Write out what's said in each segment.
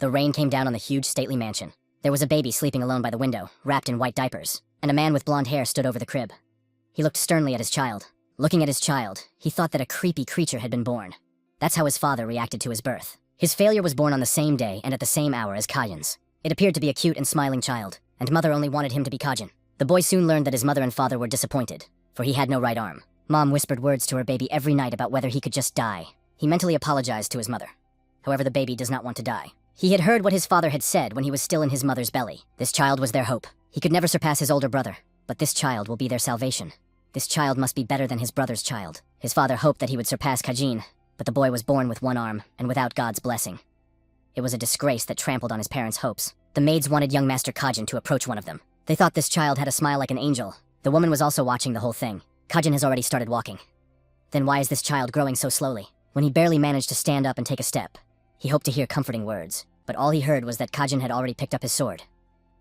The rain came down on the huge, stately mansion. There was a baby sleeping alone by the window, wrapped in white diapers, and a man with blonde hair stood over the crib. He looked sternly at his child. Looking at his child, he thought that a creepy creature had been born. That's how his father reacted to his birth. His failure was born on the same day and at the same hour as Kajin's. It appeared to be a cute and smiling child, and mother only wanted him to be Kajin. The boy soon learned that his mother and father were disappointed, for he had no right arm. Mom whispered words to her baby every night about whether he could just die. He mentally apologized to his mother. However, the baby does not want to die. He had heard what his father had said when he was still in his mother's belly. This child was their hope. He could never surpass his older brother, but this child will be their salvation. This child must be better than his brother's child. His father hoped that he would surpass Kajin, but the boy was born with one arm and without God's blessing. It was a disgrace that trampled on his parents' hopes. The maids wanted young Master Kajin to approach one of them. They thought this child had a smile like an angel. The woman was also watching the whole thing. Kajin has already started walking. Then why is this child growing so slowly? When he barely managed to stand up and take a step, he hoped to hear comforting words, but all he heard was that Kajin had already picked up his sword.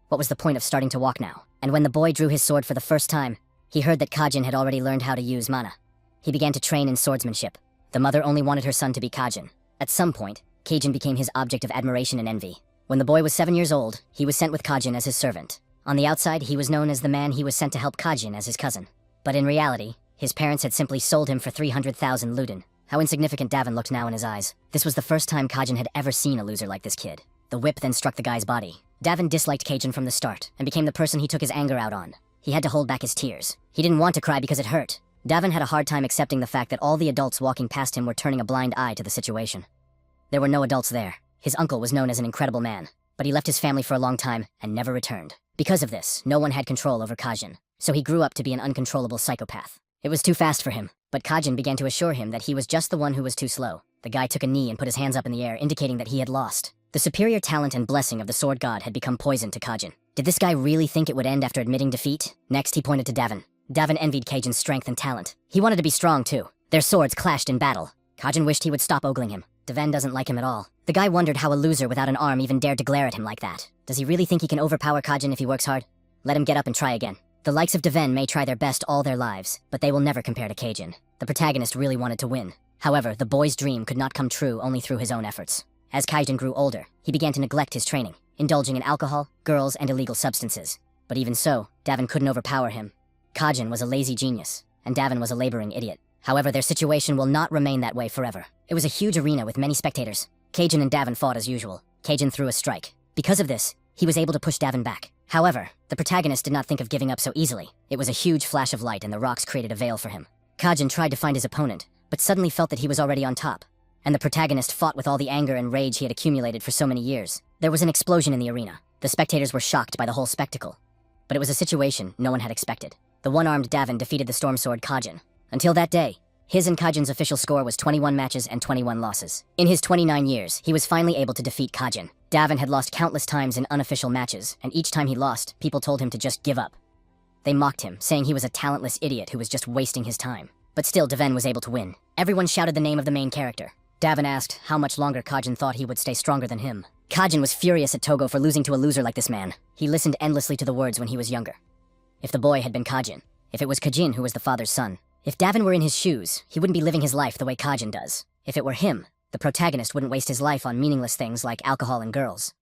What was the point of starting to walk now? And when the boy drew his sword for the first time, he heard that Kajin had already learned how to use mana. He began to train in swordsmanship. The mother only wanted her son to be Kajin. At some point, Kajin became his object of admiration and envy. When the boy was 7 years old, he was sent with Kajin as his servant. On the outside, he was known as the man he was sent to help Kajin as his cousin. But in reality, his parents had simply sold him for 300,000 luden. How insignificant Davin looked now in his eyes. This was the first time Kajin had ever seen a loser like this kid. The whip then struck the guy's body. Davin disliked Kajin from the start, and became the person he took his anger out on. He had to hold back his tears. He didn't want to cry because it hurt. Davin had a hard time accepting the fact that all the adults walking past him were turning a blind eye to the situation. There were no adults there. His uncle was known as an incredible man, but he left his family for a long time and never returned. Because of this, no one had control over Kajin, so he grew up to be an uncontrollable psychopath. It was too fast for him, but Kajin began to assure him that he was just the one who was too slow. The guy took a knee and put his hands up in the air, indicating that he had lost. The superior talent and blessing of the sword god had become poison to Kajin. Did this guy really think it would end after admitting defeat? Next, he pointed to Davin. Davin envied Kajin's strength and talent. He wanted to be strong too. Their swords clashed in battle. Kajin wished he would stop ogling him. Davin doesn't like him at all. The guy wondered how a loser without an arm even dared to glare at him like that. Does he really think he can overpower Kajin if he works hard? Let him get up and try again. The likes of Davin may try their best all their lives, but they will never compare to Kajin. The protagonist really wanted to win. However, the boy's dream could not come true only through his own efforts. As Kajin grew older, he began to neglect his training, indulging in alcohol, girls, and illegal substances. But even so, Davin couldn't overpower him. Kajin was a lazy genius, and Davin was a laboring idiot. However, their situation will not remain that way forever. It was a huge arena with many spectators. Kajin and Davin fought as usual. Kajin threw a strike. Because of this, he was able to push Davin back. However, the protagonist did not think of giving up so easily. It was a huge flash of light and the rocks created a veil for him. Kajin tried to find his opponent, but suddenly felt that he was already on top. And the protagonist fought with all the anger and rage he had accumulated for so many years. There was an explosion in the arena. The spectators were shocked by the whole spectacle. But it was a situation no one had expected. The one-armed Davin defeated the storm sword Kajin. Until that day, his and Kajin's official score was 21 matches and 21 losses. In his 29 years, he was finally able to defeat Kajin. Davin had lost countless times in unofficial matches, and each time he lost, people told him to just give up. They mocked him, saying he was a talentless idiot who was just wasting his time. But still, Davin was able to win. Everyone shouted the name of the main character. Davin asked how much longer Kajin thought he would stay stronger than him. Kajin was furious at Togo for losing to a loser like this man. He listened endlessly to the words when he was younger. If the boy had been Kajin, if it was Kajin who was the father's son, if Davin were in his shoes, he wouldn't be living his life the way Kajin does. If it were him, the protagonist wouldn't waste his life on meaningless things like alcohol and girls.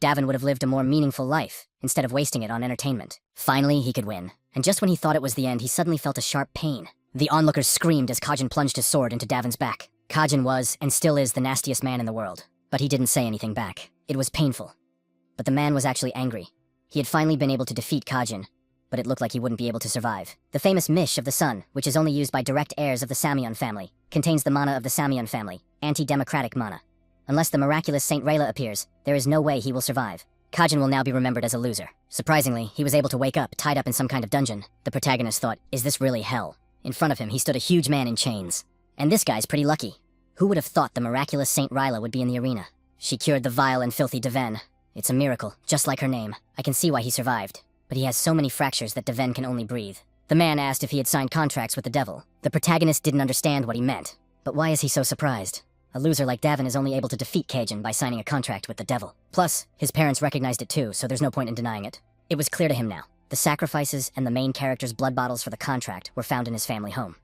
Davin would have lived a more meaningful life, instead of wasting it on entertainment. Finally, he could win. And just when he thought it was the end, he suddenly felt a sharp pain. The onlookers screamed as Kajin plunged his sword into Davin's back. Kajin was, and still is, the nastiest man in the world. But he didn't say anything back. It was painful. But the man was actually angry. He had finally been able to defeat Kajin, but it looked like he wouldn't be able to survive. The famous Mish of the Sun, which is only used by direct heirs of the Samyeon family, contains the mana of the Samyeon family, anti-democratic mana. Unless the miraculous Saint Rayla appears, there is no way he will survive. Kajin will now be remembered as a loser. Surprisingly, he was able to wake up, tied up in some kind of dungeon. The protagonist thought, is this really hell? In front of him, he stood a huge man in chains. And this guy's pretty lucky. Who would have thought the miraculous Saint Rayla would be in the arena? She cured the vile and filthy Davin. It's a miracle, just like her name. I can see why he survived. But he has so many fractures that Davin can only breathe. The man asked if he had signed contracts with the devil. The protagonist didn't understand what he meant. But why is he so surprised? A loser like Davin is only able to defeat Kajin by signing a contract with the devil. Plus, his parents recognized it too, so there's no point in denying it. It was clear to him now. The sacrifices and the main character's blood bottles for the contract were found in his family home.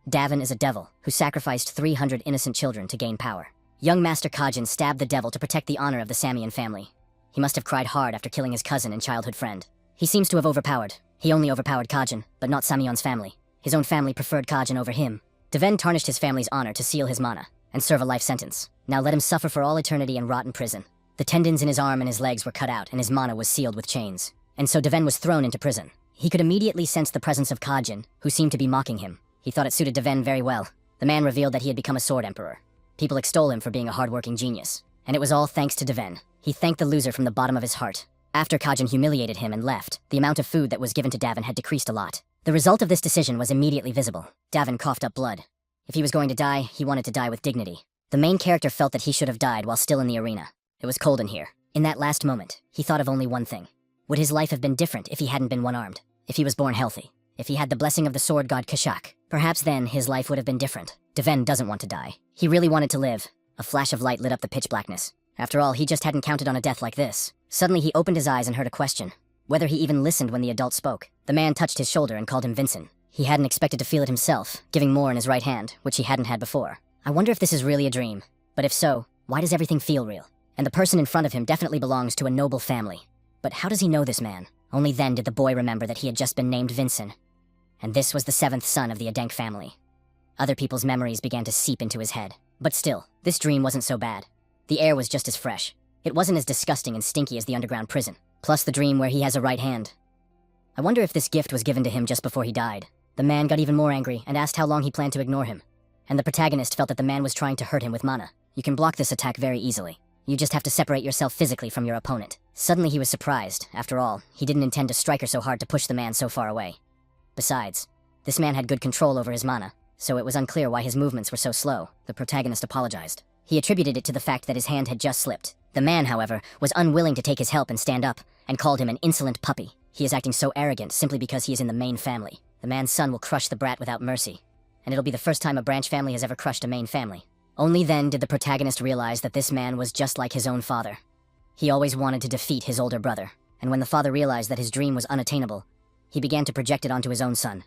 Davin is a devil who sacrificed 300 innocent children to gain power. Young Master Kajin stabbed the devil to protect the honor of the Samian family. He must have cried hard after killing his cousin and childhood friend. He seems to have overpowered. He only overpowered Kajin, but not Samion's family. His own family preferred Kajin over him. Deven tarnished his family's honor to seal his mana and serve a life sentence. Now let him suffer for all eternity and rot in prison. The tendons in his arm and his legs were cut out, and his mana was sealed with chains. And so Deven was thrown into prison. He could immediately sense the presence of Kajin, who seemed to be mocking him. He thought it suited Deven very well. The man revealed that he had become a sword emperor. People extol him for being a hardworking genius. And it was all thanks to Deven. He thanked the loser from the bottom of his heart. After Kajin humiliated him and left, the amount of food that was given to Davin had decreased a lot. The result of this decision was immediately visible. Davin coughed up blood. If he was going to die, he wanted to die with dignity. The main character felt that he should have died while still in the arena. It was cold in here. In that last moment, he thought of only one thing. Would his life have been different if he hadn't been one-armed? If he was born healthy? If he had the blessing of the sword god Kashak? Perhaps then his life would have been different. Deven doesn't want to die. He really wanted to live. A flash of light lit up the pitch blackness. After all, he just hadn't counted on a death like this. Suddenly he opened his eyes and heard a question. Whether he even listened when the adult spoke. The man touched his shoulder and called him Vincent. He hadn't expected to feel it himself, giving more in his right hand, which he hadn't had before. I wonder if this is really a dream. But if so, why does everything feel real? And the person in front of him definitely belongs to a noble family. But how does he know this man? Only then did the boy remember that he had just been named Vincent. And this was the 7th son of the Adenk family. Other people's memories began to seep into his head. But still, this dream wasn't so bad. The air was just as fresh. It wasn't as disgusting and stinky as the underground prison. Plus the dream where he has a right hand. I wonder if this gift was given to him just before he died. The man got even more angry and asked how long he planned to ignore him. And the protagonist felt that the man was trying to hurt him with mana. You can block this attack very easily. You just have to separate yourself physically from your opponent. Suddenly he was surprised. After all, he didn't intend to strike her so hard to push the man so far away. Besides, this man had good control over his mana, so it was unclear why his movements were so slow. The protagonist apologized. He attributed it to the fact that his hand had just slipped. The man, however, was unwilling to take his help and stand up, and called him an insolent puppy. He is acting so arrogant simply because he is in the main family. The man's son will crush the brat without mercy, and it'll be the first time a branch family has ever crushed a main family. Only then did the protagonist realize that this man was just like his own father. He always wanted to defeat his older brother, and when the father realized that his dream was unattainable, he began to project it onto his own son.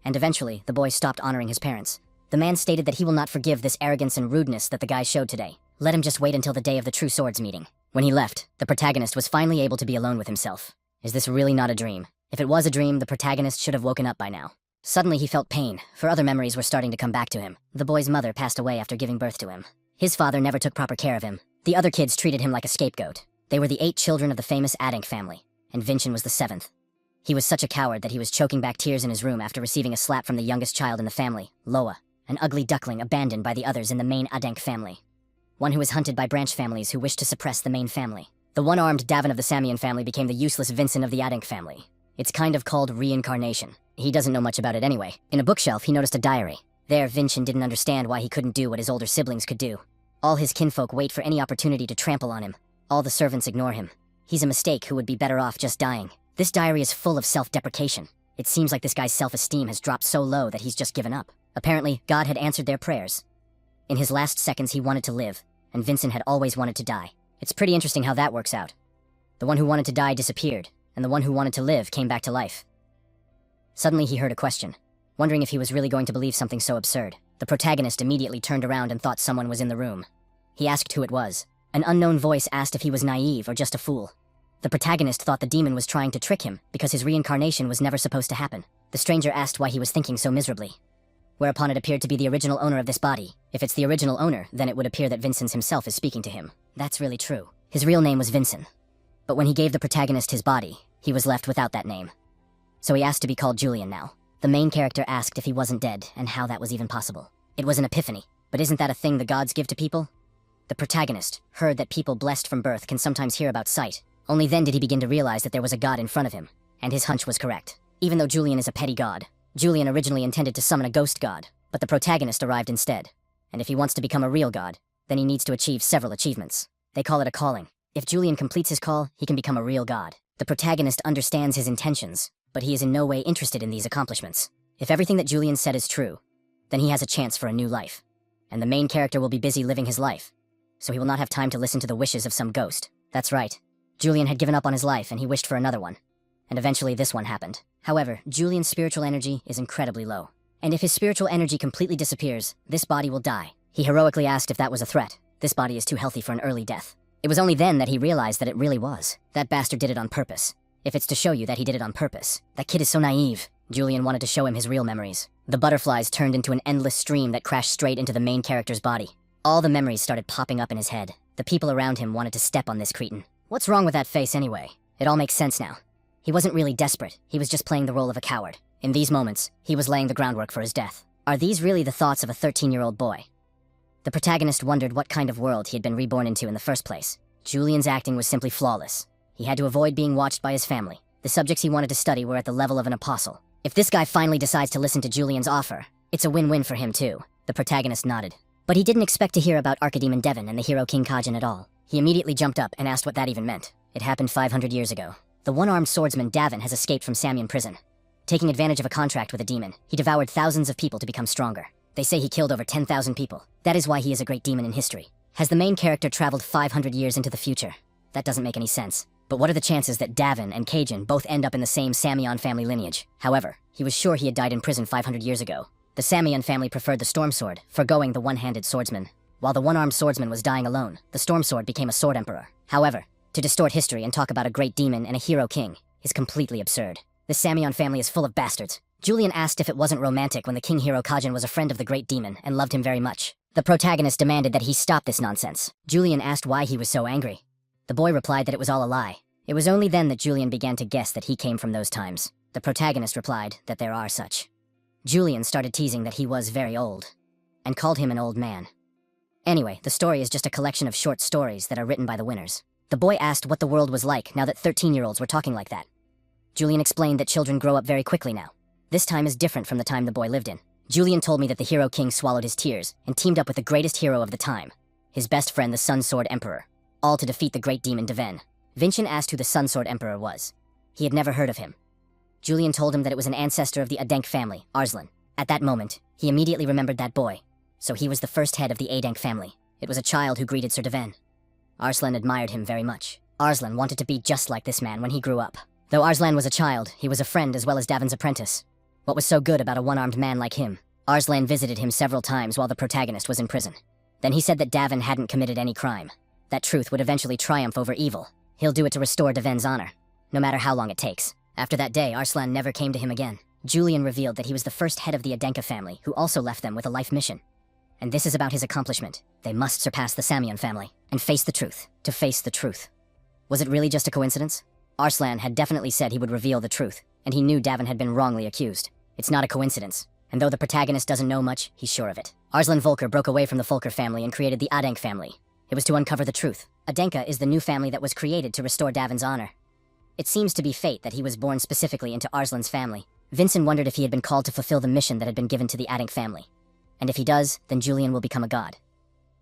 And eventually, the boy stopped honoring his parents. The man stated that he will not forgive this arrogance and rudeness that the guy showed today. Let him just wait until the day of the True Swords meeting. When he left, the protagonist was finally able to be alone with himself. Is this really not a dream? If it was a dream, the protagonist should have woken up by now. Suddenly he felt pain, for other memories were starting to come back to him. The boy's mother passed away after giving birth to him. His father never took proper care of him. The other kids treated him like a scapegoat. They were the 8 children of the famous Adenk family, and Vincent was the 7th. He was such a coward that he was choking back tears in his room after receiving a slap from the youngest child in the family, Loa, an ugly duckling abandoned by the others in the main Adenk family. One who was hunted by branch families who wished to suppress the main family. The one-armed Davin of the Samian family became the useless Vincent of the Adenk family. It's kind of called reincarnation. He doesn't know much about it anyway. In a bookshelf, he noticed a diary. There, Vincent didn't understand why he couldn't do what his older siblings could do. All his kinfolk wait for any opportunity to trample on him. All the servants ignore him. He's a mistake who would be better off just dying. This diary is full of self-deprecation. It seems like this guy's self-esteem has dropped so low that he's just given up. Apparently, God had answered their prayers. In his last seconds, he wanted to live, and Vincent had always wanted to die. It's pretty interesting how that works out. The one who wanted to die disappeared, and the one who wanted to live came back to life. Suddenly he heard a question, wondering if he was really going to believe something so absurd. The protagonist immediately turned around and thought someone was in the room. He asked who it was. An unknown voice asked if he was naive or just a fool. The protagonist thought the demon was trying to trick him because his reincarnation was never supposed to happen. The stranger asked why he was thinking so miserably. Whereupon it appeared to be the original owner of this body. If it's the original owner, then it would appear that Vincent himself is speaking to him. That's really true. His real name was Vincent. But when he gave the protagonist his body, he was left without that name. So he asked to be called Julian now. The main character asked if he wasn't dead and how that was even possible. It was an epiphany. But isn't that a thing the gods give to people? The protagonist heard that people blessed from birth can sometimes hear about sight. Only then did he begin to realize that there was a god in front of him. And his hunch was correct. Even though Julian is a petty god, Julian originally intended to summon a ghost god, but the protagonist arrived instead. And if he wants to become a real god, then he needs to achieve several achievements. They call it a calling. If Julian completes his call, he can become a real god. The protagonist understands his intentions, but he is in no way interested in these accomplishments. If everything that Julian said is true, then he has a chance for a new life. And the main character will be busy living his life, so he will not have time to listen to the wishes of some ghost. That's right. Julian had given up on his life and he wished for another one. And eventually this one happened. However, Julian's spiritual energy is incredibly low. And if his spiritual energy completely disappears, this body will die. He heroically asked if that was a threat. This body is too healthy for an early death. It was only then that he realized that it really was. That bastard did it on purpose. If it's to show you that he did it on purpose. That kid is so naive. Julian wanted to show him his real memories. The butterflies turned into an endless stream that crashed straight into the main character's body. All the memories started popping up in his head. The people around him wanted to step on this cretin. What's wrong with that face anyway? It all makes sense now. He wasn't really desperate. He was just playing the role of a coward. In these moments, he was laying the groundwork for his death. Are these really the thoughts of a 13-year-old boy? The protagonist wondered what kind of world he had been reborn into in the first place. Julian's acting was simply flawless. He had to avoid being watched by his family. The subjects he wanted to study were at the level of an apostle. If this guy finally decides to listen to Julian's offer, it's a win-win for him too. The protagonist nodded. But he didn't expect to hear about Archidemon Devon and the hero King Kajin at all. He immediately jumped up and asked what that even meant. It happened 500 years ago. The one-armed swordsman Davin has escaped from Samian prison. Taking advantage of a contract with a demon, he devoured thousands of people to become stronger. They say he killed over 10,000 people. That is why he is a great demon in history. Has the main character traveled 500 years into the future? That doesn't make any sense. But what are the chances that Davin and Kajin both end up in the same Samian family lineage? However, he was sure he had died in prison 500 years ago. The Samian family preferred the Storm Sword, forgoing the one-handed swordsman. While the one-armed swordsman was dying alone, the Storm Sword became a sword emperor. However, to distort history and talk about a great demon and a hero king is completely absurd. The Samian family is full of bastards. Julian asked if it wasn't romantic when the king hero Kajin was a friend of the great demon and loved him very much. The protagonist demanded that he stop this nonsense. Julian asked why he was so angry. The boy replied that it was all a lie. It was only then that Julian began to guess that he came from those times. The protagonist replied that there are such. Julian started teasing that he was very old, and called him an old man. Anyway, the story is just a collection of short stories that are written by the winners. The boy asked what the world was like now that 13-year-olds were talking like that. Julian explained that children grow up very quickly now. This time is different from the time the boy lived in. Julian told me that the hero king swallowed his tears and teamed up with the greatest hero of the time, his best friend the Sun Sword Emperor, all to defeat the great demon Deven. Vincent asked who the Sun Sword Emperor was. He had never heard of him. Julian told him that it was an ancestor of the Adenk family, Arslan. At that moment, he immediately remembered that boy. So he was the first head of the Adenk family. It was a child who greeted Sir Deven. Arslan admired him very much. Arslan wanted to be just like this man when he grew up. Though Arslan was a child, he was a friend as well as Davin's apprentice. What was so good about a one-armed man like him? Arslan visited him several times while the protagonist was in prison. Then he said that Davin hadn't committed any crime. That truth would eventually triumph over evil. He'll do it to restore Deven's honor, no matter how long it takes. After that day, Arslan never came to him again. Julian revealed that he was the first head of the Adenka family, who also left them with a life mission. And this is about his accomplishment. They must surpass the Samian family, and face the truth. To face the truth. Was it really just a coincidence? Arslan had definitely said he would reveal the truth, and he knew Davin had been wrongly accused. It's not a coincidence, and though the protagonist doesn't know much, he's sure of it. Arslan Volker broke away from the Volker family and created the Adenk family. It was to uncover the truth. Adenka is the new family that was created to restore Davin's honor. It seems to be fate that he was born specifically into Arslan's family. Vincent wondered if he had been called to fulfill the mission that had been given to the Adenk family. And if he does, then Julian will become a god.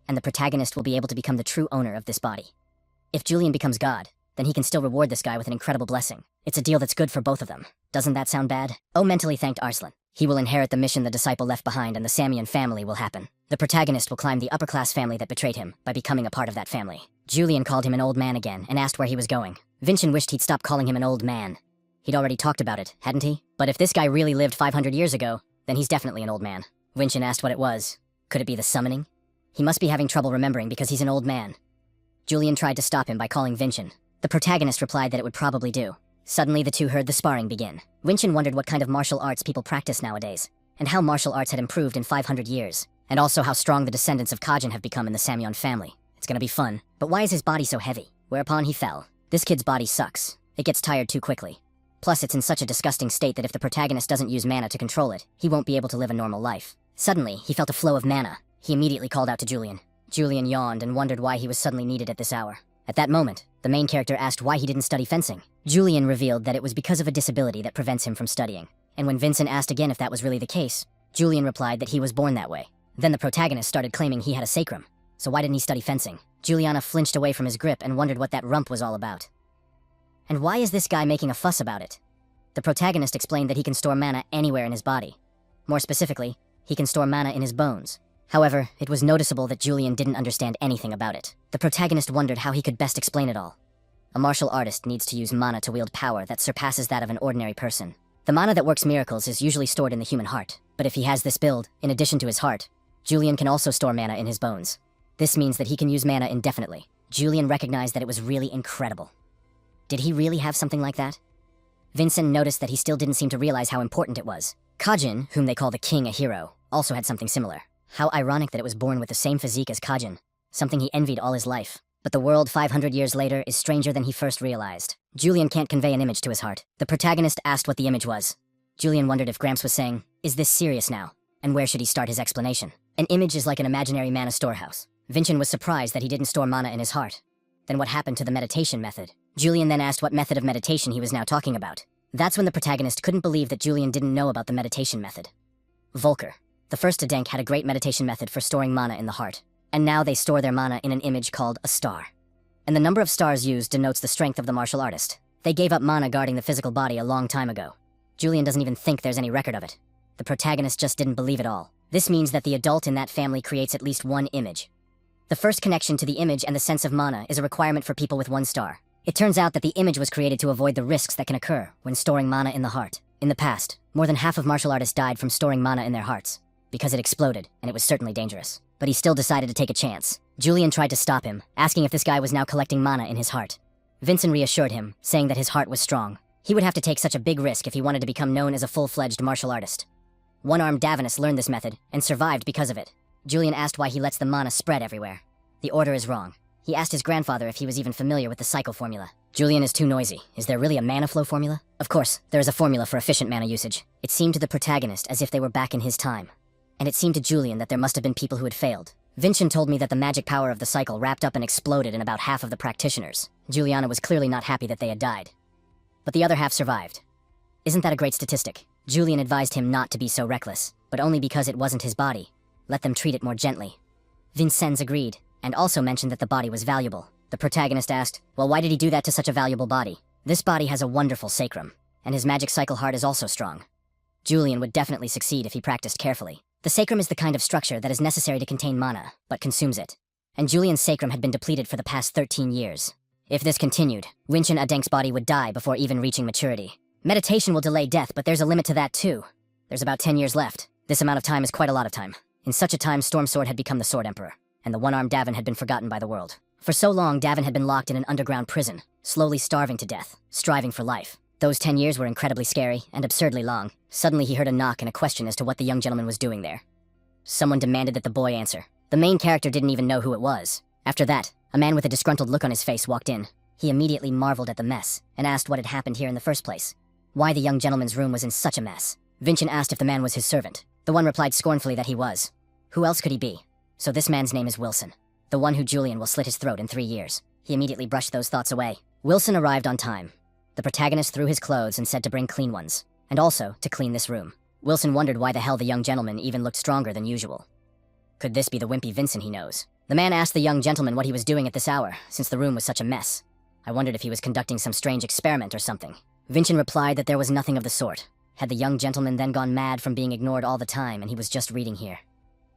And the protagonist will be able to become the true owner of this body. If Julian becomes god, then he can still reward this guy with an incredible blessing. It's a deal that's good for both of them. Doesn't that sound bad? O mentally thanked Arslan. He will inherit the mission the disciple left behind, and the Samian family will happen. The protagonist will climb the upper-class family that betrayed him by becoming a part of that family. Julian called him an old man again and asked where he was going. Vincent wished he'd stop calling him an old man. He'd already talked about it, hadn't he? But if this guy really lived 500 years ago, then he's definitely an old man. Vincent asked what it was. Could it be the summoning? He must be having trouble remembering because he's an old man. Julian tried to stop him by calling Vincent. The protagonist replied that it would probably do. Suddenly, the two heard the sparring begin. Vincent wondered what kind of martial arts people practice nowadays, and how martial arts had improved in 500 years, and also how strong the descendants of Kajin have become in the Samion family. It's gonna be fun. But why is his body so heavy? Whereupon he fell. This kid's body sucks. It gets tired too quickly. Plus, it's in such a disgusting state that if the protagonist doesn't use mana to control it, he won't be able to live a normal life. Suddenly, he felt a flow of mana. He immediately called out to Julian. Julian yawned and wondered why he was suddenly needed at this hour. At that moment, the main character asked why he didn't study fencing. Julian revealed that it was because of a disability that prevents him from studying. And when Vincent asked again if that was really the case, Julian replied that he was born that way. Then the protagonist started claiming he had a sacrum. So why didn't he study fencing? Juliana flinched away from his grip and wondered what that rump was all about. And why is this guy making a fuss about it? The protagonist explained that he can store mana anywhere in his body. More specifically, he can store mana in his bones. However, it was noticeable that Julian didn't understand anything about it. The protagonist wondered how he could best explain it all. A martial artist needs to use mana to wield power that surpasses that of an ordinary person. The mana that works miracles is usually stored in the human heart, but if he has this build, in addition to his heart, Julian can also store mana in his bones. This means that he can use mana indefinitely. Julian recognized that it was really incredible. Did he really have something like that? Vincent noticed that he still didn't seem to realize how important it was. Kajin, whom they call the king a hero, also had something similar. How ironic that it was born with the same physique as Kajin, something he envied all his life. But the world 500 years later is stranger than he first realized. Julian can't convey an image to his heart. The protagonist asked what the image was. Julian wondered if Gramps was saying, "Is this serious now?" And where should he start his explanation? An image is like an imaginary mana storehouse. Vincent was surprised that he didn't store mana in his heart. Then what happened to the meditation method? Julian then asked what method of meditation he was now talking about. That's when the protagonist couldn't believe that Julian didn't know about the meditation method. Volker, the first Adenk, had a great meditation method for storing mana in the heart. And now they store their mana in an image called a star. And the number of stars used denotes the strength of the martial artist. They gave up mana guarding the physical body a long time ago. Julian doesn't even think there's any record of it. The protagonist just didn't believe it all. This means that the adult in that family creates at least one image. The first connection to the image and the sense of mana is a requirement for people with 1 star. It turns out that the image was created to avoid the risks that can occur when storing mana in the heart. In the past, more than half of martial artists died from storing mana in their hearts, because it exploded, and it was certainly dangerous. But he still decided to take a chance. Julian tried to stop him, asking if this guy was now collecting mana in his heart. Vincent reassured him, saying that his heart was strong. He would have to take such a big risk if he wanted to become known as a full-fledged martial artist. One-armed Davinus learned this method, and survived because of it. Julian asked why he lets the mana spread everywhere. The order is wrong. He asked his grandfather if he was even familiar with the cycle formula. Julian is too noisy. Is there really a mana flow formula? Of course, there is a formula for efficient mana usage. It seemed to the protagonist as if they were back in his time. And it seemed to Julian that there must have been people who had failed. Vincent told me that the magic power of the cycle wrapped up and exploded in about half of the practitioners. Juliana was clearly not happy that they had died. But the other half survived. Isn't that a great statistic? Julian advised him not to be so reckless, but only because it wasn't his body. Let them treat it more gently. Vincennes agreed, and also mentioned that the body was valuable. The protagonist asked, well, why did he do that to such a valuable body? This body has a wonderful sacrum, and his magic cycle heart is also strong. Julian would definitely succeed if he practiced carefully. The sacrum is the kind of structure that is necessary to contain mana, but consumes it. And Julian's sacrum had been depleted for the past 13 years. If this continued, Winchin Adenk's body would die before even reaching maturity. Meditation will delay death, but there's a limit to that too. There's about 10 years left. This amount of time is quite a lot of time. In such a time, Stormsword had become the Sword Emperor, and the one-armed Davin had been forgotten by the world. For so long, Davin had been locked in an underground prison, slowly starving to death, striving for life. Those 10 years were incredibly scary and absurdly long. Suddenly he heard a knock and a question as to what the young gentleman was doing there. Someone demanded that the boy answer. The main character didn't even know who it was. After that, a man with a disgruntled look on his face walked in. He immediately marveled at the mess, and asked what had happened here in the first place. Why the young gentleman's room was in such a mess. Vincent asked if the man was his servant. The one replied scornfully that he was. Who else could he be? So this man's name is Wilson, the one who Julian will slit his throat in 3 years. He immediately brushed those thoughts away. Wilson arrived on time. The protagonist threw his clothes and said to bring clean ones, and also to clean this room. Wilson wondered why the hell the young gentleman even looked stronger than usual. Could this be the wimpy Vincent he knows? The man asked the young gentleman what he was doing at this hour, since the room was such a mess. I wondered if he was conducting some strange experiment or something. Vincent replied that there was nothing of the sort. Had the young gentleman then gone mad from being ignored all the time and he was just reading here?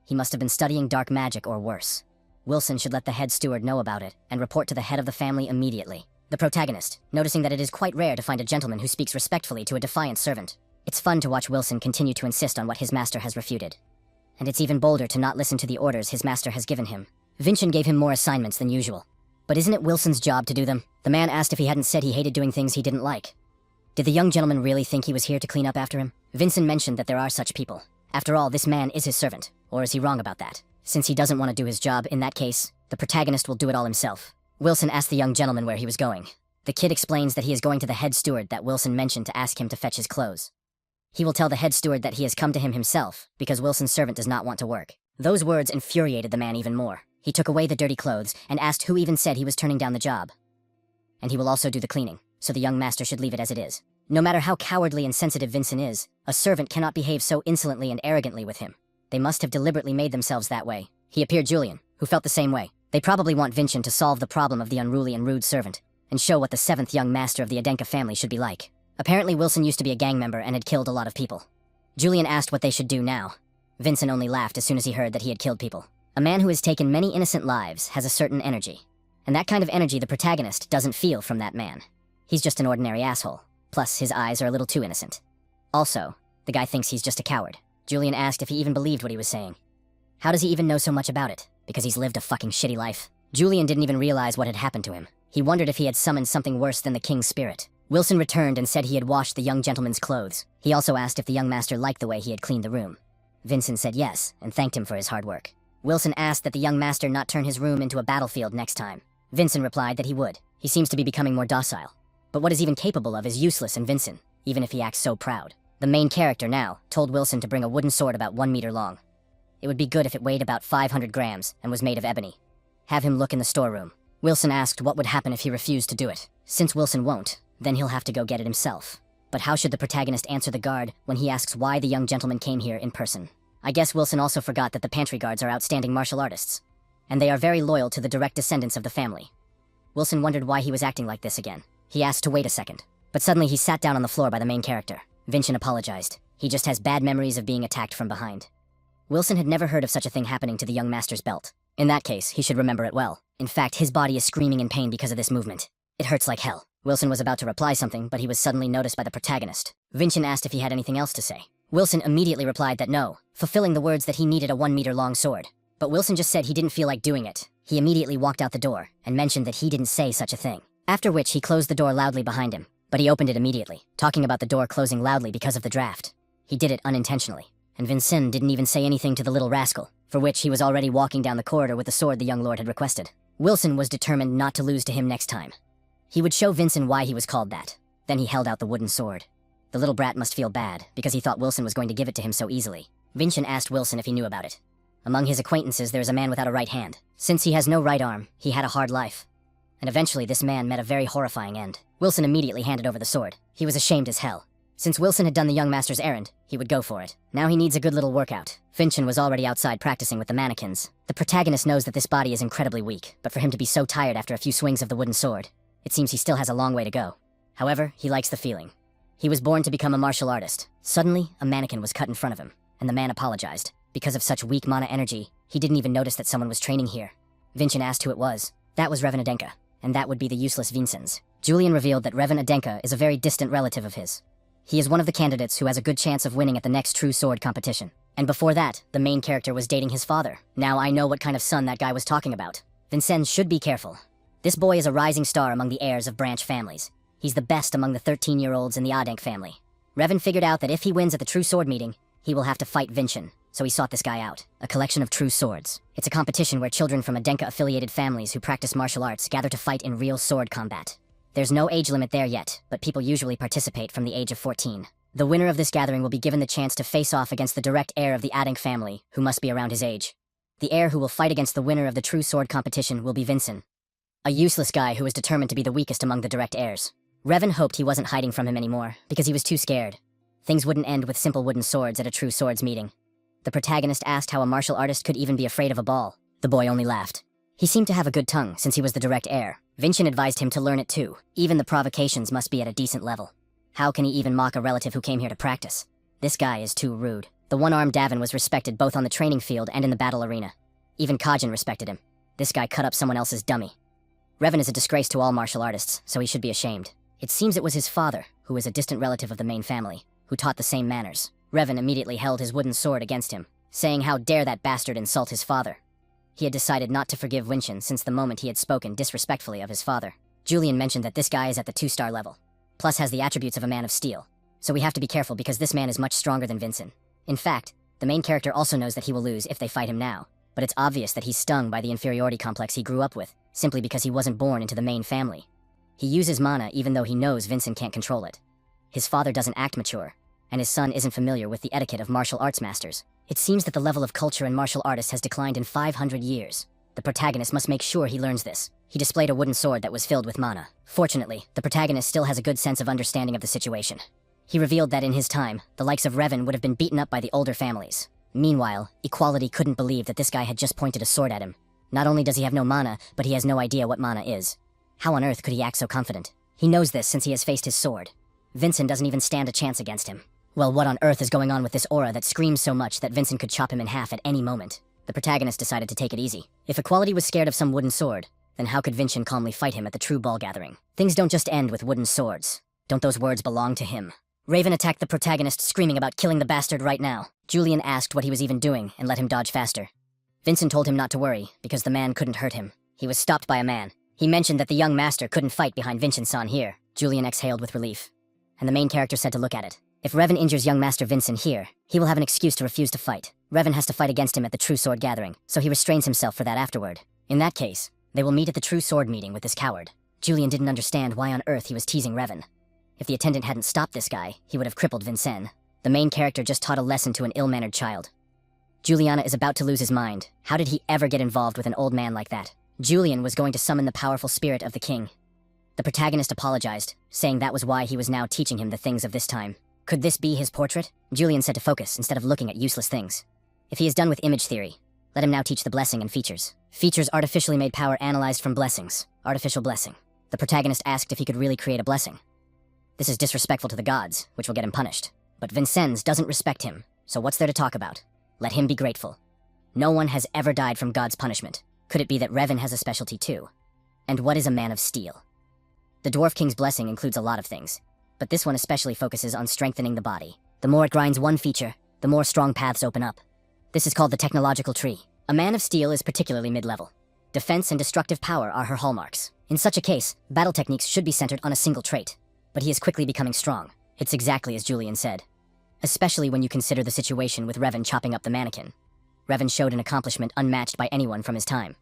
He must have been studying dark magic or worse. Wilson should let the head steward know about it and report to the head of the family immediately. The protagonist, noticing that it is quite rare to find a gentleman who speaks respectfully to a defiant servant. It's fun to watch Wilson continue to insist on what his master has refuted. And it's even bolder to not listen to the orders his master has given him. Vincent gave him more assignments than usual. But isn't it Wilson's job to do them? The man asked if he hadn't said he hated doing things he didn't like. Did the young gentleman really think he was here to clean up after him? Vincent mentioned that there are such people. After all, this man is his servant. Or is he wrong about that? Since he doesn't want to do his job, in that case, the protagonist will do it all himself. Wilson asked the young gentleman where he was going. The kid explains that he is going to the head steward that Wilson mentioned to ask him to fetch his clothes. He will tell the head steward that he has come to him himself, because Wilson's servant does not want to work. Those words infuriated the man even more. He took away the dirty clothes and asked who even said he was turning down the job. And he will also do the cleaning, so the young master should leave it as it is. No matter how cowardly and sensitive Vincent is, a servant cannot behave so insolently and arrogantly with him. They must have deliberately made themselves that way. He appeared Julian, who felt the same way. They probably want Vincent to solve the problem of the unruly and rude servant, and show what the 7th young master of the Adenka family should be like. Apparently Wilson used to be a gang member and had killed a lot of people. Julian asked what they should do now. Vincent only laughed as soon as he heard that he had killed people. A man who has taken many innocent lives has a certain energy. And that kind of energy the protagonist doesn't feel from that man. He's just an ordinary asshole. Plus, his eyes are a little too innocent. Also, the guy thinks he's just a coward. Julian asked if he even believed what he was saying. How does he even know so much about it? because he's lived a fucking shitty life. Julian didn't even realize what had happened to him. He wondered if he had summoned something worse than the king's spirit. Wilson returned and said he had washed the young gentleman's clothes. He also asked if the young master liked the way he had cleaned the room. Vincent said yes, and thanked him for his hard work. Wilson asked that the young master not turn his room into a battlefield next time. Vincent replied that he would. He seems to be becoming more docile. But what he's even capable of is useless in Vincent, even if he acts so proud. The main character now told Wilson to bring a wooden sword about 1 meter long. It would be good if it weighed about 500 grams and was made of ebony. Have him look in the storeroom. Wilson asked what would happen if he refused to do it. Since Wilson won't, then he'll have to go get it himself. But how should the protagonist answer the guard when he asks why the young gentleman came here in person? I guess Wilson also forgot that the pantry guards are outstanding martial artists, and they are very loyal to the direct descendants of the family. Wilson wondered why he was acting like this again. He asked to wait a second, but suddenly he sat down on the floor by the main character. Vincent apologized. He just has bad memories of being attacked from behind. Wilson had never heard of such a thing happening to the young master's belt. In that case, he should remember it well. In fact, his body is screaming in pain because of this movement. It hurts like hell. Wilson was about to reply something, but he was suddenly noticed by the protagonist. Vincent asked if he had anything else to say. Wilson immediately replied that no, fulfilling the words that he needed a 1 meter long sword. But Wilson just said he didn't feel like doing it. He immediately walked out the door and mentioned that he didn't say such a thing. After which he closed the door loudly behind him, but he opened it immediately, talking about the door closing loudly because of the draft. He did it unintentionally, and Vincent didn't even say anything to the little rascal, for which he was already walking down the corridor with the sword the young lord had requested. Wilson was determined not to lose to him next time. He would show Vincent why he was called that. Then he held out the wooden sword. The little brat must feel bad, because he thought Wilson was going to give it to him so easily. Vincent asked Wilson if he knew about it. Among his acquaintances, there is a man without a right hand. Since he has no right arm, he had a hard life. And eventually this man met a very horrifying end. Wilson immediately handed over the sword. He was ashamed as hell. Since Wilson had done the young master's errand, he would go for it. Now he needs a good little workout. Vincent was already outside practicing with the mannequins. The protagonist knows that this body is incredibly weak, but for him to be so tired after a few swings of the wooden sword, it seems he still has a long way to go. However, he likes the feeling. He was born to become a martial artist. Suddenly, a mannequin was cut in front of him, and the man apologized. Because of such weak mana energy, he didn't even notice that someone was training here. Vincent asked who it was. That was Revan Adenka, and that would be the useless Vincents. Julian revealed that Revan Adenka is a very distant relative of his. He is one of the candidates who has a good chance of winning at the next true sword competition. And before that, the main character was dating his father. Now I know what kind of son that guy was talking about. Vincent should be careful. This boy is a rising star among the heirs of branch families. He's the best among the 13-year-olds in the Adenk family. Revan figured out that if he wins at the true sword meeting, he will have to fight Vincent. So he sought this guy out. A collection of true swords. It's a competition where children from Adenka-affiliated families who practice martial arts gather to fight in real sword combat. There's no age limit there yet, but people usually participate from the age of 14. The winner of this gathering will be given the chance to face off against the direct heir of the Adenk family, who must be around his age. The heir who will fight against the winner of the true sword competition will be Vincent, a useless guy who is determined to be the weakest among the direct heirs. Revan hoped he wasn't hiding from him anymore, because he was too scared. Things wouldn't end with simple wooden swords at a true swords meeting. The protagonist asked how a martial artist could even be afraid of a ball. The boy only laughed. He seemed to have a good tongue, since he was the direct heir. Vincent advised him to learn it too. Even the provocations must be at a decent level. How can he even mock a relative who came here to practice? This guy is too rude. The one-armed Davin was respected both on the training field and in the battle arena. Even Kajin respected him. This guy cut up someone else's dummy. Revan is a disgrace to all martial artists, so he should be ashamed. It seems it was his father, who is a distant relative of the main family, who taught the same manners. Revan immediately held his wooden sword against him, saying how dare that bastard insult his father. He had decided not to forgive Vincent since the moment he had spoken disrespectfully of his father. Julian mentioned that this guy is at the 2-star level, plus has the attributes of a man of steel. So we have to be careful because this man is much stronger than Vincent. In fact, the main character also knows that he will lose if they fight him now, but it's obvious that he's stung by the inferiority complex he grew up with, simply because he wasn't born into the main family. He uses mana even though he knows Vincent can't control it. His father doesn't act mature, and his son isn't familiar with the etiquette of martial arts masters. It seems that the level of culture in martial artists has declined in 500 years. The protagonist must make sure he learns this. He displayed a wooden sword that was filled with mana. Fortunately, the protagonist still has a good sense of understanding of the situation. He revealed that in his time, the likes of Revan would have been beaten up by the older families. Meanwhile, Equality couldn't believe that this guy had just pointed a sword at him. Not only does he have no mana, but he has no idea what mana is. How on earth could he act so confident? He knows this since he has faced his sword. Vincent doesn't even stand a chance against him. Well, what on earth is going on with this aura that screams so much that Vincent could chop him in half at any moment? The protagonist decided to take it easy. If Equality was scared of some wooden sword, then how could Vincent calmly fight him at the true ball gathering? Things don't just end with wooden swords. Don't those words belong to him? Raven attacked the protagonist, screaming about killing the bastard right now. Julian asked what he was even doing and let him dodge faster. Vincent told him not to worry, because the man couldn't hurt him. He was stopped by a man. He mentioned that the young master couldn't fight behind Vincent-san here. Julian exhaled with relief. And the main character said to look at it. If Revan injures young master Vincent here, he will have an excuse to refuse to fight. Revan has to fight against him at the True Sword Gathering, so he restrains himself for that afterward. In that case, they will meet at the True Sword meeting with this coward. Julian didn't understand why on earth he was teasing Revan. If the attendant hadn't stopped this guy, he would have crippled Vincent. The main character just taught a lesson to an ill-mannered child. Juliana is about to lose his mind. How did he ever get involved with an old man like that? Julian was going to summon the powerful spirit of the king. The protagonist apologized, saying that was why he was now teaching him the things of this time. Could this be his portrait? Julian said to focus instead of looking at useless things. If he is done with image theory, let him now teach the blessing and features. Features artificially made power analyzed from blessings. Artificial blessing. The protagonist asked if he could really create a blessing. This is disrespectful to the gods, which will get him punished. But Vincennes doesn't respect him, so what's there to talk about? Let him be grateful. No one has ever died from God's punishment. Could it be that Revan has a specialty too? And what is a man of steel? The Dwarf King's blessing includes a lot of things, but this one especially focuses on strengthening the body. The more it grinds one feature, the more strong paths open up. This is called the technological tree. A man of steel is particularly mid-level. Defense and destructive power are her hallmarks. In such a case, battle techniques should be centered on a single trait, but he is quickly becoming strong. It's exactly as Julian said. Especially when you consider the situation with Revan chopping up the mannequin. Revan showed an accomplishment unmatched by anyone from his time.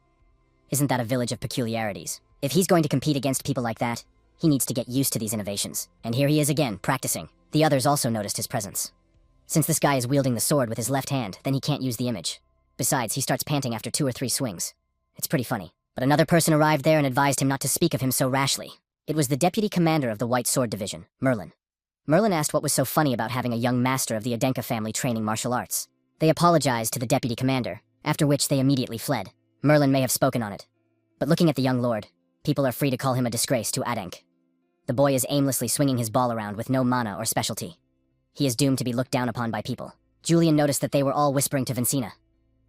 Isn't that a village of peculiarities? If he's going to compete against people like that, he needs to get used to these innovations. And here he is again, practicing. The others also noticed his presence. Since this guy is wielding the sword with his left hand, then he can't use the image. Besides, he starts panting after 2 or 3 swings. It's pretty funny. But another person arrived there and advised him not to speak of him so rashly. It was the deputy commander of the White Sword Division, Merlin. Merlin asked what was so funny about having a young master of the Adenka family training martial arts. They apologized to the deputy commander, after which they immediately fled. Merlin may have spoken on it. But looking at the young lord, people are free to call him a disgrace to Adenk. The boy is aimlessly swinging his ball around with no mana or specialty. He is doomed to be looked down upon by people. Julian noticed that they were all whispering to Vincina.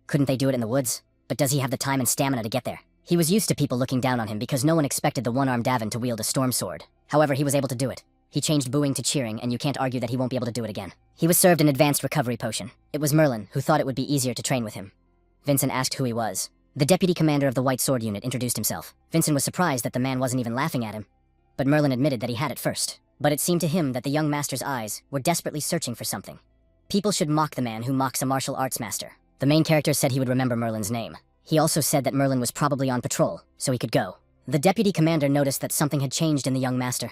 Couldn't they do it in the woods? But does he have the time and stamina to get there? He was used to people looking down on him because no one expected the one-armed Davin to wield a storm sword. However, he was able to do it. He changed booing to cheering, and you can't argue that he won't be able to do it again. He was served an advanced recovery potion. It was Merlin, who thought it would be easier to train with him. Vincent asked who he was. The deputy commander of the White Sword Unit introduced himself. Vincent was surprised that the man wasn't even laughing at him. But Merlin admitted that he had it first. But it seemed to him that the young master's eyes were desperately searching for something. People should mock the man who mocks a martial arts master. The main character said he would remember Merlin's name. He also said that Merlin was probably on patrol, so he could go. The deputy commander noticed that something had changed in the young master.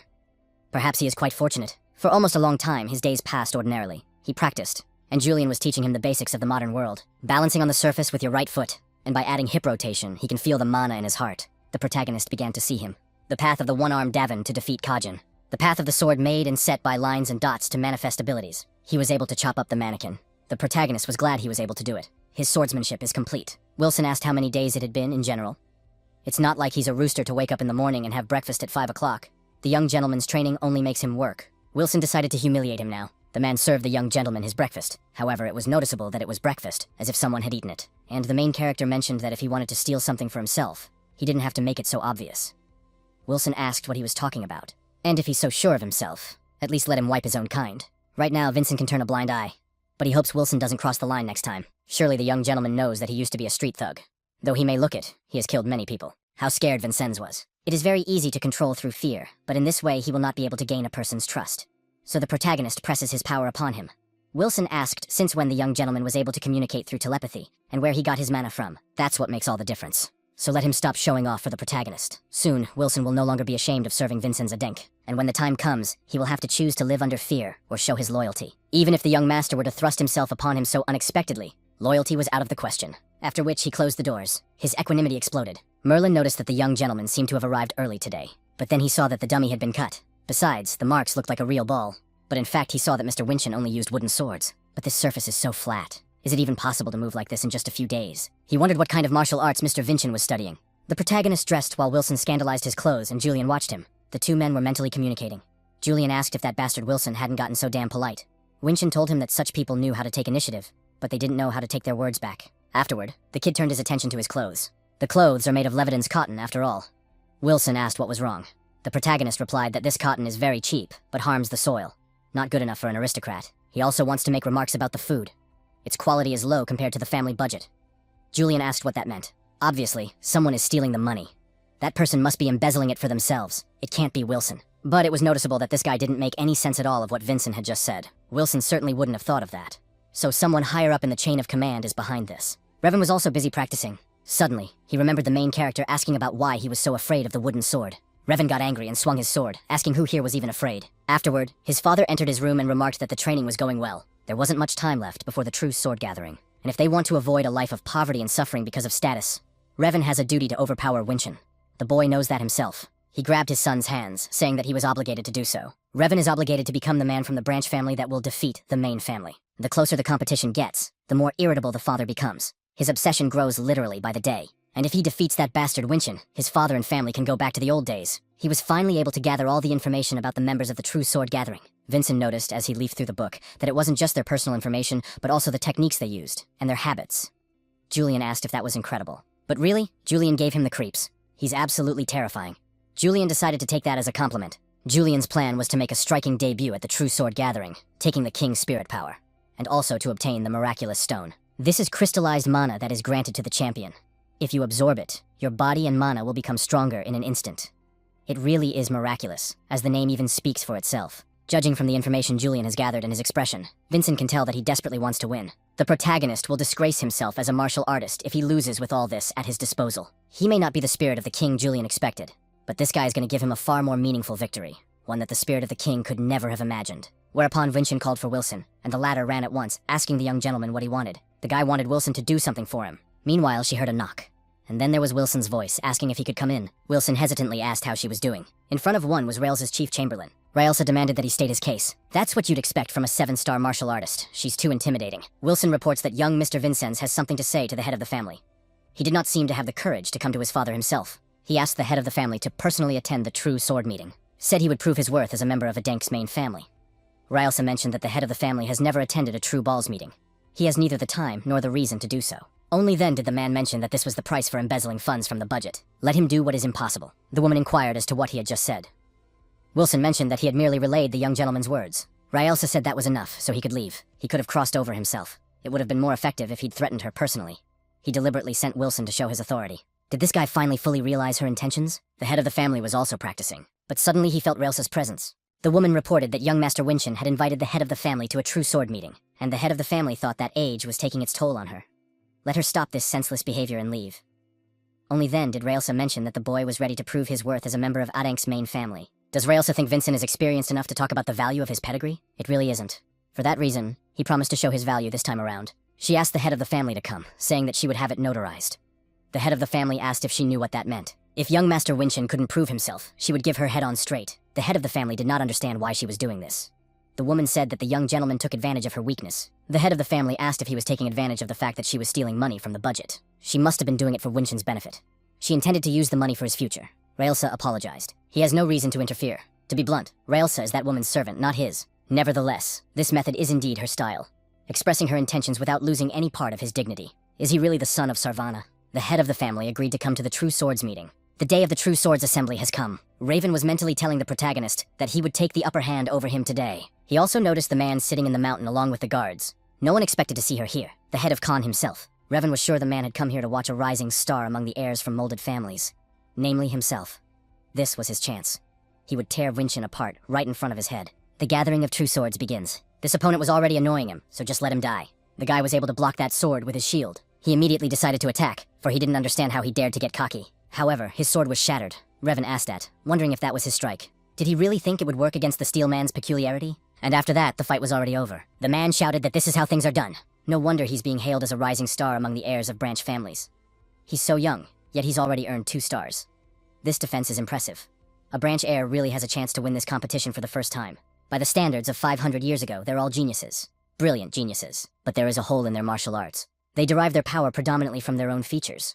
Perhaps he is quite fortunate. For almost a long time, his days passed ordinarily. He practiced, and Julian was teaching him the basics of the modern world. Balancing on the surface with your right foot, and by adding hip rotation, he can feel the mana in his heart. The protagonist began to see him. The path of the one-armed Davin to defeat Kajin. The path of the sword made and set by lines and dots to manifest abilities. He was able to chop up the mannequin. The protagonist was glad he was able to do it. His swordsmanship is complete. Wilson asked how many days it had been in general. It's not like he's a rooster to wake up in the morning and have breakfast at 5 o'clock. The young gentleman's training only makes him work. Wilson decided to humiliate him now. The man served the young gentleman his breakfast. However, it was noticeable that it was breakfast, as if someone had eaten it. And the main character mentioned that if he wanted to steal something for himself, he didn't have to make it so obvious. Wilson asked what he was talking about. And if he's so sure of himself, at least let him wipe his own kind. Right now, Vincent can turn a blind eye. But he hopes Wilson doesn't cross the line next time. Surely the young gentleman knows that he used to be a street thug. Though he may look it, he has killed many people. How scared Vincennes was. It is very easy to control through fear, but in this way he will not be able to gain a person's trust. So the protagonist presses his power upon him. Wilson asked since when the young gentleman was able to communicate through telepathy, and where he got his mana from. That's what makes all the difference. So let him stop showing off for the protagonist. Soon, Wilson will no longer be ashamed of serving Vincennes Adenk, and when the time comes, he will have to choose to live under fear or show his loyalty. Even if the young master were to thrust himself upon him so unexpectedly, loyalty was out of the question. After which he closed the doors. His equanimity exploded. Merlin noticed that the young gentleman seemed to have arrived early today, but then he saw that the dummy had been cut. Besides, the marks looked like a real ball. But in fact, he saw that Mr. Winchen only used wooden swords. But this surface is so flat. Is it even possible to move like this in just a few days? He wondered what kind of martial arts Mr. Winchen was studying. The protagonist dressed while Wilson scandalized his clothes and Julian watched him. The two men were mentally communicating. Julian asked if that bastard Wilson hadn't gotten so damn polite. Winchen told him that such people knew how to take initiative, but they didn't know how to take their words back. Afterward, the kid turned his attention to his clothes. The clothes are made of Leviton's cotton, after all. Wilson asked what was wrong. The protagonist replied that this cotton is very cheap, but harms the soil. Not good enough for an aristocrat. He also wants to make remarks about the food. Its quality is low compared to the family budget. Julian asked what that meant. Obviously, someone is stealing the money. That person must be embezzling it for themselves. It can't be Wilson. But it was noticeable that this guy didn't make any sense at all of what Vincent had just said. Wilson certainly wouldn't have thought of that. So someone higher up in the chain of command is behind this. Revan was also busy practicing. Suddenly, he remembered the main character asking about why he was so afraid of the wooden sword. Revan got angry and swung his sword, asking who here was even afraid. Afterward, his father entered his room and remarked that the training was going well. There wasn't much time left before the true sword gathering. And if they want to avoid a life of poverty and suffering because of status, Revan has a duty to overpower Winchin. The boy knows that himself. He grabbed his son's hands, saying that he was obligated to do so. Revan is obligated to become the man from the branch family that will defeat the main family. The closer the competition gets, the more irritable the father becomes. His obsession grows literally by the day. And if he defeats that bastard Winchin, his father and family can go back to the old days. He was finally able to gather all the information about the members of the True Sword Gathering. Vincent noticed, as he leafed through the book, that it wasn't just their personal information, but also the techniques they used, and their habits. Julian asked if that was incredible. But really, Julian gave him the creeps. He's absolutely terrifying. Julian decided to take that as a compliment. Julian's plan was to make a striking debut at the True Sword Gathering, taking the King's spirit power, and also to obtain the miraculous stone. This is crystallized mana that is granted to the champion. If you absorb it, your body and mana will become stronger in an instant. It really is miraculous, as the name even speaks for itself. Judging from the information Julian has gathered in his expression, Vincent can tell that he desperately wants to win. The protagonist will disgrace himself as a martial artist if he loses with all this at his disposal. He may not be the spirit of the king Julian expected, but this guy is going to give him a far more meaningful victory, one that the spirit of the king could never have imagined. Whereupon Vincent called for Wilson, and the latter ran at once, asking the young gentleman what he wanted. The guy wanted Wilson to do something for him. Meanwhile, she heard a knock. And then there was Wilson's voice, asking if he could come in. Wilson hesitantly asked how she was doing. In front of one was Raelsa's chief chamberlain. Raelsa demanded that he state his case. That's what you'd expect from a 7-star martial artist. She's too intimidating. Wilson reports that young Mr. Vincennes has something to say to the head of the family. He did not seem to have the courage to come to his father himself. He asked the head of the family to personally attend the true sword meeting. Said he would prove his worth as a member of Adenk's main family. Raelsa mentioned that the head of the family has never attended a true balls meeting. He has neither the time nor the reason to do so. Only then did the man mention that this was the price for embezzling funds from the budget. Let him do what is impossible. The woman inquired as to what he had just said. Wilson mentioned that he had merely relayed the young gentleman's words. Raelsa said that was enough, so he could leave. He could have crossed over himself. It would have been more effective if he'd threatened her personally. He deliberately sent Wilson to show his authority. Did this guy finally fully realize her intentions? The head of the family was also practicing. But suddenly he felt Raelsa's presence. The woman reported that young Master Winchin had invited the head of the family to a true sword meeting, and the head of the family thought that age was taking its toll on her. Let her stop this senseless behavior and leave. Only then did Raelsa mention that the boy was ready to prove his worth as a member of Adenk's main family. Does Raelsa think Vincent is experienced enough to talk about the value of his pedigree? It really isn't. For that reason, he promised to show his value this time around. She asked the head of the family to come, saying that she would have it notarized. The head of the family asked if she knew what that meant. If young Master Winchin couldn't prove himself, she would give her head on straight. The head of the family did not understand why she was doing this. The woman said that the young gentleman took advantage of her weakness. The head of the family asked if he was taking advantage of the fact that she was stealing money from the budget. She must have been doing it for Winchin's benefit. She intended to use the money for his future. Raelsa apologized. He has no reason to interfere. To be blunt, Raelsa is that woman's servant, not his. Nevertheless, this method is indeed her style, expressing her intentions without losing any part of his dignity. Is he really the son of Sarvana? The head of the family agreed to come to the True Swords meeting. The day of the True Swords assembly has come. Raven was mentally telling the protagonist that he would take the upper hand over him today. He also noticed the man sitting in the mountain along with the guards. No one expected to see her here, the head of Khan himself. Revan was sure the man had come here to watch a rising star among the heirs from molded families, namely himself. This was his chance. He would tear Winchin apart right in front of his head. The gathering of True Swords begins. This opponent was already annoying him, so just let him die. The guy was able to block that sword with his shield. He immediately decided to attack, for he didn't understand how he dared to get cocky. However, his sword was shattered. Revan asked that, wondering if that was his strike. Did he really think it would work against the Steel Man's peculiarity? And after that, the fight was already over. The man shouted that this is how things are done. No wonder he's being hailed as a rising star among the heirs of branch families. He's so young, yet he's already earned 2 stars. This defense is impressive. A branch heir really has a chance to win this competition for the first time. By the standards of 500 years ago, they're all geniuses. Brilliant geniuses. But there is a hole in their martial arts. They derive their power predominantly from their own features.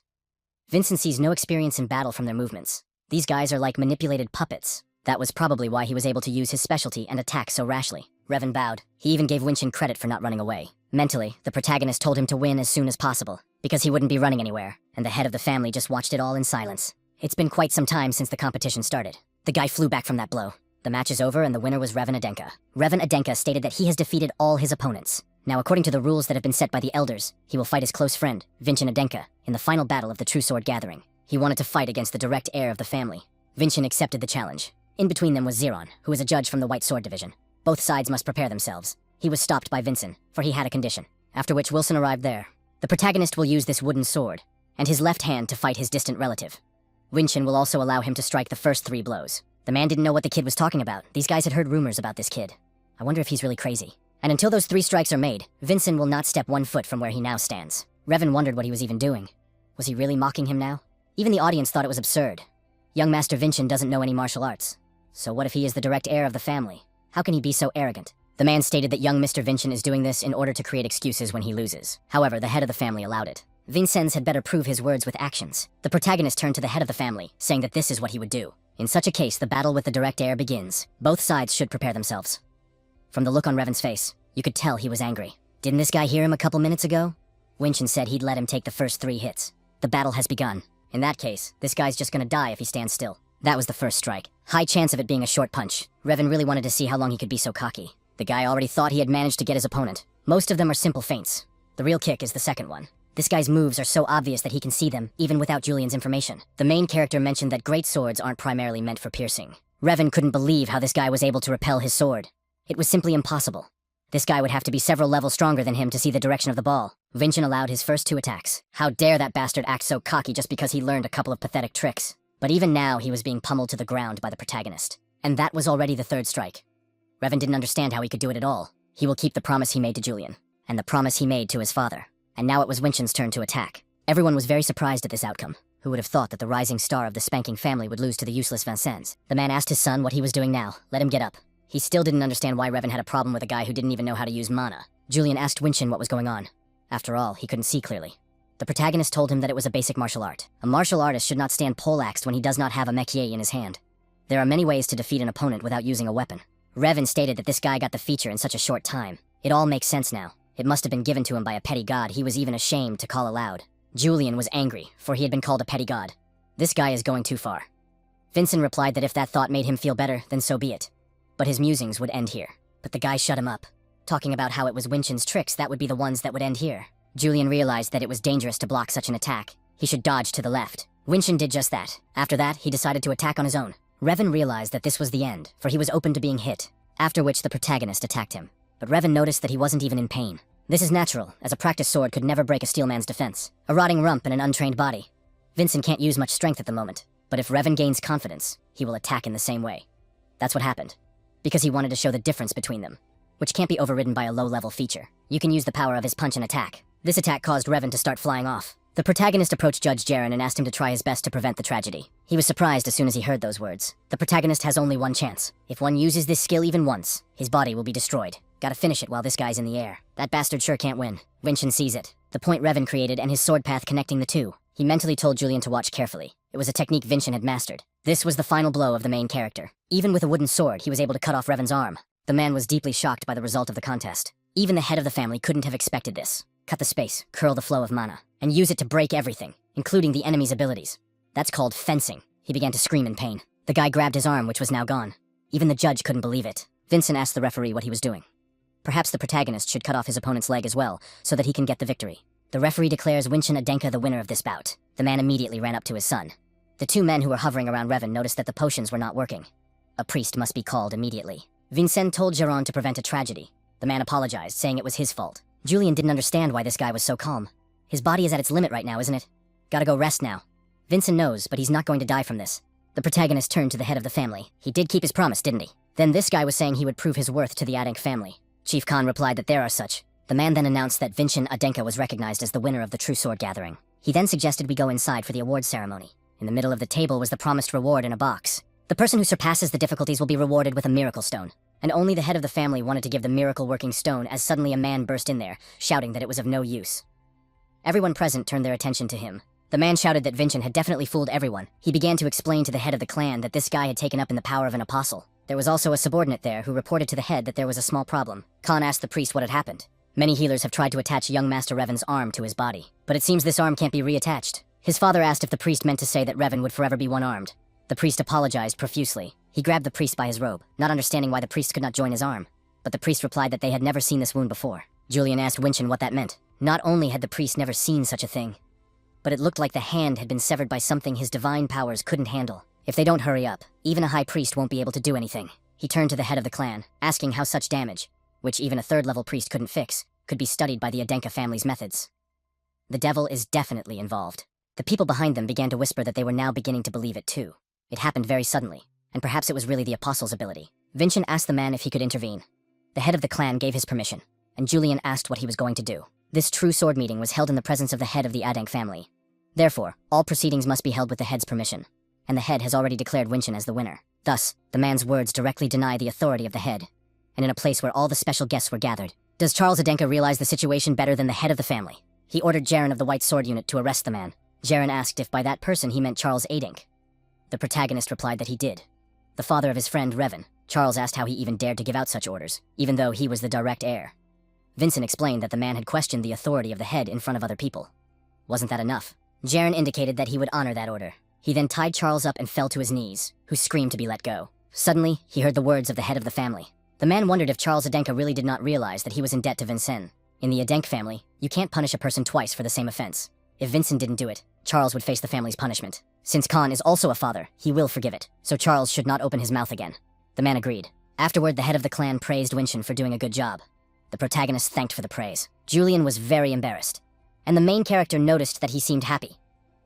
Vincent sees no experience in battle from their movements. These guys are like manipulated puppets. That was probably why he was able to use his specialty and attack so rashly. Revan bowed. He even gave Winchin credit for not running away. Mentally, the protagonist told him to win as soon as possible, because he wouldn't be running anywhere, and the head of the family just watched it all in silence. It's been quite some time since the competition started. The guy flew back from that blow. The match is over and the winner was Revan Adenka. Revan Adenka stated that he has defeated all his opponents. Now, according to the rules that have been set by the elders, he will fight his close friend, Vinchin Adenka, in the final battle of the True Sword Gathering. He wanted to fight against the direct heir of the family. Vincent accepted the challenge. In between them was Zeron, who was a judge from the White Sword Division. Both sides must prepare themselves. He was stopped by Vincent, for he had a condition. After which Wilson arrived there. The protagonist will use this wooden sword, and his left hand to fight his distant relative. Vincent will also allow him to strike the first 3 blows. The man didn't know what the kid was talking about. These guys had heard rumors about this kid. I wonder if he's really crazy. And until those 3 strikes are made, Vincent will not step 1 foot from where he now stands. Revan wondered what he was even doing. Was he really mocking him now? Even the audience thought it was absurd. Young Master Vincent doesn't know any martial arts. So what if he is the direct heir of the family? How can he be so arrogant? The man stated that young Mr. Vincent is doing this in order to create excuses when he loses. However, the head of the family allowed it. Vincent had better prove his words with actions. The protagonist turned to the head of the family, saying that this is what he would do. In such a case, the battle with the direct heir begins. Both sides should prepare themselves. From the look on Revan's face, you could tell he was angry. Didn't this guy hear him a couple minutes ago? Vincent said he'd let him take the first 3 hits. The battle has begun. In that case, this guy's just gonna die if he stands still. That was the first strike. High chance of it being a short punch. Revan really wanted to see how long he could be so cocky. The guy already thought he had managed to get his opponent. Most of them are simple feints. The real kick is the second one. This guy's moves are so obvious that he can see them, even without Julian's information. The main character mentioned that great swords aren't primarily meant for piercing. Revan couldn't believe how this guy was able to repel his sword. It was simply impossible. This guy would have to be several levels stronger than him to see the direction of the ball. Vincent allowed his first 2 attacks. How dare that bastard act so cocky just because he learned a couple of pathetic tricks. But even now, he was being pummeled to the ground by the protagonist. And that was already the 3rd strike. Revan didn't understand how he could do it at all. He will keep the promise he made to Julian, and the promise he made to his father. And now it was Vincent's turn to attack. Everyone was very surprised at this outcome. Who would have thought that the rising star of the spanking family would lose to the useless Vincent? The man asked his son what he was doing now. Let him get up. He still didn't understand why Revan had a problem with a guy who didn't even know how to use mana. Julian asked Vincent what was going on. After all, he couldn't see clearly. The protagonist told him that it was a basic martial art. A martial artist should not stand poleaxed when he does not have a métier in his hand. There are many ways to defeat an opponent without using a weapon. Revan stated that this guy got the feature in such a short time. It all makes sense now. It must have been given to him by a petty god he was even ashamed to call aloud. Julian was angry, for he had been called a petty god. This guy is going too far. Vincent replied that if that thought made him feel better, then so be it. But his musings would end here. But the guy shut him up, talking about how it was Vincent's tricks that would be the ones that would end here. Julian realized that it was dangerous to block such an attack. He should dodge to the left. Vincent did just that. After that, he decided to attack on his own. Revan realized that this was the end, for he was open to being hit, after which the protagonist attacked him. But Revan noticed that he wasn't even in pain. This is natural, as a practiced sword could never break a steel man's defense. A rotting rump and an untrained body. Vincent can't use much strength at the moment, but if Revan gains confidence, he will attack in the same way. That's what happened. Because he wanted to show the difference between them, which can't be overridden by a low-level feature. You can use the power of his punch and attack. This attack caused Revan to start flying off. The protagonist approached Judge Jaren and asked him to try his best to prevent the tragedy. He was surprised as soon as he heard those words. The protagonist has only one chance. If one uses this skill even once, his body will be destroyed. Gotta finish it while this guy's in the air. That bastard sure can't win. Vincent sees it. The point Revan created and his sword path connecting the two. He mentally told Julian to watch carefully. It was a technique Vincent had mastered. This was the final blow of the main character. Even with a wooden sword, he was able to cut off Revan's arm. The man was deeply shocked by the result of the contest. Even the head of the family couldn't have expected this. Cut the space, curl the flow of mana, and use it to break everything, including the enemy's abilities. That's called fencing. He began to scream in pain. The guy grabbed his arm, which was now gone. Even the judge couldn't believe it. Vincent asked the referee what he was doing. Perhaps the protagonist should cut off his opponent's leg as well, so that he can get the victory. The referee declares Vincent Adenka the winner of this bout. The man immediately ran up to his son. The 2 men who were hovering around Revan noticed that the potions were not working. A priest must be called immediately. Vincent told Geron to prevent a tragedy. The man apologized, saying it was his fault. Julian didn't understand why this guy was so calm. His body is at its limit right now, isn't it? Gotta go rest now. Vincent knows, but he's not going to die from this. The protagonist turned to the head of the family. He did keep his promise, didn't he? Then this guy was saying he would prove his worth to the Adenk family. Chief Khan replied that there are such. The man then announced that Vincent Adenka was recognized as the winner of the True Sword Gathering. He then suggested we go inside for the award ceremony. In the middle of the table was the promised reward in a box. The person who surpasses the difficulties will be rewarded with a miracle stone. And only the head of the family wanted to give the miracle-working stone as suddenly a man burst in there, shouting that it was of no use. Everyone present turned their attention to him. The man shouted that Vincent had definitely fooled everyone. He began to explain to the head of the clan that this guy had taken up in the power of an apostle. There was also a subordinate there who reported to the head that there was a small problem. Khan asked the priest what had happened. Many healers have tried to attach young Master Revan's arm to his body, but it seems this arm can't be reattached. His father asked if the priest meant to say that Revan would forever be one-armed. The priest apologized profusely. He grabbed the priest by his robe, not understanding why the priest could not join his arm. But the priest replied that they had never seen this wound before. Julian asked Vincent what that meant. Not only had the priest never seen such a thing, but it looked like the hand had been severed by something his divine powers couldn't handle. If they don't hurry up, even a high priest won't be able to do anything. He turned to the head of the clan, asking how such damage, which even a third-level priest couldn't fix, could be studied by the Adenka family's methods. The devil is definitely involved. The people behind them began to whisper that they were now beginning to believe it too. It happened very suddenly, and perhaps it was really the apostle's ability. Vincent asked the man if he could intervene. The head of the clan gave his permission, and Julian asked what he was going to do. This true sword meeting was held in the presence of the head of the Adenk family. Therefore, all proceedings must be held with the head's permission, and the head has already declared Winchin as the winner. Thus, the man's words directly deny the authority of the head, and in a place where all the special guests were gathered. Does Charles Adenka realize the situation better than the head of the family? He ordered Jaren of the White Sword Unit to arrest the man. Jaren asked if by that person he meant Charles Adenk. The protagonist replied that he did. The father of his friend, Revan, Charles asked how he even dared to give out such orders, even though he was the direct heir. Vincent explained that the man had questioned the authority of the head in front of other people. Wasn't that enough? Jaren indicated that he would honor that order. He then tied Charles up and fell to his knees, who screamed to be let go. Suddenly, he heard the words of the head of the family. The man wondered if Charles Adenka really did not realize that he was in debt to Vincent. In the Adenk family, you can't punish a person twice for the same offense. If Vincent didn't do it, Charles would face the family's punishment. Since Khan is also a father, he will forgive it, so Charles should not open his mouth again. The man agreed. Afterward, the head of the clan praised Winchin for doing a good job. The protagonist thanked for the praise. Julian was very embarrassed, and the main character noticed that he seemed happy.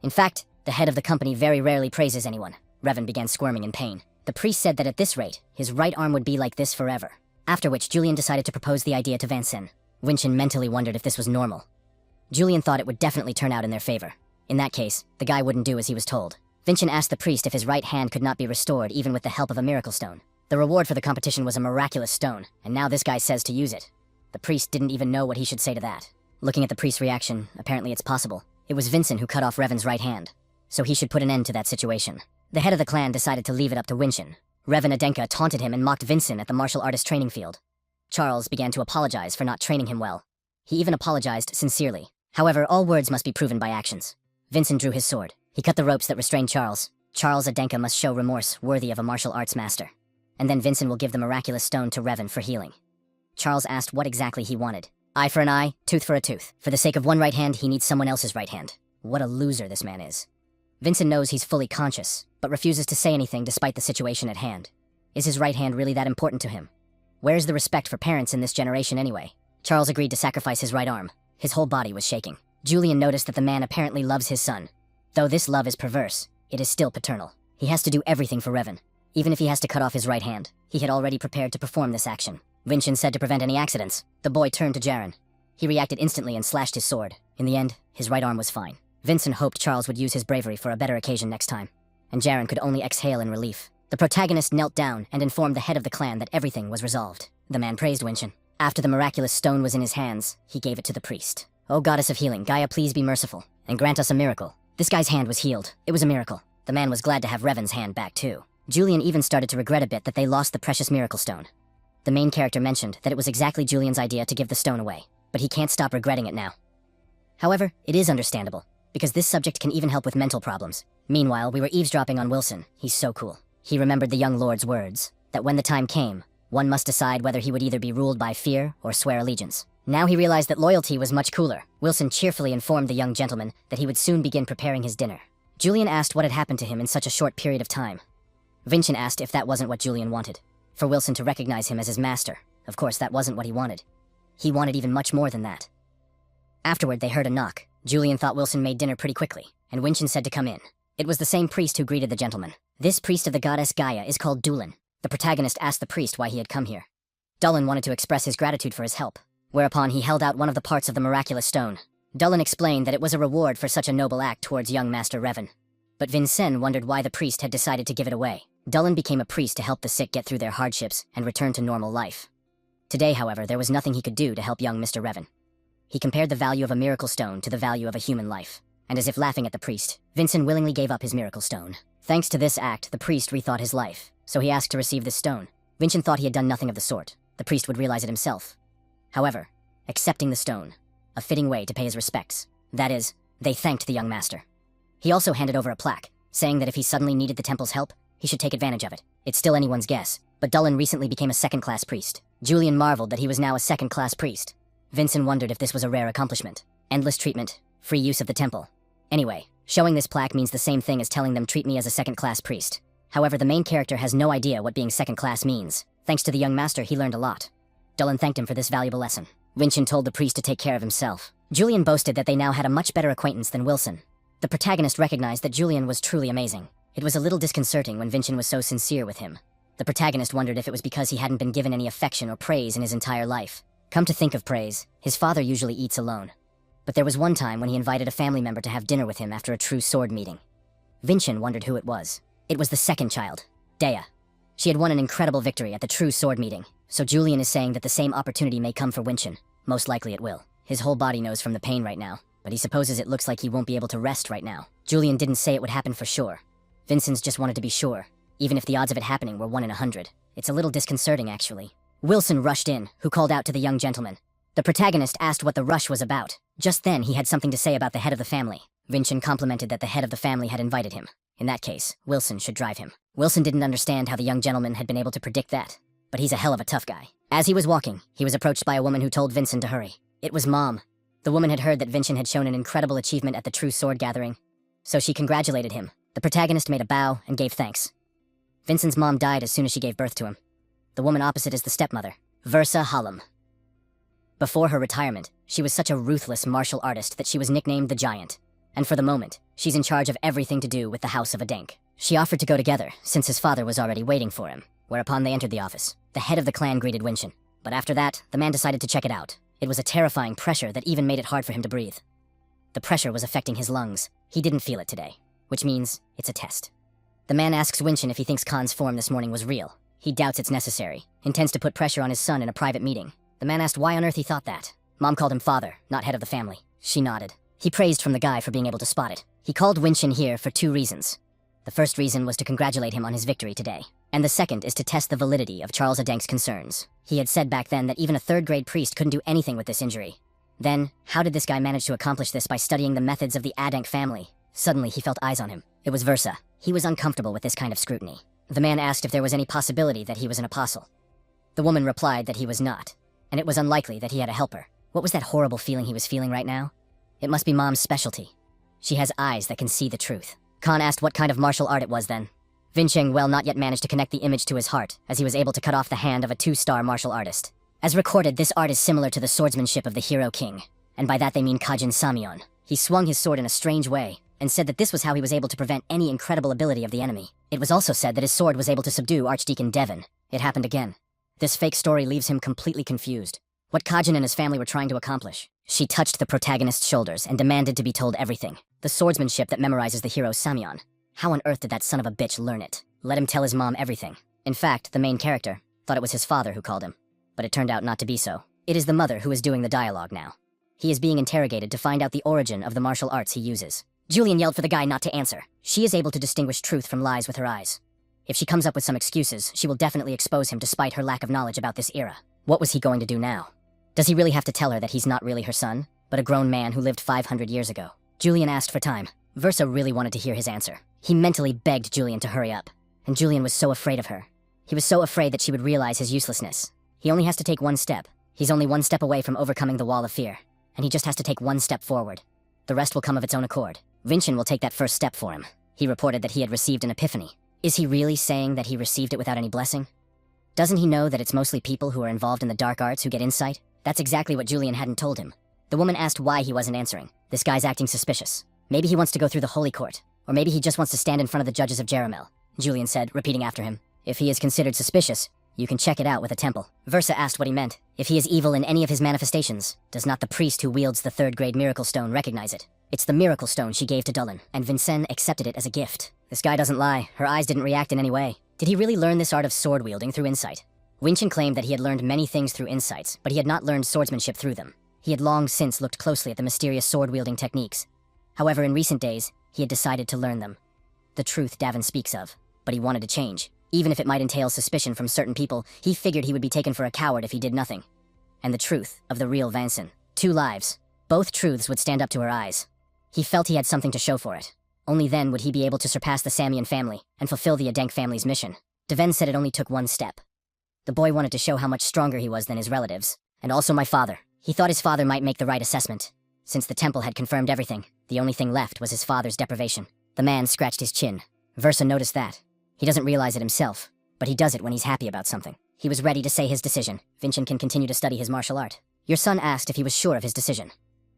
In fact, the head of the company very rarely praises anyone. Revan began squirming in pain. The priest said that at this rate, his right arm would be like this forever. After which, Julian decided to propose the idea to Vincent. Winchin mentally wondered if this was normal. Julian thought it would definitely turn out in their favor. In that case, the guy wouldn't do as he was told. Vincent asked the priest if his right hand could not be restored even with the help of a miracle stone. The reward for the competition was a miraculous stone, and now this guy says to use it. The priest didn't even know what he should say to that. Looking at the priest's reaction, apparently it's possible. It was Vincent who cut off Revan's right hand, so he should put an end to that situation. The head of the clan decided to leave it up to Winchin. Revan Adenka taunted him and mocked Vincent at the martial artist training field. Charles began to apologize for not training him well. He even apologized sincerely. However, all words must be proven by actions. Vincent drew his sword. He cut the ropes that restrained Charles. Charles Adenka must show remorse worthy of a martial arts master. And then Vincent will give the miraculous stone to Revan for healing. Charles asked what exactly he wanted. Eye for an eye, tooth for a tooth. For the sake of one right hand, he needs someone else's right hand. What a loser this man is. Vincent knows he's fully conscious, but refuses to say anything despite the situation at hand. Is his right hand really that important to him? Where's the respect for parents in this generation anyway? Charles agreed to sacrifice his right arm. His whole body was shaking. Julian noticed that the man apparently loves his son. Though this love is perverse, it is still paternal. He has to do everything for Revan, even if he has to cut off his right hand. He had already prepared to perform this action. Vincent said to prevent any accidents. The boy turned to Jaren. He reacted instantly and slashed his sword. In the end, his right arm was fine. Vincent hoped Charles would use his bravery for a better occasion next time, and Jaren could only exhale in relief. The protagonist knelt down and informed the head of the clan that everything was resolved. The man praised Winchin. After the miraculous stone was in his hands, he gave it to the priest. "O goddess of healing, Gaia, please be merciful, and grant us a miracle." This guy's hand was healed. It was a miracle. The man was glad to have Revan's hand back too. Julian even started to regret a bit that they lost the precious miracle stone. The main character mentioned that it was exactly Julian's idea to give the stone away, but he can't stop regretting it now. However, it is understandable, because this subject can even help with mental problems. Meanwhile, we were eavesdropping on Wilson. He's so cool. He remembered the young lord's words, that when the time came, one must decide whether he would either be ruled by fear or swear allegiance. Now he realized that loyalty was much cooler. Wilson cheerfully informed the young gentleman that he would soon begin preparing his dinner. Julian asked what had happened to him in such a short period of time. Vincent asked if that wasn't what Julian wanted. For Wilson to recognize him as his master. Of course, that wasn't what he wanted. He wanted even much more than that. Afterward, they heard a knock. Julian thought Wilson made dinner pretty quickly, and Winchin said to come in. It was the same priest who greeted the gentleman. This priest of the goddess Gaia is called Dulin. The protagonist asked the priest why he had come here. Dulin wanted to express his gratitude for his help, whereupon he held out one of the parts of the miraculous stone. Dulin explained that it was a reward for such a noble act towards young Master Revan. But Vincent wondered why the priest had decided to give it away. Dulin became a priest to help the sick get through their hardships and return to normal life. Today, however, there was nothing he could do to help young Mr. Revan. He compared the value of a miracle stone to the value of a human life, and as if laughing at the priest, Vincent willingly gave up his miracle stone. Thanks to this act, the priest rethought his life, so he asked to receive this stone. Vincent thought he had done nothing of the sort. The priest would realize it himself. However, accepting the stone, a fitting way to pay his respects. That is, they thanked the young master. He also handed over a plaque, saying that if he suddenly needed the temple's help, he should take advantage of it. It's still anyone's guess, but Dulin recently became a second-class priest. Julian marveled that he was now a second-class priest. Vincent wondered if this was a rare accomplishment. Endless treatment, free use of the temple. Anyway, showing this plaque means the same thing as telling them treat me as a second-class priest. However, the main character has no idea what being second-class means. Thanks to the young master, he learned a lot. Dolan thanked him for this valuable lesson. Vincent told the priest to take care of himself. Julian boasted that they now had a much better acquaintance than Wilson. The protagonist recognized that Julian was truly amazing. It was a little disconcerting when Vincent was so sincere with him. The protagonist wondered if it was because he hadn't been given any affection or praise in his entire life. Come to think of praise, his father usually eats alone. But there was one time when he invited a family member to have dinner with him after a true sword meeting. Vincent wondered who it was. It was the second child, Dea. She had won an incredible victory at the true sword meeting, so Julian is saying that the same opportunity may come for Vincent. Most likely it will. His whole body knows from the pain right now, but he supposes it looks like he won't be able to rest right now. Julian didn't say it would happen for sure. Vincent's just wanted to be sure, even if the odds of it happening were 1 in 100. It's a little disconcerting, actually. Wilson rushed in, who called out to the young gentleman. The protagonist asked what the rush was about. Just then, he had something to say about the head of the family. Vincent complimented that the head of the family had invited him. In that case, Wilson should drive him. Wilson didn't understand how the young gentleman had been able to predict that, but he's a hell of a tough guy. As he was walking, he was approached by a woman who told Vincent to hurry. It was Mom. The woman had heard that Vincent had shown an incredible achievement at the true sword gathering, so she congratulated him. The protagonist made a bow and gave thanks. Vincent's mom died as soon as she gave birth to him. The woman opposite is the stepmother, Versa Hallam. Before her retirement, she was such a ruthless martial artist that she was nicknamed the Giant. And for the moment, she's in charge of everything to do with the House of Adenk. She offered to go together, since his father was already waiting for him, whereupon they entered the office. The head of the clan greeted Vincent, but after that, the man decided to check it out. It was a terrifying pressure that even made it hard for him to breathe. The pressure was affecting his lungs. He didn't feel it today, which means it's a test. The man asks Vincent if he thinks Khan's form this morning was real. He doubts it's necessary, intends to put pressure on his son in a private meeting. The man asked why on earth he thought that. Mom called him father, not head of the family. She nodded. He praised from the guy for being able to spot it. He called Vincent here for 2 reasons. The first reason was to congratulate him on his victory today, and the second is to test the validity of Charles Adenk's concerns. He had said back then that even a 3rd-grade priest couldn't do anything with this injury. Then, how did this guy manage to accomplish this by studying the methods of the Adenk family? Suddenly, he felt eyes on him. It was Versa. He was uncomfortable with this kind of scrutiny. The man asked if there was any possibility that he was an apostle. The woman replied that he was not, and it was unlikely that he had a helper. What was that horrible feeling he was feeling right now? It must be Mom's specialty. She has eyes that can see the truth. Khan asked what kind of martial art it was then. Vincent not yet managed to connect the image to his heart, as he was able to cut off the hand of a 2-star martial artist. As recorded, this art is similar to the swordsmanship of the hero king, and by that they mean Kajin Samyeon. He swung his sword in a strange way, and said that this was how he was able to prevent any incredible ability of the enemy. It was also said that his sword was able to subdue Archdeacon Devon. It happened again. This fake story leaves him completely confused. What Kajin and his family were trying to accomplish. She touched the protagonist's shoulders and demanded to be told everything. The swordsmanship that memorizes the hero Samyeon. How on earth did that son of a bitch learn it? Let him tell his mom everything. In fact, the main character thought it was his father who called him, but it turned out not to be so. It is the mother who is doing the dialogue now. He is being interrogated to find out the origin of the martial arts he uses. Julian yelled for the guy not to answer. She is able to distinguish truth from lies with her eyes. If she comes up with some excuses, she will definitely expose him despite her lack of knowledge about this era. What was he going to do now? Does he really have to tell her that he's not really her son, but a grown man who lived 500 years ago? Julian asked for time. Versa really wanted to hear his answer. He mentally begged Julian to hurry up, and Julian was so afraid of her. He was so afraid that she would realize his uselessness. He only has to take 1 step. He's only 1 step away from overcoming the wall of fear, and he just has to take 1 step forward. The rest will come of its own accord. Vincent will take that first step for him. He reported that he had received an epiphany. Is he really saying that he received it without any blessing? Doesn't he know that it's mostly people who are involved in the dark arts who get insight? That's exactly what Julian hadn't told him. The woman asked why he wasn't answering. This guy's acting suspicious. Maybe he wants to go through the Holy Court, or maybe he just wants to stand in front of the judges of Jeremel. Julian said, repeating after him. If he is considered suspicious, you can check it out with a temple. Versa asked what he meant. If he is evil in any of his manifestations, does not the priest who wields the 3rd-grade miracle stone recognize it? It's the miracle stone she gave to Dolan, and Vincent accepted it as a gift. This guy doesn't lie. Her eyes didn't react in any way. Did he really learn this art of sword wielding through insight? Vincent claimed that he had learned many things through insights, but he had not learned swordsmanship through them. He had long since looked closely at the mysterious sword-wielding techniques. However, in recent days, he had decided to learn them. The truth Davin speaks of, but he wanted to change. Even if it might entail suspicion from certain people, he figured he would be taken for a coward if he did nothing. And the truth of the real Vanson. 2 lives. Both truths would stand up to her eyes. He felt he had something to show for it. Only then would he be able to surpass the Samyeon family and fulfill the Adenk family's mission. Deven said it only took 1 step. The boy wanted to show how much stronger he was than his relatives, and also my father. He thought his father might make the right assessment. Since the temple had confirmed everything, the only thing left was his father's deprivation. The man scratched his chin. Versa noticed that. He doesn't realize it himself, but he does it when he's happy about something. He was ready to say his decision. Vincent can continue to study his martial art. Your son asked if he was sure of his decision.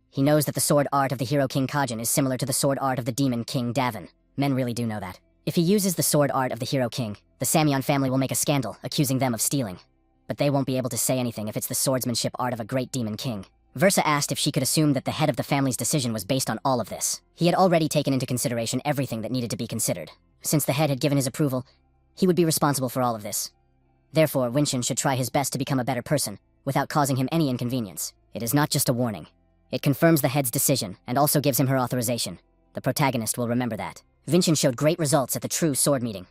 He knows that the sword art of the hero King Kajin is similar to the sword art of the demon King Davin. Men really do know that. If he uses the sword art of the hero king, the Samyeon family will make a scandal, accusing them of stealing. But they won't be able to say anything if it's the swordsmanship art of a great demon king. Versa asked if she could assume that the head of the family's decision was based on all of this. He had already taken into consideration everything that needed to be considered. Since the head had given his approval, he would be responsible for all of this. Therefore, Winshin should try his best to become a better person, without causing him any inconvenience. It is not just a warning. It confirms the head's decision, and also gives him her authorization. The protagonist will remember that. Vincent showed great results at the true sword meeting.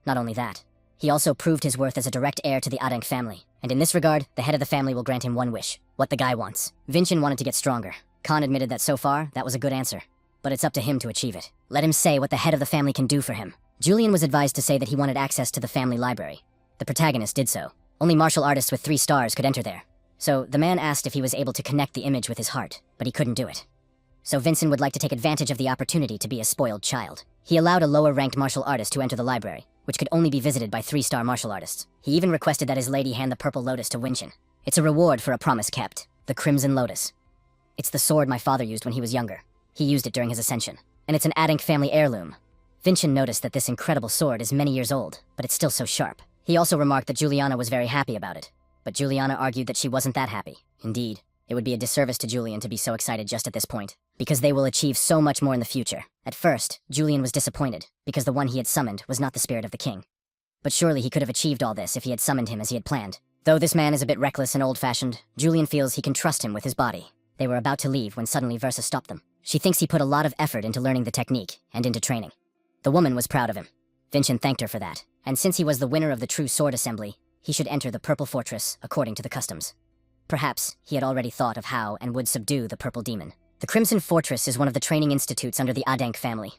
Not only that, he also proved his worth as a direct heir to the Adenk family, and in this regard, the head of the family will grant him one wish, what the guy wants. Vincent wanted to get stronger. Khan admitted that so far, that was a good answer. But it's up to him to achieve it. Let him say what the head of the family can do for him. Julian was advised to say that he wanted access to the family library. The protagonist did so. Only martial artists with 3 stars could enter there. So the man asked if he was able to connect the image with his heart, but he couldn't do it. So Vincent would like to take advantage of the opportunity to be a spoiled child. He allowed a lower-ranked martial artist to enter the library, which could only be visited by 3-star martial artists. He even requested that his lady hand the purple lotus to Winshin. It's a reward for a promise kept, the Crimson Lotus. It's the sword my father used when he was younger. He used it during his ascension, and it's an Adenk family heirloom. Vincent noticed that this incredible sword is many years old, but it's still so sharp. He also remarked that Juliana was very happy about it, but Juliana argued that she wasn't that happy. Indeed, it would be a disservice to Julian to be so excited just at this point, because they will achieve so much more in the future. At first, Julian was disappointed, because the one he had summoned was not the spirit of the king. But surely he could have achieved all this if he had summoned him as he had planned. Though this man is a bit reckless and old-fashioned, Julian feels he can trust him with his body. They were about to leave when suddenly Versa stopped them. She thinks he put a lot of effort into learning the technique, and into training. The woman was proud of him. Vincent thanked her for that, and since he was the winner of the true sword assembly, he should enter the Purple Fortress according to the customs. Perhaps he had already thought of how and would subdue the Purple Demon. The Crimson Fortress is one of the training institutes under the Adenk family.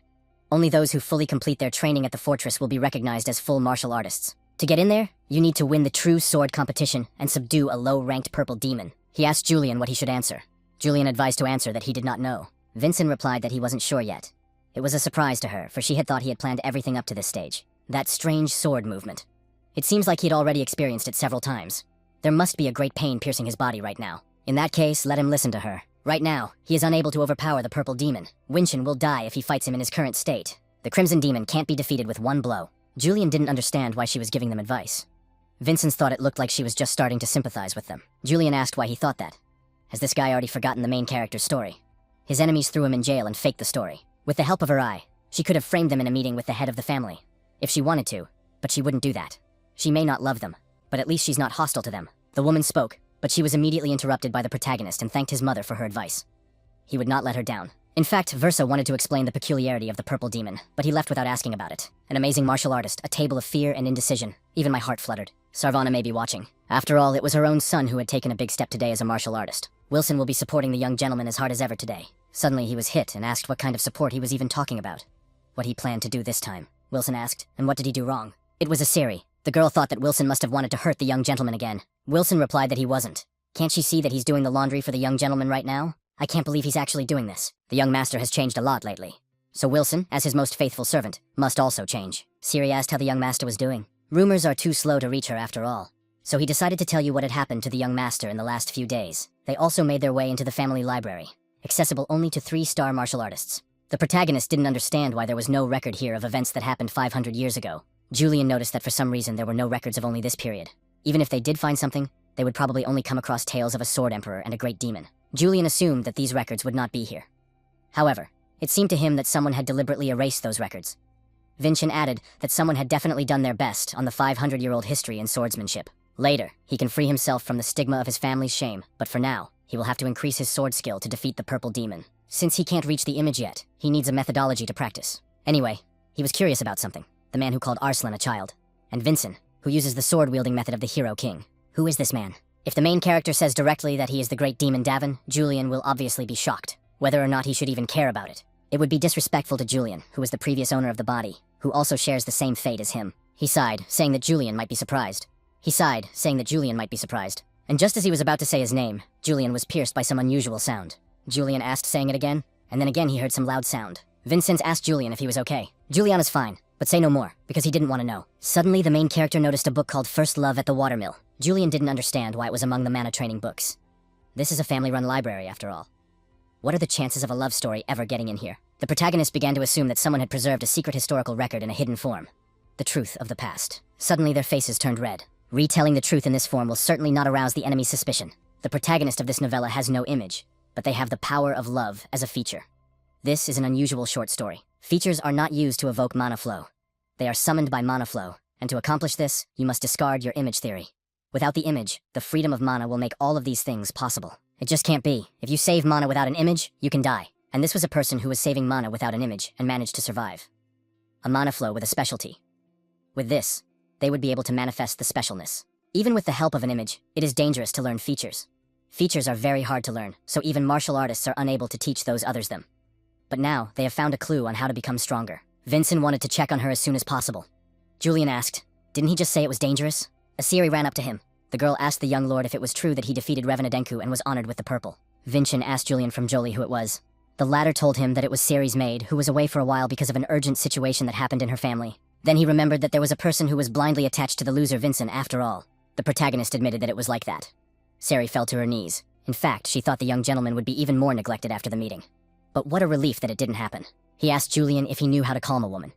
Only those who fully complete their training at the fortress will be recognized as full martial artists. To get in there, you need to win the true sword competition and subdue a low-ranked purple demon. He asked Julian what he should answer. Julian advised to answer that he did not know. Vincent replied that he wasn't sure yet. It was a surprise to her, for she had thought he had planned everything up to this stage. That strange sword movement. It seems like he had already experienced it several times. There must be a great pain piercing his body right now. In that case, let him listen to her. Right now, he is unable to overpower the purple demon. Winshin will die if he fights him in his current state. The crimson demon can't be defeated with one blow. Julian didn't understand why she was giving them advice. Vincent thought it looked like she was just starting to sympathize with them. Julian asked why he thought that. Has this guy already forgotten the main character's story? His enemies threw him in jail and faked the story. With the help of her eye, she could have framed them in a meeting with the head of the family. If she wanted to, but she wouldn't do that. She may not love them, but at least she's not hostile to them. The woman spoke, but she was immediately interrupted by the protagonist and thanked his mother for her advice. He would not let her down. In fact, Versa wanted to explain the peculiarity of the purple demon, but he left without asking about it. An amazing martial artist, a table of fear and indecision. Even my heart fluttered. Sarvana may be watching. After all, it was her own son who had taken a big step today as a martial artist. Wilson will be supporting the young gentleman as hard as ever today. Suddenly he was hit and asked what kind of support he was even talking about. What he planned to do this time, Wilson asked, and what did he do wrong? It was a Siri. The girl thought that Wilson must have wanted to hurt the young gentleman again. Wilson replied that he wasn't. Can't she see that he's doing the laundry for the young gentleman right now? I can't believe he's actually doing this. The young master has changed a lot lately. So Wilson, as his most faithful servant, must also change. Siri asked how the young master was doing. Rumors are too slow to reach her after all. So he decided to tell you what had happened to the young master in the last few days. They also made their way into the family library, accessible only to 3-star martial artists. The protagonist didn't understand why there was no record here of events that happened 500 years ago. Julian noticed that for some reason there were no records of only this period. Even if they did find something, they would probably only come across tales of a sword emperor and a great demon. Julian assumed that these records would not be here. However, it seemed to him that someone had deliberately erased those records. Vincent added that someone had definitely done their best on the 500-year-old history in swordsmanship. Later, he can free himself from the stigma of his family's shame, but for now, he will have to increase his sword skill to defeat the purple demon. Since he can't reach the image yet, he needs a methodology to practice. Anyway, he was curious about something. The man who called Arslan a child. And Vincent, who uses the sword-wielding method of the hero king. Who is this man? If the main character says directly that he is the great demon Davin, Julian will obviously be shocked, whether or not he should even care about it. It would be disrespectful to Julian, who was the previous owner of the body, who also shares the same fate as him. He sighed, saying that Julian might be surprised. And just as he was about to say his name, Julian was pierced by some unusual sound. Julian asked, saying it again. And then again he heard some loud sound. Vincent asked Julian if he was okay. Julian is fine, but say no more, because he didn't want to know. Suddenly, the main character noticed a book called First Love at the Watermill. Julian didn't understand why it was among the mana training books. This is a family-run library, after all. What are the chances of a love story ever getting in here? The protagonist began to assume that someone had preserved a secret historical record in a hidden form. The truth of the past. Suddenly, their faces turned red. Retelling the truth in this form will certainly not arouse the enemy's suspicion. The protagonist of this novella has no image, but they have the power of love as a feature. This is an unusual short story. Features are not used to evoke mana flow. They are summoned by mana flow, and to accomplish this, you must discard your image theory. Without the image, the freedom of mana will make all of these things possible. It just can't be. If you save mana without an image, you can die. And this was a person who was saving mana without an image and managed to survive. A mana flow with a specialty. With this, they would be able to manifest the specialness. Even with the help of an image, it is dangerous to learn features. Features are very hard to learn, so even martial artists are unable to teach those others them. But now, they have found a clue on how to become stronger. Vincent wanted to check on her as soon as possible. Julian asked, "Didn't he just say it was dangerous?" Asiri ran up to him. The girl asked the young lord if it was true that he defeated Revenadenku and was honored with the purple. Vincent asked Julian from Jolie who it was. The latter told him that it was Siri's maid, who was away for a while because of an urgent situation that happened in her family. Then he remembered that there was a person who was blindly attached to the loser Vincent after all. The protagonist admitted that it was like that. Siri fell to her knees. In fact, she thought the young gentleman would be even more neglected after the meeting. But what a relief that it didn't happen. He asked Julian if he knew how to calm a woman.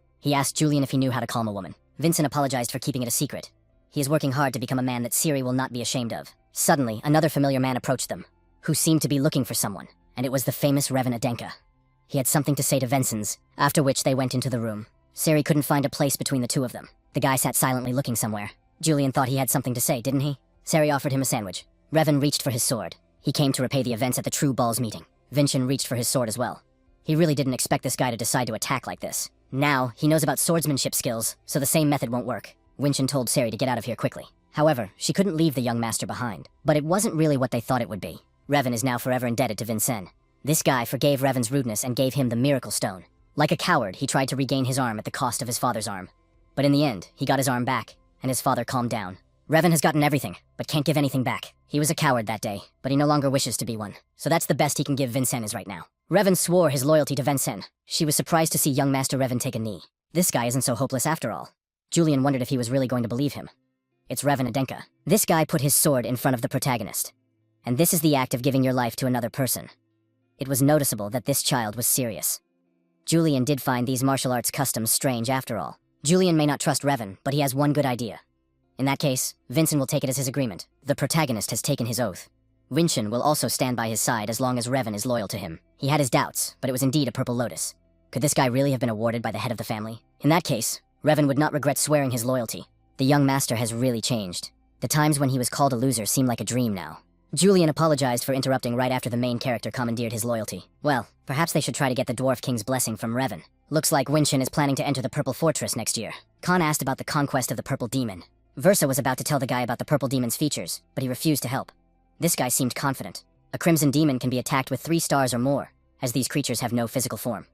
Vincent apologized for keeping it a secret. He is working hard to become a man that Siri will not be ashamed of. Suddenly, another familiar man approached them, who seemed to be looking for someone, and it was the famous Revenadenka. He had something to say to Vincent, after which they went into the room. Siri couldn't find a place between the two of them. The guy sat silently looking somewhere. Julian thought he had something to say, didn't he? Siri offered him a sandwich. Revan reached for his sword. He came to repay the events at the True Balls meeting. Vincent reached for his sword as well. He really didn't expect this guy to decide to attack like this. Now, he knows about swordsmanship skills, so the same method won't work. Vincent told Siri to get out of here quickly. However, she couldn't leave the young master behind. But it wasn't really what they thought it would be. Revan is now forever indebted to Vincent. This guy forgave Revan's rudeness and gave him the miracle stone. Like a coward, he tried to regain his arm at the cost of his father's arm. But in the end, he got his arm back, and his father calmed down. Revan has gotten everything, but can't give anything back. He was a coward that day, but he no longer wishes to be one. So that's the best he can give Vincent is right now. Revan swore his loyalty to Vincent. She was surprised to see young Master Revan take a knee. This guy isn't so hopeless after all. Julian wondered if he was really going to believe him. It's Revenadenka. This guy put his sword in front of the protagonist. And this is the act of giving your life to another person. It was noticeable that this child was serious. Julian did find these martial arts customs strange after all. Julian may not trust Revan, but he has one good idea. In that case, Vincent will take it as his agreement. The protagonist has taken his oath. Vincent will also stand by his side as long as Revan is loyal to him. He had his doubts, but it was indeed a purple lotus. Could this guy really have been awarded by the head of the family? In that case, Revan would not regret swearing his loyalty. The young master has really changed. The times when he was called a loser seem like a dream now. Julian apologized for interrupting right after the main character commandeered his loyalty. Well, perhaps they should try to get the Dwarf King's blessing from Revan. Looks like Vincent is planning to enter the Purple Fortress next year. Khan asked about the conquest of the Purple Demon. Versa was about to tell the guy about the Purple Demon's features, but he refused to help. This guy seemed confident. A Crimson Demon can be attacked with 3 stars or more, as these creatures have no physical form.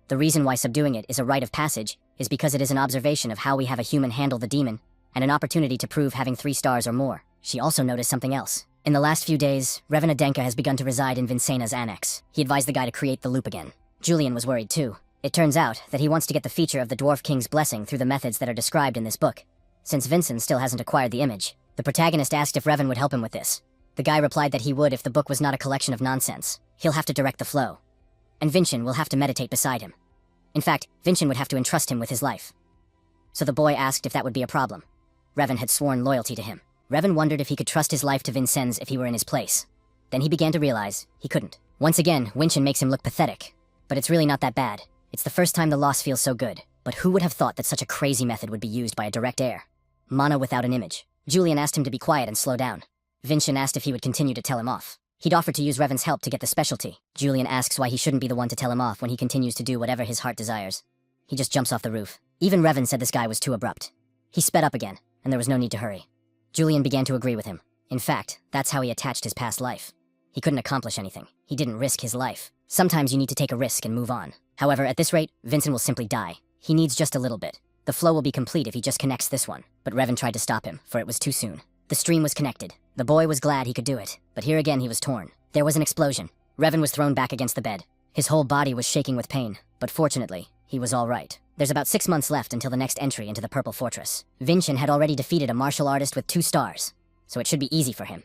The reason why subduing it is a rite of passage is because it is an observation of how we have a human handle the demon, and an opportunity to prove having 3 stars or more. She also noticed something else. In the last few days, Revenadenka has begun to reside in Vincena's annex. He advised the guy to create the loop again. Julian was worried too. It turns out that he wants to get the feature of the Dwarf King's blessing through the methods that are described in this book. Since Vincent still hasn't acquired the image, the protagonist asked if Revan would help him with this. The guy replied that he would if the book was not a collection of nonsense. He'll have to direct the flow. And Vincent will have to meditate beside him. In fact, Vincent would have to entrust him with his life. So the boy asked if that would be a problem. Revan had sworn loyalty to him. Revan wondered if he could trust his life to Vincennes if he were in his place. Then he began to realize he couldn't. Once again, Vincent makes him look pathetic. But it's really not that bad. It's the first time the loss feels so good. But who would have thought that such a crazy method would be used by a direct heir? Mana without an image. Julian asked him to be quiet and slow down. Vincent asked if he would continue to tell him off. He'd offered to use Revan's help to get the specialty. Julian asks why he shouldn't be the one to tell him off when he continues to do whatever his heart desires. He just jumps off the roof. Even Revan said this guy was too abrupt. He sped up again, and there was no need to hurry. Julian began to agree with him. In fact, that's how he attached his past life. He couldn't accomplish anything. He didn't risk his life. Sometimes you need to take a risk and move on. However, at this rate, Vincent will simply die. He needs just a little bit. The flow will be complete if he just connects this one. But Revan tried to stop him, for it was too soon. The stream was connected. The boy was glad he could do it, but here again he was torn. There was an explosion. Revan was thrown back against the bed. His whole body was shaking with pain, but fortunately, he was all right. There's about 6 months left until the next entry into the Purple Fortress. Vincent had already defeated a martial artist with 2 stars, so it should be easy for him.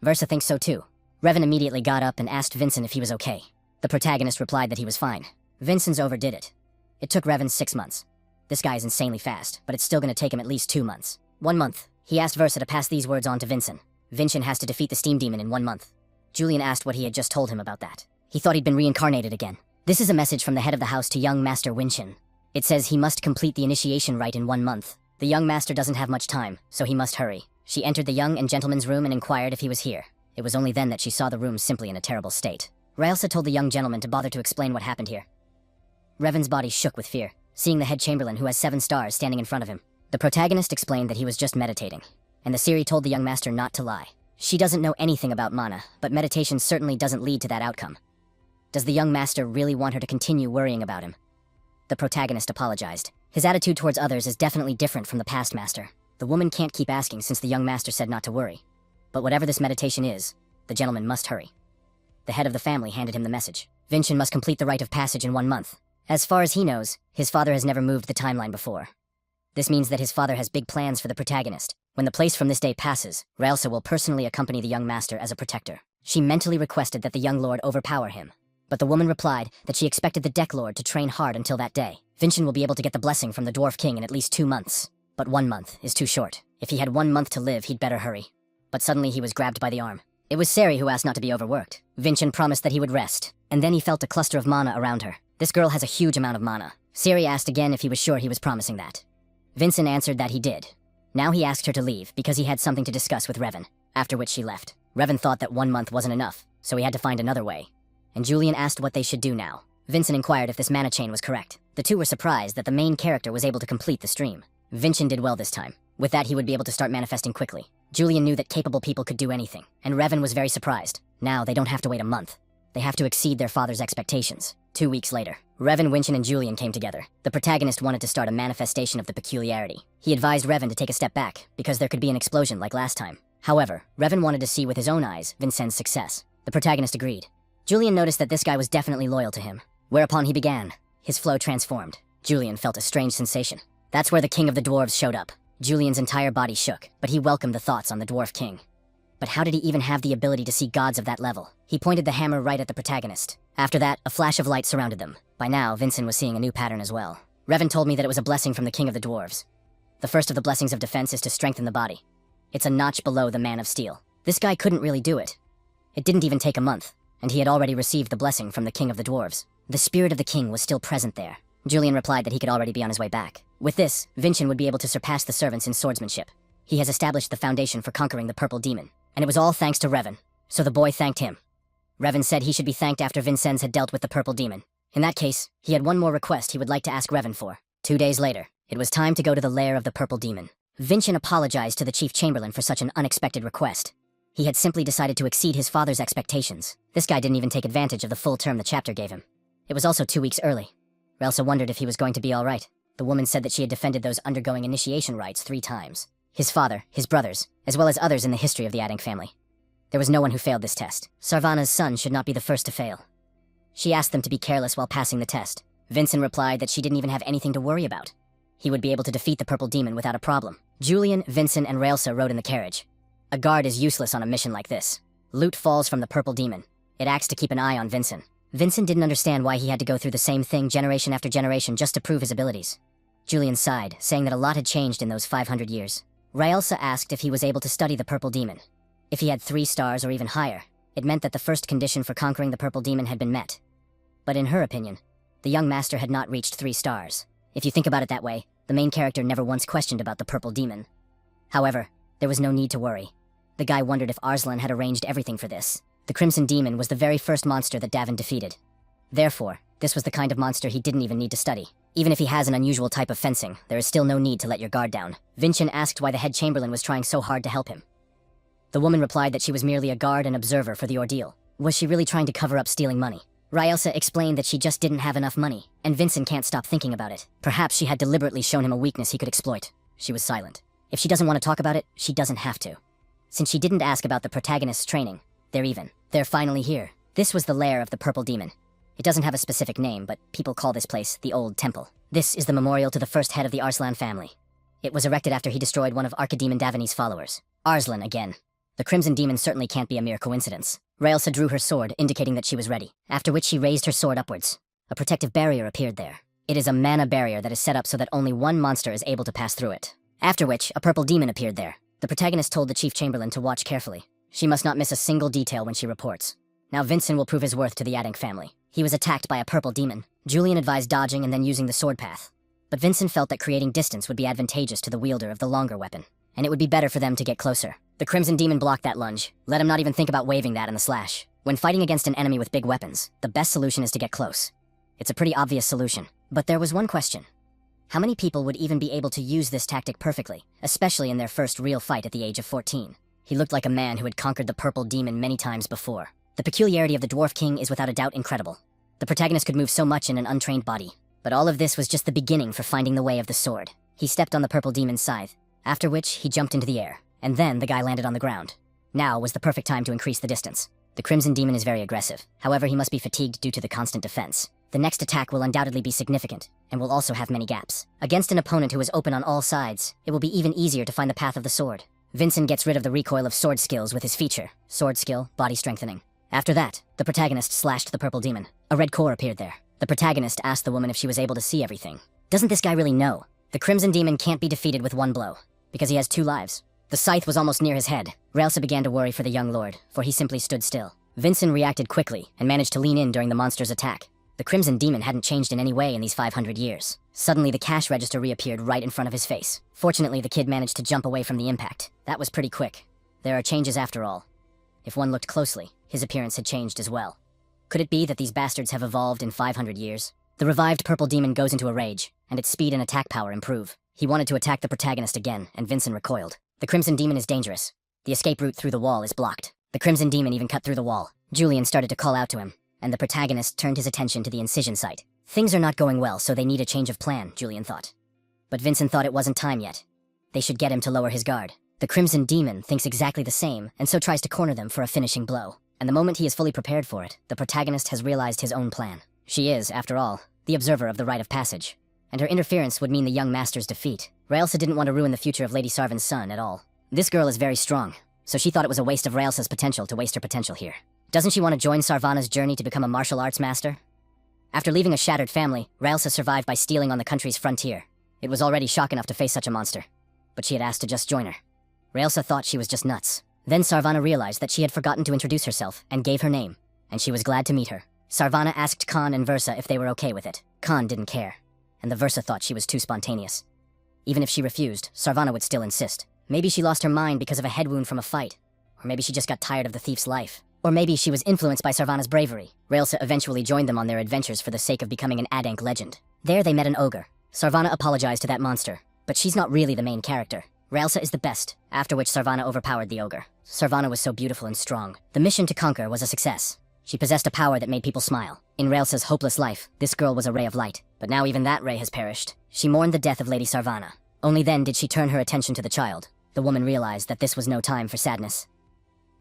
Versa thinks so too. Revan immediately got up and asked Vincent if he was okay. The protagonist replied that he was fine. Vincent's overdid it. It took Revan 6 months. This guy is insanely fast, but it's still gonna take him at least 2 months. 1 month. He asked Versa to pass these words on to Vincent. Vincent has to defeat the Steam Demon in 1 month. Julian asked what he had just told him about that. He thought he'd been reincarnated again. This is a message from the head of the house to young Master Winchin. It says he must complete the initiation rite in 1 month. The young master doesn't have much time, so he must hurry. She entered the young and gentleman's room and inquired if he was here. It was only then that she saw the room simply in a terrible state. Raelsa told the young gentleman to bother to explain what happened here. Revan's body shook with fear, seeing the head chamberlain who has 7 stars standing in front of him. The protagonist explained that he was just meditating, and the Siri told the young master not to lie. She doesn't know anything about mana, but meditation certainly doesn't lead to that outcome. Does the young master really want her to continue worrying about him? The protagonist apologized. His attitude towards others is definitely different from the past master. The woman can't keep asking since the young master said not to worry. But whatever this meditation is, the gentleman must hurry. The head of the family handed him the message. Vincent must complete the rite of passage in 1 month. As far as he knows, his father has never moved the timeline before. This means that his father has big plans for the protagonist. When the place from this day passes, Raelsa will personally accompany the young master as a protector. She mentally requested that the young lord overpower him. But the woman replied that she expected the Deck Lord to train hard until that day. Vincent will be able to get the blessing from the Dwarf King in at least 2 months. But 1 month is too short. If he had 1 month to live, he'd better hurry. But suddenly he was grabbed by the arm. It was Sari who asked not to be overworked. Vincent promised that he would rest, and then he felt a cluster of mana around her. This girl has a huge amount of mana. Sari asked again if he was sure he was promising that. Vincent answered that he did. Now he asked her to leave because he had something to discuss with Revan, after which she left. Revan thought that 1 month wasn't enough, so he had to find another way. And Julian asked what they should do now. Vincent inquired if this mana chain was correct. The two were surprised that the main character was able to complete the stream. Vincent did well this time. With that, he would be able to start manifesting quickly. Julian knew that capable people could do anything, and Revan was very surprised. Now, they don't have to wait a month. They have to exceed their father's expectations. 2 weeks later, Revan, Winchin, and Julian came together. The protagonist wanted to start a manifestation of the peculiarity. He advised Revan to take a step back, because there could be an explosion like last time. However, Revan wanted to see with his own eyes Vincent's success. The protagonist agreed. Julian noticed that this guy was definitely loyal to him. Whereupon he began. His flow transformed. Julian felt a strange sensation. That's where the king of the dwarves showed up. Julian's entire body shook, but he welcomed the thoughts on the dwarf king. But how did he even have the ability to see gods of that level? He pointed the hammer right at the protagonist. After that, a flash of light surrounded them. By now, Vincent was seeing a new pattern as well. Revan told me that it was a blessing from the king of the dwarves. The first of the blessings of defense is to strengthen the body. It's a notch below the man of steel. This guy couldn't really do it. It didn't even take a month, and he had already received the blessing from the king of the dwarves. The spirit of the king was still present there. Julian replied that he could already be on his way back. With this, Vincent would be able to surpass the servants in swordsmanship. He has established the foundation for conquering the purple demon, and it was all thanks to Revan. So the boy thanked him. Revan said he should be thanked after Vincennes had dealt with the purple demon. In that case, he had one more request he would like to ask Revan for. 2 days later, it was time to go to the lair of the purple demon. Vincent apologized to the chief chamberlain for such an unexpected request. He had simply decided to exceed his father's expectations. This guy didn't even take advantage of the full term the chapter gave him. It was also 2 weeks early. Raelsa wondered if he was going to be all right. The woman said that she had defended those undergoing initiation rites 3 times. His father, his brothers, as well as others in the history of the Adank family. There was no one who failed this test. Sarvana's son should not be the first to fail. She asked them to be careless while passing the test. Vincent replied that she didn't even have anything to worry about. He would be able to defeat the purple demon without a problem. Julian, Vincent, and Raelsa rode in the carriage. A guard is useless on a mission like this. Loot falls from the purple demon. It acts to keep an eye on Vincent. Vincent didn't understand why he had to go through the same thing generation after generation just to prove his abilities. Julian sighed, saying that a lot had changed in those 500 years. Raelsa asked if he was able to study the purple demon. If he had 3 stars or even higher, it meant that the first condition for conquering the purple demon had been met. But in her opinion, the young master had not reached 3 stars. If you think about it that way, the main character never once questioned about the purple demon. However, there was no need to worry. The guy wondered if Arslan had arranged everything for this. The Crimson Demon was the very first monster that Davin defeated. Therefore, this was the kind of monster he didn't even need to study. Even if he has an unusual type of fencing, there is still no need to let your guard down. Vincent asked why the head chamberlain was trying so hard to help him. The woman replied that she was merely a guard and observer for the ordeal. Was she really trying to cover up stealing money? Raelsa explained that she just didn't have enough money, and Vincent can't stop thinking about it. Perhaps she had deliberately shown him a weakness he could exploit. She was silent. If she doesn't want to talk about it, she doesn't have to. Since she didn't ask about the protagonist's training, they're even. They're finally here. This was the lair of the Purple Demon. It doesn't have a specific name, but people call this place the Old Temple. This is the memorial to the first head of the Arslan family. It was erected after he destroyed one of Archidemon Davani's followers. Arslan again. The Crimson Demon certainly can't be a mere coincidence. Raelsa drew her sword, indicating that she was ready, after which she raised her sword upwards. A protective barrier appeared there. It is a mana barrier that is set up so that only one monster is able to pass through it. After which, a purple demon appeared there. The protagonist told the Chief Chamberlain to watch carefully. She must not miss a single detail when she reports. Now Vincent will prove his worth to the Adank family. He was attacked by a purple demon. Julian advised dodging and then using the sword path. But Vincent felt that creating distance would be advantageous to the wielder of the longer weapon, and it would be better for them to get closer. The Crimson Demon blocked that lunge. Let him not even think about waving that in the slash. When fighting against an enemy with big weapons, the best solution is to get close. It's a pretty obvious solution. But there was one question. How many people would even be able to use this tactic perfectly, especially in their first real fight at the age of 14? He looked like a man who had conquered the Purple Demon many times before. The peculiarity of the Dwarf King is without a doubt incredible. The protagonist could move so much in an untrained body. But all of this was just the beginning for finding the way of the sword. He stepped on the Purple Demon's scythe, after which he jumped into the air, and then the guy landed on the ground. Now was the perfect time to increase the distance. The Crimson Demon is very aggressive. However, he must be fatigued due to the constant defense. The next attack will undoubtedly be significant, and will also have many gaps. Against an opponent who is open on all sides, it will be even easier to find the path of the sword. Vincent gets rid of the recoil of sword skills with his feature, Sword Skill, Body Strengthening. After that, the protagonist slashed the Purple Demon. A red core appeared there. The protagonist asked the woman if she was able to see everything. Doesn't this guy really know? The Crimson Demon can't be defeated with one blow, because he has 2 lives. The scythe was almost near his head. Raelsa began to worry for the young lord, for he simply stood still. Vincent reacted quickly, and managed to lean in during the monster's attack. The Crimson Demon hadn't changed in any way in these 500 years. Suddenly the cash register reappeared right in front of his face. Fortunately, the kid managed to jump away from the impact. That was pretty quick. There are changes after all. If one looked closely, his appearance had changed as well. Could it be that these bastards have evolved in 500 years? The revived Purple Demon goes into a rage, and its speed and attack power improve. He wanted to attack the protagonist again, and Vincent recoiled. The Crimson Demon is dangerous. The escape route through the wall is blocked. The Crimson Demon even cut through the wall. Julian started to call out to him, and the protagonist turned his attention to the incision site. Things are not going well, so they need a change of plan, Julian thought. But Vincent thought it wasn't time yet. They should get him to lower his guard. The Crimson Demon thinks exactly the same, and so tries to corner them for a finishing blow. And the moment he is fully prepared for it, the protagonist has realized his own plan. She is, after all, the observer of the rite of passage, and her interference would mean the young master's defeat. Raelsa didn't want to ruin the future of Lady Sarvan's son at all. This girl is very strong, so she thought it was a waste of Raelsa's potential to waste her potential here. Doesn't she want to join Sarvana's journey to become a martial arts master? After leaving a shattered family, Raelsa survived by stealing on the country's frontier. It was already shock enough to face such a monster, but she had asked to just join her. Raelsa thought she was just nuts. Then Sarvana realized that she had forgotten to introduce herself and gave her name, and she was glad to meet her. Sarvana asked Khan and Versa if they were okay with it. Khan didn't care, and the Versa thought she was too spontaneous. Even if she refused, Sarvana would still insist. Maybe she lost her mind because of a head wound from a fight, or maybe she just got tired of the thief's life. Or maybe she was influenced by Sarvana's bravery. Raelsa eventually joined them on their adventures for the sake of becoming an Adank legend. There they met an ogre. Sarvana apologized to that monster, but she's not really the main character. Raelsa is the best, after which Sarvana overpowered the ogre. Sarvana was so beautiful and strong. The mission to conquer was a success. She possessed a power that made people smile. In Raelsa's hopeless life, this girl was a ray of light, but now even that ray has perished. She mourned the death of Lady Sarvana. Only then did she turn her attention to the child. The woman realized that this was no time for sadness.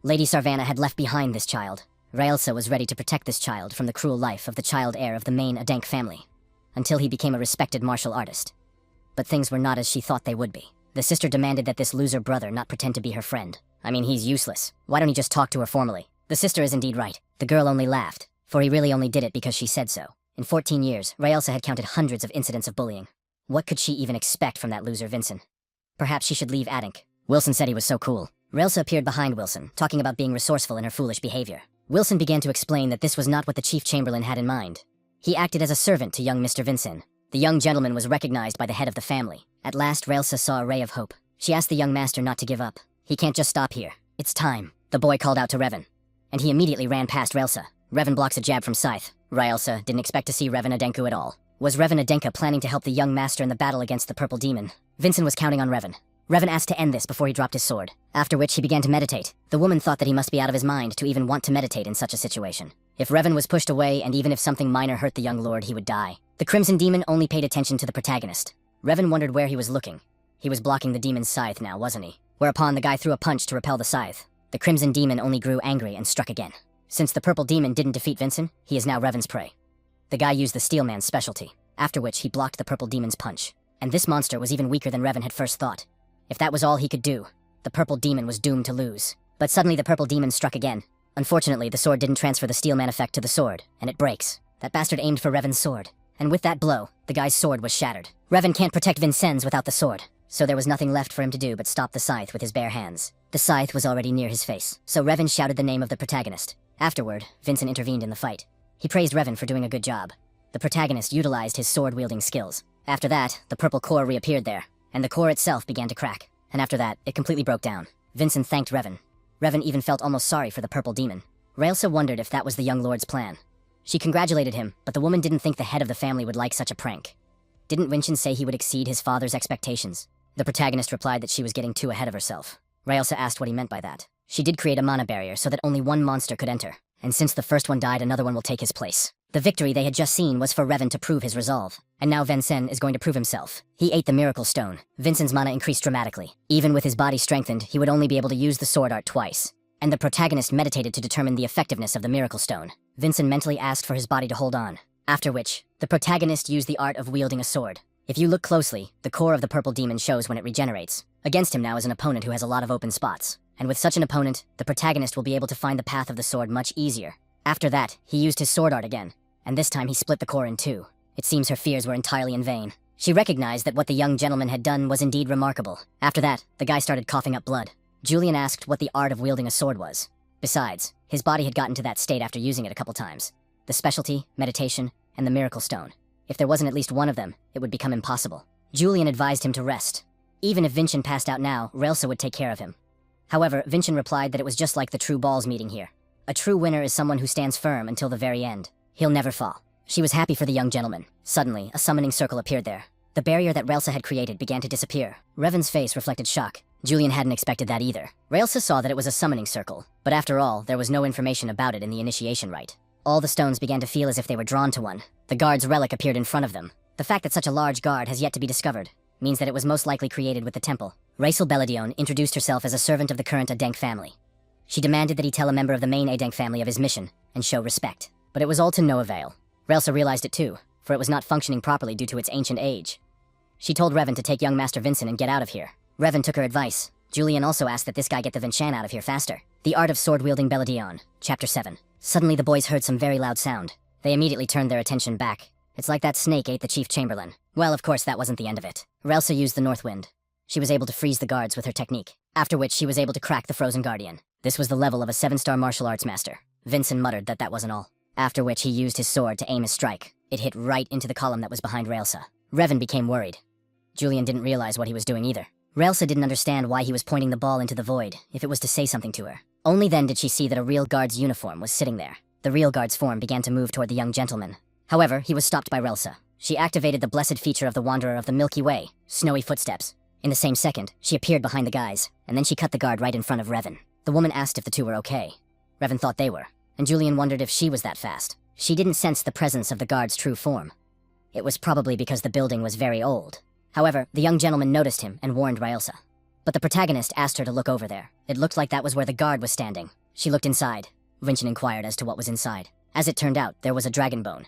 Lady Sarvana had left behind this child. Raelsa was ready to protect this child from the cruel life of the child heir of the main Adank family, until he became a respected martial artist. But things were not as she thought they would be. The sister demanded that this loser brother not pretend to be her friend. I mean, he's useless. Why don't he just talk to her formally? The sister is indeed right. The girl only laughed, for he really only did it because she said so. In 14 years, Raelsa had counted hundreds of incidents of bullying. What could she even expect from that loser Vincent? Perhaps she should leave Adank. Wilson said he was so cool. Raelsa appeared behind Wilson, talking about being resourceful in her foolish behavior. Wilson began to explain that this was not what the Chief Chamberlain had in mind. He acted as a servant to young Mr. Vincent. The young gentleman was recognized by the head of the family. At last, Raelsa saw a ray of hope. She asked the young master not to give up. He can't just stop here. It's time. The boy called out to Revan, and he immediately ran past Raelsa. Revan blocks a jab from Scythe. Raelsa didn't expect to see Revan Adenku at all. Was Revan Adenka planning to help the young master in the battle against the Purple Demon? Vincent was counting on Revan. Revan asked to end this before he dropped his sword, after which he began to meditate. The woman thought that he must be out of his mind to even want to meditate in such a situation. If Revan was pushed away, and even if something minor hurt the young lord, he would die. The Crimson Demon only paid attention to the protagonist. Revan wondered where he was looking. He was blocking the demon's scythe now, wasn't he? Whereupon the guy threw a punch to repel the scythe. The Crimson Demon only grew angry and struck again. Since the purple demon didn't defeat Vincent, he is now Revan's prey. The guy used the Steel Man's specialty, after which he blocked the purple demon's punch. And this monster was even weaker than Revan had first thought. If that was all he could do, the purple demon was doomed to lose. But suddenly the purple demon struck again. Unfortunately, the sword didn't transfer the Steel Man effect to the sword, and it breaks. That bastard aimed for Revan's sword, and with that blow, the guy's sword was shattered. Revan can't protect Vincennes without the sword, so there was nothing left for him to do but stop the scythe with his bare hands. The scythe was already near his face, so Revan shouted the name of the protagonist. Afterward, Vincent intervened in the fight. He praised Revan for doing a good job. The protagonist utilized his sword-wielding skills. After that, the purple core reappeared there, and the core itself began to crack. And after that, it completely broke down. Vincent thanked Revan. Revan even felt almost sorry for the purple demon. Raelsa wondered if that was the young lord's plan. She congratulated him, but the woman didn't think the head of the family would like such a prank. Didn't Vincent say he would exceed his father's expectations? The protagonist replied that she was getting too ahead of herself. Raelsa asked what he meant by that. She did create a mana barrier so that only one monster could enter, and since the first one died, another one will take his place. The victory they had just seen was for Revan to prove his resolve, and now Vincent is going to prove himself. He ate the miracle stone. Vincent's mana increased dramatically. Even with his body strengthened, he would only be able to use the sword art twice. And the protagonist meditated to determine the effectiveness of the miracle stone. Vincent mentally asked for his body to hold on, after which, the protagonist used the art of wielding a sword. If you look closely, the core of the purple demon shows when it regenerates. Against him now is an opponent who has a lot of open spots. And with such an opponent, the protagonist will be able to find the path of the sword much easier. After that, he used his sword art again, and this time he split the core in two. It seems her fears were entirely in vain. She recognized that what the young gentleman had done was indeed remarkable. After that, the guy started coughing up blood. Julian asked what the art of wielding a sword was. Besides, his body had gotten to that state after using it a couple times. The specialty, meditation, and the miracle stone. If there wasn't at least one of them, it would become impossible. Julian advised him to rest. Even if Vincent passed out now, Raelsa would take care of him. However, Vincent replied that it was just like the true balls meeting here. A true winner is someone who stands firm until the very end. He'll never fall. She was happy for the young gentleman. Suddenly, a summoning circle appeared there. The barrier that Raelsa had created began to disappear. Revan's face reflected shock. Julian hadn't expected that either. Raelsa saw that it was a summoning circle, but after all, there was no information about it in the initiation rite. All the stones began to feel as if they were drawn to one. The guard's relic appeared in front of them. The fact that such a large guard has yet to be discovered means that it was most likely created with the temple. Raisel Beladione introduced herself as a servant of the current Adenk family. She demanded that he tell a member of the main Adenk family of his mission and show respect. But it was all to no avail. Raelsa realized it too, for it was not functioning properly due to its ancient age. She told Revan to take young Master Vincent and get out of here. Revan took her advice. Julian also asked that this guy get the Vincent out of here faster. The Art of Sword-Wielding Beladione, Chapter 7. Suddenly the boys heard some very loud sound. They immediately turned their attention back. It's like that snake ate the Chief Chamberlain. Well, of course, that wasn't the end of it. Raelsa used the North Wind. She was able to freeze the guards with her technique, after which she was able to crack the Frozen Guardian. This was the level of a 7-star martial arts master. Vincent muttered that that wasn't all, after which he used his sword to aim his strike. It hit right into the column that was behind Raelsa. Revan became worried. Julian didn't realize what he was doing either. Raelsa didn't understand why he was pointing the ball into the void, if it was to say something to her. Only then did she see that a real guard's uniform was sitting there. The real guard's form began to move toward the young gentleman. However, he was stopped by Raelsa. She activated the blessed feature of the Wanderer of the Milky Way, Snowy Footsteps. In the same second, she appeared behind the guys, and then she cut the guard right in front of Revan. The woman asked if the two were okay. Revan thought they were, and Julian wondered if she was that fast. She didn't sense the presence of the guard's true form. It was probably because the building was very old. However, the young gentleman noticed him and warned Raelsa. But the protagonist asked her to look over there. It looked like that was where the guard was standing. She looked inside. Vincent inquired as to what was inside. As it turned out, there was a dragon bone.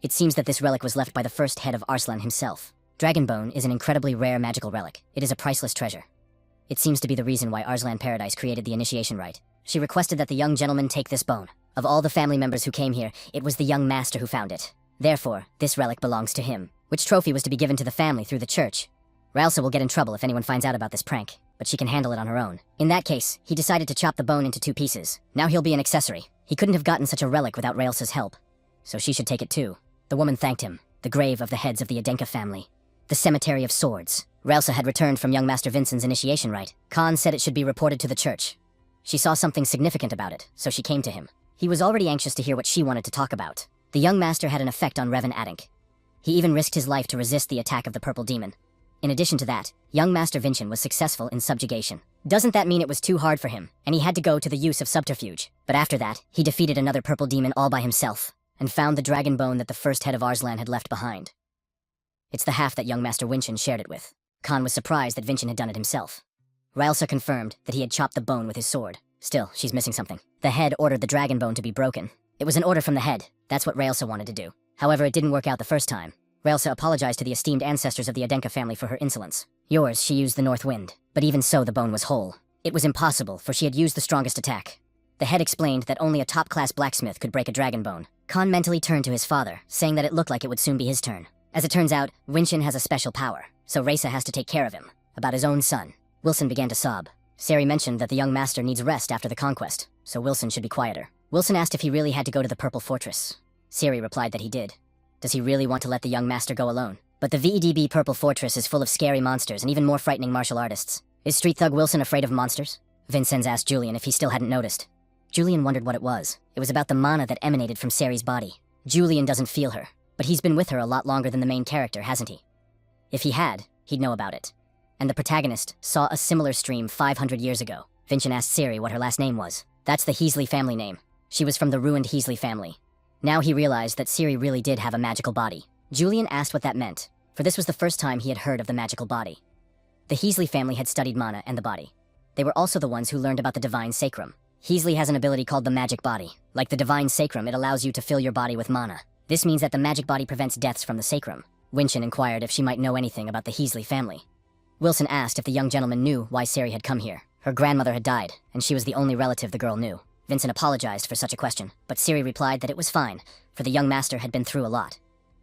It seems that this relic was left by the first head of Arslan himself. Dragon bone is an incredibly rare magical relic. It is a priceless treasure. It seems to be the reason why Arslan Paradise created the initiation rite. She requested that the young gentleman take this bone. Of all the family members who came here, it was the young master who found it. Therefore, this relic belongs to him, which trophy was to be given to the family through the church. Raelsa will get in trouble if anyone finds out about this prank, but she can handle it on her own. In that case, he decided to chop the bone into 2 pieces. Now he'll be an accessory. He couldn't have gotten such a relic without Raelsa's help, so she should take it too. The woman thanked him. The grave of the heads of the Adenka family. The cemetery of swords. Raelsa had returned from young Master Vincent's initiation rite. Khan said it should be reported to the church. She saw something significant about it, so she came to him. He was already anxious to hear what she wanted to talk about. The young master had an effect on Revan Adenk. He even risked his life to resist the attack of the purple demon. In addition to that, young Master Vincent was successful in subjugation. Doesn't that mean it was too hard for him, and he had to go to the use of subterfuge? But after that, he defeated another purple demon all by himself, and found the dragon bone that the first head of Arslan had left behind. It's the half that young Master Vincent shared it with. Khan was surprised that Vincent had done it himself. Raelsa confirmed that he had chopped the bone with his sword. Still, she's missing something. The head ordered the dragon bone to be broken. It was an order from the head. That's what Raelsa wanted to do. However, it didn't work out the first time. Raelsa apologized to the esteemed ancestors of the Adenka family for her insolence. Yours, she used the north wind. But even so, the bone was whole. It was impossible, for she had used the strongest attack. The head explained that only a top-class blacksmith could break a dragon bone. Khan mentally turned to his father, saying that it looked like it would soon be his turn. As it turns out, Winshin has a special power, so Raisa has to take care of him. About his own son. Wilson began to sob. Sari mentioned that the young master needs rest after the conquest, so Wilson should be quieter. Wilson asked if he really had to go to the Purple Fortress. Sari replied that he did. Does he really want to let the young master go alone? But the VEDB Purple Fortress is full of scary monsters and even more frightening martial artists. Is street thug Wilson afraid of monsters? Vincennes asked Julian if he still hadn't noticed. Julian wondered what it was. It was about the mana that emanated from Sari's body. Julian doesn't feel her, but he's been with her a lot longer than the main character, hasn't he? If he had, he'd know about it. And the protagonist saw a similar stream 500 years ago. Vincent asked Sari what her last name was. That's the Heasley family name. She was from the ruined Heasley family. Now he realized that Sari really did have a magical body. Julian asked what that meant, for this was the first time he had heard of the magical body. The Heasley family had studied mana and the body. They were also the ones who learned about the divine sacrum. Heasley has an ability called the magic body. Like the divine sacrum, it allows you to fill your body with mana. This means that the magic body prevents deaths from the sacrum. Winshin inquired if she might know anything about the Heasley family. Wilson asked if the young gentleman knew why Sari had come here. Her grandmother had died, and she was the only relative the girl knew. Vincent apologized for such a question, but Sari replied that it was fine, for the young master had been through a lot.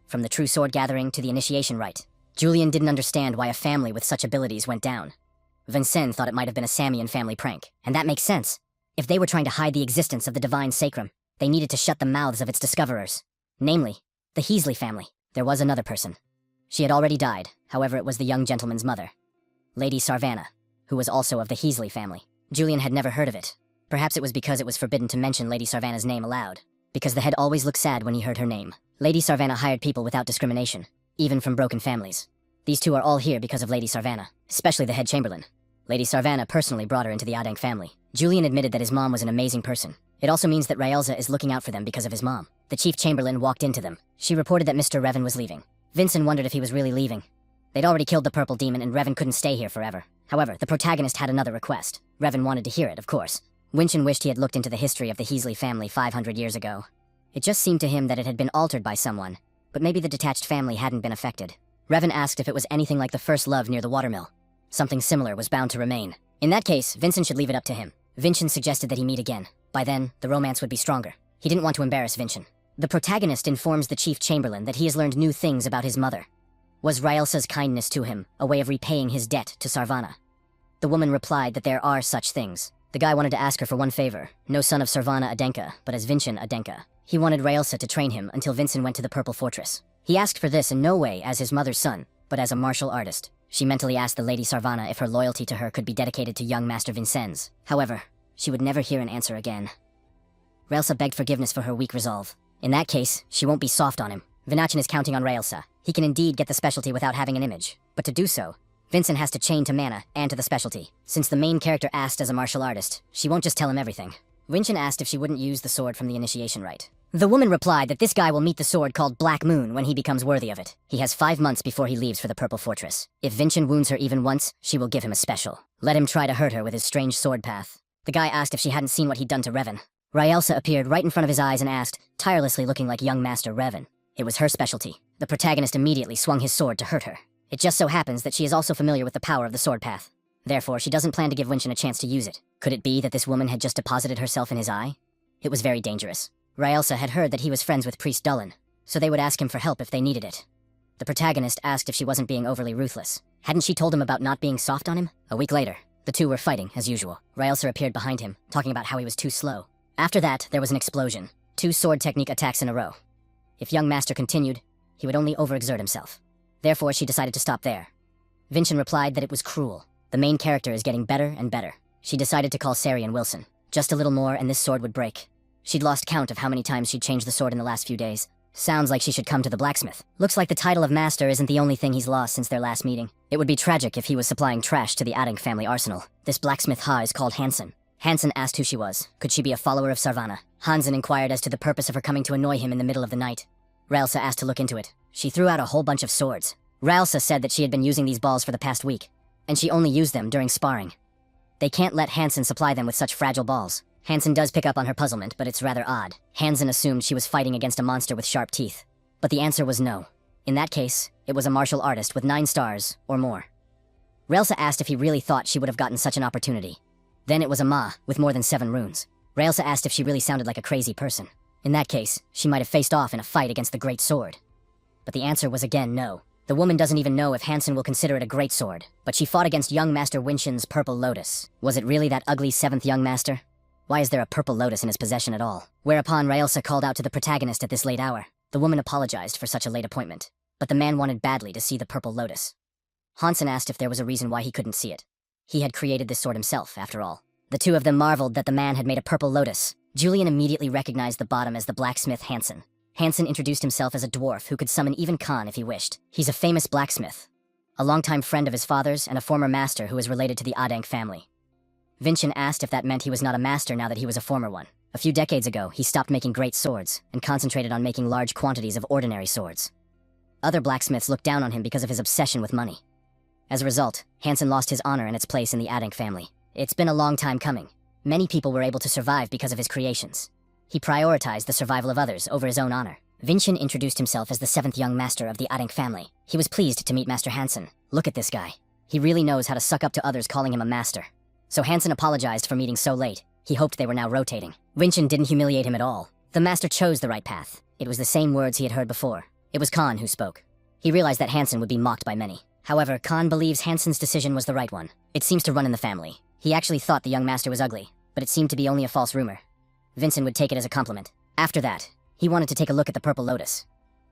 From the true sword gathering to the initiation rite. Julian didn't understand why a family with such abilities went down. Vincent thought it might have been a Samian family prank, and that makes sense. If they were trying to hide the existence of the divine sacrum, they needed to shut the mouths of its discoverers. Namely, the Heasley family. There was another person. She had already died, however it was the young gentleman's mother. Lady Sarvana, who was also of the Heasley family. Julian had never heard of it. Perhaps it was because it was forbidden to mention Lady Sarvana's name aloud. Because the head always looked sad when he heard her name. Lady Sarvana hired people without discrimination, even from broken families. These two are all here because of Lady Sarvana, especially the head chamberlain. Lady Sarvana personally brought her into the Adenk family. Julian admitted that his mom was an amazing person. It also means that Raelsa is looking out for them because of his mom. The chief chamberlain walked into them. She reported that Mr. Revan was leaving. Vincent wondered if he was really leaving. They'd already killed the purple demon and Revan couldn't stay here forever. However, the protagonist had another request. Revan wanted to hear it, of course. Winshin wished he had looked into the history of the Heasley family 500 years ago. It just seemed to him that it had been altered by someone, but maybe the detached family hadn't been affected. Revan asked if it was anything like the first love near the watermill. Something similar was bound to remain. In that case, Vincent should leave it up to him. Vincent suggested that he meet again. By then, the romance would be stronger. He didn't want to embarrass Vincent. The protagonist informs the chief chamberlain that he has learned new things about his mother. Was Raelsa's kindness to him a way of repaying his debt to Sarvana? The woman replied that there are such things. The guy wanted to ask her for one favor. No son of Sarvana Adenka, but as Vincent Adenka. He wanted Raelsa to train him until Vincent went to the Purple Fortress. He asked for this in no way as his mother's son, but as a martial artist. She mentally asked the Lady Sarvana if her loyalty to her could be dedicated to young Master Vincennes. However, she would never hear an answer again. Raelsa begged forgiveness for her weak resolve. In that case, she won't be soft on him. Vinachin is counting on Raelsa. He can indeed get the specialty without having an image. But to do so, Vincent has to chain to mana and to the specialty. Since the main character asked as a martial artist, she won't just tell him everything. Winshin asked if she wouldn't use the sword from the initiation rite. The woman replied that this guy will meet the sword called Black Moon when he becomes worthy of it. He has 5 months before he leaves for the Purple Fortress. If Vinchin wounds her even once, she will give him a special. Let him try to hurt her with his strange sword path. The guy asked if she hadn't seen what he'd done to Revan. Raelsa appeared right in front of his eyes and asked, tirelessly looking like young Master Revan. It was her specialty. The protagonist immediately swung his sword to hurt her. It just so happens that she is also familiar with the power of the sword path. Therefore, she doesn't plan to give Winshin a chance to use it. Could it be that this woman had just deposited herself in his eye? It was very dangerous. Raelsa had heard that he was friends with Priest Dullen, so they would ask him for help if they needed it. The protagonist asked if she wasn't being overly ruthless. Hadn't she told him about not being soft on him? A week later, the two were fighting, as usual. Raelsa appeared behind him, talking about how he was too slow. After that, there was an explosion. 2 sword technique attacks in a row. If young Master continued, he would only overexert himself. Therefore, she decided to stop there. Vinchin replied that it was cruel. The main character is getting better and better. She decided to call Sari and Wilson. Just a little more and this sword would break. She'd lost count of how many times she'd changed the sword in the last few days. Sounds like she should come to the blacksmith. Looks like the title of master isn't the only thing he's lost since their last meeting. It would be tragic if he was supplying trash to the Adenk family arsenal. This blacksmith Ha is called Hansen. Hansen asked who she was. Could she be a follower of Sarvana? Hansen inquired as to the purpose of her coming to annoy him in the middle of the night. Raelsa asked to look into it. She threw out a whole bunch of swords. Raelsa said that she had been using these balls for the past week, and she only used them during sparring. They can't let Hansen supply them with such fragile balls. Hansen does pick up on her puzzlement, but it's rather odd. Hansen assumed she was fighting against a monster with sharp teeth. But the answer was no. In that case, it was a martial artist with 9 stars, or more. Raelsa asked if he really thought she would have gotten such an opportunity. Then it was a ma, with more than 7 runes. Raelsa asked if she really sounded like a crazy person. In that case, she might have faced off in a fight against the Great Sword. But the answer was again no. The woman doesn't even know if Hansen will consider it a great sword, but she fought against young Master Winshin's Purple Lotus. Was it really that ugly 7th young master? Why is there a Purple Lotus in his possession at all? Whereupon Raelsa called out to the protagonist at this late hour. The woman apologized for such a late appointment, but the man wanted badly to see the Purple Lotus. Hansen asked if there was a reason why he couldn't see it. He had created this sword himself, after all. The two of them marveled that the man had made a Purple Lotus. Julian immediately recognized the bottom as the blacksmith Hansen. Hansen introduced himself as a dwarf who could summon even Khan if he wished. He's a famous blacksmith, a longtime friend of his father's and a former master who is related to the Adank family. Vinchin asked if that meant he was not a master now that he was a former one. A few decades ago, he stopped making great swords and concentrated on making large quantities of ordinary swords. Other blacksmiths looked down on him because of his obsession with money. As a result, Hansen lost his honor and its place in the Adank family. It's been a long time coming. Many people were able to survive because of his creations. He prioritized the survival of others over his own honor. Vinchin introduced himself as the 7th young master of the Adank family. He was pleased to meet Master Hansen. Look at this guy. He really knows how to suck up to others calling him a master. So Hansen apologized for meeting so late. He hoped they were now rotating. Vinchin didn't humiliate him at all. The master chose the right path. It was the same words he had heard before. It was Khan who spoke. He realized that Hansen would be mocked by many. However, Khan believes Hansen's decision was the right one. It seems to run in the family. He actually thought the young master was ugly, but it seemed to be only a false rumor. Vincent would take it as a compliment. After that, he wanted to take a look at the Purple Lotus.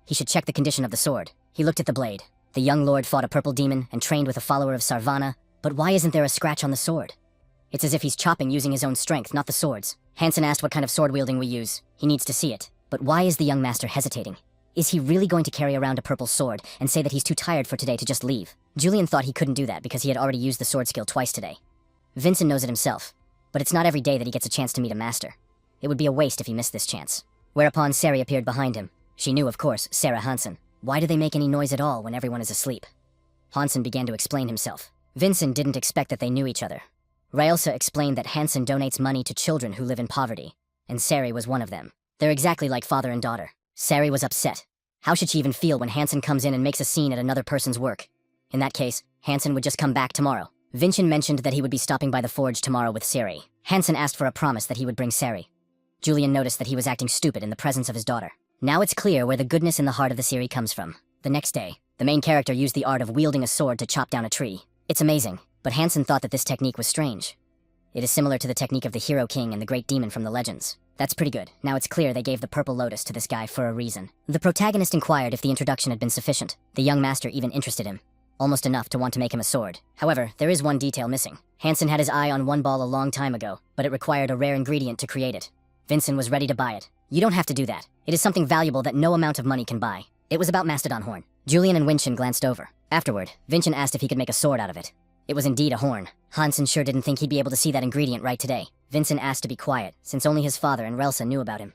He should check the condition of the sword. He looked at the blade. The young lord fought a purple demon and trained with a follower of Sarvana, but why isn't there a scratch on the sword? It's as if he's chopping using his own strength, not the sword's. Hansen asked what kind of sword wielding we use. He needs to see it. But why is the young master hesitating? Is he really going to carry around a purple sword and say that he's too tired for today to just leave? Julian thought he couldn't do that because he had already used the sword skill twice today. Vincent knows it himself, but it's not every day that he gets a chance to meet a master. It would be a waste if he missed this chance. Whereupon Sari appeared behind him. She knew, of course, Sarah Hansen. Why do they make any noise at all when everyone is asleep? Hansen began to explain himself. Vincent didn't expect that they knew each other. Raelsa explained that Hansen donates money to children who live in poverty, and Sari was one of them. They're exactly like father and daughter. Sari was upset. How should she even feel when Hansen comes in and makes a scene at another person's work? In that case, Hansen would just come back tomorrow. Vinchin mentioned that he would be stopping by the forge tomorrow with Sari. Hansen asked for a promise that he would bring Sari. Julian noticed that he was acting stupid in the presence of his daughter. Now it's clear where the goodness in the heart of the series comes from. The next day, the main character used the art of wielding a sword to chop down a tree. It's amazing, but Hansen thought that this technique was strange. It is similar to the technique of the Hero King and the Great Demon from the legends. That's pretty good. Now it's clear they gave the Purple Lotus to this guy for a reason. The protagonist inquired if the introduction had been sufficient. The young master even interested him. Almost enough to want to make him a sword. However, there is one detail missing. Hansen had his eye on one ball a long time ago, but it required a rare ingredient to create it. Vincent was ready to buy it. You don't have to do that. It is something valuable that no amount of money can buy. It was about Mastodon horn. Julian and Vinchin glanced over. Afterward, Vinchin asked if he could make a sword out of it. It was indeed a horn. Hansen sure didn't think he'd be able to see that ingredient right today. Vincent asked to be quiet, since only his father and Raelsa knew about him.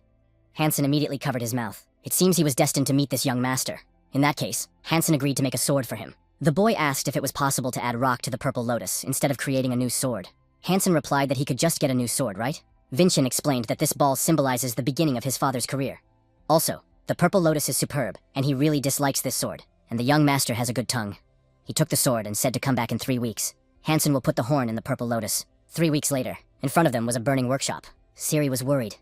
Hansen immediately covered his mouth. It seems he was destined to meet this young master. In that case, Hansen agreed to make a sword for him. The boy asked if it was possible to add rock to the Purple Lotus instead of creating a new sword. Hansen replied that he could just get a new sword, right? Vinchin explained that this ball symbolizes the beginning of his father's career. Also, the Purple Lotus is superb, and he really dislikes this sword, and the young master has a good tongue. He took the sword and said to come back in 3 weeks. Hansen will put the horn in the Purple Lotus. 3 weeks later, in front of them was a burning workshop. Siri was worried,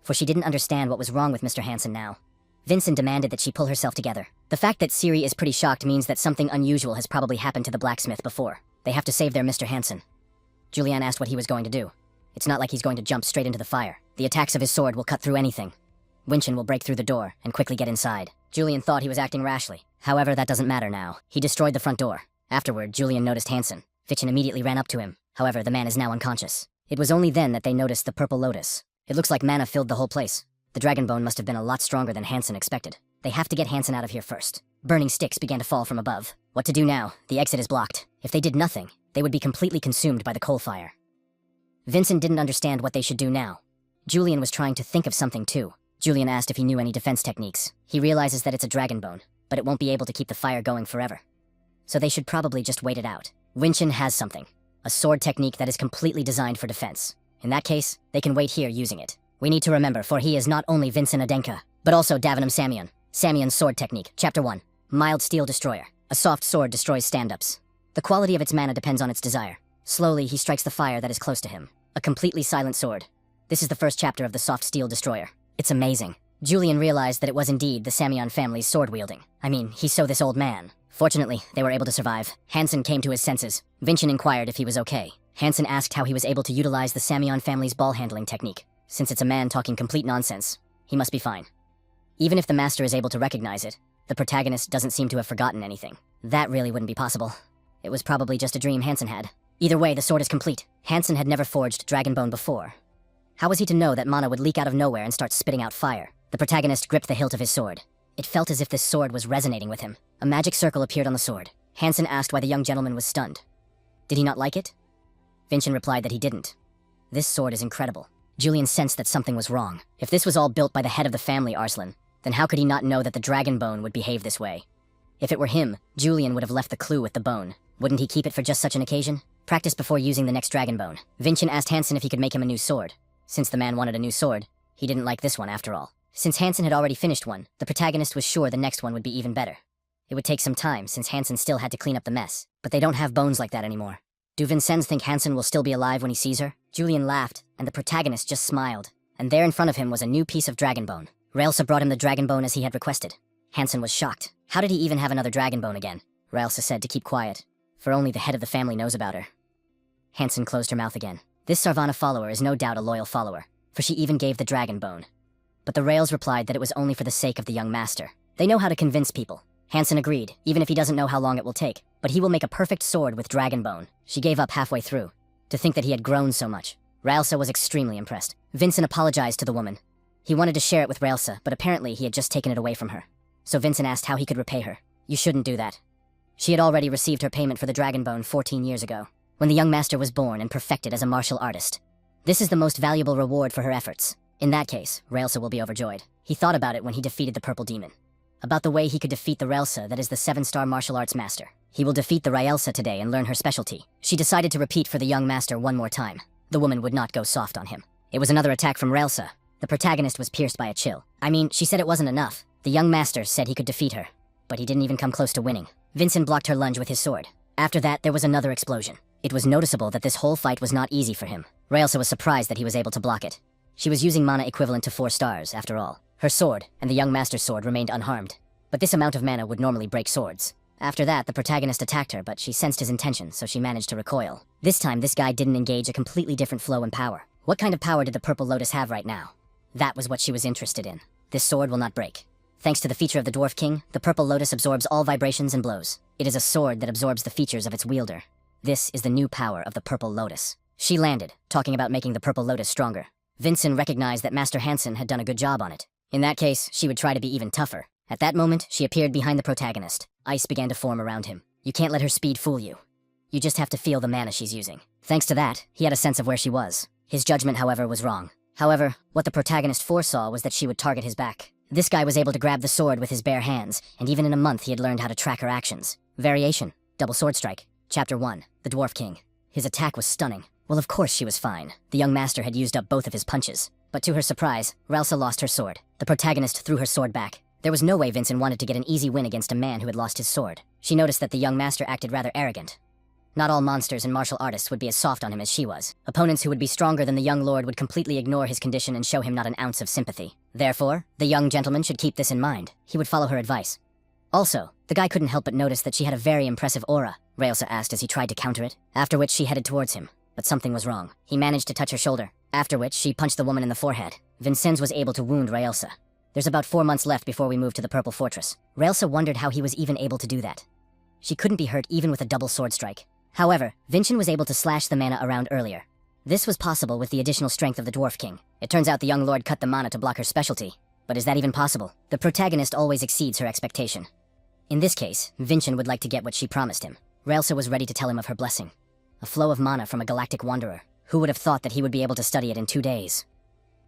for she didn't understand what was wrong with Mr. Hansen now. Vincent demanded that she pull herself together. The fact that Siri is pretty shocked means that something unusual has probably happened to the blacksmith before. They have to save their Mr. Hansen. Julian asked what he was going to do. It's not like he's going to jump straight into the fire. The attacks of his sword will cut through anything. Vinchin will break through the door and quickly get inside. Julian thought he was acting rashly. However, that doesn't matter now. He destroyed the front door. Afterward, Julian noticed Hansen. Vinchin immediately ran up to him. However, the man is now unconscious. It was only then that they noticed the Purple Lotus. It looks like mana filled the whole place. The dragon bone must have been a lot stronger than Hansen expected. They have to get Hansen out of here first. Burning sticks began to fall from above. What to do now? The exit is blocked. If they did nothing, they would be completely consumed by the coal fire. Vincent didn't understand what they should do now. Julian was trying to think of something too. Julian asked if he knew any defense techniques. He realizes that it's a dragon bone, but it won't be able to keep the fire going forever. So they should probably just wait it out. Vinchin has something. a sword technique that is completely designed for defense. In that case, they can wait here using it. We need to remember, for he is not only Vincent Adenka, but also Davenham Samion. Samion's sword technique. Chapter 1. Mild Steel Destroyer. A soft sword destroys stand-ups. The quality of its mana depends on its desire. Slowly, he strikes the fire that is close to him. A completely silent sword. This is the first chapter of the Soft Steel Destroyer. It's amazing. Julian realized that it was indeed the Samion family's sword-wielding. I mean, he saw this old man. Fortunately, they were able to survive. Hansen came to his senses. Vincent inquired if he was okay. Hansen asked how he was able to utilize the Samion family's ball-handling technique. Since it's a man talking complete nonsense, he must be fine. Even if the master is able to recognize it, the protagonist doesn't seem to have forgotten anything. That really wouldn't be possible. It was probably just a dream Hansen had. Either way, the sword is complete. Hansen had never forged Dragonbone before. How was he to know that mana would leak out of nowhere and start spitting out fire? The protagonist gripped the hilt of his sword. It felt as if this sword was resonating with him. A magic circle appeared on the sword. Hansen asked why the young gentleman was stunned. Did he not like it? Vincent replied that he didn't. This sword is incredible. Julian sensed that something was wrong. If this was all built by the head of the family, Arslan, then how could he not know that the dragon bone would behave this way? If it were him, Julian would have left the clue with the bone. Wouldn't he keep it for just such an occasion? Practice before using the next dragon bone. Vincent asked Hansen if he could make him a new sword. Since the man wanted a new sword, he didn't like this one after all. Since Hansen had already finished one, the protagonist was sure the next one would be even better. It would take some time, since Hansen still had to clean up the mess. But they don't have bones like that anymore. Do Vincennes think Hansen will still be alive when he sees her? Julian laughed, and the protagonist just smiled. And there in front of him was a new piece of dragon bone. Raelsa brought him the dragon bone as he had requested. Hansen was shocked. How did he even have another dragon bone again? Raelsa said to keep quiet, for only the head of the family knows about her. Hansen closed her mouth again. This Sarvana follower is no doubt a loyal follower, for she even gave the dragon bone. But the Rails replied that it was only for the sake of the young master. They know how to convince people. Hansen agreed, even if he doesn't know how long it will take, but he will make a perfect sword with dragon bone. She gave up halfway through. To think that he had grown so much. Raelsa was extremely impressed. Vincent apologized to the woman. He wanted to share it with Raelsa, but apparently he had just taken it away from her. So Vincent asked how he could repay her. You shouldn't do that. She had already received her payment for the dragon bone 14 years ago, when the young master was born and perfected as a martial artist. This is the most valuable reward for her efforts. In that case, Raelsa will be overjoyed. He thought about it when he defeated the purple demon. About the way he could defeat the Raelsa that is the 7-star martial arts master. He will defeat the Raelsa today and learn her specialty. She decided to repeat for the young master one more time. The woman would not go soft on him. It was another attack from Raelsa. The protagonist was pierced by a chill. I mean, she said it wasn't enough. The young master said he could defeat her, but he didn't even come close to winning. Vincent blocked her lunge with his sword. After that, there was another explosion. It was noticeable that this whole fight was not easy for him. Raelsa was surprised that he was able to block it. She was using mana equivalent to 4 stars, after all. Her sword, and the young master's sword, remained unharmed. But this amount of mana would normally break swords. After that, the protagonist attacked her, but she sensed his intention, so she managed to recoil. This time, this guy didn't engage a completely different flow and power. What kind of power did the Purple Lotus have right now? That was what she was interested in. This sword will not break. Thanks to the feature of the Dwarf King, the Purple Lotus absorbs all vibrations and blows. It is a sword that absorbs the features of its wielder. This is the new power of the Purple Lotus. She landed, talking about making the Purple Lotus stronger. Vincent recognized that Master Hansen had done a good job on it. In that case, she would try to be even tougher. At that moment, she appeared behind the protagonist. Ice began to form around him. You can't let her speed fool you. You just have to feel the mana she's using. Thanks to that, he had a sense of where she was. His judgment, however, was wrong. However, what the protagonist foresaw was that she would target his back. This guy was able to grab the sword with his bare hands, and even in a month he had learned how to track her actions. Variation. Double sword strike. Chapter 1. The Dwarf King. His attack was stunning. Well, of course she was fine. The young master had used up both of his punches. But to her surprise, Raelsa lost her sword. The protagonist threw her sword back. There was no way Vincent wanted to get an easy win against a man who had lost his sword. She noticed that the young master acted rather arrogant. Not all monsters and martial artists would be as soft on him as she was. Opponents who would be stronger than the young lord would completely ignore his condition and show him not an ounce of sympathy. Therefore, the young gentleman should keep this in mind. He would follow her advice. Also, the guy couldn't help but notice that she had a very impressive aura, Raelsa asked as he tried to counter it, after which she headed towards him. But something was wrong. He managed to touch her shoulder, after which she punched the woman in the forehead. Vincennes was able to wound Raelsa. There's about 4 months left before we move to the Purple Fortress. Raelsa wondered how he was even able to do that. She couldn't be hurt even with a double sword strike. However, Vincent was able to slash the mana around earlier. This was possible with the additional strength of the Dwarf King. It turns out the young lord cut the mana to block her specialty. But is that even possible? The protagonist always exceeds her expectation. In this case, Vincent would like to get what she promised him. Raelsa was ready to tell him of her blessing. A flow of mana from a galactic wanderer. Who would have thought that he would be able to study it in 2 days?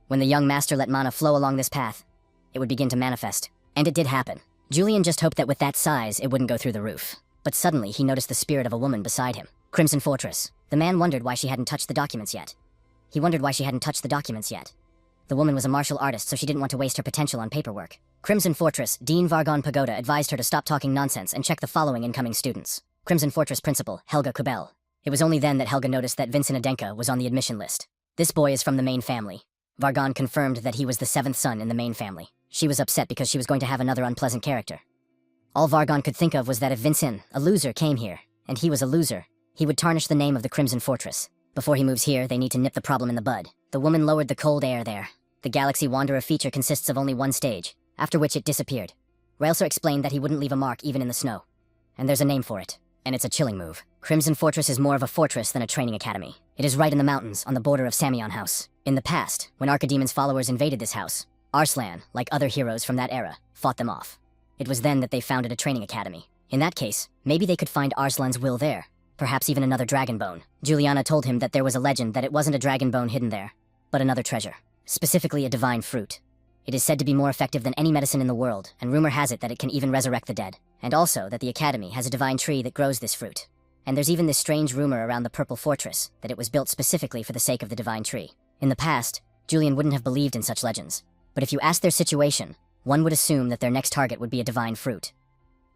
When the young master let mana flow along this path, it would begin to manifest. And it did happen. Julian just hoped that with that size, it wouldn't go through the roof. But suddenly, he noticed the spirit of a woman beside him. Crimson Fortress. The man wondered why she hadn't touched the documents yet. The woman was a martial artist, so she didn't want to waste her potential on paperwork. Crimson Fortress, Dean Vargon Pagoda advised her to stop talking nonsense and check the following incoming students. Crimson Fortress Principal, Helga Kubel. It was only then that Helga noticed that Vincent Adenka was on the admission list. This boy is from the main family. Vargon confirmed that he was the 7th son in the main family. She was upset because she was going to have another unpleasant character. All Vargon could think of was that if Vincent, a loser, came here, and he was a loser, he would tarnish the name of the Crimson Fortress. Before he moves here, they need to nip the problem in the bud. The woman lowered the cold air there. The Galaxy Wanderer feature consists of only one stage, after which it disappeared. Railsar explained that he wouldn't leave a mark even in the snow. And there's a name for it. And it's a chilling move. Crimson Fortress is more of a fortress than a training academy. It is right in the mountains, on the border of Samion House. In the past, when Archidemon's followers invaded this house, Arslan, like other heroes from that era, fought them off. It was then that they founded a training academy. In that case, maybe they could find Arslan's will there. Perhaps even another dragon bone. Juliana told him that there was a legend that it wasn't a dragon bone hidden there, but another treasure. Specifically a divine fruit. It is said to be more effective than any medicine in the world, and rumor has it that it can even resurrect the dead. And also that the Academy has a divine tree that grows this fruit. And there's even this strange rumor around the Purple Fortress, that it was built specifically for the sake of the divine tree. In the past, Julian wouldn't have believed in such legends. But if you asked their situation, one would assume that their next target would be a divine fruit.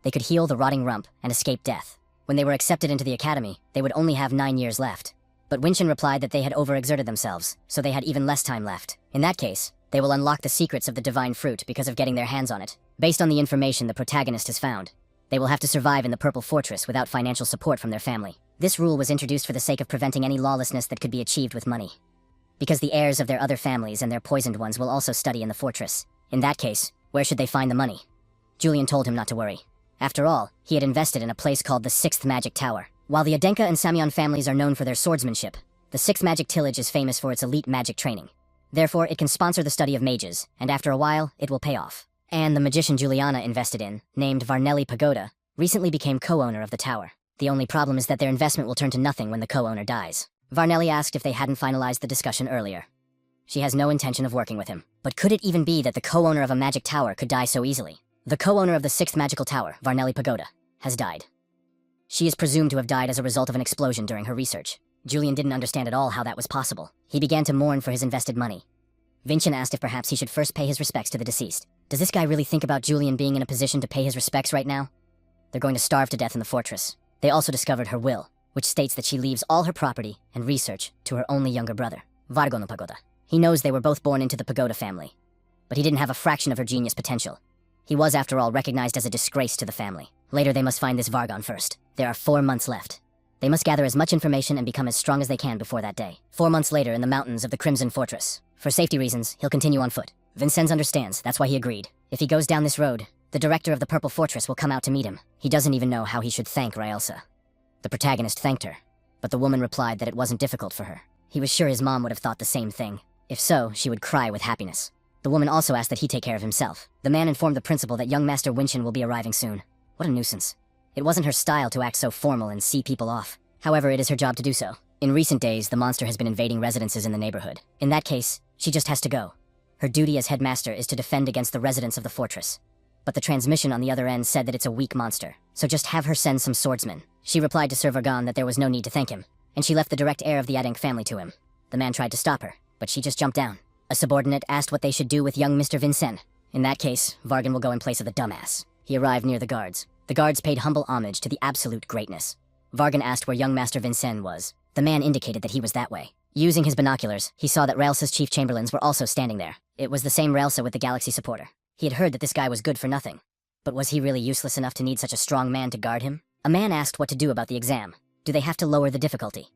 They could heal the rotting rump and escape death. When they were accepted into the Academy, they would only have 9 years left. But Winshin replied that they had overexerted themselves, so they had even less time left. In that case, they will unlock the secrets of the divine fruit because of getting their hands on it. Based on the information the protagonist has found, they will have to survive in the Purple Fortress without financial support from their family. This rule was introduced for the sake of preventing any lawlessness that could be achieved with money. Because the heirs of their other families and their poisoned ones will also study in the fortress. In that case, where should they find the money? Julian told him not to worry. After all, he had invested in a place called the 6th Magic Tower. While the Adenka and Samion families are known for their swordsmanship, the 6th Magic Tillage is famous for its elite magic training. Therefore, it can sponsor the study of mages, and after a while, it will pay off. And the magician Juliana invested in, named Varnelli Pagoda, recently became co-owner of the tower. The only problem is that their investment will turn to nothing when the co-owner dies. Varnelli asked if they hadn't finalized the discussion earlier. She has no intention of working with him. But could it even be that the co-owner of a magic tower could die so easily? The co-owner of the 6th Magical Tower, Varnelli Pagoda, has died. She is presumed to have died as a result of an explosion during her research. Julian didn't understand at all how that was possible. He began to mourn for his invested money. Vincent asked if perhaps he should first pay his respects to the deceased. Does this guy really think about Julian being in a position to pay his respects right now? They're going to starve to death in the fortress. They also discovered her will, which states that she leaves all her property and research to her only younger brother, Vargon Pagoda. He knows they were both born into the Pagoda family, but he didn't have a fraction of her genius potential. He was, after all, recognized as a disgrace to the family. Later, they must find this Vargon first. There are 4 months left. They must gather as much information and become as strong as they can before that day. 4 months later, in the mountains of the Crimson Fortress. For safety reasons, he'll continue on foot. Vincennes understands, that's why he agreed. If he goes down this road, the director of the Purple Fortress will come out to meet him. He doesn't even know how he should thank Raelsa. The protagonist thanked her, but the woman replied that it wasn't difficult for her. He was sure his mom would have thought the same thing. If so, she would cry with happiness. The woman also asked that he take care of himself. The man informed the principal that young Master Winshin will be arriving soon. What a nuisance. It wasn't her style to act so formal and see people off. However, it is her job to do so. In recent days, the monster has been invading residences in the neighborhood. In that case, she just has to go. Her duty as headmaster is to defend against the residents of the fortress. But the transmission on the other end said that it's a weak monster, so just have her send some swordsmen. She replied to Sir Vargon that there was no need to thank him, and she left the direct heir of the Adenk family to him. The man tried to stop her, but she just jumped down. A subordinate asked what they should do with young Mr. Vincennes. In that case, Vargon will go in place of the dumbass. He arrived near the guards. The guards paid humble homage to the absolute greatness. Vargon asked where young Master Vincennes was. The man indicated that he was that way. Using his binoculars, he saw that Raelsa's chief chamberlains were also standing there. It was the same Raelsa with the Galaxy supporter. He had heard that this guy was good for nothing. But was he really useless enough to need such a strong man to guard him? A man asked what to do about the exam. Do they have to lower the difficulty?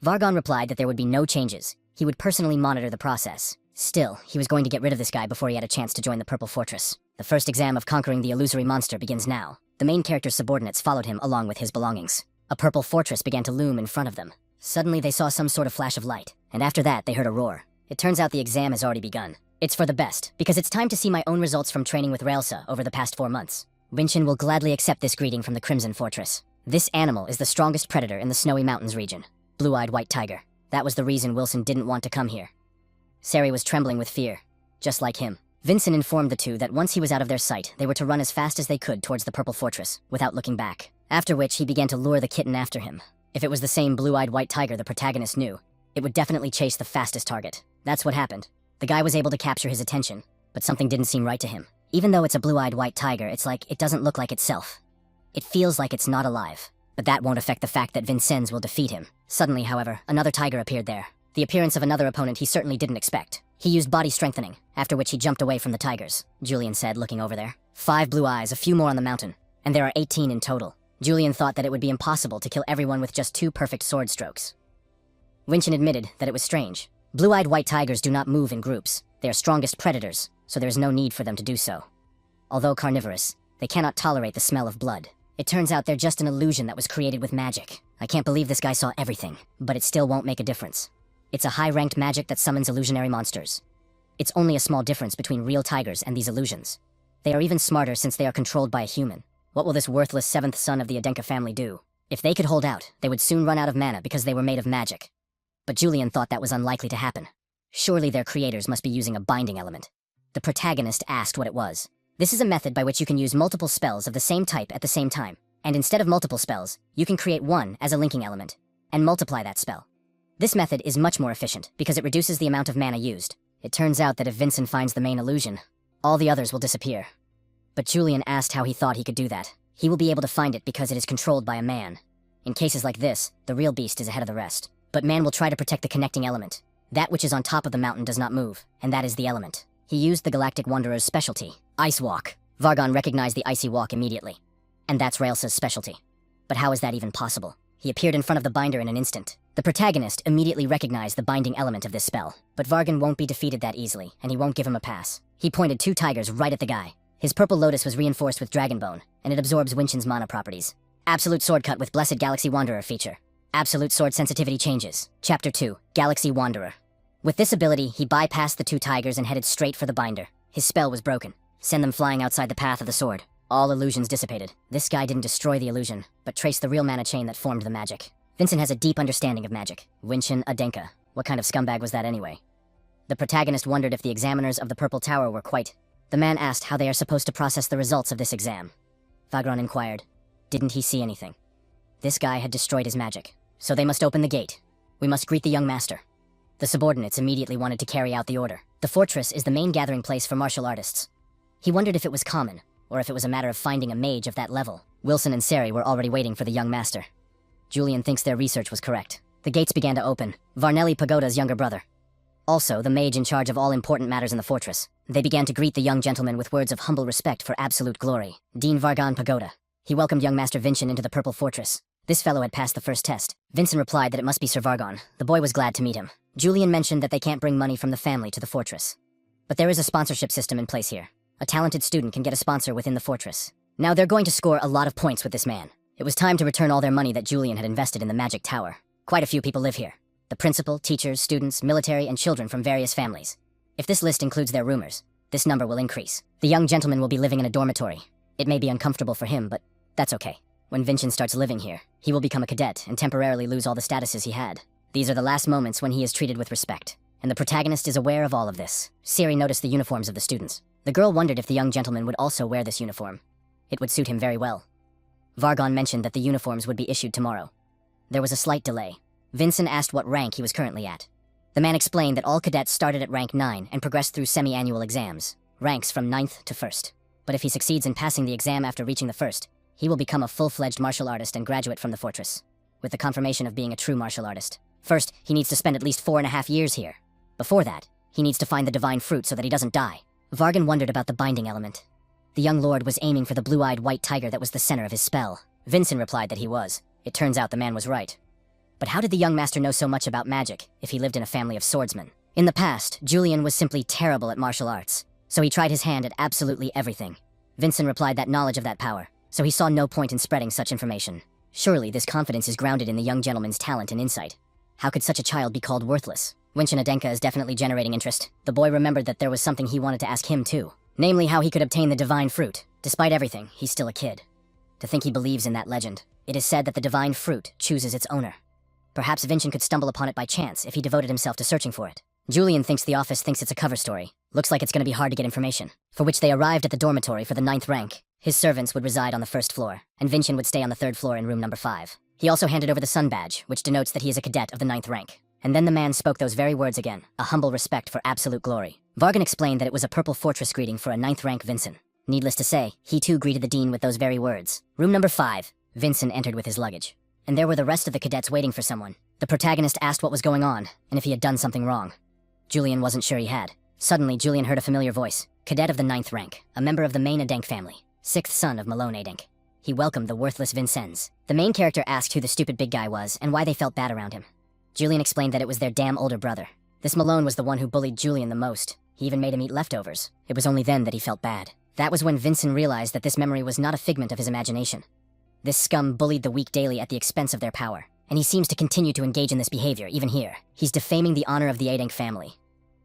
Vargon replied that there would be no changes. He would personally monitor the process. Still, he was going to get rid of this guy before he had a chance to join the Purple Fortress. The first exam of conquering the illusory monster begins now. The main character's subordinates followed him along with his belongings. A purple fortress began to loom in front of them. Suddenly they saw some sort of flash of light, and after that they heard a roar. It turns out the exam has already begun. It's for the best, because it's time to see my own results from training with Raelsa over the past 4 months. Winshin will gladly accept this greeting from the Crimson Fortress. This animal is the strongest predator in the Snowy Mountains region. Blue-eyed white tiger. That was the reason Wilson didn't want to come here. Sari was trembling with fear, just like him. Vincent informed the two that once he was out of their sight, they were to run as fast as they could towards the Purple Fortress, without looking back. After which, he began to lure the kitten after him. If it was the same blue-eyed white tiger the protagonist knew, it would definitely chase the fastest target. That's what happened. The guy was able to capture his attention, but something didn't seem right to him. Even though it's a blue-eyed white tiger, it's like it doesn't look like itself. It feels like it's not alive. But that won't affect the fact that Vincennes will defeat him. Suddenly, however, another tiger appeared there. The appearance of another opponent he certainly didn't expect. He used body strengthening, after which he jumped away from the tigers, Julian said, looking over there. 5 blue eyes, a few more on the mountain, and there are 18 in total. Julian thought that it would be impossible to kill everyone with just 2 perfect sword strokes. Winchin admitted that it was strange. Blue-eyed white tigers do not move in groups. They are strongest predators, so there is no need for them to do so. Although carnivorous, they cannot tolerate the smell of blood. It turns out they're just an illusion that was created with magic. I can't believe this guy saw everything, but it still won't make a difference. It's a high-ranked magic that summons illusionary monsters. It's only a small difference between real tigers and these illusions. They are even smarter since they are controlled by a human. What will this worthless 7th son of the Adenka family do? If they could hold out, they would soon run out of mana because they were made of magic. But Julian thought that was unlikely to happen. Surely their creators must be using a binding element. The protagonist asked what it was. This is a method by which you can use multiple spells of the same type at the same time. And instead of multiple spells, you can create one as a linking element, and multiply that spell. This method is much more efficient because it reduces the amount of mana used. It turns out that if Vincent finds the main illusion, all the others will disappear. But Julian asked how he thought he could do that. He will be able to find it because it is controlled by a man. In cases like this, the real beast is ahead of the rest. But man will try to protect the connecting element. That which is on top of the mountain does not move, and that is the element. He used the Galactic Wanderer's specialty, Ice Walk. Vargon recognized the icy walk immediately. And that's Raelsa's specialty. But how is that even possible? He appeared in front of the binder in an instant. The protagonist immediately recognized the binding element of this spell. But Vargon won't be defeated that easily, and he won't give him a pass. He pointed 2 tigers right at the guy. His purple lotus was reinforced with Dragon Bone, and it absorbs Winchin's mana properties. Absolute Sword Cut with Blessed Galaxy Wanderer feature. Absolute Sword Sensitivity changes. Chapter 2, Galaxy Wanderer. With this ability, he bypassed the 2 tigers and headed straight for the binder. His spell was broken. Send them flying outside the path of the sword. All illusions dissipated. This guy didn't destroy the illusion, but traced the real mana chain that formed the magic. Vincent has a deep understanding of magic. Winchin Adenka. What kind of scumbag was that anyway? The protagonist wondered if the examiners of the Purple Tower were quite... The man asked how they are supposed to process the results of this exam. Vagron inquired. Didn't he see anything? This guy had destroyed his magic, so they must open the gate. We must greet the young master. The subordinates immediately wanted to carry out the order. The fortress is the main gathering place for martial artists. He wondered if it was common, or if it was a matter of finding a mage of that level. Wilson and Sari were already waiting for the young master. Julian thinks their research was correct. The gates began to open. Varnelli Pagoda's younger brother. Also, the mage in charge of all important matters in the fortress. They began to greet the young gentleman with words of humble respect for absolute glory. Dean Vargon Pagoda. He welcomed young Master Vincent into the Purple Fortress. This fellow had passed the first test. Vincent replied that it must be Sir Vargon. The boy was glad to meet him. Julian mentioned that they can't bring money from the family to the fortress. But there is a sponsorship system in place here. A talented student can get a sponsor within the fortress. Now they're going to score a lot of points with this man. It was time to return all their money that Julian had invested in the Magic Tower. Quite a few people live here. The principal, teachers, students, military, and children from various families. If this list includes their roomers, this number will increase. The young gentleman will be living in a dormitory. It may be uncomfortable for him, but that's okay. When Vincent starts living here, he will become a cadet and temporarily lose all the statuses he had. These are the last moments when he is treated with respect. And the protagonist is aware of all of this. Siri noticed the uniforms of the students. The girl wondered if the young gentleman would also wear this uniform. It would suit him very well. Vargon mentioned that the uniforms would be issued tomorrow. There was a slight delay. Vincent asked what rank he was currently at. The man explained that all cadets started at rank 9 and progressed through semi-annual exams, ranks from 9th to 1st. But if he succeeds in passing the exam after reaching the 1st, he will become a full-fledged martial artist and graduate from the fortress, with the confirmation of being a true martial artist. First, he needs to spend at least 4.5 years here. Before that, he needs to find the divine fruit so that he doesn't die. Vargon wondered about the binding element. The young lord was aiming for the blue-eyed white tiger that was the center of his spell. Vincent replied that he was. It turns out the man was right. But how did the young master know so much about magic if he lived in a family of swordsmen? In the past, Julian was simply terrible at martial arts, so he tried his hand at absolutely everything. Vincent replied that knowledge of that power, so he saw no point in spreading such information. Surely this confidence is grounded in the young gentleman's talent and insight. How could such a child be called worthless? Winchin Adenka is definitely generating interest. The boy remembered that there was something he wanted to ask him too. Namely, how he could obtain the divine fruit. Despite everything, he's still a kid. To think he believes in that legend. It is said that the divine fruit chooses its owner. Perhaps Vinchin could stumble upon it by chance if he devoted himself to searching for it. Julian thinks the office thinks it's a cover story. Looks like it's going to be hard to get information. For which they arrived at the dormitory for the 9th rank. His servants would reside on the 1st floor, and Vinchin would stay on the 3rd floor in room number 5. He also handed over the sun badge, which denotes that he is a cadet of the 9th rank. And then the man spoke those very words again, a humble respect for absolute glory. Vargan explained that it was a purple fortress greeting for a 9th rank Vincent. Needless to say, he too greeted the dean with those very words. Room number 5. Vincent entered with his luggage. And there were the rest of the cadets waiting for someone. The protagonist asked what was going on, and if he had done something wrong. Julian wasn't sure he had. Suddenly, Julian heard a familiar voice. Cadet of the 9th rank, a member of the main Adenk family, 6th son of Malone Adenk. He welcomed the worthless Vincennes. The main character asked who the stupid big guy was and why they felt bad around him. Julian explained that it was their damn older brother. This Malone was the one who bullied Julian the most. He even made him eat leftovers. It was only then that he felt bad. That was when Vincent realized that this memory was not a figment of his imagination. This scum bullied the weak daily at the expense of their power, and he seems to continue to engage in this behavior, even here. He's defaming the honor of the Adenk family.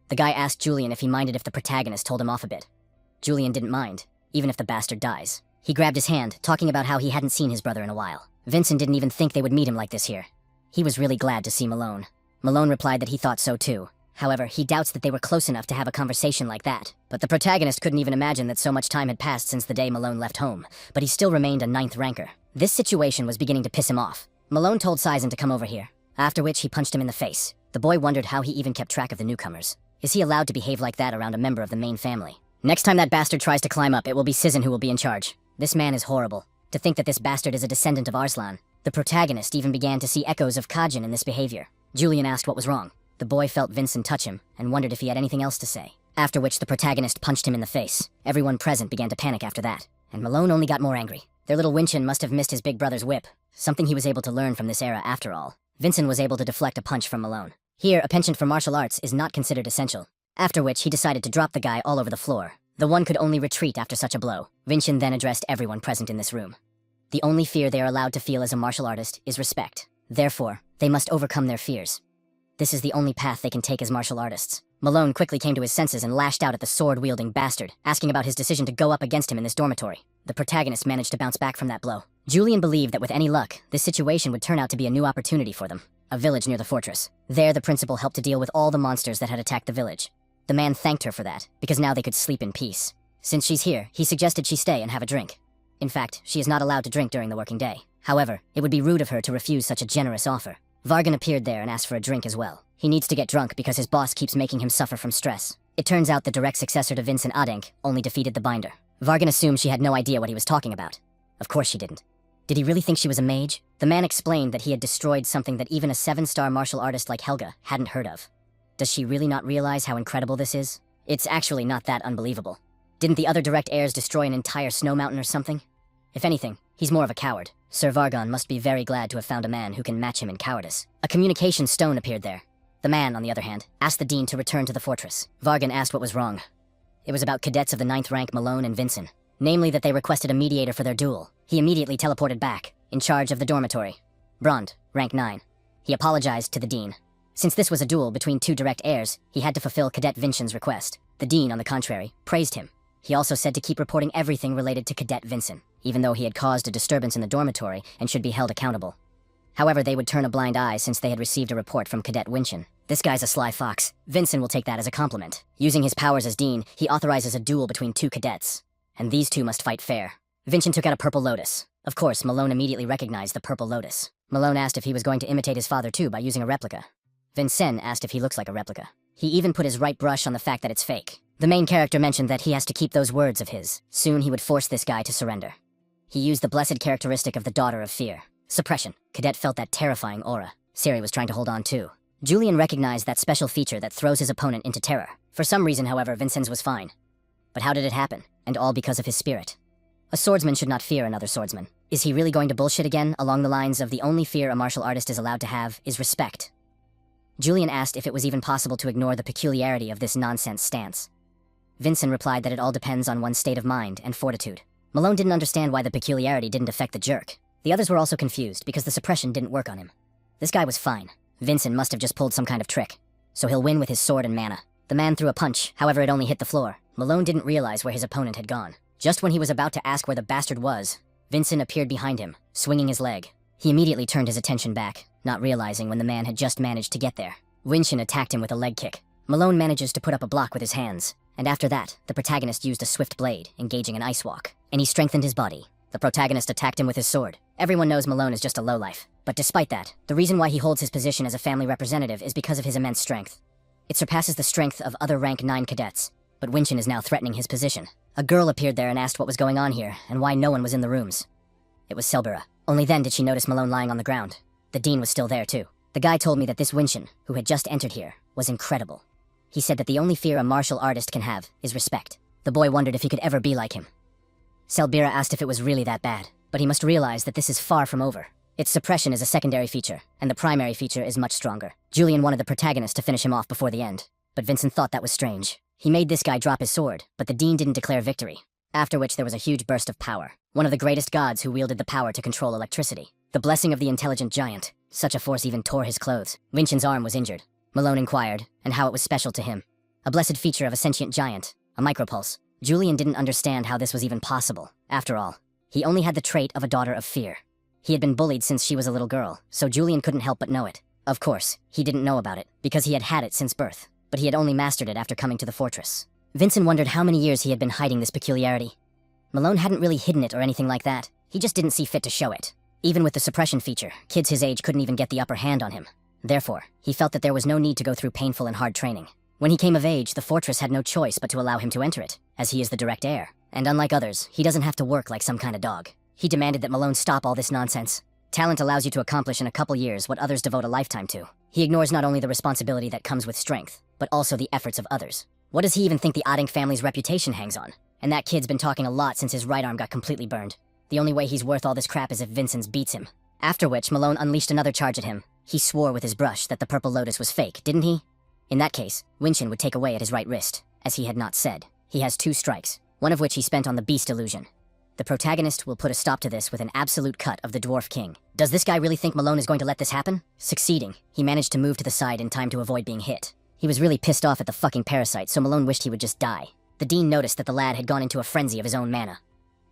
The guy asked Julian if he minded if the protagonist told him off a bit. Julian didn't mind, even if the bastard dies. He grabbed his hand, talking about how he hadn't seen his brother in a while. Vincent didn't even think they would meet him like this here. He was really glad to see Malone. Malone replied that he thought so too. However, he doubts that they were close enough to have a conversation like that. But the protagonist couldn't even imagine that so much time had passed since the day Malone left home, but he still remained a 9th ranker. This situation was beginning to piss him off. Malone told Sizen to come over here, after which he punched him in the face. The boy wondered how he even kept track of the newcomers. Is he allowed to behave like that around a member of the main family? Next time that bastard tries to climb up, it will be Sizen who will be in charge. This man is horrible. To think that this bastard is a descendant of Arslan. The protagonist even began to see echoes of Kajin in this behavior. Julian asked what was wrong. The boy felt Vincent touch him and wondered if he had anything else to say. After which the protagonist punched him in the face. Everyone present began to panic after that, and Malone only got more angry. Their little Winchin must have missed his big brother's whip, something he was able to learn from this era after all. Vincent was able to deflect a punch from Malone. Here, a penchant for martial arts is not considered essential. After which he decided to drop the guy all over the floor. The one could only retreat after such a blow. Vincent then addressed everyone present in this room. The only fear they are allowed to feel as a martial artist is respect. Therefore, they must overcome their fears. This is the only path they can take as martial artists. Malone quickly came to his senses and lashed out at the sword-wielding bastard, asking about his decision to go up against him in this dormitory. The protagonist managed to bounce back from that blow. Julian believed that with any luck, this situation would turn out to be a new opportunity for them. A village near the fortress. There, the principal helped to deal with all the monsters that had attacked the village. The man thanked her for that, because now they could sleep in peace. Since she's here, he suggested she stay and have a drink. In fact, she is not allowed to drink during the working day. However, it would be rude of her to refuse such a generous offer. Vargan appeared there and asked for a drink as well. He needs to get drunk because his boss keeps making him suffer from stress. It turns out the direct successor to Vincent Adenk only defeated the binder. Vargan assumed she had no idea what he was talking about. Of course she didn't. Did he really think she was a mage? The man explained that he had destroyed something that even a 7-star martial artist like Helga hadn't heard of. Does she really not realize how incredible this is? It's actually not that unbelievable. Didn't the other direct heirs destroy an entire snow mountain or something? If anything, he's more of a coward. Sir Vargan must be very glad to have found a man who can match him in cowardice. A communication stone appeared there. The man, on the other hand, asked the dean to return to the fortress. Vargan asked what was wrong. It was about cadets of the 9th rank Malone and Vincent. Namely that they requested a mediator for their duel. He immediately teleported back, in charge of the dormitory. Brond, rank 9. He apologized to the dean. Since this was a duel between 2 direct heirs, he had to fulfill Cadet Vincent's request. The dean, on the contrary, praised him. He also said to keep reporting everything related to Cadet Vincent, even though he had caused a disturbance in the dormitory and should be held accountable. However, they would turn a blind eye since they had received a report from Cadet Winchin. This guy's a sly fox. Vincent will take that as a compliment. Using his powers as dean, he authorizes a duel between 2 cadets. And these 2 must fight fair. Vincent took out a purple lotus. Of course, Malone immediately recognized the purple lotus. Malone asked if he was going to imitate his father too by using a replica. Vincent asked if he looks like a replica. He even put his right brush on the fact that it's fake. The main character mentioned that he has to keep those words of his. Soon he would force this guy to surrender. He used the blessed characteristic of the daughter of fear. Suppression. Cadet felt that terrifying aura. Siri was trying to hold on too. Julian recognized that special feature that throws his opponent into terror. For some reason, however, Vincent's was fine. But how did it happen? And all because of his spirit. A swordsman should not fear another swordsman. Is he really going to bullshit again, along the lines of the only fear a martial artist is allowed to have is respect? Julian asked if it was even possible to ignore the peculiarity of this nonsense stance. Vincent replied that it all depends on one's state of mind and fortitude. Malone didn't understand why the peculiarity didn't affect the jerk. The others were also confused because the suppression didn't work on him. This guy was fine. Vincent must have just pulled some kind of trick. So he'll win with his sword and mana. The man threw a punch, however it only hit the floor. Malone didn't realize where his opponent had gone. Just when he was about to ask where the bastard was, Vincent appeared behind him, swinging his leg. He immediately turned his attention back, not realizing when the man had just managed to get there. Winchin attacked him with a leg kick. Malone manages to put up a block with his hands, and after that, the protagonist used a swift blade, engaging an ice walk, and he strengthened his body. The protagonist attacked him with his sword. Everyone knows Malone is just a lowlife. But despite that, the reason why he holds his position as a family representative is because of his immense strength. It surpasses the strength of other rank 9 cadets. But Winchin is now threatening his position. A girl appeared there and asked what was going on here, and why no one was in the rooms. It was Selbera. Only then did she notice Malone lying on the ground. The dean was still there too. The guy told me that this Winchin, who had just entered here, was incredible. He said that the only fear a martial artist can have is respect. The boy wondered if he could ever be like him. Selbera asked if it was really that bad, but he must realize that this is far from over. Its suppression is a secondary feature, and the primary feature is much stronger. Julian wanted the protagonist to finish him off before the end, but Vincent thought that was strange. He made this guy drop his sword, but the dean didn't declare victory. After which there was a huge burst of power. One of the greatest gods who wielded the power to control electricity. The blessing of the intelligent giant. Such a force even tore his clothes. Vinchin's arm was injured. Malone inquired, and how it was special to him. A blessed feature of a sentient giant. A micropulse. Julian didn't understand how this was even possible. After all, he only had the trait of a daughter of fear. He had been bullied since she was a little girl, so Julian couldn't help but know it. Of course, he didn't know about it, because he had had it since birth. But he had only mastered it after coming to the fortress. Vincent wondered how many years he had been hiding this peculiarity. Malone hadn't really hidden it or anything like that. He just didn't see fit to show it. Even with the suppression feature, kids his age couldn't even get the upper hand on him. Therefore, he felt that there was no need to go through painful and hard training. When he came of age, the fortress had no choice but to allow him to enter it, as he is the direct heir. And unlike others, he doesn't have to work like some kind of dog. He demanded that Malone stop all this nonsense. Talent allows you to accomplish in a couple years what others devote a lifetime to. He ignores not only the responsibility that comes with strength, but also the efforts of others. What does he even think the Oddink family's reputation hangs on? And that kid's been talking a lot since his right arm got completely burned. The only way he's worth all this crap is if Vincent beats him. After which, Malone unleashed another charge at him. He swore with his brush that the purple lotus was fake, didn't he? In that case, Winchin would take away at his right wrist, as he had not said. He has 2 strikes, one of which he spent on the beast illusion. The protagonist will put a stop to this with an absolute cut of the Dwarf King. Does this guy really think Malone is going to let this happen? Succeeding, he managed to move to the side in time to avoid being hit. He was really pissed off at the fucking parasite, so Malone wished he would just die. The dean noticed that the lad had gone into a frenzy of his own mana.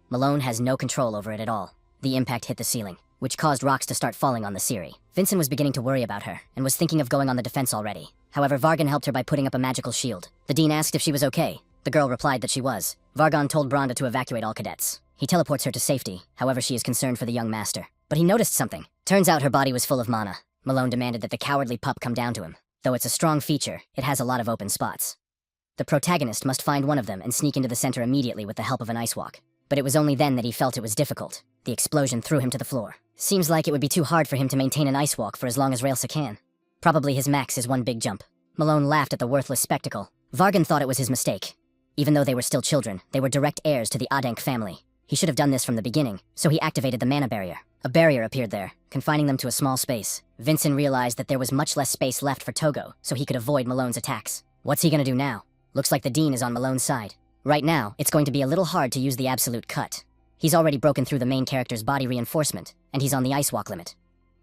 Malone has no control over it at all. The impact hit the ceiling, which caused rocks to start falling on the Siri. Vincent was beginning to worry about her, and was thinking of going on the defense already. However, Vargan helped her by putting up a magical shield. The dean asked if she was okay. The girl replied that she was. Vargan told Bronda to evacuate all cadets. He teleports her to safety, however she is concerned for the young master. But he noticed something. Turns out her body was full of mana. Malone demanded that the cowardly pup come down to him. Though it's a strong feature, it has a lot of open spots. The protagonist must find one of them and sneak into the center immediately with the help of an ice walk. But it was only then that he felt it was difficult. The explosion threw him to the floor. Seems like it would be too hard for him to maintain an ice walk for as long as Railsa can. Probably his max is one big jump. Malone laughed at the worthless spectacle. Vargan thought it was his mistake. Even though they were still children, they were direct heirs to the Oddink family. He should have done this from the beginning, so he activated the mana barrier. A barrier appeared there, confining them to a small space. Vincent realized that there was much less space left for Togo, so he could avoid Malone's attacks. What's he gonna do now? Looks like the dean is on Malone's side. Right now, it's going to be a little hard to use the absolute cut. He's already broken through the main character's body reinforcement, and he's on the ice walk limit.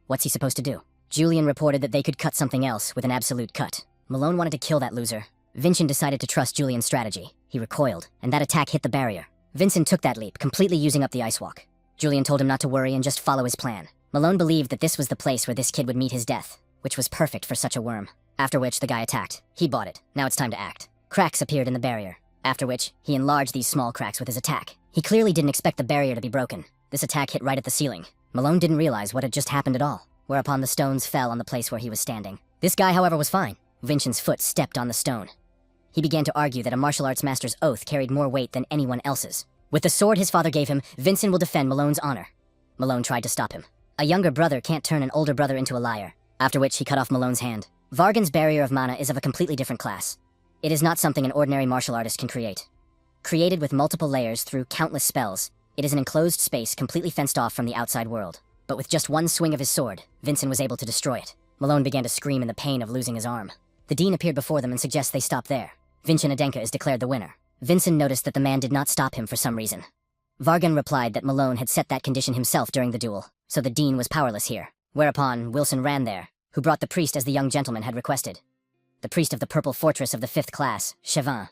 What's he supposed to do? Julian reported that they could cut something else with an absolute cut. Malone wanted to kill that loser. Vincent decided to trust Julian's strategy. He recoiled, and that attack hit the barrier. Vincent took that leap, completely using up the ice walk. Julian told him not to worry and just follow his plan. Malone believed that this was the place where this kid would meet his death, which was perfect for such a worm. After which, the guy attacked. He bought it. Now it's time to act. Cracks appeared in the barrier. After which, he enlarged these small cracks with his attack. He clearly didn't expect the barrier to be broken. This attack hit right at the ceiling. Malone didn't realize what had just happened at all, whereupon the stones fell on the place where he was standing. This guy, however, was fine. Vincent's foot stepped on the stone. He began to argue that a martial arts master's oath carried more weight than anyone else's. With the sword his father gave him, Vincent will defend Malone's honor. Malone tried to stop him. A younger brother can't turn an older brother into a liar. After which, he cut off Malone's hand. Vargan's barrier of mana is of a completely different class. It is not something an ordinary martial artist can create. Created with multiple layers through countless spells, it is an enclosed space completely fenced off from the outside world. But with just one swing of his sword, Vincent was able to destroy it. Malone began to scream in the pain of losing his arm. The dean appeared before them and suggests they stop there. Vincent Adenka is declared the winner. Vincent noticed that the man did not stop him for some reason. Vargan replied that Malone had set that condition himself during the duel, so the dean was powerless here. Whereupon, Wilson ran there, who brought the priest as the young gentleman had requested. The priest of the purple fortress of the 5th class, Chevin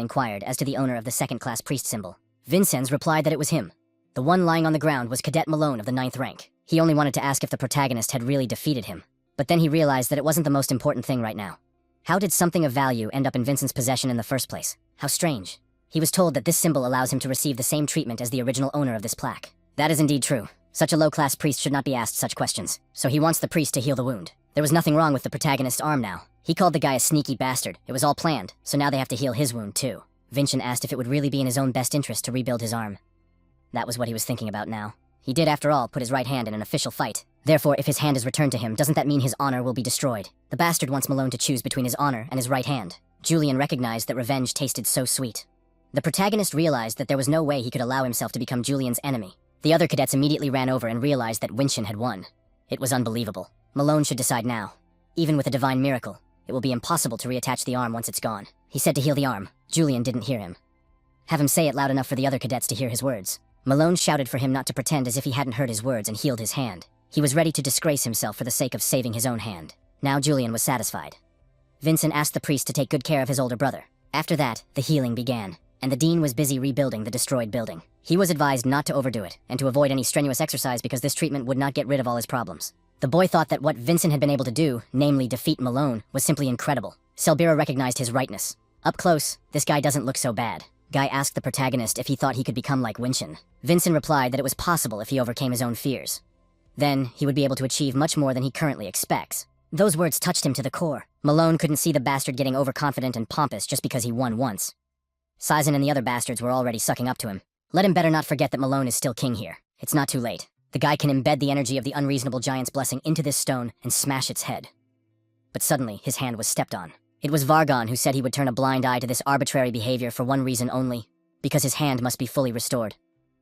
inquired as to the owner of the 2nd class priest symbol. Vincenz replied that it was him. The one lying on the ground was Cadet Malone of the 9th rank. He only wanted to ask if the protagonist had really defeated him. But then he realized that it wasn't the most important thing right now. How did something of value end up in Vincent's possession in the first place? How strange. He was told that this symbol allows him to receive the same treatment as the original owner of this plaque. That is indeed true. Such a low-class priest should not be asked such questions, so he wants the priest to heal the wound. There was nothing wrong with the protagonist's arm now. He called the guy a sneaky bastard. It was all planned, so now they have to heal his wound too. Vincent asked if it would really be in his own best interest to rebuild his arm. That was what he was thinking about now. He did, after all, put his right hand in an official fight. Therefore, if his hand is returned to him, doesn't that mean his honor will be destroyed? The bastard wants Malone to choose between his honor and his right hand. Julian recognized that revenge tasted so sweet. The protagonist realized that there was no way he could allow himself to become Julian's enemy. The other cadets immediately ran over and realized that Vincent had won. It was unbelievable. Malone should decide now. Even with a divine miracle, it will be impossible to reattach the arm once it's gone. He said to heal the arm. Julian didn't hear him. Have him say it loud enough for the other cadets to hear his words. Malone shouted for him not to pretend as if he hadn't heard his words and healed his hand. He was ready to disgrace himself for the sake of saving his own hand. Now Julian was satisfied. Vincent asked the priest to take good care of his older brother. After that, the healing began, and the dean was busy rebuilding the destroyed building. He was advised not to overdo it, and to avoid any strenuous exercise because this treatment would not get rid of all his problems. The boy thought that what Vincent had been able to do, namely defeat Malone, was simply incredible. Selbira recognized his rightness. Up close, this guy doesn't look so bad. Guy asked the protagonist if he thought he could become like Vincent. Vincent replied that it was possible if he overcame his own fears. Then, he would be able to achieve much more than he currently expects. Those words touched him to the core. Malone couldn't see the bastard getting overconfident and pompous just because he won once. Saizen and the other bastards were already sucking up to him. Let him better not forget that Malone is still king here. It's not too late. The guy can embed the energy of the unreasonable giant's blessing into this stone and smash its head. But suddenly, his hand was stepped on. It was Vargon who said he would turn a blind eye to this arbitrary behavior for one reason only, because his hand must be fully restored.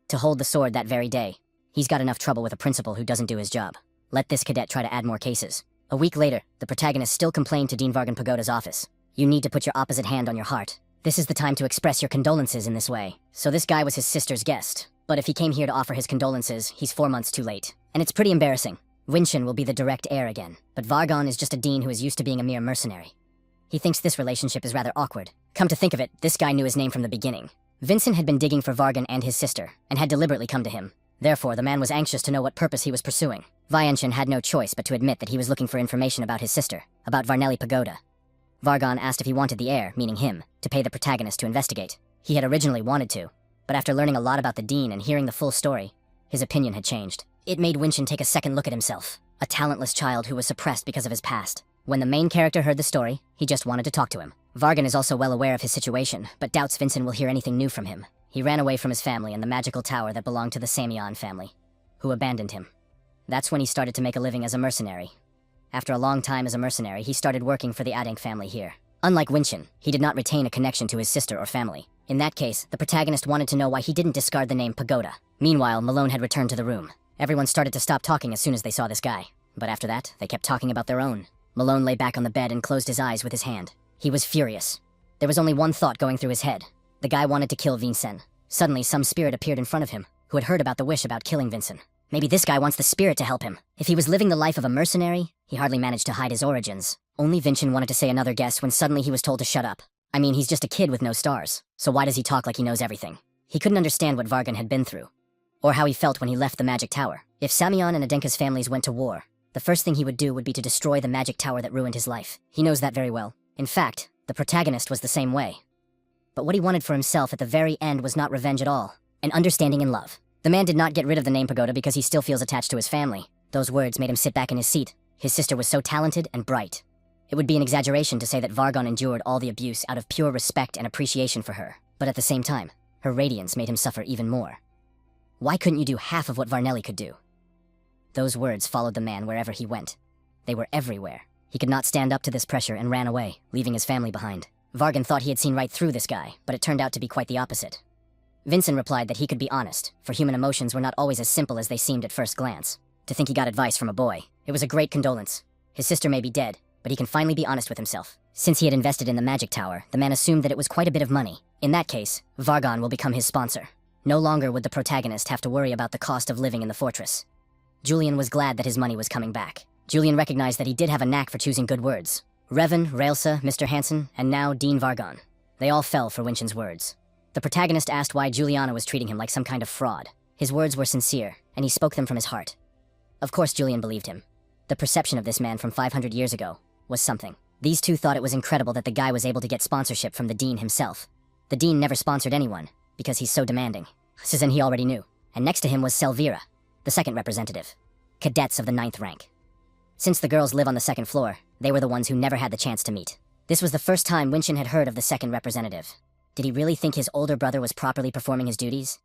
To hold the sword that very day. He's got enough trouble with a principal who doesn't do his job. Let this cadet try to add more cases. A week later, the protagonist still complained to Dean Vargon Pagoda's office. You need to put your opposite hand on your heart. This is the time to express your condolences in this way. So this guy was his sister's guest. But if he came here to offer his condolences, he's 4 months too late. And it's pretty embarrassing. Vincent will be the direct heir again. But Vargon is just a dean who is used to being a mere mercenary. He thinks this relationship is rather awkward. Come to think of it, this guy knew his name from the beginning. Vincent had been digging for Vargon and his sister, and had deliberately come to him. Therefore, the man was anxious to know what purpose he was pursuing. Vincent had no choice but to admit that he was looking for information about his sister, about Varnelli Pagoda. Vargon asked if he wanted the heir, meaning him, to pay the protagonist to investigate. He had originally wanted to, but after learning a lot about the dean and hearing the full story, his opinion had changed. It made Vincent take a second look at himself, a talentless child who was suppressed because of his past. When the main character heard the story, he just wanted to talk to him. Vargon is also well aware of his situation, but doubts Vincent will hear anything new from him. He ran away from his family and the magical tower that belonged to the Samion family, who abandoned him. That's when he started to make a living as a mercenary. After a long time as a mercenary, he started working for the Adank family here. Unlike Vincent, he did not retain a connection to his sister or family. In that case, the protagonist wanted to know why he didn't discard the name Pagoda. Meanwhile, Malone had returned to the room. Everyone started to stop talking as soon as they saw this guy. But after that, they kept talking about their own. Malone lay back on the bed and closed his eyes with his hand. He was furious. There was only one thought going through his head. The guy wanted to kill Vincent. Suddenly, some spirit appeared in front of him, who had heard about the wish about killing Vincent. Maybe this guy wants the spirit to help him. If he was living the life of a mercenary, he hardly managed to hide his origins. Only Vincent wanted to say another guess when suddenly he was told to shut up. I mean, he's just a kid with no stars, so why does he talk like he knows everything? He couldn't understand what Vargon had been through, or how he felt when he left the magic tower. If Samion and Adenka's families went to war, the first thing he would do would be to destroy the magic tower that ruined his life. He knows that very well. In fact, the protagonist was the same way. But what he wanted for himself at the very end was not revenge at all, an understanding and love. The man did not get rid of the name Pagoda because he still feels attached to his family. Those words made him sit back in his seat. His sister was so talented and bright. It would be an exaggeration to say that Vargon endured all the abuse out of pure respect and appreciation for her. But at the same time, her radiance made him suffer even more. Why couldn't you do half of what Varnelli could do? Those words followed the man wherever he went. They were everywhere. He could not stand up to this pressure and ran away, leaving his family behind. Vargon thought he had seen right through this guy, but it turned out to be quite the opposite. Vincent replied that he could be honest, for human emotions were not always as simple as they seemed at first glance. To think he got advice from a boy. It was a great condolence. His sister may be dead, but he can finally be honest with himself. Since he had invested in the magic tower, the man assumed that it was quite a bit of money. In that case, Vargon will become his sponsor. No longer would the protagonist have to worry about the cost of living in the fortress. Julian was glad that his money was coming back. Julian recognized that he did have a knack for choosing good words. Revan, Raelsa, Mr. Hansen, and now Dean Vargon. They all fell for Vincent's words. The protagonist asked why Juliana was treating him like some kind of fraud. His words were sincere, and he spoke them from his heart. Of course Julian believed him. The perception of this man from 500 years ago was something. These two thought it was incredible that the guy was able to get sponsorship from the dean himself. The dean never sponsored anyone, because he's so demanding. This he already knew. and next to him was Selvira, the second representative. Cadets of the 9th rank. Since the girls live on the second floor, they were the ones who never had the chance to meet. This was the first time Winshin had heard of the second representative. Did he really think his older brother was properly performing his duties?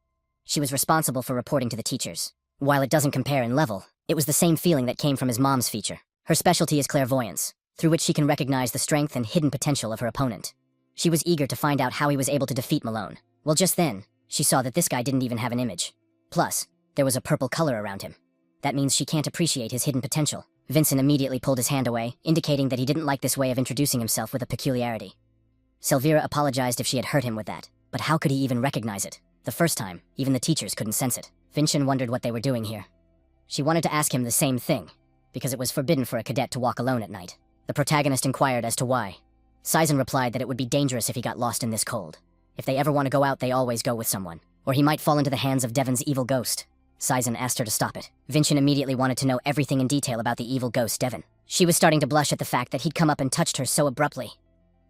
She was responsible for reporting to the teachers. While it doesn't compare in level, it was the same feeling that came from his mom's feature. Her specialty is clairvoyance, through which she can recognize the strength and hidden potential of her opponent. She was eager to find out how he was able to defeat Malone. Well, just then, she saw that this guy didn't even have an image. Plus, there was a purple color around him. That means she can't appreciate his hidden potential. Vincent immediately pulled his hand away, indicating that he didn't like this way of introducing himself with a peculiarity. Selvira apologized if she had hurt him with that, but how could he even recognize it? The first time, even the teachers couldn't sense it. Vincent wondered what they were doing here. She wanted to ask him the same thing, because it was forbidden for a cadet to walk alone at night. The protagonist inquired as to why. Saizen replied that it would be dangerous if he got lost in this cold. If they ever want to go out, they always go with someone, or he might fall into the hands of Devon's evil ghost. Saizen asked her to stop it. Vincent immediately wanted to know everything in detail about the evil ghost Devon. She was starting to blush at the fact that he'd come up and touched her so abruptly.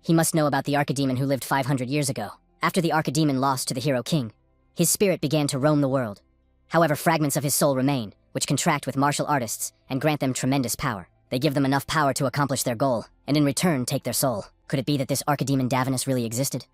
He must know about the Archidemon who lived 500 years ago. After the Archidemon lost to the Hero King, his spirit began to roam the world. However, fragments of his soul remain, which contract with martial artists and grant them tremendous power. They give them enough power to accomplish their goal, and in return take their soul. Could it be that this Archidemon Davonus really existed?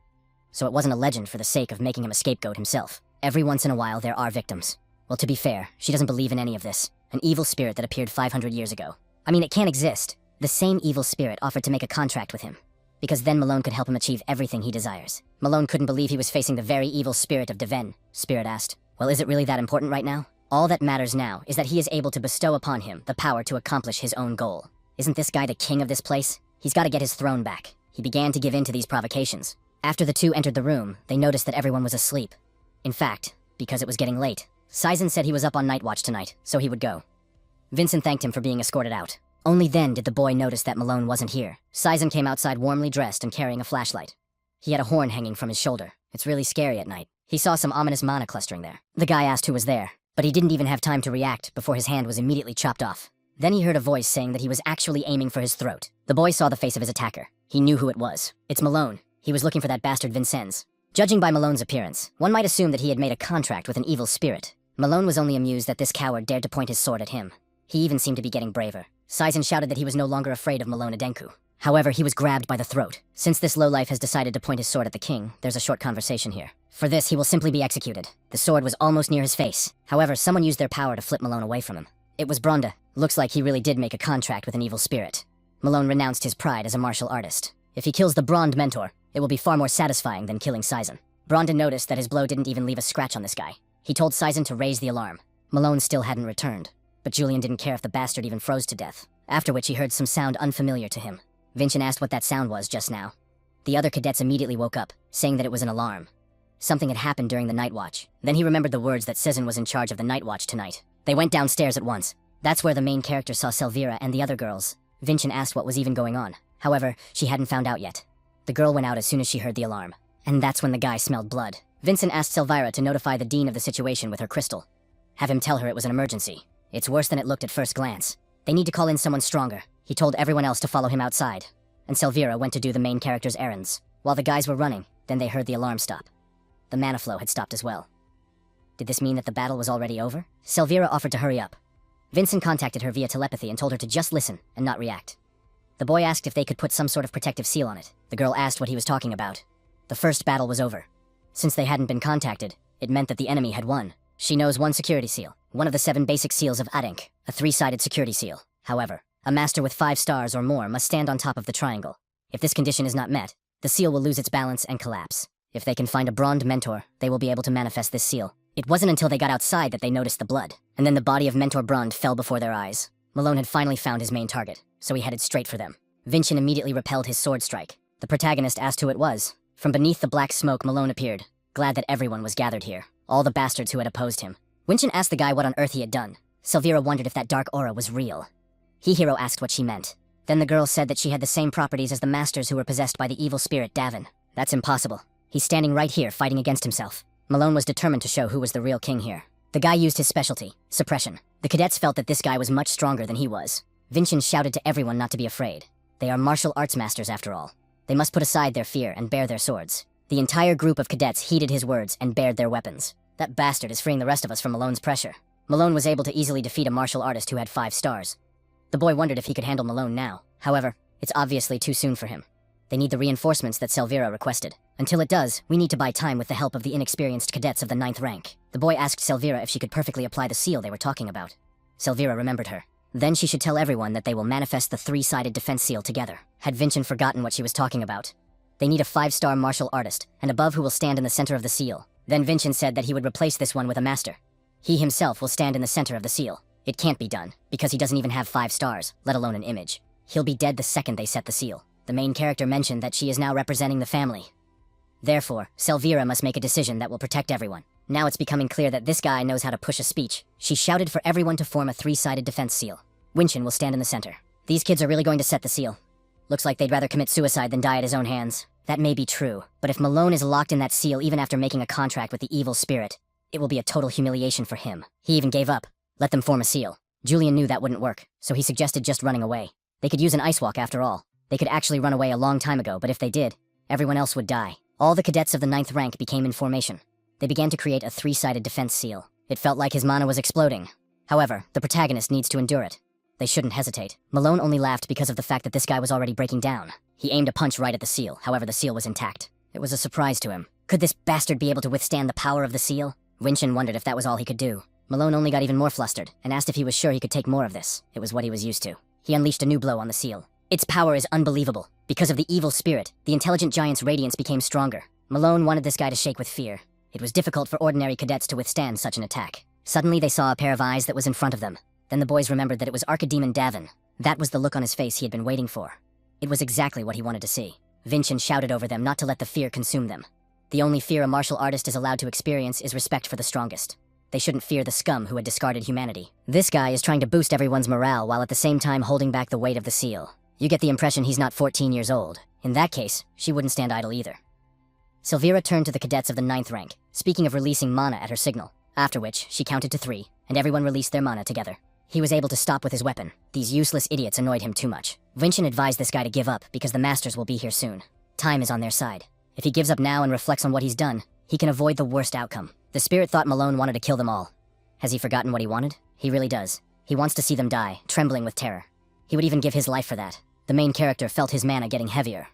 So it wasn't a legend for the sake of making him a scapegoat himself. Every once in a while there are victims. Well, to be fair, she doesn't believe in any of this. An evil spirit that appeared 500 years ago. I mean, it can't exist. The same evil spirit offered to make a contract with him, because then Malone could help him achieve everything he desires. Malone couldn't believe he was facing the very evil spirit of Deven. Spirit asked, well, is it really that important right now? All that matters now is that he is able to bestow upon him the power to accomplish his own goal. Isn't this guy the king of this place? He's got to get his throne back. He began to give in to these provocations. After the two entered the room, they noticed that everyone was asleep. In fact, because it was getting late, Saizen said he was up on night watch tonight, so he would go. Vincent thanked him for being escorted out. Only then did the boy notice that Malone wasn't here. Saizen came outside warmly dressed and carrying a flashlight. He had a horn hanging from his shoulder. It's really scary at night. He saw some ominous mana clustering there. The guy asked who was there, but he didn't even have time to react before his hand was immediately chopped off. Then he heard a voice saying that he was actually aiming for his throat. The boy saw the face of his attacker. He knew who it was. It's Malone. He was looking for that bastard Vincennes. Judging by Malone's appearance, one might assume that he had made a contract with an evil spirit. Malone was only amused that this coward dared to point his sword at him. He even seemed to be getting braver. Saizen shouted that he was no longer afraid of Malone Adenku. However, he was grabbed by the throat. Since this lowlife has decided to point his sword at the king, there's a short conversation here. For this, he will simply be executed. The sword was almost near his face. However, someone used their power to flip Malone away from him. It was Bronda. Looks like he really did make a contract with an evil spirit. Malone renounced his pride as a martial artist. If he kills the Brond mentor, it will be far more satisfying than killing Saizen. Bronda noticed that his blow didn't even leave a scratch on this guy. He told Saizen to raise the alarm. Malone still hadn't returned, but Julian didn't care if the bastard even froze to death. After which he heard some sound unfamiliar to him. Vincent asked what that sound was just now. The other cadets immediately woke up, saying that it was an alarm. Something had happened during the night watch. Then he remembered the words that Saizen was in charge of the night watch tonight. They went downstairs at once. That's where the main character saw Selvira and the other girls. Vincent asked what was even going on. However, she hadn't found out yet. The girl went out as soon as she heard the alarm. And that's when the guy smelled blood. Vincent asked Selvira to notify the dean of the situation with her crystal. Have him tell her it was an emergency. It's worse than it looked at first glance. They need to call in someone stronger. He told everyone else to follow him outside. And Selvira went to do the main character's errands. While the guys were running, then they heard the alarm stop. The mana flow had stopped as well. Did this mean that the battle was already over? Selvira offered to hurry up. Vincent contacted her via telepathy and told her to just listen and not react. The boy asked if they could put some sort of protective seal on it. The girl asked what he was talking about. The first battle was over. Since they hadn't been contacted, it meant that the enemy had won. She knows one security seal, one of the 7 basic seals of Adenk, a 3-sided security seal. However, a master with 5 stars or more must stand on top of the triangle. If this condition is not met, the seal will lose its balance and collapse. If they can find a Brond mentor, they will be able to manifest this seal. It wasn't until they got outside that they noticed the blood, and then the body of Mentor Brond fell before their eyes. Malone had finally found his main target, so he headed straight for them. Vincent immediately repelled his sword strike. The protagonist asked who it was. From beneath the black smoke, Malone appeared, glad that everyone was gathered here, all the bastards who had opposed him. Vincent asked the guy what on earth he had done. Selvira wondered if that dark aura was real. Hihiro asked what she meant. Then the girl said that she had the same properties as the masters who were possessed by the evil spirit Davin. That's impossible. He's standing right here fighting against himself. Malone was determined to show who was the real king here. The guy used his specialty, suppression. The cadets felt that this guy was much stronger than he was. Vincent shouted to everyone not to be afraid. They are martial arts masters after all. They must put aside their fear and bare their swords. The entire group of cadets heeded his words and bared their weapons. That bastard is freeing the rest of us from Malone's pressure. Malone was able to easily defeat a martial artist who had 5 stars. The boy wondered if he could handle Malone now. However, it's obviously too soon for him. They need the reinforcements that Selvira requested. Until it does, we need to buy time with the help of the inexperienced cadets of the 9th rank. The boy asked Selvira if she could perfectly apply the seal they were talking about. Selvira remembered her. Then she should tell everyone that they will manifest the 3-sided defense seal together. Had Vincent forgotten what she was talking about? They need a 5-star martial artist, and above who will stand in the center of the seal. Then Vincent said that he would replace this one with a master. He himself will stand in the center of the seal. It can't be done, because he doesn't even have 5 stars, let alone an image. He'll be dead the second they set the seal. The main character mentioned that she is now representing the family. Therefore, Selvira must make a decision that will protect everyone. Now it's becoming clear that this guy knows how to push a speech. She shouted for everyone to form a 3-sided defense seal. Winchin will stand in the center. These kids are really going to set the seal. Looks like they'd rather commit suicide than die at his own hands. That may be true, but if Malone is locked in that seal even after making a contract with the evil spirit, it will be a total humiliation for him. He even gave up. Let them form a seal. Julian knew that wouldn't work, so he suggested just running away. They could use an ice walk after all. They could actually run away a long time ago, but if they did, everyone else would die. All the cadets of the 9th rank became in formation. They began to create a 3-sided defense seal. It felt like his mana was exploding. However, the protagonist needs to endure it. They shouldn't hesitate. Malone only laughed because of the fact that this guy was already breaking down. He aimed a punch right at the seal, however the seal was intact. It was a surprise to him. Could this bastard be able to withstand the power of the seal? Winchin wondered if that was all he could do. Malone only got even more flustered, and asked if he was sure he could take more of this. It was what he was used to. He unleashed a new blow on the seal. Its power is unbelievable. Because of the evil spirit, the intelligent giant's radiance became stronger. Malone wanted this guy to shake with fear. It was difficult for ordinary cadets to withstand such an attack. Suddenly they saw a pair of eyes that was in front of them. Then the boys remembered that it was Archidemon Davin. That was the look on his face he had been waiting for. It was exactly what he wanted to see. Vincent shouted over them not to let the fear consume them. The only fear a martial artist is allowed to experience is respect for the strongest. They shouldn't fear the scum who had discarded humanity. This guy is trying to boost everyone's morale while at the same time holding back the weight of the seal. You get the impression he's not 14 years old. In that case, she wouldn't stand idle either. Selvira turned to the cadets of the 9th rank, speaking of releasing mana at her signal, after which she counted to 3, and everyone released their mana together. He was able to stop with his weapon. These useless idiots annoyed him too much. Vincent advised this guy to give up because the masters will be here soon. Time is on their side. If he gives up now and reflects on what he's done, he can avoid the worst outcome. The spirit thought Malone wanted to kill them all. Has he forgotten what he wanted? He really does. He wants to see them die, trembling with terror. He would even give his life for that. The main character felt his mana getting heavier.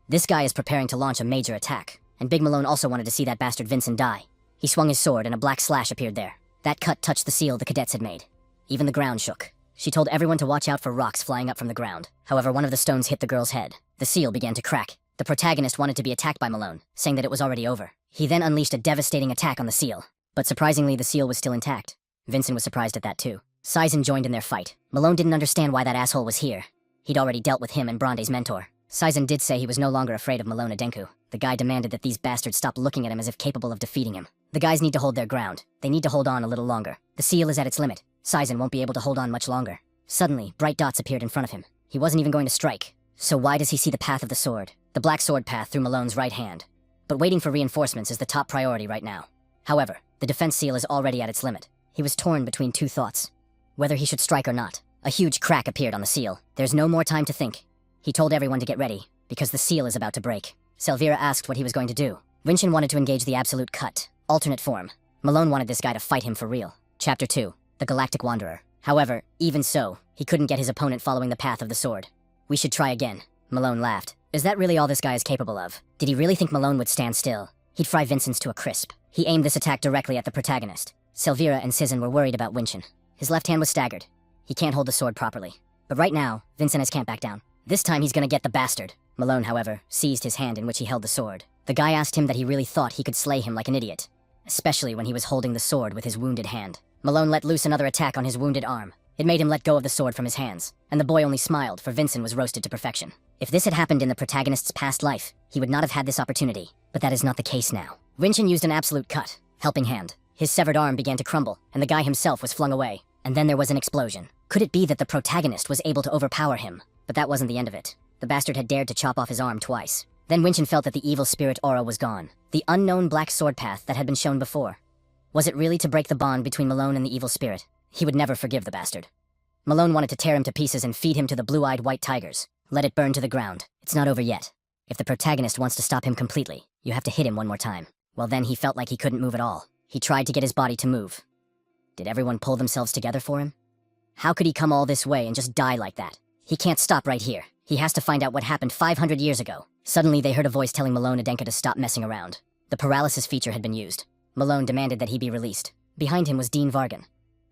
This guy is preparing to launch a major attack, and Big Malone also wanted to see that bastard Vincent die. He swung his sword and a black slash appeared there. That cut touched the seal the cadets had made. Even the ground shook. She told everyone to watch out for rocks flying up from the ground. However, one of the stones hit the girl's head. The seal began to crack. The protagonist wanted to be attacked by Malone, saying that it was already over. He then unleashed a devastating attack on the seal. But surprisingly, the seal was still intact. Vincent was surprised at that too. Saizen joined in their fight. Malone didn't understand why that asshole was here. He'd already dealt with him and Brande's mentor. Saizen did say he was no longer afraid of Malone Adenku. The guy demanded that these bastards stop looking at him as if capable of defeating him. The guys need to hold their ground. They need to hold on a little longer. The seal is at its limit. Saizen won't be able to hold on much longer. Suddenly, bright dots appeared in front of him. He wasn't even going to strike. So why does he see the path of the sword? The black sword path through Malone's right hand. But waiting for reinforcements is the top priority right now. However, the defense seal is already at its limit. He was torn between 2 thoughts. Whether he should strike or not. A huge crack appeared on the seal. There's no more time to think. He told everyone to get ready, because the seal is about to break. Selvira asked what he was going to do. Vincent wanted to engage the absolute cut, alternate form. Malone wanted this guy to fight him for real. Chapter 2, The Galactic Wanderer. However, even so, he couldn't get his opponent following the path of the sword. We should try again. Malone laughed. Is that really all this guy is capable of? Did he really think Malone would stand still? He'd fry Vincent's to a crisp. He aimed this attack directly at the protagonist. Selvira and Saizen were worried about Winchin. His left hand was staggered. He can't hold the sword properly. But right now, Vincent can't back down. This time he's gonna get the bastard. Malone, however, seized his hand in which he held the sword. The guy asked him that he really thought he could slay him like an idiot, especially when he was holding the sword with his wounded hand. Malone let loose another attack on his wounded arm. It made him let go of the sword from his hands, and the boy only smiled, for Vincent was roasted to perfection. If this had happened in the protagonist's past life, he would not have had this opportunity, but that is not the case now. Vincent used an absolute cut, helping hand. His severed arm began to crumble, and the guy himself was flung away. And then there was an explosion. Could it be that the protagonist was able to overpower him? But that wasn't the end of it. The bastard had dared to chop off his arm twice. Then Winchin felt that the evil spirit aura was gone. The unknown black sword path that had been shown before. Was it really to break the bond between Malone and the evil spirit? He would never forgive the bastard. Malone wanted to tear him to pieces and feed him to the blue-eyed white tigers. Let it burn to the ground. It's not over yet. If the protagonist wants to stop him completely, you have to hit him one more time. Well, then he felt like he couldn't move at all. He tried to get his body to move. Did everyone pull themselves together for him? How could he come all this way and just die like that? He can't stop right here. He has to find out what happened 500 years ago. Suddenly, they heard a voice telling Malone Adenka to stop messing around. The paralysis feature had been used. Malone demanded that he be released. Behind him was Dean Vargan.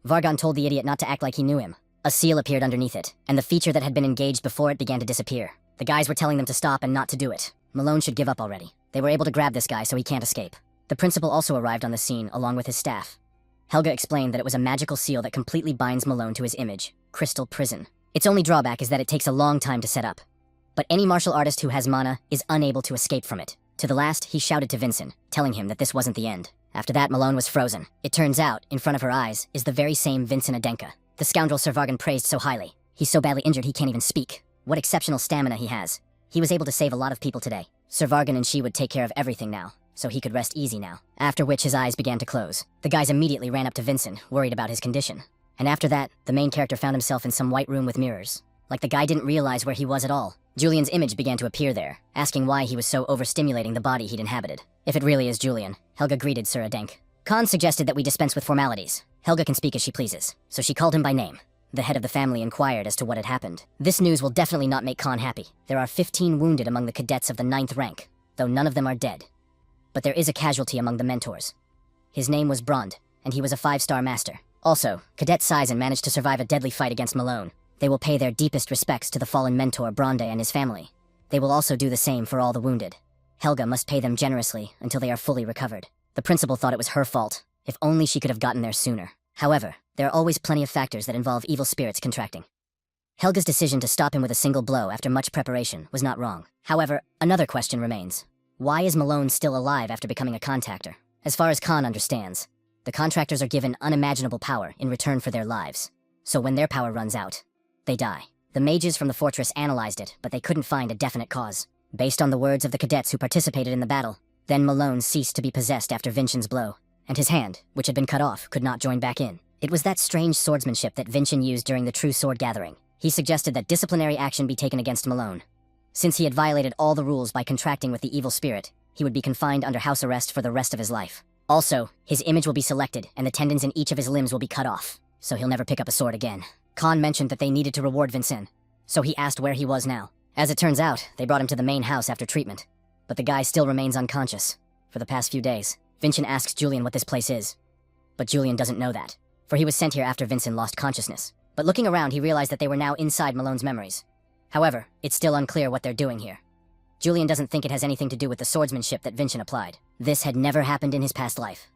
Vargan told the idiot not to act like he knew him. A seal appeared underneath it, and the feature that had been engaged before it began to disappear. The guys were telling them to stop and not to do it. Malone should give up already. They were able to grab this guy so he can't escape. The principal also arrived on the scene along with his staff. Helga explained that it was a magical seal that completely binds Malone to his image, Crystal Prison. Its only drawback is that it takes a long time to set up. But any martial artist who has mana is unable to escape from it. To the last, he shouted to Vincent, telling him that this wasn't the end. After that, Malone was frozen. It turns out, in front of her eyes, is the very same Vincent Adenka. The scoundrel Sir Vargan praised so highly. He's so badly injured he can't even speak. What exceptional stamina he has. He was able to save a lot of people today. Sir Vargan and she would take care of everything now, so he could rest easy now. After which his eyes began to close. The guys immediately ran up to Vincent, worried about his condition. And after that, the main character found himself in some white room with mirrors. Like the guy didn't realize where he was at all. Julian's image began to appear there, asking why he was so overstimulating the body he'd inhabited. If it really is Julian, Helga greeted Sir Adenk. Khan suggested that we dispense with formalities. Helga can speak as she pleases, so she called him by name. The head of the family inquired as to what had happened. This news will definitely not make Khan happy. There are 15 wounded among the cadets of the 9th rank, though none of them are dead. But there is a casualty among the mentors. His name was Brond, and he was a 5-star master. Also, Cadet Sizen managed to survive a deadly fight against Malone. They will pay their deepest respects to the fallen mentor Bronde and his family. They will also do the same for all the wounded. Helga must pay them generously until they are fully recovered. The principal thought it was her fault. If only she could have gotten there sooner. However, there are always plenty of factors that involve evil spirits contracting. Helga's decision to stop him with a single blow after much preparation was not wrong. However, another question remains. Why is Malone still alive after becoming a contactor? As far as Khan understands, the contractors are given unimaginable power in return for their lives. So when their power runs out, they die. The mages from the fortress analyzed it, but they couldn't find a definite cause. Based on the words of the cadets who participated in the battle, then Malone ceased to be possessed after Vincent's blow, and his hand, which had been cut off, could not join back in. It was that strange swordsmanship that Vincent used during the True Sword Gathering. He suggested that disciplinary action be taken against Malone. Since he had violated all the rules by contracting with the evil spirit, he would be confined under house arrest for the rest of his life. Also, his image will be selected, and the tendons in each of his limbs will be cut off, so he'll never pick up a sword again. Khan mentioned that they needed to reward Vincent, so he asked where he was now. As it turns out, they brought him to the main house after treatment, but the guy still remains unconscious. For the past few days, Vincent asks Julian what this place is, but Julian doesn't know that, for he was sent here after Vincent lost consciousness. But looking around, he realized that they were now inside Malone's memories. However, it's still unclear what they're doing here. Julian doesn't think it has anything to do with the swordsmanship that Vincent applied. This had never happened in his past life.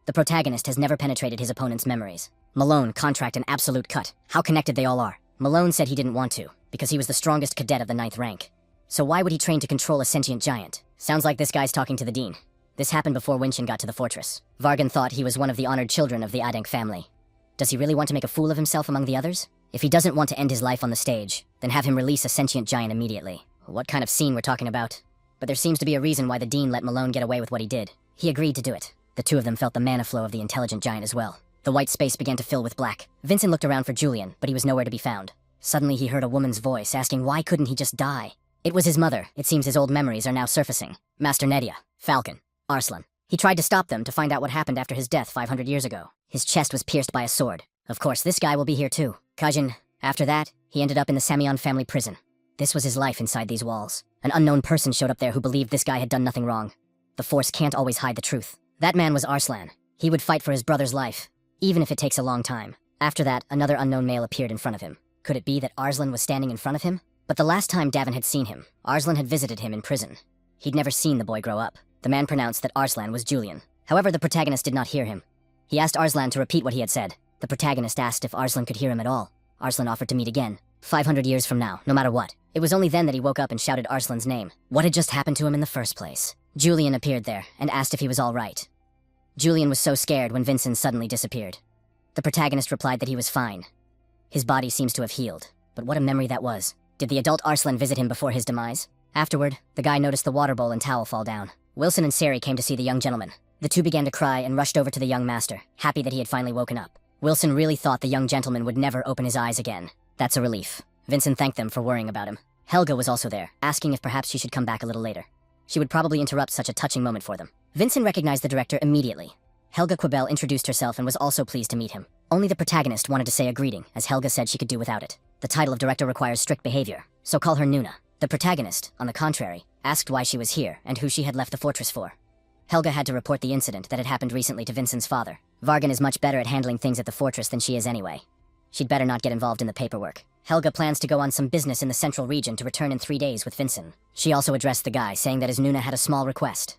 The protagonist has never penetrated his opponent's memories. Malone contract an absolute cut. How connected they all are. Malone said he didn't want to, because he was the strongest cadet of the 9th rank. So why would he train to control a sentient giant? Sounds like this guy's talking to the dean. This happened before Winshin got to the fortress. Vargan thought he was one of the honored children of the Adenk family. Does he really want to make a fool of himself among the others? If he doesn't want to end his life on the stage, then have him release a sentient giant immediately. What kind of scene we're talking about? But there seems to be a reason why the dean let Malone get away with what he did. He agreed to do it. The two of them felt the mana flow of the intelligent giant as well. The white space began to fill with black. Vincent looked around for Julian, but he was nowhere to be found. Suddenly he heard a woman's voice asking why couldn't he just die? It was his mother. It seems his old memories are now surfacing. Master Nedia, Falcon, Arslan. He tried to stop them to find out what happened after his death 500 years ago. His chest was pierced by a sword. Of course, this guy will be here too. Kajin. After that, he ended up in the Samyeon family prison. This was his life inside these walls. An unknown person showed up there who believed this guy had done nothing wrong. The Force can't always hide the truth. That man was Arslan. He would fight for his brother's life, even if it takes a long time. After that, another unknown male appeared in front of him. Could it be that Arslan was standing in front of him? But the last time Davin had seen him, Arslan had visited him in prison. He'd never seen the boy grow up. The man pronounced that Arslan was Julian. However, the protagonist did not hear him. He asked Arslan to repeat what he had said. The protagonist asked if Arslan could hear him at all. Arslan offered to meet again, 500 years from now, no matter what. It was only then that he woke up and shouted Arslan's name. What had just happened to him in the first place? Julian appeared there and asked if he was all right. Julian was so scared when Vincent suddenly disappeared. The protagonist replied that he was fine. His body seems to have healed, but what a memory that was. Did the adult Arslan visit him before his demise? Afterward, the guy noticed the water bowl and towel fall down. Wilson and Sari came to see the young gentleman. The two began to cry and rushed over to the young master, happy that he had finally woken up. Wilson really thought the young gentleman would never open his eyes again. That's a relief. Vincent thanked them for worrying about him. Helga was also there, asking if perhaps she should come back a little later. She would probably interrupt such a touching moment for them. Vincent recognized the director immediately. Helga Quibel introduced herself and was also pleased to meet him. Only the protagonist wanted to say a greeting, as Helga said she could do without it. The title of director requires strict behavior, so call her Nuna. The protagonist, on the contrary, asked why she was here and who she had left the fortress for. Helga had to report the incident that had happened recently to Vincent's father. Vargan is much better at handling things at the fortress than she is anyway. She'd better not get involved in the paperwork. Helga plans to go on some business in the central region to return in 3 days with Vincent. She also addressed the guy, saying that his Nuna had a small request.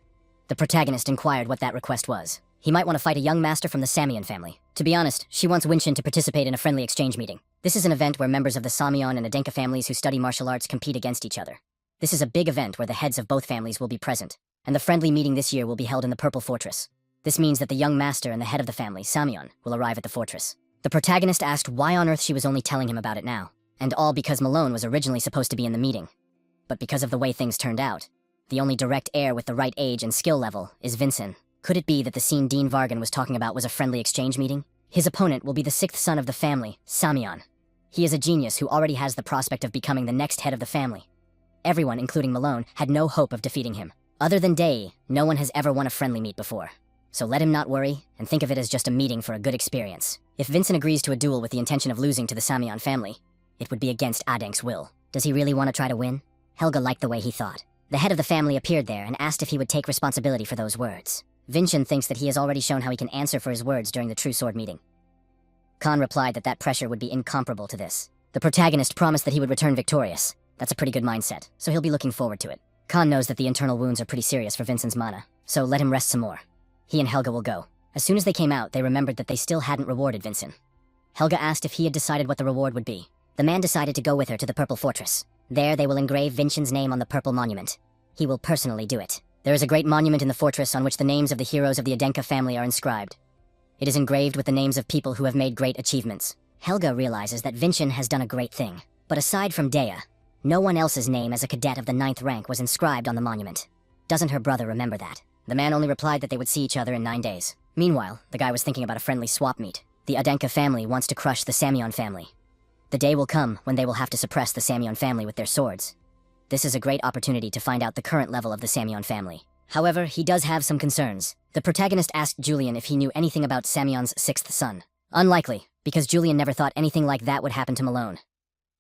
The protagonist inquired what that request was. He might want to fight a young master from the Samion family. To be honest, she wants Winshin to participate in a friendly exchange meeting. This is an event where members of the Samion and Adenka families who study martial arts compete against each other. This is a big event where the heads of both families will be present, and the friendly meeting this year will be held in the Purple Fortress. This means that the young master and the head of the family, Samion, will arrive at the fortress. The protagonist asked why on earth she was only telling him about it now, and all because Malone was originally supposed to be in the meeting. But because of the way things turned out, the only direct heir with the right age and skill level is Vincent. Could it be that the scene Dean Vargan was talking about was a friendly exchange meeting? His opponent will be the 6th son of the family, Samion. He is a genius who already has the prospect of becoming the next head of the family. Everyone, including Malone, had no hope of defeating him. Other than Dei, no one has ever won a friendly meet before. So let him not worry, and think of it as just a meeting for a good experience. If Vincent agrees to a duel with the intention of losing to the Samion family, it would be against Adenk's will. Does he really want to try to win? Helga liked the way he thought. The head of the family appeared there and asked if he would take responsibility for those words. Vincent thinks that he has already shown how he can answer for his words during the True Sword meeting. Khan replied that pressure would be incomparable to this. The protagonist promised that he would return victorious. That's a pretty good mindset, so he'll be looking forward to it. Khan knows that the internal wounds are pretty serious for Vincent's mana, so let him rest some more. He and Helga will go. As soon as they came out, they remembered that they still hadn't rewarded Vincent. Helga asked if he had decided what the reward would be. The man decided to go with her to the Purple Fortress. There they will engrave Vincent's name on the Purple Monument. He will personally do it. There is a great monument in the fortress on which the names of the heroes of the Adenka family are inscribed. It is engraved with the names of people who have made great achievements. Helga realizes that Vincent has done a great thing. But aside from Dea, no one else's name as a cadet of the 9th rank was inscribed on the monument. Doesn't her brother remember that? The man only replied that they would see each other in 9 days. Meanwhile, the guy was thinking about a friendly swap meet. The Adenka family wants to crush the Samion family. The day will come when they will have to suppress the Samion family with their swords. This is a great opportunity to find out the current level of the Samion family. However, he does have some concerns. The protagonist asked Julian if he knew anything about Samion's 6th son. Unlikely, because Julian never thought anything like that would happen to Malone.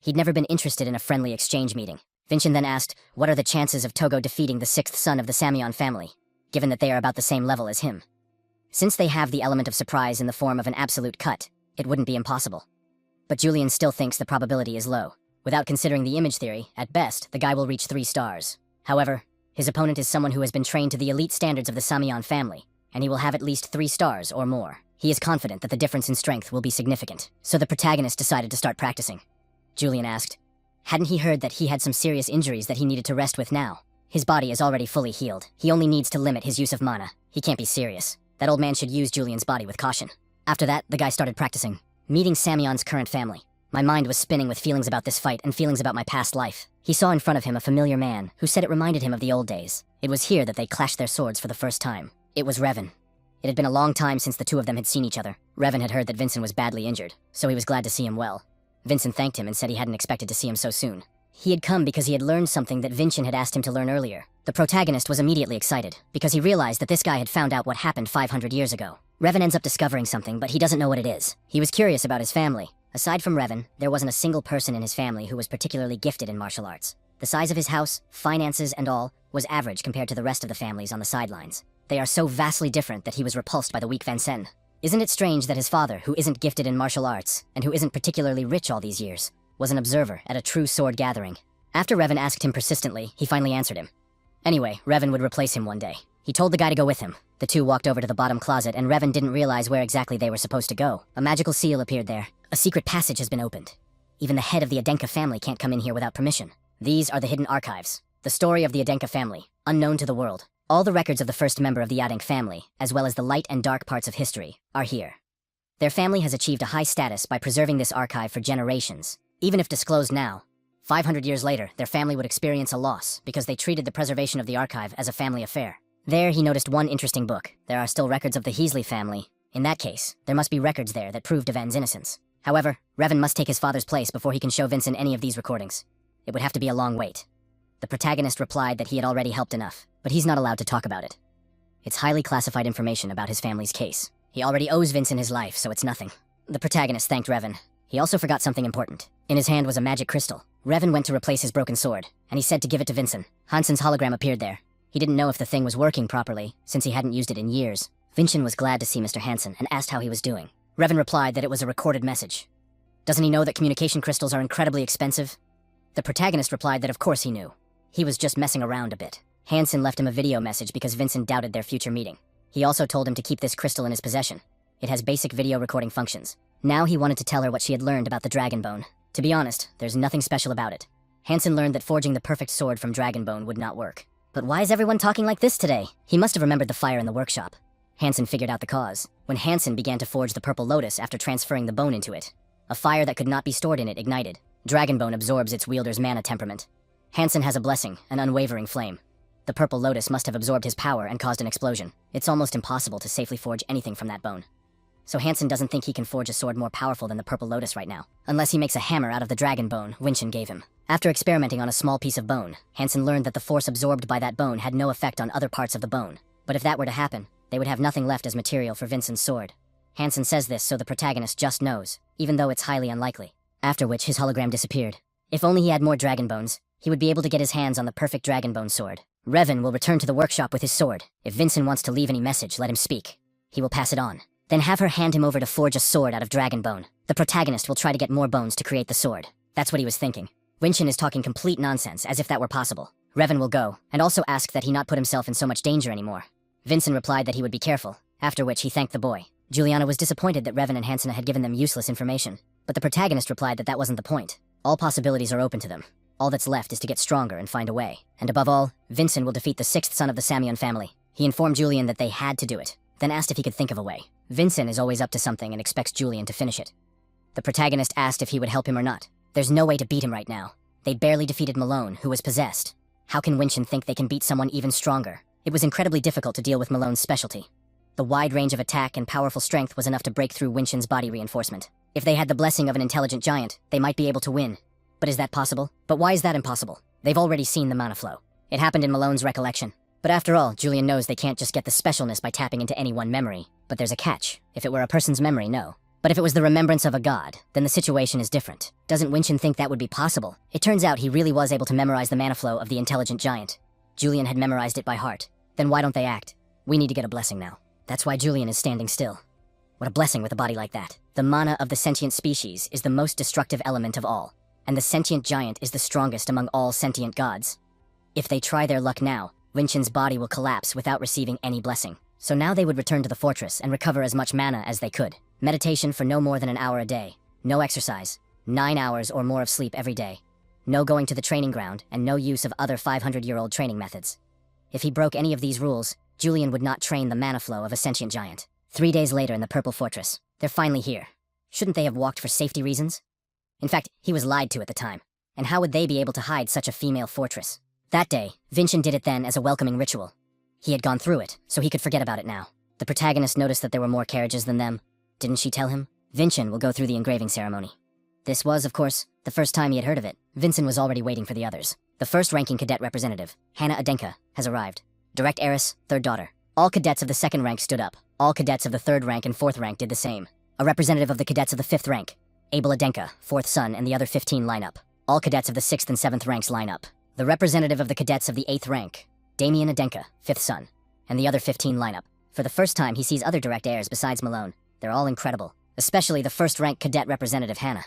He'd never been interested in a friendly exchange meeting. Vincent then asked, what are the chances of Togo defeating the 6th son of the Samion family, given that they are about the same level as him? Since they have the element of surprise in the form of an absolute cut, it wouldn't be impossible. But Julian still thinks the probability is low. Without considering the image theory, at best, the guy will reach 3 stars. However, his opponent is someone who has been trained to the elite standards of the Samion family, and he will have at least 3 stars or more. He is confident that the difference in strength will be significant, so the protagonist decided to start practicing. Julian asked, hadn't he heard that he had some serious injuries that he needed to rest with now? His body is already fully healed. He only needs to limit his use of mana. He can't be serious. That old man should use Julian's body with caution. After that, the guy started practicing. Meeting Samion's current family. My mind was spinning with feelings about this fight and feelings about my past life. He saw in front of him a familiar man, who said it reminded him of the old days. It was here that they clashed their swords for the first time. It was Revan. It had been a long time since the two of them had seen each other. Revan had heard that Vincent was badly injured, so he was glad to see him well. Vincent thanked him and said he hadn't expected to see him so soon. He had come because he had learned something that Vincent had asked him to learn earlier. The protagonist was immediately excited, because he realized that this guy had found out what happened 500 years ago. Revan ends up discovering something, but he doesn't know what it is. He was curious about his family. Aside from Revan, there wasn't a single person in his family who was particularly gifted in martial arts. The size of his house, finances, and all was average compared to the rest of the families on the sidelines. They are so vastly different that he was repulsed by the weak Vincent. Isn't it strange that his father, who isn't gifted in martial arts, and who isn't particularly rich all these years, was an observer at a true sword gathering? After Revan asked him persistently, he finally answered him. Anyway, Revan would replace him one day. He told the guy to go with him. The two walked over to the bottom closet, and Revan didn't realize where exactly they were supposed to go. A magical seal appeared there. A secret passage has been opened. Even the head of the Adenka family can't come in here without permission. These are the hidden archives. The story of the Adenka family, unknown to the world. All the records of the first member of the Adenk family, as well as the light and dark parts of history, are here. Their family has achieved a high status by preserving this archive for generations. Even if disclosed now, 500 years later, their family would experience a loss because they treated the preservation of the archive as a family affair. There, he noticed one interesting book. There are still records of the Heasley family. In that case, there must be records there that prove Devan's innocence. However, Revan must take his father's place before he can show Vincent any of these recordings. It would have to be a long wait. The protagonist replied that he had already helped enough, but he's not allowed to talk about it. It's highly classified information about his family's case. He already owes Vincent his life, so it's nothing. The protagonist thanked Revan. He also forgot something important. In his hand was a magic crystal. Revan went to replace his broken sword, and he said to give it to Vincent. Hansen's hologram appeared there. He didn't know if the thing was working properly, since he hadn't used it in years. Vincent was glad to see Mr. Hansen and asked how he was doing. Revan replied that it was a recorded message. Doesn't he know that communication crystals are incredibly expensive? The protagonist replied that of course he knew. He was just messing around a bit. Hansen left him a video message because Vincent doubted their future meeting. He also told him to keep this crystal in his possession. It has basic video recording functions. Now he wanted to tell her what she had learned about the dragon bone. To be honest, there's nothing special about it. Hansen learned that forging the perfect sword from dragon bone would not work. But why is everyone talking like this today? He must have remembered the fire in the workshop. Hansen figured out the cause. When Hansen began to forge the purple lotus after transferring the bone into it, a fire that could not be stored in it ignited. Dragon bone absorbs its wielder's mana temperament. Hansen has a blessing, an unwavering flame. The purple lotus must have absorbed his power and caused an explosion. It's almost impossible to safely forge anything from that bone. So Hansen doesn't think he can forge a sword more powerful than the purple lotus right now, unless he makes a hammer out of the dragon bone Winston gave him. After experimenting on a small piece of bone, Hansen learned that the force absorbed by that bone had no effect on other parts of the bone. But if that were to happen, they would have nothing left as material for Vincent's sword. Hansen says this so the protagonist just knows, even though it's highly unlikely. After which his hologram disappeared. If only he had more dragon bones, he would be able to get his hands on the perfect dragon bone sword. Revan will return to the workshop with his sword. If Vincent wants to leave any message, let him speak. He will pass it on. Then have her hand him over to forge a sword out of dragon bone. The protagonist will try to get more bones to create the sword. That's what he was thinking. Winston is talking complete nonsense, as if that were possible. Revan will go, and also ask that he not put himself in so much danger anymore. Vincent replied that he would be careful, after which he thanked the boy. Juliana was disappointed that Revan and Hansen had given them useless information, but the protagonist replied that that wasn't the point. All possibilities are open to them. All that's left is to get stronger and find a way. And above all, Vincent will defeat the sixth son of the Samion family. He informed Julian that they had to do it, then asked if he could think of a way. Vincent is always up to something and expects Julian to finish it. The protagonist asked if he would help him or not. There's no way to beat him right now. They barely defeated Malone, who was possessed. How can Winston think they can beat someone even stronger? It was incredibly difficult to deal with Malone's specialty. The wide range of attack and powerful strength was enough to break through Winston's body reinforcement. If they had the blessing of an intelligent giant, they might be able to win. But is that possible? But why is that impossible? They've already seen the mana flow. It happened in Malone's recollection. But after all, Julian knows they can't just get the specialness by tapping into any one memory. But there's a catch. If it were a person's memory, no. But if it was the remembrance of a god, then the situation is different. Doesn't Winston think that would be possible? It turns out he really was able to memorize the mana flow of the intelligent giant. Julian had memorized it by heart. Then why don't they act? We need to get a blessing now. That's why Julian is standing still. What a blessing with a body like that. The mana of the sentient species is the most destructive element of all. And the sentient giant is the strongest among all sentient gods. If they try their luck now, Winston's body will collapse without receiving any blessing. So now they would return to the fortress and recover as much mana as they could. Meditation for no more than an hour a day. No exercise. 9 hours or more of sleep every day. No going to the training ground, and no use of other 500-year-old training methods. If he broke any of these rules, Julian would not train the mana flow of a sentient giant. 3 days later in the Purple Fortress. They're finally here. Shouldn't they have walked for safety reasons? In fact, he was lied to at the time. And how would they be able to hide such a female fortress? That day, Vincent did it then as a welcoming ritual. He had gone through it, so he could forget about it now. The protagonist noticed that there were more carriages than them. Didn't she tell him? Vincent will go through the engraving ceremony. This was, of course, the first time he had heard of it. Vincent was already waiting for the others. The first-ranking cadet representative, Hannah Adenka, has arrived. Direct heiress, third daughter. All cadets of the second rank stood up. All cadets of the third rank and fourth rank did the same. A representative of the cadets of the fifth rank, Abel Adenka, fourth son, and the other 15 line up. All cadets of the sixth and seventh ranks line up. The representative of the cadets of the eighth rank, Damien Adenka, fifth son, and the other 15 line up. For the first time, he sees other direct heirs besides Malone. They're all incredible, especially the first-rank cadet representative, Hannah.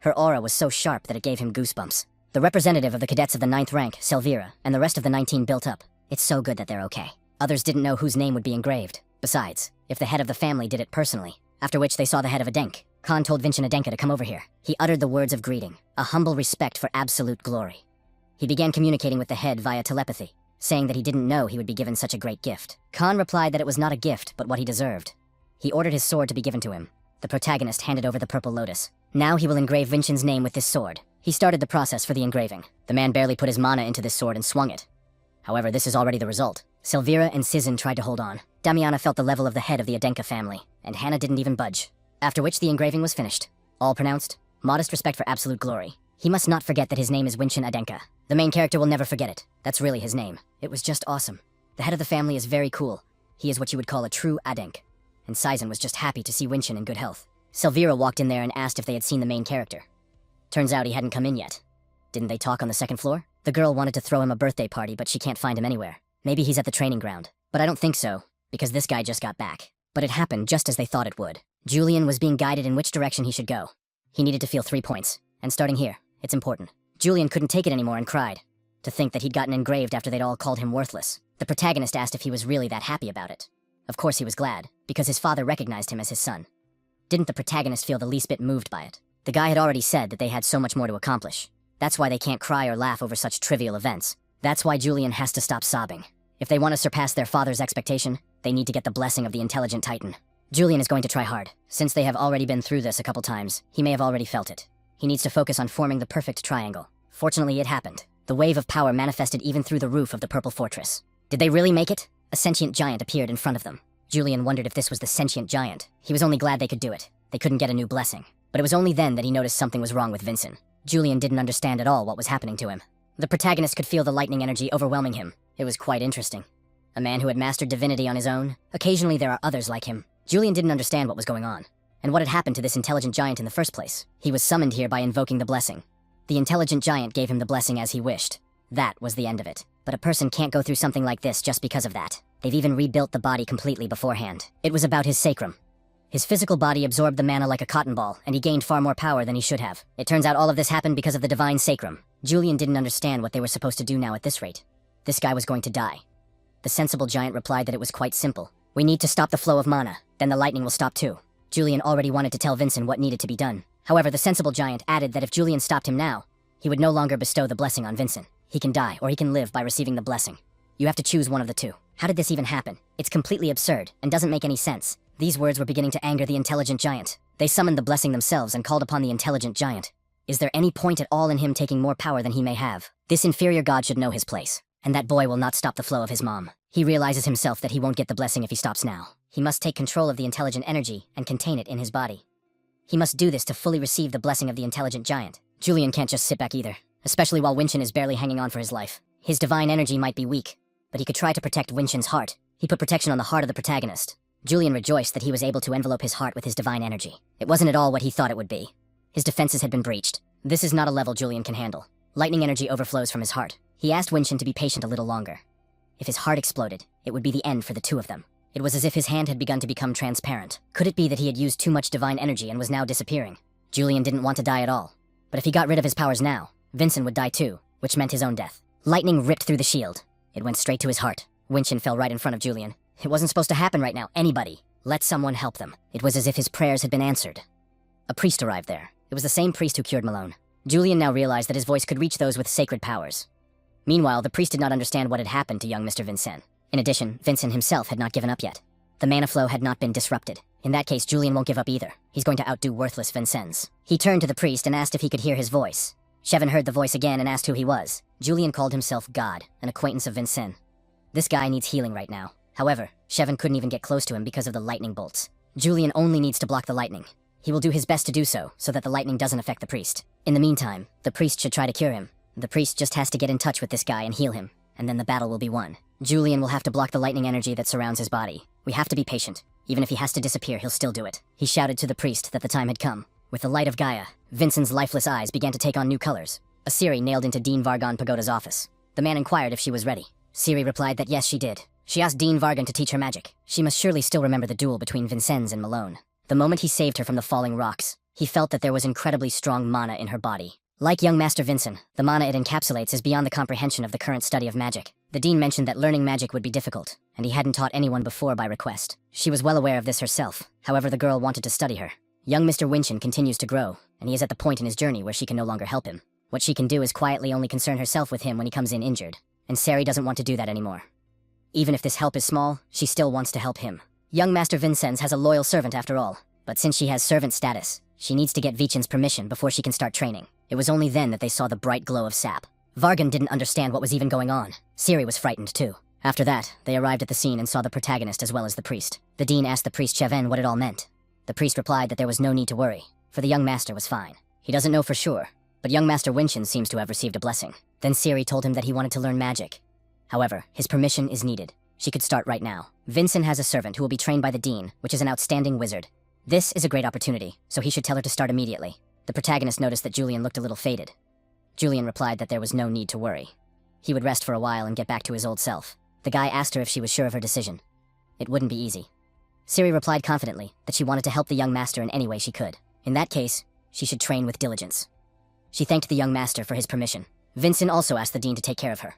Her aura was so sharp that it gave him goosebumps. The representative of the cadets of the ninth rank, Selvira, and the rest of the 19 built up. It's so good that they're okay. Others didn't know whose name would be engraved. Besides, if the head of the family did it personally, after which they saw the head of Adenk, Khan told Vincent Adenka to come over here. He uttered the words of greeting, a humble respect for absolute glory. He began communicating with the head via telepathy, saying that he didn't know he would be given such a great gift. Khan replied that it was not a gift, but what he deserved. He ordered his sword to be given to him. The protagonist handed over the purple lotus. Now he will engrave Vincent's name with this sword. He started the process for the engraving. The man barely put his mana into this sword and swung it. However, this is already the result. Silvira and Sizin tried to hold on. Damiana felt the level of the head of the Adenka family, and Hannah didn't even budge. After which the engraving was finished. All pronounced, modest respect for absolute glory. He must not forget that his name is Winston Adenka. The main character will never forget it. That's really his name. It was just awesome. The head of the family is very cool. He is what you would call a true adenk. And Saizen was just happy to see Winshin in good health. Selvira walked in there and asked if they had seen the main character. Turns out he hadn't come in yet. Didn't they talk on the second floor? The girl wanted to throw him a birthday party, but she can't find him anywhere. Maybe he's at the training ground. But I don't think so, because this guy just got back. But it happened just as they thought it would. Julian was being guided in which direction he should go. He needed to feel 3 points. And starting here, it's important. Julian couldn't take it anymore and cried. To think that he'd gotten engraved after they'd all called him worthless. The protagonist asked if he was really that happy about it. Of course he was glad, because his father recognized him as his son. Didn't the protagonist feel the least bit moved by it? The guy had already said that they had so much more to accomplish. That's why they can't cry or laugh over such trivial events. That's why Julian has to stop sobbing. If they want to surpass their father's expectation, they need to get the blessing of the intelligent titan. Julian is going to try hard. Since they have already been through this a couple times, he may have already felt it. He needs to focus on forming the perfect triangle. Fortunately, it happened. The wave of power manifested even through the roof of the purple fortress. Did they really make it? A sentient giant appeared in front of them. Julian wondered if this was the sentient giant. He was only glad they could do it. They couldn't get a new blessing. But it was only then that he noticed something was wrong with Vincent. Julian didn't understand at all what was happening to him. The protagonist could feel the lightning energy overwhelming him. It was quite interesting. A man who had mastered divinity on his own. Occasionally there are others like him. Julian didn't understand what was going on, and what had happened to this intelligent giant in the first place. He was summoned here by invoking the blessing. The intelligent giant gave him the blessing as he wished. That was the end of it. But a person can't go through something like this just because of that. They've even rebuilt the body completely beforehand. It was about his sacrum. His physical body absorbed the mana like a cotton ball, and he gained far more power than he should have. It turns out all of this happened because of the divine sacrum. Julian didn't understand what they were supposed to do now at this rate. This guy was going to die. The sensible giant replied that it was quite simple. We need to stop the flow of mana, then the lightning will stop too. Julian already wanted to tell Vincent what needed to be done. However, the sensible giant added that if Julian stopped him now, he would no longer bestow the blessing on Vincent. He can die, or he can live by receiving the blessing. You have to choose one of the two. How did this even happen? It's completely absurd, and doesn't make any sense. These words were beginning to anger the intelligent giant. They summoned the blessing themselves and called upon the intelligent giant. Is there any point at all in him taking more power than he may have? This inferior god should know his place. And that boy will not stop the flow of his mom. He realizes himself that he won't get the blessing if he stops now. He must take control of the intelligent energy and contain it in his body. He must do this to fully receive the blessing of the intelligent giant. Julian can't just sit back either, especially while Winshin is barely hanging on for his life. His divine energy might be weak, but he could try to protect Winshin's heart. He put protection on the heart of the protagonist. Julian rejoiced that he was able to envelope his heart with his divine energy. It wasn't at all what he thought it would be. His defenses had been breached. This is not a level Julian can handle. Lightning energy overflows from his heart. He asked Winshin to be patient a little longer. If his heart exploded, it would be the end for the two of them. It was as if his hand had begun to become transparent. Could it be that he had used too much divine energy and was now disappearing? Julian didn't want to die at all. But if he got rid of his powers now, Vincent would die too, which meant his own death. Lightning ripped through the shield. It went straight to his heart. Winshin fell right in front of Julian. It wasn't supposed to happen right now. Anybody. Let someone help them. It was as if his prayers had been answered. A priest arrived there. It was the same priest who cured Malone. Julian now realized that his voice could reach those with sacred powers. Meanwhile, the priest did not understand what had happened to young Mr. Vincent. In addition, Vincent himself had not given up yet. The mana flow had not been disrupted. In that case, Julian won't give up either. He's going to outdo worthless Vincennes. He turned to the priest and asked if he could hear his voice. Shevin heard the voice again and asked who he was. Julian called himself God, an acquaintance of Vincent. This guy needs healing right now. However, Shevin couldn't even get close to him because of the lightning bolts. Julian only needs to block the lightning. He will do his best to do so that the lightning doesn't affect the priest. In the meantime, the priest should try to cure him. The priest just has to get in touch with this guy and heal him, and then the battle will be won. Julian will have to block the lightning energy that surrounds his body. We have to be patient. Even if he has to disappear, he'll still do it. He shouted to the priest that the time had come. With the light of Gaia, Vincent's lifeless eyes began to take on new colors. A Siri nailed into Dean Vargon Pagoda's office. The man inquired if she was ready. Siri replied that yes, she did. She asked Dean Vargon to teach her magic. She must surely still remember the duel between Vincennes and Malone. The moment he saved her from the falling rocks, he felt that there was incredibly strong mana in her body. Like young Master Vincent, the mana it encapsulates is beyond the comprehension of the current study of magic. The dean mentioned that learning magic would be difficult, and he hadn't taught anyone before by request. She was well aware of this herself. However, the girl wanted to study her. Young Mr. Winshin continues to grow, and he is at the point in his journey where she can no longer help him. What she can do is quietly only concern herself with him when he comes in injured, and Sari doesn't want to do that anymore. Even if this help is small, she still wants to help him. Young Master Vincennes has a loyal servant after all, but since she has servant status, she needs to get Vichin's permission before she can start training. It was only then that they saw the bright glow of sap. Vargon didn't understand what was even going on. Siri was frightened too. After that, they arrived at the scene and saw the protagonist as well as the priest. The dean asked the priest Cheven what it all meant. The priest replied that there was no need to worry, for the young master was fine. He doesn't know for sure, but young Master Winshin seems to have received a blessing. Then Siri told him that he wanted to learn magic. However, his permission is needed. She could start right now. Vincent has a servant who will be trained by the dean, which is an outstanding wizard. This is a great opportunity, so he should tell her to start immediately. The protagonist noticed that Julian looked a little faded. Julian replied that there was no need to worry. He would rest for a while and get back to his old self. The guy asked her if she was sure of her decision. It wouldn't be easy. Siri replied confidently that she wanted to help the young master in any way she could. In that case, she should train with diligence. She thanked the young master for his permission. Vincent also asked the dean to take care of her.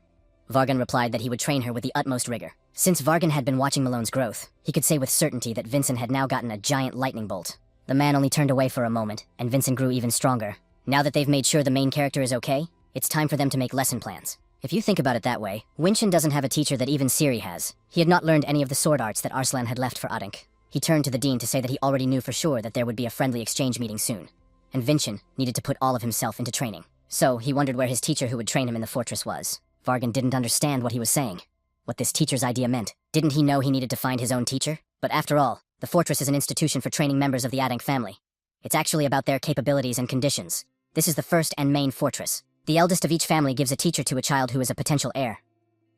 Vargan replied that he would train her with the utmost rigor. Since Vargan had been watching Malone's growth, he could say with certainty that Vincent had now gotten a giant lightning bolt. The man only turned away for a moment, and Vincent grew even stronger. Now that they've made sure the main character is okay, it's time for them to make lesson plans. If you think about it that way, Winshin doesn't have a teacher that even Siri has. He had not learned any of the sword arts that Arslan had left for Adank. He turned to the dean to say that he already knew for sure that there would be a friendly exchange meeting soon. And Vinchin needed to put all of himself into training. So he wondered where his teacher who would train him in the fortress was. Vargan didn't understand what he was saying. What this teacher's idea meant. Didn't he know he needed to find his own teacher? But after all, the fortress is an institution for training members of the Adank family. It's actually about their capabilities and conditions. This is the first and main fortress. The eldest of each family gives a teacher to a child who is a potential heir.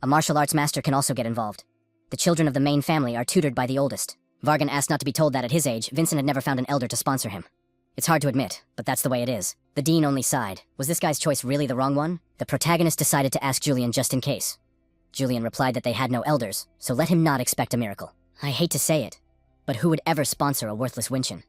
A martial arts master can also get involved. The children of the main family are tutored by the oldest. Vargan asked not to be told that at his age, Vincent had never found an elder to sponsor him. It's hard to admit, but that's the way it is. The dean only sighed. Was this guy's choice really the wrong one? The protagonist decided to ask Julian just in case. Julian replied that they had no elders, so let him not expect a miracle. I hate to say it, but who would ever sponsor a worthless Winshin?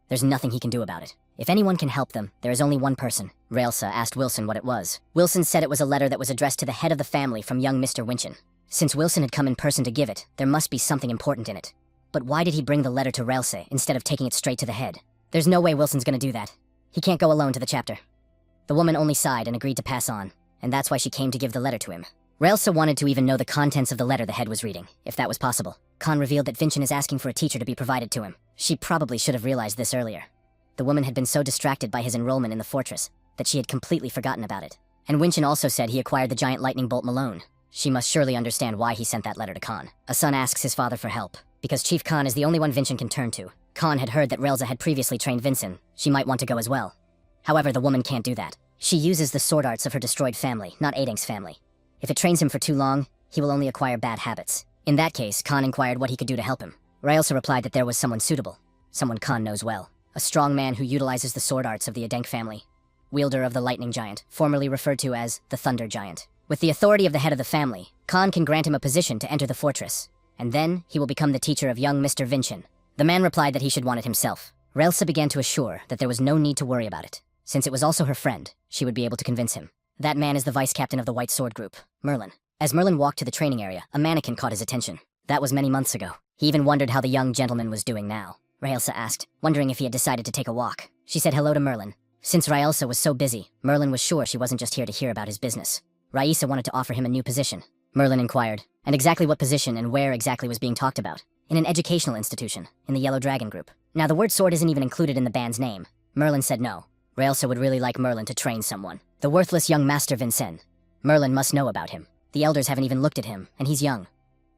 There's nothing he can do about it. If anyone can help them, there is only one person. Raelsa asked Wilson what it was. Wilson said it was a letter that was addressed to the head of the family from young Mr. Winshin. Since Wilson had come in person to give it, there must be something important in it. But why did he bring the letter to Raelsa instead of taking it straight to the head? There's no way Wilson's gonna do that. He can't go alone to the chapter. The woman only sighed and agreed to pass on, and that's why she came to give the letter to him. Raelsa wanted to even know the contents of the letter the head was reading, if that was possible. Khan revealed that Vinchin is asking for a teacher to be provided to him. She probably should have realized this earlier. The woman had been so distracted by his enrollment in the fortress that she had completely forgotten about it. And Winshin also said he acquired the giant lightning bolt Malone. She must surely understand why he sent that letter to Khan. A son asks his father for help, because Chief Khan is the only one Vinchin can turn to. Khan had heard that Raelsa had previously trained Vincin. She might want to go as well. However, the woman can't do that. She uses the sword arts of her destroyed family, not Adank's family. If it trains him for too long, he will only acquire bad habits. In that case, Khan inquired what he could do to help him. Raelsa replied that there was someone suitable. Someone Khan knows well. A strong man who utilizes the sword arts of the Adank family. Wielder of the lightning giant, formerly referred to as the thunder giant. With the authority of the head of the family, Khan can grant him a position to enter the fortress. And then, he will become the teacher of young Mr. Vinchin. The man replied that he should want it himself. Raelsa began to assure that there was no need to worry about it. Since it was also her friend, she would be able to convince him. That man is the vice captain of the White Sword Group, Merlin. As Merlin walked to the training area, a mannequin caught his attention. That was many months ago. He even wondered how the young gentleman was doing now. Raelsa asked, wondering if he had decided to take a walk. She said hello to Merlin. Since Raelsa was so busy, Merlin was sure she wasn't just here to hear about his business. Raisa wanted to offer him a new position. Merlin inquired, and exactly what position and where exactly was being talked about. In an educational institution, in the Yellow Dragon Group. Now the word sword isn't even included in the band's name. Merlin said no. Raelsa would really like Merlin to train someone. The worthless young Master Vincent. Merlin must know about him. The elders haven't even looked at him, and he's young.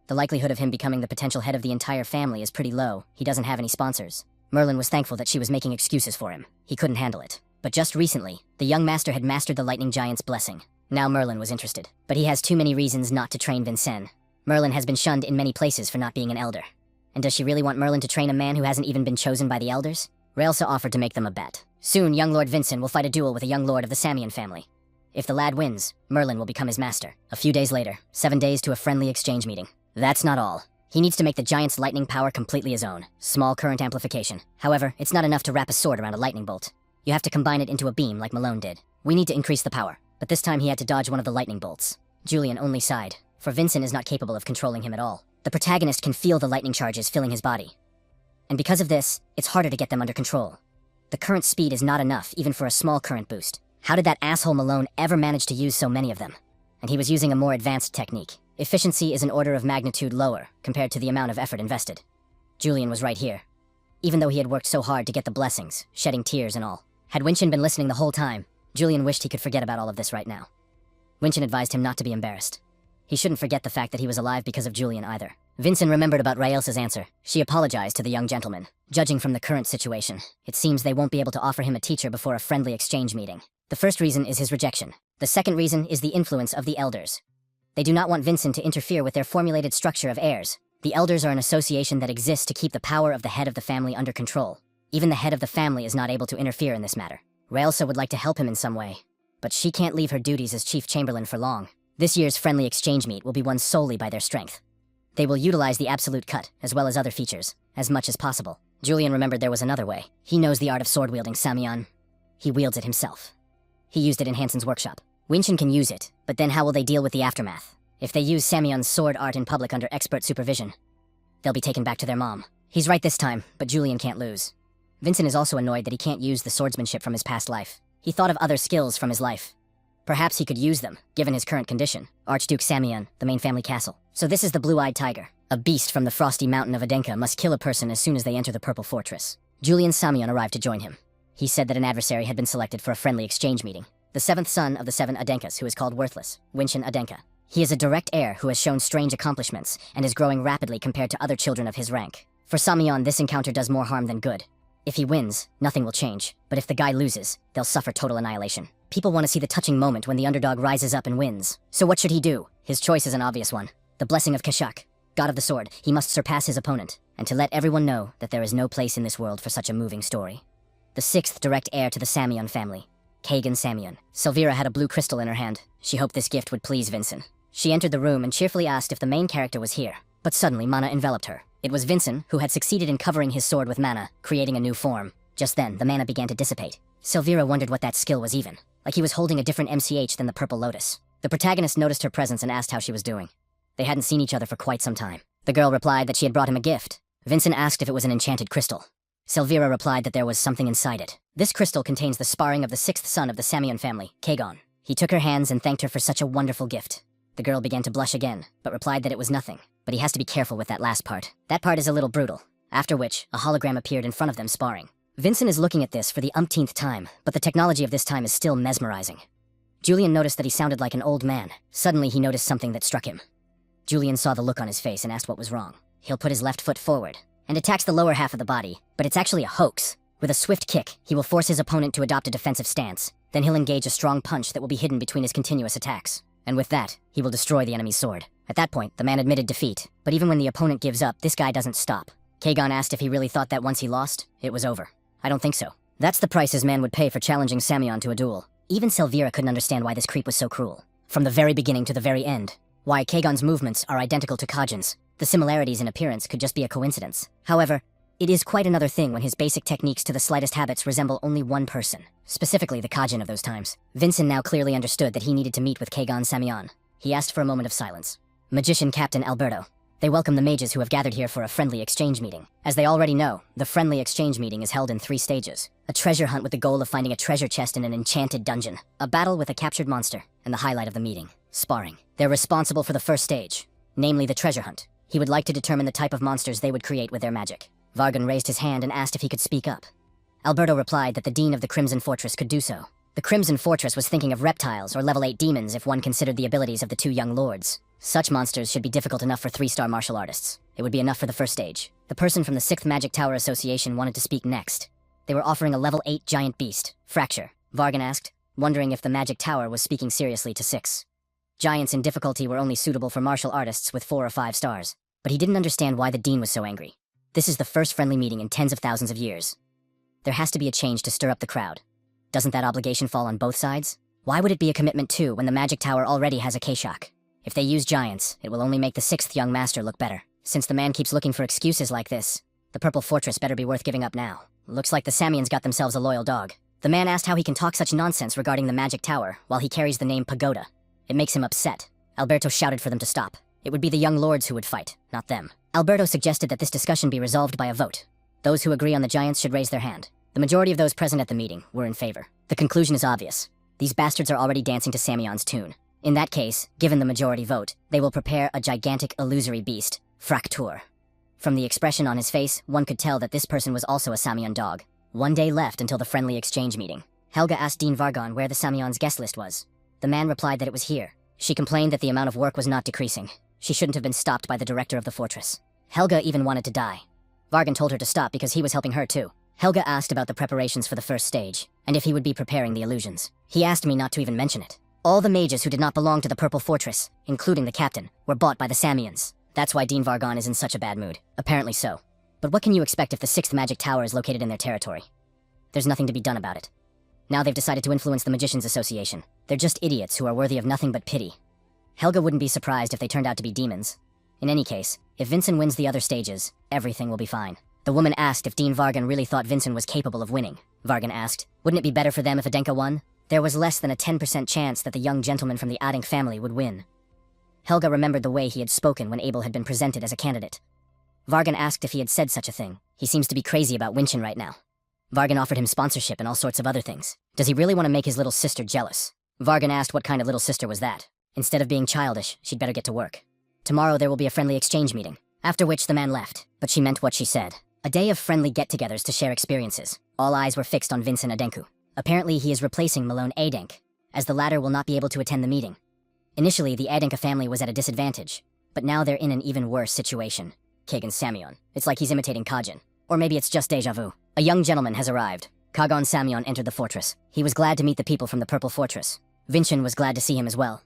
The likelihood of him becoming the potential head of the entire family is pretty low. He doesn't have any sponsors. Merlin was thankful that she was making excuses for him. He couldn't handle it. But just recently, the young master had mastered the lightning giant's blessing. Now Merlin was interested. But he has too many reasons not to train Vincent. Merlin has been shunned in many places for not being an elder. And does she really want Merlin to train a man who hasn't even been chosen by the elders? Raelsa offered to make them a bet. Soon, young Lord Vincent will fight a duel with a young lord of the Samian family. If the lad wins, Merlin will become his master. A few days later, 7 days to a friendly exchange meeting. That's not all. He needs to make the giant's lightning power completely his own. Small current amplification. However, it's not enough to wrap a sword around a lightning bolt. You have to combine it into a beam like Malone did. We need to increase the power. But this time he had to dodge one of the lightning bolts. Julian only sighed, for Vincent is not capable of controlling him at all. The protagonist can feel the lightning charges filling his body. And because of this, it's harder to get them under control. The current speed is not enough, even for a small current boost. How did that asshole Malone ever manage to use so many of them? And he was using a more advanced technique. Efficiency is an order of magnitude lower, compared to the amount of effort invested. Julian was right here. Even though he had worked so hard to get the blessings, shedding tears and all. Had Winshin been listening the whole time, Julian wished he could forget about all of this right now. Winshin advised him not to be embarrassed. He shouldn't forget the fact that he was alive because of Julian either. Vincent remembered about Raelsa's answer. She apologized to the young gentleman. Judging from the current situation, it seems they won't be able to offer him a teacher before a friendly exchange meeting. The first reason is his rejection. The second reason is the influence of the elders. They do not want Vincent to interfere with their formulated structure of heirs. The elders are an association that exists to keep the power of the head of the family under control. Even the head of the family is not able to interfere in this matter. Raelsa would like to help him in some way, but she can't leave her duties as chief chamberlain for long. This year's friendly exchange meet will be won solely by their strength. They will utilize the absolute cut, as well as other features, as much as possible. Julian remembered there was another way. He knows the art of sword-wielding Samyeon. He wields it himself. He used it in Hansen's workshop. Winshin can use it, but then how will they deal with the aftermath? If they use Samyeon's sword art in public under expert supervision, they'll be taken back to their mom. He's right this time, but Julian can't lose. Vincent is also annoyed that he can't use the swordsmanship from his past life. He thought of other skills from his life. Perhaps he could use them, given his current condition. Archduke Samyeon, the main family castle. So this is the blue-eyed tiger. A beast from the frosty mountain of Adenka must kill a person as soon as they enter the purple fortress. Julian Samyeon arrived to join him. He said that an adversary had been selected for a friendly exchange meeting. The seventh son of the 7 Adenkas, who is called Worthless, Winshin Adenka. He is a direct heir who has shown strange accomplishments and is growing rapidly compared to other children of his rank. For Samyeon, this encounter does more harm than good. If he wins, nothing will change, but if the guy loses, they'll suffer total annihilation. People want to see the touching moment when the underdog rises up and wins. So what should he do? His choice is an obvious one. The blessing of Keshak, god of the sword. He must surpass his opponent, and to let everyone know that there is no place in this world for such a moving story. The 6th direct heir to the Samyeon family, Kagan Samyeon. Sylvira had a blue crystal in her hand. She hoped this gift would please Vincent. She entered the room and cheerfully asked if the main character was here. But suddenly, mana enveloped her. It was Vincent, who had succeeded in covering his sword with mana, creating a new form. Just then, the mana began to dissipate. Sylvira wondered what that skill was even. Like he was holding a different MCH than the Purple Lotus. The protagonist noticed her presence and asked how she was doing. They hadn't seen each other for quite some time. The girl replied that she had brought him a gift. Vincent asked if it was an enchanted crystal. Sylvira replied that there was something inside it. This crystal contains the sparring of the 6th son of the Samyeon family, Kagon. He took her hands and thanked her for such a wonderful gift. The girl began to blush again, but replied that it was nothing. But he has to be careful with that last part. That part is a little brutal. After which, a hologram appeared in front of them sparring. Vincent is looking at this for the umpteenth time, but the technology of this time is still mesmerizing. Julian noticed that he sounded like an old man. Suddenly, he noticed something that struck him. Julian saw the look on his face and asked what was wrong. He'll put his left foot forward and attacks the lower half of the body, but it's actually a hoax. With a swift kick, he will force his opponent to adopt a defensive stance. Then he'll engage a strong punch that will be hidden between his continuous attacks. And with that, he will destroy the enemy's sword. At that point, the man admitted defeat. But even when the opponent gives up, this guy doesn't stop. Kagon asked if he really thought that once he lost, it was over. I don't think so. That's the price his man would pay for challenging Samyeon to a duel. Even Sylvira couldn't understand why this creep was so cruel. From the very beginning to the very end. Why Kagon's movements are identical to Kajin's. The similarities in appearance could just be a coincidence. However, it is quite another thing when his basic techniques to the slightest habits resemble only one person. Specifically the Kajin of those times. Vincent now clearly understood that he needed to meet with Kagon Samyeon. He asked for a moment of silence. Magician Captain Alberto. They welcome the mages who have gathered here for a friendly exchange meeting. As they already know, the friendly exchange meeting is held in 3 stages. A treasure hunt with the goal of finding a treasure chest in an enchanted dungeon. A battle with a captured monster. And the highlight of the meeting, sparring. They're responsible for the first stage, namely the treasure hunt. He would like to determine the type of monsters they would create with their magic. Vargan raised his hand and asked if he could speak up. Alberto replied that the Dean of the Crimson Fortress could do so. The Crimson Fortress was thinking of reptiles or level 8 demons if one considered the abilities of the 2 young lords. Such monsters should be difficult enough for 3-star martial artists. It would be enough for the first stage. The person from the 6th Magic Tower Association wanted to speak next. They were offering a level 8 giant beast, Fracture. Vargan asked, wondering if the Magic Tower was speaking seriously to 6. Giants in difficulty were only suitable for martial artists with 4 or 5 stars. But he didn't understand why the Dean was so angry. This is the first friendly meeting in tens of thousands of years. There has to be a change to stir up the crowd. Doesn't that obligation fall on both sides? Why would it be a commitment too when the Magic Tower already has a K-Shock? If they use giants, it will only make the 6th young master look better. Since the man keeps looking for excuses like this, the Purple Fortress better be worth giving up now. Looks like the Samyeons got themselves a loyal dog. The man asked how he can talk such nonsense regarding the Magic Tower while he carries the name Pagoda. It makes him upset. Alberto shouted for them to stop. It would be the young lords who would fight, not them. Alberto suggested that this discussion be resolved by a vote. Those who agree on the giants should raise their hand. The majority of those present at the meeting were in favor. The conclusion is obvious. These bastards are already dancing to Samyeon's tune. In that case, given the majority vote, they will prepare a gigantic illusory beast, Fracture. From the expression on his face, one could tell that this person was also a Samyeon dog. 1 day left until the friendly exchange meeting. Helga asked Dean Vargon where the Samyeon's guest list was. The man replied that it was here. She complained that the amount of work was not decreasing. She shouldn't have been stopped by the director of the fortress. Helga even wanted to die. Vargan told her to stop because he was helping her too. Helga asked about the preparations for the first stage, and if he would be preparing the illusions. He asked me not to even mention it. All the mages who did not belong to the Purple Fortress, including the captain, were bought by the Samyeons. That's why Dean Vargon is in such a bad mood. Apparently so. But what can you expect if the 6th magic tower is located in their territory? There's nothing to be done about it. Now they've decided to influence the Magicians Association. They're just idiots who are worthy of nothing but pity. Helga wouldn't be surprised if they turned out to be demons. In any case, if Vincent wins the other stages, everything will be fine. The woman asked if Dean Vargon really thought Vincent was capable of winning. Vargon asked, wouldn't it be better for them if Adenka won? There was less than a 10% chance that the young gentleman from the Adink family would win. Helga remembered the way he had spoken when Abel had been presented as a candidate. Vargon asked if he had said such a thing. He seems to be crazy about Winchin right now. Vargon offered him sponsorship and all sorts of other things. Does he really want to make his little sister jealous? Vargon asked what kind of little sister was that. Instead of being childish, she'd better get to work. Tomorrow there will be a friendly exchange meeting, after which the man left, but she meant what she said. A day of friendly get-togethers to share experiences. All eyes were fixed on Vincent Adenku. Apparently he is replacing Malone Adenk, as the latter will not be able to attend the meeting. Initially, the Adenka family was at a disadvantage, but now they're in an even worse situation. Kagan Samyon. It's like he's imitating Kajin. Or maybe it's just deja vu. A young gentleman has arrived. Kagon Samyon entered the fortress. He was glad to meet the people from the Purple Fortress. Vinchin was glad to see him as well.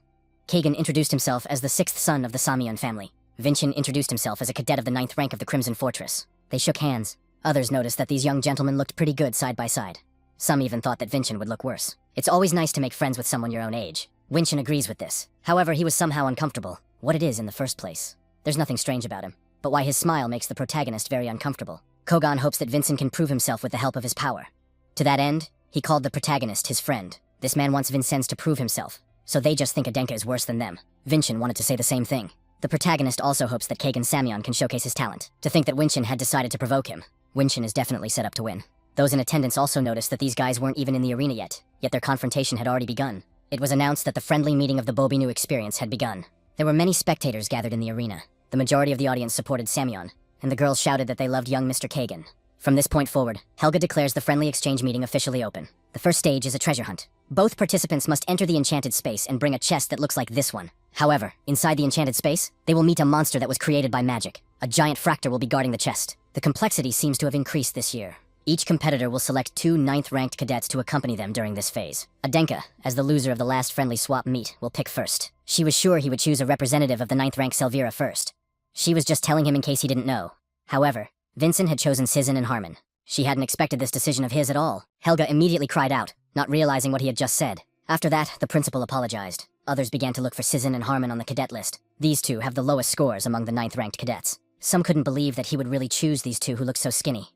Kagan introduced himself as the 6th son of the Samyon family. Vinchin introduced himself as a cadet of the 9th rank of the Crimson Fortress. They shook hands. Others noticed that these young gentlemen looked pretty good side by side. Some even thought that Vinchin would look worse. It's always nice to make friends with someone your own age. Vinchin agrees with this. However, he was somehow uncomfortable. What it is in the first place. There's nothing strange about him, but why his smile makes the protagonist very uncomfortable. Kogan hopes that Vincent can prove himself with the help of his power. To that end, he called the protagonist his friend. This man wants Vincent to prove himself, so they just think Adenka is worse than them. Vinchin wanted to say the same thing. The protagonist also hopes that Kagan Samyon can showcase his talent. To think that Winchin had decided to provoke him. Winchin is definitely set up to win. Those in attendance also noticed that these guys weren't even in the arena yet their confrontation had already begun. It was announced that the friendly meeting of the Bobinu experience had begun. There were many spectators gathered in the arena. The majority of the audience supported Samyon, and the girls shouted that they loved young Mr. Kagan. From this point forward, Helga declares the friendly exchange meeting officially open. The first stage is a treasure hunt. Both participants must enter the enchanted space and bring a chest that looks like this one. However, inside the enchanted space, they will meet a monster that was created by magic. A giant fractor will be guarding the chest. The complexity seems to have increased this year. Each competitor will select 2 9th-ranked cadets to accompany them during this phase. Adenka, as the loser of the last friendly swap meet, will pick first. She was sure he would choose a representative of the 9th-ranked Selvira first. She was just telling him in case he didn't know. However, Vincent had chosen Sizin and Harmon. She hadn't expected this decision of his at all. Helga immediately cried out, not realizing what he had just said. After that, the principal apologized. Others began to look for Sizin and Harmon on the cadet list. These 2 have the lowest scores among the 9th-ranked cadets. Some couldn't believe that he would really choose these 2 who looked so skinny.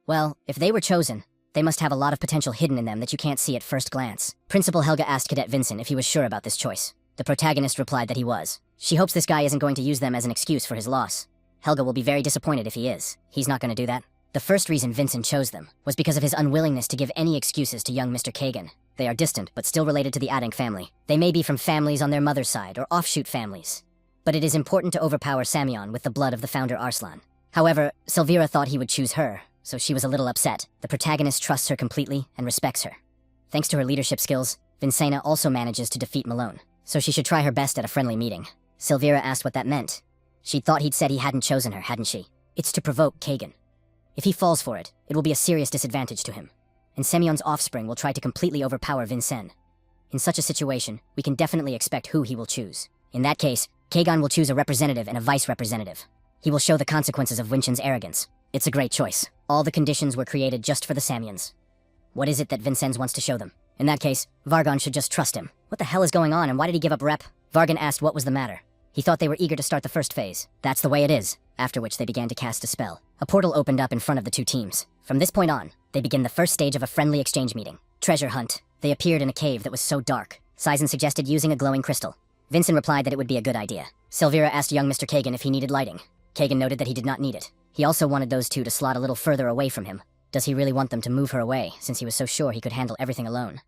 Well, if they were chosen, they must have a lot of potential hidden in them that you can't see at first glance. Principal Helga asked Cadet Vincent if he was sure about this choice. The protagonist replied that he was. She hopes this guy isn't going to use them as an excuse for his loss. Helga will be very disappointed if he is. He's not going to do that. The first reason Vincent chose them was because of his unwillingness to give any excuses to young Mr. Kagan. They are distant, but still related to the Adink family. They may be from families on their mother's side or offshoot families. But it is important to overpower Samyon with the blood of the founder Arslan. However, Selvira thought he would choose her, so she was a little upset. The protagonist trusts her completely and respects her. Thanks to her leadership skills, Vincena also manages to defeat Malone, so she should try her best at a friendly meeting. Selvira asked what that meant. She'd thought he'd said he hadn't chosen her, hadn't she? It's to provoke Kagan. If he falls for it, it will be a serious disadvantage to him, and Semyon's offspring will try to completely overpower Vincen. In such a situation, we can definitely expect who he will choose. In that case, Kagan will choose a representative and a vice representative. He will show the consequences of Winchen's arrogance. It's a great choice. All the conditions were created just for the Samyons. What is it that Vincennes wants to show them? In that case, Vargon should just trust him. What the hell is going on and why did he give up rep? Vargon asked what was the matter. He thought they were eager to start the first phase. That's the way it is. After which they began to cast a spell. A portal opened up in front of the 2 teams. From this point on, they begin the first stage of a friendly exchange meeting. Treasure hunt. They appeared in a cave that was so dark. Sizen suggested using a glowing crystal. Vincent replied that it would be a good idea. Selvira asked young Mr. Kagan if he needed lighting. Kagan noted that he did not need it. He also wanted those 2 to slot a little further away from him. Does he really want them to move her away, since he was so sure he could handle everything alone?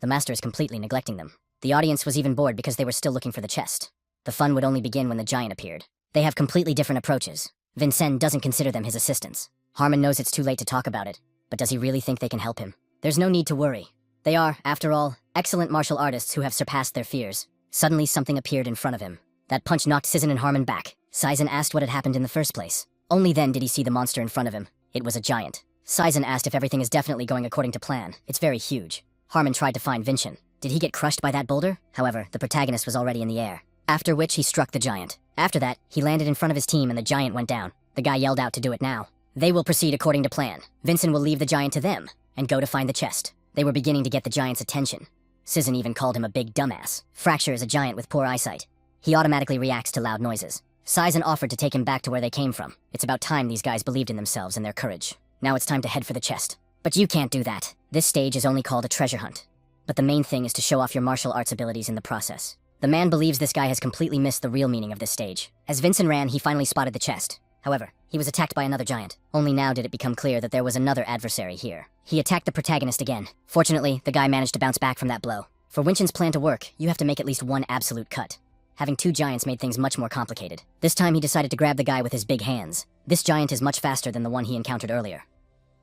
The master is completely neglecting them. The audience was even bored because they were still looking for the chest. The fun would only begin when the giant appeared. They have completely different approaches. Vincent doesn't consider them his assistants. Harmon knows it's too late to talk about it, but does he really think they can help him? There's no need to worry. They are, after all, excellent martial artists who have surpassed their fears. Suddenly something appeared in front of him. That punch knocked Sizen and Harmon back. Sizen asked what had happened in the first place. Only then did he see the monster in front of him. It was a giant. Sizen asked if everything is definitely going according to plan. It's very huge. Harmon tried to find Vincent. Did he get crushed by that boulder? However, the protagonist was already in the air. after which he struck the giant. After that, he landed in front of his team and the giant went down. The guy yelled out to do it now. They will proceed according to plan. Vincent will leave the giant to them and go to find the chest. They were beginning to get the giant's attention. Sizen even called him a big dumbass. Fracture is a giant with poor eyesight. He automatically reacts to loud noises. Sizen offered to take him back to where they came from. It's about time these guys believed in themselves and their courage. Now it's time to head for the chest. But you can't do that. This stage is only called a treasure hunt. But the main thing is to show off your martial arts abilities in the process. The man believes this guy has completely missed the real meaning of this stage. As Vincent ran, he finally spotted the chest. However, he was attacked by another giant. Only now did it become clear that there was another adversary here. He attacked the protagonist again. Fortunately, the guy managed to bounce back from that blow. For Winchen's plan to work, you have to make at least one absolute cut. Having two giants made things much more complicated. This time he decided to grab the guy with his big hands. This giant is much faster than the one he encountered earlier.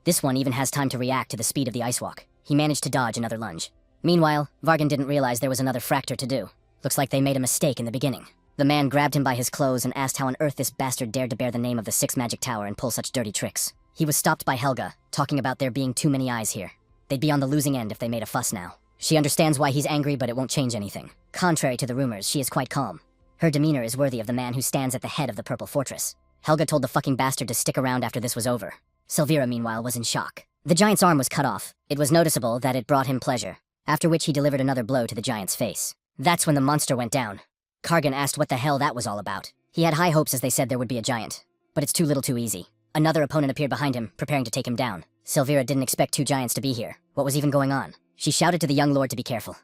This one even has time to react to the speed of the ice walk. He managed to dodge another lunge. Meanwhile, Vargan didn't realize there was another fracture to do. Looks like they made a mistake in the beginning. The man grabbed him by his clothes and asked how on earth this bastard dared to bear the name of the Sixth Magic Tower and pull such dirty tricks. He was stopped by Helga, talking about there being too many eyes here. They'd be on the losing end if they made a fuss now. She understands why he's angry, but it won't change anything. Contrary to the rumors, she is quite calm. Her demeanor is worthy of the man who stands at the head of the Purple Fortress. Helga told the fucking bastard to stick around after this was over. Silvira, meanwhile, was in shock. The giant's arm was cut off. It was noticeable that it brought him pleasure, after which he delivered another blow to the giant's face. That's when the monster went down. Kargan asked what the hell that was all about. He had high hopes as they said there would be a giant. But it's too little too easy. Another opponent appeared behind him, preparing to take him down. Silvira didn't expect two giants to be here. What was even going on? She shouted to the young lord to be careful.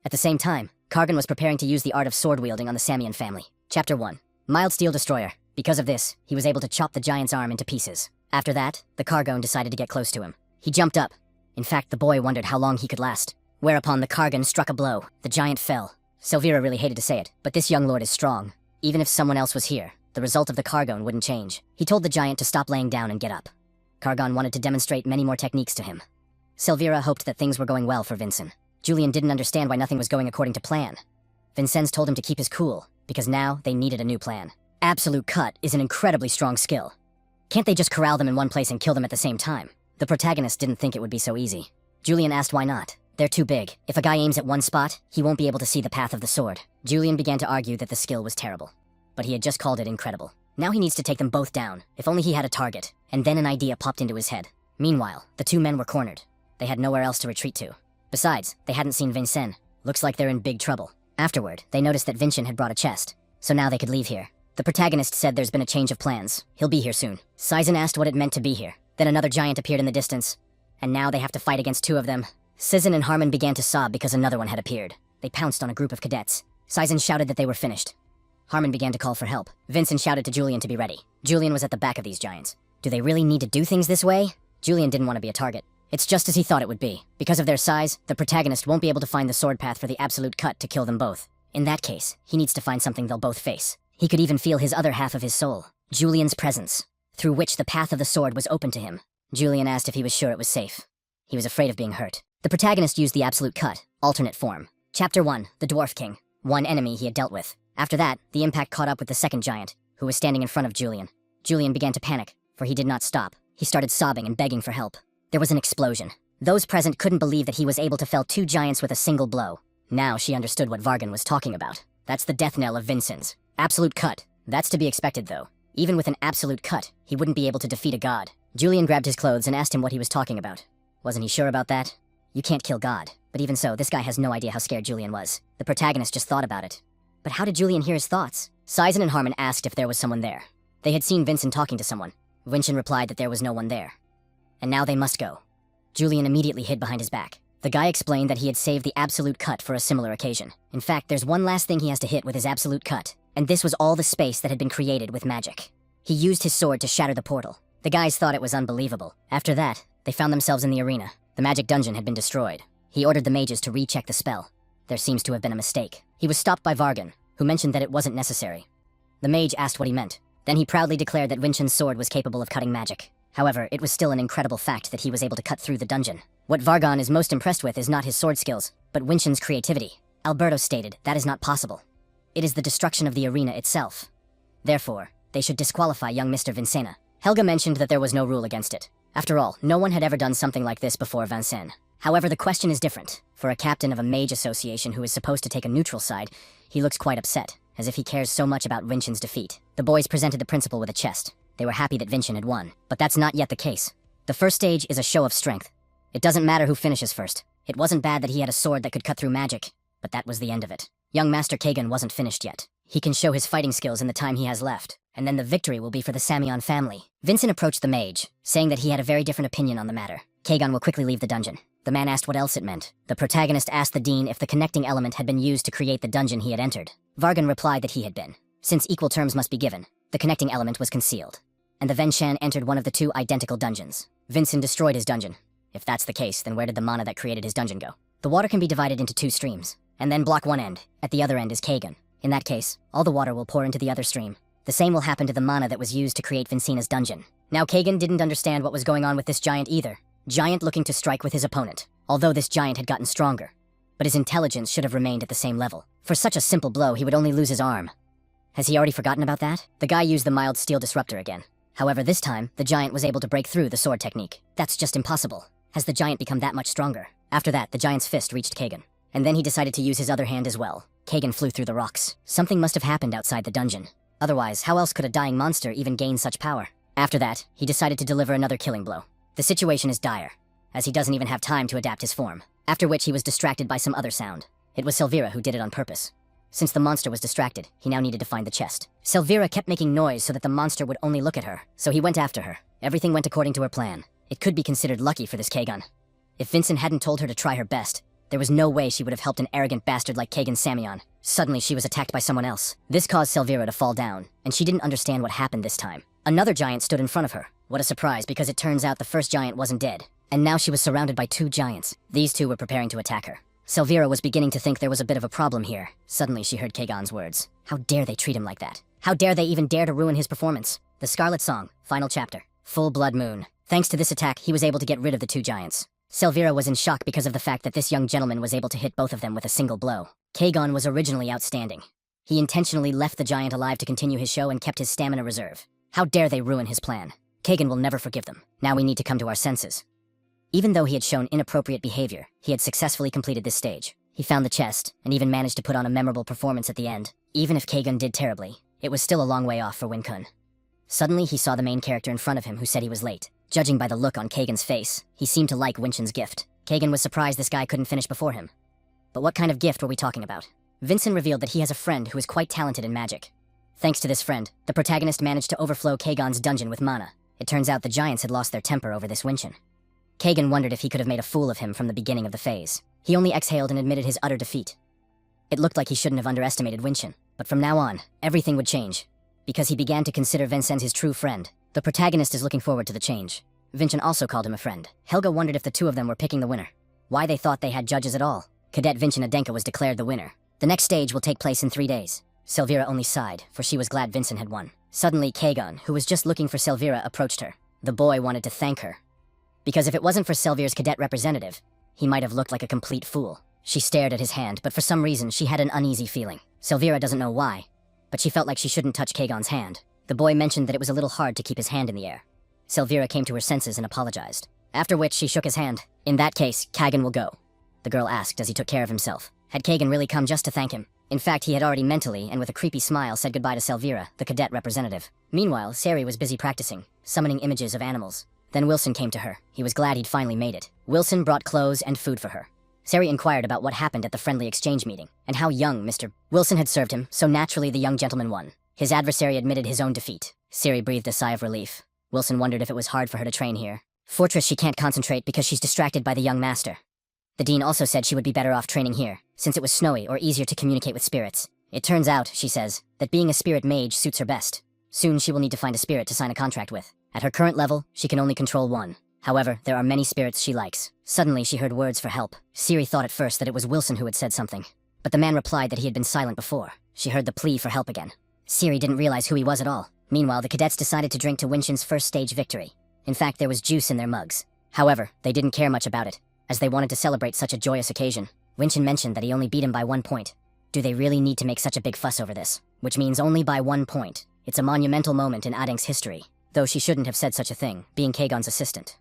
At the same time, Kargan was preparing to use the art of sword-wielding on the Samian family. Chapter 1. Mild Steel Destroyer. Because of this, he was able to chop the giant's arm into pieces. After that, the Kargon decided to get close to him. He jumped up. In fact, the boy wondered how long he could last. Whereupon the Kargan struck a blow. The giant fell. Silvira really hated to say it, but this young lord is strong. Even if someone else was here, the result of the Kargon wouldn't change. He told the giant to stop laying down and get up. Kargon wanted to demonstrate many more techniques to him. Silvira hoped that things were going well for Vincent. Julian didn't understand why nothing was going according to plan. Vincenz told him to keep his cool, because now they needed a new plan. Absolute Cut is an incredibly strong skill. Can't they just corral them in one place and kill them at the same time? The protagonist didn't think it would be so easy. Julian asked why not. They're too big. If a guy aims at one spot, he won't be able to see the path of the sword. Julian began to argue that the skill was terrible. But he had just called it incredible. Now he needs to take them both down. If only he had a target. And then an idea popped into his head. Meanwhile, the two men were cornered. They had nowhere else to retreat to. Besides, they hadn't seen Vincent. Looks like they're in big trouble. Afterward, they noticed that Vincent had brought a chest. So now they could leave here. The protagonist said there's been a change of plans. He'll be here soon. Sizen asked what it meant to be here. Then another giant appeared in the distance. And now they have to fight against two of them. Sizen and Harmon began to sob because another one had appeared. They pounced on a group of cadets. Sizen shouted that they were finished. Harmon began to call for help. Vincent shouted to Julian to be ready. Julian was at the back of these giants. Do they really need to do things this way? Julian didn't want to be a target. It's just as he thought it would be. Because of their size, the protagonist won't be able to find the sword path for the absolute cut to kill them both. In that case, he needs to find something they'll both face. He could even feel his other half of his soul, Julian's presence, through which the path of the sword was open to him. Julian asked if he was sure it was safe. He was afraid of being hurt. The protagonist used the absolute cut, alternate form. Chapter 1, the Dwarf King. One enemy he had dealt with. After that, the impact caught up with the second giant, who was standing in front of Julian. Julian began to panic, for he did not stop. He started sobbing and begging for help. There was an explosion. Those present couldn't believe that he was able to fell two giants with a single blow. Now she understood what Vargan was talking about. That's the death knell of Vincent's. Absolute cut. That's to be expected, though. Even with an absolute cut, he wouldn't be able to defeat a god. Julian grabbed his clothes and asked him what he was talking about. Wasn't he sure about that? You can't kill God. But even so, this guy has no idea how scared Julian was. The protagonist just thought about it. But how did Julian hear his thoughts? Sizen and Harmon asked if there was someone there. They had seen Vincent talking to someone. Vincent replied that there was no one there. And now they must go. Julian immediately hid behind his back. The guy explained that he had saved the absolute cut for a similar occasion. In fact, there's one last thing he has to hit with his absolute cut. And this was all the space that had been created with magic. He used his sword to shatter the portal. The guys thought it was unbelievable. After that, they found themselves in the arena. The magic dungeon had been destroyed. He ordered the mages to recheck the spell. There seems to have been a mistake. He was stopped by Vargan, who mentioned that it wasn't necessary. The mage asked what he meant. Then he proudly declared that Vincent's sword was capable of cutting magic. However, it was still an incredible fact that he was able to cut through the dungeon. What Vargan is most impressed with is not his sword skills, but Vincent's creativity. Alberto stated that is not possible. It is the destruction of the arena itself. Therefore, they should disqualify young Mr. Vincena. Helga mentioned that there was no rule against it. After all, no one had ever done something like this before Vincent. However, the question is different. For a captain of a mage association who is supposed to take a neutral side, he looks quite upset. as if he cares so much about Vincent's defeat. The boys presented the principal with a chest. They were happy that Vincent had won, but that's not yet the case. The first stage is a show of strength. It doesn't matter who finishes first. It wasn't bad that he had a sword that could cut through magic, but that was the end of it. Young Master Kagan wasn't finished yet. He can show his fighting skills in the time he has left, and then the victory will be for the Samyeon family. Vincent approached the mage, saying that he had a very different opinion on the matter. Kagan will quickly leave the dungeon. The man asked what else it meant. The protagonist asked the dean if the connecting element had been used to create the dungeon he had entered. Vargan replied that he had been. Since equal terms must be given, the connecting element was concealed, and the Venshan entered one of the two identical dungeons. Vincent destroyed his dungeon. If that's the case, then where did the mana that created his dungeon go? The water can be divided into two streams, and then block one end. At the other end is Kagan. In that case, all the water will pour into the other stream. The same will happen to the mana that was used to create Vincina's dungeon. Now Kagan didn't understand what was going on with this giant either. Giant looking to strike with his opponent, although this giant had gotten stronger. But his intelligence should have remained at the same level. For such a simple blow, he would only lose his arm. Has he already forgotten about that? The guy used the mild steel disruptor again. However, this time, the giant was able to break through the sword technique. That's just impossible. Has the giant become that much stronger? After that, the giant's fist reached Kagan. And then he decided to use his other hand as well. Kagan flew through the rocks. Something must have happened outside the dungeon. Otherwise, how else could a dying monster even gain such power? After that, he decided to deliver another killing blow. The situation is dire, as he doesn't even have time to adapt his form. After which he was distracted by some other sound. It was Selvira who did it on purpose. Since the monster was distracted, he now needed to find the chest. Selvira kept making noise so that the monster would only look at her, so he went after her. Everything went according to her plan. It could be considered lucky for this Kagan. If Vincent hadn't told her to try her best, there was no way she would have helped an arrogant bastard like Kagan Samyeon. Suddenly she was attacked by someone else. This caused Selvira to fall down, and she didn't understand what happened this time. Another giant stood in front of her. What a surprise, because it turns out the first giant wasn't dead. And now she was surrounded by two giants. These two were preparing to attack her. Selvira was beginning to think there was a bit of a problem here. Suddenly she heard Kagan's words. How dare they treat him like that? How dare they even dare to ruin his performance? The Scarlet Song, final chapter. Full Blood Moon. Thanks to this attack, he was able to get rid of the two giants. Selvira was in shock because of the fact that this young gentleman was able to hit both of them with a single blow. Kagan was originally outstanding. He intentionally left the giant alive to continue his show and kept his stamina reserve. How dare they ruin his plan? Kagan will never forgive them. Now we need to come to our senses. Even though he had shown inappropriate behavior, he had successfully completed this stage. He found the chest, and even managed to put on a memorable performance at the end. Even if Kagan did terribly, it was still a long way off for Winkun. Suddenly, he saw the main character in front of him who said he was late. Judging by the look on Kagan's face, he seemed to like Winston's gift. Kagan was surprised this guy couldn't finish before him. But what kind of gift were we talking about? Vincent revealed that he has a friend who is quite talented in magic. Thanks to this friend, the protagonist managed to overflow Kagan's dungeon with mana. It turns out the giants had lost their temper over this Winston. Kagan wondered if he could have made a fool of him from the beginning of the phase. He only exhaled and admitted his utter defeat. It looked like he shouldn't have underestimated Winston, but from now on, everything would change. Because he began to consider Vincent his true friend. The protagonist is looking forward to the change. Vincent also called him a friend. Helga wondered if the two of them were picking the winner. Why they thought they had judges at all. Cadet Vincent Adenka was declared the winner. The next stage will take place in 3 days. Selvira only sighed, for she was glad Vincent had won. Suddenly, Kagan, who was just looking for Selvira, approached her. The boy wanted to thank her. Because if it wasn't for Selvira's cadet representative, he might have looked like a complete fool. She stared at his hand, but for some reason she had an uneasy feeling. Selvira doesn't know why, but she felt like she shouldn't touch Kagan's hand. The boy mentioned that it was a little hard to keep his hand in the air. Selvira came to her senses and apologized. After which she shook his hand. In that case, Kagan will go. The girl asked as he took care of himself. Had Kagan really come just to thank him? In fact, he had already mentally, and with a creepy smile, said goodbye to Selvira, the cadet representative. Meanwhile, Sari was busy practicing, summoning images of animals. Then Wilson came to her. He was glad he'd finally made it. Wilson brought clothes and food for her. Sari inquired about what happened at the friendly exchange meeting, and how young Mr. Wilson had served him, so naturally the young gentleman won. His adversary admitted his own defeat. Sari breathed a sigh of relief. Wilson wondered if it was hard for her to train here. Fortress she can't concentrate because she's distracted by the young master. The dean also said she would be better off training here, since it was snowy or easier to communicate with spirits. It turns out, she says, that being a spirit mage suits her best. Soon she will need to find a spirit to sign a contract with. At her current level, she can only control one. However, there are many spirits she likes. Suddenly she heard words for help. Siri thought at first that it was Wilson who had said something. But the man replied that he had been silent before. She heard the plea for help again. Siri didn't realize who he was at all. Meanwhile, the cadets decided to drink to Winston's first stage victory. In fact, there was juice in their mugs. However, they didn't care much about it, as they wanted to celebrate such a joyous occasion. Winston mentioned that he only beat him by 1 point. Do they really need to make such a big fuss over this? Which means only by 1 point. It's a monumental moment in Adenk's history, though she shouldn't have said such a thing, being Kagan's assistant.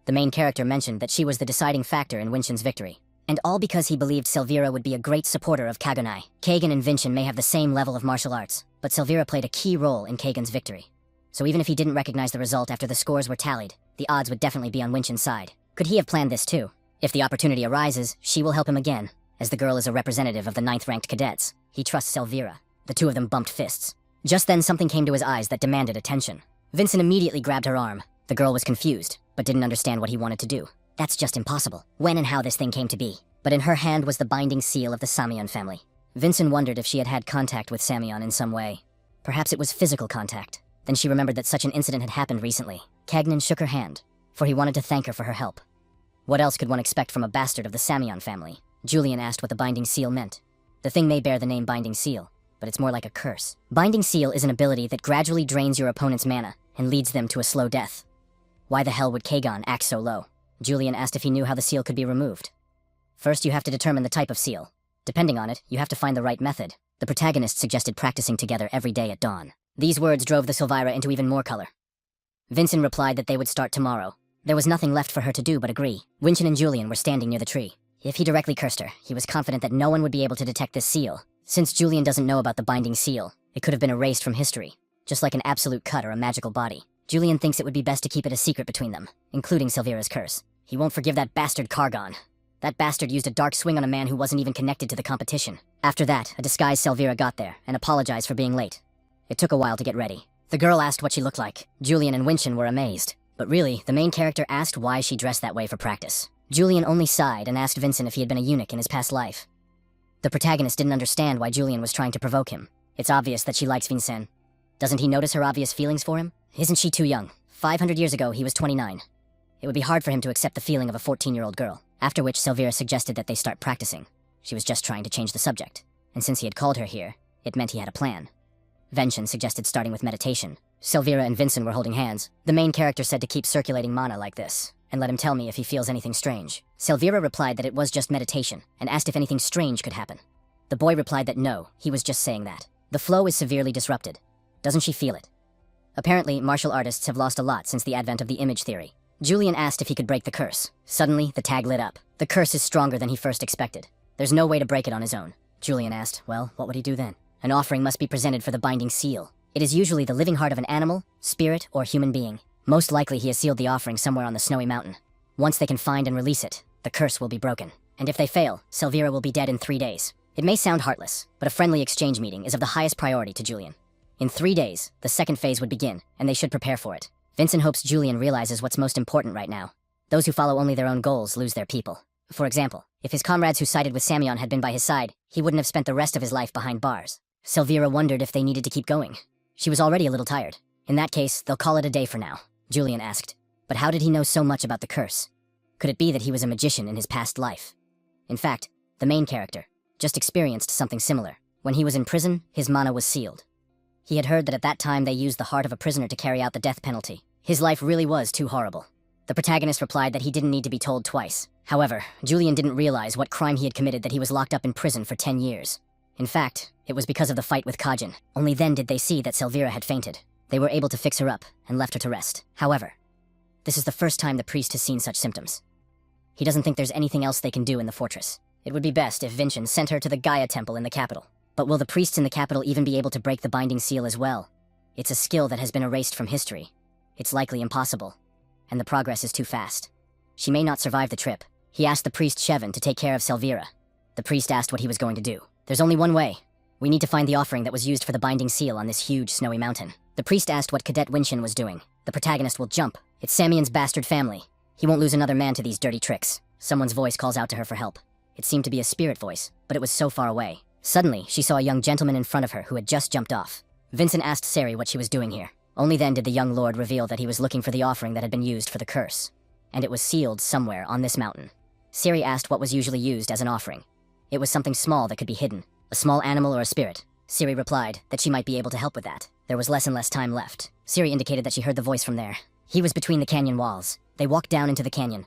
The main character mentioned that she was the deciding factor in Winston's victory. And all because he believed Silvira would be a great supporter of Kagonai. Kagan and Vincent may have the same level of martial arts, but Silvira played a key role in Kagan's victory. So even if he didn't recognize the result after the scores were tallied, the odds would definitely be on Winchen's side. Could he have planned this too? If the opportunity arises, she will help him again. As the girl is a representative of the 9th-ranked cadets, he trusts Silvira. The two of them bumped fists. Just then something came to his eyes that demanded attention. Vincent immediately grabbed her arm. The girl was confused, but didn't understand what he wanted to do. That's just impossible. When and how this thing came to be. But in her hand was the binding seal of the Samyeon family. Vincent wondered if she had had contact with Samyeon in some way. Perhaps it was physical contact. Then she remembered that such an incident had happened recently. Cagnan shook her hand, for he wanted to thank her for her help. What else could one expect from a bastard of the Samyeon family? Julian asked what the binding seal meant. The thing may bear the name binding seal, but it's more like a curse. Binding seal is an ability that gradually drains your opponent's mana and leads them to a slow death. Why the hell would Kagon act so low? Julian asked if he knew how the seal could be removed. First, you have to determine the type of seal. Depending on it, you have to find the right method. The protagonist suggested practicing together every day at dawn. These words drove the Silvira into even more color. Vincent replied that they would start tomorrow. There was nothing left for her to do but agree. Winchin and Julian were standing near the tree. If he directly cursed her, he was confident that no one would be able to detect this seal. Since Julian doesn't know about the binding seal, it could have been erased from history, just like an absolute cut or a magical body. Julian thinks it would be best to keep it a secret between them, including Silvira's curse. He won't forgive that bastard Kargon. That bastard used a dark swing on a man who wasn't even connected to the competition. After that, a disguised Silvira got there and apologized for being late. It took a while to get ready. The girl asked what she looked like. Julian and Winchin were amazed. But really, the main character asked why she dressed that way for practice. Julian only sighed and asked Vincent if he had been a eunuch in his past life. The protagonist didn't understand why Julian was trying to provoke him. It's obvious that she likes Vincent. Doesn't he notice her obvious feelings for him? Isn't she too young? 500 years ago, he was 29. It would be hard for him to accept the feeling of a 14-year-old girl. After which, Silvira suggested that they start practicing. She was just trying to change the subject. And since he had called her here, it meant he had a plan. Vincent suggested starting with meditation. Silvira and Vincent were holding hands. The main character said to keep circulating mana like this, and let him tell me if he feels anything strange. Silvira replied that it was just meditation, and asked if anything strange could happen. The boy replied that no, he was just saying that. The flow is severely disrupted. Doesn't she feel it? Apparently, martial artists have lost a lot since the advent of the image theory. Julian asked if he could break the curse. Suddenly, the tag lit up. The curse is stronger than he first expected. There's no way to break it on his own. Julian asked, well, what would he do then? An offering must be presented for the binding seal. It is usually the living heart of an animal, spirit, or human being. Most likely he has sealed the offering somewhere on the snowy mountain. Once they can find and release it, the curse will be broken. And if they fail, Silvira will be dead in 3 days. It may sound heartless, but a friendly exchange meeting is of the highest priority to Julian. In 3 days, the second phase would begin, and they should prepare for it. Vincent hopes Julian realizes what's most important right now. Those who follow only their own goals lose their people. For example, if his comrades who sided with Samyeon had been by his side, he wouldn't have spent the rest of his life behind bars. Silvira wondered if they needed to keep going. She was already a little tired. In that case, they'll call it a day for now, Julian asked. But how did he know so much about the curse? Could it be that he was a magician in his past life? In fact, the main character just experienced something similar. When he was in prison, his mana was sealed. He had heard that at that time they used the heart of a prisoner to carry out the death penalty. His life really was too horrible. The protagonist replied that he didn't need to be told twice. However, Julian didn't realize what crime he had committed that he was locked up in prison for 10 years. In fact, it was because of the fight with Kajin. Only then did they see that Silvira had fainted. They were able to fix her up and left her to rest. However, this is the first time the priest has seen such symptoms. He doesn't think there's anything else they can do in the fortress. It would be best if Vincent sent her to the Gaia temple in the capital. But will the priests in the capital even be able to break the binding seal as well? It's a skill that has been erased from history. It's likely impossible, and the progress is too fast. She may not survive the trip. He asked the priest Shevin to take care of Silvira. The priest asked what he was going to do. There's only one way. We need to find the offering that was used for the binding seal on this huge snowy mountain. The priest asked what Cadet Winchin was doing. The protagonist will jump. It's Samyeon's bastard family. He won't lose another man to these dirty tricks. Someone's voice calls out to her for help. It seemed to be a spirit voice, but it was so far away. Suddenly, she saw a young gentleman in front of her who had just jumped off. Vincent asked Sari what she was doing here. Only then did the young lord reveal that he was looking for the offering that had been used for the curse. And it was sealed somewhere on this mountain. Sari asked what was usually used as an offering. It was something small that could be hidden. A small animal or a spirit. Siri replied that she might be able to help with that. There was less and less time left. Siri indicated that she heard the voice from there. He was between the canyon walls. They walked down into the canyon.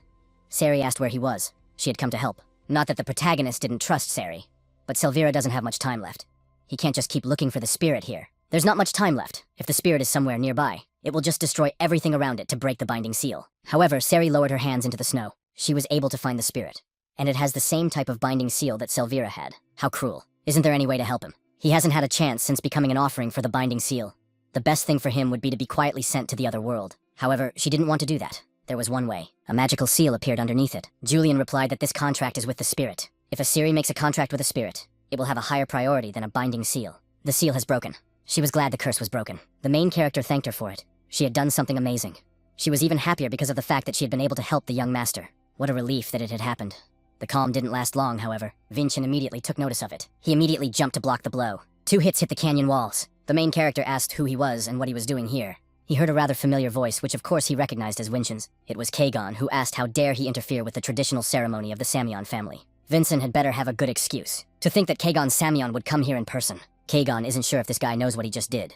Sari asked where he was. She had come to help. Not that the protagonist didn't trust Sari, but Silvira doesn't have much time left. He can't just keep looking for the spirit here. There's not much time left. If the spirit is somewhere nearby, it will just destroy everything around it to break the binding seal. However, Sari lowered her hands into the snow. She was able to find the spirit. and it has the same type of binding seal that Selvira had. How cruel. Isn't there any way to help him? He hasn't had a chance since becoming an offering for the binding seal. The best thing for him would be to be quietly sent to the other world. However, she didn't want to do that. There was one way. A magical seal appeared underneath it. Julian replied that this contract is with the spirit. If a Siri makes a contract with a spirit, it will have a higher priority than a binding seal. The seal has broken. She was glad the curse was broken. The main character thanked her for it. She had done something amazing. She was even happier because of the fact that she had been able to help the young master. What a relief that it had happened. The calm didn't last long, however. Vincent immediately took notice of it. He immediately jumped to block the blow. 2 hits hit the canyon walls. The main character asked who he was and what he was doing here. He heard a rather familiar voice, which of course he recognized as Vincent's. It was Kagon, who asked how dare he interfere with the traditional ceremony of the Samyeon family. Vincent had better have a good excuse. To think that Kagon Samyeon would come here in person. Kagon isn't sure if this guy knows what he just did.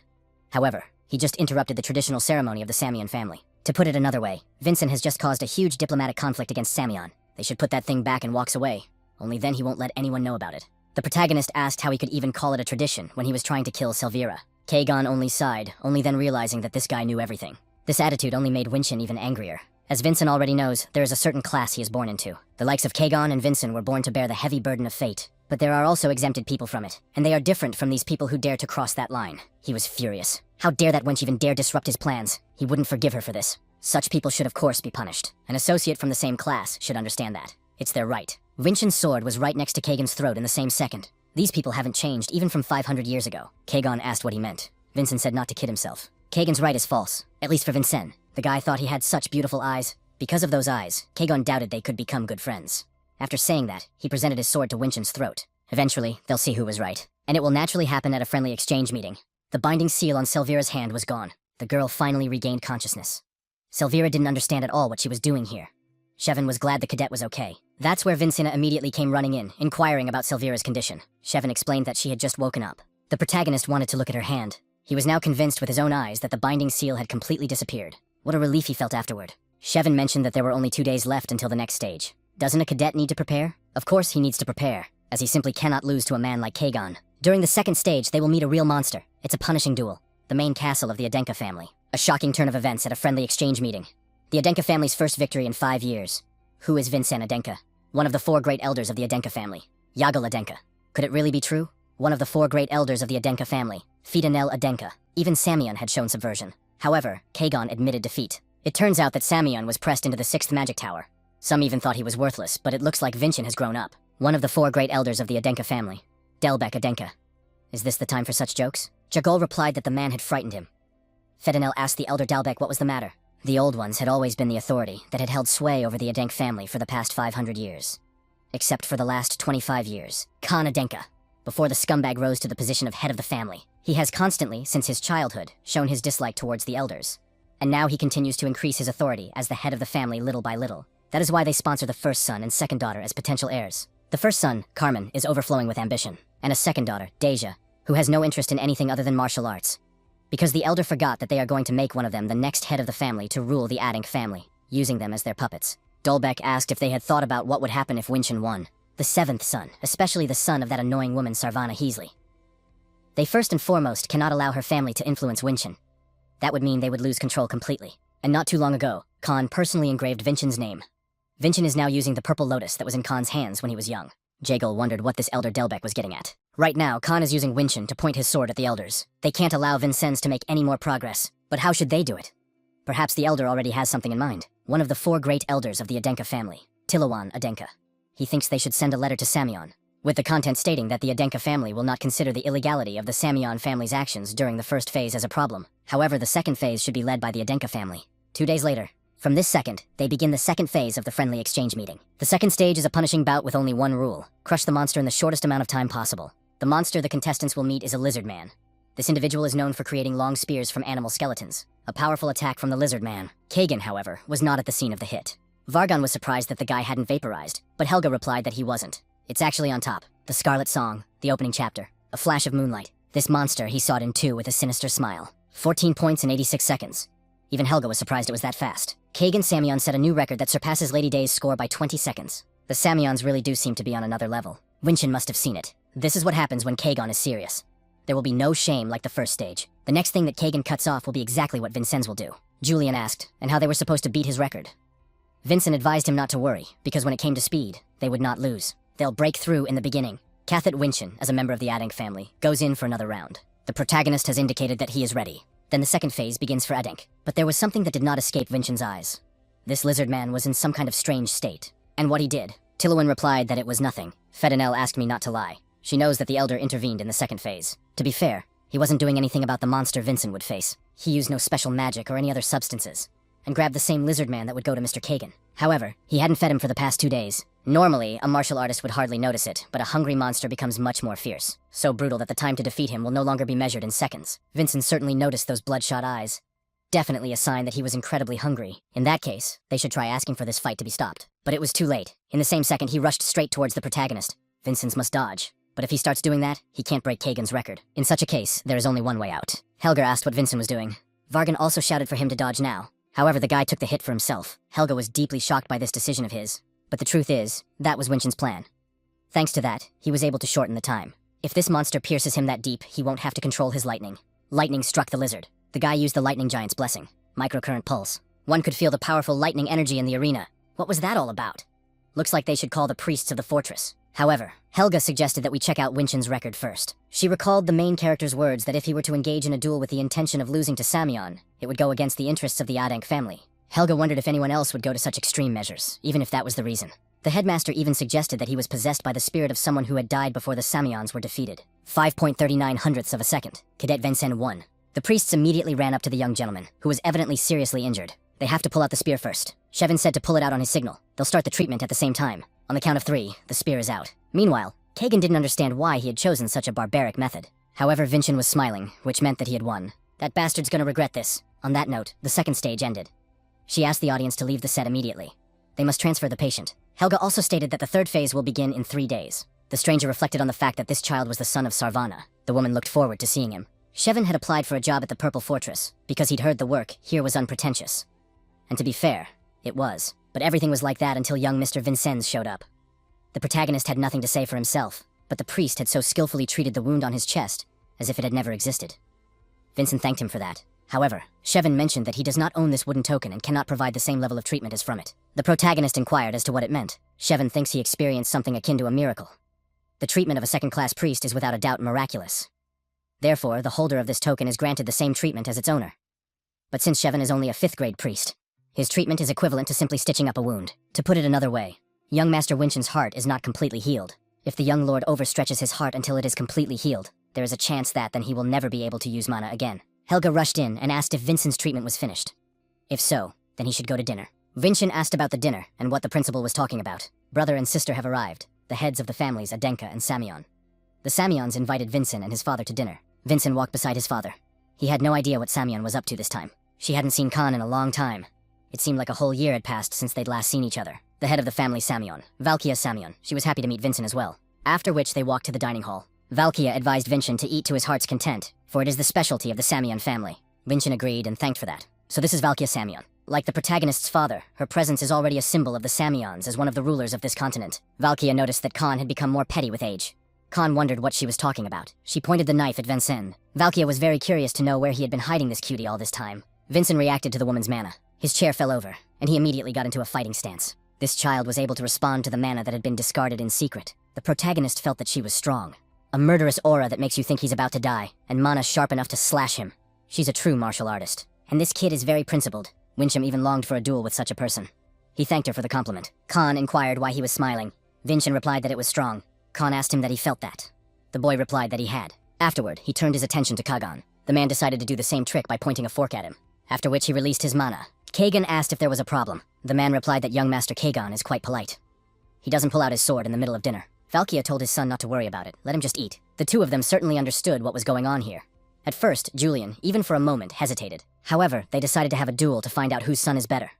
However, he just interrupted the traditional ceremony of the Samyeon family. To put it another way, Vincent has just caused a huge diplomatic conflict against Samyeon. They should put that thing back and walks away. Only then he won't let anyone know about it. The protagonist asked how he could even call it a tradition when he was trying to kill Selvira. Kagon only sighed, only then realizing that this guy knew everything. This attitude only made Vincent even angrier. As Vincent already knows, there is a certain class he is born into. The likes of Kagon and Vincent were born to bear the heavy burden of fate. But there are also exempted people from it, and they are different from these people who dare to cross that line. He was furious. How dare that wench even dare disrupt his plans? He wouldn't forgive her for this. Such people should of course be punished. An associate from the same class should understand that. It's their right. Vincent's sword was right next to Kagon's throat in the same second. These people haven't changed even from 500 years ago. Kagon asked what he meant. Vincent said not to kid himself. Kagon's right is false, at least for Vincent. The guy thought he had such beautiful eyes. Because of those eyes, Kagon doubted they could become good friends. After saying that, he presented his sword to Vincent's throat. Eventually, they'll see who was right. And it will naturally happen at a friendly exchange meeting. The binding seal on Selvira's hand was gone. The girl finally regained consciousness. Selvira didn't understand at all what she was doing here. Shevin was glad the cadet was okay. That's where Vincent immediately came running in, inquiring about Selvira's condition. Shevin explained that she had just woken up. The protagonist wanted to look at her hand. He was now convinced with his own eyes that the binding seal had completely disappeared. What a relief he felt afterward. Shevin mentioned that there were only 2 days left until the next stage. Doesn't a cadet need to prepare? Of course he needs to prepare, as he simply cannot lose to a man like Kagon. During the second stage, they will meet a real monster. It's a punishing duel. The main castle of the Adenka family. A shocking turn of events at a friendly exchange meeting. The Adenka family's first victory in 5 years. Who is Vincent Adenka? One of the 4 great elders of the Adenka family. Yagal Adenka. Could it really be true? One of the 4 great elders of the Adenka family. Fidanel Adenka. Even Samyeon had shown subversion. However, Kagon admitted defeat. It turns out that Samyeon was pressed into the 6th magic tower. Some even thought he was worthless, but it looks like Vincent has grown up. One of the 4 great elders of the Adenka family. Delbek Adenka. Is this the time for such jokes? Jagol replied that the man had frightened him. Fidanel asked the elder Dalbek what was the matter. The old ones had always been the authority that had held sway over the Adenk family for the past 500 years. Except for the last 25 years. Khan Adenka. Before the scumbag rose to the position of head of the family, he has constantly, since his childhood, shown his dislike towards the elders. And now he continues to increase his authority as the head of the family little by little. That is why they sponsor the first son and second daughter as potential heirs. The first son, Carmen, is overflowing with ambition, and a second daughter, Deja, who has no interest in anything other than martial arts. Because the elder forgot that they are going to make one of them the next head of the family to rule the Adenk family, using them as their puppets. Dolbeck asked if they had thought about what would happen if Winchin won. The 7th son, especially the son of that annoying woman Sarvana Heasley. They first and foremost cannot allow her family to influence Winchin. That would mean they would lose control completely. And not too long ago, Khan personally engraved Vinchin's name. Vinchin is now using the purple lotus that was in Khan's hands when he was young. Jagal wondered what this elder Delbeck was getting at. Right now, Khan is using Winchin to point his sword at the elders. They can't allow Vincennes to make any more progress. But how should they do it? Perhaps the elder already has something in mind. One of the 4 great elders of the Adenka family, Tilawan Adenka. He thinks they should send a letter to Samyeon, with the content stating that the Adenka family will not consider the illegality of the Samyeon family's actions during the first phase as a problem. However, the second phase should be led by the Adenka family. 2 days later, from this second, they begin the second phase of the friendly exchange meeting. The second stage is a punishing bout with only one rule: crush the monster in the shortest amount of time possible. The monster the contestants will meet is a lizard man. This individual is known for creating long spears from animal skeletons, a powerful attack from the lizard man. Kagan, however, was not at the scene of the hit. Vargon was surprised that the guy hadn't vaporized, but Helga replied that he wasn't. It's actually on top. The Scarlet Song, the opening chapter, a flash of moonlight. This monster he sought in 2 with a sinister smile. 14 points in 86 seconds. Even Helga was surprised it was that fast. Kagan Samyeon set a new record that surpasses Lady Day's score by 20 seconds. The Samyeons really do seem to be on another level. Winchin must have seen it. This is what happens when Kagon is serious. There will be no shame like the first stage. The next thing that Kagan cuts off will be exactly what Vincennes will do. Julian asked, and how they were supposed to beat his record. Vincent advised him not to worry, because when it came to speed, they would not lose. They'll break through in the beginning. Kathet Winchin, as a member of the Adank family, goes in for another round. The protagonist has indicated that he is ready. Then the second phase begins for Adank. But there was something that did not escape Vinchin's eyes. This lizard man was in some kind of strange state. And what he did. Tillowen replied that it was nothing. Fedanel asked me not to lie. She knows that the elder intervened in the second phase. To be fair, he wasn't doing anything about the monster Vincent would face. He used no special magic or any other substances, and grabbed the same lizard man that would go to Mr. Kagan. However, he hadn't fed him for the past 2 days. Normally, a martial artist would hardly notice it, but a hungry monster becomes much more fierce. So brutal that the time to defeat him will no longer be measured in seconds. Vincent certainly noticed those bloodshot eyes. Definitely a sign that he was incredibly hungry. In that case, they should try asking for this fight to be stopped. But it was too late. In the same second, he rushed straight towards the protagonist. Vincent must dodge. But if he starts doing that, he can't break Kagan's record. In such a case, there is only one way out. Helga asked what Vincent was doing. Vargan also shouted for him to dodge now. However, the guy took the hit for himself. Helga was deeply shocked by this decision of his. But the truth is, that was Winchin's plan. Thanks to that, he was able to shorten the time. If this monster pierces him that deep, he won't have to control his lightning. Lightning struck the lizard. The guy used the lightning giant's blessing. Microcurrent pulse. One could feel the powerful lightning energy in the arena. What was that all about? Looks like they should call the priests of the fortress. However, Helga suggested that we check out Winchin's record first. She recalled the main character's words that if he were to engage in a duel with the intention of losing to Samyon, it would go against the interests of the Adank family. Helga wondered if anyone else would go to such extreme measures, even if that was the reason. The headmaster even suggested that he was possessed by the spirit of someone who had died before the Samyons were defeated. 5.39 hundredths of a second. Cadet Vincent won. The priests immediately ran up to the young gentleman, who was evidently seriously injured. They have to pull out the spear first. Shevin said to pull it out on his signal. They'll start the treatment at the same time. On the count of 3, the spear is out. Meanwhile, Kagan didn't understand why he had chosen such a barbaric method. However, Vinchin was smiling, which meant that he had won. That bastard's gonna regret this. On that note, the second stage ended. She asked the audience to leave the set immediately. They must transfer the patient. Helga also stated that the third phase will begin in 3 days. The stranger reflected on the fact that this child was the son of Sarvana. The woman looked forward to seeing him. Shevin had applied for a job at the Purple Fortress, because he'd heard the work here was unpretentious. And to be fair, it was. But everything was like that until young Mr. Vincennes showed up. The protagonist had nothing to say for himself, but the priest had so skillfully treated the wound on his chest, as if it had never existed. Vincent thanked him for that. However, Shevin mentioned that he does not own this wooden token and cannot provide the same level of treatment as from it. The protagonist inquired as to what it meant. Shevin thinks he experienced something akin to a miracle. The treatment of a second-class priest is without a doubt miraculous. Therefore, the holder of this token is granted the same treatment as its owner. But since Shevin is only a 5th-grade priest, his treatment is equivalent to simply stitching up a wound. To put it another way, young Master Winchin's heart is not completely healed. If the young lord overstretches his heart until it is completely healed, there is a chance that then he will never be able to use mana again. Helga rushed in and asked if Vincent's treatment was finished. If so, then he should go to dinner. Vinchin asked about the dinner and what the principal was talking about. Brother and sister have arrived, the heads of the families Adenka and Samyon. The Samyons invited Vincent and his father to dinner. Vincent walked beside his father. He had no idea what Samyon was up to this time. She hadn't seen Khan in a long time. It seemed like a whole year had passed since they'd last seen each other. The head of the family Samyon, Valkia Samyon, she was happy to meet Vincent as well. After which they walked to the dining hall. Valkia advised Vincent to eat to his heart's content, for it is the specialty of the Samyon family. Vincent agreed and thanked for that. So this is Valkia Samyon. Like the protagonist's father, her presence is already a symbol of the Samyons as one of the rulers of this continent. Valkia noticed that Khan had become more petty with age. Khan wondered what she was talking about. She pointed the knife at Vincent. Valkia was very curious to know where he had been hiding this cutie all this time. Vincent reacted to the woman's mana. His chair fell over, and he immediately got into a fighting stance. This child was able to respond to the mana that had been discarded in secret. The protagonist felt that she was strong. A murderous aura that makes you think he's about to die, and mana sharp enough to slash him. She's a true martial artist. And this kid is very principled. Wincham even longed for a duel with such a person. He thanked her for the compliment. Khan inquired why he was smiling. Vinchin replied that it was strong. Khan asked him that he felt that. The boy replied that he had. Afterward, he turned his attention to Kagan. The man decided to do the same trick by pointing a fork at him, after which he released his mana. Kagan asked if there was a problem. The man replied that young Master Kagan is quite polite. He doesn't pull out his sword in the middle of dinner. Valkia told his son not to worry about it, let him just eat. The two of them certainly understood what was going on here. At first, Julian, even for a moment, hesitated. However, they decided to have a duel to find out whose son is better.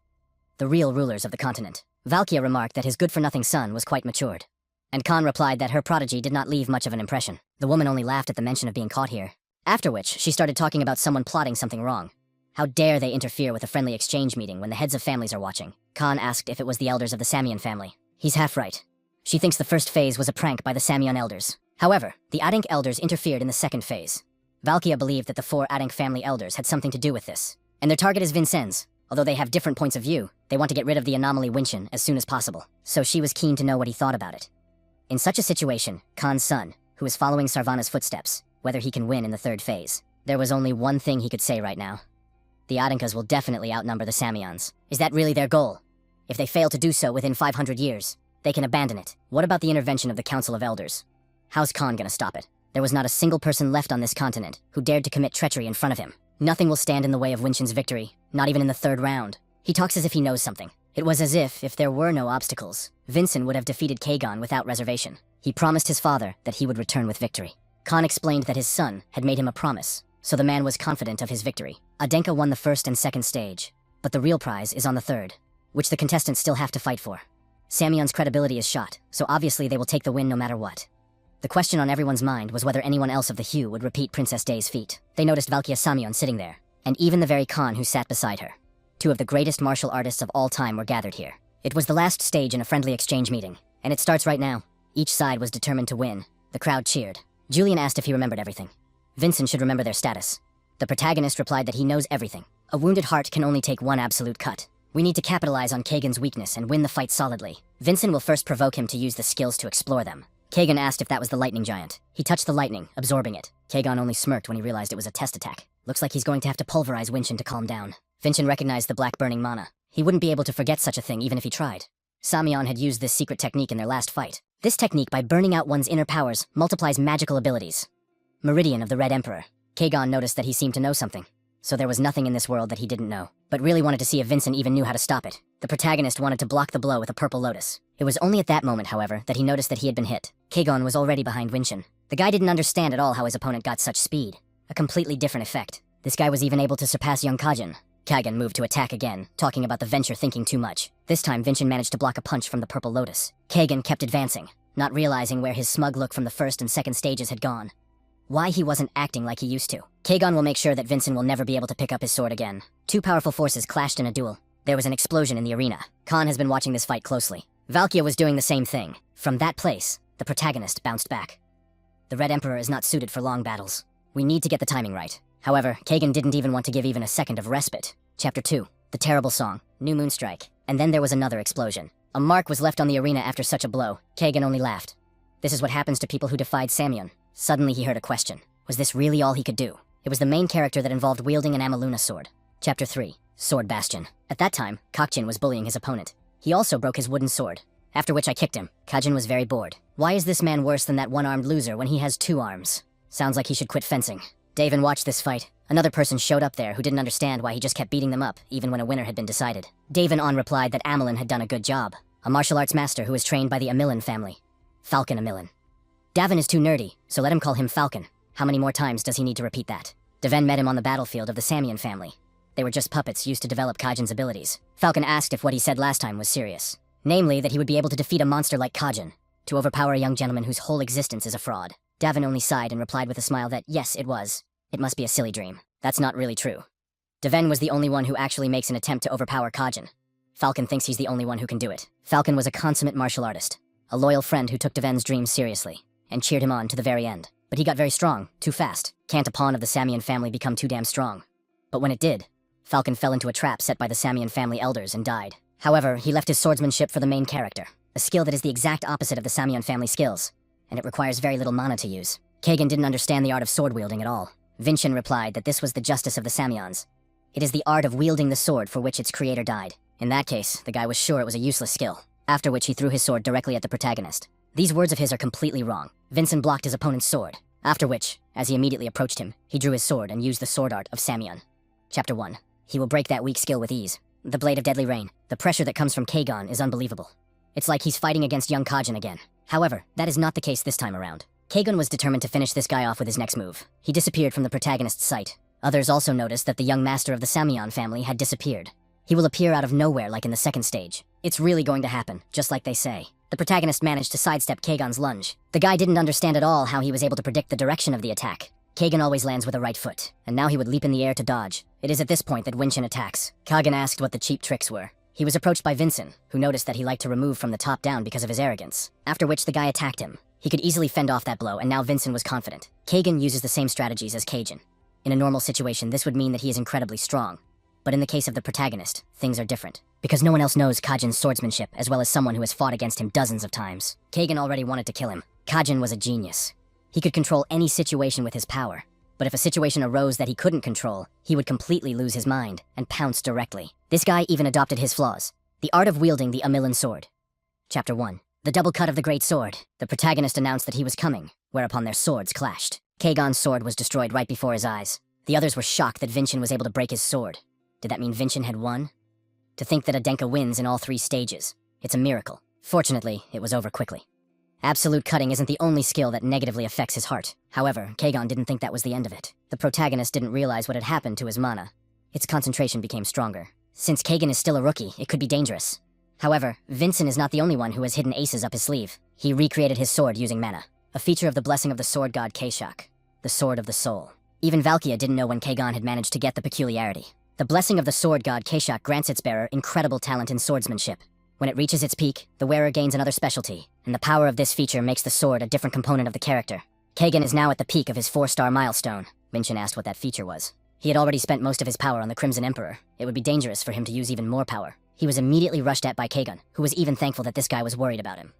The real rulers of the continent. Valkia remarked that his good-for-nothing son was quite matured. And Khan replied that her prodigy did not leave much of an impression. The woman only laughed at the mention of being caught here. After which, she started talking about someone plotting something wrong. How dare they interfere with a friendly exchange meeting when the heads of families are watching? Khan asked if it was the elders of the Samyon family. He's half right. She thinks the first phase was a prank by the Samyon elders. However, the Adank elders interfered in the second phase. Valkia believed that the 4 Adank family elders had something to do with this. And their target is Vincennes, Although they have different points of view, they want to get rid of the anomaly Winshin as soon as possible, so she was keen to know what he thought about it. In such a situation, Khan's son, who is following Sarvana's footsteps, whether he can win in the third phase, there was only one thing he could say right now. The Adincas will definitely outnumber the Samions. Is that really their goal? If they fail to do so within 500 years, they can abandon it. What about the intervention of the Council of Elders? How's Khan gonna stop it? There was not a single person left on this continent who dared to commit treachery in front of him. Nothing will stand in the way of Winshin's victory, not even in the third round. He talks as if he knows something. It was as if there were no obstacles, Vincent would have defeated Kagon without reservation. He promised his father that he would return with victory. Khan explained that his son had made him a promise, so the man was confident of his victory. Adenka won the first and second stage, but the real prize is on the third, which the contestants still have to fight for. Samyon's credibility is shot, so obviously they will take the win no matter what. The question on everyone's mind was whether anyone else of the hue would repeat Princess Day's feat. They noticed Valkia Samyon sitting there, and even the very Khan who sat beside her. Two of the greatest martial artists of all time were gathered here. It was the last stage in a friendly exchange meeting, and it starts right now. Each side was determined to win. The crowd cheered. Julian asked if he remembered everything. Vincent should remember their status. The protagonist replied that he knows everything. A wounded heart can only take one absolute cut. We need to capitalize on Kagan's weakness and win the fight solidly. Vincent will first provoke him to use the skills to explore them. Kagan asked if that was the lightning giant. He touched the lightning, absorbing it. Kagan only smirked when he realized it was a test attack. Looks like he's going to have to pulverize Winshin to calm down. Vincent recognized the black burning mana. He wouldn't be able to forget such a thing even if he tried. Samyon had used this secret technique in their last fight. This technique, by burning out one's inner powers, multiplies magical abilities. Meridian of the Red Emperor. Kagan noticed that he seemed to know something. So there was nothing in this world that he didn't know, but really wanted to see if Vincent even knew how to stop it. The protagonist wanted to block the blow with a purple lotus. It was only at that moment, however, that he noticed that he had been hit. Kagan was already behind Winshin. The guy didn't understand at all how his opponent got such speed. A completely different effect. This guy was even able to surpass young Kajin. Kagan moved to attack again, talking about the venture thinking too much. This time, Vinshin managed to block a punch from the purple lotus. Kagan kept advancing, not realizing where his smug look from the first and second stages had gone. Why he wasn't acting like he used to. Kagan will make sure that Vincent will never be able to pick up his sword again. Two powerful forces clashed in a duel. There was an explosion in the arena. Khan has been watching this fight closely. Valkia was doing the same thing. From that place, the protagonist bounced back. The Red Emperor is not suited for long battles. We need to get the timing right. However, Kagan didn't even want to give even a second of respite. Chapter 2. The Terrible Song. New Moonstrike. And then there was another explosion. A mark was left on the arena after such a blow. Kagan only laughed. This is what happens to people who defied Samyon. Suddenly he heard a question. Was this really all he could do? It was the main character that involved wielding an Amaluna sword. Chapter 3. Sword Bastion. At that time, Kakjin was bullying his opponent. He also broke his wooden sword. After which I kicked him. Kajin was very bored. Why is this man worse than that one-armed loser when he has two arms? Sounds like he should quit fencing. Davin watched this fight. Another person showed up there who didn't understand why he just kept beating them up, even when a winner had been decided. Davin On replied that Amelin had done a good job. A martial arts master who was trained by the Amilin family. Falcon Amilin. Davin is too nerdy, so let him call him Falcon. How many more times does he need to repeat that? Deven met him on the battlefield of the Samyon family. They were just puppets used to develop Kajin's abilities. Falcon asked if what he said last time was serious. Namely, that he would be able to defeat a monster like Kajin, to overpower a young gentleman whose whole existence is a fraud. Davin only sighed and replied with a smile that, yes, it was. It must be a silly dream. That's not really true. Deven was the only one who actually makes an attempt to overpower Kajin. Falcon thinks he's the only one who can do it. Falcon was a consummate martial artist, a loyal friend who took Deven's dreams seriously, and cheered him on to the very end. But he got very strong, too fast. Can't a pawn of the Samyon family become too damn strong? But when it did, Falcon fell into a trap set by the Samyon family elders and died. However, he left his swordsmanship for the main character, a skill that is the exact opposite of the Samyon family skills, and it requires very little mana to use. Kagan didn't understand the art of sword wielding at all. Vinshin replied that this was the justice of the Samyons. It is the art of wielding the sword for which its creator died. In that case, the guy was sure it was a useless skill, after which he threw his sword directly at the protagonist. These words of his are completely wrong. Vincent blocked his opponent's sword, after which, as he immediately approached him, he drew his sword and used the sword art of Samyon. Chapter 1. He will break that weak skill with ease. The Blade of Deadly Rain. The pressure that comes from Kagan is unbelievable. It's like he's fighting against young Kajin again. However, that is not the case this time around. Kagan was determined to finish this guy off with his next move. He disappeared from the protagonist's sight. Others also noticed that the young master of the Samyon family had disappeared. He will appear out of nowhere like in the second stage. It's really going to happen, just like they say. The protagonist managed to sidestep Kagan's lunge. The guy didn't understand at all how he was able to predict the direction of the attack. Kagan always lands with a right foot, and now he would leap in the air to dodge. It is at this point that Winshin attacks. Kagan asked what the cheap tricks were. He was approached by Vincent, who noticed that he liked to remove from the top down because of his arrogance. After which the guy attacked him. He could easily fend off that blow, and now Vincent was confident. Kagan uses the same strategies as Kajin. In a normal situation, this would mean that he is incredibly strong. But in the case of the protagonist, things are different. Because no one else knows Kajin's swordsmanship, as well as someone who has fought against him dozens of times. Kagan already wanted to kill him. Kajin was a genius. He could control any situation with his power. But if a situation arose that he couldn't control, he would completely lose his mind and pounce directly. This guy even adopted his flaws. The art of wielding the Amilin sword. Chapter 1. The double cut of the great sword. The protagonist announced that he was coming, whereupon their swords clashed. Kagan's sword was destroyed right before his eyes. The others were shocked that Vincent was able to break his sword. Did that mean Vincent had won? To think that Adenka wins in all 3 stages. It's a miracle. Fortunately, it was over quickly. Absolute cutting isn't the only skill that negatively affects his heart. However, Kagan didn't think that was the end of it. The protagonist didn't realize what had happened to his mana. Its concentration became stronger. Since Kagan is still a rookie, it could be dangerous. However, Vincent is not the only one who has hidden aces up his sleeve. He recreated his sword using mana, a feature of the blessing of the sword god Keshak, the sword of the soul. Even Valkia didn't know when Kagan had managed to get the peculiarity. The blessing of the sword god Keshak grants its bearer incredible talent in swordsmanship. When it reaches its peak, the wearer gains another specialty, and the power of this feature makes the sword a different component of the character. Kagan is now at the peak of his 4-star milestone. Minchin asked what that feature was. He had already spent most of his power on the Crimson Emperor. It would be dangerous for him to use even more power. He was immediately rushed at by Kagan, who was even thankful that this guy was worried about him.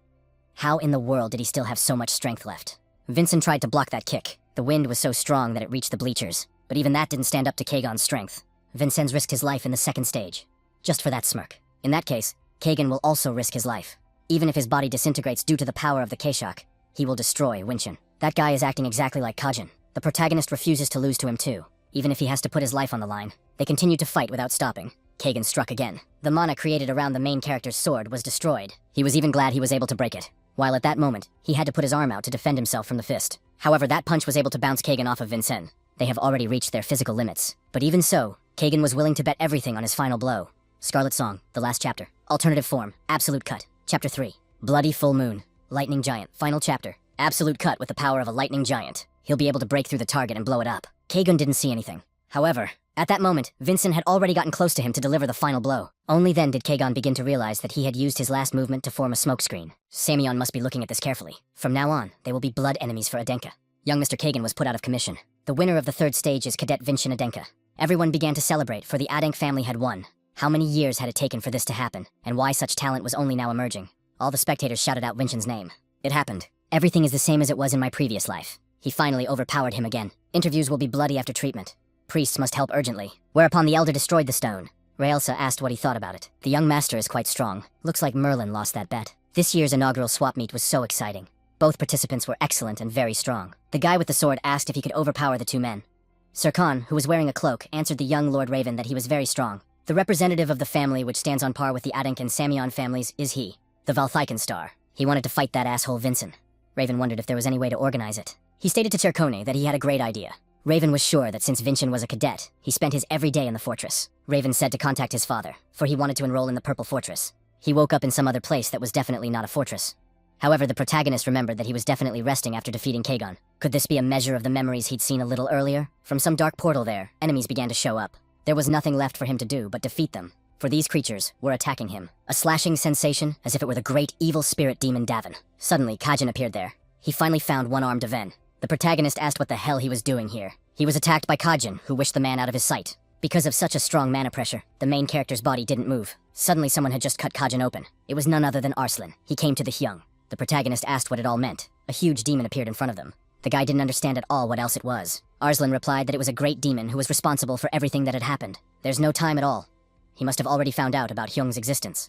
How in the world did he still have so much strength left? Vincent tried to block that kick. The wind was so strong that it reached the bleachers, but even that didn't stand up to Kagan's strength. Vincent risked his life in the 2nd stage, just for that smirk. In that case, Kagan will also risk his life. Even if his body disintegrates due to the power of the Keshak, he will destroy Winchin. That guy is acting exactly like Kajin. The protagonist refuses to lose to him too. Even if he has to put his life on the line, they continue to fight without stopping. Kagan struck again. The mana created around the main character's sword was destroyed. He was even glad he was able to break it. While at that moment, he had to put his arm out to defend himself from the fist. However, that punch was able to bounce Kagan off of Vincent. They have already reached their physical limits. But even so, Kagan was willing to bet everything on his final blow. Scarlet Song, the last chapter. Alternative form, Absolute Cut. Chapter 3. Bloody Full Moon. Lightning Giant, final chapter. Absolute Cut with the power of a lightning giant. He'll be able to break through the target and blow it up. Kagan didn't see anything. However, at that moment, Vincent had already gotten close to him to deliver the final blow. Only then did Kagan begin to realize that he had used his last movement to form a smokescreen. Samyeon must be looking at this carefully. From now on, they will be blood enemies for Adenka. Young Mr. Kagan was put out of commission. The winner of the 3rd stage is Cadet Vincent Adenka. Everyone began to celebrate, for the Adenk family had won. How many years had it taken for this to happen, and why such talent was only now emerging? All the spectators shouted out Vincent's name. It happened. Everything is the same as it was in my previous life. He finally overpowered him again. Interviews will be bloody after treatment. Priests must help urgently. Whereupon the elder destroyed the stone. Raelsa asked what he thought about it. The young master is quite strong. Looks like Merlin lost that bet. This year's inaugural swap meet was so exciting. Both participants were excellent and very strong. The guy with the sword asked if he could overpower the 2 men. Sir Khan, who was wearing a cloak, answered the young Lord Raven that he was very strong. The representative of the family which stands on par with the Adenk and Samyeon families is he, the Valthyken star. He wanted to fight that asshole Vincent. Raven wondered if there was any way to organize it. He stated to Cherkone that he had a great idea. Raven was sure that since Vincent was a cadet, he spent his every day in the fortress. Raven said to contact his father, for he wanted to enroll in the Purple Fortress. He woke up in some other place that was definitely not a fortress. However, the protagonist remembered that he was definitely resting after defeating Kagan. Could this be a measure of the memories he'd seen a little earlier? From some dark portal there, enemies began to show up. There was nothing left for him to do but defeat them, for these creatures were attacking him. A slashing sensation, as if it were the great evil spirit demon Davin. Suddenly, Kajin appeared there. He finally found one-armed Deven. The protagonist asked what the hell he was doing here. He was attacked by Kajin, who wished the man out of his sight. Because of such a strong mana pressure, the main character's body didn't move. Suddenly someone had just cut Kajin open. It was none other than Arslan. He came to the Hyung. The protagonist asked what it all meant. A huge demon appeared in front of them. The guy didn't understand at all what else it was. Arslan replied that it was a great demon who was responsible for everything that had happened. There's no time at all. He must have already found out about Hyung's existence.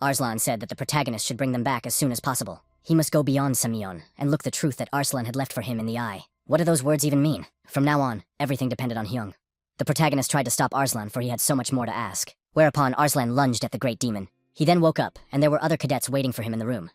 Arslan said that the protagonist should bring them back as soon as possible. He must go beyond Samyeon and look the truth that Arslan had left for him in the eye. What do those words even mean? From now on, everything depended on Hyung. The protagonist tried to stop Arslan, for he had so much more to ask. Whereupon Arslan lunged at the great demon. He then woke up, and there were other cadets waiting for him in the room.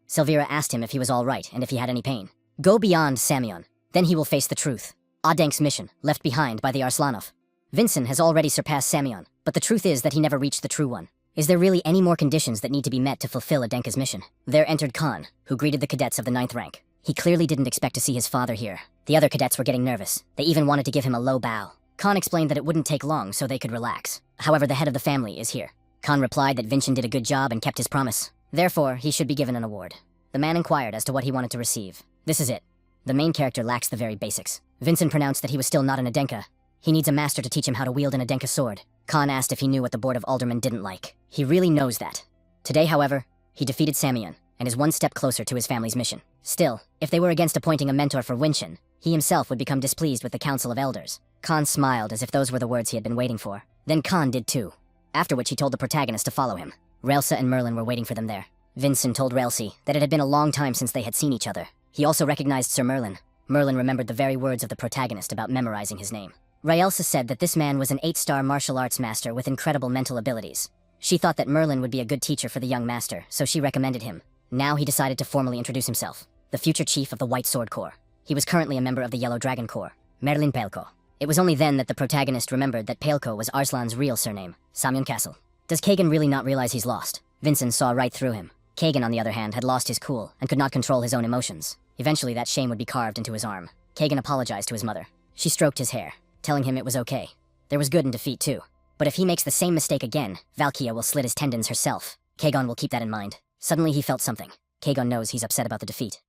Silvira asked him if he was all right and if he had any pain. Go beyond Samyeon. Then he will face the truth. Adenk's mission, left behind by the Arslanov. Vincent has already surpassed Samyeon, but the truth is that he never reached the true one. Is there really any more conditions that need to be met to fulfill Adenka's mission? There entered Khan, who greeted the cadets of the 9th rank. He clearly didn't expect to see his father here. The other cadets were getting nervous. They even wanted to give him a low bow. Khan explained that it wouldn't take long so they could relax. However, the head of the family is here. Khan replied that Vincent did a good job and kept his promise. Therefore, he should be given an award. The man inquired as to what he wanted to receive. This is it. The main character lacks the very basics. Vincent pronounced that he was still not an Adenka. He needs a master to teach him how to wield an adenka sword. Khan asked if he knew what the Board of Aldermen didn't like. He really knows that. Today, however, he defeated Samyeon and is one step closer to his family's mission. Still, if they were against appointing a mentor for Winshin, he himself would become displeased with the Council of Elders. Khan smiled as if those were the words he had been waiting for. Then Khan did too, after which he told the protagonist to follow him. Raelsa and Merlin were waiting for them there. Vincent told Raelsi that it had been a long time since they had seen each other. He also recognized Sir Merlin. Merlin remembered the very words of the protagonist about memorizing his name. Raelsa said that this man was an 8-star martial arts master with incredible mental abilities. She thought that Merlin would be a good teacher for the young master, so she recommended him. Now he decided to formally introduce himself, the future chief of the White Sword Corps. He was currently a member of the Yellow Dragon Corps, Merlin Pelko. It was only then that the protagonist remembered that Pelko was Arslan's real surname, Samyeon Castle. Does Kagan really not realize he's lost? Vincent saw right through him. Kagan, on the other hand, had lost his cool and could not control his own emotions. Eventually, that shame would be carved into his arm. Kagan apologized to his mother. She stroked his hair, telling him it was okay. There was good in defeat, too. But if he makes the same mistake again, Valkia will slit his tendons herself. Kagan will keep that in mind. Suddenly, he felt something. Kagan knows he's upset about the defeat.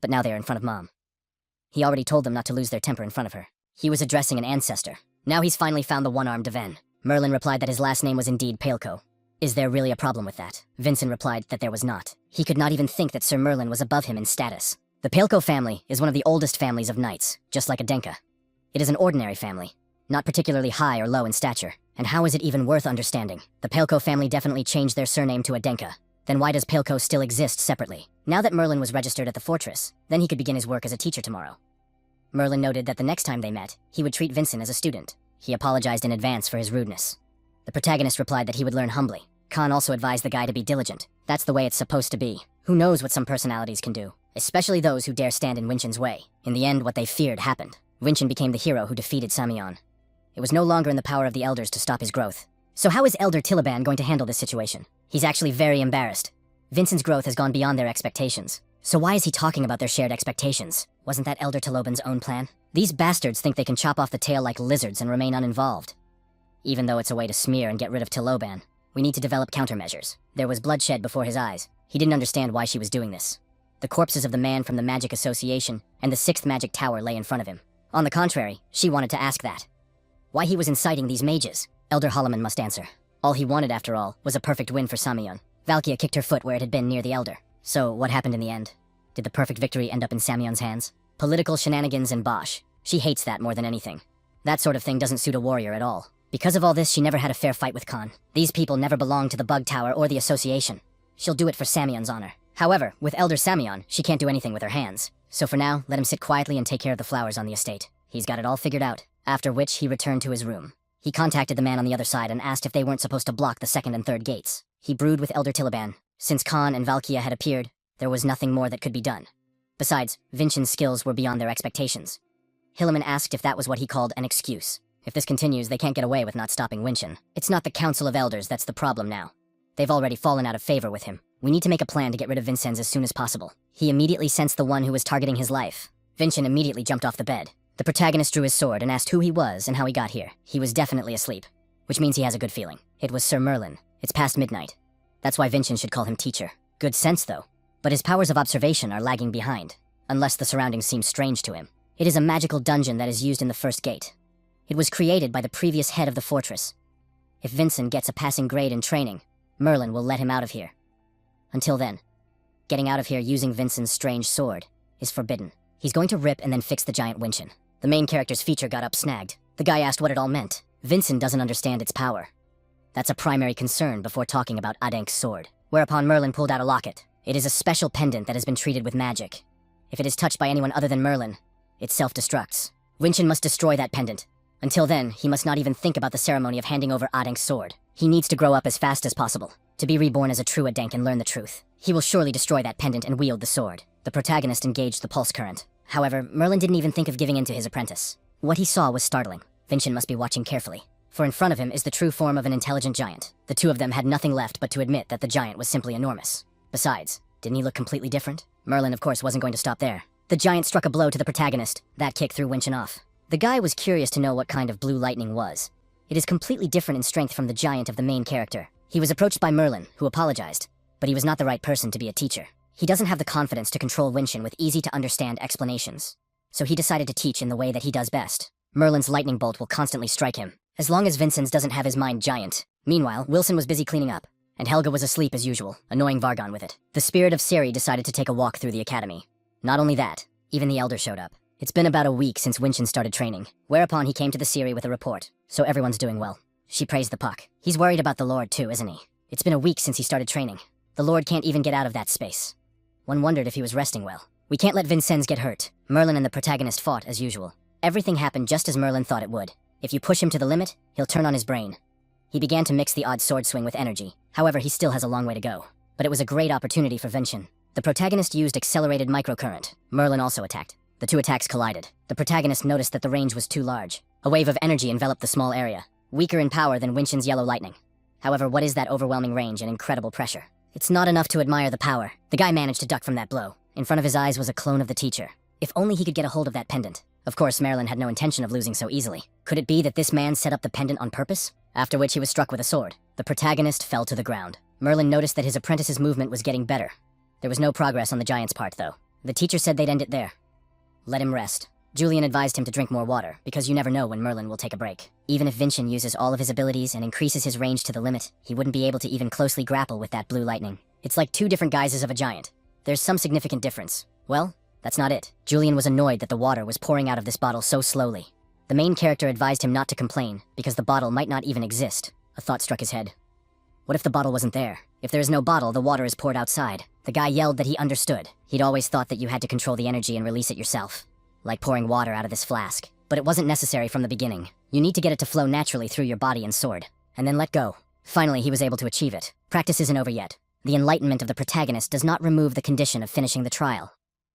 But now they are in front of Mom. He already told them not to lose their temper in front of her. He was addressing an ancestor. Now he's finally found the one-armed Deven. Merlin replied that his last name was indeed Pelko. Is there really a problem with that? Vincent replied that there was not. He could not even think that Sir Merlin was above him in status. The Pelko family is one of the oldest families of knights, just like Adenka. It is an ordinary family, not particularly high or low in stature. And how is it even worth understanding? The Pelko family definitely changed their surname to Adenka. Then why does Pelko still exist separately? Now that Merlin was registered at the fortress, then he could begin his work as a teacher tomorrow. Merlin noted that the next time they met, he would treat Vincent as a student. He apologized in advance for his rudeness. The protagonist replied that he would learn humbly. Khan also advised the guy to be diligent. That's the way it's supposed to be. Who knows what some personalities can do? Especially those who dare stand in Winshin's way. In the end, what they feared happened. Winshin became the hero who defeated Samyeon. It was no longer in the power of the elders to stop his growth. So how is Elder Tilaban going to handle this situation? He's actually very embarrassed. Vincent's growth has gone beyond their expectations. So why is he talking about their shared expectations? Wasn't that Elder Tiloban's own plan? These bastards think they can chop off the tail like lizards and remain uninvolved. Even though it's a way to smear and get rid of Tiloban, we need to develop countermeasures. There was bloodshed before his eyes. He didn't understand why she was doing this. The corpses of the man from the Magic Association and the 6th Magic Tower lay in front of him. On the contrary, she wanted to ask that. Why he was inciting these mages? Elder Holloman must answer. All he wanted, after all, was a perfect win for Samyeon. Valkia kicked her foot where it had been near the Elder. So, what happened in the end? Did the perfect victory end up in Samyeon's hands? Political shenanigans and bosh. She hates that more than anything. That sort of thing doesn't suit a warrior at all. Because of all this, she never had a fair fight with Khan. These people never belonged to the Bug Tower or the Association. She'll do it for Samyeon's honor. However, with Elder Samyeon, she can't do anything with her hands. So for now, let him sit quietly and take care of the flowers on the estate. He's got it all figured out. After which, he returned to his room. He contacted the man on the other side and asked if they weren't supposed to block the 2nd and 3rd gates. He brewed with Elder Tilaban. Since Khan and Valkia had appeared, there was nothing more that could be done. Besides, Vincent's skills were beyond their expectations. Hilliman asked if that was what he called an excuse. If this continues, they can't get away with not stopping Winshin. It's not the Council of Elders that's the problem now. They've already fallen out of favor with him. We need to make a plan to get rid of Vincenz as soon as possible. He immediately sensed the one who was targeting his life. Vinchin immediately jumped off the bed. The protagonist drew his sword and asked who he was and how he got here. He was definitely asleep, which means he has a good feeling. It was Sir Merlin. It's past midnight. That's why Vinchin should call him teacher. Good sense, though. But his powers of observation are lagging behind, unless the surroundings seem strange to him. It is a magical dungeon that is used in the 1st gate. It was created by the previous head of the fortress. If Vincent gets a passing grade in training, Merlin will let him out of here. Until then, getting out of here using Vincent's strange sword is forbidden. He's going to rip and then fix the giant Winshin. The main character's feature got up-snagged. The guy asked what it all meant. Vincent doesn't understand its power. That's a primary concern before talking about Adenk's sword. Whereupon Merlin pulled out a locket. It is a special pendant that has been treated with magic. If it is touched by anyone other than Merlin, it self-destructs. Winshin must destroy that pendant. Until then, he must not even think about the ceremony of handing over Adenk's sword. He needs to grow up as fast as possible, to be reborn as a true Adenk and learn the truth. He will surely destroy that pendant and wield the sword. The protagonist engaged the pulse current. However, Merlin didn't even think of giving in to his apprentice. What he saw was startling. Vinchin must be watching carefully, for in front of him is the true form of an intelligent giant. The two of them had nothing left but to admit that the giant was simply enormous. Besides, didn't he look completely different? Merlin, of course, wasn't going to stop there. The giant struck a blow to the protagonist. That kick threw Winshin off. The guy was curious to know what kind of blue lightning was. It is completely different in strength from the giant of the main character. He was approached by Merlin, who apologized, but he was not the right person to be a teacher. He doesn't have the confidence to control Winshin with easy-to-understand explanations, so he decided to teach in the way that he does best. Merlin's lightning bolt will constantly strike him, as long as Vincent's doesn't have his mind giant. Meanwhile, Wilson was busy cleaning up, and Helga was asleep as usual, annoying Vargon with it. The spirit of Siri decided to take a walk through the academy. Not only that, even the elder showed up. It's been about a week since Winchin started training, whereupon he came to the Siri with a report, so everyone's doing well. She praised the puck. He's worried about the Lord too, isn't he? It's been a week since he started training. The Lord can't even get out of that space. One wondered if he was resting well. We can't let Vincennes get hurt. Merlin and the protagonist fought as usual. Everything happened just as Merlin thought it would. If you push him to the limit, he'll turn on his brain. He began to mix the odd sword swing with energy. However, he still has a long way to go. But it was a great opportunity for Vinchin. The protagonist used accelerated microcurrent. Merlin also attacked. The two attacks collided. The protagonist noticed that the range was too large. A wave of energy enveloped the small area, weaker in power than Winchin's yellow lightning. However, what is that overwhelming range and incredible pressure? It's not enough to admire the power. The guy managed to duck from that blow. In front of his eyes was a clone of the teacher. If only he could get a hold of that pendant. Of course, Merlin had no intention of losing so easily. Could it be that this man set up the pendant on purpose? After which he was struck with a sword. The protagonist fell to the ground. Merlin noticed that his apprentice's movement was getting better. There was no progress on the giant's part, though. The teacher said they'd end it there. Let him rest. Julian advised him to drink more water, because you never know when Merlin will take a break. Even if Vinchin uses all of his abilities and increases his range to the limit, he wouldn't be able to even closely grapple with that blue lightning. It's like two different guises of a giant. There's some significant difference. Well, that's not it. Julian was annoyed that the water was pouring out of this bottle so slowly. The main character advised him not to complain, because the bottle might not even exist. A thought struck his head. What if the bottle wasn't there? If there is no bottle, the water is poured outside. The guy yelled that he understood. He'd always thought that you had to control the energy and release it yourself. Like pouring water out of this flask. But it wasn't necessary from the beginning. You need to get it to flow naturally through your body and sword. And then let go. Finally, he was able to achieve it. Practice isn't over yet. The enlightenment of the protagonist does not remove the condition of finishing the trial.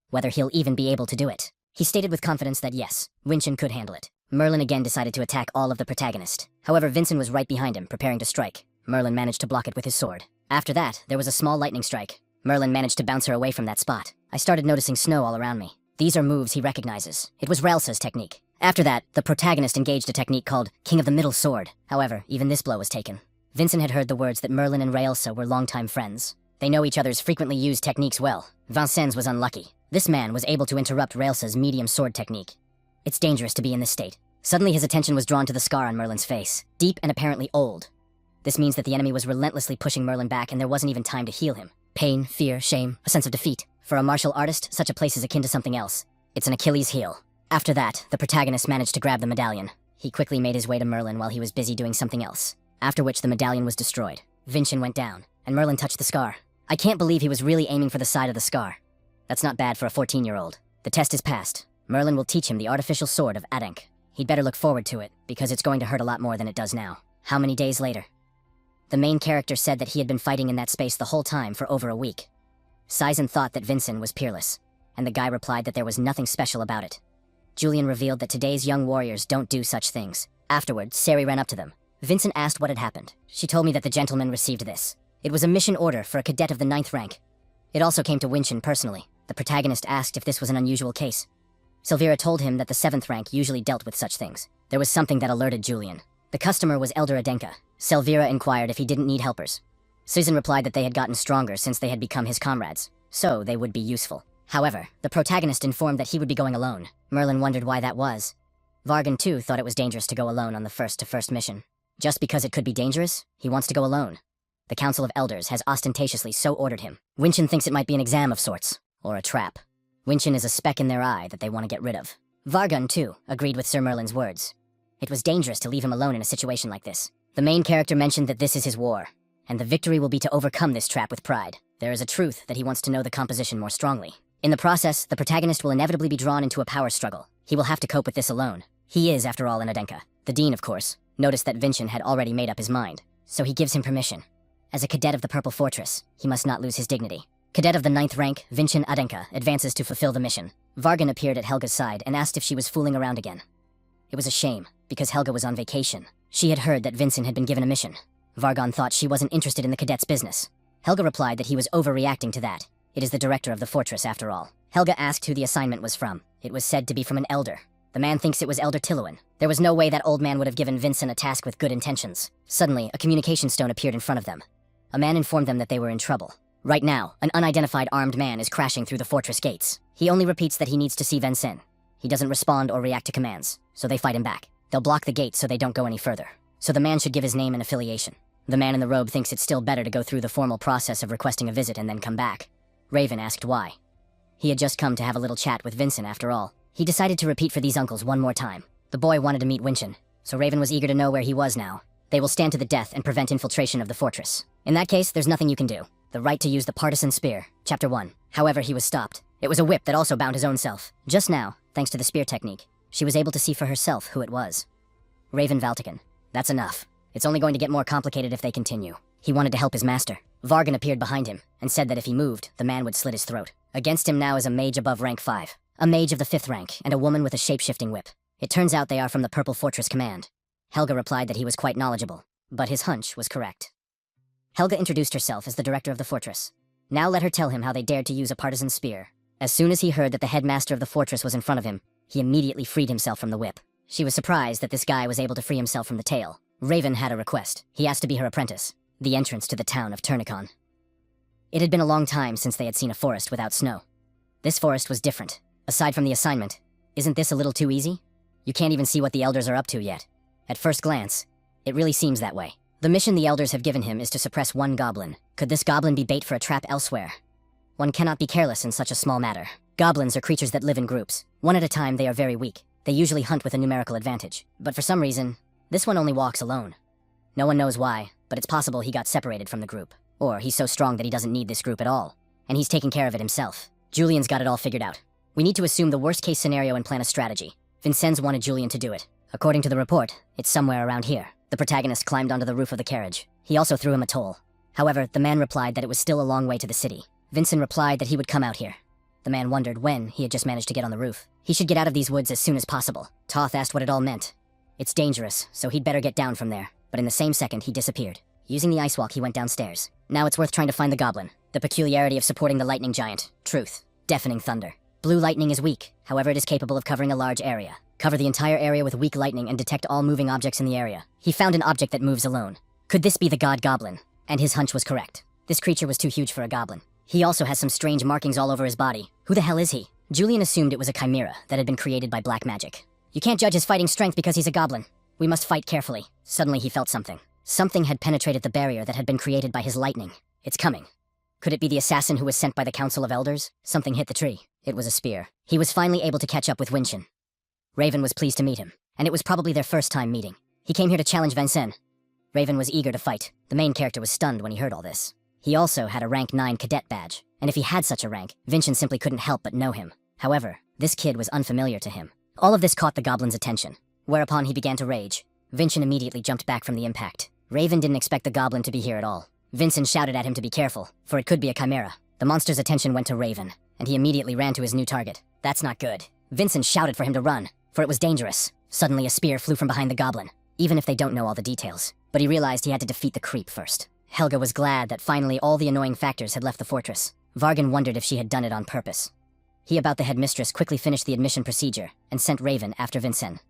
Whether he'll even be able to do it. He stated with confidence that yes, Winchin could handle it. Merlin again decided to attack all of the protagonist. However, Vincent was right behind him, preparing to strike. Merlin managed to block it with his sword. After that, there was a small lightning strike. Merlin managed to bounce her away from that spot. I started noticing snow all around me. These are moves he recognizes. It was Raelsa's technique. After that, the protagonist engaged a technique called King of the Middle Sword. However, even this blow was taken. Vincent had heard the words that Merlin and Raelsa were longtime friends. They know each other's frequently used techniques well. Vincennes was unlucky. This man was able to interrupt Raelsa's medium sword technique. It's dangerous to be in this state. Suddenly his attention was drawn to the scar on Merlin's face, deep and apparently old. This means that the enemy was relentlessly pushing Merlin back and there wasn't even time to heal him. Pain, fear, shame, a sense of defeat. For a martial artist, such a place is akin to something else. It's an Achilles heel. After that, the protagonist managed to grab the medallion. He quickly made his way to Merlin while he was busy doing something else. After which the medallion was destroyed. Vinchin went down, and Merlin touched the scar. I can't believe he was really aiming for the side of the scar. That's not bad for a 14-year-old. The test is passed. Merlin will teach him the artificial sword of Adenk. He'd better look forward to it, because it's going to hurt a lot more than it does now. How many days later? The main character said that he had been fighting in that space the whole time for over a week. Saizen thought that Vincent was peerless, and the guy replied that there was nothing special about it. Julian revealed that today's young warriors don't do such things. Afterward, Sari ran up to them. Vincent asked what had happened. She told me that the gentleman received this. It was a mission order for a cadet of the 9th rank. It also came to Winchin personally. The protagonist asked if this was an unusual case. Silvira told him that the 7th rank usually dealt with such things. There was something that alerted Julian. The customer was Elder Adenka. Silvira inquired if he didn't need helpers. Susan replied that they had gotten stronger since they had become his comrades, so they would be useful. However, the protagonist informed that he would be going alone. Merlin wondered why that was. Vargan too thought it was dangerous to go alone on the first-to-first mission. Just because it could be dangerous, he wants to go alone. The Council of Elders has ostentatiously so ordered him. Winchin thinks it might be an exam of sorts, or a trap. Winchin is a speck in their eye that they want to get rid of. Vargan, too, agreed with Sir Merlin's words. It was dangerous to leave him alone in a situation like this. The main character mentioned that this is his war, and the victory will be to overcome this trap with pride. There is a truth that he wants to know the composition more strongly. In the process, the protagonist will inevitably be drawn into a power struggle. He will have to cope with this alone. He is, after all, an Adenka. The dean, of course, noticed that Vinchin had already made up his mind, so he gives him permission. As a cadet of the Purple Fortress, he must not lose his dignity. Cadet of the 9th rank, Vinchin Adenka, advances to fulfill the mission. Vargan appeared at Helga's side and asked if she was fooling around again. It was a shame, because Helga was on vacation. She had heard that Vincent had been given a mission. Vargan thought she wasn't interested in the cadet's business. Helga replied that he was overreacting to that. It is the director of the fortress, after all. Helga asked who the assignment was from. It was said to be from an elder. The man thinks it was Elder Tillowen. There was no way that old man would have given Vincent a task with good intentions. Suddenly, a communication stone appeared in front of them. A man informed them that they were in trouble. Right now, an unidentified armed man is crashing through the fortress gates. He only repeats that he needs to see Vincent. He doesn't respond or react to commands, so they fight him back. They'll block the gate so they don't go any further. So the man should give his name and affiliation. The man in the robe thinks it's still better to go through the formal process of requesting a visit and then come back. Raven asked why. He had just come to have a little chat with Vincent after all. He decided to repeat for these uncles one more time. The boy wanted to meet Winchin, so Raven was eager to know where he was now. They will stand to the death and prevent infiltration of the fortress. In that case, there's nothing you can do. The right to use the partisan spear, Chapter 1. However, he was stopped. It was a whip that also bound his own self. Just now, thanks to the spear technique, she was able to see for herself who it was. Raven Valtican. That's enough. It's only going to get more complicated if they continue. He wanted to help his master. Vargan appeared behind him and said that if he moved, the man would slit his throat. Against him now is a mage above rank 5, a mage of the 5th rank, and a woman with a shape-shifting whip. It turns out they are from the Purple Fortress Command. Helga replied that he was quite knowledgeable, but his hunch was correct. Helga introduced herself as the director of the fortress. Now let her tell him how they dared to use a partisan spear. As soon as he heard that the headmaster of the fortress was in front of him, he immediately freed himself from the whip. She was surprised that this guy was able to free himself from the tail. Raven had a request. He asked to be her apprentice, the entrance to the town of Turnicon. It had been a long time since they had seen a forest without snow. This forest was different. Aside from the assignment, isn't this a little too easy? You can't even see what the elders are up to yet. At first glance, it really seems that way. The mission the elders have given him is to suppress one goblin. Could this goblin be bait for a trap elsewhere? One cannot be careless in such a small matter. Goblins are creatures that live in groups. One at a time, they are very weak. They usually hunt with a numerical advantage. But for some reason, this one only walks alone. No one knows why, but it's possible he got separated from the group. Or he's so strong that he doesn't need this group at all. And he's taking care of it himself. Julian's got it all figured out. We need to assume the worst-case scenario and plan a strategy. Vincennes wanted Julian to do it. According to the report, it's somewhere around here. The protagonist climbed onto the roof of the carriage. He also threw him a toll. However, the man replied that it was still a long way to the city. Vincent replied that he would come out here. The man wondered when he had just managed to get on the roof. He should get out of these woods as soon as possible. Toth asked what it all meant. It's dangerous, so he'd better get down from there. But in the same second, he disappeared. Using the ice walk, he went downstairs. Now it's worth trying to find the goblin. The peculiarity of supporting the lightning giant. Truth. Deafening thunder. Blue lightning is weak, however it is capable of covering a large area. Cover the entire area with weak lightning and detect all moving objects in the area. He found an object that moves alone. Could this be the god goblin? And his hunch was correct. This creature was too huge for a goblin. He also has some strange markings all over his body. Who the hell is he? Julian assumed it was a chimera that had been created by black magic. You can't judge his fighting strength because he's a goblin. We must fight carefully. Suddenly he felt something. Something had penetrated the barrier that had been created by his lightning. It's coming. Could it be the assassin who was sent by the Council of Elders? Something hit the tree. It was a spear. He was finally able to catch up with Winchin. Raven was pleased to meet him, and it was probably their first time meeting. He came here to challenge Vincennes. Raven was eager to fight. The main character was stunned when he heard all this. He also had a rank 9 cadet badge, and if he had such a rank, Vinchin simply couldn't help but know him. However, this kid was unfamiliar to him. All of this caught the goblin's attention, whereupon he began to rage. Vinchin immediately jumped back from the impact. Raven didn't expect the goblin to be here at all. Vincent shouted at him to be careful, for it could be a chimera. The monster's attention went to Raven, and he immediately ran to his new target. That's not good. Vincent shouted for him to run, for it was dangerous. Suddenly a spear flew from behind the goblin, even if they don't know all the details. But he realized he had to defeat the creep first. Helga was glad that finally all the annoying factors had left the fortress. Vargan wondered if she had done it on purpose. He about the headmistress quickly finished the admission procedure and sent Raven after Vincennes.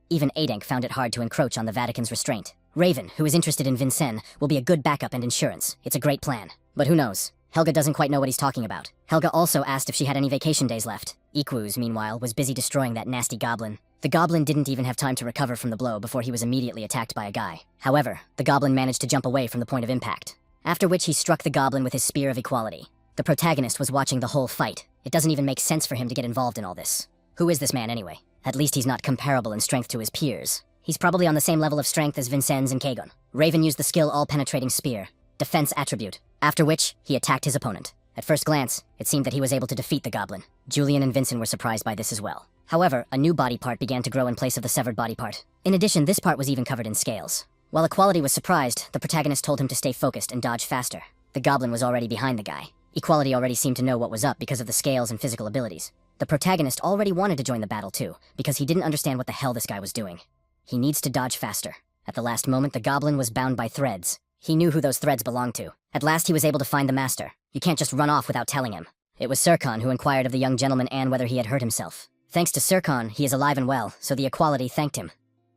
Even Adenk found it hard to encroach on the Vatican's restraint. Raven, who is interested in Vincennes, will be a good backup and insurance. It's a great plan. But who knows? Helga doesn't quite know what he's talking about. Helga also asked if she had any vacation days left. Equus, meanwhile, was busy destroying that nasty goblin. The goblin didn't even have time to recover from the blow before he was immediately attacked by a guy. However, the goblin managed to jump away from the point of impact, after which he struck the goblin with his spear of equality. The protagonist was watching the whole fight. It doesn't even make sense for him to get involved in all this. Who is this man anyway? At least he's not comparable in strength to his peers. He's probably on the same level of strength as Vincennes and Kagon. Raven used the skill all-penetrating spear, defense attribute, after which he attacked his opponent. At first glance, it seemed that he was able to defeat the goblin. Julian and Vincent were surprised by this as well. However, a new body part began to grow in place of the severed body part. In addition, this part was even covered in scales. While Equality was surprised, the protagonist told him to stay focused and dodge faster. The goblin was already behind the guy. Equality already seemed to know what was up because of the scales and physical abilities. The protagonist already wanted to join the battle too, because he didn't understand what the hell this guy was doing. He needs to dodge faster. At the last moment, the goblin was bound by threads. He knew who those threads belonged to. At last, he was able to find the master. You can't just run off without telling him. It was Sircon who inquired of the young gentleman and whether he had hurt himself. Thanks to Sircon, he is alive and well, so the Equality thanked him.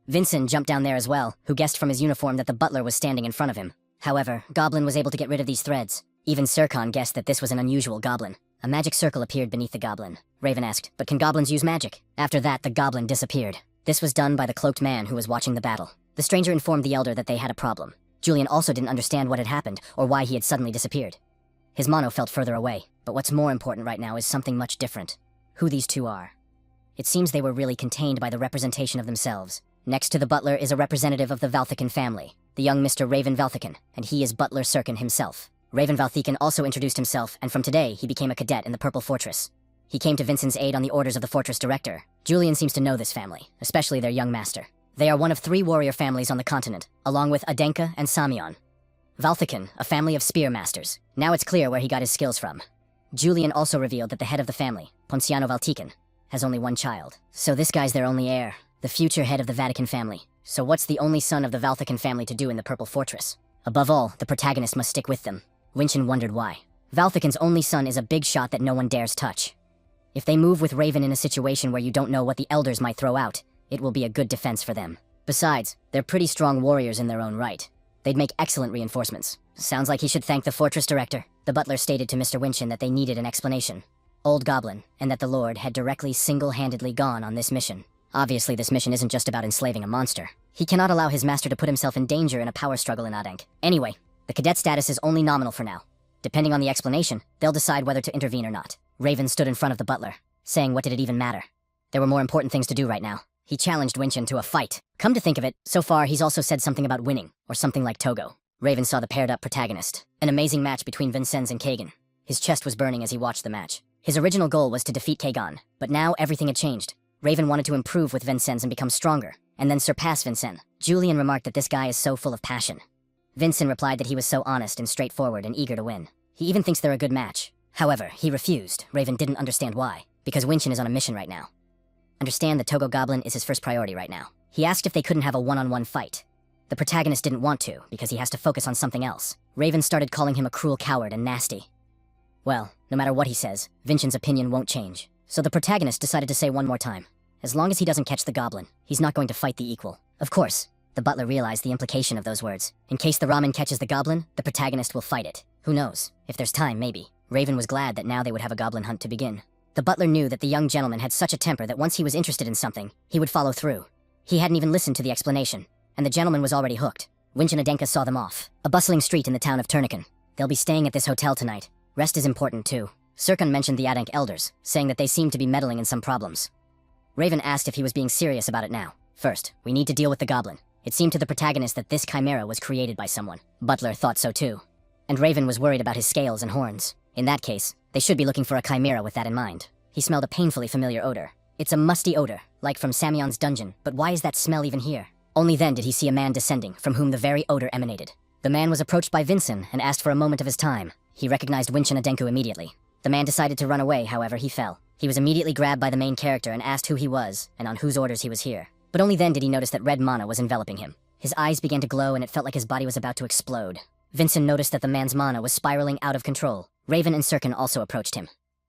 Vincent jumped down there as well, who guessed from his uniform that the butler was standing in front of him. However, Goblin was able to get rid of these threads. Even Sircon guessed that this was an unusual goblin. A magic circle appeared beneath the goblin. Raven asked, "But can goblins use magic?" After that, the goblin disappeared. This was done by the cloaked man who was watching the battle. The stranger informed the elder that they had a problem. Julian also didn't understand what had happened or why he had suddenly disappeared. His mono felt further away, but what's more important right now is something much different. Who these two are. It seems they were really contained by the representation of themselves. Next to the butler is a representative of the Valthican family, the young Mr. Raven Valthican, and he is Butler Sirkin himself. Raven Valthican also introduced himself, and from today he became a cadet in the Purple Fortress. He came to Vincent's aid on the orders of the fortress director. Julian seems to know this family, especially their young master. They are one of 3 warrior families on the continent, along with Adenka and Samion. Valthican, a family of spear masters. Now it's clear where he got his skills from. Julian also revealed that the head of the family, Ponciano Valtican, has only one child. So this guy's their only heir, the future head of the Vatican family. So what's the only son of the Valthican family to do in the Purple Fortress? Above all, the protagonist must stick with them. Winchin wondered why. Valthican's only son is a big shot that no one dares touch. If they move with Raven in a situation where you don't know what the elders might throw out, it will be a good defense for them. Besides, they're pretty strong warriors in their own right. They'd make excellent reinforcements. Sounds like he should thank the fortress director. The butler stated to Mr. Winchin that they needed an explanation. Old Goblin, and that the Lord had directly single-handedly gone on this mission. Obviously, this mission isn't just about enslaving a monster. He cannot allow his master to put himself in danger in a power struggle in Adenk. Anyway, the cadet status is only nominal for now. Depending on the explanation, they'll decide whether to intervene or not. Raven stood in front of the butler, saying what did it even matter? There were more important things to do right now. He challenged Winchin to a fight. Come to think of it, so far he's also said something about winning, or something like Togo. Raven saw the paired-up protagonist. An amazing match between Vincennes and Kagan. His chest was burning as he watched the match. His original goal was to defeat Kagan, but now everything had changed. Raven wanted to improve with Vincennes and become stronger, and then surpass Vincennes. Julian remarked that this guy is so full of passion. Vincent replied that he was so honest and straightforward and eager to win. He even thinks they're a good match. However, he refused. Raven didn't understand why, because Winchin is on a mission right now. Understand the Togo Goblin is his first priority right now. He asked if they couldn't have a one-on-one fight. The protagonist didn't want to, because he has to focus on something else. Raven started calling him a cruel coward and nasty. Well, no matter what he says, Vinchin's opinion won't change. So the protagonist decided to say one more time. As long as he doesn't catch the goblin, he's not going to fight the equal. Of course, the butler realized the implication of those words. In case the ramen catches the goblin, the protagonist will fight it. Who knows? If there's time, maybe. Raven was glad that now they would have a goblin hunt to begin. The butler knew that the young gentleman had such a temper that once he was interested in something, he would follow through. He hadn't even listened to the explanation, and the gentleman was already hooked. Winch and Adenka saw them off. A bustling street in the town of Turnican. They'll be staying at this hotel tonight. Rest is important too. Sirkon mentioned the Adenk elders, saying that they seemed to be meddling in some problems. Raven asked if he was being serious about it now. First, we need to deal with the goblin. It seemed to the protagonist that this chimera was created by someone. Butler thought so too. And Raven was worried about his scales and horns. In that case, they should be looking for a chimera with that in mind. He smelled a painfully familiar odor. It's a musty odor, like from Samion's dungeon, but why is that smell even here? Only then did he see a man descending, from whom the very odor emanated. The man was approached by Vincent and asked for a moment of his time. He recognized Winch and Adenku immediately. The man decided to run away, however, he fell. He was immediately grabbed by the main character and asked who he was, and on whose orders he was here. But only then did he notice that red mana was enveloping him. His eyes began to glow and it felt like his body was about to explode. Vincent noticed that the man's mana was spiraling out of control. Raven and Sirkin also approached him.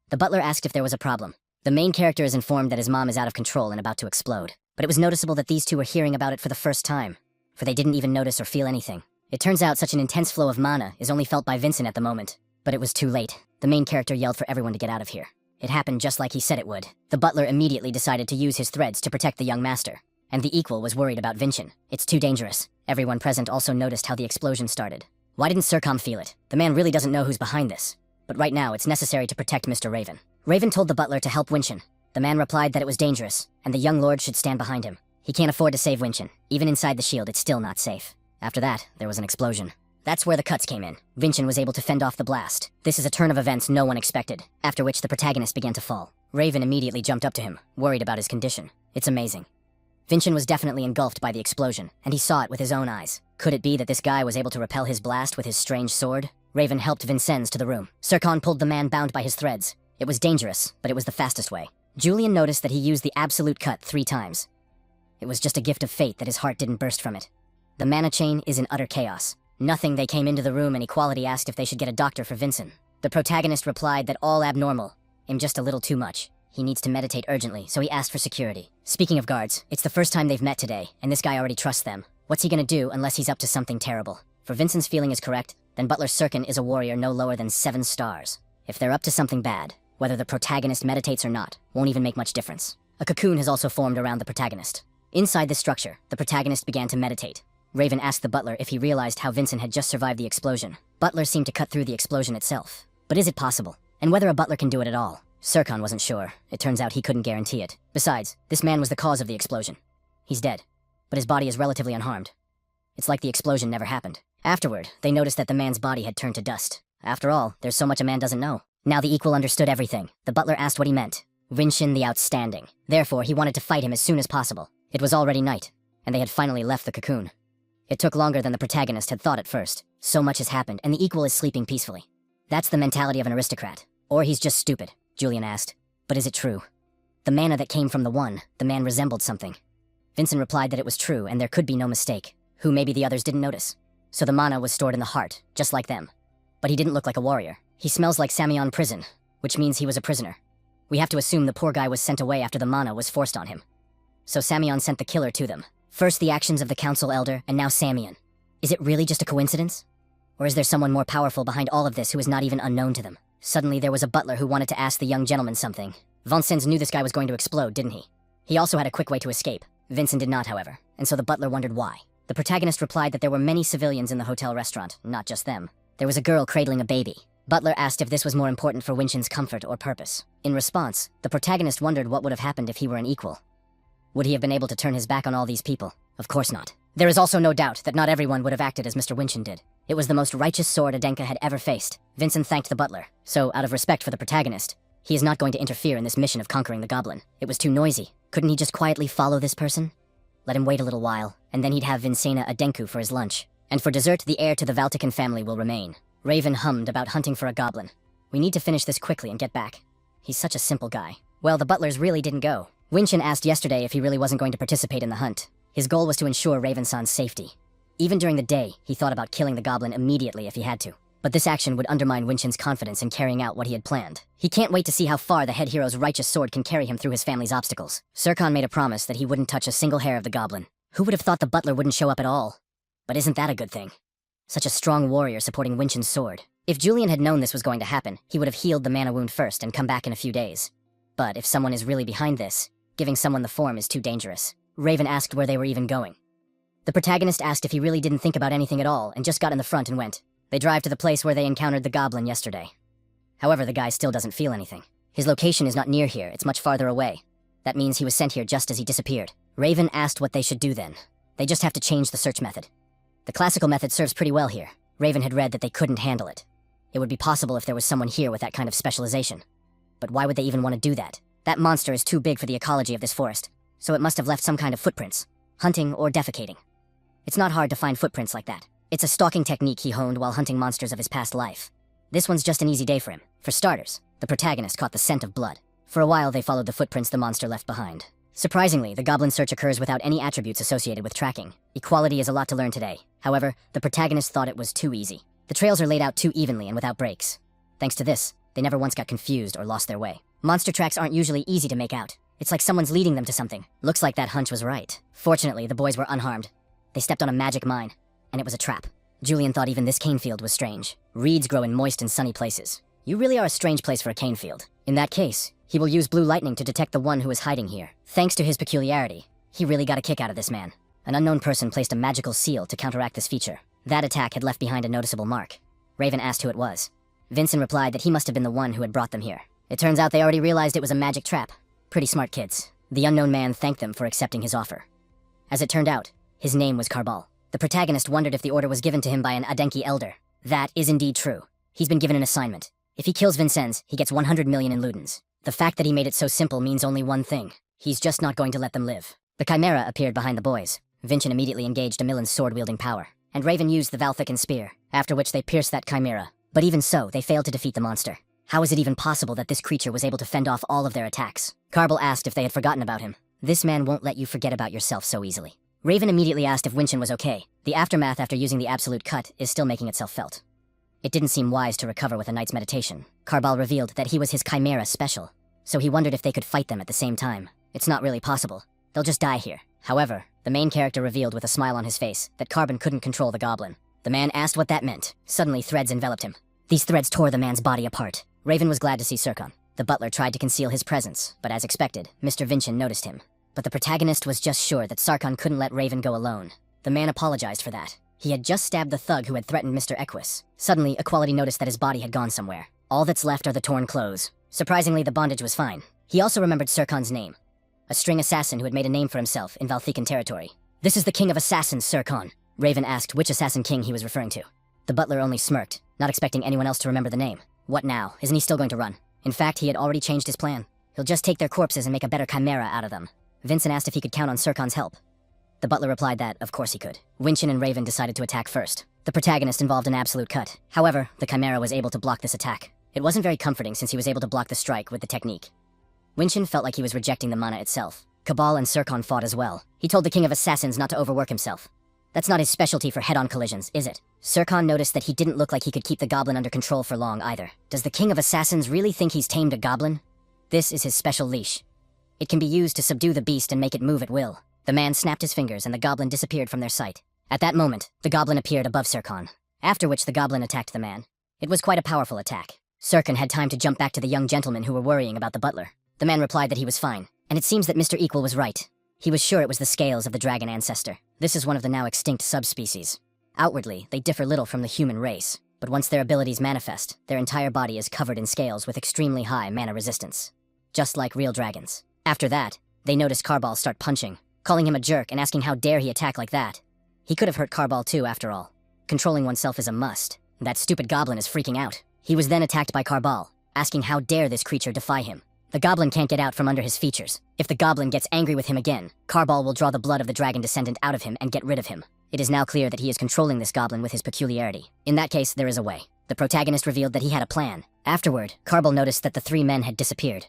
The butler asked if there was a problem. The main character is informed that his mom is out of control and about to explode. But it was noticeable that these two were hearing about it for the first time, for they didn't even notice or feel anything. It turns out such an intense flow of mana is only felt by Vincent at the moment. But it was too late. The main character yelled for everyone to get out of here. It happened just like he said it would. The butler immediately decided to use his threads to protect the young master. And the equal was worried about Vincent. It's too dangerous. Everyone present also noticed how the explosion started. Why didn't Sircom feel it? The man really doesn't know who's behind this. But right now, it's necessary to protect Mr. Raven. Raven told the butler to help Winchin. The man replied that it was dangerous, and the young lord should stand behind him. He can't afford to save Winchin. Even inside the shield, it's still not safe. After that, there was an explosion. That's where the cuts came in. Vinchin was able to fend off the blast. This is a turn of events no one expected, after which the protagonist began to fall. Raven immediately jumped up to him, worried about his condition. It's amazing. Vinchin was definitely engulfed by the explosion, and he saw it with his own eyes. Could it be that this guy was able to repel his blast with his strange sword? Raven helped Vincennes to the room. Sircon pulled the man bound by his threads. It was dangerous, but it was the fastest way. Julian noticed that he used the absolute cut 3 times. It was just a gift of fate that his heart didn't burst from it. The mana chain is in utter chaos. Nothing. They came into the room and Equality asked if they should get a doctor for Vincent. The protagonist replied that all abnormal. I'm just a little too much. He needs to meditate urgently, so he asked for security. Speaking of guards, it's the first time they've met today, and this guy already trusts them. What's he gonna do unless he's up to something terrible? For Vincent's feeling is correct, then Butler Sirkin is a warrior no lower than 7 stars. If they're up to something bad, Whether the protagonist meditates or not won't even make much difference. A cocoon has also formed around the protagonist. Inside this structure, the protagonist began to meditate. Raven asked the butler if he realized how Vincent had just survived the explosion. Butler seemed to cut through the explosion itself. But is it possible? And whether a butler can do it at all? Serkan wasn't sure. It turns out he couldn't guarantee it. Besides, this man was the cause of the explosion. He's dead, but his body is relatively unharmed. It's like the explosion never happened. Afterward, they noticed that the man's body had turned to dust. After all, there's so much a man doesn't know. Now the equal understood everything. The butler asked what he meant. Vincent the Outstanding. Therefore, he wanted to fight him as soon as possible. It was already night, and they had finally left the cocoon. It took longer than the protagonist had thought at first. So much has happened, and the equal is sleeping peacefully. That's the mentality of an aristocrat. Or he's just stupid, Julian asked. But is it true? The mana that came from the man resembled something. Vincent replied that it was true, and there could be no mistake. Who maybe the others didn't notice. So the mana was stored in the heart, just like them. But he didn't look like a warrior. He smells like Samyeon prison, which means he was a prisoner. We have to assume the poor guy was sent away after the mana was forced on him. So Samyeon sent the killer to them. First the actions of the council elder, and now Samyeon. Is it really just a coincidence? Or is there someone more powerful behind all of this who is not even unknown to them? Suddenly there was a butler who wanted to ask the young gentleman something. Vincent knew this guy was going to explode, didn't he? He also had a quick way to escape. Vincent did not, however, and so the butler wondered why. The protagonist replied that there were many civilians in the hotel restaurant, not just them. There was a girl cradling a baby. Butler asked if this was more important for Vincent's comfort or purpose. In response, the protagonist wondered what would have happened if he were an equal. Would he have been able to turn his back on all these people? Of course not. There is also no doubt that not everyone would have acted as Mr. Vincent did. It was the most righteous sword Adenka had ever faced. Vincent thanked the butler. So, out of respect for the protagonist, he is not going to interfere in this mission of conquering the goblin. It was too noisy. Couldn't he just quietly follow this person? Let him wait a little while, and then he'd have Vincena Adenku for his lunch. And for dessert, the heir to the Valtican family will remain. Raven hummed about hunting for a goblin. We need to finish this quickly and get back. He's such a simple guy. Well, the butlers really didn't go. Vincent asked yesterday if he really wasn't going to participate in the hunt. His goal was to ensure Raven-san's safety. Even during the day, he thought about killing the goblin immediately if he had to. But this action would undermine Vincent's confidence in carrying out what he had planned. He can't wait to see how far the head hero's righteous sword can carry him through his family's obstacles. Serkan made a promise that he wouldn't touch a single hair of the goblin. Who would have thought the butler wouldn't show up at all? But isn't that a good thing? Such a strong warrior supporting Vincent's sword. If Julian had known this was going to happen, he would have healed the mana wound first and come back in a few days. But if someone is really behind this, giving someone the form is too dangerous. Raven asked where they were even going. The protagonist asked if he really didn't think about anything at all and just got in the front and went. They drive to the place where they encountered the goblin yesterday. However, the guy still doesn't feel anything. His location is not near here, it's much farther away. That means he was sent here just as he disappeared. Raven asked what they should do then. They just have to change the search method. The classical method serves pretty well here. Raven had read that they couldn't handle it. It would be possible if there was someone here with that kind of specialization. But why would they even want to do that? That monster is too big for the ecology of this forest, so it must have left some kind of footprints, hunting or defecating. It's not hard to find footprints like that. It's a stalking technique he honed while hunting monsters of his past life. This one's just an easy day for him. For starters, the protagonist caught the scent of blood. For a while, they followed the footprints the monster left behind. Surprisingly, the goblin search occurs without any attributes associated with tracking. Equality is a lot to learn today. However, the protagonist thought it was too easy. The trails are laid out too evenly and without breaks. Thanks to this, they never once got confused or lost their way. Monster tracks aren't usually easy to make out. It's like someone's leading them to something. Looks like that hunch was right. Fortunately, the boys were unharmed. They stepped on a magic mine, and it was a trap. Julian thought even this cane field was strange. Reeds grow in moist and sunny places. You really are a strange place for a cane field. In that case, he will use blue lightning to detect the one who is hiding here. Thanks to his peculiarity, he really got a kick out of this man. An unknown person placed a magical seal to counteract this feature. That attack had left behind a noticeable mark. Raven asked who it was. Vincent replied that he must have been the one who had brought them here. It turns out they already realized it was a magic trap. Pretty smart kids. The unknown man thanked them for accepting his offer. As it turned out, his name was Karbal. The protagonist wondered if the order was given to him by an Adenki elder. That is indeed true. He's been given an assignment. If he kills Vincennes, he gets 100 million in ludens. The fact that he made it so simple means only one thing. He's just not going to let them live. The Chimera appeared behind the boys. Vincent immediately engaged Emilin's sword-wielding power, and Raven used the Valthican spear, after which they pierced that Chimera. But even so, they failed to defeat the monster. How is it even possible that this creature was able to fend off all of their attacks? Karbal asked if they had forgotten about him. This man won't let you forget about yourself so easily. Raven immediately asked if Vincent was okay. The aftermath after using the absolute cut is still making itself felt. It didn't seem wise to recover with a night's meditation. Karbal revealed that he was his Chimera special, so he wondered if they could fight them at the same time. It's not really possible. They'll just die here. However, the main character revealed with a smile on his face that Carbon couldn't control the goblin. The man asked what that meant. Suddenly, threads enveloped him. These threads tore the man's body apart. Raven was glad to see Serkan. The butler tried to conceal his presence, but as expected, Mr. Vincent noticed him. But the protagonist was just sure that Sarkhan couldn't let Raven go alone. The man apologized for that. He had just stabbed the thug who had threatened Mr. Equus. Suddenly, Equality noticed that his body had gone somewhere. All that's left are the torn clothes. Surprisingly, the bondage was fine. He also remembered Sarkhan's name, a string assassin who had made a name for himself in Valthecan territory. "This is the king of assassins, Sarkhan." Raven asked which assassin king he was referring to. The butler only smirked, not expecting anyone else to remember the name. What now? Isn't he still going to run? In fact, he had already changed his plan. He'll just take their corpses and make a better chimera out of them. Vincent asked if he could count on Sarkhan's help. The butler replied that, of course he could. Winchin and Raven decided to attack first. The protagonist involved an absolute cut. However, the chimera was able to block this attack. It wasn't very comforting since he was able to block the strike with the technique. Winchin felt like he was rejecting the mana itself. Cabal and Sarkhan fought as well. He told the king of assassins not to overwork himself. That's not his specialty for head-on collisions, is it? Sarkhan noticed that he didn't look like he could keep the goblin under control for long either. Does the king of assassins really think he's tamed a goblin? This is his special leash. It can be used to subdue the beast and make it move at will. The man snapped his fingers and the goblin disappeared from their sight. At that moment, the goblin appeared above Sarkhan, after which the goblin attacked the man. It was quite a powerful attack. Sarkhan had time to jump back to the young gentlemen who were worrying about the butler. The man replied that he was fine, and it seems that Mr. Equal was right. He was sure it was the scales of the dragon ancestor. This is one of the now extinct subspecies. Outwardly, they differ little from the human race, but once their abilities manifest, their entire body is covered in scales with extremely high mana resistance. Just like real dragons. After that, they noticed Carball start punching, calling him a jerk and asking how dare he attack like that. He could have hurt Carball too, after all. Controlling oneself is a must. That stupid goblin is freaking out. He was then attacked by Carball, asking how dare this creature defy him. The goblin can't get out from under his features. If the goblin gets angry with him again, Carball will draw the blood of the dragon descendant out of him and get rid of him. It is now clear that he is controlling this goblin with his peculiarity. In that case, there is a way. The protagonist revealed that he had a plan. Afterward, Carball noticed that the three men had disappeared.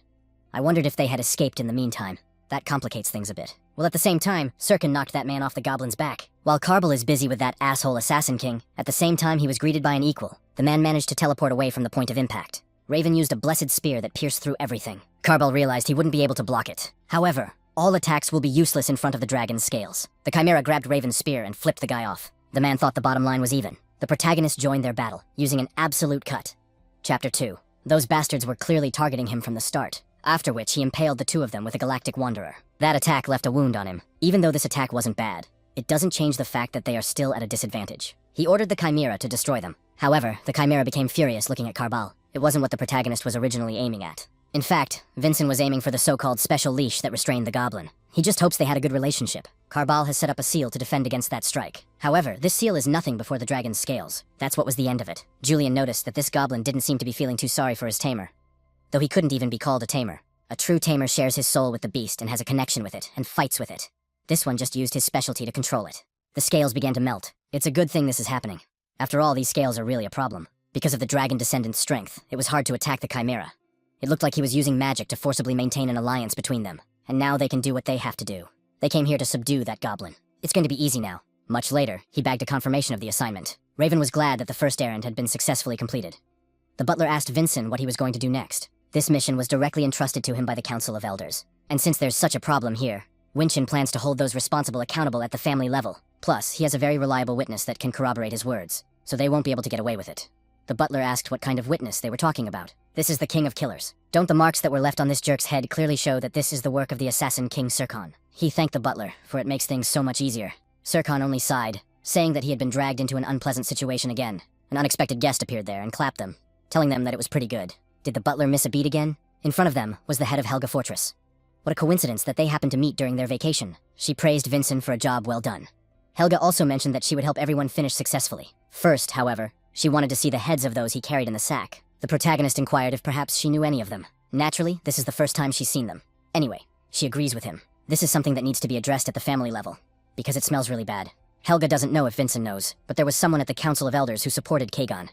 I wondered if they had escaped in the meantime. That complicates things a bit. Well, at the same time, Sarkhan knocked that man off the goblin's back. While Carball is busy with that asshole assassin king, at the same time he was greeted by an equal. The man managed to teleport away from the point of impact. Raven used a blessed spear that pierced through everything. Carball realized he wouldn't be able to block it. However, all attacks will be useless in front of the dragon's scales. The chimera grabbed Raven's spear and flipped the guy off. The man thought the bottom line was even. The protagonist joined their battle, using an absolute cut. Chapter 2. Those bastards were clearly targeting him from the start. After which, he impaled the two of them with a galactic wanderer. That attack left a wound on him. Even though this attack wasn't bad, it doesn't change the fact that they are still at a disadvantage. He ordered the chimera to destroy them. However, the chimera became furious looking at Carball. It wasn't what the protagonist was originally aiming at. In fact, Vincent was aiming for the so-called special leash that restrained the goblin. He just hopes they had a good relationship. Carball has set up a seal to defend against that strike. However, this seal is nothing before the dragon's scales. That's what was the end of it. Julian noticed that this goblin didn't seem to be feeling too sorry for his tamer. Though he couldn't even be called a tamer. A true tamer shares his soul with the beast and has a connection with it, and fights with it. This one just used his specialty to control it. The scales began to melt. It's a good thing this is happening. After all, these scales are really a problem. Because of the dragon descendant's strength, it was hard to attack the chimera. It looked like he was using magic to forcibly maintain an alliance between them. And now they can do what they have to do. They came here to subdue that goblin. It's going to be easy now. Much later, he bagged a confirmation of the assignment. Raven was glad that the first errand had been successfully completed. The butler asked Vincent what he was going to do next. This mission was directly entrusted to him by the Council of Elders. And since there's such a problem here, Winchin plans to hold those responsible accountable at the family level. Plus, he has a very reliable witness that can corroborate his words, so they won't be able to get away with it. The butler asked what kind of witness they were talking about. This is the king of killers. Don't the marks that were left on this jerk's head clearly show that this is the work of the assassin King Sarkhan? He thanked the butler, for it makes things so much easier. Sarkhan only sighed, saying that he had been dragged into an unpleasant situation again. An unexpected guest appeared there and clapped them, telling them that it was pretty good. Did the butler miss a beat again? In front of them was the head of Helga Fortress. What a coincidence that they happened to meet during their vacation. She praised Vincent for a job well done. Helga also mentioned that she would help everyone finish successfully. First, however, she wanted to see the heads of those he carried in the sack. The protagonist inquired if perhaps she knew any of them. Naturally, this is the first time she's seen them. Anyway, she agrees with him. This is something that needs to be addressed at the family level, because it smells really bad. Helga doesn't know if Vincent knows, but there was someone at the Council of Elders who supported Kagon.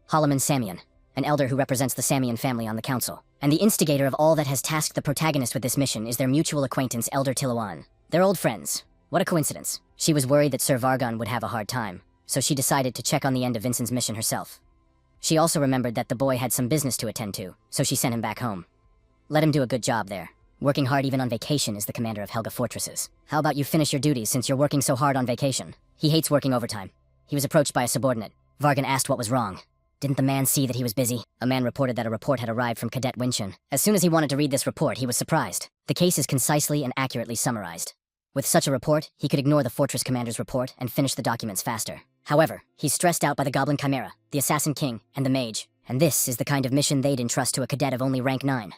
Holoman Samian, an elder who represents the Samian family on the council. And the instigator of all that has tasked the protagonist with this mission is their mutual acquaintance, Elder Tiluan. They're old friends. What a coincidence. She was worried that Sir Vargon would have a hard time, so she decided to check on the end of Vincent's mission herself. She also remembered that the boy had some business to attend to, so she sent him back home. Let him do a good job there. Working hard even on vacation is the commander of Helga Fortresses. How about you finish your duties since you're working so hard on vacation? He hates working overtime. He was approached by a subordinate. Vargon asked what was wrong. Didn't the man see that he was busy? A man reported that a report had arrived from Cadet Winshin. As soon as he wanted to read this report, he was surprised. The case is concisely and accurately summarized. With such a report, he could ignore the fortress commander's report and finish the documents faster. However, he's stressed out by the Goblin Chimera, the Assassin King, and the Mage. And this is the kind of mission they'd entrust to a cadet of only rank 9.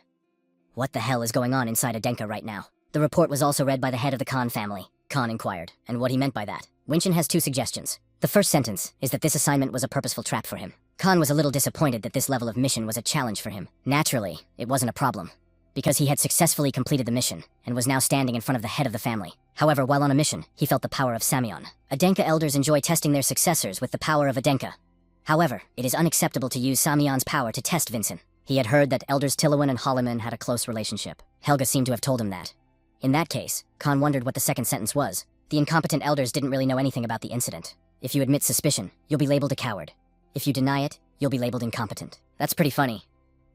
What the hell is going on inside Adenka right now? The report was also read by the head of the Khan family. Khan inquired, and what he meant by that. Winshin has 2 suggestions. The first sentence is that this assignment was a purposeful trap for him. Khan was a little disappointed that this level of mission was a challenge for him. Naturally, it wasn't a problem, because he had successfully completed the mission, and was now standing in front of the head of the family. However, while on a mission, he felt the power of Samyeon. Adenka elders enjoy testing their successors with the power of Adenka. However, it is unacceptable to use Samyeon's power to test Vincent. He had heard that elders Tilawan and Holloman had a close relationship. Helga seemed to have told him that. In that case, Khan wondered what the second sentence was. The incompetent elders didn't really know anything about the incident. If you admit suspicion, you'll be labeled a coward. If you deny it, you'll be labeled incompetent. That's pretty funny.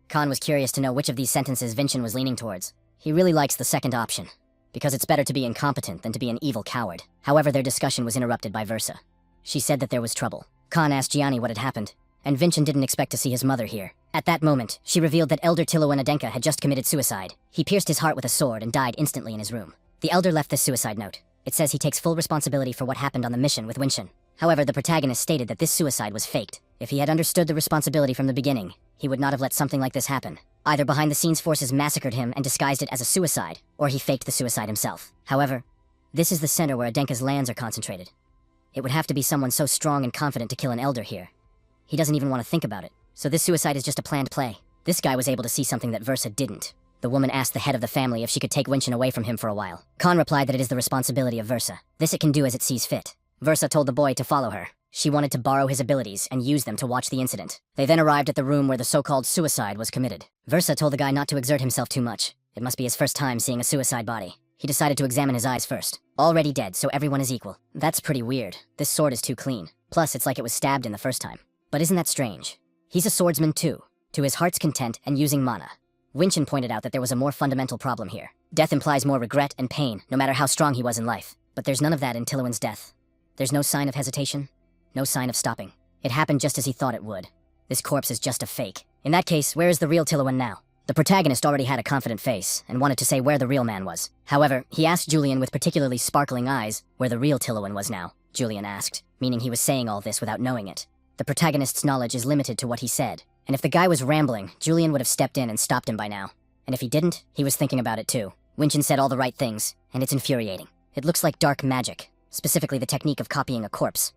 Khan was curious to know which of these sentences Vincent was leaning towards. He really likes the second option, because it's better to be incompetent than to be an evil coward. However, their discussion was interrupted by Versa. She said that there was trouble. Khan asked Gianni what had happened, and Vincent didn't expect to see his mother here. At that moment, she revealed that Elder Tilawan Adenka had just committed suicide. He pierced his heart with a sword and died instantly in his room. The elder left this suicide note. It says he takes full responsibility for what happened on the mission with Winshin. However, the protagonist stated that this suicide was faked. If he had understood the responsibility from the beginning, he would not have let something like this happen. Either behind-the-scenes forces massacred him and disguised it as a suicide, or he faked the suicide himself. However, this is the center where Adenka's lands are concentrated. It would have to be someone so strong and confident to kill an elder here. He doesn't even want to think about it, so this suicide is just a planned play. This guy was able to see something that Versa didn't. The woman asked the head of the family if she could take Winshin away from him for a while. Khan replied that it is the responsibility of Versa. This it can do as it sees fit. Versa told the boy to follow her. She wanted to borrow his abilities and use them to watch the incident. They then arrived at the room where the so-called suicide was committed. Versa told the guy not to exert himself too much. It must be his first time seeing a suicide body. He decided to examine his eyes first. Already dead, so everyone is equal. That's pretty weird. This sword is too clean. Plus, it's like it was stabbed in the first time. But isn't that strange? He's a swordsman too, to his heart's content and using mana. Winshin pointed out that there was a more fundamental problem here. Death implies more regret and pain, no matter how strong he was in life. But there's none of that in Tilawan's death. There's no sign of hesitation, no sign of stopping. It happened just as he thought it would. This corpse is just a fake. In that case, where is the real Tilawan now? The protagonist already had a confident face, and wanted to say where the real man was. However, he asked Julian with particularly sparkling eyes where the real Tilawan was now. Julian asked, meaning he was saying all this without knowing it. The protagonist's knowledge is limited to what he said, and if the guy was rambling, Julian would have stepped in and stopped him by now. And if he didn't, he was thinking about it too. Winshin said all the right things, and it's infuriating. It looks like dark magic, specifically the technique of copying a corpse.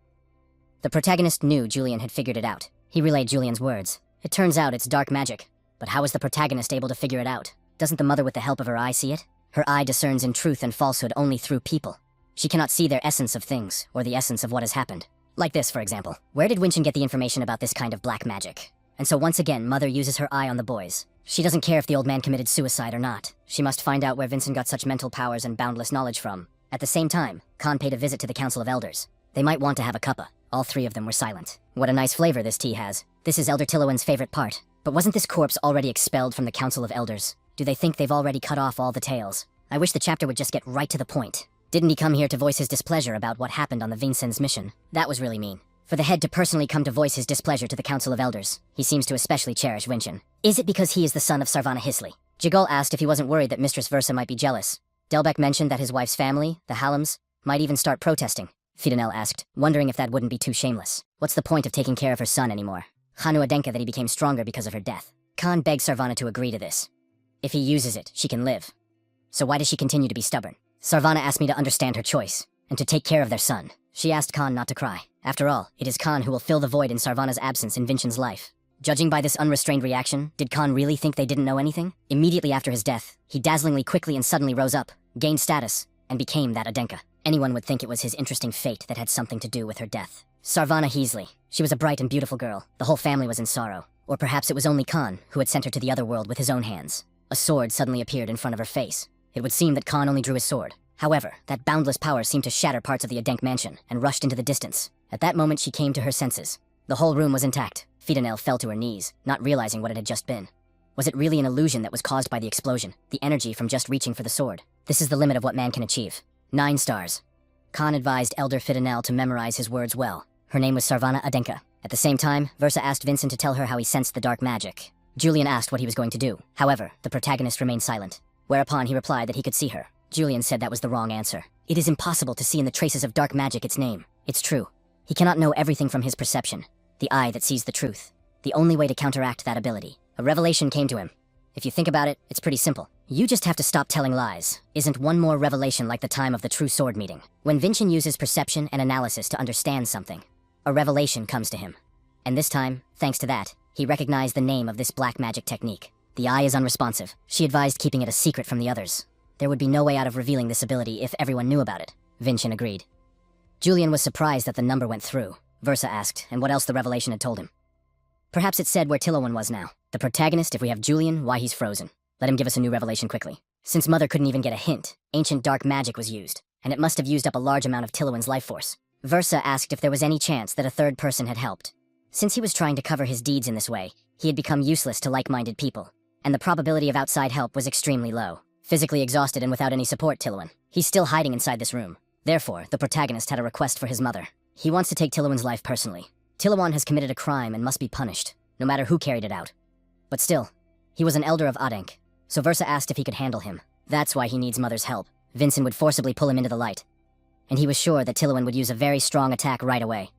The protagonist knew Julian had figured it out. He relayed Julian's words. It turns out it's dark magic. But how is the protagonist able to figure it out? Doesn't the mother with the help of her eye see it? Her eye discerns in truth and falsehood only through people. She cannot see their essence of things, or the essence of what has happened. Like this, for example. Where did Winshin get the information about this kind of black magic? And so once again, Mother uses her eye on the boys. She doesn't care if the old man committed suicide or not. She must find out where Vincent got such mental powers and boundless knowledge from. At the same time, Khan paid a visit to the Council of Elders. They might want to have a cuppa. All 3 of them were silent. What a nice flavor this tea has. This is Elder Tilawan's favorite part. But wasn't this corpse already expelled from the Council of Elders? Do they think they've already cut off all the tails? I wish the chapter would just get right to the point. Didn't he come here to voice his displeasure about what happened on the Vincent's mission? That was really mean. For the head to personally come to voice his displeasure to the Council of Elders, he seems to especially cherish Winshin. Is it because he is the son of Sarvana Hisley? Jigol asked if he wasn't worried that Mistress Versa might be jealous. Delbek mentioned that his wife's family, the Hallams, might even start protesting. Fidanel asked, wondering if that wouldn't be too shameless. What's the point of taking care of her son anymore? Hanu Adenka that he became stronger because of her death. Khan begged Sarvana to agree to this. If he uses it, she can live. So why does she continue to be stubborn? Sarvana asked me to understand her choice, and to take care of their son. She asked Khan not to cry. After all, it is Khan who will fill the void in Sarvana's absence in Vincent's life. Judging by this unrestrained reaction, did Khan really think they didn't know anything? Immediately after his death, he dazzlingly quickly and suddenly rose up, gained status, and became that Adenka. Anyone would think it was his interesting fate that had something to do with her death. Sarvana Heasley. She was a bright and beautiful girl. The whole family was in sorrow. Or perhaps it was only Khan who had sent her to the other world with his own hands. A sword suddenly appeared in front of her face. It would seem that Khan only drew his sword. However, that boundless power seemed to shatter parts of the Adenk mansion and rushed into the distance. At that moment, she came to her senses. The whole room was intact. Fidanel fell to her knees, not realizing what it had just been. Was it really an illusion that was caused by the explosion, the energy from just reaching for the sword? This is the limit of what man can achieve. 9 stars. Khan advised Elder Fidanel to memorize his words well. Her name was Sarvana Adenka. At the same time, Versa asked Vincent to tell her how he sensed the dark magic. Julian asked what he was going to do. However, the protagonist remained silent. Whereupon he replied that he could see her. Julian said that was the wrong answer. It is impossible to see in the traces of dark magic its name. It's true. He cannot know everything from his perception. The eye that sees the truth. The only way to counteract that ability. A revelation came to him. If you think about it, it's pretty simple. You just have to stop telling lies. Isn't one more revelation like the time of the true sword meeting? When Vincent uses perception and analysis to understand something, a revelation comes to him. And this time, thanks to that, he recognized the name of this black magic technique. The eye is unresponsive. She advised keeping it a secret from the others. There would be no way out of revealing this ability if everyone knew about it. Vincent agreed. Julian was surprised that the number went through. Versa asked, and what else the revelation had told him. Perhaps it said where Tilowan was now. The protagonist, if we have Julian, why he's frozen. Let him give us a new revelation quickly. Since Mother couldn't even get a hint, ancient dark magic was used, and it must have used up a large amount of Tilowan's life force. Versa asked if there was any chance that a third person had helped. Since he was trying to cover his deeds in this way, he had become useless to like-minded people, and the probability of outside help was extremely low. Physically exhausted and without any support, Tilowan. He's still hiding inside this room. Therefore, the protagonist had a request for his mother. He wants to take Tilowan's life personally. Tilowan has committed a crime and must be punished, no matter who carried it out. But still, he was an elder of Adenk, so Versa asked if he could handle him. That's why he needs Mother's help. Vincent would forcibly pull him into the light, and he was sure that Tilowan would use a very strong attack right away.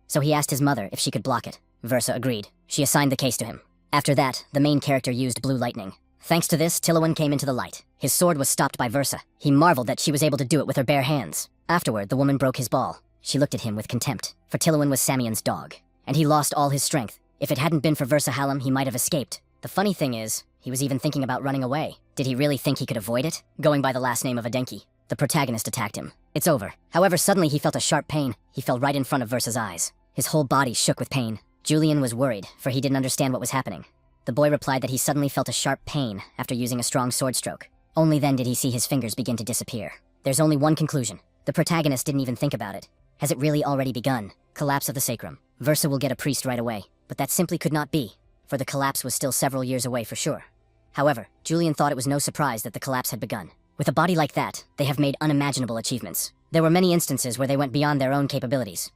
So he asked his mother if she could block it. Versa agreed. She assigned the case to him. After that, the main character used blue lightning. Thanks to this, Tilowan came into the light. His sword was stopped by Versa. He marveled that she was able to do it with her bare hands. Afterward, the woman broke his ball. She looked at him with contempt, for Tilowan was Samian's dog, and he lost all his strength. If it hadn't been for Versa Hallam, he might have escaped. The funny thing is, he was even thinking about running away. Did he really think he could avoid it? Going by the last name of Adenki, the protagonist attacked him. It's over. However, suddenly he felt a sharp pain. He fell right in front of Versa's eyes. His whole body shook with pain. Julian was worried, for he didn't understand what was happening. The boy replied that he suddenly felt a sharp pain after using a strong sword stroke. Only then did he see his fingers begin to disappear. There's only one conclusion. The protagonist didn't even think about it. Has it really already begun? Collapse of the sacrum. Versa will get a priest right away. But that simply could not be, for the collapse was still several years away for sure. However, Julian thought it was no surprise that the collapse had begun. With a body like that, they have made unimaginable achievements. There were many instances where they went beyond their own capabilities.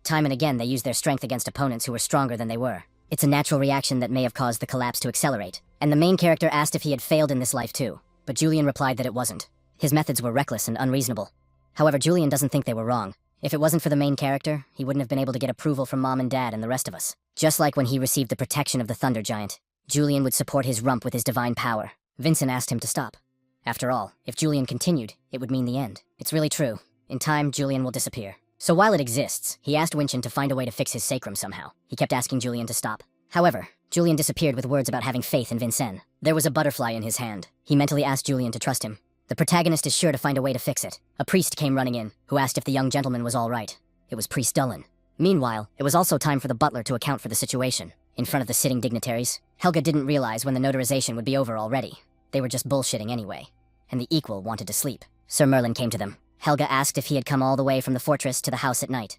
Time and again, they used their strength against opponents who were stronger than they were. It's a natural reaction that may have caused the collapse to accelerate. And the main character asked if he had failed in this life too, but Julian replied that it wasn't. His methods were reckless and unreasonable. However, Julian doesn't think they were wrong. If it wasn't for the main character, he wouldn't have been able to get approval from Mom and Dad and the rest of us. Just like when he received the protection of the Thunder Giant, Julian would support his rump with his divine power. Vincent asked him to stop. After all, if Julian continued, it would mean the end. It's really true. In time, Julian will disappear. So while it exists, he asked Vincent to find a way to fix his sacrum somehow. He kept asking Julian to stop. However, Julian disappeared with words about having faith in Vincent. There was a butterfly in his hand. He mentally asked Julian to trust him. The protagonist is sure to find a way to fix it. A priest came running in, who asked if the young gentleman was all right. It was Priest Dullen. Meanwhile, it was also time for the butler to account for the situation. In front of the sitting dignitaries, Helga didn't realize when the notarization would be over already. They were just bullshitting anyway. And the equal wanted to sleep. Sir Merlin came to them. Helga asked if he had come all the way from the fortress to the house at night.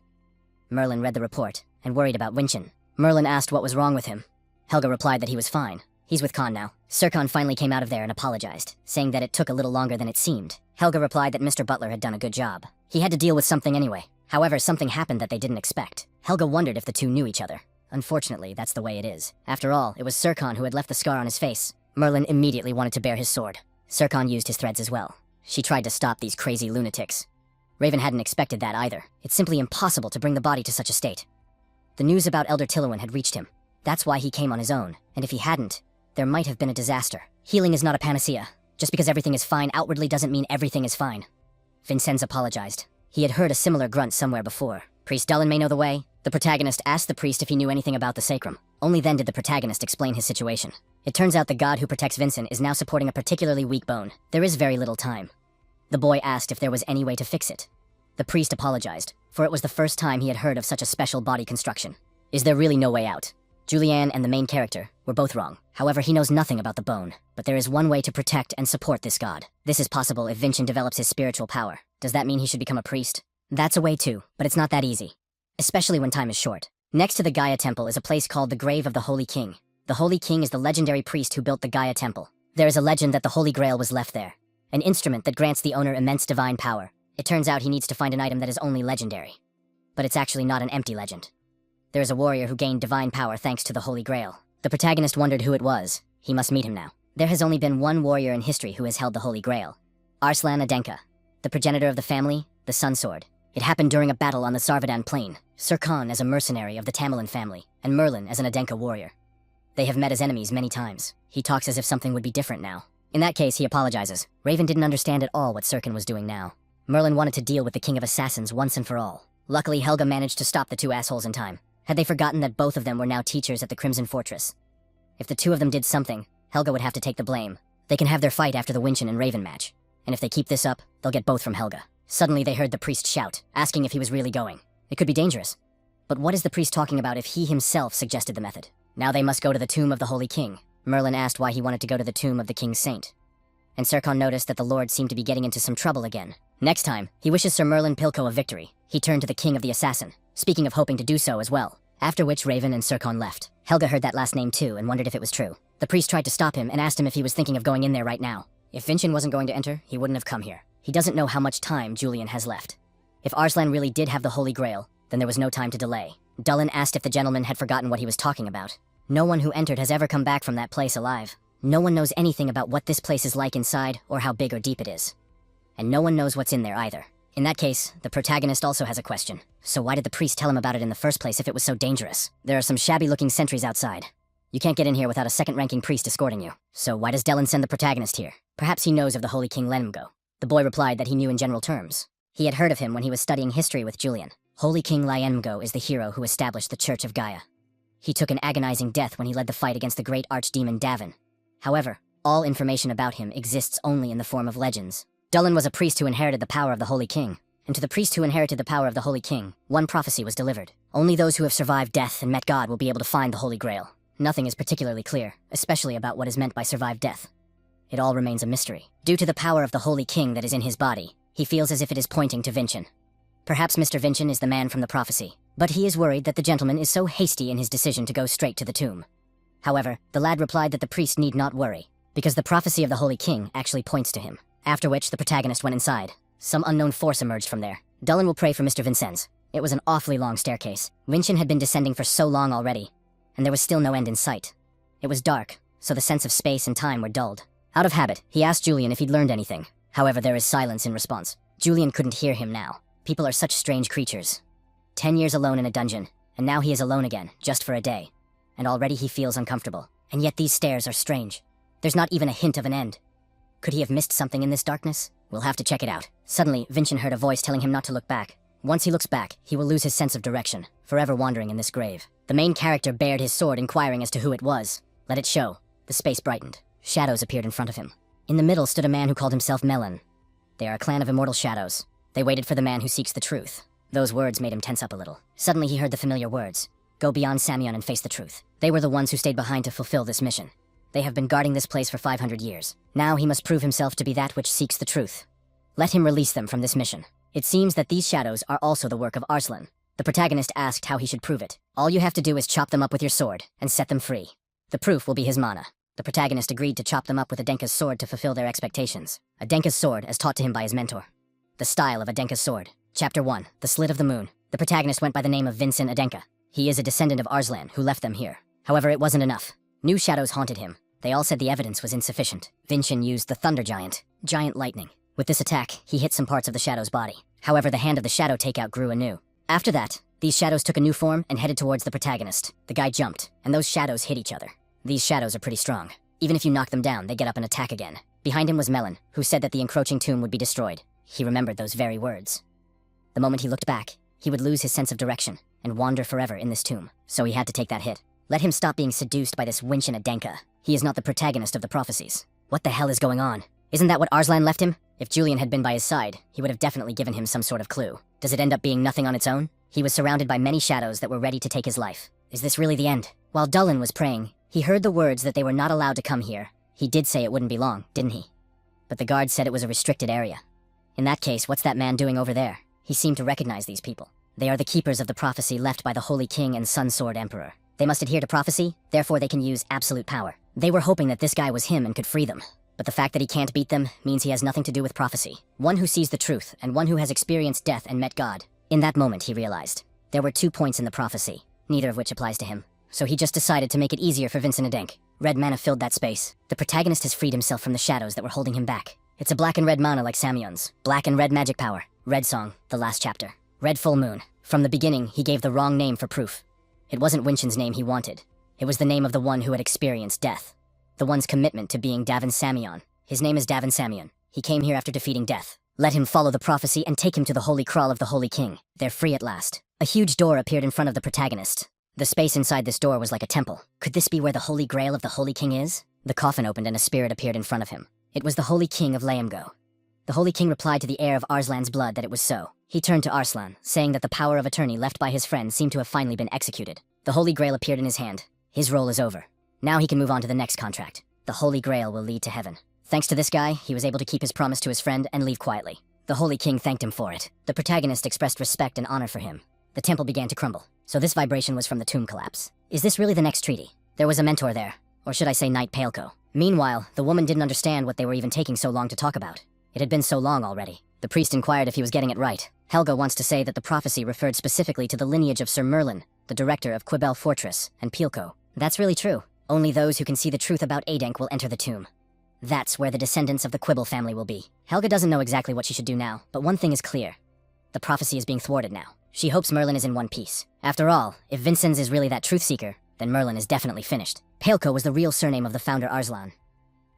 Merlin read the report, and worried about Winchin. Merlin asked what was wrong with him. Helga replied that he was fine. He's with Khan now. Sir Khan finally came out of there and apologized, saying that it took a little longer than it seemed. Helga replied that Mr. Butler had done a good job. He had to deal with something anyway. However, something happened that they didn't expect. Helga wondered if the two knew each other. Unfortunately, that's the way it is. After all, it was Sir Khan who had left the scar on his face. Merlin immediately wanted to bare his sword. Sir Khan used his threads as well. She tried to stop these crazy lunatics. Raven hadn't expected that either. It's simply impossible to bring the body to such a state. The news about Elder Tilowan had reached him. That's why he came on his own, and if he hadn't, there might have been a disaster. Healing is not a panacea. Just because everything is fine outwardly doesn't mean everything is fine. Vincenz apologized. He had heard a similar grunt somewhere before. Priest Dullen may know the way. The protagonist asked the priest if he knew anything about the sacrum. Only then did the protagonist explain his situation. It turns out the god who protects Vincent is now supporting a particularly weak bone. There is very little time. The boy asked if there was any way to fix it. The priest apologized, for it was the first time he had heard of such a special body construction. Is there really no way out? Julianne and the main character were both wrong. However, he knows nothing about the bone. But there is one way to protect and support this god. This is possible if Vincent develops his spiritual power. Does that mean he should become a priest? That's a way too, but it's not that easy. Especially when time is short. Next to the Gaia Temple is a place called the Grave of the Holy King. The Holy King is the legendary priest who built the Gaia Temple. There is a legend that the Holy Grail was left there. An instrument that grants the owner immense divine power. It turns out he needs to find an item that is only legendary. But it's actually not an empty legend. There is a warrior who gained divine power thanks to the Holy Grail. The protagonist wondered who it was. He must meet him now. There has only been one warrior in history who has held the Holy Grail. Arslan Adenka, the progenitor of the family, the Sun Sword. It happened during a battle on the Sarvadan Plain, Sir Khan as a mercenary of the Tamilan family, and Merlin as an Adenka warrior. They have met as enemies many times. He talks as if something would be different now. In that case, he apologizes. Raven didn't understand at all what Sirkin was doing now. Merlin wanted to deal with the King of Assassins once and for all. Luckily, Helga managed to stop the two assholes in time. Had they forgotten that both of them were now teachers at the Crimson Fortress? If the two of them did something, Helga would have to take the blame. They can have their fight after the Winchin and Raven match. And if they keep this up, they'll get both from Helga. Suddenly they heard the priest shout, asking if he was really going. It could be dangerous. But what is the priest talking about if he himself suggested the method? Now they must go to the tomb of the Holy King. Merlin asked why he wanted to go to the tomb of the King's Saint. And Sirkon noticed that the Lord seemed to be getting into some trouble again. Next time, he wishes Sir Merlin Pilko a victory. He turned to the King of the Assassin, speaking of hoping to do so as well. After which Raven and Sirkon left. Helga heard that last name too and wondered if it was true. The priest tried to stop him and asked him if he was thinking of going in there right now. If Vinchin wasn't going to enter, he wouldn't have come here. He doesn't know how much time Julian has left. If Arslan really did have the Holy Grail, then there was no time to delay. Dulin asked if the gentleman had forgotten what he was talking about. No one who entered has ever come back from that place alive. No one knows anything about what this place is like inside or how big or deep it is. And no one knows what's in there either. In that case, the protagonist also has a question. So why did the priest tell him about it in the first place if it was so dangerous? There are some shabby-looking sentries outside. You can't get in here without a second-ranking priest escorting you. So why does Dellin send the protagonist here? Perhaps he knows of the Holy King Lenmgo. The boy replied that he knew in general terms. He had heard of him when he was studying history with Julian. Holy King Lyenmgo is the hero who established the Church of Gaia. He took an agonizing death when he led the fight against the great archdemon Davin. However, all information about him exists only in the form of legends. Dulin was a priest who inherited the power of the Holy King. And to the priest who inherited the power of the Holy King, one prophecy was delivered. Only those who have survived death and met God will be able to find the Holy Grail. Nothing is particularly clear, especially about what is meant by survived death. It all remains a mystery. Due to the power of the Holy King that is in his body, he feels as if it is pointing to Vinchin. Perhaps Mr. Vinchin is the man from the prophecy, but he is worried that the gentleman is so hasty in his decision to go straight to the tomb. However, the lad replied that the priest need not worry, because the prophecy of the Holy King actually points to him. After which, the protagonist went inside. Some unknown force emerged from there. Dulin will pray for Mr. Vincennes. It was an awfully long staircase. Vinchin had been descending for so long already, and there was still no end in sight. It was dark, so the sense of space and time were dulled. Out of habit, he asked Julian if he'd learned anything. However, there is silence in response. Julian couldn't hear him now. People are such strange creatures. 10 years alone in a dungeon, and now he is alone again, just for a day. And already he feels uncomfortable. And yet these stairs are strange. There's not even a hint of an end. Could he have missed something in this darkness? We'll have to check it out. Suddenly, Vinchin heard a voice telling him not to look back. Once he looks back, he will lose his sense of direction, forever wandering in this grave. The main character bared his sword, inquiring as to who it was. Let it show. The space brightened. Shadows appeared in front of him. In the middle stood a man who called himself Melon. They are a clan of immortal shadows. They waited for the man who seeks the truth. Those words made him tense up a little. Suddenly he heard the familiar words. Go beyond Samion and face the truth. They were the ones who stayed behind to fulfill this mission. They have been guarding this place for 500 years. Now he must prove himself to be that which seeks the truth. Let him release them from this mission. It seems that these shadows are also the work of Arslan. The protagonist asked how he should prove it. All you have to do is chop them up with your sword, and set them free. The proof will be his mana. The protagonist agreed to chop them up with Adenka's sword to fulfill their expectations. Adenka's sword, as taught to him by his mentor. The style of Adenka's sword. Chapter 1, The Slit of the Moon. The protagonist went by the name of Vincent Adenka. He is a descendant of Arslan, who left them here. However, it wasn't enough. New shadows haunted him. They all said the evidence was insufficient. Vinchin used the Thunder Giant, Giant Lightning. With this attack, he hit some parts of the shadow's body. However, the hand of the shadow takeout grew anew. After that, these shadows took a new form and headed towards the protagonist. The guy jumped, and those shadows hit each other. These shadows are pretty strong. Even if you knock them down, they get up and attack again. Behind him was Melon, who said that the encroaching tomb would be destroyed. He remembered those very words. The moment he looked back, he would lose his sense of direction and wander forever in this tomb. So he had to take that hit. Let him stop being seduced by this Winchin Adenka. He is not the protagonist of the prophecies. What the hell is going on? Isn't that what Arslan left him? If Julian had been by his side, he would have definitely given him some sort of clue. Does it end up being nothing on its own? He was surrounded by many shadows that were ready to take his life. Is this really the end? While Dulin was praying, he heard the words that they were not allowed to come here. He did say it wouldn't be long, didn't he? But the guard said it was a restricted area. In that case, what's that man doing over there? He seemed to recognize these people. They are the keepers of the prophecy left by the Holy King and Sun Sword Emperor. They must adhere to prophecy, therefore they can use absolute power. They were hoping that this guy was him and could free them. But the fact that he can't beat them means he has nothing to do with prophecy. One who sees the truth, and one who has experienced death and met God. In that moment, he realized. There were 2 points in the prophecy. neither of which applies to him. So he just decided to make it easier for Vincent Adenk. Red mana filled that space. The protagonist has freed himself from the shadows that were holding him back. It's a black and red mana like Samyun's. Black and red magic power. Red song, the last chapter. Red full moon. From the beginning, he gave the wrong name for proof. It wasn't Winchen's name he wanted. It was the name of the one who had experienced death. The one's commitment to being Davin Samyon. His name is Davin Samyon. He came here after defeating death. Let him follow the prophecy and take him to the holy kraal of the Holy King. They're free at last. A huge door appeared in front of the protagonist. The space inside this door was like a temple. Could this be where the Holy Grail of the Holy King is? The coffin opened and a spirit appeared in front of him. It was the Holy King of Laemgo. The Holy King replied to the heir of Arslan's blood that it was so. He turned to Arslan, saying that the power of attorney left by his friend seemed to have finally been executed. The Holy Grail appeared in his hand. His role is over. Now he can move on to the next contract. The Holy Grail will lead to heaven. Thanks to this guy, he was able to keep his promise to his friend and leave quietly. The Holy King thanked him for it. The protagonist expressed respect and honor for him. The temple began to crumble. So this vibration was from the tomb collapse. Is this really the next treaty? There was a mentor there. Or should I say Knight Paleko? Meanwhile, the woman didn't understand what they were even taking so long to talk about. It had been so long already. The priest inquired if he was getting it right. Helga wants to say that the prophecy referred specifically to the lineage of Sir Merlin, the director of Quibel Fortress, and Pilko. That's really true. Only those who can see the truth about Adenk will enter the tomb. That's where the descendants of the Quibble family will be. Helga doesn't know exactly what she should do now, but one thing is clear. The prophecy is being thwarted now. She hopes Merlin is in one piece. After all, if Vincennes is really that truth seeker, then Merlin is definitely finished. Paleko was the real surname of the founder Arslan.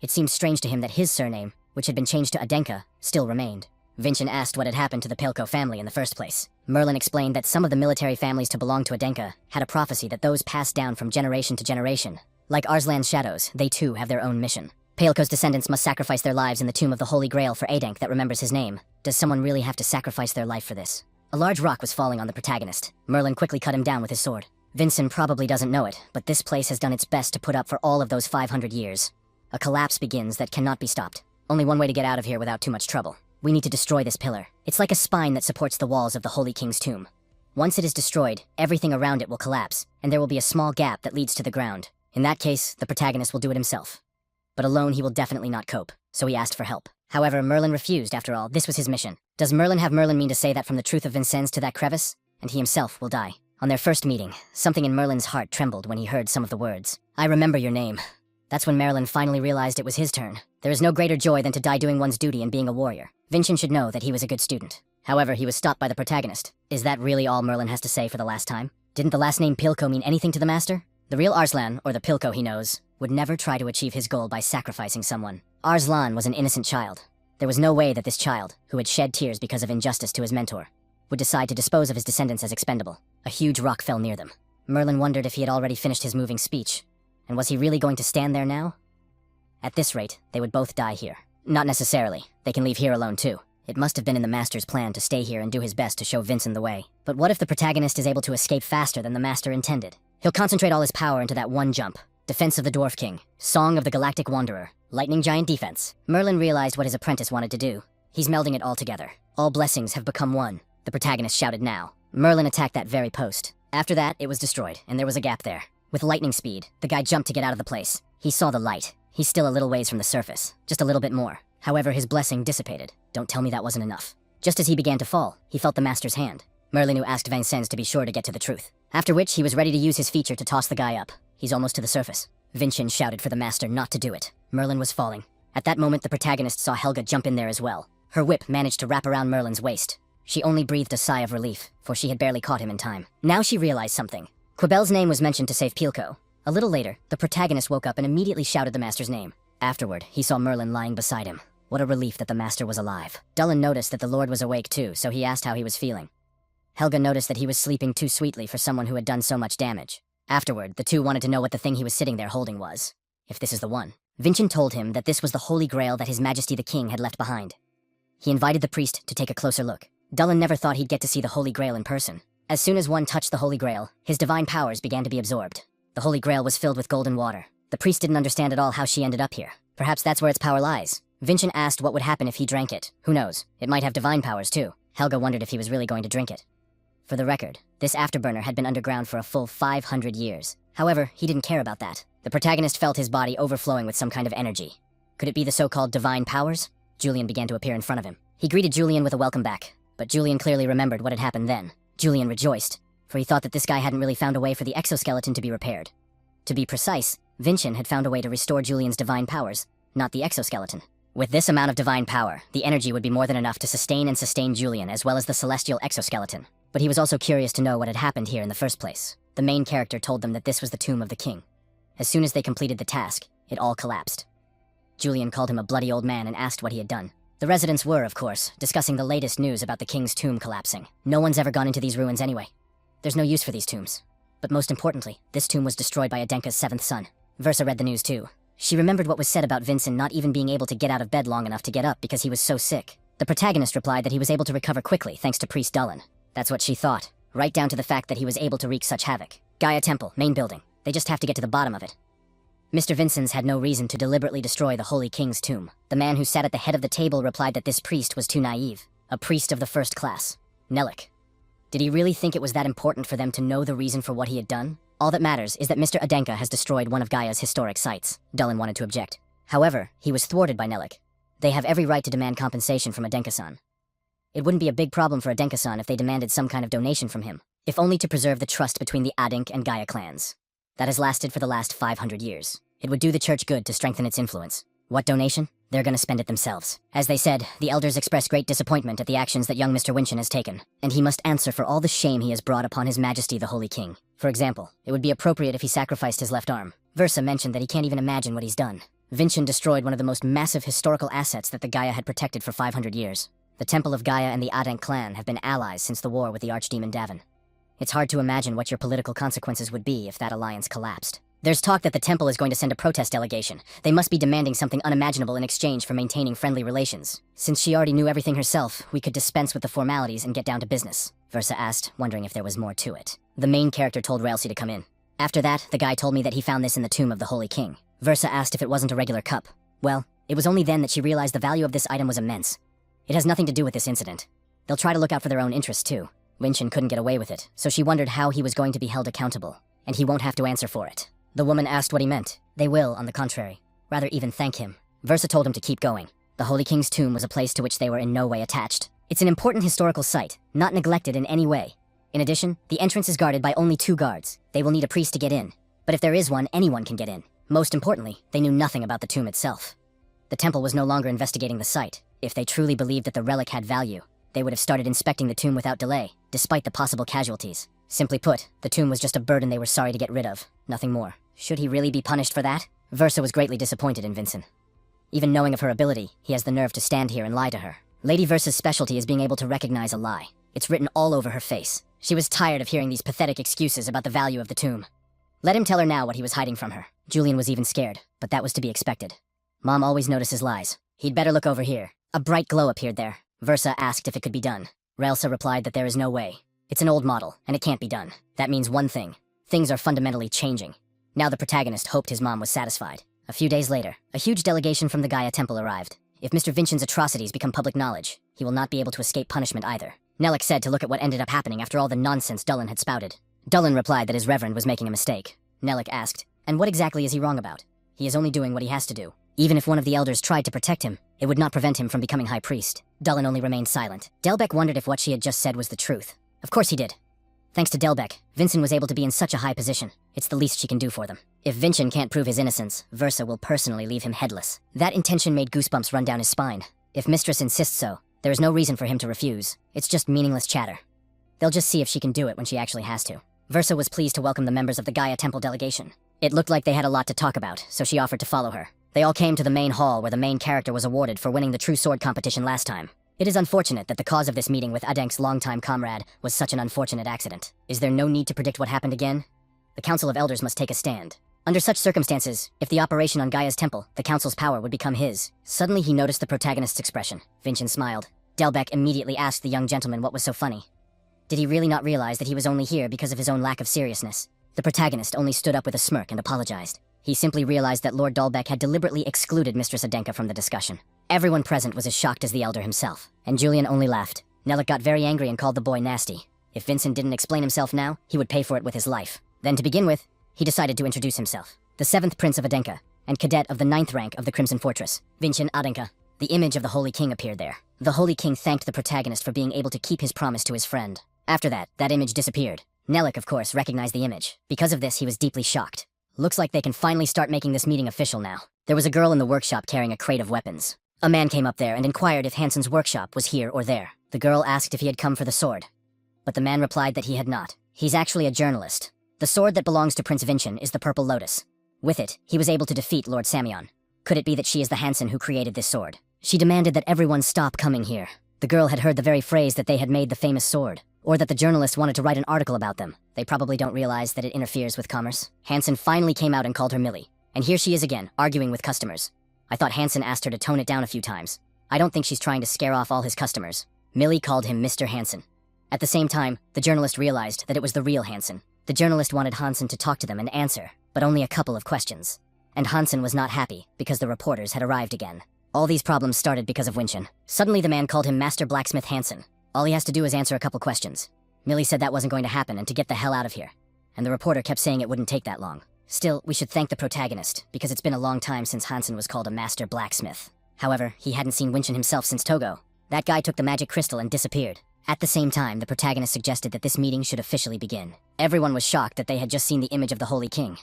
It seemed strange to him that his surname, which had been changed to Adenka, still remained. Vincent asked what had happened to the Paleko family in the first place. Merlin explained that some of the military families to belong to Adenka had a prophecy that those passed down from generation to generation. Like Arslan's shadows, they too have their own mission. Paleko's descendants must sacrifice their lives in the tomb of the Holy Grail for Adenk that remembers his name. Does someone really have to sacrifice their life for this? A large rock was falling on the protagonist. Merlin quickly cut him down with his sword. Vincent probably doesn't know it, but this place has done its best to put up for all of those 500 years. A collapse begins that cannot be stopped. Only one way to get out of here without too much trouble. We need to destroy this pillar. It's like a spine that supports the walls of the Holy King's tomb. Once it is destroyed, everything around it will collapse, and there will be a small gap that leads to the ground. In that case, the protagonist will do it himself. But alone he will definitely not cope, so he asked for help. However, Merlin refused. After all, this was his mission. Does Merlin have Merlin mean to say that from the truth of Vincennes to that crevice? And he himself will die. On their first meeting, something in Merlin's heart trembled when he heard some of the words. I remember your name. That's when Merlin finally realized it was his turn. There is no greater joy than to die doing one's duty and being a warrior. Vincent should know that he was a good student. However, he was stopped by the protagonist. Is that really all Merlin has to say for the last time? Didn't the last name Pilko mean anything to the master? The real Arslan, or the Pilko he knows, would never try to achieve his goal by sacrificing someone. Arslan was an innocent child. There was no way that this child, who had shed tears because of injustice to his mentor, would decide to dispose of his descendants as expendable. A huge rock fell near them. Merlin wondered if he had already finished his moving speech. And was he really going to stand there now? At this rate, they would both die here. Not necessarily. They can leave here alone too. It must have been in the master's plan to stay here and do his best to show Vincent the way. But what if the protagonist is able to escape faster than the master intended? He'll concentrate all his power into that one jump. Defense of the Dwarf King. Song of the Galactic Wanderer. Lightning Giant defense. Merlin realized what his apprentice wanted to do. He's melding it all together. All blessings have become one. The protagonist shouted now. Merlin attacked that very post. After that, it was destroyed, and there was a gap there. With lightning speed, the guy jumped to get out of the place. He saw the light. He's still a little ways from the surface. Just a little bit more. However, his blessing dissipated. Don't tell me that wasn't enough. Just as he began to fall, he felt the master's hand. Merlin asked Vincennes to be sure to get to the truth. After which, he was ready to use his feature to toss the guy up. He's almost to the surface. Vincent shouted for the master not to do it. Merlin was falling. At that moment, the protagonist saw Helga jump in there as well. Her whip managed to wrap around Merlin's waist. She only breathed a sigh of relief, for she had barely caught him in time. Now she realized something. Quibel's name was mentioned to save Pilko. A little later, the protagonist woke up and immediately shouted the master's name. Afterward, he saw Merlin lying beside him. What a relief that the master was alive. Dullen noticed that the lord was awake too, so he asked how he was feeling. Helga noticed that he was sleeping too sweetly for someone who had done so much damage. Afterward, the two wanted to know what the thing he was sitting there holding was. If this is the one. Vincent told him that this was the Holy Grail that His Majesty the King had left behind. He invited the priest to take a closer look. Dullen never thought he'd get to see the Holy Grail in person. As soon as one touched the Holy Grail, his divine powers began to be absorbed. The Holy Grail was filled with golden water. The priest didn't understand at all how she ended up here. Perhaps that's where its power lies. Vincent asked what would happen if he drank it. Who knows? It might have divine powers too. Helga wondered if he was really going to drink it. For the record, this afterburner had been underground for a full 500 years. However, he didn't care about that. The protagonist felt his body overflowing with some kind of energy. Could it be the so-called divine powers? Julian began to appear in front of him. He greeted Julian with a welcome back, but Julian clearly remembered what had happened then. Julian rejoiced. for he thought that this guy hadn't really found a way for the exoskeleton to be repaired. To be precise, Vincent had found a way to restore Julian's divine powers, not the exoskeleton. With this amount of divine power, the energy would be more than enough to sustain Julian as well as the celestial exoskeleton. But he was also curious to know what had happened here in the first place. The main character told them that this was the tomb of the king. As soon as they completed the task, it all collapsed. Julian called him a bloody old man and asked what he had done. The residents were, of course, discussing the latest news about the king's tomb collapsing. No one's ever gone into these ruins anyway. There's no use for these tombs. But most importantly, this tomb was destroyed by Adenka's seventh son. Versa read the news too. She remembered what was said about Vincent not even being able to get out of bed long enough to get up because he was so sick. The protagonist replied that he was able to recover quickly thanks to Priest Dullen. That's what she thought, right down to the fact that he was able to wreak such havoc. Gaia Temple, main building. They just have to get to the bottom of it. Mr. Vincent's had no reason to deliberately destroy the Holy King's tomb. The man who sat at the head of the table replied that this priest was too naive. A priest of the first class. Nelik. Did he really think it was that important for them to know the reason for what he had done? All that matters is that Mr. Adenka has destroyed one of Gaia's historic sites. Dullen wanted to object. However, he was thwarted by Nelik. They have every right to demand compensation from Adenka-san. It wouldn't be a big problem for Adenka-san if they demanded some kind of donation from him, if only to preserve the trust between the Adenk and Gaia clans. That has lasted for the last 500 years. It would do the church good to strengthen its influence. What donation? They're gonna spend it themselves. As they said, the elders expressed great disappointment at the actions that young Mr. Winchen has taken, and he must answer for all the shame he has brought upon His Majesty the Holy King. For example, it would be appropriate if he sacrificed his left arm. Versa mentioned that he can't even imagine what he's done. Winchen destroyed one of the most massive historical assets that the Gaia had protected for 500 years. The Temple of Gaia and the Adenk clan have been allies since the war with the Archdemon Davin. It's hard to imagine what your political consequences would be if that alliance collapsed. There's talk that the temple is going to send a protest delegation. They must be demanding something unimaginable in exchange for maintaining friendly relations. Since she already knew everything herself, we could dispense with the formalities and get down to business. Versa asked, wondering if there was more to it. The main character told Railsey to come in. After that, the guy told me that he found this in the tomb of the Holy King. Versa asked if it wasn't a regular cup. Well, it was only then that she realized the value of this item was immense. It has nothing to do with this incident. They'll try to look out for their own interests too. Winchen couldn't get away with it, so she wondered how he was going to be held accountable. And he won't have to answer for it. The woman asked what he meant. They will, on the contrary, rather even thank him. Versa told him to keep going. The Holy King's tomb was a place to which they were in no way attached. It's an important historical site, not neglected in any way. In addition, the entrance is guarded by only 2 guards. They will need a priest to get in. But if there is one, anyone can get in. Most importantly, they knew nothing about the tomb itself. The temple was no longer investigating the site. If they truly believed that the relic had value, they would have started inspecting the tomb without delay, despite the possible casualties. Simply put, the tomb was just a burden they were sorry to get rid of, nothing more. Should he really be punished for that? Versa was greatly disappointed in Vincent. Even knowing of her ability, he has the nerve to stand here and lie to her. Lady Versa's specialty is being able to recognize a lie. It's written all over her face. She was tired of hearing these pathetic excuses about the value of the tomb. Let him tell her now what he was hiding from her. Julian was even scared, but that was to be expected. Mom always notices lies. He'd better look over here. A bright glow appeared there. Versa asked if it could be done. Raelsa replied that there is no way. It's an old model, and it can't be done. That means one thing. Things are fundamentally changing. Now the protagonist hoped his mom was satisfied. A few days later, a huge delegation from the Gaia Temple arrived. If Mr. Vinchen's atrocities become public knowledge, he will not be able to escape punishment either. Nelik said to look at what ended up happening after all the nonsense Dullen had spouted. Dullen replied that his reverend was making a mistake. Nelik asked, and what exactly is he wrong about? He is only doing what he has to do. Even if one of the elders tried to protect him, it would not prevent him from becoming high priest. Dullen only remained silent. Delbecq wondered if what she had just said was the truth. Of course he did. Thanks to Delbecq, Vincent was able to be in such a high position. It's the least she can do for them. If Vincent can't prove his innocence, Versa will personally leave him headless. That intention made goosebumps run down his spine. If Mistress insists so, there is no reason for him to refuse. It's just meaningless chatter. They'll just see if she can do it when she actually has to. Versa was pleased to welcome the members of the Gaia Temple delegation. It looked like they had a lot to talk about, so she offered to follow her. They all came to the main hall where the main character was awarded for winning the True Sword competition last time. It is unfortunate that the cause of this meeting with Adenk's longtime comrade was such an unfortunate accident. Is there no need to predict what happened again? The Council of Elders must take a stand. Under such circumstances, if the operation on Gaia's temple, the Council's power would become his. Suddenly he noticed the protagonist's expression. Vincent smiled. Delbecq immediately asked the young gentleman what was so funny. Did he really not realize that he was only here because of his own lack of seriousness? The protagonist only stood up with a smirk and apologized. He simply realized that Lord Dalbec had deliberately excluded Mistress Adenka from the discussion. Everyone present was as shocked as the elder himself, and Julian only laughed. Nelik got very angry and called the boy nasty. If Vincent didn't explain himself now, he would pay for it with his life. Then to begin with, he decided to introduce himself. The 7th Prince of Adenka, and cadet of the 9th rank of the Crimson Fortress, Vincent Adenka. The image of the Holy King appeared there. The Holy King thanked the protagonist for being able to keep his promise to his friend. After that, that image disappeared. Nelik, of course, recognized the image. Because of this, he was deeply shocked. Looks like they can finally start making this meeting official now. There was a girl in the workshop carrying a crate of weapons. A man came up there and inquired if Hansen's workshop was here or there. The girl asked if he had come for the sword, but the man replied that he had not. He's actually a journalist. The sword that belongs to Prince Vincent is the Purple Lotus. With it, he was able to defeat Lord Samyeon. Could it be that she is the Hansen who created this sword? She demanded that everyone stop coming here. The girl had heard the very phrase that they had made the famous sword, or that the journalist wanted to write an article about them. They probably don't realize that it interferes with commerce. Hansen finally came out and called her Millie, and here she is again, arguing with customers. I thought Hansen asked her to tone it down a few times. I don't think she's trying to scare off all his customers. Millie called him Mr. Hansen. At the same time, the journalist realized that it was the real Hansen. The journalist wanted Hansen to talk to them and answer, but only a couple of questions. And Hansen was not happy because the reporters had arrived again. All these problems started because of Winchin. Suddenly the man called him Master Blacksmith Hansen. All he has to do is answer a couple questions. Millie said that wasn't going to happen and to get the hell out of here. And the reporter kept saying it wouldn't take that long. Still, we should thank the protagonist, because it's been a long time since Hansen was called a Master Blacksmith. However, he hadn't seen Winchin himself since Togo. That guy took the magic crystal and disappeared. At the same time, the protagonist suggested that this meeting should officially begin. Everyone was shocked that they had just seen the image of the Holy King.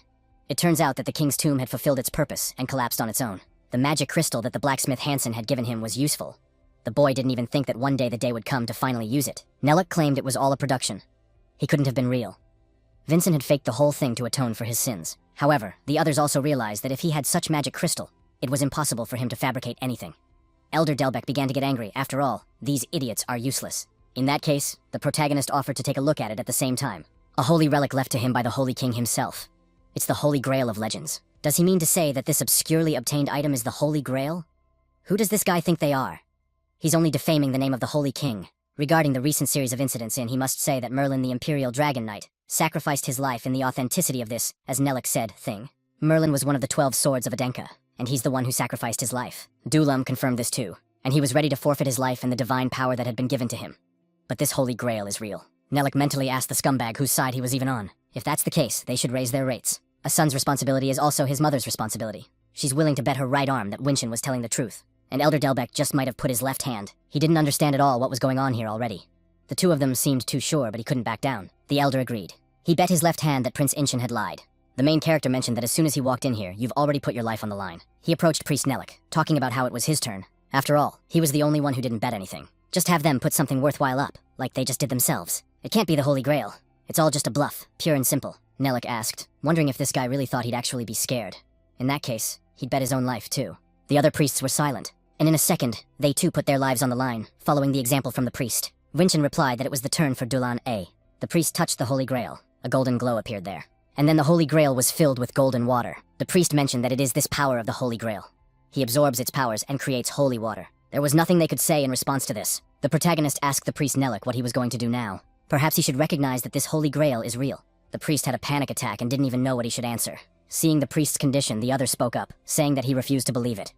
It turns out that the king's tomb had fulfilled its purpose and collapsed on its own. The magic crystal that the blacksmith Hansen had given him was useful. The boy didn't even think that one day the day would come to finally use it. Nelik claimed it was all a production. He couldn't have been real. Vincent had faked the whole thing to atone for his sins. However, the others also realized that if he had such magic crystal, it was impossible for him to fabricate anything. Elder Delbecq began to get angry. After all, these idiots are useless. In that case, the protagonist offered to take a look at it at the same time. A holy relic left to him by the Holy King himself. It's the Holy Grail of legends. Does he mean to say that this obscurely obtained item is the Holy Grail? Who does this guy think they are? He's only defaming the name of the Holy King. Regarding the recent series of incidents he must say that Merlin the Imperial Dragon Knight sacrificed his life in the authenticity of this, as Nelik said, thing. Merlin was one of the 12 swords of Adenka, and he's the one who sacrificed his life. Dulam confirmed this too, and he was ready to forfeit his life and the divine power that had been given to him. But this Holy Grail is real. Nelik mentally asked the scumbag whose side he was even on. If that's the case, they should raise their rates. A son's responsibility is also his mother's responsibility. She's willing to bet her right arm that Winchin was telling the truth. And Elder Delbecq just might have put his left hand. He didn't understand at all what was going on here already. The two of them seemed too sure, but he couldn't back down. The Elder agreed. He bet his left hand that Prince Inchin had lied. The main character mentioned that as soon as he walked in here, you've already put your life on the line. He approached Priest Nelik, talking about how it was his turn. After all, he was the only one who didn't bet anything. Just have them put something worthwhile up, like they just did themselves. It can't be the Holy Grail. It's all just a bluff, pure and simple. Nelik asked, wondering if this guy really thought he'd actually be scared. In that case, he'd bet his own life too. The other priests were silent, and in a second, they too put their lives on the line, following the example from the priest. Winchin replied that it was the turn for Dulan A. The priest touched the Holy Grail. A golden glow appeared there. And then the Holy Grail was filled with golden water. The priest mentioned that it is this power of the Holy Grail. He absorbs its powers and creates holy water. There was nothing they could say in response to this. The protagonist asked the priest Nelik what he was going to do now. Perhaps he should recognize that this Holy Grail is real. The priest had a panic attack and didn't even know what he should answer. Seeing the priest's condition, the other spoke up, saying that he refused to believe it.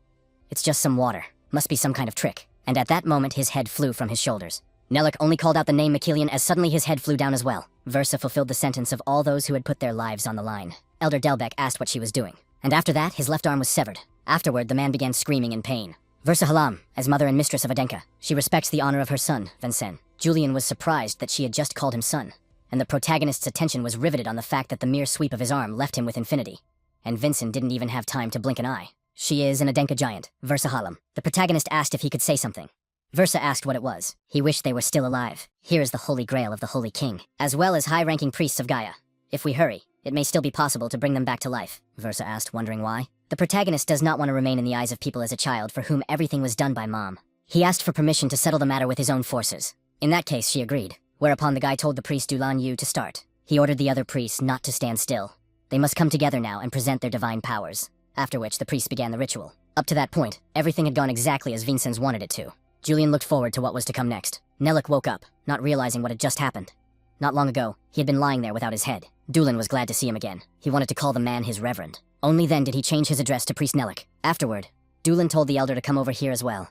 It's just some water. Must be some kind of trick. And at that moment, his head flew from his shoulders. Nelik only called out the name Makilian as suddenly his head flew down as well. Versa fulfilled the sentence of all those who had put their lives on the line. Elder Delbecq asked what she was doing. And after that, his left arm was severed. Afterward, the man began screaming in pain. Versa Halam, as mother and mistress of Adenka, she respects the honor of her son, Vincent. Julian was surprised that she had just called him son, and the protagonist's attention was riveted on the fact that the mere sweep of his arm left him with infinity. And Vincent didn't even have time to blink an eye. She is an Adenka giant, Versa Halam. The protagonist asked if he could say something. Versa asked what it was. He wished they were still alive. Here is the Holy Grail of the Holy King, as well as high-ranking priests of Gaia. If we hurry, it may still be possible to bring them back to life, Versa asked, wondering why. The protagonist does not want to remain in the eyes of people as a child for whom everything was done by mom. He asked for permission to settle the matter with his own forces. In that case, she agreed, whereupon the guy told the priest Dulan Yu to start. He ordered the other priests not to stand still. They must come together now and present their divine powers. After which, the priest began the ritual. Up to that point, everything had gone exactly as Vincent wanted it to. Julian looked forward to what was to come next. Nelik woke up, not realizing what had just happened. Not long ago, he had been lying there without his head. Dulan was glad to see him again. He wanted to call the man his reverend. Only then did he change his address to Priest Nelik. Afterward, Dulan told the elder to come over here as well.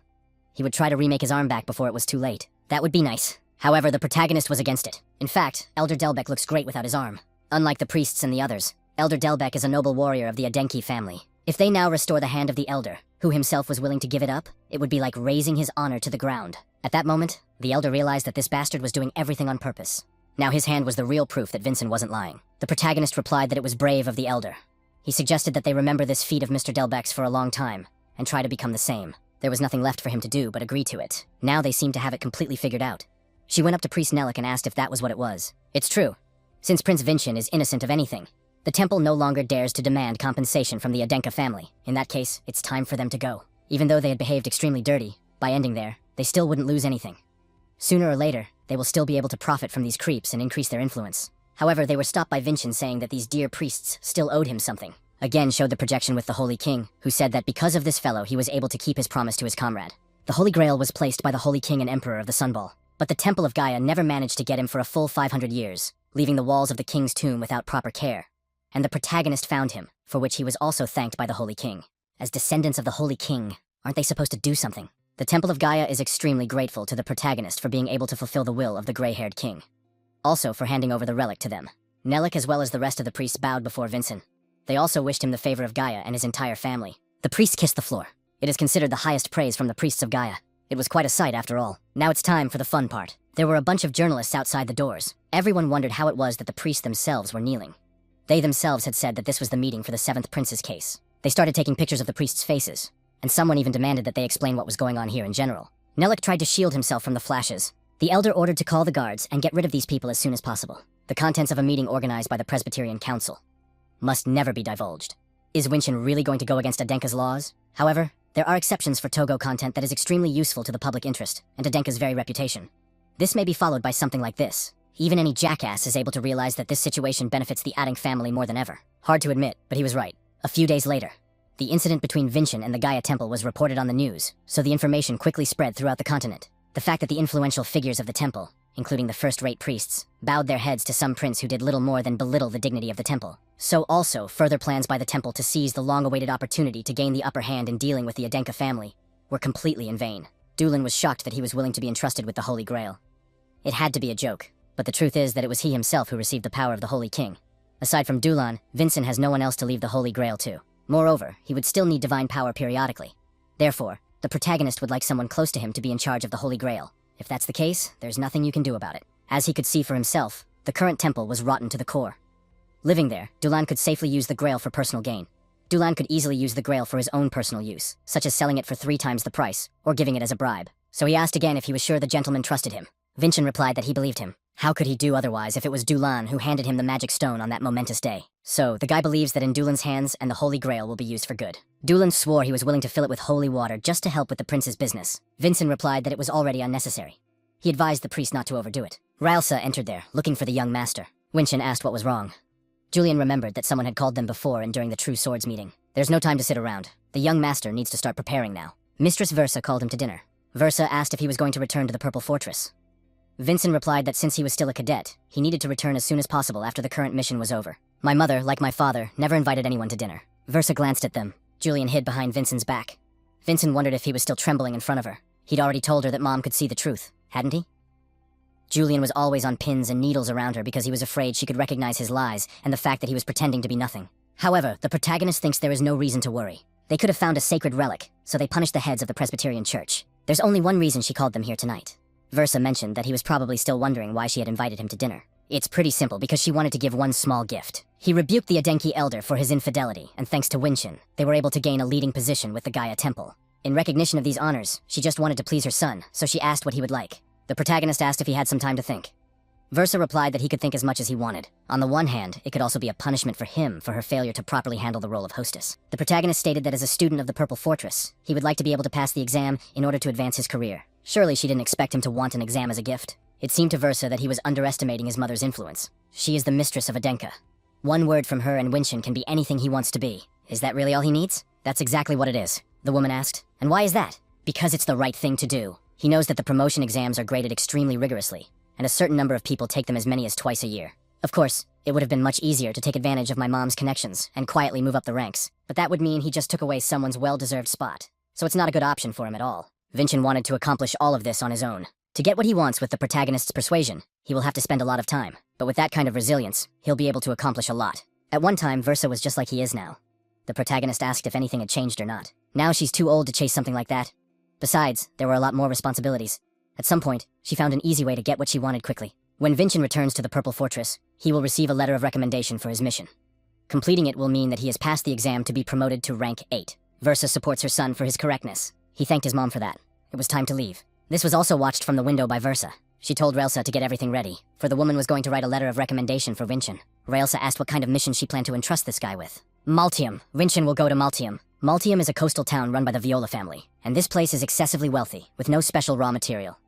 He would try to remake his arm back before it was too late. That would be nice. However, the protagonist was against it. In fact, Elder Delbecq looks great without his arm. Unlike the priests and the others, Elder Delbecq is a noble warrior of the Adenki family. If they now restore the hand of the elder, who himself was willing to give it up, it would be like raising his honor to the ground. At that moment, the elder realized that this bastard was doing everything on purpose. Now his hand was the real proof that Vincent wasn't lying. The protagonist replied that it was brave of the elder. He suggested that they remember this feat of Mr. Delbecq's for a long time, and try to become the same. There was nothing left for him to do but agree to it. Now they seemed to have it completely figured out. She went up to Priest Nelik and asked if that was what it was. It's true. Since Prince Vincent is innocent of anything, the temple no longer dares to demand compensation from the Adenka family. In that case, it's time for them to go. Even though they had behaved extremely dirty, by ending there, they still wouldn't lose anything. Sooner or later, they will still be able to profit from these creeps and increase their influence. However, they were stopped by Vincent saying that these dear priests still owed him something. Again showed the projection with the Holy King, who said that because of this fellow he was able to keep his promise to his comrade. The Holy Grail was placed by the Holy King and Emperor of the Sunball, but the Temple of Gaia never managed to get him for a full 500 years, leaving the walls of the king's tomb without proper care. And the protagonist found him, for which he was also thanked by the Holy King. As descendants of the Holy King, aren't they supposed to do something? The Temple of Gaia is extremely grateful to the protagonist for being able to fulfill the will of the gray-haired king. Also for handing over the relic to them. Nelik as well as the rest of the priests bowed before Vincent. They also wished him the favor of Gaia and his entire family. The priests kissed the floor. It is considered the highest praise from the priests of Gaia. It was quite a sight after all. Now it's time for the fun part. There were a bunch of journalists outside the doors. Everyone wondered how it was that the priests themselves were kneeling. They themselves had said that this was the meeting for the 7th prince's case. They started taking pictures of the priests' faces, and someone even demanded that they explain what was going on here in general. Nelik tried to shield himself from the flashes. The elder ordered to call the guards and get rid of these people as soon as possible. The contents of a meeting organized by the Presbyterian Council must never be divulged. Is Winshin really going to go against Adenka's laws? However, there are exceptions for Togo content that is extremely useful to the public interest and Adenka's very reputation. This may be followed by something like this. Even any jackass is able to realize that this situation benefits the Adenk family more than ever. Hard to admit, but he was right. A few days later, the incident between Vincent and the Gaia Temple was reported on the news, so the information quickly spread throughout the continent. The fact that the influential figures of the temple, including the first-rate priests, bowed their heads to some prince who did little more than belittle the dignity of the temple. So also, further plans by the temple to seize the long-awaited opportunity to gain the upper hand in dealing with the Adenka family were completely in vain. Dulin was shocked that he was willing to be entrusted with the Holy Grail. It had to be a joke, but the truth is that it was he himself who received the power of the Holy King. Aside from Dulan, Vincent has no one else to leave the Holy Grail to. Moreover, he would still need divine power periodically. Therefore, the protagonist would like someone close to him to be in charge of the Holy Grail. If that's the case, there's nothing you can do about it. As he could see for himself, the current temple was rotten to the core. Living there, Dulan could safely use the Grail for personal gain. Dulan could easily use the Grail for his own personal use, such as selling it for 3 times the price, or giving it as a bribe. So he asked again if he was sure the gentleman trusted him. Vincent replied that he believed him. How could he do otherwise if it was Dulan who handed him the magic stone on that momentous day? So, the guy believes that in Dulan's hands and the Holy Grail will be used for good. Dulan swore he was willing to fill it with holy water just to help with the prince's business. Vincent replied that it was already unnecessary. He advised the priest not to overdo it. Ralsa entered there, looking for the young master. Winshin asked what was wrong. Julian remembered that someone had called them before and during the True Swords meeting. There's no time to sit around. The young master needs to start preparing now. Mistress Versa called him to dinner. Versa asked if he was going to return to the Purple Fortress. Vincent replied that since he was still a cadet, he needed to return as soon as possible after the current mission was over. My mother, like my father, never invited anyone to dinner. Versa glanced at them. Julian hid behind Vincent's back. Vincent wondered if he was still trembling in front of her. He'd already told her that Mom could see the truth, hadn't he? Julian was always on pins and needles around her because he was afraid she could recognize his lies and the fact that he was pretending to be nothing. However, the protagonist thinks there is no reason to worry. They could have found a sacred relic, so they punished the heads of the Presbyterian Church. There's only one reason she called them here tonight. Versa mentioned that he was probably still wondering why she had invited him to dinner. It's pretty simple because she wanted to give one small gift. He rebuked the Adenki elder for his infidelity, and thanks to Winshin, they were able to gain a leading position with the Gaia Temple. In recognition of these honors, she just wanted to please her son, so she asked what he would like. The protagonist asked if he had some time to think. Versa replied that he could think as much as he wanted. On the one hand, it could also be a punishment for him for her failure to properly handle the role of hostess. The protagonist stated that as a student of the Purple Fortress, he would like to be able to pass the exam in order to advance his career. Surely she didn't expect him to want an exam as a gift. It seemed to Versa that he was underestimating his mother's influence. She is the mistress of Adenka. One word from her and Winshin can be anything he wants to be. Is that really all he needs? That's exactly what it is, the woman asked. And why is that? Because it's the right thing to do. He knows that the promotion exams are graded extremely rigorously, and a certain number of people take them as many as twice a year. Of course, it would have been much easier to take advantage of my mom's connections and quietly move up the ranks, but that would mean he just took away someone's well-deserved spot. So it's not a good option for him at all. Vincent wanted to accomplish all of this on his own. To get what he wants with the protagonist's persuasion, he will have to spend a lot of time. But with that kind of resilience, he'll be able to accomplish a lot. At one time, Versa was just like he is now. The protagonist asked if anything had changed or not. Now she's too old to chase something like that. Besides, there were a lot more responsibilities. At some point, she found an easy way to get what she wanted quickly. When Vincent returns to the Purple Fortress, he will receive a letter of recommendation for his mission. Completing it will mean that he has passed the exam to be promoted to rank 8. Versa supports her son for his correctness. He thanked his mom for that. It was time to leave. This was also watched from the window by Versa. She told Raelsa to get everything ready, for the woman was going to write a letter of recommendation for Vincent. Raelsa asked what kind of mission she planned to entrust this guy with. Maltium. Vincent will go to Maltium. Maltium is a coastal town run by the Viola family, and this place is excessively wealthy, with no special raw material.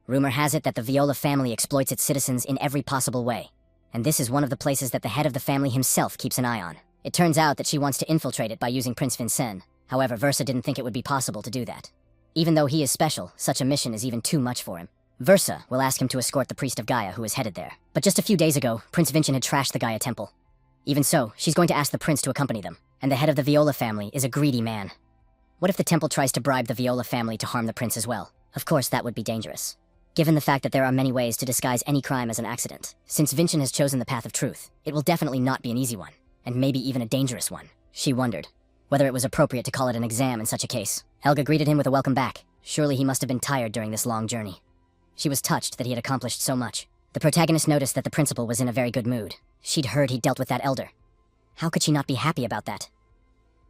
Rumor has it that the Viola family exploits its citizens in every possible way, and this is one of the places that the head of the family himself keeps an eye on. It turns out that she wants to infiltrate it by using Prince Vincent. However, Versa didn't think it would be possible to do that. Even though he is special, such a mission is even too much for him. Versa will ask him to escort the priest of Gaia who is headed there. But just a few days ago, Prince Vincent had trashed the Gaia temple. Even so, she's going to ask the prince to accompany them, and the head of the Viola family is a greedy man. What if the temple tries to bribe the Viola family to harm the prince as well? Of course, that would be dangerous. Given the fact that there are many ways to disguise any crime as an accident, since Vincent has chosen the path of truth, it will definitely not be an easy one, and maybe even a dangerous one. She wondered whether it was appropriate to call it an exam in such a case. Helga greeted him with a welcome back. Surely he must have been tired during this long journey. She was touched that he had accomplished so much. The protagonist noticed that the principal was in a very good mood. She'd heard he dealt with that elder. How could she not be happy about that?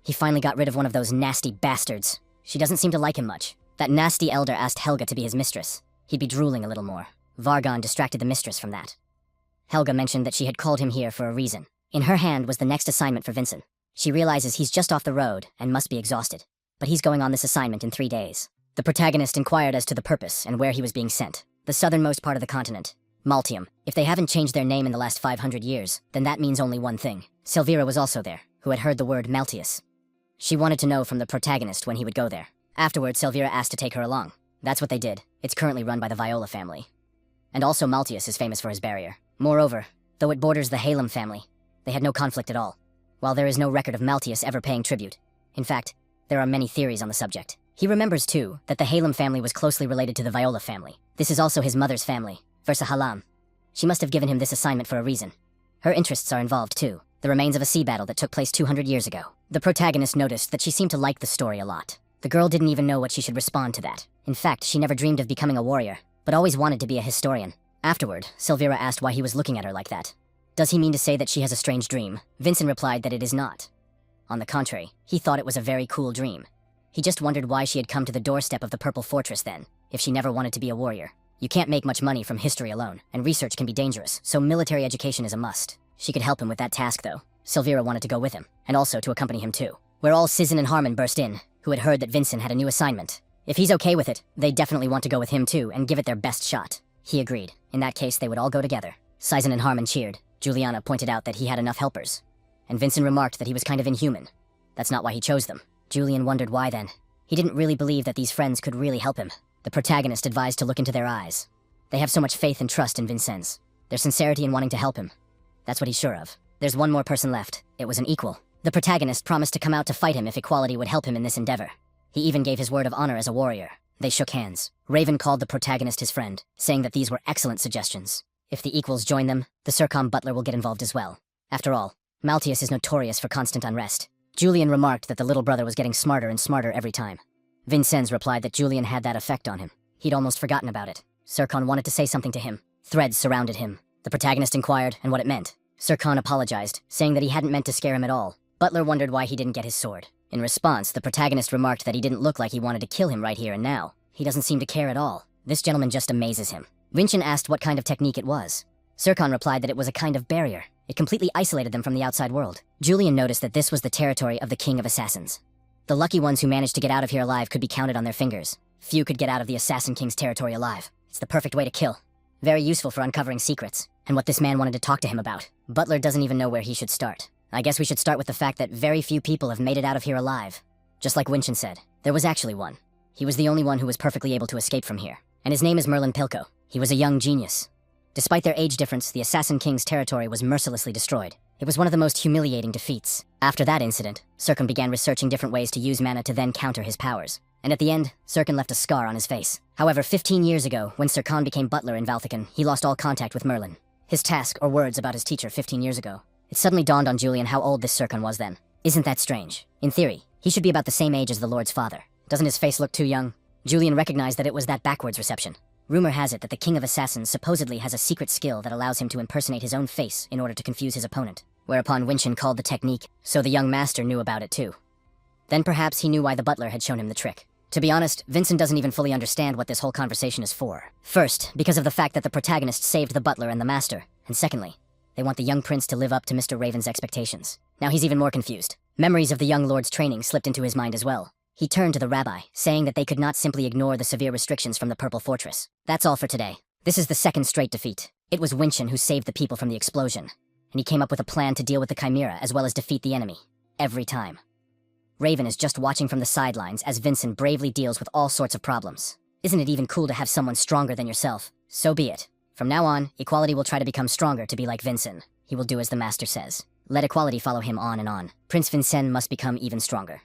He finally got rid of one of those nasty bastards. She doesn't seem to like him much. That nasty elder asked Helga to be his mistress. He'd be drooling a little more. Vargon distracted the mistress from that. Helga mentioned that she had called him here for a reason. In her hand was the next assignment for Vincent. She realizes he's just off the road and must be exhausted. But he's going on this assignment in 3 days. The protagonist inquired as to the purpose and where he was being sent. The southernmost part of the continent, Maltium. If they haven't changed their name in the last 500 years, then that means only one thing. Silvira was also there, who had heard the word Maltius. She wanted to know from the protagonist when he would go there. Afterwards, Silvira asked to take her along. That's what they did. It's currently run by the Viola family. And also Maltius is famous for his barrier. Moreover, though it borders the Halem family, they had no conflict at all, while there is no record of Maltius ever paying tribute. In fact, there are many theories on the subject. He remembers, too, that the Halem family was closely related to the Viola family. This is also his mother's family, Versa Halam. She must have given him this assignment for a reason. Her interests are involved, too. The remains of a sea battle that took place 200 years ago. The protagonist noticed that she seemed to like the story a lot. The girl didn't even know what she should respond to that. In fact, she never dreamed of becoming a warrior, but always wanted to be a historian. Afterward, Silvira asked why he was looking at her like that. Does he mean to say that she has a strange dream? Vincent replied that it is not. On the contrary, he thought it was a very cool dream. He just wondered why she had come to the doorstep of the Purple Fortress then, if she never wanted to be a warrior. You can't make much money from history alone, and research can be dangerous, so military education is a must. She could help him with that task, though. Silvira wanted to go with him, and also to accompany him too. Where all Sizen and Harmon burst in, who had heard that Vincent had a new assignment. If he's okay with it, they definitely want to go with him too and give it their best shot. He agreed. In that case, they would all go together. Sizen and Harmon cheered. Juliana pointed out that he had enough helpers. And Vincent remarked that he was kind of inhuman. That's not why he chose them. Julian wondered why then. He didn't really believe that these friends could really help him. The protagonist advised to look into their eyes. They have so much faith and trust in Vincennes. Their sincerity in wanting to help him. That's what he's sure of. There's one more person left. It was an equal. The protagonist promised to come out to fight him if equality would help him in this endeavor. He even gave his word of honor as a warrior. They shook hands. Raven called the protagonist his friend, saying that these were excellent suggestions. If the equals join them, the Sercom butler will get involved as well. After all, Maltius is notorious for constant unrest. Julian remarked that the little brother was getting smarter and smarter every time. Vincennes replied that Julian had that effect on him. He'd almost forgotten about it. Sercon wanted to say something to him. Threads surrounded him. The protagonist inquired and what it meant. Sercon apologized, saying that he hadn't meant to scare him at all. Butler wondered why he didn't get his sword. In response, the protagonist remarked that he didn't look like he wanted to kill him right here and now. He doesn't seem to care at all. This gentleman just amazes him. Vincent asked what kind of technique it was. Sercon replied that it was a kind of barrier. It completely isolated them from the outside world. Julian noticed that this was the territory of the King of Assassins. The lucky ones who managed to get out of here alive could be counted on their fingers. Few could get out of the Assassin King's territory alive. It's the perfect way to kill. Very useful for uncovering secrets, and what this man wanted to talk to him about. Butler doesn't even know where he should start. I guess we should start with the fact that very few people have made it out of here alive. Just like Winchin said, there was actually one. He was the only one who was perfectly able to escape from here, and his name is Merlin Pilko. He was a young genius. Despite their age difference, the Assassin King's territory was mercilessly destroyed. It was one of the most humiliating defeats. After that incident, Serkin began researching different ways to use mana to then counter his powers. And at the end, Serkin left a scar on his face. However, 15 years ago, when Serkan became butler in Valthican, he lost all contact with Merlin. His task, or words about his teacher 15 years ago. It suddenly dawned on Julian how old this Serkan was then. Isn't that strange? In theory, he should be about the same age as the Lord's father. Doesn't his face look too young? Julian recognized that it was that backwards reception. Rumor has it that the King of Assassins supposedly has a secret skill that allows him to impersonate his own face in order to confuse his opponent, whereupon Winshin called the technique, so the young master knew about it too. Then perhaps he knew why the butler had shown him the trick. To be honest, Vincent doesn't even fully understand what this whole conversation is for. First, because of the fact that the protagonist saved the butler and the master, and secondly, they want the young prince to live up to Mr. Raven's expectations. Now he's even more confused. Memories of the young lord's training slipped into his mind as well. He turned to the rabbi, saying that they could not simply ignore the severe restrictions from the Purple Fortress. That's all for today. This is the second straight defeat. It was Winshin who saved the people from the explosion, and he came up with a plan to deal with the Chimera as well as defeat the enemy. Every time. Raven is just watching from the sidelines as Vincent bravely deals with all sorts of problems. Isn't it even cool to have someone stronger than yourself? So be it. From now on, Equality will try to become stronger to be like Vincent. He will do as the master says. Let Equality follow him on and on. Prince Vincent must become even stronger.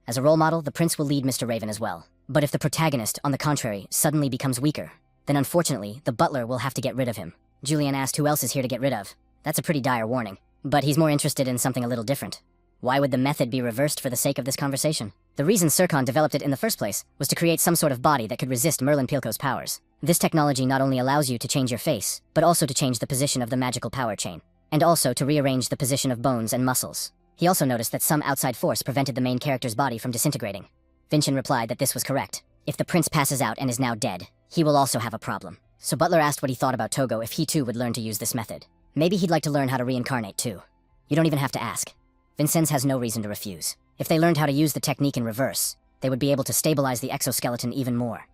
As a role model, the prince will lead Mr. Raven as well. But if the protagonist, on the contrary, suddenly becomes weaker, then unfortunately, the butler will have to get rid of him. Julian asked who else is here to get rid of. That's a pretty dire warning. But he's more interested in something a little different. Why would the method be reversed for the sake of this conversation? The reason Sircon developed it in the first place was to create some sort of body that could resist Merlin Pilko's powers. This technology not only allows you to change your face, but also to change the position of the magical power chain, and also to rearrange the position of bones and muscles. He also noticed that some outside force prevented the main character's body from disintegrating. Vinchin replied that this was correct. If the prince passes out and is now dead, he will also have a problem. So Butler asked what he thought about Togo if he too would learn to use this method. Maybe he'd like to learn how to reincarnate too. You don't even have to ask. Vincenz has no reason to refuse. If they learned how to use the technique in reverse, they would be able to stabilize the exoskeleton even more.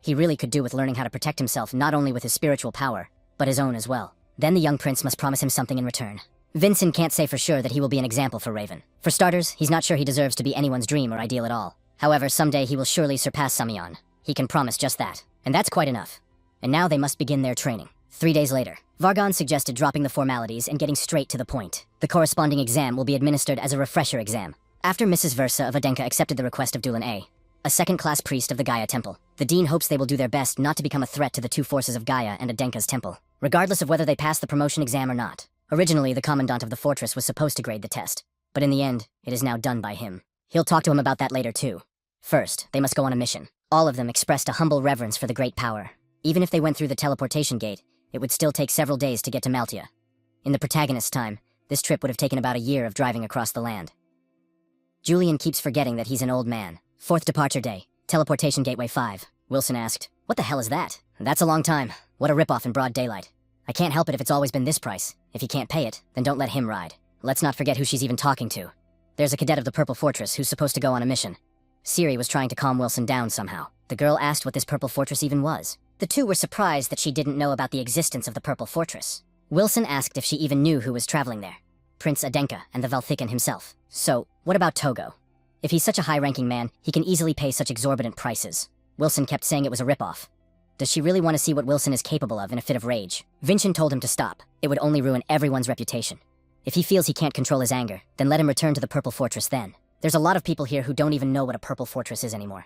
He really could do with learning how to protect himself not only with his spiritual power, but his own as well. Then the young prince must promise him something in return. Vincent can't say for sure that he will be an example for Raven. For starters, he's not sure he deserves to be anyone's dream or ideal at all. However, someday he will surely surpass Samion. He can promise just that. And that's quite enough. And now they must begin their training. 3 days later, Vargon suggested dropping the formalities and getting straight to the point. The corresponding exam will be administered as a refresher exam. After Mrs. Versa of Adenka accepted the request of Dulan a second-class priest of the Gaia Temple, the dean hopes they will do their best not to become a threat to the two forces of Gaia and Adenka's temple, regardless of whether they pass the promotion exam or not. Originally, the commandant of the fortress was supposed to grade the test, but in the end, it is now done by him. He'll talk to him about that later too. First, they must go on a mission. All of them expressed a humble reverence for the great power. Even if they went through the teleportation gate, it would still take several days to get to Maltia. In the protagonist's time, this trip would have taken about a year of driving across the land. Julian keeps forgetting that he's an old man. Fourth departure day, teleportation gateway 5. Wilson asked, "What the hell is that?" "That's a long time. What a ripoff in broad daylight. I can't help it if it's always been this price. If he can't pay it, then don't let him ride." Let's not forget who she's even talking to. There's a cadet of the Purple Fortress who's supposed to go on a mission. Siri was trying to calm Wilson down somehow. The girl asked what this Purple Fortress even was. The two were surprised that she didn't know about the existence of the Purple Fortress. Wilson asked if she even knew who was traveling there. Prince Adenka and the Valthican himself. So, what about Togo? If he's such a high-ranking man, he can easily pay such exorbitant prices. Wilson kept saying it was a ripoff. Does she really want to see what Wilson is capable of in a fit of rage? Vinchin told him to stop. It would only ruin everyone's reputation. If he feels he can't control his anger, then let him return to the Purple Fortress then. There's a lot of people here who don't even know what a Purple Fortress is anymore.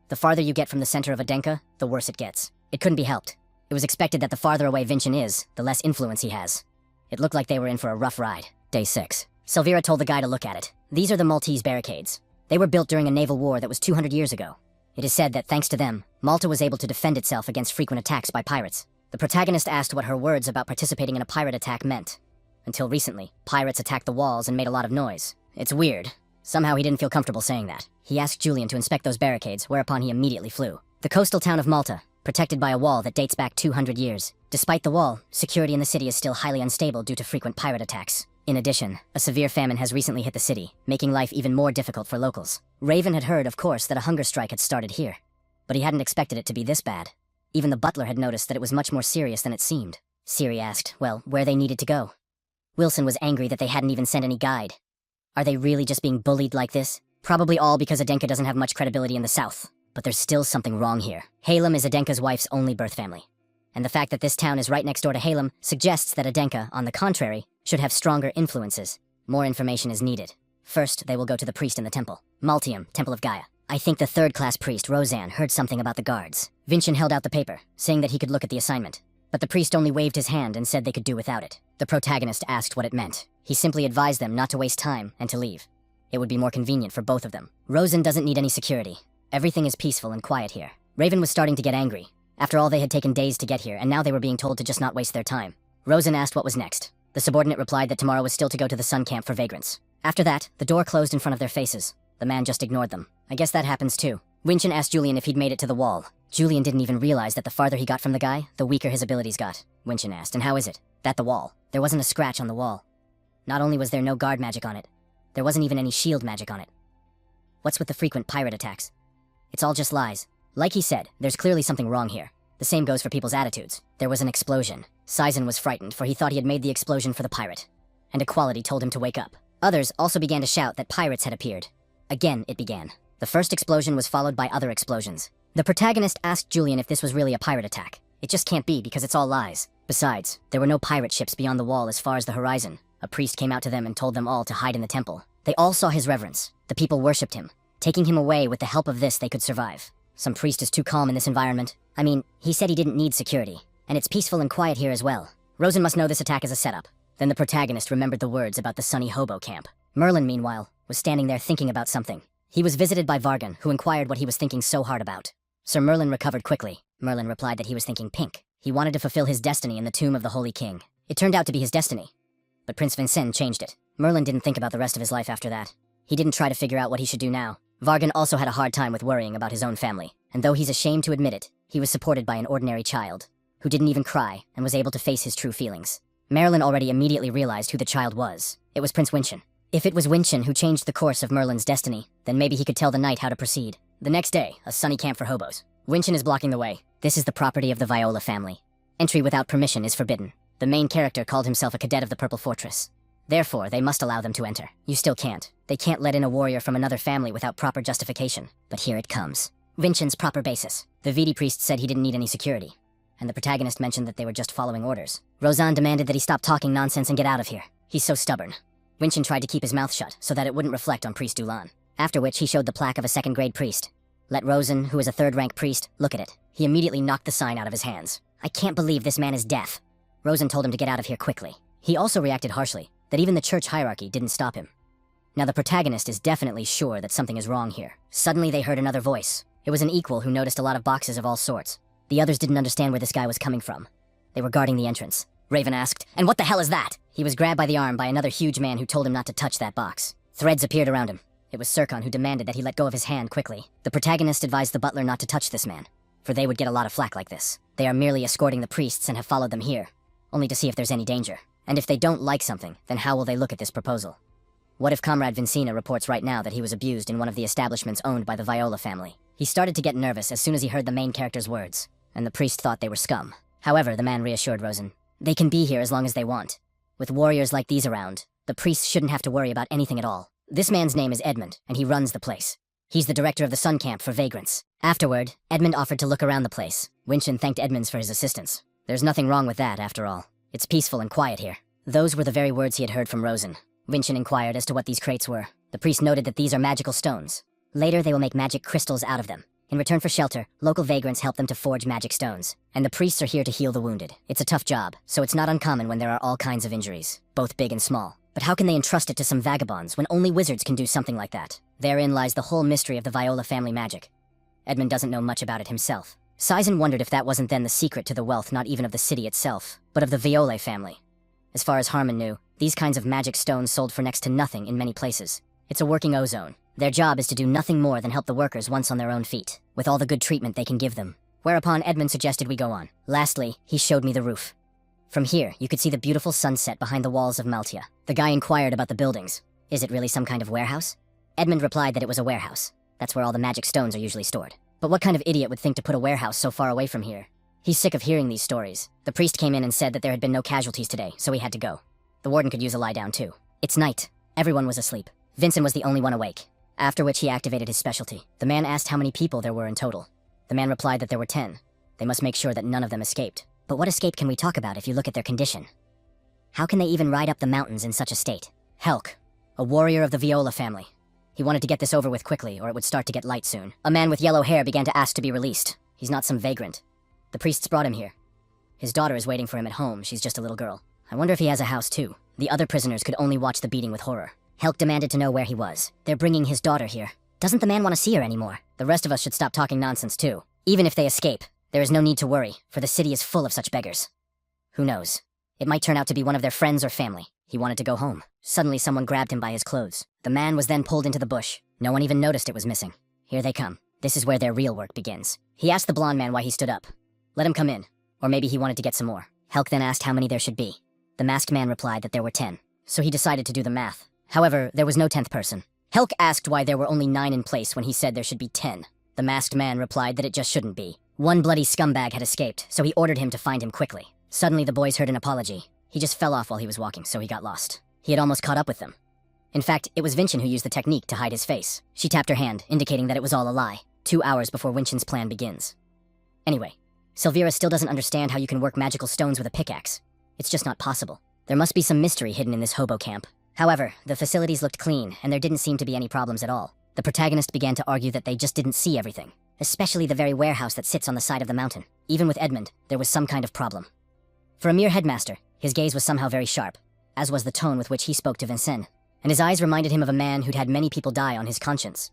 The farther you get from the center of Adenka, the worse it gets. It couldn't be helped. It was expected that the farther away Vinchin is, the less influence he has. It looked like they were in for a rough ride. Day 6. Silvira told the guy to look at it. These are the Maltese barricades. They were built during a naval war that was 200 years ago. It is said that thanks to them, Malta was able to defend itself against frequent attacks by pirates. The protagonist asked what her words about participating in a pirate attack meant. Until recently, pirates attacked the walls and made a lot of noise. It's weird. Somehow he didn't feel comfortable saying that. He asked Julian to inspect those barricades, whereupon he immediately flew. The coastal town of Malta, protected by a wall that dates back 200 years. Despite the wall, security in the city is still highly unstable due to frequent pirate attacks. In addition, a severe famine has recently hit the city, making life even more difficult for locals. Raven had heard, of course, that a hunger strike had started here. But he hadn't expected it to be this bad. Even the butler had noticed that it was much more serious than it seemed. Siri asked, well, where they needed to go. Wilson was angry that they hadn't even sent any guide. Are they really just being bullied like this? Probably all because Adenka doesn't have much credibility in the south. But there's still something wrong here. Halem is Adenka's wife's only birth family. And the fact that this town is right next door to Halem suggests that Adenka, on the contrary, should have stronger influences. More information is needed. First, they will go to the priest in the temple. Maltium, Temple of Gaia. I think the third-class priest, Roseanne, heard something about the guards. Vinchin held out the paper, saying that he could look at the assignment. But the priest only waved his hand and said they could do without it. The protagonist asked what it meant. He simply advised them not to waste time and to leave. It would be more convenient for both of them. Rosen doesn't need any security. Everything is peaceful and quiet here. Raven was starting to get angry. After all, they had taken days to get here, and now they were being told to just not waste their time. Rosen asked what was next. The subordinate replied that tomorrow was still to go to the sun camp for vagrants. After that, the door closed in front of their faces. The man just ignored them. I guess that happens too. Winchin asked Julian if he'd made it to the wall. Julian didn't even realize that the farther he got from the guy, the weaker his abilities got. Winchin asked, and how is it? That the wall. There wasn't a scratch on the wall. Not only was there no guard magic on it, there wasn't even any shield magic on it. What's with the frequent pirate attacks? It's all just lies. Like he said, there's clearly something wrong here. The same goes for people's attitudes. There was an explosion. Saizen was frightened, for he thought he had made the explosion for the pirate. And Equality told him to wake up. Others also began to shout that pirates had appeared. Again, it began. The first explosion was followed by other explosions. The protagonist asked Julian if this was really a pirate attack. It just can't be, because it's all lies. Besides, there were no pirate ships beyond the wall as far as the horizon. A priest came out to them and told them all to hide in the temple. They all saw his reverence. The people worshipped him. Taking him away, with the help of this, they could survive. Some priest is too calm in this environment. I mean, he said he didn't need security. And it's peaceful and quiet here as well. Rosen must know this attack is a setup. Then the protagonist remembered the words about the sunny hobo camp. Merlin, meanwhile, was standing there thinking about something. He was visited by Vargan, who inquired what he was thinking so hard about. Sir Merlin recovered quickly. Merlin replied that he was thinking pink. He wanted to fulfill his destiny in the tomb of the Holy King. It turned out to be his destiny. But Prince Vincent changed it. Merlin didn't think about the rest of his life after that. He didn't try to figure out what he should do now. Vargan also had a hard time with worrying about his own family. And though he's ashamed to admit it, he was supported by an ordinary child, who didn't even cry and was able to face his true feelings. Marilyn already immediately realized who the child was. It was Prince Winchin. If it was Winchin who changed the course of Merlin's destiny, then maybe he could tell the knight how to proceed. The next day, a sunny camp for hobos. Winchin is blocking the way. This is the property of the Viola family. Entry without permission is forbidden. The main character called himself a cadet of the Purple Fortress. Therefore, they must allow them to enter. You still can't. They can't let in a warrior from another family without proper justification. But here it comes. Vinchin's proper basis. The Vidi priest said he didn't need any security. And the protagonist mentioned that they were just following orders. Rosan demanded that he stop talking nonsense and get out of here. He's so stubborn. Winchin tried to keep his mouth shut so that it wouldn't reflect on Priest Dulan. After which, he showed the plaque of a second-grade priest. Let Rosen, who is a third-rank priest, look at it. He immediately knocked the sign out of his hands. I can't believe this man is deaf. Rosen told him to get out of here quickly. He also reacted harshly, that even the church hierarchy didn't stop him. Now the protagonist is definitely sure that something is wrong here. Suddenly they heard another voice. It was an equal who noticed a lot of boxes of all sorts. The others didn't understand where this guy was coming from. They were guarding the entrance. Raven asked, "And what the hell is that?" He was grabbed by the arm by another huge man who told him not to touch that box. Threads appeared around him. It was Sirkon who demanded that he let go of his hand quickly. The protagonist advised the butler not to touch this man, for they would get a lot of flack like this. They are merely escorting the priests and have followed them here, only to see if there's any danger. And if they don't like something, then how will they look at this proposal? What if Comrade Vincina reports right now that he was abused in one of the establishments owned by the Viola family? He started to get nervous as soon as he heard the main character's words, and the priest thought they were scum. However, the man reassured Rosen. They can be here as long as they want. With warriors like these around, the priests shouldn't have to worry about anything at all. This man's name is Edmund, and he runs the place. He's the director of the Sun Camp for vagrants. Afterward, Edmund offered to look around the place. Winchin thanked Edmunds for his assistance. There's nothing wrong with that, after all. It's peaceful and quiet here. Those were the very words he had heard from Rosen. Winchin inquired as to what these crates were. The priest noted that these are magical stones. Later, they will make magic crystals out of them. In return for shelter, local vagrants help them to forge magic stones. And the priests are here to heal the wounded. It's a tough job, so it's not uncommon when there are all kinds of injuries, both big and small. But how can they entrust it to some vagabonds when only wizards can do something like that? Therein lies the whole mystery of the Viola family magic. Edmund doesn't know much about it himself. Saizen wondered if that wasn't then the secret to the wealth not even of the city itself, but of the Viola family. As far as Harmon knew, these kinds of magic stones sold for next to nothing in many places. It's a working ozone. Their job is to do nothing more than help the workers once on their own feet, with all the good treatment they can give them. Whereupon Edmund suggested we go on. Lastly, he showed me the roof. From here, you could see the beautiful sunset behind the walls of Maltia. The guy inquired about the buildings. Is it really some kind of warehouse? Edmund replied that it was a warehouse. That's where all the magic stones are usually stored. But what kind of idiot would think to put a warehouse so far away from here? He's sick of hearing these stories. The priest came in and said that there had been no casualties today, so he had to go. The warden could use a lie down too. It's night. Everyone was asleep. Vincent was the only one awake. After which he activated his specialty. The man asked how many people there were in total. The man replied that there were 10. They must make sure that none of them escaped. But what escape can we talk about if you look at their condition? How can they even ride up the mountains in such a state? Helk, a warrior of the Viola family. He wanted to get this over with quickly, or it would start to get light soon. A man with yellow hair began to ask to be released. He's not some vagrant. The priests brought him here. His daughter is waiting for him at home. She's just a little girl. I wonder if he has a house too. The other prisoners could only watch the beating with horror. Helk demanded to know where he was. They're bringing his daughter here. Doesn't the man want to see her anymore? The rest of us should stop talking nonsense too. Even if they escape, There is no need to worry, for the city is full of such beggars. Who knows? It might turn out to be one of their friends or family. He wanted to go home. Suddenly someone grabbed him by his clothes. The man was then pulled into the bush. No one even noticed it was missing. Here they come. This is where their real work begins. He asked the blonde man why he stood up. Let him come in. Or maybe he wanted to get some more. Helk then asked how many there should be. The masked man replied that there were 10. So he decided to do the math. However, there was no 10th person. Helk asked why there were only 9 in place when he said there should be 10. The masked man replied that it just shouldn't be. One bloody scumbag had escaped, so he ordered him to find him quickly. Suddenly the boys heard an apology. He just fell off while he was walking, so he got lost. He had almost caught up with them. In fact, it was Vincent who used the technique to hide his face. She tapped her hand, indicating that it was all a lie, 2 hours before Vincent's plan begins. Anyway, Silvira still doesn't understand how you can work magical stones with a pickaxe. It's just not possible. There must be some mystery hidden in this hobo camp. However, the facilities looked clean, and there didn't seem to be any problems at all. The protagonist began to argue that they just didn't see everything, especially the very warehouse that sits on the side of the mountain. Even with Edmund, there was some kind of problem. For a mere headmaster, his gaze was somehow very sharp, as was the tone with which he spoke to Vincent, and his eyes reminded him of a man who'd had many people die on his conscience,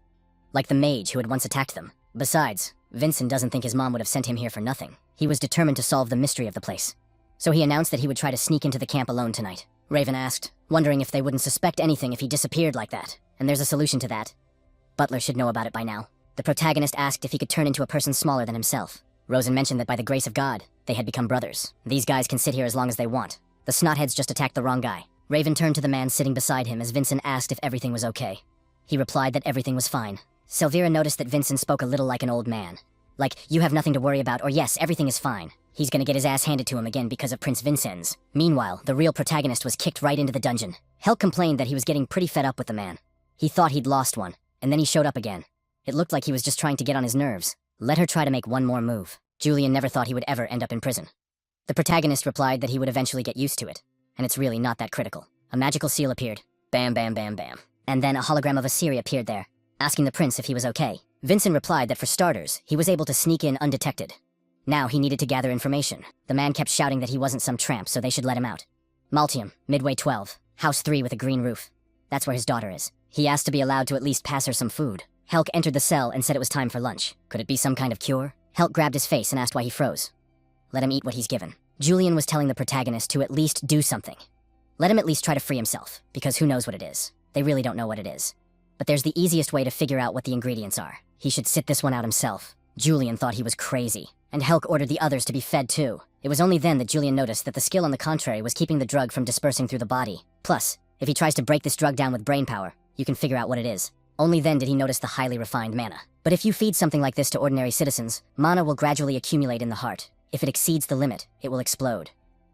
like the mage who had once attacked them. Besides, Vincent doesn't think his mom would have sent him here for nothing. He was determined to solve the mystery of the place. So he announced that he would try to sneak into the camp alone tonight. Raven asked, wondering if they wouldn't suspect anything if he disappeared like that. And there's a solution to that. Butler should know about it by now. The protagonist asked if he could turn into a person smaller than himself. Rosen mentioned that by the grace of God, they had become brothers. These guys can sit here as long as they want. The snotheads just attacked the wrong guy. Raven turned to the man sitting beside him as Vincent asked if everything was okay. He replied that everything was fine. Silvira noticed that Vincent spoke a little like an old man. Like, you have nothing to worry about, or yes, everything is fine. He's gonna get his ass handed to him again because of Prince Vincenz. Meanwhile, the real protagonist was kicked right into the dungeon. Helk complained that he was getting pretty fed up with the man. He thought he'd lost one, and then he showed up again. It looked like he was just trying to get on his nerves. Let her try to make one more move. Julian never thought he would ever end up in prison. The protagonist replied that he would eventually get used to it, and it's really not that critical. A magical seal appeared. Bam, bam, bam, bam. And then a hologram of Asiri appeared there, asking the prince if he was okay. Vincent replied that for starters, he was able to sneak in undetected. Now he needed to gather information. The man kept shouting that he wasn't some tramp, so they should let him out. Maltium, Midway 12, House 3 with a green roof. That's where his daughter is. He asked to be allowed to at least pass her some food. Helk entered the cell and said it was time for lunch. Could it be some kind of cure? Helk grabbed his face and asked why he froze. Let him eat what he's given. Julian was telling the protagonist to at least do something. Let him at least try to free himself, because who knows what it is. They really don't know what it is. But there's the easiest way to figure out what the ingredients are. He should sit this one out himself. Julian thought he was crazy, and Helk ordered the others to be fed too. It was only then that Julian noticed that the skill on the contrary was keeping the drug from dispersing through the body. Plus, if he tries to break this drug down with brain power, you can figure out what it is. Only then did he notice the highly refined mana. But if you feed something like this to ordinary citizens, mana will gradually accumulate in the heart. If it exceeds the limit, it will explode.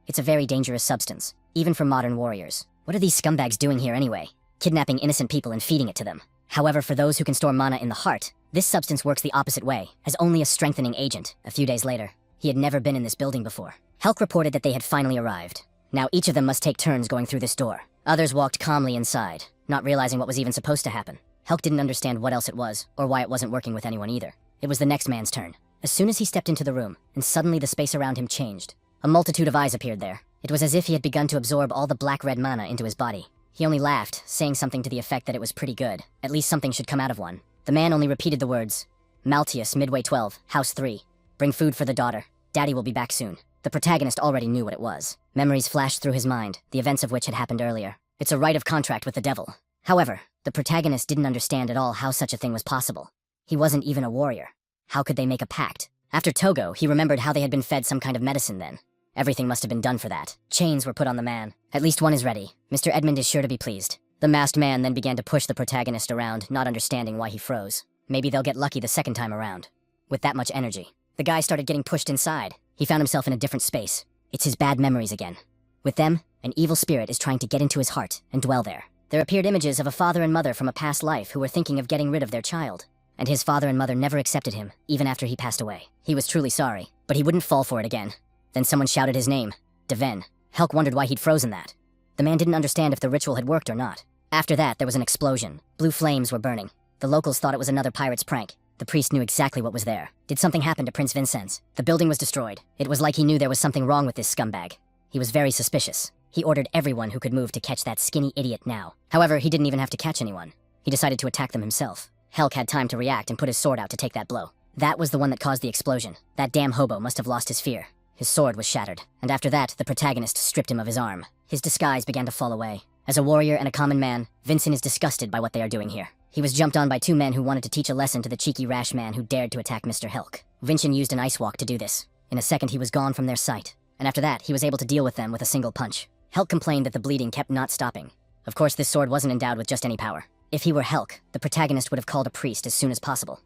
It's a very dangerous substance, even for modern warriors. What are these scumbags doing here anyway? Kidnapping innocent people and feeding it to them. However, for those who can store mana in the heart, this substance works the opposite way, as only a strengthening agent. A few days later, he had never been in this building before. Helk reported that they had finally arrived. Now each of them must take turns going through this door. Others walked calmly inside, not realizing what was even supposed to happen. Helk didn't understand what else it was, or why it wasn't working with anyone either. It was the next man's turn. As soon as he stepped into the room, and suddenly the space around him changed. A multitude of eyes appeared there. It was as if he had begun to absorb all the black-red mana into his body. He only laughed, saying something to the effect that it was pretty good. At least something should come out of one. The man only repeated the words, Maltius, Midway 12, House 3. Bring food for the daughter. Daddy will be back soon. The protagonist already knew what it was. Memories flashed through his mind, the events of which had happened earlier. It's a right of contract with the devil. However, the protagonist didn't understand at all how such a thing was possible. He wasn't even a warrior. How could they make a pact? After Togo, he remembered how they had been fed some kind of medicine then. Everything must have been done for that. Chains were put on the man. At least one is ready. Mr. Edmund is sure to be pleased. The masked man then began to push the protagonist around, not understanding why he froze. Maybe they'll get lucky the second time around. With that much energy. The guy started getting pushed inside. He found himself in a different space. It's his bad memories again. With them, an evil spirit is trying to get into his heart and dwell there. There appeared images of a father and mother from a past life who were thinking of getting rid of their child. And his father and mother never accepted him, even after he passed away. He was truly sorry, but he wouldn't fall for it again. Then someone shouted his name, Deven. Helk wondered why he'd frozen that. The man didn't understand if the ritual had worked or not. After that, there was an explosion. Blue flames were burning. The locals thought it was another pirate's prank. The priest knew exactly what was there. Did something happen to Prince Vincenz? The building was destroyed. It was like he knew there was something wrong with this scumbag. He was very suspicious. He ordered everyone who could move to catch that skinny idiot now. However, he didn't even have to catch anyone. He decided to attack them himself. Helk had time to react and put his sword out to take that blow. That was the one that caused the explosion. That damn hobo must have lost his fear. His sword was shattered, and after that, the protagonist stripped him of his arm. His disguise began to fall away. As a warrior and a common man, Vincent is disgusted by what they are doing here. He was jumped on by two men who wanted to teach a lesson to the cheeky rash man who dared to attack Mr. Helk. Vincent used an ice walk to do this. In a second, he was gone from their sight. And after that, he was able to deal with them with a single punch. Helk complained that the bleeding kept not stopping. Of course, this sword wasn't endowed with just any power. If he were Helk, the protagonist would have called a priest as soon as possible.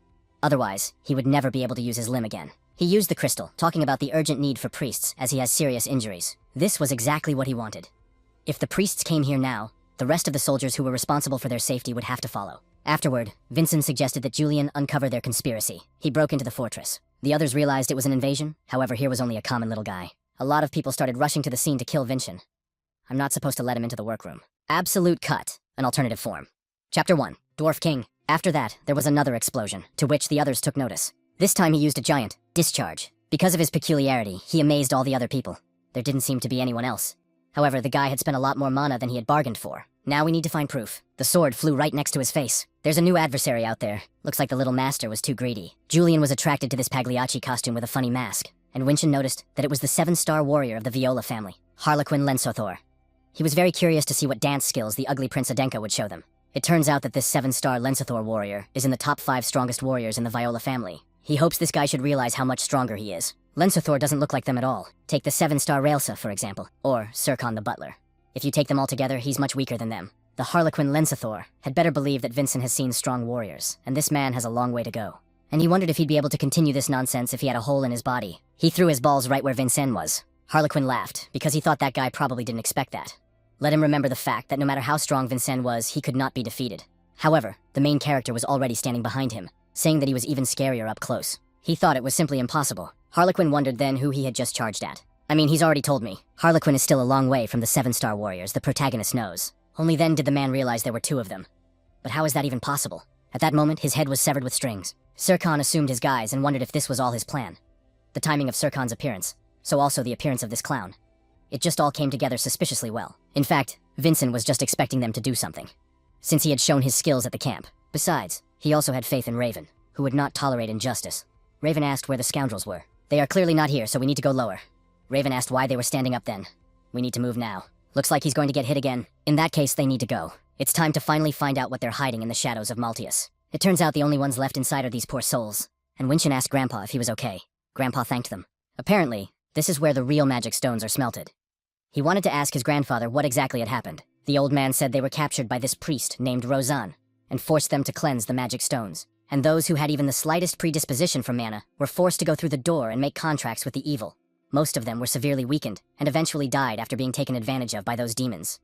Otherwise, he would never be able to use his limb again. He used the crystal, talking about the urgent need for priests as he has serious injuries. This was exactly what he wanted. If the priests came here now, the rest of the soldiers who were responsible for their safety would have to follow. Afterward, Vincent suggested that Julian uncover their conspiracy. He broke into the fortress. The others realized it was an invasion, however, here was only a common little guy. A lot of people started rushing to the scene to kill Vincent. I'm not supposed to let him into the workroom. Absolute cut, an alternative form. Chapter 1, Dwarf King. After that, there was another explosion, to which the others took notice. This time he used a giant discharge. Because of his peculiarity, he amazed all the other people. There didn't seem to be anyone else. However, the guy had spent a lot more mana than he had bargained for. Now we need to find proof. The sword flew right next to his face. There's a new adversary out there. Looks like the little master was too greedy. Julian was attracted to this Pagliacci costume with a funny mask, and Winchin noticed that it was the 7-star warrior of the Viola family, Harlequin Lensothor. He was very curious to see what dance skills the ugly Prince Adenka would show them. It turns out that this 7-star Lensothor warrior is in the top 5 strongest warriors in the Viola family. He hopes this guy should realize how much stronger he is. Lensothor doesn't look like them at all. Take the 7-star Raelsa, for example, or Sirkon the butler. If you take them all together, he's much weaker than them. The Harlequin Lensothor had better believe that Vincent has seen strong warriors, and this man has a long way to go. And he wondered if he'd be able to continue this nonsense if he had a hole in his body. He threw his balls right where Vincent was. Harlequin laughed, because he thought that guy probably didn't expect that. Let him remember the fact that no matter how strong Vincent was, he could not be defeated. However, the main character was already standing behind him, saying that he was even scarier up close. He thought it was simply impossible. Harlequin wondered then who he had just charged at. I mean, he's already told me. Harlequin is still a long way from the 7-star warriors the protagonist knows. Only then did the man realize there were 2 of them. But how is that even possible? At that moment, his head was severed with strings. Sirkon assumed his guise and wondered if this was all his plan. The timing of Sirkon's appearance, so also the appearance of this clown. It just all came together suspiciously well. In fact, Vincent was just expecting them to do something, since he had shown his skills at the camp. Besides, he also had faith in Raven, who would not tolerate injustice. Raven asked where the scoundrels were. They are clearly not here, so we need to go lower. Raven asked why they were standing up then. We need to move now. Looks like he's going to get hit again. In that case, they need to go. It's time to finally find out what they're hiding in the shadows of Maltius. It turns out the only ones left inside are these poor souls. And Winchin asked Grandpa if he was okay. Grandpa thanked them. Apparently, this is where the real magic stones are smelted. He wanted to ask his grandfather what exactly had happened. The old man said they were captured by this priest named Rozan, and forced them to cleanse the magic stones. And those who had even the slightest predisposition for mana were forced to go through the door and make contracts with the evil. Most of them were severely weakened, and eventually died after being taken advantage of by those demons.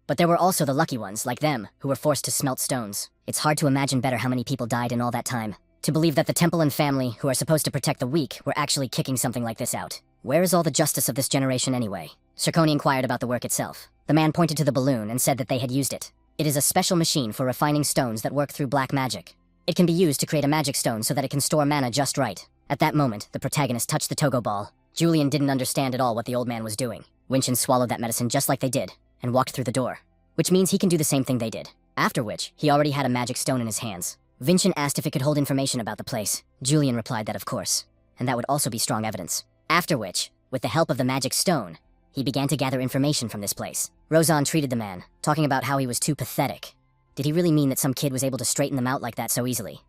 But there were also the lucky ones, like them, who were forced to smelt stones. It's hard to imagine better how many people died in all that time. To believe that the temple and family, who are supposed to protect the weak, were actually kicking something like this out. Where is all the justice of this generation anyway? Sirkoni inquired about the work itself. The man pointed to the balloon and said that they had used it. It is a special machine for refining stones that work through black magic. It can be used to create a magic stone so that it can store mana just right. At that moment, the protagonist touched the Togo ball. Julian didn't understand at all what the old man was doing. Winchin swallowed that medicine just like they did, and walked through the door. Which means he can do the same thing they did. After which, he already had a magic stone in his hands. Vinchin asked if it could hold information about the place. Julian replied that of course, and that would also be strong evidence. After which, with the help of the magic stone, he began to gather information from this place. Rozan treated the man, talking about how he was too pathetic. Did he really mean that some kid was able to straighten them out like that so easily?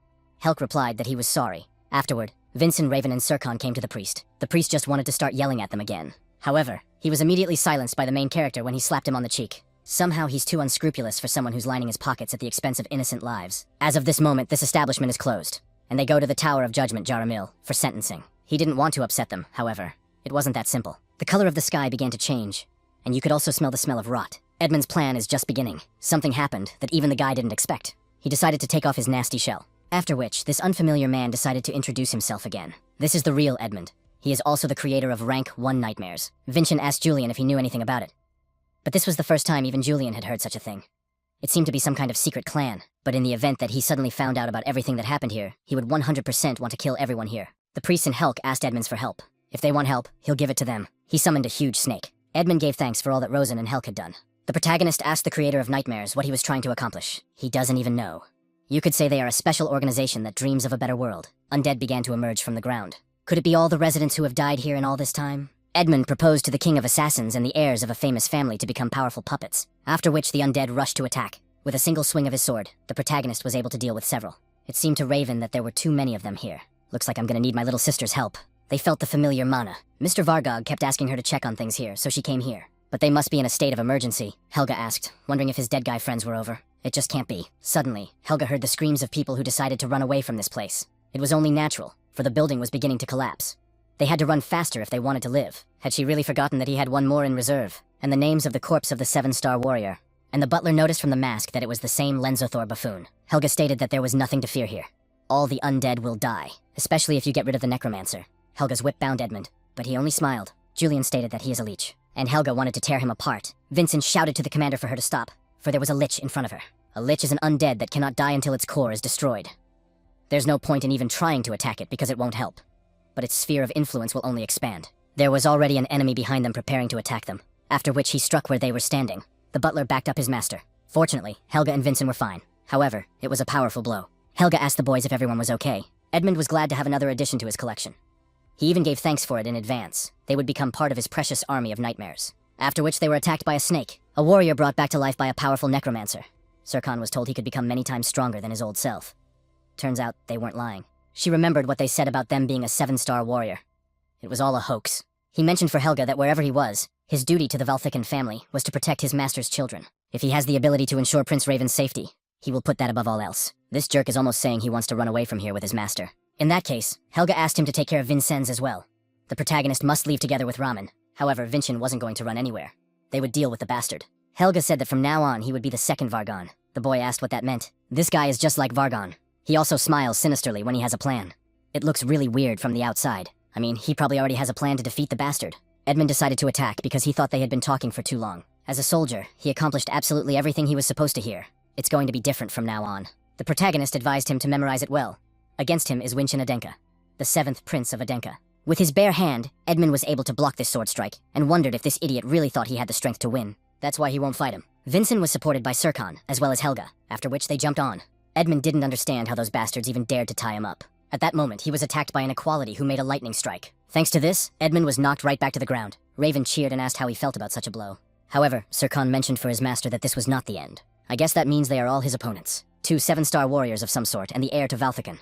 Helk replied that he was sorry. Afterward, Vincent, Raven, and Sirkon came to the priest. The priest just wanted to start yelling at them again. However, he was immediately silenced by the main character when he slapped him on the cheek. Somehow he's too unscrupulous for someone who's lining his pockets at the expense of innocent lives. As of this moment, this establishment is closed, and they go to the Tower of Judgment, Jaramil, for sentencing. He didn't want to upset them, however. It wasn't that simple. The color of the sky began to change, and you could also smell the smell of rot. Edmund's plan is just beginning. Something happened that even the guy didn't expect. He decided to take off his nasty shell. After which, this unfamiliar man decided to introduce himself again. This is the real Edmund. He is also the creator of Rank 1 Nightmares. Vincent asked Julian if he knew anything about it. But this was the first time even Julian had heard such a thing. It seemed to be some kind of secret clan, but in the event that he suddenly found out about everything that happened here, he would 100% want to kill everyone here. The priest and Helk asked Edmunds for help. If they want help, he'll give it to them. He summoned a huge snake. Edmund gave thanks for all that Rosen and Helk had done. The protagonist asked the creator of Nightmares what he was trying to accomplish. He doesn't even know. You could say they are a special organization that dreams of a better world. Undead began to emerge from the ground. Could it be all the residents who have died here in all this time? Edmund proposed to the king of assassins and the heirs of a famous family to become powerful puppets, after which the undead rushed to attack. With a single swing of his sword, the protagonist was able to deal with several. It seemed to Raven that there were too many of them here. Looks like I'm gonna need my little sister's help. They felt the familiar mana. Mr. Vargog kept asking her to check on things here, so she came here. But they must be in a state of emergency, Helga asked, wondering if his dead guy friends were over. It just can't be. Suddenly, Helga heard the screams of people who decided to run away from this place. It was only natural, for the building was beginning to collapse. They had to run faster if they wanted to live. Had she really forgotten that he had one more in reserve? And the names of the corpse of the 7-star warrior. And the butler noticed from the mask that it was the same Lenzothor buffoon. Helga stated that there was nothing to fear here. All the undead will die, especially if you get rid of the necromancer. Helga's whip bound Edmund, but he only smiled. Julian stated that he is a leech, and Helga wanted to tear him apart. Vincent shouted to the commander for her to stop, for there was a lich in front of her. A lich is an undead that cannot die until its core is destroyed. There's no point in even trying to attack it because it won't help. But its sphere of influence will only expand. There was already an enemy behind them preparing to attack them, after which he struck where they were standing. The butler backed up his master. Fortunately, Helga and Vincent were fine. However, it was a powerful blow. Helga asked the boys if everyone was okay. Edmund was glad to have another addition to his collection. He even gave thanks for it in advance. They would become part of his precious army of nightmares. After which they were attacked by a snake, a warrior brought back to life by a powerful necromancer. Sirkan was told he could become many times stronger than his old self. Turns out they weren't lying. She remembered what they said about them being a 7-star warrior. It was all a hoax. He mentioned for Helga that wherever he was, his duty to the Valthican family was to protect his master's children. If he has the ability to ensure Prince Raven's safety, he will put that above all else. This jerk is almost saying he wants to run away from here with his master. In that case, Helga asked him to take care of Vincennes as well. The protagonist must leave together with Ramen. However, Vincent wasn't going to run anywhere. They would deal with the bastard. Helga said that from now on he would be the second Vargon. The boy asked what that meant. This guy is just like Vargon. He also smiles sinisterly when he has a plan. It looks really weird from the outside. I mean, he probably already has a plan to defeat the bastard. Edmund decided to attack because he thought they had been talking for too long. As a soldier, he accomplished absolutely everything he was supposed to hear. It's going to be different from now on. The protagonist advised him to memorize it well. Against him is Winchin Adenka, the 7th prince of Adenka. With his bare hand, Edmund was able to block this sword strike, and wondered if this idiot really thought he had the strength to win. That's why he won't fight him. Vincent was supported by Sirkan, as well as Helga, after which they jumped on. Edmund didn't understand how those bastards even dared to tie him up. At that moment, he was attacked by an equality who made a lightning strike. Thanks to this, Edmund was knocked right back to the ground. Raven cheered and asked how he felt about such a blow. However, Sirkan mentioned for his master that this was not the end. I guess that means they are all his opponents. 2 7-star warriors of some sort and the heir to Valthican.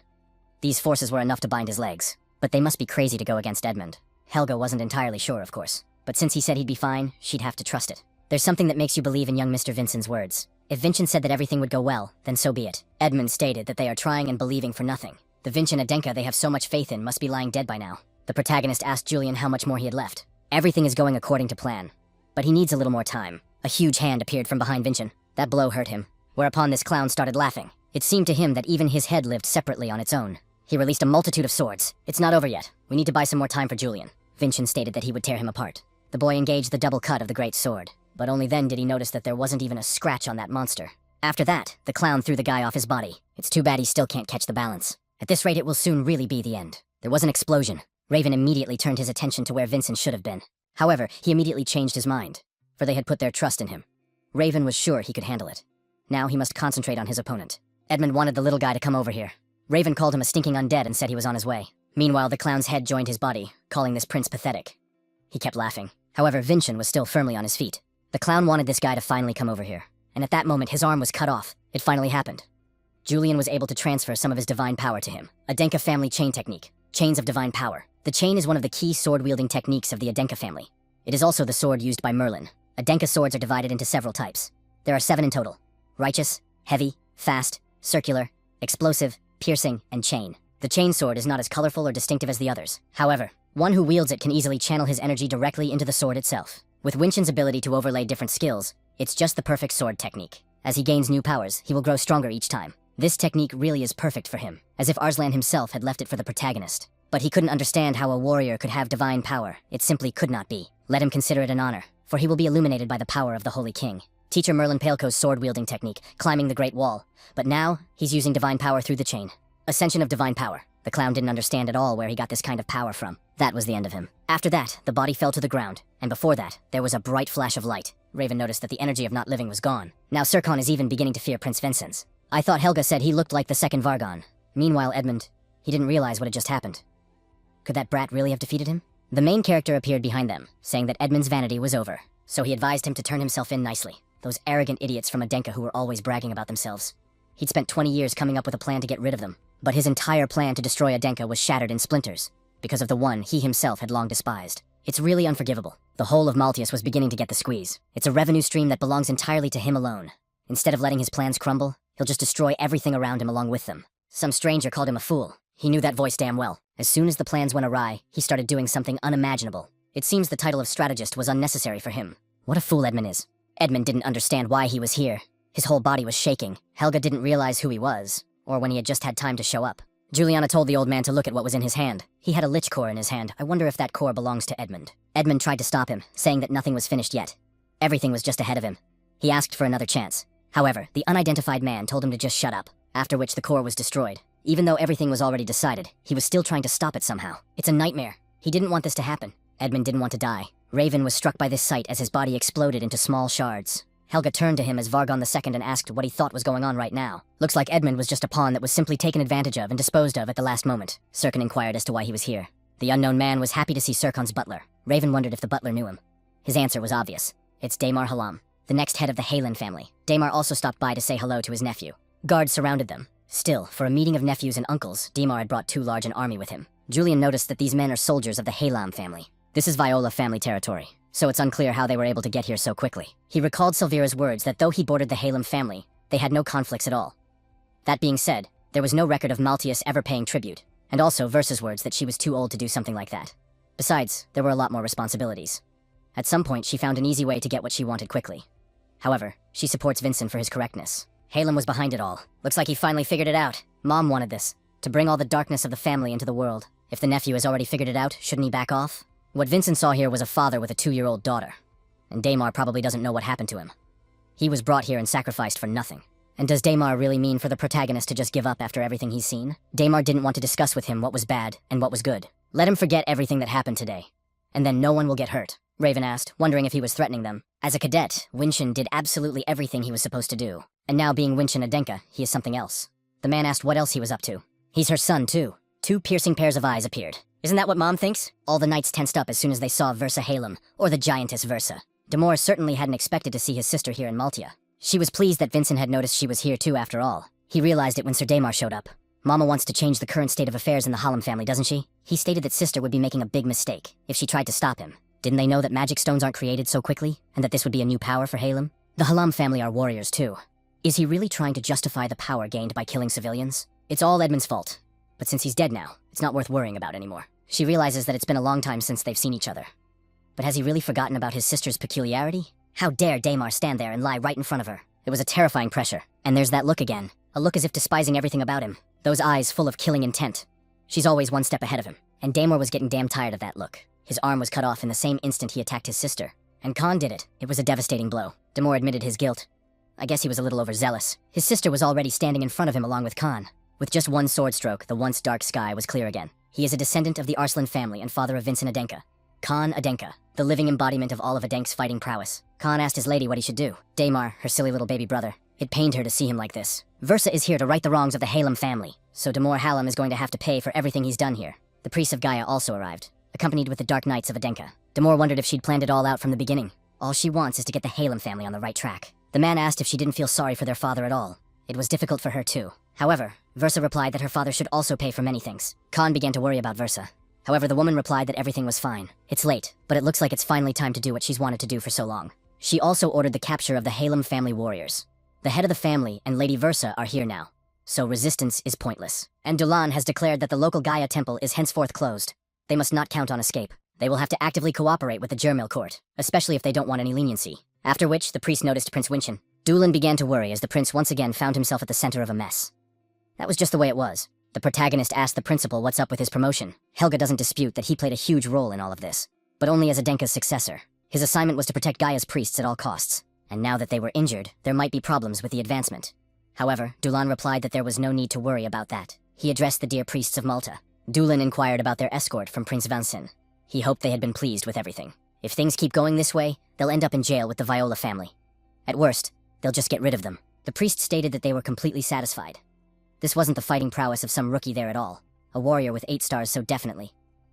These forces were enough to bind his legs. But they must be crazy to go against Edmund. Helga wasn't entirely sure, of course. But since he said he'd be fine, she'd have to trust it. There's something that makes you believe in young Mr. Vincent's words. If Vincent said that everything would go well, then so be it. Edmund stated that they are trying and believing for nothing. The Vincent Adenka they have so much faith in must be lying dead by now. The protagonist asked Julian how much more he had left. Everything is going according to plan. But he needs a little more time. A huge hand appeared from behind Vincent. That blow hurt him. Whereupon this clown started laughing. It seemed to him that even his head lived separately on its own. He released a multitude of swords. It's not over yet. We need to buy some more time for Julian. Vincent stated that he would tear him apart. The boy engaged the double cut of the great sword. But only then did he notice that there wasn't even a scratch on that monster. After that, the clown threw the guy off his body. It's too bad he still can't catch the balance. At this rate, it will soon really be the end. There was an explosion. Raven immediately turned his attention to where Vincent should have been. However, he immediately changed his mind, for they had put their trust in him. Raven was sure he could handle it. Now he must concentrate on his opponent. Edmund wanted the little guy to come over here. Raven called him a stinking undead and said he was on his way. Meanwhile, the clown's head joined his body, calling this prince pathetic. He kept laughing. However, Vincent was still firmly on his feet. The clown wanted this guy to finally come over here. And at that moment, his arm was cut off. It finally happened. Julian was able to transfer some of his divine power to him. Adenka family chain technique. Chains of divine power. The chain is one of the key sword-wielding techniques of the Adenka family. It is also the sword used by Merlin. Adenka swords are divided into several types. There are 7 in total. Righteous, heavy, fast, circular, explosive, piercing, and chain. The chain sword is not as colorful or distinctive as the others. However, one who wields it can easily channel his energy directly into the sword itself. With Winchin's ability to overlay different skills, it's just the perfect sword technique. As he gains new powers, he will grow stronger each time. This technique really is perfect for him, as if Arslan himself had left it for the protagonist. But he couldn't understand how a warrior could have divine power. It simply could not be. Let him consider it an honor, for he will be illuminated by the power of the Holy King. Teacher Merlin Paleco's sword-wielding technique, climbing the Great Wall. But now, he's using divine power through the chain. Ascension of divine power. The clown didn't understand at all where he got this kind of power from. That was the end of him. After that, the body fell to the ground, and before that, there was a bright flash of light. Raven noticed that the energy of not living was gone. Now Sirkan is even beginning to fear Prince Vincent's. I thought Helga said he looked like the second Vargon. Meanwhile, Edmund, he didn't realize what had just happened. Could that brat really have defeated him? The main character appeared behind them, saying that Edmund's vanity was over, so he advised him to turn himself in nicely. Those arrogant idiots from Adenka who were always bragging about themselves. He'd spent 20 years coming up with a plan to get rid of them, but his entire plan to destroy Adenka was shattered in splinters, because of the one he himself had long despised. It's really unforgivable. The whole of Maltius was beginning to get the squeeze. It's a revenue stream that belongs entirely to him alone. Instead of letting his plans crumble, he'll just destroy everything around him along with them. Some stranger called him a fool. He knew that voice damn well. As soon as the plans went awry, he started doing something unimaginable. It seems the title of strategist was unnecessary for him. What a fool Edmund is. Edmund didn't understand why he was here. His whole body was shaking. Helga didn't realize who he was, or when he had just had time to show up. Juliana told the old man to look at what was in his hand. He had a lich core in his hand. I wonder if that core belongs to Edmund. Edmund tried to stop him, saying that nothing was finished yet. Everything was just ahead of him. He asked for another chance. However, the unidentified man told him to just shut up, after which the core was destroyed. Even though everything was already decided, he was still trying to stop it somehow. It's a nightmare. He didn't want this to happen. Edmund didn't want to die. Raven was struck by this sight as his body exploded into small shards. Helga turned to him as Vargon II and asked what he thought was going on right now. Looks like Edmund was just a pawn that was simply taken advantage of and disposed of at the last moment. Serkan inquired as to why he was here. The unknown man was happy to see Serkan's butler. Raven wondered if the butler knew him. His answer was obvious. It's Daemar Halam, the next head of the Halen family. Daemar also stopped by to say hello to his nephew. Guards surrounded them. Still, for a meeting of nephews and uncles, Daemar had brought too large an army with him. Julian noticed that these men are soldiers of the Halam family. This is Viola family territory, so it's unclear how they were able to get here so quickly. He recalled Silvira's words that though he bordered the Halam family, they had no conflicts at all. That being said, there was no record of Maltius ever paying tribute, and also Versa's words that she was too old to do something like that. Besides, there were a lot more responsibilities. At some point, she found an easy way to get what she wanted quickly. However, she supports Vincent for his correctness. Halem was behind it all. Looks like he finally figured it out. Mom wanted this, to bring all the darkness of the family into the world. If the nephew has already figured it out, shouldn't he back off? What Vincent saw here was a father with a 2-year-old daughter. And Daemar probably doesn't know what happened to him. He was brought here and sacrificed for nothing. And does Daemar really mean for the protagonist to just give up after everything he's seen? Daemar didn't want to discuss with him what was bad and what was good. Let him forget everything that happened today. And then no one will get hurt, Raven asked, wondering if he was threatening them. As a cadet, Winshin did absolutely everything he was supposed to do. And now being Winshin Adenka, he is something else. The man asked what else he was up to. He's her son, too. 2 piercing pairs of eyes appeared. Isn't that what Mom thinks? All the knights tensed up as soon as they saw Versa Halem, or the giantess Versa. Damore certainly hadn't expected to see his sister here in Maltia. She was pleased that Vincent had noticed she was here too after all. He realized it when Sir Daemar showed up. Mama wants to change the current state of affairs in the Halem family, doesn't she? He stated that sister would be making a big mistake if she tried to stop him. Didn't they know that magic stones aren't created so quickly, and that this would be a new power for Halem? The Halem family are warriors too. Is he really trying to justify the power gained by killing civilians? It's all Edmund's fault. But since he's dead now, it's not worth worrying about anymore. She realizes that it's been a long time since they've seen each other. But has he really forgotten about his sister's peculiarity? How dare Daemar stand there and lie right in front of her? It was a terrifying pressure. And there's that look again. A look as if despising everything about him. Those eyes full of killing intent. She's always one step ahead of him. And Daemar was getting damn tired of that look. His arm was cut off in the same instant he attacked his sister. And Khan did it. It was a devastating blow. Daemar admitted his guilt. I guess he was a little overzealous. His sister was already standing in front of him along with Khan. With just one sword stroke, the once dark sky was clear again. He is a descendant of the Arslan family and father of Vincent Adenka. Khan Adenka, the living embodiment of all of Adenk's fighting prowess. Khan asked his lady what he should do. Daemar, her silly little baby brother. It pained her to see him like this. Versa is here to right the wrongs of the Halem family, so Damore Halem is going to have to pay for everything he's done here. The priests of Gaia also arrived, accompanied with the Dark Knights of Adenka. Damore wondered if she'd planned it all out from the beginning. All she wants is to get the Halem family on the right track. The man asked if she didn't feel sorry for their father at all. It was difficult for her too. However, Versa replied that her father should also pay for many things. Khan began to worry about Versa. However, the woman replied that everything was fine. It's late, but it looks like it's finally time to do what she's wanted to do for so long. She also ordered the capture of the Halem family warriors. The head of the family and Lady Versa are here now, so resistance is pointless. And Dulan has declared that the local Gaia temple is henceforth closed. They must not count on escape. They will have to actively cooperate with the Jermil court, especially if they don't want any leniency. After which, the priest noticed Prince Winshin. Dulan began to worry as the prince once again found himself at the center of a mess. That was just the way it was. The protagonist asked the principal what's up with his promotion. Helga doesn't dispute that he played a huge role in all of this, but only as Adenka's successor. His assignment was to protect Gaia's priests at all costs, and now that they were injured, there might be problems with the advancement. However, Dulan replied that there was no need to worry about that. He addressed the dear priests of Malta. Dulan inquired about their escort from Prince Vansin. He hoped they had been pleased with everything. If things keep going this way, they'll end up in jail with the Viola family. At worst, they'll just get rid of them. The priest stated that they were completely satisfied. This wasn't the fighting prowess of some rookie there at all. A warrior with 8 stars so definitely.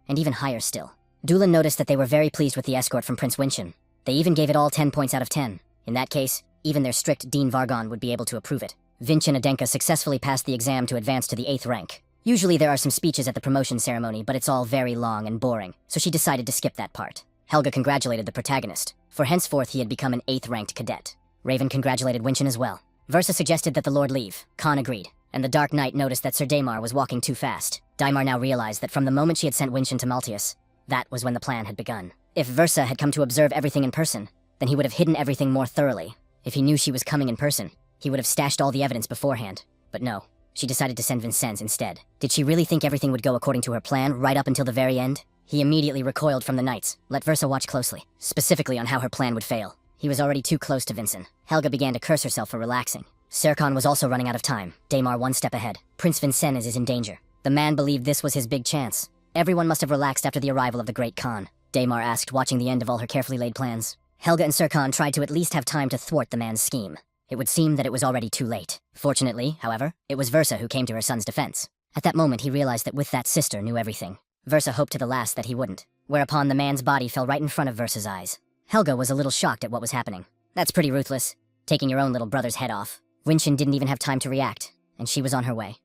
And even higher still. Doolan noticed that they were very pleased with the escort from Prince Winshin. They even gave it all 10 points out of 10. In that case, even their strict Dean Vargon would be able to approve it. Vinchin Adenka successfully passed the exam to advance to the 8th rank. Usually there are some speeches at the promotion ceremony, but it's all very long and boring, so she decided to skip that part. Helga congratulated the protagonist, for henceforth he had become an 8th ranked cadet. Raven congratulated Winchin as well. Versa suggested that the Lord leave. Khan agreed, and the Dark Knight noticed that Sir Daimar was walking too fast. Daimar now realized that from the moment she had sent Winchin to Maltius, that was when the plan had begun. If Versa had come to observe everything in person, then he would have hidden everything more thoroughly. If he knew she was coming in person, he would have stashed all the evidence beforehand. But no, she decided to send Vincennes instead. Did she really think everything would go according to her plan right up until the very end? He immediately recoiled from the knights. Let Versa watch closely, specifically on how her plan would fail. He was already too close to Vincent. Helga began to curse herself for relaxing. Serkan was also running out of time. Daimar 1 step ahead. Prince Vincennes is in danger. The man believed this was his big chance. Everyone must have relaxed after the arrival of the Great Khan, Daimar asked, watching the end of all her carefully laid plans. Helga and Serkan tried to at least have time to thwart the man's scheme. It would seem that it was already too late. Fortunately, however, it was Versa who came to her son's defense. At that moment, he realized that with that sister knew everything. Versa hoped to the last that he wouldn't, whereupon the man's body fell right in front of Versa's eyes. Helga was a little shocked at what was happening. That's pretty ruthless, taking your own little brother's head off. Winchin didn't even have time to react, and she was on her way.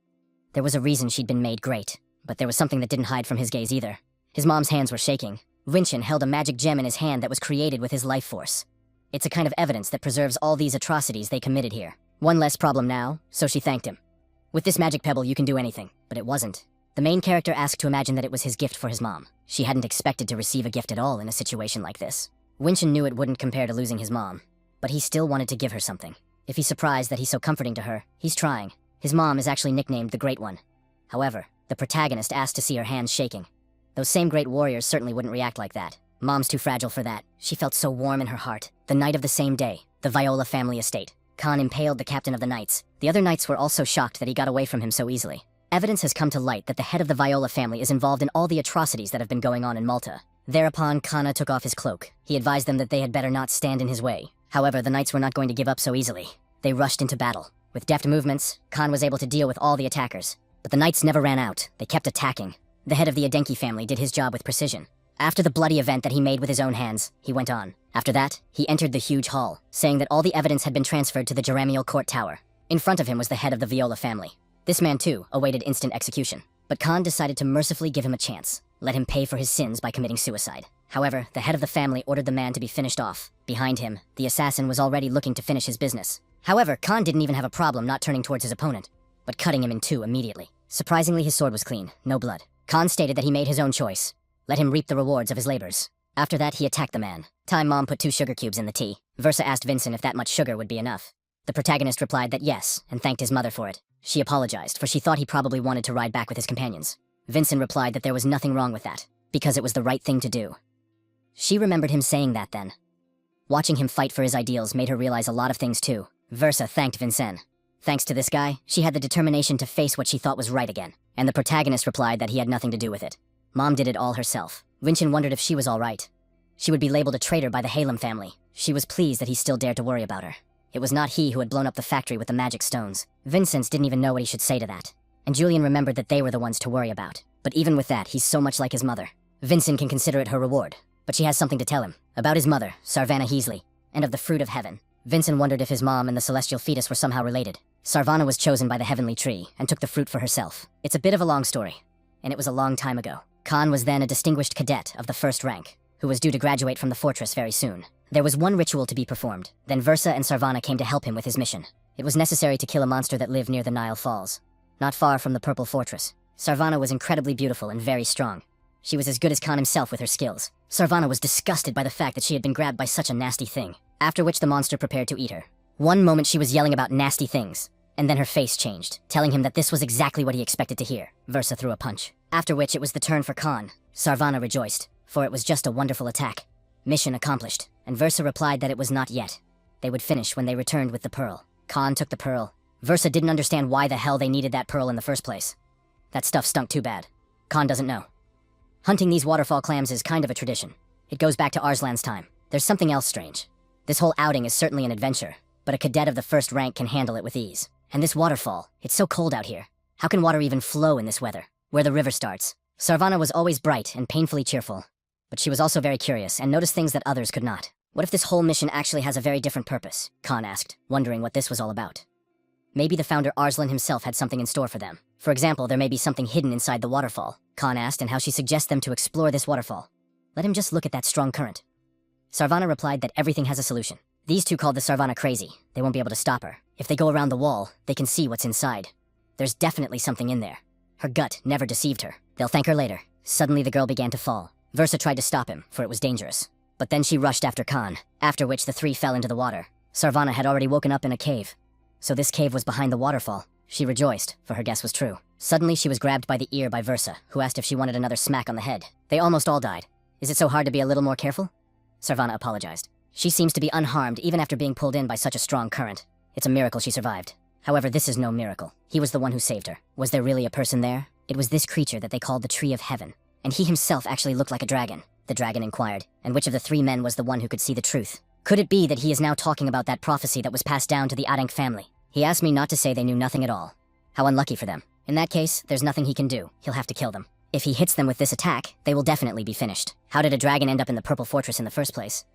There was a reason she'd been made great, but there was something that didn't hide from his gaze either. His mom's hands were shaking. Winchin held a magic gem in his hand that was created with his life force. It's a kind of evidence that preserves all these atrocities they committed here. One less problem now, so she thanked him. With this magic pebble, you can do anything, but it wasn't. The main character asked to imagine that it was his gift for his mom. She hadn't expected to receive a gift at all in a situation like this. Winchin knew it wouldn't compare to losing his mom, but he still wanted to give her something. If he's surprised that he's so comforting to her, he's trying. His mom is actually nicknamed the Great One. However, the protagonist asked to see her hands shaking. Those same great warriors certainly wouldn't react like that. Mom's too fragile for that. She felt so warm in her heart. The night of the same day, the Viola family estate. Khan impaled the captain of the knights. The other knights were also shocked that he got away from him so easily. Evidence has come to light that the head of the Viola family is involved in all the atrocities that have been going on in Malta. Thereupon, Kana took off his cloak. He advised them that they had better not stand in his way. However, the knights were not going to give up so easily. They rushed into battle. With deft movements, Khan was able to deal with all the attackers. But the knights never ran out. They kept attacking. The head of the Adenki family did his job with precision. After the bloody event that he made with his own hands, he went on. After that, he entered the huge hall, saying that all the evidence had been transferred to the Jeramiel court tower. In front of him was the head of the Viola family. This man, too, awaited instant execution. But Khan decided to mercifully give him a chance, let him pay for his sins by committing suicide. However, the head of the family ordered the man to be finished off. Behind him, the assassin was already looking to finish his business. However, Khan didn't even have a problem not turning towards his opponent, but cutting him in two immediately. Surprisingly, his sword was clean, no blood. Khan stated that he made his own choice. Let him reap the rewards of his labors. After that, he attacked the man. Time Mom put 2 sugar cubes in the tea. Versa asked Vincent if that much sugar would be enough. The protagonist replied that yes, and thanked his mother for it. She apologized, for she thought he probably wanted to ride back with his companions. Vincent replied that there was nothing wrong with that, because it was the right thing to do. She remembered him saying that then. Watching him fight for his ideals made her realize a lot of things too. Versa thanked Vincent. Thanks to this guy, she had the determination to face what she thought was right again. And the protagonist replied that he had nothing to do with it. Mom did it all herself. Vincent wondered if she was all right. She would be labeled a traitor by the Halem family. She was pleased that he still dared to worry about her. It was not he who had blown up the factory with the magic stones. Vincent didn't even know what he should say to that. And Julian remembered that they were the ones to worry about. But even with that, he's so much like his mother. Vincent can consider it her reward. But she has something to tell him. About his mother, Sarvana Heasley, and of the fruit of heaven. Vincent wondered if his mom and the celestial fetus were somehow related. Sarvana was chosen by the heavenly tree, and took the fruit for herself. It's a bit of a long story, and it was a long time ago. Khan was then a distinguished cadet of the 1st rank, who was due to graduate from the fortress very soon. There was one ritual to be performed, then Versa and Sarvana came to help him with his mission. It was necessary to kill a monster that lived near the Nile Falls, not far from the Purple Fortress. Sarvana was incredibly beautiful and very strong. She was as good as Khan himself with her skills. Sarvana was disgusted by the fact that she had been grabbed by such a nasty thing, after which the monster prepared to eat her. One moment she was yelling about nasty things, and then her face changed, telling him that this was exactly what he expected to hear. Versa threw a punch. After which it was the turn for Khan. Sarvana rejoiced, for it was just a wonderful attack. Mission accomplished, and Versa replied that it was not yet. They would finish when they returned with the pearl. Khan took the pearl. Versa didn't understand why the hell they needed that pearl in the first place. That stuff stunk too bad. Khan doesn't know. Hunting these waterfall clams is kind of a tradition. It goes back to Arslan's time. There's something else strange. This whole outing is certainly an adventure, but a cadet of the first rank can handle it with ease. And this waterfall, it's so cold out here. How can water even flow in this weather? Where the river starts. Sarvana was always bright and painfully cheerful. But she was also very curious and noticed things that others could not. What if this whole mission actually has a very different purpose? Khan asked, wondering what this was all about. Maybe the founder Arslan himself had something in store for them. For example, there may be something hidden inside the waterfall. Khan asked, and how she suggests them to explore this waterfall. Let him just look at that strong current. Sarvana replied that everything has a solution. These two called the Sarvana crazy. They won't be able to stop her. If they go around the wall, they can see what's inside. There's definitely something in there. Her gut never deceived her. They'll thank her later. Suddenly the girl began to fall. Versa tried to stop him, for it was dangerous. But then she rushed after Khan, after which the three fell into the water. Sarvana had already woken up in a cave. So this cave was behind the waterfall. She rejoiced, for her guess was true. Suddenly she was grabbed by the ear by Versa, who asked if she wanted another smack on the head. They almost all died. Is it so hard to be a little more careful? Sarvana apologized. She seems to be unharmed even after being pulled in by such a strong current. It's a miracle she survived. However, this is no miracle. He was the one who saved her. Was there really a person there? It was this creature that they called the Tree of Heaven. And he himself actually looked like a dragon. The dragon inquired, and which of the three men was the one who could see the truth? Could it be that he is now talking about that prophecy that was passed down to the Adank family? He asked me not to say they knew nothing at all. How unlucky for them. In that case, there's nothing he can do. He'll have to kill them. If he hits them with this attack, they will definitely be finished. How did a dragon end up in the Purple Fortress in the first place?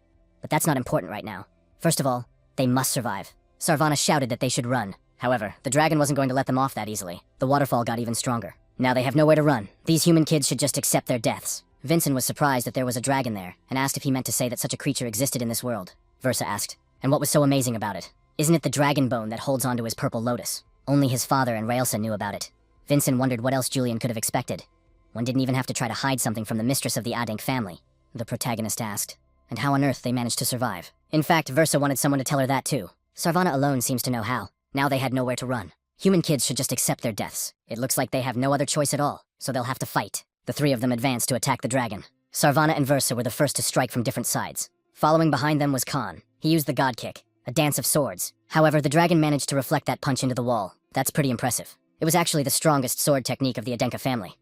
But that's not important right now. First of all, they must survive. Sarvana shouted that they should run. However, the dragon wasn't going to let them off that easily. The waterfall got even stronger. Now they have nowhere to run. These human kids should just accept their deaths. Vincent was surprised that there was a dragon there, and asked if he meant to say that such a creature existed in this world. Versa asked, and what was so amazing about it? Isn't it the dragon bone that holds onto his purple lotus? Only his father and Raelsa knew about it. Vincent wondered what else Julian could have expected. One didn't even have to try to hide something from the mistress of the Adank family, the protagonist asked, and how on earth they managed to survive. In fact, Versa wanted someone to tell her that too. Sarvana alone seems to know how. Now they had nowhere to run. Human kids should just accept their deaths. It looks like they have no other choice at all, so they'll have to fight. The three of them advanced to attack the dragon. Sarvana and Versa were the first to strike from different sides. Following behind them was Khan. He used the God Kick, a dance of swords. However, the dragon managed to reflect that punch into the wall. That's pretty impressive. It was actually the strongest sword technique of the Adenka family.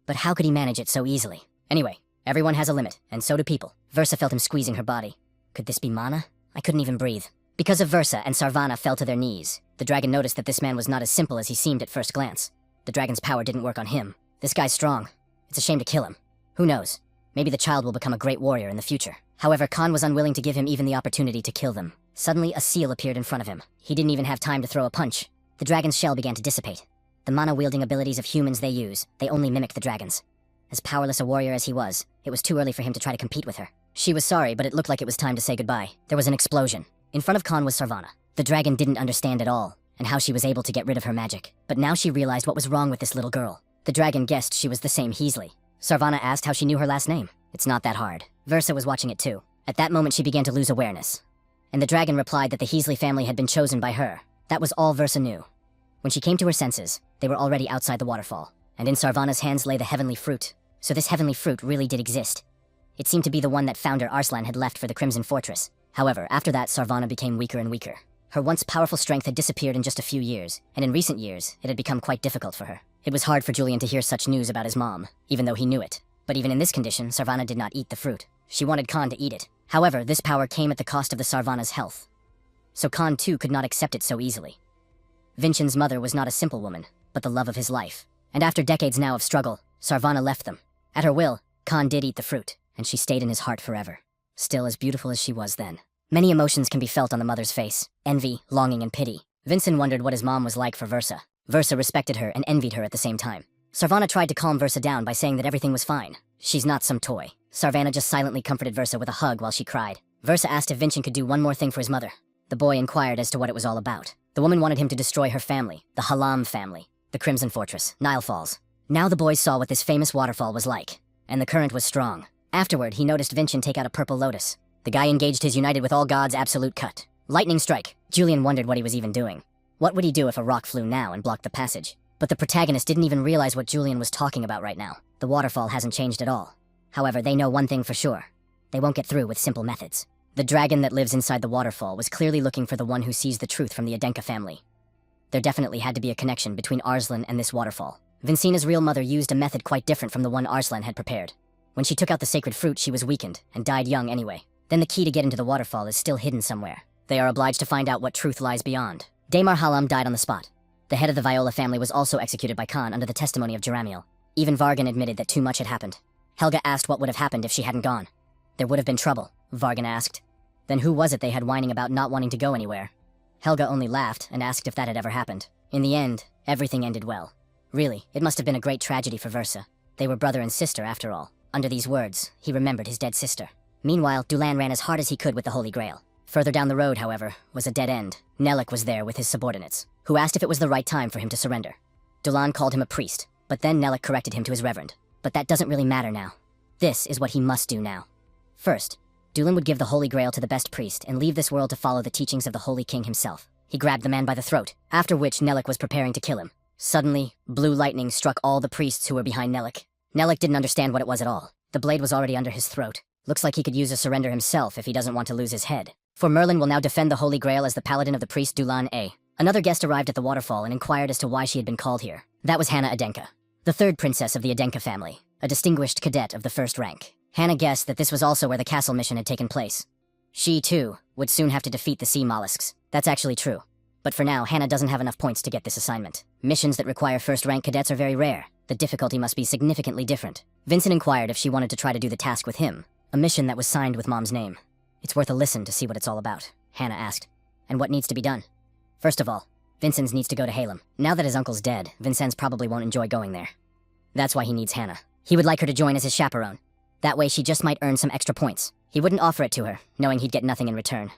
But how could he manage it so easily? Anyway, everyone has a limit, and so do people. Versa felt him squeezing her body. Could this be Mana? I couldn't even breathe. Because of Versa and Sarvana fell to their knees, the dragon noticed that this man was not as simple as he seemed at first glance. The dragon's power didn't work on him. This guy's strong. It's a shame to kill him. Who knows? Maybe the child will become a great warrior in the future. However, Khan was unwilling to give him even the opportunity to kill them. Suddenly, a seal appeared in front of him. He didn't even have time to throw a punch. The dragon's shell began to dissipate. The mana-wielding abilities of humans they use, they only mimic the dragon's. As powerless a warrior as he was, it was too early for him to try to compete with her. She was sorry, but it looked like it was time to say goodbye. There was an explosion. In front of Khan was Sarvana. The dragon didn't understand at all, and how she was able to get rid of her magic. But now she realized what was wrong with this little girl. The dragon guessed she was the same Heasley. Sarvana asked how she knew her last name. It's not that hard. Versa was watching it too. At that moment she began to lose awareness. And the dragon replied that the Heasley family had been chosen by her. That was all Versa knew. When she came to her senses, they were already outside the waterfall. And in Sarvana's hands lay the heavenly fruit. So this heavenly fruit really did exist. It seemed to be the one that founder Arslan had left for the Crimson Fortress. However, after that, Sarvana became weaker and weaker. Her once powerful strength had disappeared in just a few years, and in recent years, it had become quite difficult for her. It was hard for Julian to hear such news about his mom, even though he knew it. But even in this condition, Sarvana did not eat the fruit. She wanted Khan to eat it. However, this power came at the cost of the Sarvana's health. So Khan too could not accept it so easily. Vincent's mother was not a simple woman, but the love of his life. And after decades now of struggle, Sarvana left them. At her will, Khan did eat the fruit, and she stayed in his heart forever. Still as beautiful as she was then. Many emotions can be felt on the mother's face. Envy, longing, and pity. Vincent wondered what his mom was like for Versa. Versa respected her and envied her at the same time. Sarvana tried to calm Versa down by saying that everything was fine. She's not some toy. Sarvana just silently comforted Versa with a hug while she cried. Versa asked if Vincent could do one more thing for his mother. The boy inquired as to what it was all about. The woman wanted him to destroy her family, the Halam family, the Crimson Fortress, Nile Falls. Now the boys saw what this famous waterfall was like, and the current was strong. Afterward, he noticed Vincent take out a purple lotus. The guy engaged his United with All Gods absolute cut. Lightning strike. Julian wondered what he was even doing. What would he do if a rock flew now and blocked the passage? But the protagonist didn't even realize what Julian was talking about right now. The waterfall hasn't changed at all. However, they know one thing for sure. They won't get through with simple methods. The dragon that lives inside the waterfall was clearly looking for the one who sees the truth from the Adenka family. There definitely had to be a connection between Arslan and this waterfall. Vincina's real mother used a method quite different from the one Arslan had prepared. When she took out the sacred fruit, she was weakened, and died young anyway. Then the key to get into the waterfall is still hidden somewhere. They are obliged to find out what truth lies beyond. Daimar Halam died on the spot. The head of the Viola family was also executed by Khan under the testimony of Jeramiel. Even Vargan admitted that too much had happened. Helga asked what would have happened if she hadn't gone. There would have been trouble, Vargan asked. Then who was it they had whining about not wanting to go anywhere? Helga only laughed and asked if that had ever happened. In the end, everything ended well. Really, it must have been a great tragedy for Versa. They were brother and sister after all. Under these words, he remembered his dead sister. Meanwhile, Dulan ran as hard as he could with the Holy Grail. Further down the road, however, was a dead end. Nelik was there with his subordinates, who asked if it was the right time for him to surrender. Dulan called him a priest, but then Nelik corrected him to his reverend. But that doesn't really matter now. This is what he must do now. First, Dulan would give the Holy Grail to the best priest and leave this world to follow the teachings of the Holy King himself. He grabbed the man by the throat, after which Nelik was preparing to kill him. Suddenly, blue lightning struck all the priests who were behind Nelik. Nelik didn't understand what it was at all. The blade was already under his throat. Looks like he could use a surrender himself if he doesn't want to lose his head. For Merlin will now defend the Holy Grail as the paladin of the priest Dulan A. Another guest arrived at the waterfall and inquired as to why she had been called here. That was Hannah Adenka, the third princess of the Adenka family, a distinguished cadet of the first rank. Hannah guessed that this was also where the castle mission had taken place. She, too, would soon have to defeat the sea mollusks. That's actually true. But for now, Hannah doesn't have enough points to get this assignment. Missions that require first-rank cadets are very rare. The difficulty must be significantly different. Vincent inquired if she wanted to try to do the task with him, a mission that was signed with Mom's name. It's worth a listen to see what it's all about, Hannah asked. And what needs to be done? First of all, Vincenz needs to go to Halem. Now that his uncle's dead, Vincenz probably won't enjoy going there. That's why he needs Hannah. He would like her to join as his chaperone. That way she just might earn some extra points. He wouldn't offer it to her, knowing he'd get nothing in return.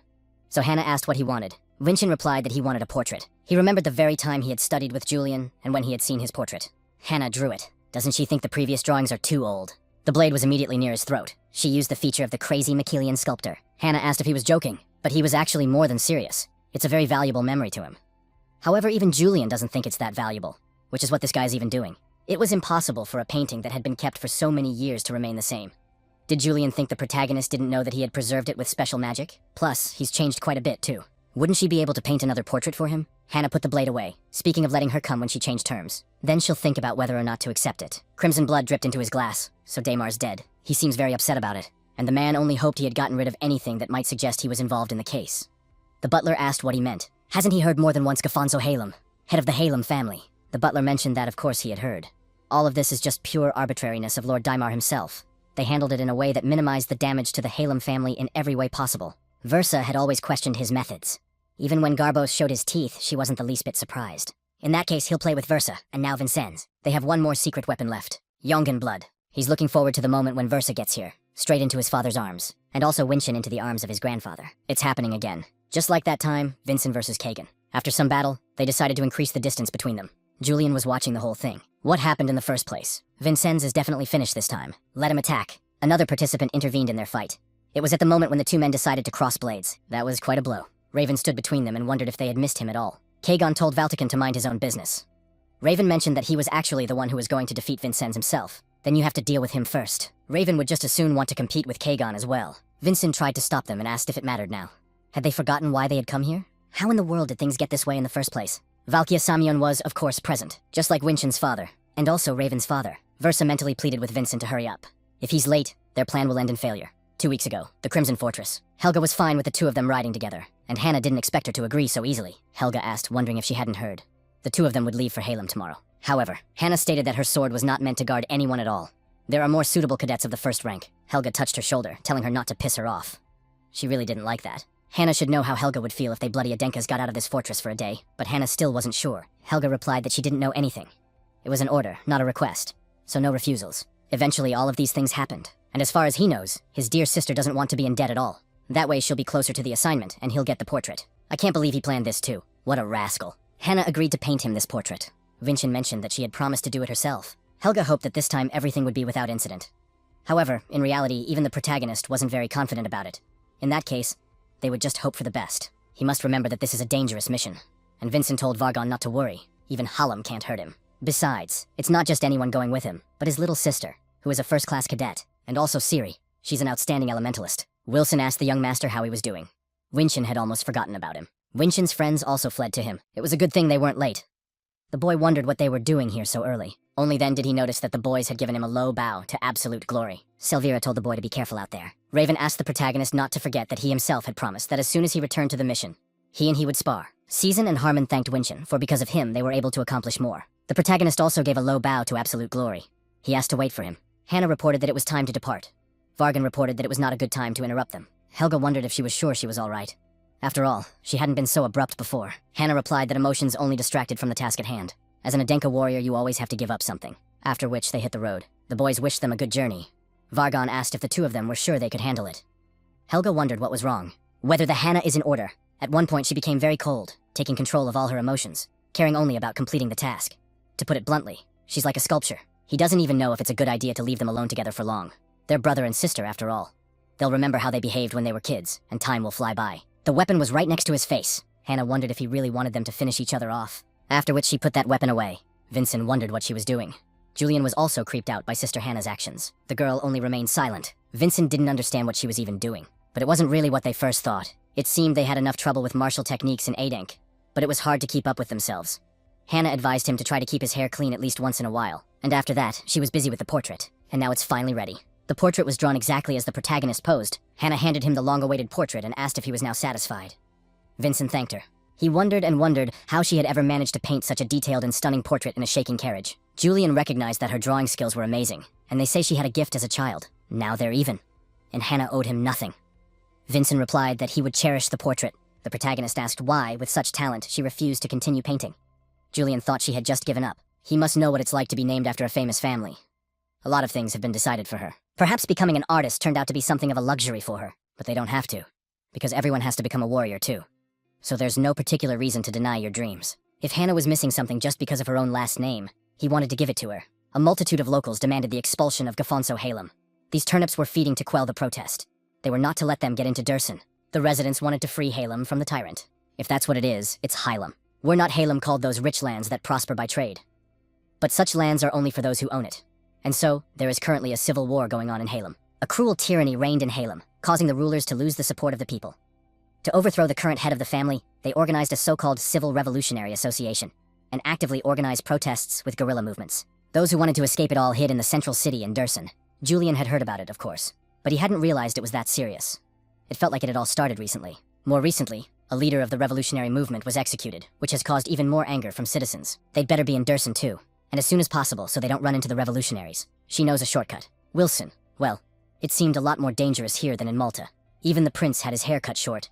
So Hannah asked what he wanted. Vincent replied that he wanted a portrait. He remembered the very time he had studied with Julian and when he had seen his portrait. Hannah drew it. Doesn't she think the previous drawings are too old? The blade was immediately near his throat. She used the feature of the crazy Machilean sculptor. Hannah asked if he was joking, but he was actually more than serious. It's a very valuable memory to him. However, even Julian doesn't think it's that valuable, which is what this guy's even doing. It was impossible for a painting that had been kept for so many years to remain the same. Did Julian think the protagonist didn't know that he had preserved it with special magic? Plus, he's changed quite a bit, too. Wouldn't she be able to paint another portrait for him? Hannah put the blade away, speaking of letting her come when she changed terms. Then she'll think about whether or not to accept it. Crimson blood dripped into his glass, so Damar's dead. He seems very upset about it, and the man only hoped he had gotten rid of anything that might suggest he was involved in the case. The butler asked what he meant. Hasn't he heard more than once Gafonso Halem, head of the Halem family? The butler mentioned that of course he had heard. All of this is just pure arbitrariness of Lord Daimar himself. They handled it in a way that minimized the damage to the Halem family in every way possible. Versa had always questioned his methods. Even when Garbos showed his teeth, she wasn't the least bit surprised. In that case, he'll play with Versa, and now Vincenz. They have one more secret weapon left. Yongan blood. He's looking forward to the moment when Versa gets here, straight into his father's arms, and also Winshin into the arms of his grandfather. It's happening again. Just like that time, Vincent versus Kagan. After some battle, they decided to increase the distance between them. Julian was watching the whole thing. What happened in the first place? Vincenz is definitely finished this time. Let him attack. Another participant intervened in their fight. It was at the moment when the two men decided to cross blades. That was quite a blow. Raven stood between them and wondered if they had missed him at all. Kagan told Valtican to mind his own business. Raven mentioned that he was actually the one who was going to defeat Vincenz himself. Then you have to deal with him first. Raven would just as soon want to compete with Kagan as well. Vincent tried to stop them and asked if it mattered now. Had they forgotten why they had come here? How in the world did things get this way in the first place? Valkia Samion was, of course, present, just like Winshin's father, and also Raven's father. Versa mentally pleaded with Vincent to hurry up. If he's late, their plan will end in failure. 2 weeks ago, the Crimson Fortress. Helga was fine with the two of them riding together, and Hannah didn't expect her to agree so easily. Helga asked, wondering if she hadn't heard. The two of them would leave for Halem tomorrow. However, Hannah stated that her sword was not meant to guard anyone at all. There are more suitable cadets of the first rank. Helga touched her shoulder, telling her not to piss her off. She really didn't like that. Hannah should know how Helga would feel if they bloody Adenkas got out of this fortress for a day, but Hannah still wasn't sure. Helga replied that she didn't know anything. It was an order, not a request, so no refusals. Eventually, all of these things happened, and as far as he knows, his dear sister doesn't want to be in debt at all. That way she'll be closer to the assignment, and he'll get the portrait. I can't believe he planned this too. What a rascal. Hannah agreed to paint him this portrait. Vincent mentioned that she had promised to do it herself. Helga hoped that this time everything would be without incident. However, in reality, even the protagonist wasn't very confident about it. In that case, they would just hope for the best. He must remember that this is a dangerous mission. And Vincent told Vargon not to worry. Even Hallam can't hurt him. Besides, it's not just anyone going with him, but his little sister, who is a first-class cadet, and also Siri. She's an outstanding elementalist. Wilson asked the young master how he was doing. Winshin had almost forgotten about him. Winshin's friends also fled to him. It was a good thing they weren't late. The boy wondered what they were doing here so early. Only then did he notice that the boys had given him a low bow to absolute glory. Sylvira told the boy to be careful out there. Raven asked the protagonist not to forget that he himself had promised that as soon as he returned to the mission, he would spar. Season and Harmon thanked Winshin, for because of him they were able to accomplish more. The protagonist also gave a low bow to absolute glory. He asked to wait for him. Hannah reported that it was time to depart. Vargan reported that it was not a good time to interrupt them. Helga wondered if she was sure she was all right. After all, she hadn't been so abrupt before. Hannah replied that emotions only distracted from the task at hand. As an Adenka warrior, you always have to give up something. After which, they hit the road. The boys wished them a good journey. Vargan asked if the two of them were sure they could handle it. Helga wondered what was wrong. Whether the Hannah is in order. At one point, she became very cold, taking control of all her emotions, caring only about completing the task. To put it bluntly, she's like a sculpture. He doesn't even know if it's a good idea to leave them alone together for long. They're brother and sister, after all. They'll remember how they behaved when they were kids, and time will fly by. The weapon was right next to his face. Hannah wondered if he really wanted them to finish each other off. After which she put that weapon away. Vincent wondered what she was doing. Julian was also creeped out by Sister Hannah's actions. The girl only remained silent. Vincent didn't understand what she was even doing. But it wasn't really what they first thought. It seemed they had enough trouble with martial techniques in Adenk, but it was hard to keep up with themselves. Hannah advised him to try to keep his hair clean at least once in a while, and after that, she was busy with the portrait, and now it's finally ready. The portrait was drawn exactly as the protagonist posed. Hannah handed him the long-awaited portrait and asked if he was now satisfied. Vincent thanked her. He wondered and wondered how she had ever managed to paint such a detailed and stunning portrait in a shaking carriage. Julian recognized that her drawing skills were amazing, and they say she had a gift as a child. Now they're even. And Hannah owed him nothing. Vincent replied that he would cherish the portrait. The protagonist asked why, with such talent, she refused to continue painting. Julian thought she had just given up. He must know what it's like to be named after a famous family. A lot of things have been decided for her. Perhaps becoming an artist turned out to be something of a luxury for her, but they don't have to, because everyone has to become a warrior too. So there's no particular reason to deny your dreams. If Hannah was missing something just because of her own last name, he wanted to give it to her. A multitude of locals demanded the expulsion of Gafonso Halem. These turnips were feeding to quell the protest. They were not to let them get into Durson. The residents wanted to free Halem from the tyrant. If that's what it is, it's Hylem. We're not Halem called those rich lands that prosper by trade. But such lands are only for those who own it. And so, there is currently a civil war going on in Halem. A cruel tyranny reigned in Halem, causing the rulers to lose the support of the people. To overthrow the current head of the family, they organized a so-called Civil Revolutionary Association, and actively organized protests with guerrilla movements. Those who wanted to escape it all hid in the central city in Durson. Julian had heard about it, of course, but he hadn't realized it was that serious. It felt like it had all started recently. More recently, a leader of the revolutionary movement was executed, which has caused even more anger from citizens. They'd better be in Durson too, and as soon as possible so they don't run into the revolutionaries. She knows a shortcut. Wilson, well, it seemed a lot more dangerous here than in Malta. Even the prince had his hair cut short.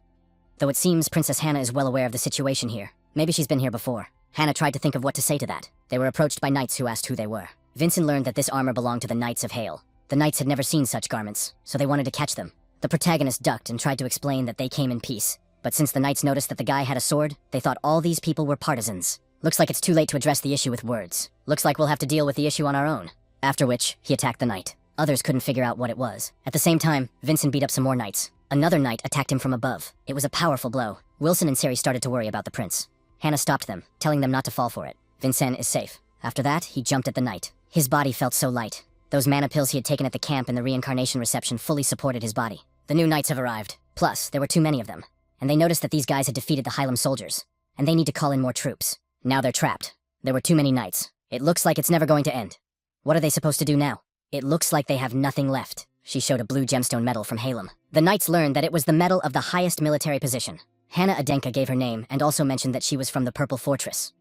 Though it seems Princess Hannah is well aware of the situation here. Maybe she's been here before. Hannah tried to think of what to say to that. They were approached by knights who asked who they were. Vincent learned that this armor belonged to the Knights of Hale. The knights had never seen such garments, so they wanted to catch them. The protagonist ducked and tried to explain that they came in peace. But since the knights noticed that the guy had a sword, they thought all these people were partisans. Looks like it's too late to address the issue with words. Looks like we'll have to deal with the issue on our own. After which, he attacked the knight. Others couldn't figure out what it was. At the same time, Vincent beat up some more knights. Another knight attacked him from above. It was a powerful blow. Wilson and Sari started to worry about the prince. Hannah stopped them, telling them not to fall for it. Vincent is safe. After that, he jumped at the knight. His body felt so light. Those mana pills he had taken at the camp and the reincarnation reception fully supported his body. The new knights have arrived. Plus, there were too many of them. And they noticed that these guys had defeated the Hylem soldiers. And they need to call in more troops. Now they're trapped. There were too many knights. It looks like it's never going to end. What are they supposed to do now? It looks like they have nothing left. She showed a blue gemstone medal from Halem. The knights learned that it was the medal of the highest military position. Hannah Adenka gave her name and also mentioned that she was from the Purple Fortress.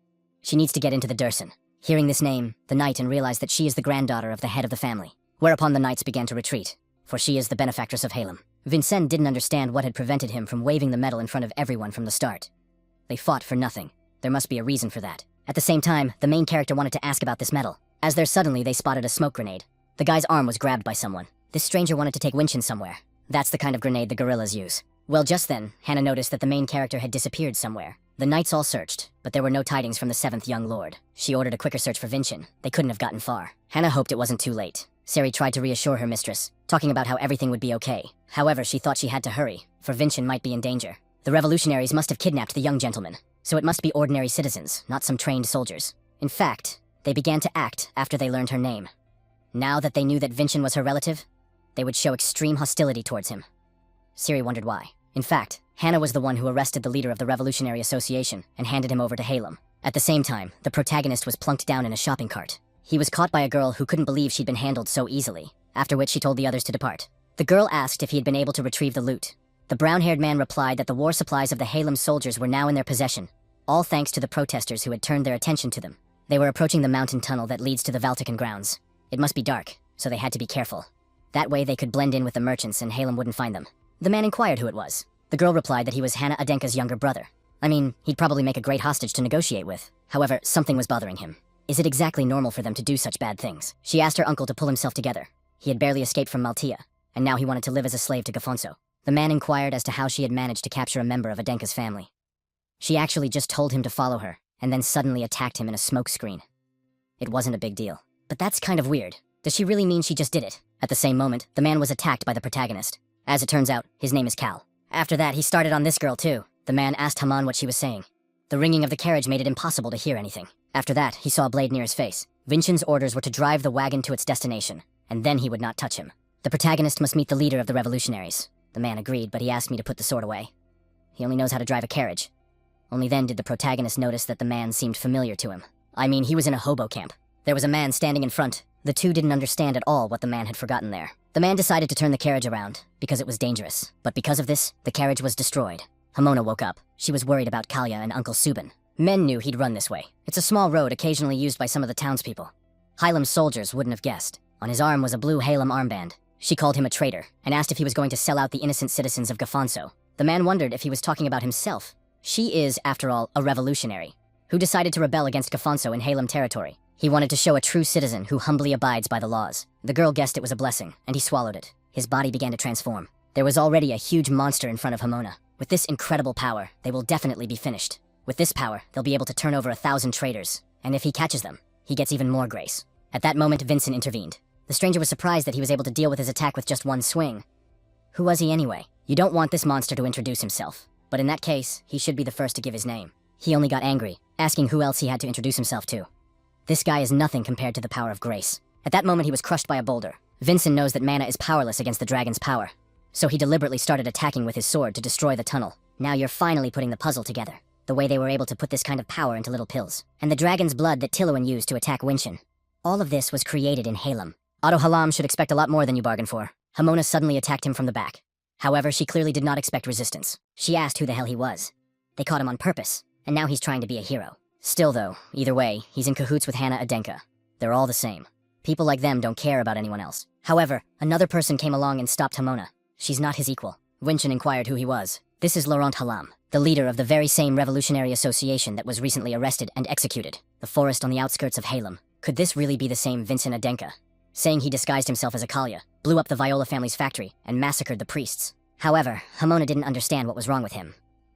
She needs to get into the Durson. Hearing this name, the knight and realized that she is the granddaughter of the head of the family. Whereupon the knights began to retreat, for she is the benefactress of Halem. Vincent didn't understand what had prevented him from waving the medal in front of everyone from the start. They fought for nothing. There must be a reason for that. At the same time, the main character wanted to ask about this medal. As there suddenly they spotted a smoke grenade. The guy's arm was grabbed by someone. This stranger wanted to take Winshin somewhere. That's the kind of grenade the guerrillas use. Well, just then, Hannah noticed that the main character had disappeared somewhere. The knights all searched, but there were no tidings from the 7th young lord. She ordered a quicker search for Vinchin. They couldn't have gotten far. Hannah hoped it wasn't too late. Sari tried to reassure her mistress, talking about how everything would be okay. However, she thought she had to hurry, for Vinchin might be in danger. The revolutionaries must have kidnapped the young gentleman, so it must be ordinary citizens, not some trained soldiers. In fact, they began to act after they learned her name. Now that they knew that Vinchin was her relative, they would show extreme hostility towards him. Siri wondered why. In fact, Hannah was the one who arrested the leader of the Revolutionary Association and handed him over to Halem. At the same time, the protagonist was plunked down in a shopping cart. He was caught by a girl who couldn't believe she'd been handled so easily, after which she told the others to depart. The girl asked if he had been able to retrieve the loot. The brown-haired man replied that the war supplies of the Halem soldiers were now in their possession, all thanks to the protesters who had turned their attention to them. They were approaching the mountain tunnel that leads to the Valtican grounds. It must be dark, so they had to be careful. That way they could blend in with the merchants and Halem wouldn't find them. The man inquired who it was. The girl replied that he was Hannah Adenka's younger brother. I mean, he'd probably make a great hostage to negotiate with. However, something was bothering him. Is it exactly normal for them to do such bad things? She asked her uncle to pull himself together. He had barely escaped from Maltia, and now he wanted to live as a slave to Gafonso. The man inquired as to how she had managed to capture a member of Adenka's family. She actually just told him to follow her, and then suddenly attacked him in a smoke screen. It wasn't a big deal. But that's kind of weird. Does she really mean she just did it? At the same moment, the man was attacked by the protagonist. As it turns out, his name is Cal. After that, he started on this girl too. The man asked Haman what she was saying. The ringing of the carriage made it impossible to hear anything. After that, he saw a blade near his face. Vincent's orders were to drive the wagon to its destination, and then he would not touch him. The protagonist must meet the leader of the revolutionaries. The man agreed, but he asked me to put the sword away. He only knows how to drive a carriage. Only then did the protagonist notice that the man seemed familiar to him. I mean, he was in a hobo camp. There was a man standing in front. The two didn't understand at all what the man had forgotten there. The man decided to turn the carriage around, because it was dangerous. But because of this, the carriage was destroyed. Hamona woke up. She was worried about Kalya and Uncle Subin. Men knew he'd run this way. It's a small road occasionally used by some of the townspeople. Halem's soldiers wouldn't have guessed. On his arm was a blue Halem armband. She called him a traitor, and asked if he was going to sell out the innocent citizens of Gafonso. The man wondered if he was talking about himself. She is, after all, a revolutionary, who decided to rebel against Gafonso in Halem territory. He wanted to show a true citizen who humbly abides by the laws. The girl guessed it was a blessing, and he swallowed it. His body began to transform. There was already a huge monster in front of Hamona. With this incredible power, they will definitely be finished. With this power, they'll be able to turn over 1,000 traitors, and if he catches them, he gets even more grace. At that moment, Vincent intervened. The stranger was surprised that he was able to deal with his attack with just one swing. Who was he anyway? You don't want this monster to introduce himself. But in that case, he should be the first to give his name. He only got angry, asking who else he had to introduce himself to. This guy is nothing compared to the power of grace. At that moment, he was crushed by a boulder. Vincent knows that mana is powerless against the dragon's power, so he deliberately started attacking with his sword to destroy the tunnel. Now you're finally putting the puzzle together. The way they were able to put this kind of power into little pills. And the dragon's blood that Tiluan used to attack Winshin. All of this was created in Halem. Otto Halam should expect a lot more than you bargained for. Hamona suddenly attacked him from the back. However, she clearly did not expect resistance. She asked who the hell he was. They caught him on purpose, and now he's trying to be a hero. Still though, either way, he's in cahoots with Hannah Adenka. They're all the same. People like them don't care about anyone else. However, another person came along and stopped Hamona. She's not his equal. Winshin inquired who he was. This is Laurent Halam, the leader of the very same revolutionary association that was recently arrested and executed. The forest on the outskirts of Halem. Could this really be the same Vincent Adenka? Saying he disguised himself as a Kalya, blew up the Viola family's factory, and massacred the priests. However, Hamona didn't understand what was wrong with him.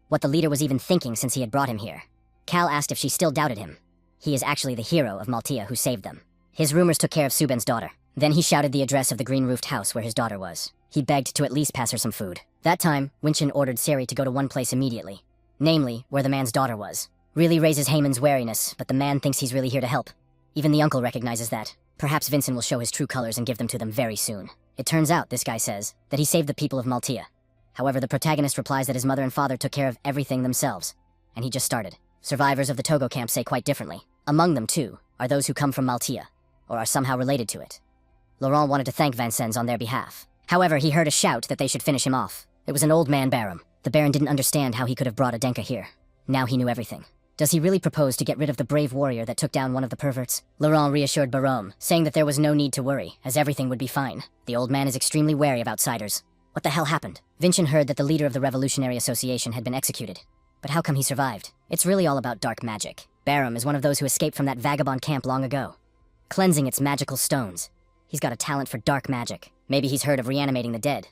What the leader was even thinking since he had brought him here. Cal asked if she still doubted him. He is actually the hero of Maltia who saved them. His rumors took care of Suben's daughter. Then he shouted the address of the green-roofed house where his daughter was. He begged to at least pass her some food. That time, Winshin ordered Seri to go to one place immediately. Namely, where the man's daughter was. Really raises Haman's wariness, but the man thinks he's really here to help. Even the uncle recognizes that. Perhaps Vincent will show his true colors and give them to them very soon. It turns out, this guy says, that he saved the people of Maltia. However, the protagonist replies that his mother and father took care of everything themselves. And he just started. Survivors of the Togo camp say quite differently. Among them, too, are those who come from Maltia, or are somehow related to it. Laurent wanted to thank Vincennes on their behalf. However, he heard a shout that they should finish him off. It was an old man Baron. The Baron didn't understand how he could have brought Adenka here. Now he knew everything. Does he really propose to get rid of the brave warrior that took down one of the perverts? Laurent reassured Barome, saying that there was no need to worry, as everything would be fine. The old man is extremely wary of outsiders. What the hell happened? Vincent heard that the leader of the Revolutionary Association had been executed. But how come he survived? It's really all about dark magic. Barome is one of those who escaped from that vagabond camp long ago, cleansing its magical stones. He's got a talent for dark magic. Maybe he's heard of reanimating the dead.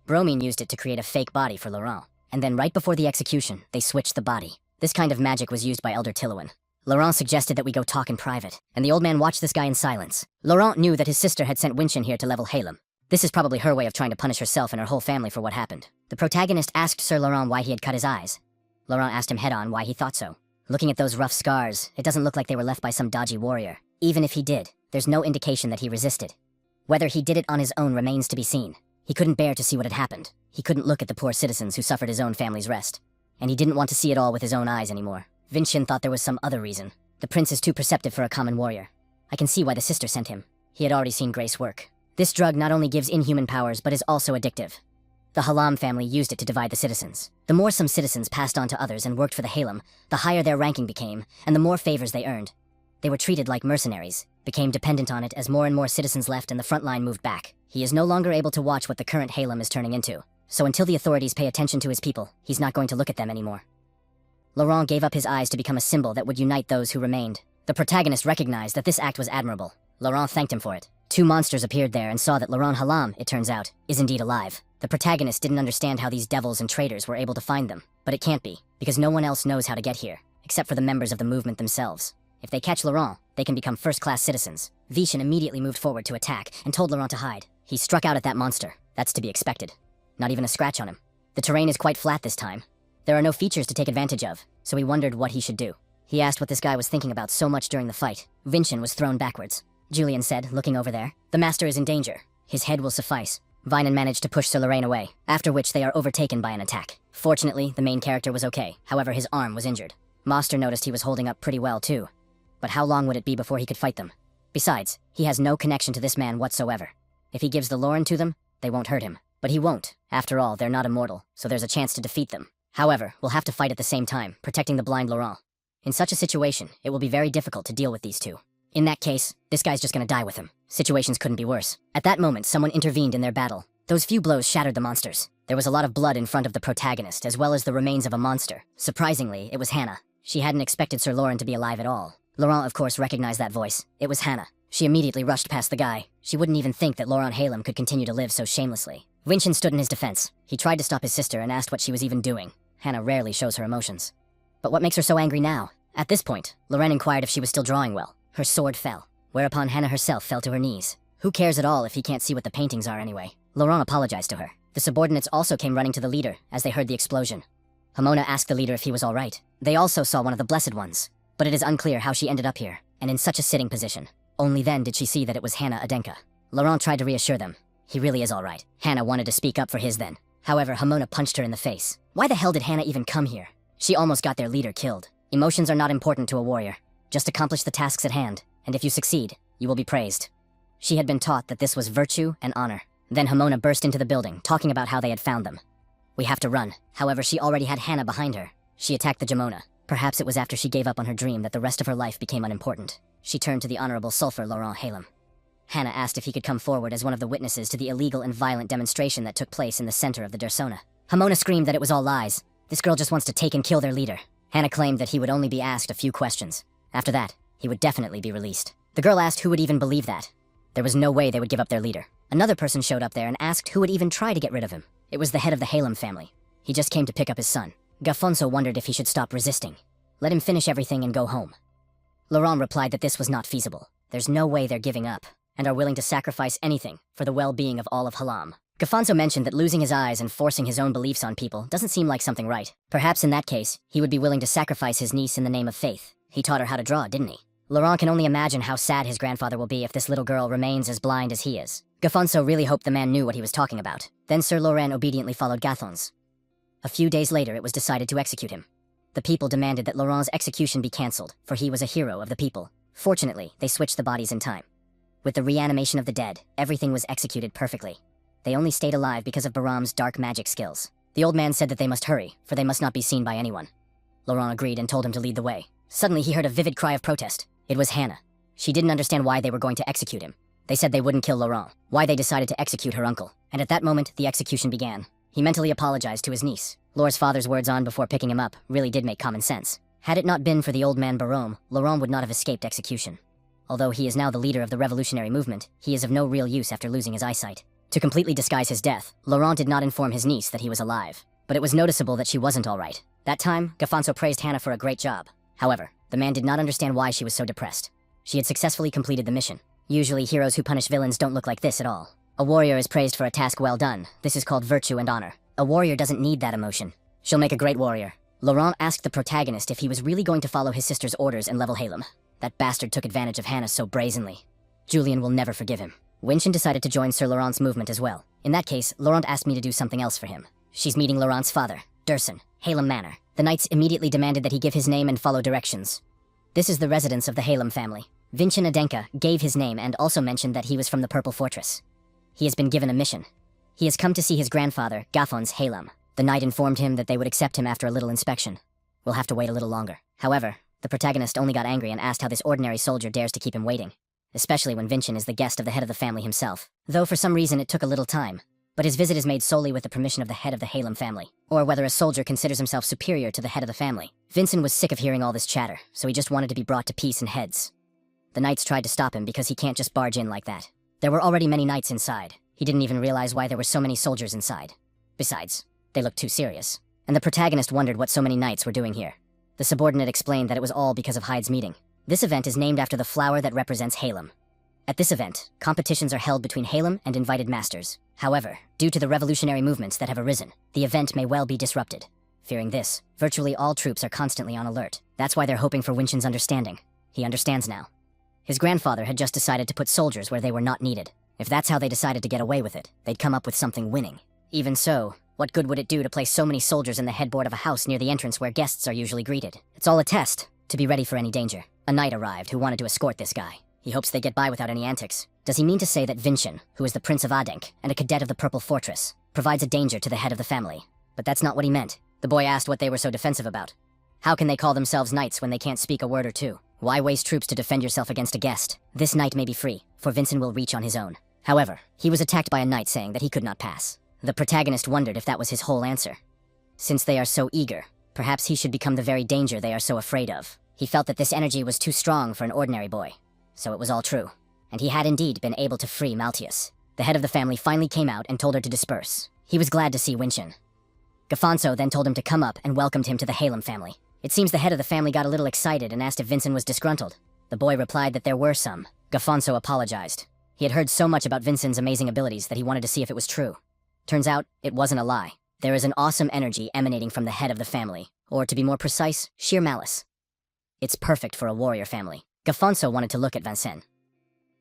Bromine used it to create a fake body for Laurent. And then right before the execution, they switched the body. This kind of magic was used by Elder Tiluan. Laurent suggested that we go talk in private, and the old man watched this guy in silence. Laurent knew that his sister had sent Winshin here to level Halem. This is probably her way of trying to punish herself and her whole family for what happened. The protagonist asked Sir Laurent why he had cut his eyes. Laurent asked him head-on why he thought so. Looking at those rough scars, it doesn't look like they were left by some dodgy warrior. Even if he did, there's no indication that he resisted. Whether he did it on his own remains to be seen. He couldn't bear to see what had happened. He couldn't look at the poor citizens who suffered his own family's rest. And he didn't want to see it all with his own eyes anymore. Vincian thought there was some other reason. The prince is too perceptive for a common warrior. I can see why the sister sent him. He had already seen Grace work. This drug not only gives inhuman powers, but is also addictive. The Halam family used it to divide the citizens. The more some citizens passed on to others and worked for the Halem, the higher their ranking became, and the more favors they earned. They were treated like mercenaries, became dependent on it as more and more citizens left and the front line moved back. He is no longer able to watch what the current Halem is turning into. So until the authorities pay attention to his people, he's not going to look at them anymore. Laurent gave up his eyes to become a symbol that would unite those who remained. The protagonist recognized that this act was admirable. Laurent thanked him for it. Two monsters appeared there and saw that Laurent Halam, it turns out, is indeed alive. The protagonist didn't understand how these devils and traitors were able to find them, but it can't be, because no one else knows how to get here, except for the members of the movement themselves. If they catch Laurent, they can become first-class citizens. Vincian immediately moved forward to attack and told Laurent to hide. He struck out at that monster. That's to be expected. Not even a scratch on him. The terrain is quite flat this time. There are no features to take advantage of, so he wondered what he should do. He asked what this guy was thinking about so much during the fight. Vincian was thrown backwards. Julian said, looking over there, "The master is in danger. His head will suffice." Vinan managed to push Sir Lorraine away, after which they are overtaken by an attack. Fortunately, the main character was okay, however his arm was injured. Master noticed he was holding up pretty well too. But how long would it be before he could fight them? Besides, he has no connection to this man whatsoever. If he gives the Lauren to them, they won't hurt him. But he won't. After all, they're not immortal, so there's a chance to defeat them. However, we'll have to fight at the same time, protecting the blind Laurent. In such a situation, it will be very difficult to deal with these two. In that case, this guy's just gonna die with him. Situations couldn't be worse. At that moment, someone intervened in their battle. Those few blows shattered the monsters. There was a lot of blood in front of the protagonist, as well as the remains of a monster. Surprisingly, it was Hannah. She hadn't expected Sir Lauren to be alive at all. Laurent, of course, recognized that voice. It was Hannah. She immediately rushed past the guy. She wouldn't even think that Laurent Halem could continue to live so shamelessly. Vincian stood in his defense. He tried to stop his sister and asked what she was even doing. Hannah rarely shows her emotions. But what makes her so angry now? At this point, Lorraine inquired if she was still drawing well. Her sword fell, whereupon Hannah herself fell to her knees. Who cares at all if he can't see what the paintings are anyway? Laurent apologized to her. The subordinates also came running to the leader as they heard the explosion. Hamona asked the leader if he was all right. They also saw one of the Blessed Ones, but it is unclear how she ended up here, and in such a sitting position. Only then did she see that it was Hannah Adenka. Laurent tried to reassure them. He really is all right. Hannah wanted to speak up for his then. However, Hamona punched her in the face. Why the hell did Hannah even come here? She almost got their leader killed. Emotions are not important to a warrior. Just accomplish the tasks at hand, and if you succeed, you will be praised. She had been taught that this was virtue and honor. Then Hamona burst into the building, talking about how they had found them. We have to run. However, she already had Hannah behind her. She attacked the Jamona. Perhaps it was after she gave up on her dream that the rest of her life became unimportant. She turned to the Honorable Sulphur Laurent Halem. Hannah asked if he could come forward as one of the witnesses to the illegal and violent demonstration that took place in the center of the Dersona. Hamona screamed that it was all lies. This girl just wants to take and kill their leader. Hannah claimed that he would only be asked a few questions. After that, he would definitely be released. The girl asked who would even believe that. There was no way they would give up their leader. Another person showed up there and asked who would even try to get rid of him. It was the head of the Halem family. He just came to pick up his son. Gafonso wondered if he should stop resisting. Let him finish everything and go home. Laurent replied that this was not feasible. There's no way they're giving up, and are willing to sacrifice anything for the well-being of all of Halam. Gafonso mentioned that losing his eyes and forcing his own beliefs on people doesn't seem like something right. Perhaps in that case, he would be willing to sacrifice his niece in the name of faith. He taught her how to draw, didn't he? Laurent can only imagine how sad his grandfather will be if this little girl remains as blind as he is. Gafonso really hoped the man knew what he was talking about. Then Sir Laurent obediently followed Gathon's. A few days later, it was decided to execute him. The people demanded that Laurent's execution be cancelled, for he was a hero of the people. Fortunately, they switched the bodies in time. With the reanimation of the dead, everything was executed perfectly. They only stayed alive because of Bahram's dark magic skills. The old man said that they must hurry, for they must not be seen by anyone. Laurent agreed and told him to lead the way. Suddenly he heard a vivid cry of protest. It was Hannah. She didn't understand why they were going to execute him. They said they wouldn't kill Laurent, why they decided to execute her uncle. And at that moment, the execution began. He mentally apologized to his niece. Laur's father's words on before picking him up really did make common sense. Had it not been for the old man Barome, Laurent would not have escaped execution. Although he is now the leader of the revolutionary movement, he is of no real use after losing his eyesight. To completely disguise his death, Laurent did not inform his niece that he was alive. But it was noticeable that she wasn't all right. That time, Gafonso praised Hannah for a great job. However, the man did not understand why she was so depressed. She had successfully completed the mission. Usually, heroes who punish villains don't look like this at all. A warrior is praised for a task well done. This is called virtue and honor. A warrior doesn't need that emotion. She'll make a great warrior. Laurent asked the protagonist if he was really going to follow his sister's orders and level Halem. That bastard took advantage of Hannah so brazenly. Julian will never forgive him. Winston decided to join Sir Laurent's movement as well. In that case, Laurent asked me to do something else for him. She's meeting Laurent's father, Durson, Halem Manor. The knights immediately demanded that he give his name and follow directions. This is the residence of the Halem family. Vincent Adenka gave his name and also mentioned that he was from the Purple Fortress. He has been given a mission. He has come to see his grandfather, Gafon's Halem. The knight informed him that they would accept him after a little inspection. We'll have to wait a little longer. However, the protagonist only got angry and asked how this ordinary soldier dares to keep him waiting, especially when Vincent is the guest of the head of the family himself. Though for some reason it took a little time, but his visit is made solely with the permission of the head of the Halem family, or whether a soldier considers himself superior to the head of the family. Vincent was sick of hearing all this chatter, so he just wanted to be brought to peace and heads. The knights tried to stop him because he can't just barge in like that. There were already many knights inside. He didn't even realize why there were so many soldiers inside. Besides, they looked too serious. And the protagonist wondered what so many knights were doing here. The subordinate explained that it was all because of Hyde's meeting. This event is named after the flower that represents Halem. At this event, competitions are held between Halem and invited masters. However, due to the revolutionary movements that have arisen, the event may well be disrupted. Fearing this, virtually all troops are constantly on alert. That's why they're hoping for Vincent's understanding. He understands now. His grandfather had just decided to put soldiers where they were not needed. If that's how they decided to get away with it, they'd come up with something winning. Even so, what good would it do to place so many soldiers in the headboard of a house near the entrance where guests are usually greeted? It's all a test, to be ready for any danger. A knight arrived who wanted to escort this guy. He hopes they get by without any antics. Does he mean to say that Vincent, who is the Prince of Adenk and a cadet of the Purple Fortress, provides a danger to the head of the family? But that's not what he meant. The boy asked what they were so defensive about. How can they call themselves knights when they can't speak a word or two? Why waste troops to defend yourself against a guest? This knight may be free, for Vincent will reach on his own. However, he was attacked by a knight saying that he could not pass. The protagonist wondered if that was his whole answer. Since they are so eager, perhaps he should become the very danger they are so afraid of. He felt that this energy was too strong for an ordinary boy. So it was all true. And he had indeed been able to free Maltius. The head of the family finally came out and told her to disperse. He was glad to see Vincent. Gafonso then told him to come up and welcomed him to the Halem family. It seems the head of the family got a little excited and asked if Vincent was disgruntled. The boy replied that there were some. Gafonso apologized. He had heard so much about Vincent's amazing abilities that he wanted to see if it was true. Turns out, it wasn't a lie. There is an awesome energy emanating from the head of the family, or to be more precise, sheer malice. It's perfect for a warrior family. Gafonso wanted to look at Vincent.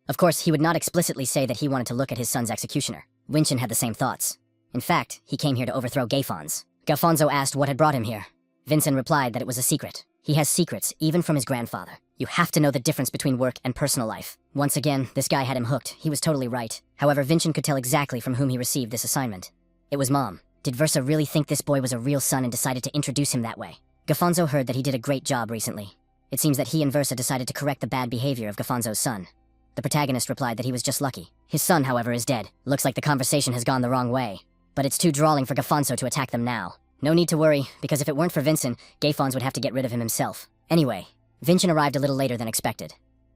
Of course, he would not explicitly say that he wanted to look at his son's executioner. Vincent had the same thoughts. In fact, he came here to overthrow Gafons. Gafonso asked what had brought him here. Vincent replied that it was a secret. He has secrets, even from his grandfather. You have to know the difference between work and personal life. Once again, this guy had him hooked. He was totally right. However, Vincent could tell exactly from whom he received this assignment. It was Mom. Did Versa really think this boy was a real son and decided to introduce him that way? Gafonso heard that he did a great job recently. It seems that he and Versa decided to correct the bad behavior of Gafonso's son. The protagonist replied that he was just lucky. His son, however, is dead. Looks like the conversation has gone the wrong way. But it's too drawling for Gafonso to attack them now. No need to worry, because if it weren't for Vincent, Gafons would have to get rid of him himself. Anyway, Vincent arrived a little later than expected.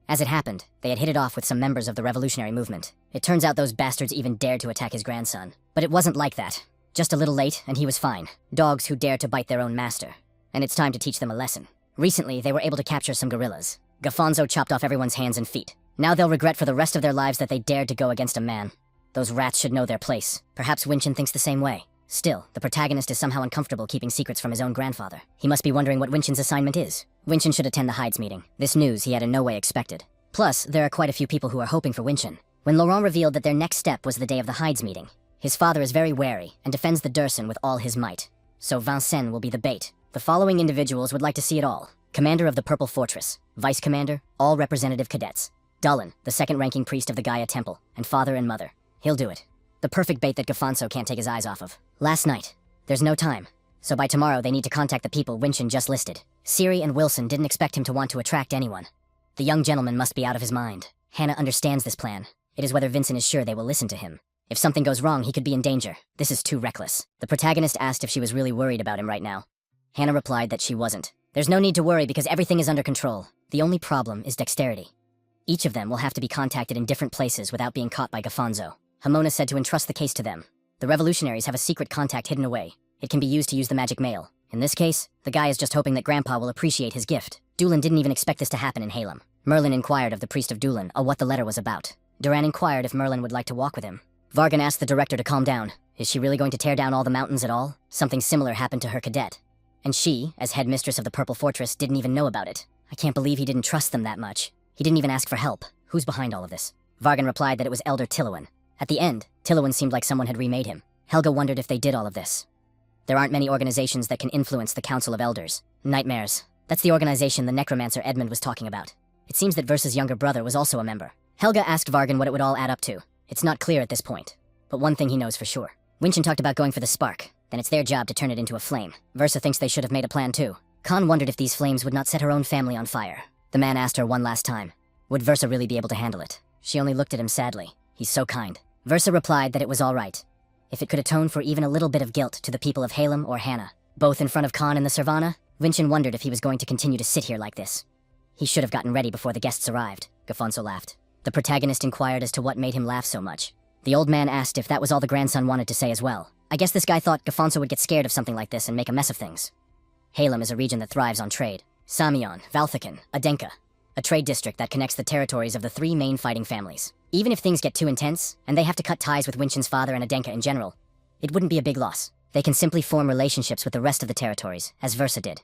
As it happened, they had hit it off with some members of the revolutionary movement. It turns out those bastards even dared to attack his grandson. But it wasn't like that. Just a little late, and he was fine. Dogs who dare to bite their own master. And it's time to teach them a lesson. Recently, they were able to capture some guerrillas. Gafonso chopped off everyone's hands and feet. Now they'll regret for the rest of their lives that they dared to go against a man. Those rats should know their place. Perhaps Vincent thinks the same way. Still, the protagonist is somehow uncomfortable keeping secrets from his own grandfather. He must be wondering what Vincent's assignment is. Vincent should attend the Hyde's meeting. This news he had in no way expected. Plus, there are quite a few people who are hoping for Vincent. When Laurent revealed that their next step was the day of the Hyde's meeting, his father is very wary and defends the Durson with all his might. So Vincent will be the bait. The following individuals would like to see it all. Commander of the Purple Fortress, Vice Commander, all representative cadets. Dulin, the second-ranking priest of the Gaia Temple, and father and mother. He'll do it. The perfect bait that Gafonso can't take his eyes off of. Last night. There's no time. So by tomorrow they need to contact the people Vincent just listed. Siri and Wilson didn't expect him to want to attract anyone. The young gentleman must be out of his mind. Hannah understands this plan. It is whether Vincent is sure they will listen to him. If something goes wrong, he could be in danger. This is too reckless. The protagonist asked if she was really worried about him right now. Hannah replied that she wasn't. There's no need to worry because everything is under control. The only problem is dexterity. Each of them will have to be contacted in different places without being caught by Gafonso. Hamona said to entrust the case to them. The revolutionaries have a secret contact hidden away. It can be used to use the magic mail. In this case, the guy is just hoping that Grandpa will appreciate his gift. Dulin didn't even expect this to happen in Halem. Merlin inquired of the priest of Dulin what the letter was about. Duran inquired if Merlin would like to walk with him. Vargan asked the director to calm down. Is she really going to tear down all the mountains at all? Something similar happened to her cadet. And she, as headmistress of the Purple Fortress, didn't even know about it. I can't believe he didn't trust them that much. He didn't even ask for help. Who's behind all of this? Vargan replied that it was Elder Tillowen. At the end, Tillowen seemed like someone had remade him. Helga wondered if they did all of this. There aren't many organizations that can influence the Council of Elders. Nightmares. That's the organization the necromancer Edmund was talking about. It seems that Versa's younger brother was also a member. Helga asked Vargan what it would all add up to. It's not clear at this point, but one thing he knows for sure. Winston talked about going for the spark, then it's their job to turn it into a flame. Versa thinks they should have made a plan too. Khan wondered if these flames would not set her own family on fire. The man asked her one last time, would Versa really be able to handle it? She only looked at him sadly. He's so kind. Versa replied that it was all right, if it could atone for even a little bit of guilt to the people of Halem or Hannah. Both in front of Khan and the Servana, Winston wondered if he was going to continue to sit here like this. He should have gotten ready before the guests arrived. Gafonso laughed. The protagonist inquired as to what made him laugh so much. The old man asked if that was all the grandson wanted to say as well. I guess this guy thought Gafonso would get scared of something like this and make a mess of things. Halem is a region that thrives on trade. Samion, Valthican, Adenka. A trade district that connects the territories of the three main fighting families. Even if things get too intense, and they have to cut ties with Winston's father and Adenka in general, it wouldn't be a big loss. They can simply form relationships with the rest of the territories, as Versa did.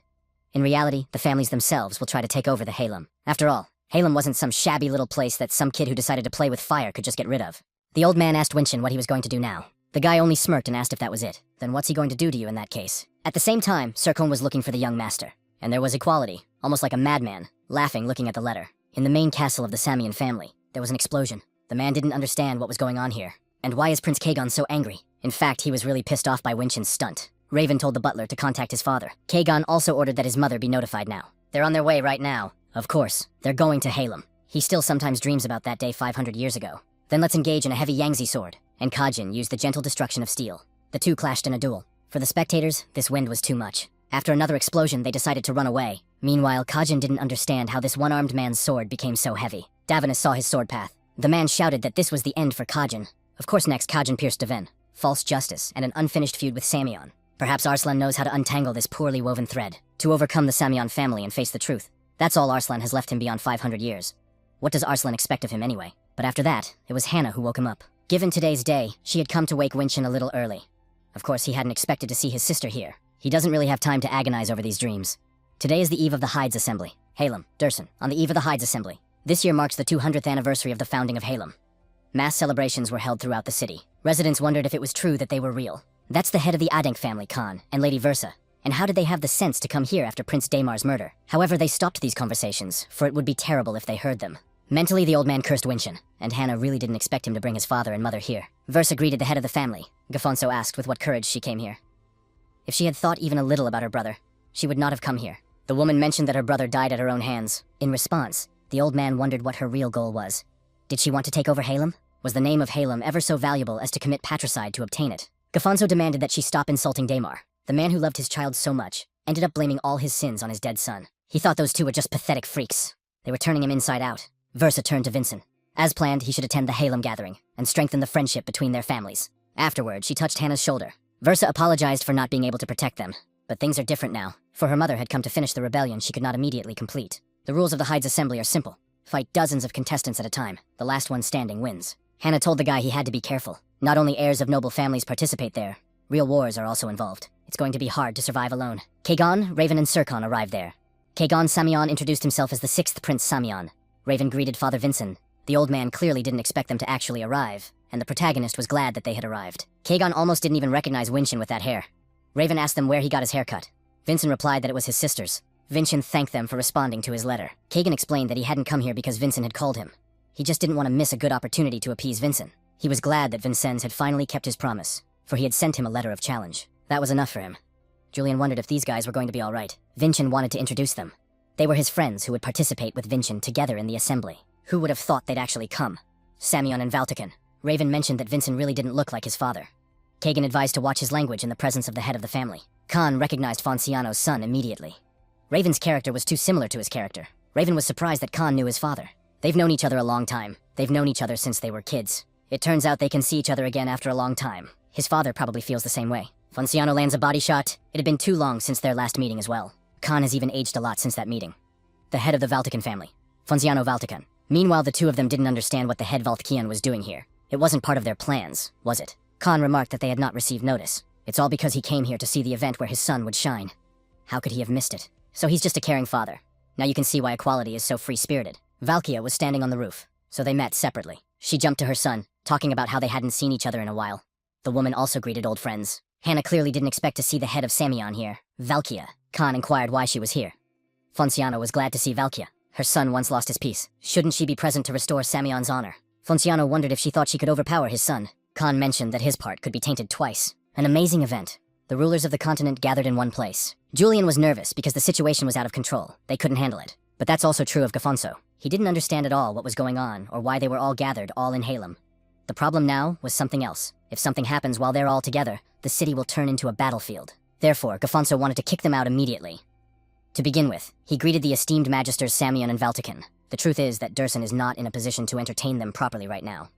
In reality, the families themselves will try to take over the Halem. After all, Halem wasn't some shabby little place that some kid who decided to play with fire could just get rid of. The old man asked Winston what he was going to do now. The guy only smirked and asked if that was it. Then what's he going to do to you in that case? At the same time, Sircone was looking for the young master. And there was equality, almost like a madman, laughing looking at the letter. In the main castle of the Samian family, there was an explosion. The man didn't understand what was going on here. And why is Prince Kagon so angry? In fact, he was really pissed off by Winston's stunt. Raven told the butler to contact his father. Kagon also ordered that his mother be notified now. They're on their way right now. Of course, they're going to Halem. He still sometimes dreams about that day 500 years ago. Then let's engage in a heavy Yangtze sword. And Kajin used the gentle destruction of steel. The two clashed in a duel. For the spectators, this wind was too much. After another explosion, they decided to run away. Meanwhile, Kajin didn't understand how this one-armed man's sword became so heavy. Davinus saw his sword path. The man shouted that this was the end for Kajin. Of course next, Kajin pierced Devin. False justice, and an unfinished feud with Samion. Perhaps Arslan knows how to untangle this poorly woven thread, to overcome the Samion family and face the truth. That's all Arslan has left him beyond 500 years. What does Arslan expect of him anyway? But after that, it was Hannah who woke him up. Given today's day, she had come to wake Winston a little early. Of course, he hadn't expected to see his sister here. He doesn't really have time to agonize over these dreams. Today is the eve of the Hydes Assembly. Halem, Durson, on the eve of the Hydes Assembly. This year marks the 200th anniversary of the founding of Halem. Mass celebrations were held throughout the city. Residents wondered if it was true that they were real. That's the head of the Adenk family, Khan, and Lady Versa. And how did they have the sense to come here after Prince Damar's murder? However, they stopped these conversations, for it would be terrible if they heard them. Mentally, the old man cursed Winston, and Hannah really didn't expect him to bring his father and mother here. Versa greeted the head of the family. Gafonso asked with what courage she came here. If she had thought even a little about her brother, she would not have come here. The woman mentioned that her brother died at her own hands. In response, the old man wondered what her real goal was. Did she want to take over Halem? Was the name of Halem ever so valuable as to commit patricide to obtain it? Gafonso demanded that she stop insulting Damar. The man who loved his child so much ended up blaming all his sins on his dead son. He thought those two were just pathetic freaks. They were turning him inside out. Versa turned to Vincent. As planned, he should attend the Halem gathering and strengthen the friendship between their families. Afterward, she touched Hannah's shoulder. Versa apologized for not being able to protect them. But things are different now, for her mother had come to finish the rebellion she could not immediately complete. The rules of the Hydes Assembly are simple. Fight dozens of contestants at a time. The last one standing wins. Hannah told the guy he had to be careful. Not only heirs of noble families participate there, real wars are also involved. It's going to be hard to survive alone. Kagon, Raven, and Sircone arrived there. Kagon Samion introduced himself as the 6th Prince Samion. Raven greeted Father Vincent. The old man clearly didn't expect them to actually arrive, and the protagonist was glad that they had arrived. Kagon almost didn't even recognize Winston with that hair. Raven asked them where he got his haircut. Vincent replied that it was his sister's. Vincent thanked them for responding to his letter. Kagan explained that he hadn't come here because Vincent had called him. He just didn't want to miss a good opportunity to appease Vincent. He was glad that Vincennes had finally kept his promise, for he had sent him a letter of challenge. That was enough for him. Julian wondered if these guys were going to be all right. Vincent wanted to introduce them. They were his friends who would participate with Vincent together in the assembly. Who would have thought they'd actually come? Samion and Valtican. Raven mentioned that Vincent really didn't look like his father. Kagan advised to watch his language in the presence of the head of the family. Khan recognized Fonciano's son immediately. Raven's character was too similar to his character. Raven was surprised that Khan knew his father. They've known each other a long time. They've known each other since they were kids. It turns out they can see each other again after a long time. His father probably feels the same way. Fonciano lands a body shot. It had been too long since their last meeting as well. Khan has even aged a lot since that meeting. The head of the Valtican family. Fonciano Valtican. Meanwhile, the two of them didn't understand what the head Valtkian was doing here. It wasn't part of their plans, was it? Khan remarked that they had not received notice. It's all because he came here to see the event where his son would shine. How could he have missed it? So he's just a caring father. Now you can see why equality is so free-spirited. Valkia was standing on the roof, so they met separately. She jumped to her son, talking about how they hadn't seen each other in a while. The woman also greeted old friends. Hannah clearly didn't expect to see the head of Samyeon here. Valkia. Khan inquired why she was here. Fonciano was glad to see Valkia. Her son once lost his peace. Shouldn't she be present to restore Samyeon's honor? Fonciano wondered if she thought she could overpower his son. Khan mentioned that his part could be tainted twice. An amazing event. The rulers of the continent gathered in one place. Julian was nervous because the situation was out of control. They couldn't handle it. But that's also true of Gafonso. He didn't understand at all what was going on or why they were all gathered all in Halem. The problem now was something else. If something happens while they're all together, the city will turn into a battlefield. Therefore, Gafonso wanted to kick them out immediately. To begin with, he greeted the esteemed magisters Samyeon and Valtikin. The truth is that Dursun is not in a position to entertain them properly right now.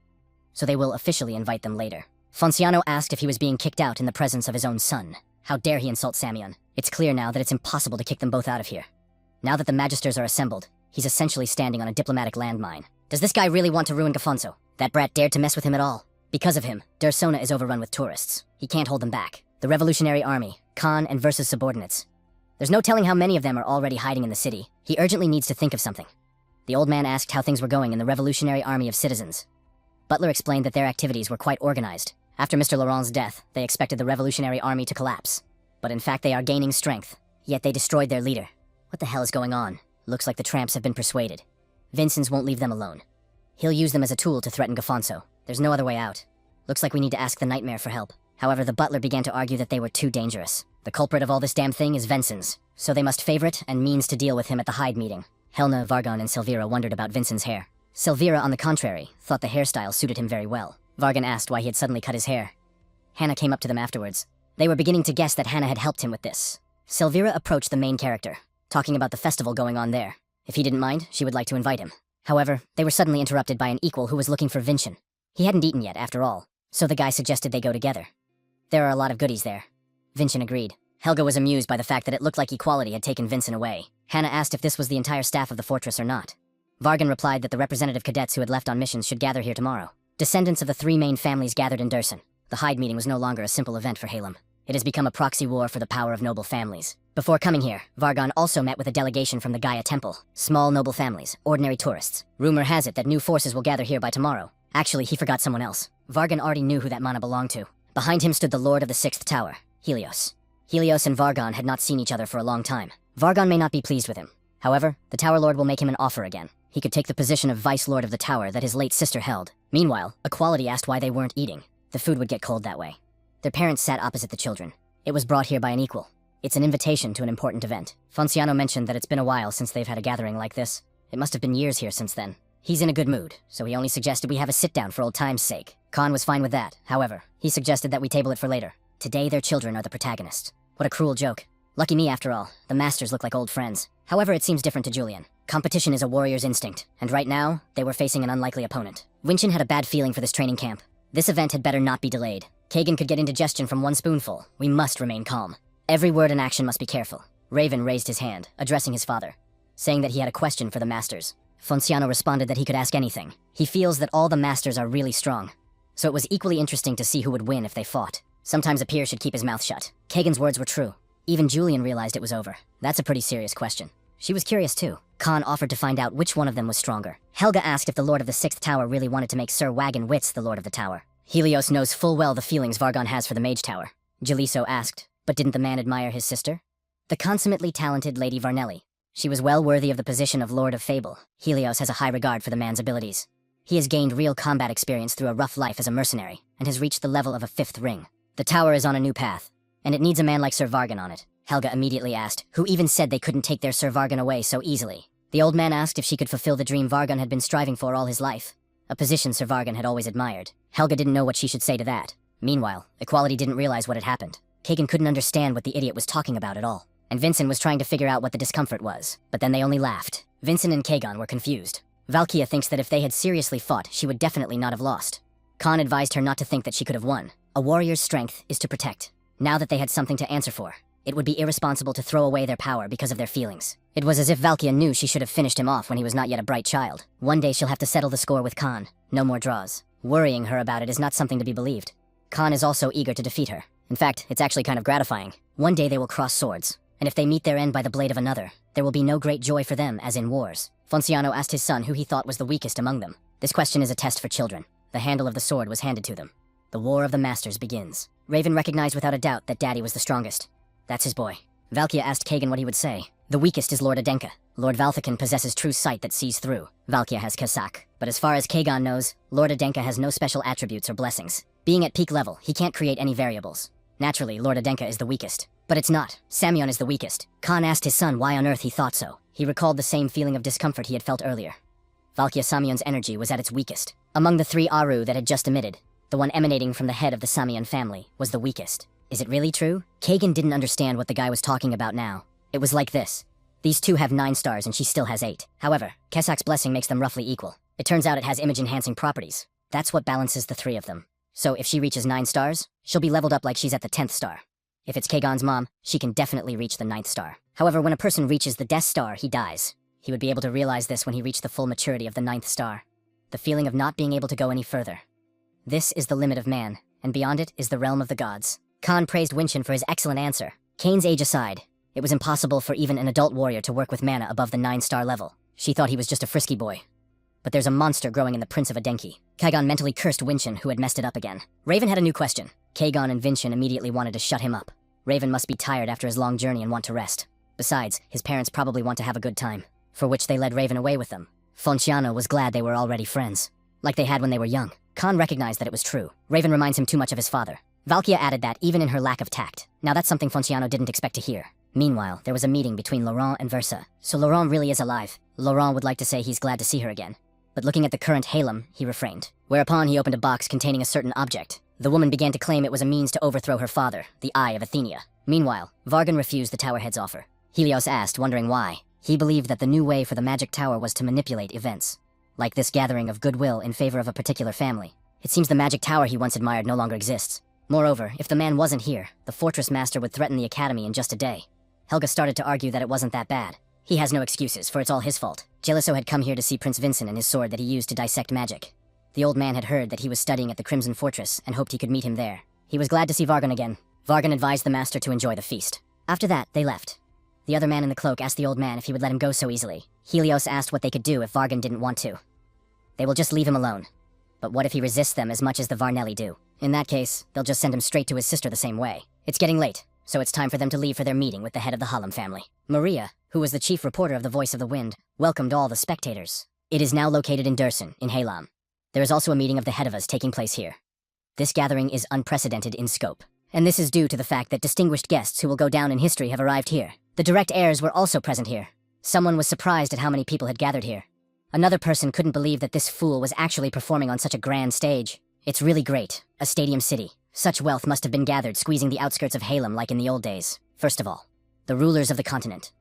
So they will officially invite them later. Fonciano asked if he was being kicked out in the presence of his own son. How dare he insult Samyeon? It's clear now that it's impossible to kick them both out of here. Now that the magisters are assembled, he's essentially standing on a diplomatic landmine. Does this guy really want to ruin Gafonso? That brat dared to mess with him at all. Because of him, Dursona is overrun with tourists. He can't hold them back. The Revolutionary Army, Khan and versus subordinates. There's no telling how many of them are already hiding in the city. He urgently needs to think of something. The old man asked how things were going in the Revolutionary Army of Citizens. Butler explained that their activities were quite organized. After Mr. Laurent's death, they expected the Revolutionary Army to collapse. But in fact, they are gaining strength. Yet they destroyed their leader. What the hell is going on? Looks like the tramps have been persuaded. Vincent won't leave them alone. He'll use them as a tool to threaten Gafonso. There's no other way out. Looks like we need to ask the Nightmare for help. However, the butler began to argue that they were too dangerous. The culprit of all this damn thing is Vincent's, so they must favor it and means to deal with him at the Hyde meeting. Helena, Vargon, and Silvira wondered about Vincent's hair. Silvira, on the contrary, thought the hairstyle suited him very well. Vargon asked why he had suddenly cut his hair. Hannah came up to them afterwards. They were beginning to guess that Hannah had helped him with this. Silvira approached the main character, talking about the festival going on there. If he didn't mind, she would like to invite him. However, they were suddenly interrupted by an equal who was looking for Vincent. He hadn't eaten yet, after all, so the guy suggested they go together. There are a lot of goodies there. Vincent agreed. Helga was amused by the fact that it looked like equality had taken Vincent away. Hannah asked if this was the entire staff of the fortress or not. Vargon replied that the representative cadets who had left on missions should gather here tomorrow. Descendants of the three main families gathered in Dursun. The Hyde meeting was no longer a simple event for Halem. It has become a proxy war for the power of noble families. Before coming here, Vargon also met with a delegation from the Gaia Temple. Small noble families, ordinary tourists. Rumor has it that new forces will gather here by tomorrow. Actually, he forgot someone else. Vargon already knew who that mana belonged to. Behind him stood the Lord of the Sixth Tower, Helios. Helios and Vargon had not seen each other for a long time. Vargon may not be pleased with him. However, the Tower Lord will make him an offer again. He could take the position of Vice Lord of the Tower that his late sister held. Meanwhile, Equality asked why they weren't eating. The food would get cold that way. Their parents sat opposite the children. It was brought here by an equal. It's an invitation to an important event. Fonciano mentioned that it's been a while since they've had a gathering like this. It must have been years here since then. He's in a good mood, so he only suggested we have a sit-down for old time's sake. Khan was fine with that. However, he suggested that we table it for later. Today, their children are the protagonists. What a cruel joke. Lucky me, after all. The masters look like old friends. However, it seems different to Julian. Competition is a warrior's instinct, and right now, they were facing an unlikely opponent. Winchin had a bad feeling for this training camp. This event had better not be delayed. Kagan could get indigestion from one spoonful. We must remain calm. Every word and action must be careful. Raven raised his hand, addressing his father, saying that he had a question for the masters. Fonciano responded that he could ask anything. He feels that all the masters are really strong, so it was equally interesting to see who would win if they fought. Sometimes a peer should keep his mouth shut. Kagan's words were true. Even Julian realized it was over. That's a pretty serious question. She was curious too. Khan offered to find out which one of them was stronger. Helga asked if the Lord of the Sixth Tower really wanted to make Sir Wagon Wits the Lord of the Tower. Helios knows full well the feelings Vargon has for the Mage Tower. Jaliso asked, but didn't the man admire his sister? The consummately talented Lady Varnelli. She was well worthy of the position of Lord of Fable. Helios has a high regard for the man's abilities. He has gained real combat experience through a rough life as a mercenary, and has reached the level of a fifth ring. The tower is on a new path, and it needs a man like Sir Vargon on it. Helga immediately asked, who even said they couldn't take their Sir Vargon away so easily. The old man asked if she could fulfill the dream Vargon had been striving for all his life, a position Sir Vargon had always admired. Helga didn't know what she should say to that. Meanwhile, Equality didn't realize what had happened. Kagan couldn't understand what the idiot was talking about at all, and Vincent was trying to figure out what the discomfort was, but then they only laughed. Vincent and Kagan were confused. Valkia thinks that if they had seriously fought, she would definitely not have lost. Khan advised her not to think that she could have won. A warrior's strength is to protect. Now that they had something to answer for, it would be irresponsible to throw away their power because of their feelings. It was as if Valkia knew she should have finished him off when he was not yet a bright child. One day she'll have to settle the score with Khan. No more draws. Worrying her about it is not something to be believed. Khan is also eager to defeat her. In fact, it's actually kind of gratifying. One day they will cross swords, and if they meet their end by the blade of another, there will be no great joy for them as in wars. Fonciano asked his son who he thought was the weakest among them. This question is a test for children. The handle of the sword was handed to them. The War of the Masters begins. Raven recognized without a doubt that Daddy was the strongest. That's his boy. Valkia asked Kagan what he would say. The weakest is Lord Adenka. Lord Valthican possesses true sight that sees through. Valkia has Kasak. But as far as Kagan knows, Lord Adenka has no special attributes or blessings. Being at peak level, he can't create any variables. Naturally, Lord Adenka is the weakest. But it's not. Samyon is the weakest. Khan asked his son why on earth he thought so. He recalled the same feeling of discomfort he had felt earlier. Valkia Samyon's energy was at its weakest. Among the 3 Aru that had just emitted, the one emanating from the head of the Samyon family was the weakest. Is it really true? Kagan didn't understand what the guy was talking about now. It was like this. These 2 have 9 stars and she still has 8. However, Kesak's blessing makes them roughly equal. It turns out it has image-enhancing properties. That's what balances the 3 of them. So if she reaches 9 stars, she'll be leveled up like she's at the 10th star. If it's Kagan's mom, she can definitely reach the 9th star. However, when a person reaches the Death Star, he dies. He would be able to realize this when he reached the full maturity of the 9th star. The feeling of not being able to go any further. This is the limit of man, and beyond it is the realm of the gods. Khan praised Winshin for his excellent answer. Kane's age aside, it was impossible for even an adult warrior to work with mana above the 9-star level. She thought he was just a frisky boy. But there's a monster growing in the Prince of Adenki. Kagan mentally cursed Winshin, who had messed it up again. Raven had a new question. Kagan and Winshin immediately wanted to shut him up. Raven must be tired after his long journey and want to rest. Besides, his parents probably want to have a good time, for which they led Raven away with them. Fonciano was glad they were already friends, like they had when they were young. Khan recognized that it was true. Raven reminds him too much of his father. Valkia added that, even in her lack of tact. Now that's something Fonciano didn't expect to hear. Meanwhile, there was a meeting between Laurent and Versa. So Laurent really is alive. Laurent would like to say he's glad to see her again. But looking at the current Halem, he refrained. Whereupon he opened a box containing a certain object. The woman began to claim it was a means to overthrow her father, the Eye of Athenia. Meanwhile, Vargan refused the Towerhead's offer. Helios asked, wondering why. He believed that the new way for the Magic Tower was to manipulate events. Like this gathering of goodwill in favor of a particular family. It seems the Magic Tower he once admired no longer exists. Moreover, if the man wasn't here, the Fortress Master would threaten the Academy in just a day. Helga started to argue that it wasn't that bad. He has no excuses, for it's all his fault. Geliso had come here to see Prince Vincent and his sword that he used to dissect magic. The old man had heard that he was studying at the Crimson Fortress and hoped he could meet him there. He was glad to see Vargan again. Vargan advised the master to enjoy the feast. After that, they left. The other man in the cloak asked the old man if he would let him go so easily. Helios asked what they could do if Vargan didn't want to. They will just leave him alone. But what if he resists them as much as the Varnelli do? In that case, they'll just send him straight to his sister the same way. It's getting late, so it's time for them to leave for their meeting with the head of the Hallam family. Maria, who was the chief reporter of the Voice of the Wind, welcomed all the spectators. It is now located in Dursun, in Halam. There is also a meeting of the Hedavas taking place here. This gathering is unprecedented in scope, and this is due to the fact that distinguished guests who will go down in history have arrived here. The direct heirs were also present here. Someone was surprised at how many people had gathered here. Another person couldn't believe that this fool was actually performing on such a grand stage. It's really great. A stadium city. Such wealth must have been gathered squeezing the outskirts of Halem like in the old days. First of all, the rulers of the continent.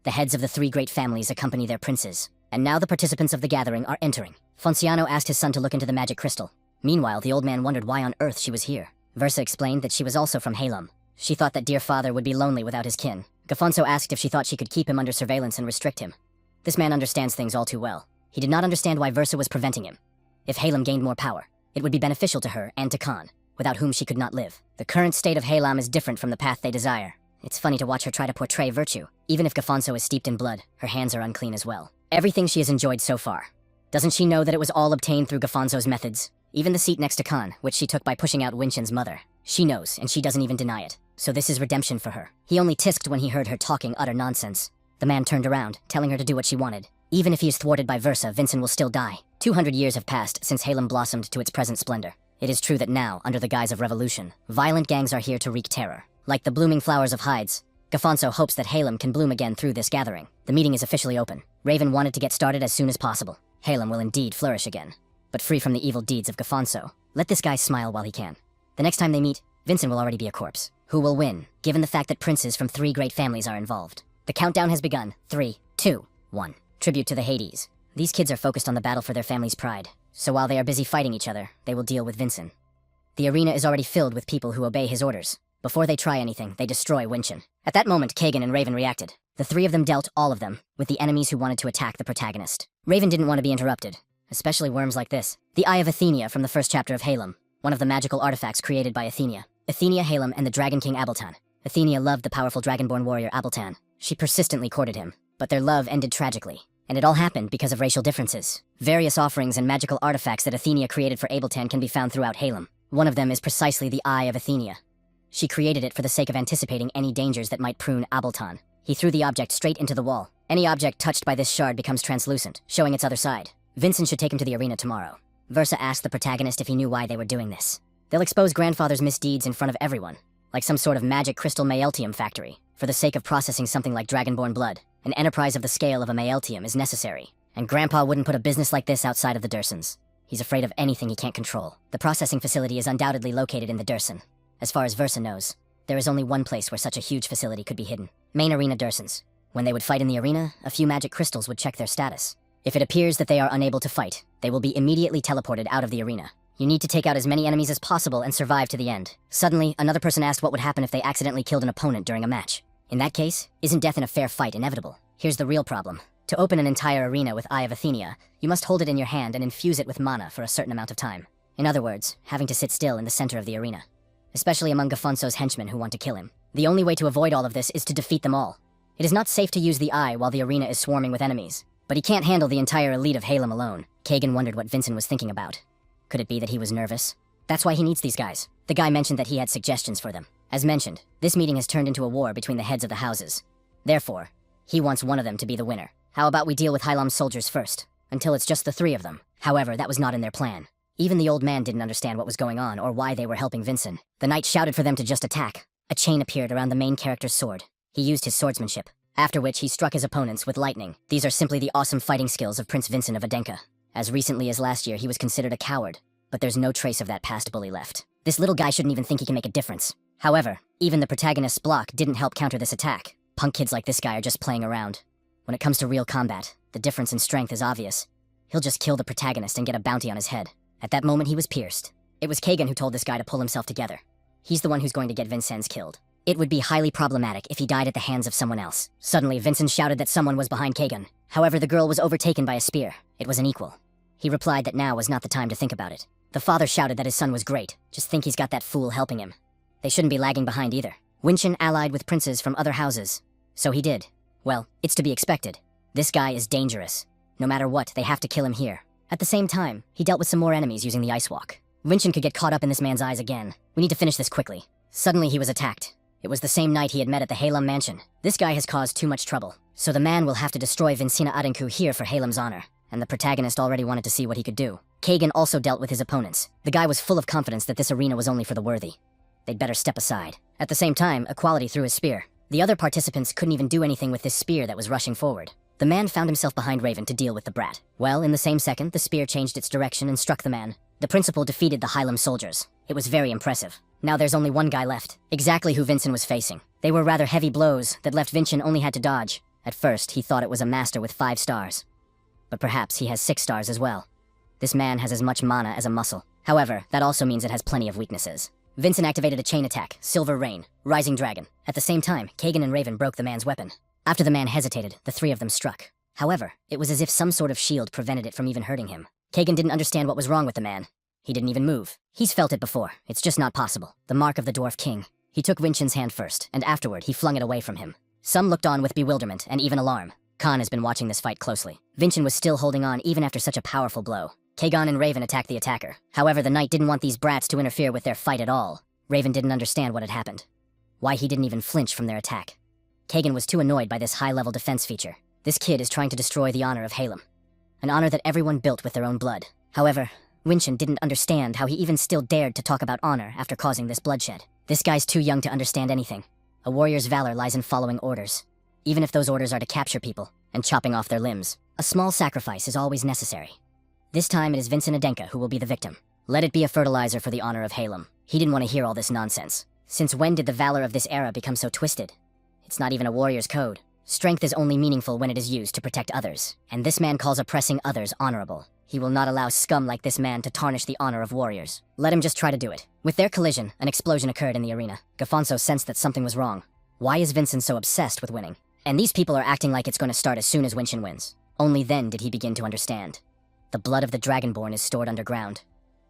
The heads of the 3 great families accompany their princes. And now the participants of the gathering are entering. Fonciano asked his son to look into the magic crystal. Meanwhile, the old man wondered why on earth she was here. Versa explained that she was also from Halem. She thought that dear father would be lonely without his kin. Gafonso asked if she thought she could keep him under surveillance and restrict him. This man understands things all too well. He did not understand why Versa was preventing him. If Halem gained more power, it would be beneficial to her and to Khan, without whom she could not live. The current state of Halam is different from the path they desire. It's funny to watch her try to portray virtue. Even if Gafonso is steeped in blood, her hands are unclean as well. Everything she has enjoyed so far. Doesn't she know that it was all obtained through Gafonso's methods? Even the seat next to Khan, which she took by pushing out Winshin's mother. She knows, and she doesn't even deny it. So this is redemption for her. He only tisked when he heard her talking utter nonsense. The man turned around, telling her to do what she wanted. Even if he is thwarted by Versa, Vincent will still die. 200 years have passed since Halem blossomed to its present splendor. It is true that now, under the guise of revolution, violent gangs are here to wreak terror. Like the blooming flowers of Hides, Gafonso hopes that Halem can bloom again through this gathering. The meeting is officially open. Raven wanted to get started as soon as possible. Halem will indeed flourish again, but free from the evil deeds of Gafonso. Let this guy smile while he can. The next time they meet, Vincent will already be a corpse. Who will win, given the fact that princes from 3 great families are involved? The countdown has begun. 3, 2, 1. Tribute to the Hades. These kids are focused on the battle for their family's pride, so while they are busy fighting each other, they will deal with Vincent. The arena is already filled with people who obey his orders. Before they try anything, they destroy Winshin. At that moment, Kagan and Raven reacted. The 3 of them dealt, all of them, with the enemies who wanted to attack the protagonist. Raven didn't want to be interrupted, especially worms like this. The Eye of Athenia from the first chapter of Halem, one of the magical artifacts created by Athenia. Athenia, Halem, and the Dragon King Abeltan. Athenia loved the powerful dragonborn warrior Abeltan. She persistently courted him, but their love ended tragically. And it all happened because of racial differences. Various offerings and magical artifacts that Athenia created for Abeltan can be found throughout Halem. One of them is precisely the Eye of Athenia. She created it for the sake of anticipating any dangers that might prune Abeltan. He threw the object straight into the wall. Any object touched by this shard becomes translucent, showing its other side. Vincent should take him to the arena tomorrow. Versa asked the protagonist if he knew why they were doing this. They'll expose grandfather's misdeeds in front of everyone, like some sort of magic crystal Maeltium factory. For the sake of processing something like dragonborn blood, an enterprise of the scale of a Maeltium is necessary. And Grandpa wouldn't put a business like this outside of the Dursons. He's afraid of anything he can't control. The processing facility is undoubtedly located in the Durson. As far as Versa knows, there is only one place where such a huge facility could be hidden. Main arena Dursons. When they would fight in the arena, a few magic crystals would check their status. If it appears that they are unable to fight, they will be immediately teleported out of the arena. You need to take out as many enemies as possible and survive to the end. Suddenly, another person asked what would happen if they accidentally killed an opponent during a match. In that case, isn't death in a fair fight inevitable? Here's the real problem. To open an entire arena with Eye of Athenia, you must hold it in your hand and infuse it with mana for a certain amount of time. In other words, having to sit still in the center of the arena. Especially among Gafonso's henchmen who want to kill him. The only way to avoid all of this is to defeat them all. It is not safe to use the eye while the arena is swarming with enemies. But he can't handle the entire elite of Halem alone. Kagan wondered what Vincent was thinking about. Could it be that he was nervous? That's why he needs these guys. The guy mentioned that he had suggestions for them. As mentioned, this meeting has turned into a war between the heads of the houses. Therefore, he wants one of them to be the winner. How about we deal with Hylam's soldiers first, until it's just the three of them? However, that was not in their plan. Even the old man didn't understand what was going on or why they were helping Vincent. The knight shouted for them to just attack. A chain appeared around the main character's sword. He used his swordsmanship, after which he struck his opponents with lightning. These are simply the awesome fighting skills of Prince Vincent of Adenka. As recently as last year, he was considered a coward, but there's no trace of that past bully left. This little guy shouldn't even think he can make a difference. However, even the protagonist's block didn't help counter this attack. Punk kids like this guy are just playing around. When it comes to real combat, the difference in strength is obvious. He'll just kill the protagonist and get a bounty on his head. At that moment, he was pierced. It was Kagan who told this guy to pull himself together. He's the one who's going to get Vincennes killed. It would be highly problematic if he died at the hands of someone else. Suddenly, Vincent shouted that someone was behind Kagan. However, the girl was overtaken by a spear. It was an equal. He replied that now was not the time to think about it. The father shouted that his son was great. Just think he's got that fool helping him. They shouldn't be lagging behind either. Winchin allied with princes from other houses. So he did. Well, it's to be expected. This guy is dangerous. No matter what, they have to kill him here. At the same time, he dealt with some more enemies using the ice walk. Winchin could get caught up in this man's eyes again. We need to finish this quickly. Suddenly he was attacked. It was the same night he had met at the Halem mansion. This guy has caused too much trouble. So the man will have to destroy Vincina Adenku here for Halem's honor. And the protagonist already wanted to see what he could do. Kagan also dealt with his opponents. The guy was full of confidence that this arena was only for the worthy. They'd better step aside. At the same time, Equality threw his spear. The other participants couldn't even do anything with this spear that was rushing forward. The man found himself behind Raven to deal with the brat. Well, in the same second, the spear changed its direction and struck the man. The principal defeated the Hylam soldiers. It was very impressive. Now there's only one guy left. Exactly who Vincent was facing. They were rather heavy blows that left Vincent only had to dodge. At first, he thought it was a master with 5 stars. But perhaps he has 6 stars as well. This man has as much mana as a muscle. However, that also means it has plenty of weaknesses. Vincent activated a chain attack, Silver Rain, Rising Dragon. At the same time, Kagan and Raven broke the man's weapon. After the man hesitated, the 3 of them struck. However, it was as if some sort of shield prevented it from even hurting him. Kagan didn't understand what was wrong with the man. He didn't even move. He's felt it before. It's just not possible. The mark of the Dwarf King. He took Winchin's hand first, and afterward he flung it away from him. Some looked on with bewilderment and even alarm. Khan has been watching this fight closely. Vinchin was still holding on even after such a powerful blow. Kagan and Raven attacked the attacker. However, the knight didn't want these brats to interfere with their fight at all. Raven didn't understand what had happened. Why he didn't even flinch from their attack. Kagan was too annoyed by this high-level defense feature. This kid is trying to destroy the honor of Halem. An honor that everyone built with their own blood. However, Winchin didn't understand how he even still dared to talk about honor after causing this bloodshed. This guy's too young to understand anything. A warrior's valor lies in following orders. Even if those orders are to capture people and chopping off their limbs. A small sacrifice is always necessary. This time it is Vincent Adenka who will be the victim. Let it be a fertilizer for the honor of Halem. He didn't want to hear all this nonsense. Since when did the valor of this era become so twisted? It's not even a warrior's code. Strength is only meaningful when it is used to protect others. And this man calls oppressing others honorable. He will not allow scum like this man to tarnish the honor of warriors. Let him just try to do it. With their collision, an explosion occurred in the arena. Gafonso sensed that something was wrong. Why is Vincent so obsessed with winning? And these people are acting like it's going to start as soon as Winchin wins. Only then did he begin to understand. The blood of the Dragonborn is stored underground.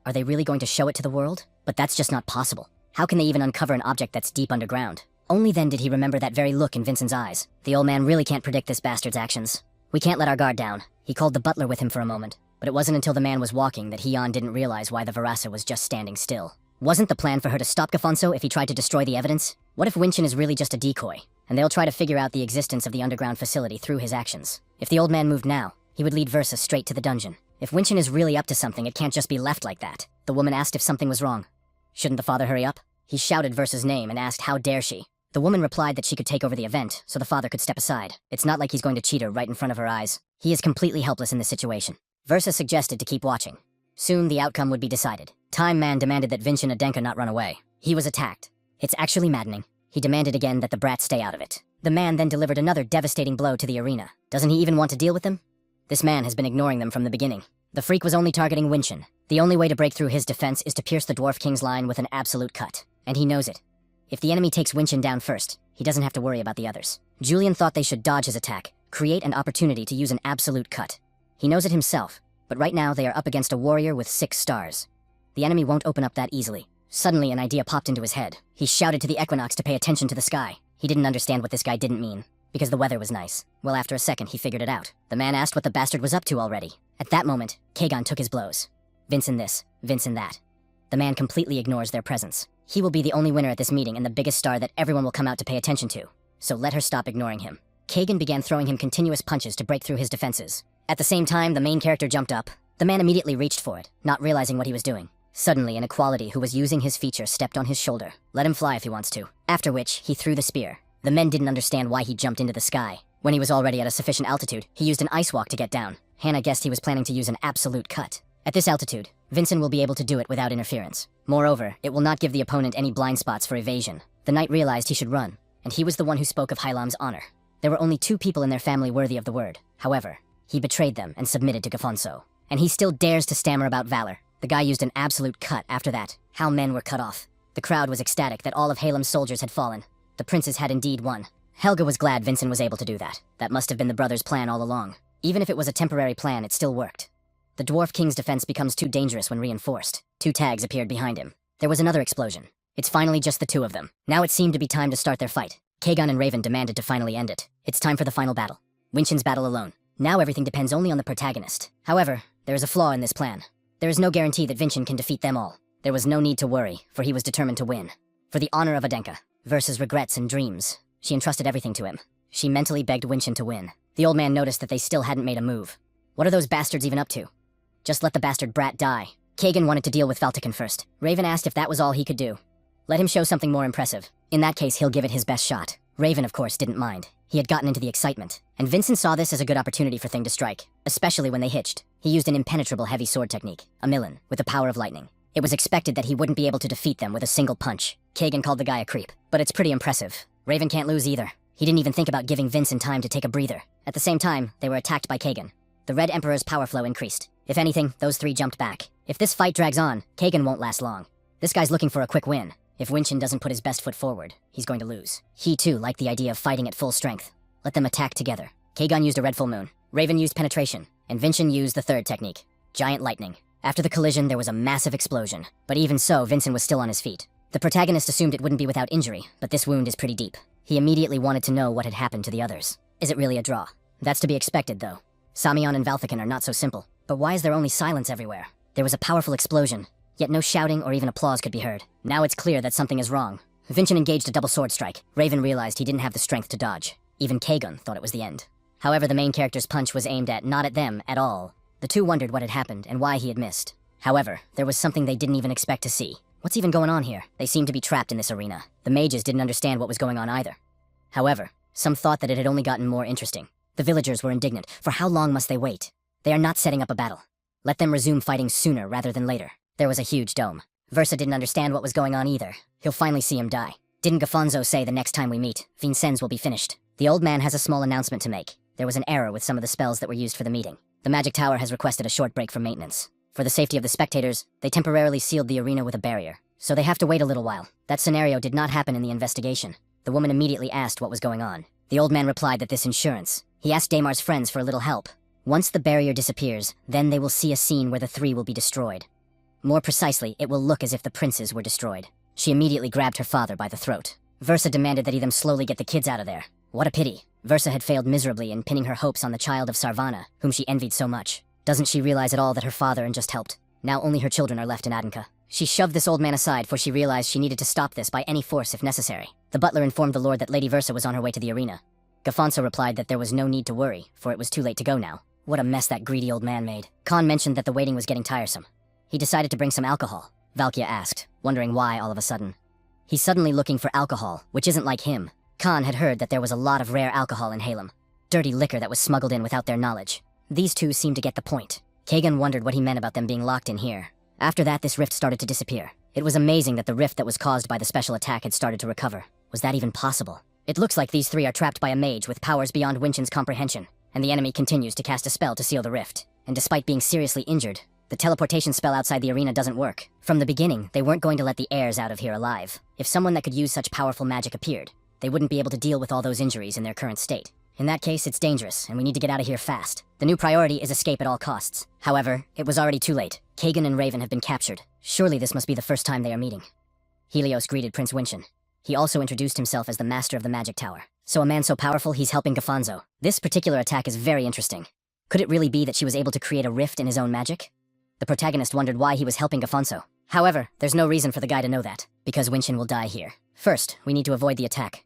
Are they really going to show it to the world? But that's just not possible. How can they even uncover an object that's deep underground? Only then did he remember that very look in Vincent's eyes. The old man really can't predict this bastard's actions. We can't let our guard down. He called the butler with him for a moment. But it wasn't until the man was walking that Hion didn't realize why the Varasa was just standing still. Wasn't the plan for her to stop Gafonso if he tried to destroy the evidence? What if Winchin is really just a decoy, and they'll try to figure out the existence of the underground facility through his actions? If the old man moved now, he would lead Versa straight to the dungeon. If Winchin is really up to something, it can't just be left like that. The woman asked if something was wrong. Shouldn't the father hurry up? He shouted Versa's name and asked how dare she. The woman replied that she could take over the event, so the father could step aside. It's not like he's going to cheat her right in front of her eyes. He is completely helpless in this situation. Versa suggested to keep watching. Soon the outcome would be decided. Time Man demanded that Vinchin Adenka not run away. He was attacked. It's actually maddening. He demanded again that the brat stay out of it. The man then delivered another devastating blow to the arena. Doesn't he even want to deal with them? This man has been ignoring them from the beginning. The freak was only targeting Winchin. The only way to break through his defense is to pierce the Dwarf King's line with an absolute cut. And he knows it. If the enemy takes Winchin down first, he doesn't have to worry about the others. Julian thought they should dodge his attack, create an opportunity to use an absolute cut. He knows it himself, but right now they are up against a warrior with 6 stars. The enemy won't open up that easily. Suddenly an idea popped into his head. He shouted to the Equinox to pay attention to the sky. He didn't understand what this guy didn't mean, because the weather was nice. Well, after a second, he figured it out. The man asked what the bastard was up to already. At that moment, Kagon took his blows. Vincin this, Vincin that. The man completely ignores their presence. He will be the only winner at this meeting and the biggest star that everyone will come out to pay attention to. So let her stop ignoring him. Kagan began throwing him continuous punches to break through his defenses. At the same time, the main character jumped up. The man immediately reached for it, not realizing what he was doing. Suddenly, an equality who was using his feature stepped on his shoulder. Let him fly if he wants to. After which, he threw the spear. The men didn't understand why he jumped into the sky. When he was already at a sufficient altitude, he used an ice walk to get down. Hannah guessed he was planning to use an absolute cut. At this altitude, Vincin will be able to do it without interference. Moreover, it will not give the opponent any blind spots for evasion. The knight realized he should run, and he was the one who spoke of Hailam's honor. There were only 2 people in their family worthy of the word. However, he betrayed them and submitted to Gafonso. And he still dares to stammer about valor. The guy used an absolute cut after that. How men were cut off. The crowd was ecstatic that all of Halem's soldiers had fallen. The princes had indeed won. Helga was glad Vincin was able to do that. That must have been the brothers' plan all along. Even if it was a temporary plan, it still worked. The Dwarf King's defense becomes too dangerous when reinforced. 2 tags appeared behind him. There was another explosion. It's finally just the 2 of them. Now it seemed to be time to start their fight. Kagon and Raven demanded to finally end it. It's time for the final battle. Winchin's battle alone. Now everything depends only on the protagonist. However, there is a flaw in this plan. There is no guarantee that Vinchin can defeat them all. There was no need to worry, for he was determined to win. For the honor of Adenka, versus regrets and dreams, she entrusted everything to him. She mentally begged Winchin to win. The old man noticed that they still hadn't made a move. What are those bastards even up to? Just let the bastard brat die. Kagan wanted to deal with Faltakin first. Raven asked if that was all he could do. Let him show something more impressive. In that case, he'll give it his best shot. Raven, of course, didn't mind. He had gotten into the excitement, and Vincin saw this as a good opportunity for Thing to strike, especially when they hitched. He used an impenetrable heavy sword technique, a Millen, with the power of lightning. It was expected that he wouldn't be able to defeat them with a single punch. Kagan called the guy a creep, but it's pretty impressive. Raven can't lose either. He didn't even think about giving Vincin time to take a breather. At the same time, they were attacked by Kagan. The Red Emperor's power flow increased. If anything, those 3 jumped back. If this fight drags on, Kagan won't last long. This guy's looking for a quick win. If Winchin doesn't put his best foot forward, he's going to lose. He too liked the idea of fighting at full strength. Let them attack together. Kagan used a red full moon. Raven used penetration, and Vinchin used the 3rd technique, giant lightning. After the collision, there was a massive explosion. But even so, Vincin was still on his feet. The protagonist assumed it wouldn't be without injury, but this wound is pretty deep. He immediately wanted to know what had happened to the others. Is it really a draw? That's to be expected, though. Samion and Valthikin are not so simple. But why is there only silence everywhere? There was a powerful explosion, yet no shouting or even applause could be heard. Now it's clear that something is wrong. Vinchin engaged a double sword strike. Raven realized he didn't have the strength to dodge. Even Kagan thought it was the end. However, the main character's punch was aimed not at them at all. The 2 wondered what had happened and why he had missed. However, there was something they didn't even expect to see. What's even going on here? They seemed to be trapped in this arena. The mages didn't understand what was going on either. However, some thought that it had only gotten more interesting. The villagers were indignant. For how long must they wait? They are not setting up a battle. Let them resume fighting sooner rather than later. There was a huge dome. Versa didn't understand what was going on either. He'll finally see him die. Didn't Gafonso say the next time we meet, Vincennes will be finished? The old man has a small announcement to make. There was an error with some of the spells that were used for the meeting. The magic tower has requested a short break from maintenance. For the safety of the spectators, they temporarily sealed the arena with a barrier. So they have to wait a little while. That scenario did not happen in the investigation. The woman immediately asked what was going on. The old man replied that this insurance. He asked Damar's friends for a little help. Once the barrier disappears, then they will see a scene where the 3 will be destroyed. More precisely, it will look as if the princes were destroyed. She immediately grabbed her father by the throat. Versa demanded that he them slowly get the kids out of there. What a pity. Versa had failed miserably in pinning her hopes on the child of Sarvana, whom she envied so much. Doesn't she realize at all that her father and just helped? Now only her children are left in Adenka. She shoved this old man aside, for she realized she needed to stop this by any force if necessary. The butler informed the lord that Lady Versa was on her way to the arena. Gafonso replied that there was no need to worry, for it was too late to go now. What a mess that greedy old man made. Khan mentioned that the waiting was getting tiresome. He decided to bring some alcohol, Valkia asked, wondering why all of a sudden. He's suddenly looking for alcohol, which isn't like him. Khan had heard that there was a lot of rare alcohol in Halem. Dirty liquor that was smuggled in without their knowledge. These two seemed to get the point. Kagan wondered what he meant about them being locked in here. After that, this rift started to disappear. It was amazing that the rift that was caused by the special attack had started to recover. Was that even possible? It looks like these three are trapped by a mage with powers beyond Winchen's comprehension, and the enemy continues to cast a spell to seal the rift. And despite being seriously injured, the teleportation spell outside the arena doesn't work. From the beginning, they weren't going to let the heirs out of here alive. If someone that could use such powerful magic appeared, they wouldn't be able to deal with all those injuries in their current state. In that case, it's dangerous, and we need to get out of here fast. The new priority is escape at all costs. However, it was already too late. Kagan and Raven have been captured. Surely this must be the first time they are meeting. Helios greeted Prince Winchen. He also introduced himself as the master of the magic tower. So a man so powerful, he's helping Gafonso. This particular attack is very interesting. Could it really be that she was able to create a rift in his own magic? The protagonist wondered why he was helping Gafonso. However, there's no reason for the guy to know that, because Winchen will die here. First, we need to avoid the attack.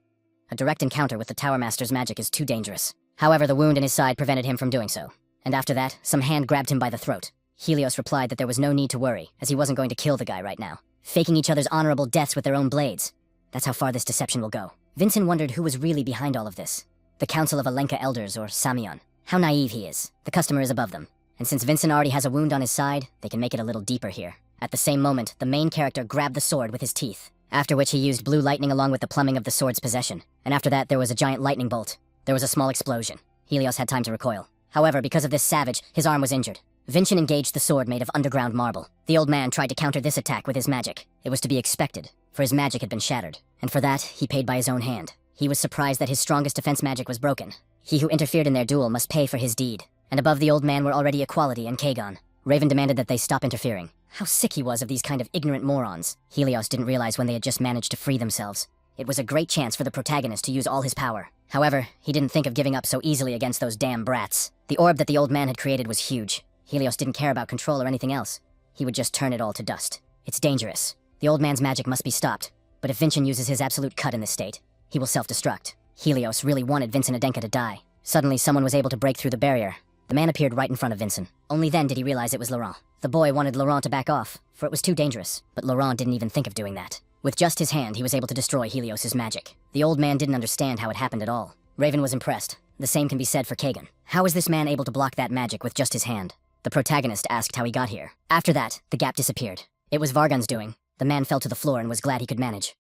A direct encounter with the Tower Master's magic is too dangerous. However, the wound in his side prevented him from doing so. And after that, some hand grabbed him by the throat. Helios replied that there was no need to worry, as he wasn't going to kill the guy right now. Faking each other's honorable deaths with their own blades. That's how far this deception will go. Vincent wondered who was really behind all of this. The Council of Alenka Elders, or Samion. How naive he is. The customer is above them. And since Vincent already has a wound on his side, they can make it a little deeper here. At the same moment, the main character grabbed the sword with his teeth, after which he used blue lightning along with the plumbing of the sword's possession. And after that, there was a giant lightning bolt. There was a small explosion. Helios had time to recoil. However, because of this savage, his arm was injured. Vincent engaged the sword made of underground marble. The old man tried to counter this attack with his magic. It was to be expected, for his magic had been shattered. And for that, he paid by his own hand. He was surprised that his strongest defense magic was broken. He who interfered in their duel must pay for his deed. And above the old man were already Equality and Kagon. Raven demanded that they stop interfering. How sick he was of these kind of ignorant morons. Helios didn't realize when they had just managed to free themselves. It was a great chance for the protagonist to use all his power. However, he didn't think of giving up so easily against those damn brats. The orb that the old man had created was huge. Helios didn't care about control or anything else. He would just turn it all to dust. It's dangerous. The old man's magic must be stopped. But if Vincent uses his absolute cut in this state, he will self-destruct. Helios really wanted Vincent Adenka to die. Suddenly, someone was able to break through the barrier. The man appeared right in front of Vincent. Only then did he realize it was Laurent. The boy wanted Laurent to back off, for it was too dangerous. But Laurent didn't even think of doing that. With just his hand, he was able to destroy Helios's magic. The old man didn't understand how it happened at all. Raven was impressed. The same can be said for Kagan. How is this man able to block that magic with just his hand? The protagonist asked how he got here. After that, the gap disappeared. It was Vargon's doing. The man fell to the floor and was glad he could manage.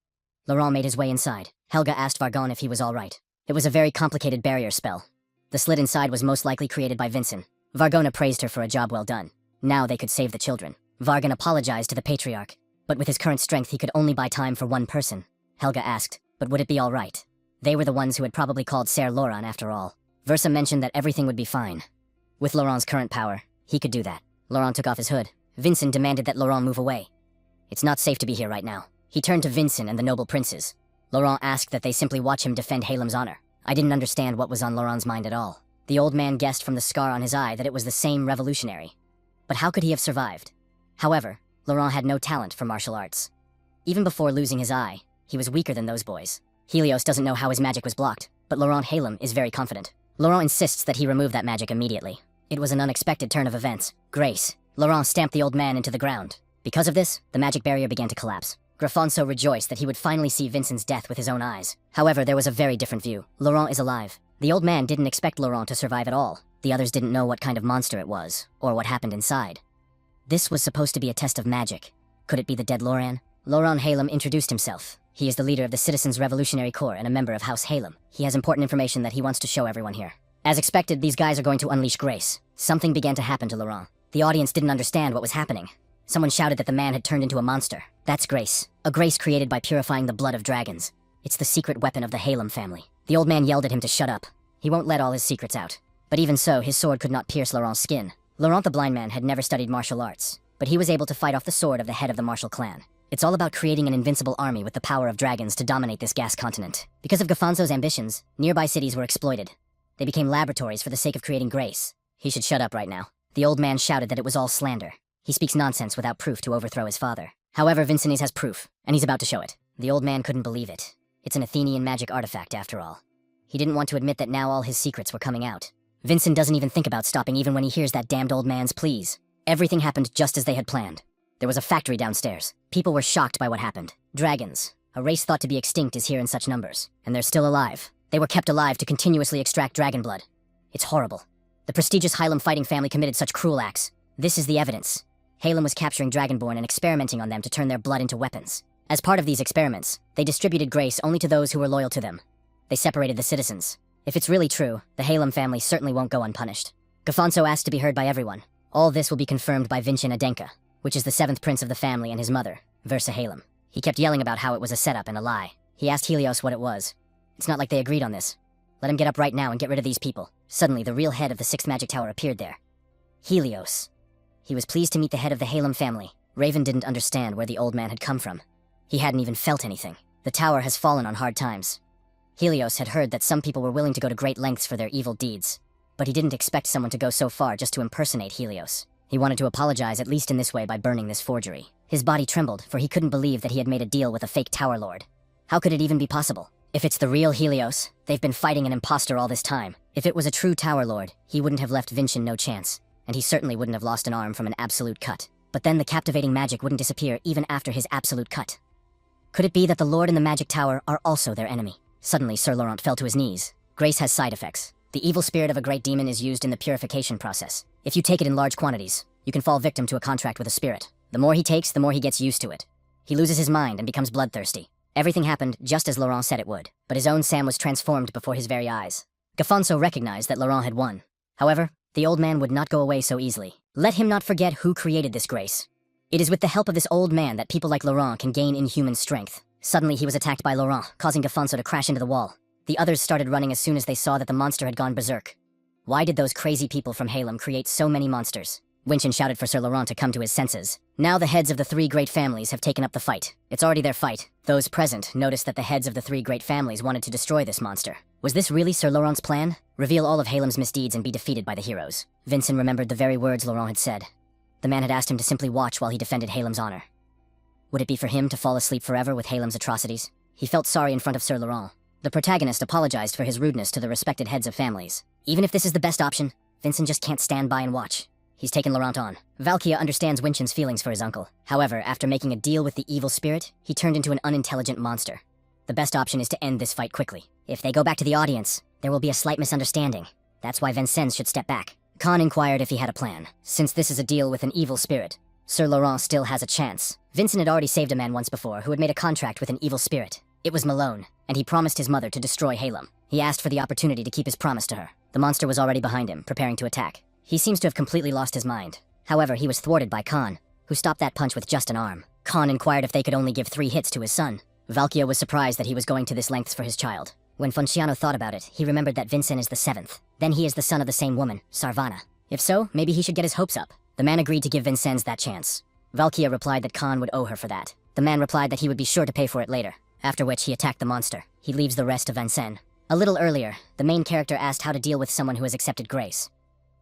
Laurent made his way inside. Helga asked Vargon if he was all right. It was a very complicated barrier spell. The slit inside was most likely created by Vincent. Vargona praised her for a job well done. Now they could save the children. Vargon apologized to the patriarch, but with his current strength he could only buy time for one person. Helga asked, but would it be all right? They were the ones who had probably called Ser Laurent after all. Versa mentioned that everything would be fine. With Laurent's current power, he could do that. Laurent took off his hood. Vincent demanded that Laurent move away. It's not safe to be here right now. He turned to Vincent and the noble princes. Laurent asked that they simply watch him defend Halem's honor. I didn't understand what was on Laurent's mind at all. The old man guessed from the scar on his eye that it was the same revolutionary. But how could he have survived? However, Laurent had no talent for martial arts. Even before losing his eye, he was weaker than those boys. Helios doesn't know how his magic was blocked, but Laurent Halem is very confident. Laurent insists that he remove that magic immediately. It was an unexpected turn of events. Grace. Laurent stamped the old man into the ground. Because of this, the magic barrier began to collapse. Grafonso rejoiced that he would finally see Vincent's death with his own eyes. However, there was a very different view. Laurent is alive. The old man didn't expect Laurent to survive at all. The others didn't know what kind of monster it was, or what happened inside. This was supposed to be a test of magic. Could it be the dead Laurent? Laurent Halem introduced himself. He is the leader of the Citizens Revolutionary Corps and a member of House Halem. He has important information that he wants to show everyone here. As expected, these guys are going to unleash Grace. Something began to happen to Laurent. The audience didn't understand what was happening. Someone shouted that the man had turned into a monster. That's Grace. A Grace created by purifying the blood of dragons. It's the secret weapon of the Halem family. The old man yelled at him to shut up. He won't let all his secrets out. But even so, his sword could not pierce Laurent's skin. Laurent the blind man had never studied martial arts, but he was able to fight off the sword of the head of the martial clan. It's all about creating an invincible army with the power of dragons to dominate this gas continent. Because of Gafonso's ambitions, nearby cities were exploited. They became laboratories for the sake of creating Grace. He should shut up right now. The old man shouted that it was all slander. He speaks nonsense without proof to overthrow his father. However, Vincent has proof, and he's about to show it. The old man couldn't believe it. It's an Athenian magic artifact, after all. He didn't want to admit that now all his secrets were coming out. Vincent doesn't even think about stopping even when he hears that damned old man's pleas. Everything happened just as they had planned. There was a factory downstairs. People were shocked by what happened. Dragons, a race thought to be extinct, is here in such numbers. And they're still alive. They were kept alive to continuously extract dragon blood. It's horrible. The prestigious Hylam fighting family committed such cruel acts. This is the evidence. Hylam was capturing Dragonborn and experimenting on them to turn their blood into weapons. As part of these experiments, they distributed grace only to those who were loyal to them. They separated the citizens. If it's really true, the Hylam family certainly won't go unpunished. Gafonso asked to be heard by everyone. All this will be confirmed by Vincent Adenka, which is the 7th prince of the family, and his mother, Versa Hylam. He kept yelling about how it was a setup and a lie. He asked Helios what it was. It's not like they agreed on this. Let him get up right now and get rid of these people. Suddenly, the real head of the 6th magic tower appeared there. Helios. He was pleased to meet the head of the Hylam family. Raven didn't understand where the old man had come from. He hadn't even felt anything. The tower has fallen on hard times. Helios had heard that some people were willing to go to great lengths for their evil deeds. But he didn't expect someone to go so far just to impersonate Helios. He wanted to apologize at least in this way by burning this forgery. His body trembled, for he couldn't believe that he had made a deal with a fake tower lord. How could it even be possible? If it's the real Helios, they've been fighting an imposter all this time. If it was a true tower lord, he wouldn't have left Vincent no chance. And he certainly wouldn't have lost an arm from an absolute cut. But then the captivating magic wouldn't disappear even after his absolute cut. Could it be that the lord and the magic tower are also their enemy? Suddenly, Sir Laurent fell to his knees. Grace has side effects. The evil spirit of a great demon is used in the purification process. If you take it in large quantities, you can fall victim to a contract with a spirit. The more he takes, the more he gets used to it. He loses his mind and becomes bloodthirsty. Everything happened just as Laurent said it would, but his own Sam was transformed before his very eyes. Gafonso recognized that Laurent had won. However, the old man would not go away so easily. Let him not forget who created this grace. It is with the help of this old man that people like Laurent can gain inhuman strength. Suddenly he was attacked by Laurent, causing Gafonso to crash into the wall. The others started running as soon as they saw that the monster had gone berserk. Why did those crazy people from Hylam create so many monsters? Winchin shouted for Sir Laurent to come to his senses. Now the heads of the 3 great families have taken up the fight. It's already their fight. Those present noticed that the heads of the 3 great families wanted to destroy this monster. Was this really Sir Laurent's plan? Reveal all of Hylam's misdeeds and be defeated by the heroes. Vincent remembered the very words Laurent had said. The man had asked him to simply watch while he defended Hylam's honor. Would it be for him to fall asleep forever with Hylam's atrocities? He felt sorry in front of Sir Laurent. The protagonist apologized for his rudeness to the respected heads of families. Even if this is the best option, Vincent just can't stand by and watch. He's taken Laurent on. Valkia understands Winchin's feelings for his uncle. However, after making a deal with the evil spirit, he turned into an unintelligent monster. The best option is to end this fight quickly. If they go back to the audience, there will be a slight misunderstanding. That's why Vincennes should step back. Khan inquired if he had a plan. Since this is a deal with an evil spirit, Sir Laurent still has a chance. Vincent had already saved a man once before who had made a contract with an evil spirit. It was Malone, and he promised his mother to destroy Hylam. He asked for the opportunity to keep his promise to her. The monster was already behind him, preparing to attack. He seems to have completely lost his mind. However, he was thwarted by Khan, who stopped that punch with just an arm. Khan inquired if they could only give 3 hits to his son. Valkia was surprised that he was going to this lengths for his child. When Fonciano thought about it, he remembered that Vincent is the 7th. Then he is the son of the same woman, Sarvana. If so, maybe he should get his hopes up. The man agreed to give Vincennes that chance. Valkia replied that Khan would owe her for that. The man replied that he would be sure to pay for it later, after which he attacked the monster. He leaves the rest to Vincennes. A little earlier, the main character asked how to deal with someone who has accepted grace.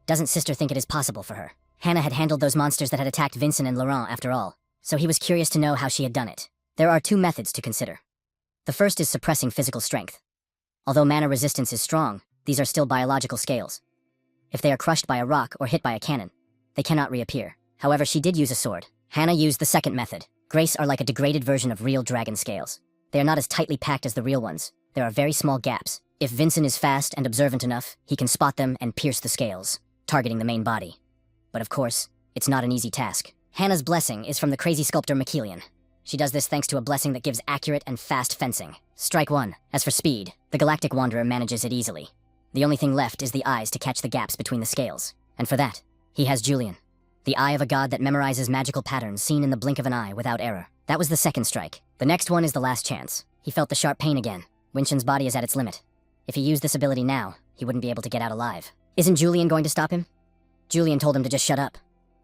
Doesn't sister think it is possible for her? Hannah had handled those monsters that had attacked Vincent and Laurent after all, so he was curious to know how she had done it. There are 2 methods to consider. The first is suppressing physical strength. Although mana resistance is strong, these are still biological scales. If they are crushed by a rock or hit by a cannon, they cannot reappear. However, she did use a sword. Hannah used the second method. Grace are like a degraded version of real dragon scales. They are not as tightly packed as the real ones. There are very small gaps. If Vincent is fast and observant enough, he can spot them and pierce the scales, targeting the main body. But of course, it's not an easy task. Hannah's blessing is from the crazy sculptor Makelian. She does this thanks to a blessing that gives accurate and fast fencing. Strike 1. As for speed, the Galactic Wanderer manages it easily. The only thing left is the eyes to catch the gaps between the scales. And for that, he has Julian. The eye of a god that memorizes magical patterns seen in the blink of an eye without error. That was the second strike. The next one is the last chance. He felt the sharp pain again. Winchin's body is at its limit. If he used this ability now, he wouldn't be able to get out alive. Isn't Julian going to stop him? Julian told him to just shut up.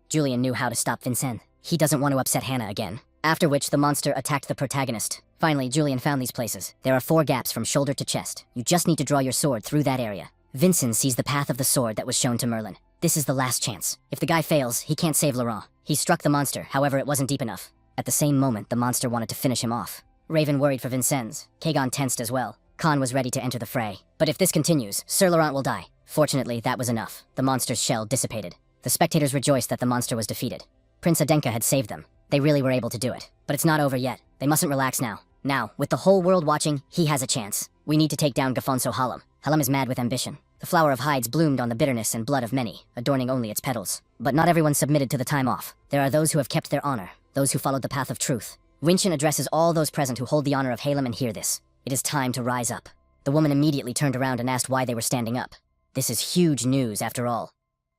Julian knew how to stop Vincent. He doesn't want to upset Hannah again. After which, the monster attacked the protagonist. Finally, Julian found these places. There are 4 gaps from shoulder to chest. You just need to draw your sword through that area. Vincent sees the path of the sword that was shown to Merlin. This is the last chance. If the guy fails, he can't save Laurent. He struck the monster, however it wasn't deep enough. At the same moment, the monster wanted to finish him off. Raven worried for Vincennes. Kagon tensed as well. Khan was ready to enter the fray. But if this continues, Sir Laurent will die. Fortunately, that was enough. The monster's shell dissipated. The spectators rejoiced that the monster was defeated. Prince Adenka had saved them. They really were able to do it. But it's not over yet. They mustn't relax now. Now, with the whole world watching, he has a chance. We need to take down Gafonso Hallam. Hallam is mad with ambition. The flower of hides bloomed on the bitterness and blood of many, adorning only its petals. But not everyone submitted to the time off. There are those who have kept their honor, those who followed the path of truth. Winshin addresses all those present who hold the honor of Hallam and hear this. It is time to rise up. The woman immediately turned around and asked why they were standing up. This is huge news, after all.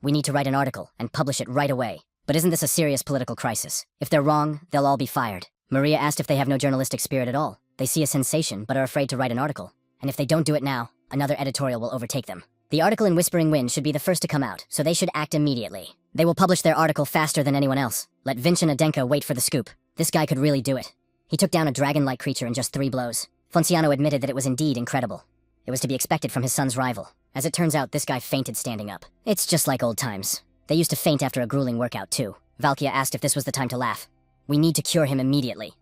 We need to write an article and publish it right away. But isn't this a serious political crisis? If they're wrong, they'll all be fired. Maria asked if they have no journalistic spirit at all. They see a sensation, but are afraid to write an article. And if they don't do it now, another editorial will overtake them. The article in Whispering Wind should be the first to come out, so they should act immediately. They will publish their article faster than anyone else. Let Vincent Adenka wait for the scoop. This guy could really do it. He took down a dragon-like creature in just 3 blows. Fonciano admitted that it was indeed incredible. It was to be expected from his son's rival. As it turns out, this guy fainted standing up. It's just like old times. They used to faint after a grueling workout, too. Valkia asked if this was the time to laugh. We need to cure him immediately.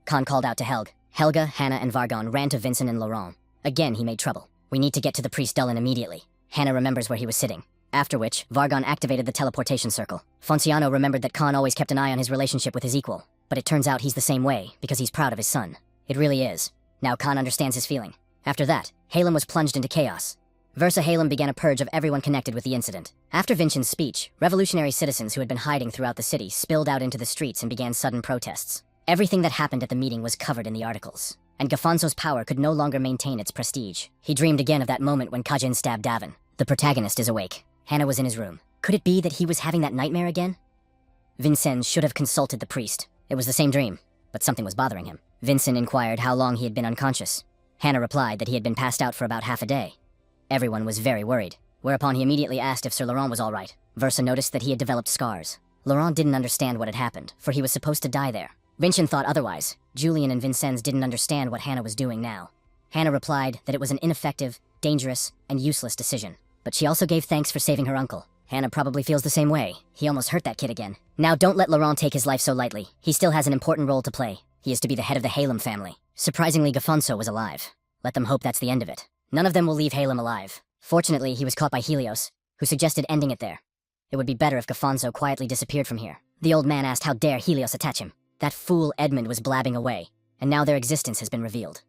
Khan called out to Helg. Helga, Hannah, and Vargon ran to Vincent and Laurent. Again, he made trouble. We need to get to the priest Dulin immediately. Hannah remembers where he was sitting. After which, Vargon activated the teleportation circle. Fonciano remembered that Khan always kept an eye on his relationship with his equal. But it turns out he's the same way, because he's proud of his son. It really is. Now Khan understands his feeling. After that, Halem was plunged into chaos. Versa Halem began a purge of everyone connected with the incident. After Vincent's speech, revolutionary citizens who had been hiding throughout the city spilled out into the streets and began sudden protests. Everything that happened at the meeting was covered in the articles. And Gafonso's power could no longer maintain its prestige. He dreamed again of that moment when Kajin stabbed Davin. The protagonist is awake. Hannah was in his room. Could it be that he was having that nightmare again? Vincent should have consulted the priest. It was the same dream, but something was bothering him. Vincent inquired how long he had been unconscious. Hannah replied that he had been passed out for about half a day. Everyone was very worried, whereupon he immediately asked if Sir Laurent was all right. Versa noticed that he had developed scars. Laurent didn't understand what had happened, for he was supposed to die there. Vincent thought otherwise. Julian and Vincennes didn't understand what Hannah was doing now. Hannah replied that it was an ineffective, dangerous, and useless decision. But she also gave thanks for saving her uncle. Hannah probably feels the same way. He almost hurt that kid again. Now don't let Laurent take his life so lightly. He still has an important role to play. He is to be the head of the Halem family. Surprisingly, Gafonso was alive. Let them hope that's the end of it. None of them will leave Halem alive. Fortunately, he was caught by Helios, who suggested ending it there. It would be better if Gafonso quietly disappeared from here. The old man asked how dare Helios attach him. That fool Edmund was blabbing away, and now their existence has been revealed.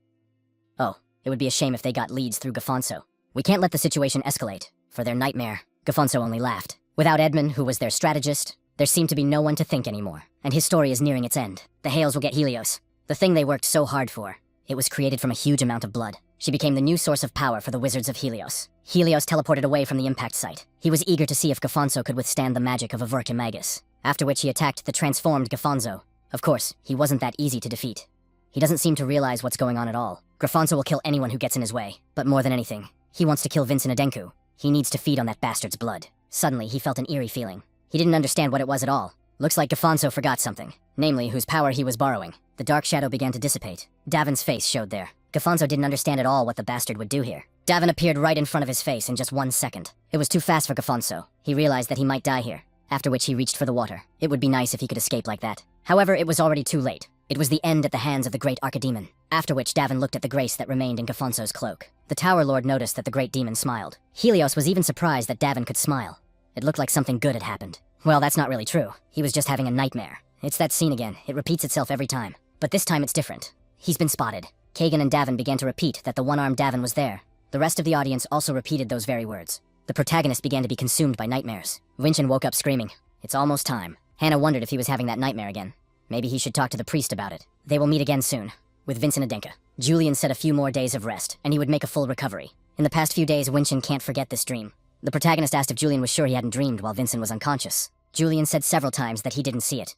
Oh, it would be a shame if they got leads through Gafonso. We can't let the situation escalate. For their nightmare, Gafonso only laughed. Without Edmund, who was their strategist, there seemed to be no one to think anymore. And his story is nearing its end. The Hales will get Helios. The thing they worked so hard for. It was created from a huge amount of blood. She became the new source of power for the Wizards of Helios. Helios teleported away from the impact site. He was eager to see if Gafonso could withstand the magic of a Verkimagus. After which he attacked the transformed Gafonso. Of course, he wasn't that easy to defeat. He doesn't seem to realize what's going on at all. Gafonso will kill anyone who gets in his way. But more than anything, he wants to kill Vincent Adenku. He needs to feed on that bastard's blood. Suddenly, he felt an eerie feeling. He didn't understand what it was at all. Looks like Gafonso forgot something. Namely, whose power he was borrowing. The dark shadow began to dissipate. Davin's face showed there. Gafonso didn't understand at all what the bastard would do here. Davin appeared right in front of his face in just 1 second. It was too fast for Gafonso. He realized that he might die here. After which he reached for the water. It would be nice if he could escape like that. However, it was already too late. It was the end at the hands of the great Archidemon. After which Davin looked at the grace that remained in Gafonso's cloak. The Tower Lord noticed that the great demon smiled. Helios was even surprised that Davin could smile. It looked like something good had happened. Well, that's not really true. He was just having a nightmare. It's that scene again. It repeats itself every time. But this time it's different. He's been spotted. Kagan and Davin began to repeat that the one-armed Davin was there. The rest of the audience also repeated those very words. The protagonist began to be consumed by nightmares. Vincent woke up screaming. It's almost time. Hannah wondered if he was having that nightmare again. Maybe he should talk to the priest about it. They will meet again soon, with Vincent Adenka. Julian said a few more days of rest, and he would make a full recovery. In the past few days, Vincent can't forget this dream. The protagonist asked if Julian was sure he hadn't dreamed while Vincent was unconscious. Julian said several times that he didn't see it.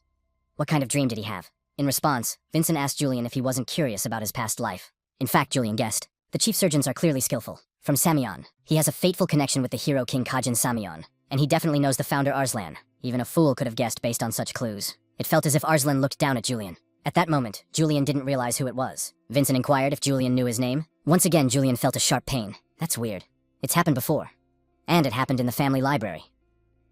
What kind of dream did he have? In response, Vincent asked Julian if he wasn't curious about his past life. In fact, Julian guessed. The chief surgeons are clearly skillful. From Samion. He has a fateful connection with the hero King Kajin Samion, and he definitely knows the founder Arslan. Even a fool could have guessed based on such clues. It felt as if Arslan looked down at Julian. At that moment, Julian didn't realize who it was. Vincent inquired if Julian knew his name. Once again, Julian felt a sharp pain. That's weird. It's happened before. And it happened in the family library.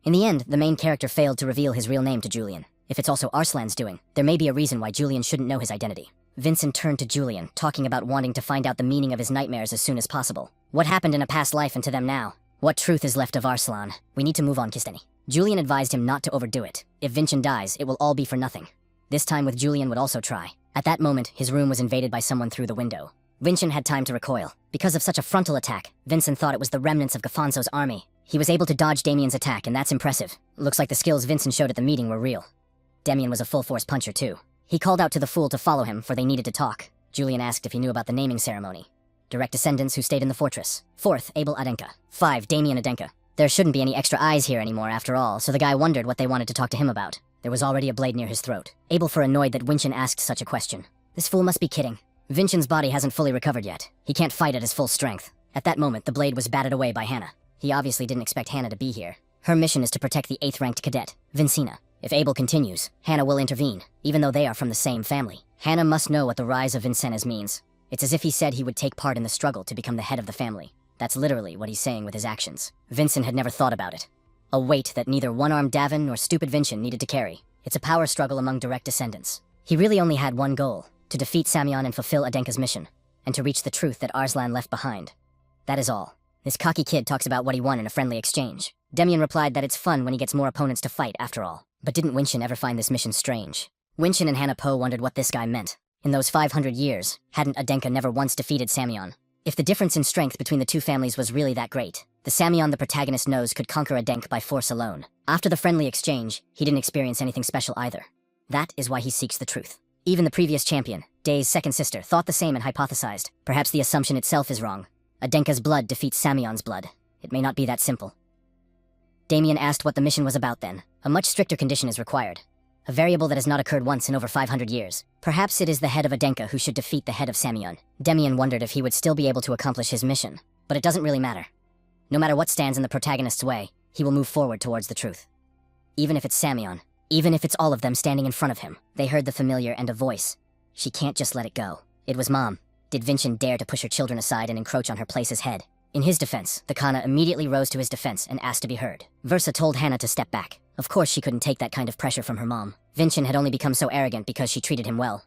In the end, the main character failed to reveal his real name to Julian. If it's also Arslan's doing, there may be a reason why Julian shouldn't know his identity. Vincent turned to Julian, talking about wanting to find out the meaning of his nightmares as soon as possible. What happened in a past life and to them now? What truth is left of Arslan? We need to move on, Kisteni. Julian advised him not to overdo it. If Vincent dies, it will all be for nothing. This time with Julian would also try. At that moment, his room was invaded by someone through the window. Vincent had time to recoil. Because of such a frontal attack, Vincent thought it was the remnants of Gafonso's army. He was able to dodge Damien's attack, and that's impressive. Looks like the skills Vincent showed at the meeting were real. Damien was a full-force puncher too. He called out to the fool to follow him, for they needed to talk. Julian asked if he knew about the naming ceremony. Direct descendants who stayed in the fortress. 4th, Abel Adenka. 5, Damien Adenka. There shouldn't be any extra eyes here anymore after all, so the guy wondered what they wanted to talk to him about. There was already a blade near his throat. Abel for annoyed that Vincent asked such a question. This fool must be kidding. Vincent's body hasn't fully recovered yet. He can't fight at his full strength. At that moment, the blade was batted away by Hannah. He obviously didn't expect Hannah to be here. Her mission is to protect the 8th-ranked cadet, Vincina. If Abel continues, Hannah will intervene, even though they are from the same family. Hannah must know what the rise of Vincennes means. It's as if he said he would take part in the struggle to become the head of the family. That's literally what he's saying with his actions. Vincent had never thought about it. A weight that neither one-armed Davin nor stupid Vincent needed to carry. It's a power struggle among direct descendants. He really only had one goal, to defeat Samion and fulfill Adenka's mission, and to reach the truth that Arslan left behind. That is all. This cocky kid talks about what he won in a friendly exchange. Damien replied that it's fun when he gets more opponents to fight after all. But didn't Winshin ever find this mission strange? Winshin and Hannah Poe wondered what this guy meant. In those 500 years, hadn't Adenka never once defeated Samion? If the difference in strength between the two families was really that great, the Samion the protagonist knows could conquer Adenka by force alone. After the friendly exchange, he didn't experience anything special either. That is why he seeks the truth. Even the previous champion, Day's second sister, thought the same and hypothesized. Perhaps the assumption itself is wrong. Adenka's blood defeats Samion's blood. It may not be that simple. Damien asked what the mission was about then. A much stricter condition is required. A variable that has not occurred once in over 500 years. Perhaps it is the head of Adenka who should defeat the head of Samion. Damien wondered if he would still be able to accomplish his mission. But it doesn't really matter. No matter what stands in the protagonist's way, he will move forward towards the truth. Even if it's Samion. Even if it's all of them standing in front of him. They heard the familiar and a voice. She can't just let it go. It was Mom. Did Vincent dare to push her children aside and encroach on her place's head? In his defense, the Kana immediately rose to his defense and asked to be heard. Versa told Hannah to step back. Of course she couldn't take that kind of pressure from her mom. Vincent had only become so arrogant because she treated him well.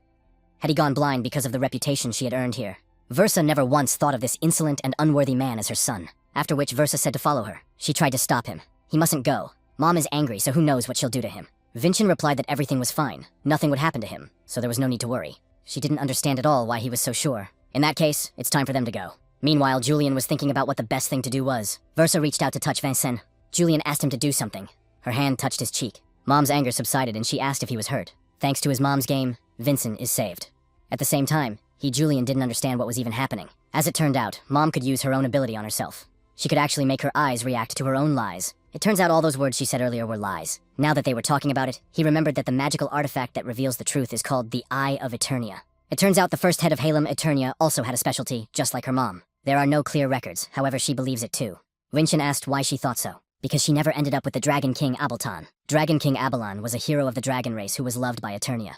Had he gone blind because of the reputation she had earned here? Versa never once thought of this insolent and unworthy man as her son. After which Versa said to follow her. She tried to stop him. He mustn't go. Mom is angry, so who knows what she'll do to him. Vincent replied that everything was fine. Nothing would happen to him, so there was no need to worry. She didn't understand at all why he was so sure. In that case, it's time for them to go. Meanwhile, Julian was thinking about what the best thing to do was. Versa reached out to touch Vincent. Julian asked him to do something. Her hand touched his cheek. Mom's anger subsided and she asked if he was hurt. Thanks to his mom's game, Vincent is saved. At the same time, Julian didn't understand what was even happening. As it turned out, Mom could use her own ability on herself. She could actually make her eyes react to her own lies. It turns out all those words she said earlier were lies. Now that they were talking about it, he remembered that the magical artifact that reveals the truth is called the Eye of Eternia. It turns out the first head of Halem Eternia also had a specialty, just like her mom. There are no clear records, however she believes it too. Winshin asked why she thought so. Because she never ended up with the Dragon King Abeltan. Dragon King Abelan was a hero of the dragon race who was loved by Eternia.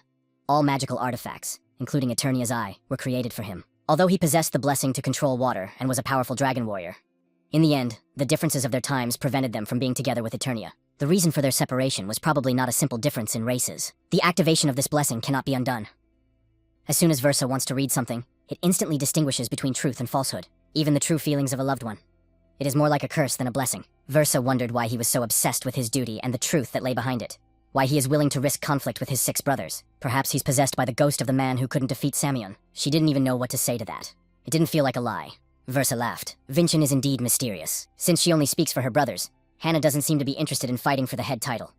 All magical artifacts, including Eternia's eye, were created for him. Although he possessed the blessing to control water and was a powerful dragon warrior. In the end, the differences of their times prevented them from being together with Eternia. The reason for their separation was probably not a simple difference in races. The activation of this blessing cannot be undone. As soon as Versa wants to read something, it instantly distinguishes between truth and falsehood, even the true feelings of a loved one. It is more like a curse than a blessing. Versa wondered why he was so obsessed with his duty and the truth that lay behind it. Why he is willing to risk conflict with his 6 brothers. Perhaps he's possessed by the ghost of the man who couldn't defeat Samion. She didn't even know what to say to that. It didn't feel like a lie. Versa laughed. Vincent is indeed mysterious. Since she only speaks for her brothers, Hannah doesn't seem to be interested in fighting for the head title.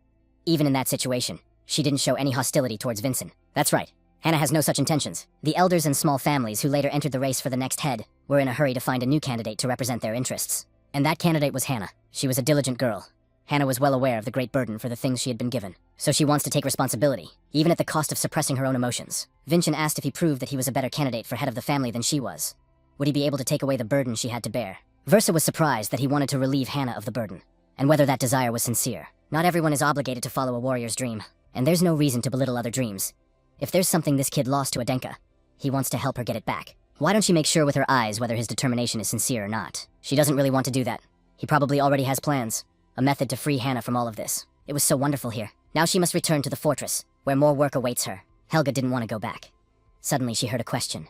Even in that situation, she didn't show any hostility towards Vincent. That's right. Hannah has no such intentions. The elders and small families who later entered the race for the next head were in a hurry to find a new candidate to represent their interests. And that candidate was Hannah. She was a diligent girl. Hannah was well aware of the great burden for the things she had been given. So she wants to take responsibility, even at the cost of suppressing her own emotions. Vincent asked if he proved that he was a better candidate for head of the family than she was. Would he be able to take away the burden she had to bear? Versa was surprised that he wanted to relieve Hannah of the burden, and whether that desire was sincere. Not everyone is obligated to follow a warrior's dream, and there's no reason to belittle other dreams. If there's something this kid lost to Adenka, he wants to help her get it back. Why don't she make sure with her eyes whether his determination is sincere or not? She doesn't really want to do that. He probably already has plans. A method to free Hannah from all of this. It was so wonderful here. Now she must return to the fortress, where more work awaits her. Helga didn't want to go back. Suddenly she heard a question.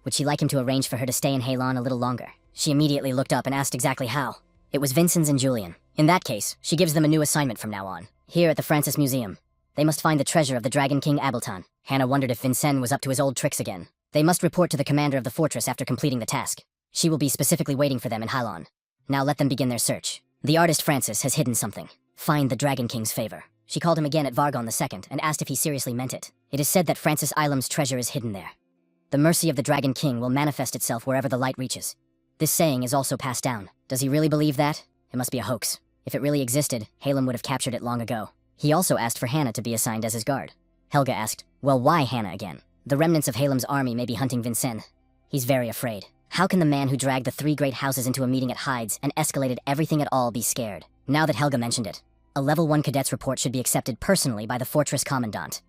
Would she like him to arrange for her to stay in Halon a little longer? She immediately looked up and asked exactly how. It was Vincent's and Julian. In that case, she gives them a new assignment from now on. Here at the Francis Museum, they must find the treasure of the Dragon King Abeltan. Hannah wondered if Vincent was up to his old tricks again. They must report to the commander of the fortress after completing the task. She will be specifically waiting for them in Halon. Now let them begin their search. The artist Francis has hidden something. Find the Dragon King's favor. She called him again at Vargon II and asked if he seriously meant it. It is said that Francis Ilam's treasure is hidden there. The mercy of the Dragon King will manifest itself wherever the light reaches. This saying is also passed down. Does he really believe that? It must be a hoax. If it really existed, Halem would have captured it long ago. He also asked for Hannah to be assigned as his guard. Helga asked, well, why Hannah again? The remnants of Halem's army may be hunting Vincent. He's very afraid. How can the man who dragged the 3 great houses into a meeting at Hyde's and escalated everything at all be scared? Now that Helga mentioned it, a level 1 cadet's report should be accepted personally by the fortress commandant.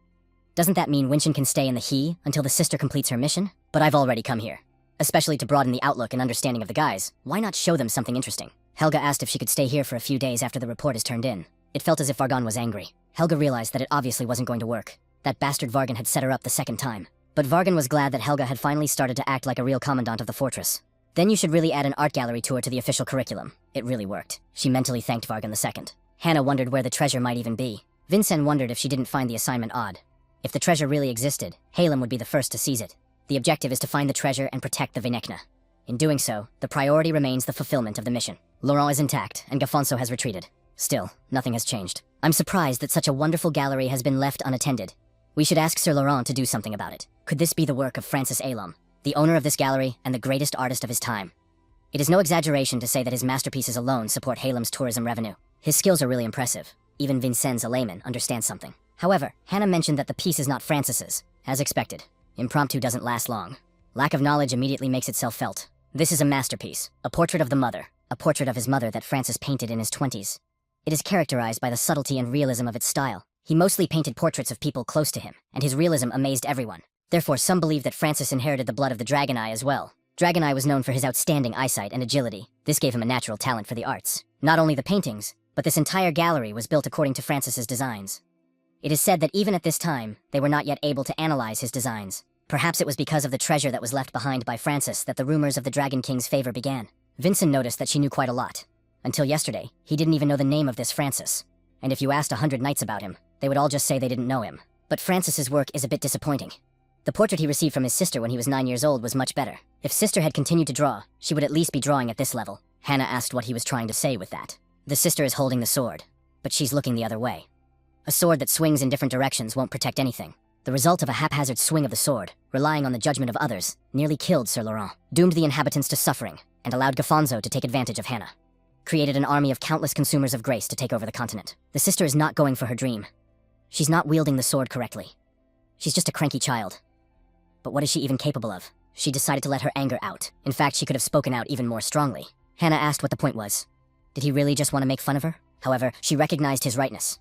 Doesn't that mean Winchin can stay in the He until the sister completes her mission? But I've already come here. Especially to broaden the outlook and understanding of the guys, why not show them something interesting? Helga asked if she could stay here for a few days after the report is turned in. It felt as if Vargon was angry. Helga realized that it obviously wasn't going to work. That bastard Vargon had set her up the second time. But Vargon was glad that Helga had finally started to act like a real commandant of the fortress. Then you should really add an art gallery tour to the official curriculum. It really worked. She mentally thanked Vargon II. Hannah wondered where the treasure might even be. Vincent wondered if she didn't find the assignment odd. If the treasure really existed, Halem would be the first to seize it. The objective is to find the treasure and protect the Vinekna. In doing so, the priority remains the fulfillment of the mission. Laurent is intact, and Gafonso has retreated. Still, nothing has changed. I'm surprised that such a wonderful gallery has been left unattended. We should ask Sir Laurent to do something about it. Could this be the work of Francis Alom, the owner of this gallery and the greatest artist of his time? It is no exaggeration to say that his masterpieces alone support Halem's tourism revenue. His skills are really impressive. Even Vincennes, a layman, understands something. However, Hannah mentioned that the piece is not Francis's. As expected, impromptu doesn't last long. Lack of knowledge immediately makes itself felt. This is a masterpiece, a portrait of the mother, a portrait of his mother that Francis painted in his 20s. It is characterized by the subtlety and realism of its style. He mostly painted portraits of people close to him, and his realism amazed everyone. Therefore, some believe that Francis inherited the blood of the Dragon Eye as well. Dragon Eye was known for his outstanding eyesight and agility. This gave him a natural talent for the arts. Not only the paintings, but this entire gallery was built according to Francis's designs. It is said that even at this time, they were not yet able to analyze his designs. Perhaps it was because of the treasure that was left behind by Francis that the rumors of the Dragon King's favor began. Vincent noticed that she knew quite a lot. Until yesterday, he didn't even know the name of this Francis. And if you asked 100 knights about him, they would all just say they didn't know him. But Francis's work is a bit disappointing. The portrait he received from his sister when he was 9 years old was much better. If sister had continued to draw, she would at least be drawing at this level. Hannah asked what he was trying to say with that. The sister is holding the sword, but she's looking the other way. A sword that swings in different directions won't protect anything. The result of a haphazard swing of the sword, relying on the judgment of others, nearly killed Sir Laurent, doomed the inhabitants to suffering, and allowed Gafonso to take advantage of Hannah. Created an army of countless consumers of grace to take over the continent. The sister is not going for her dream. She's not wielding the sword correctly. She's just a cranky child. But what is she even capable of? She decided to let her anger out. In fact, she could have spoken out even more strongly. Hannah asked what the point was. Did he really just want to make fun of her? However, she recognized his rightness.